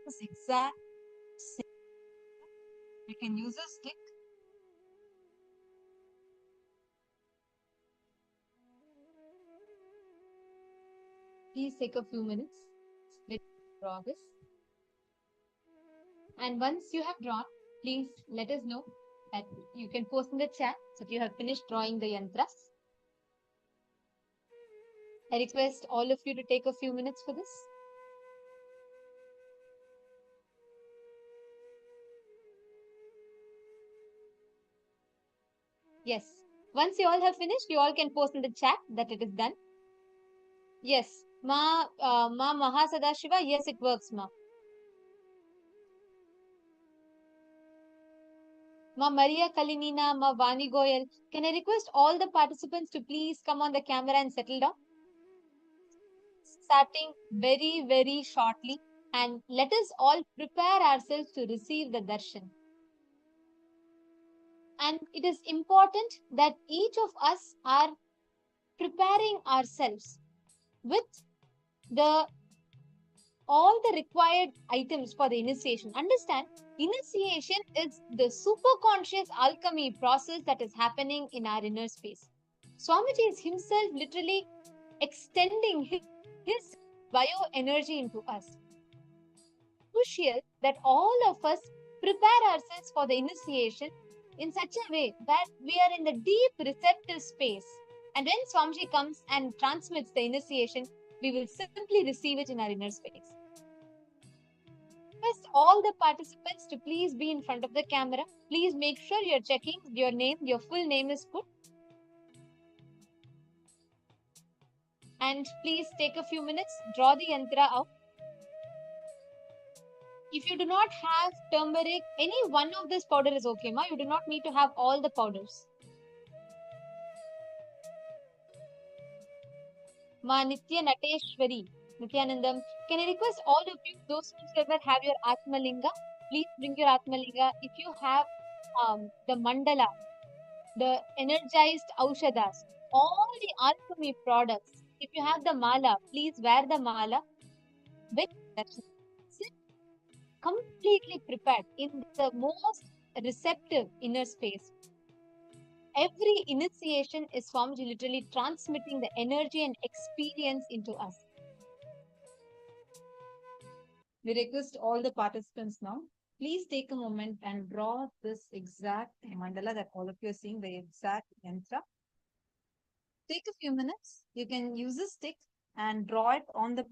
This exact same. You can use a stick. Please take a few minutes. Let me draw this. And once you have drawn, please let us know that you can post in the chat that you have finished drawing the yantras. I request all of you to take a few minutes for this. Yes. Once you all have finished, you all can post in the chat that it is done. Yes. Ma Mahasadashiva, yes, it works, ma. Ma Maria Kalinina, Ma Vani Goyal. Can I request all the participants to please come on the camera and settle down? Starting very, very shortly. And let us all prepare ourselves to receive the darshan. And it is important that each of us are preparing ourselves with all the required items for the initiation. Understand, initiation is the super conscious alchemy process that is happening in our inner space. Swamiji is himself literally extending his bioenergy into us. Crucial that all of us prepare ourselves for the initiation in such a way that we are in the deep receptive space. And when Swamiji comes and transmits the initiation, we will simply receive it in our inner space. Request all the participants to please be in front of the camera. Please make sure you're checking your name, your full name is put. And please take a few minutes, draw the yantra out. If you do not have turmeric, any one of this powder is okay, ma. You do not need to have all the powders. Ma Nithyanateshwari, Nithyanandam. Can I request all of you, those who ever have your Atmalinga, please bring your Atmalinga. If you have the mandala, the energized aushadas, all the alchemy products, if you have the mala, please wear the mala. Sit completely prepared in the most receptive inner space. Every initiation is Swamiji literally transmitting the energy and experience into us. We request all the participants now, please take a moment and draw this exact mandala that all of you are seeing, the exact yantra. Take a few minutes. You can use a stick and draw it on the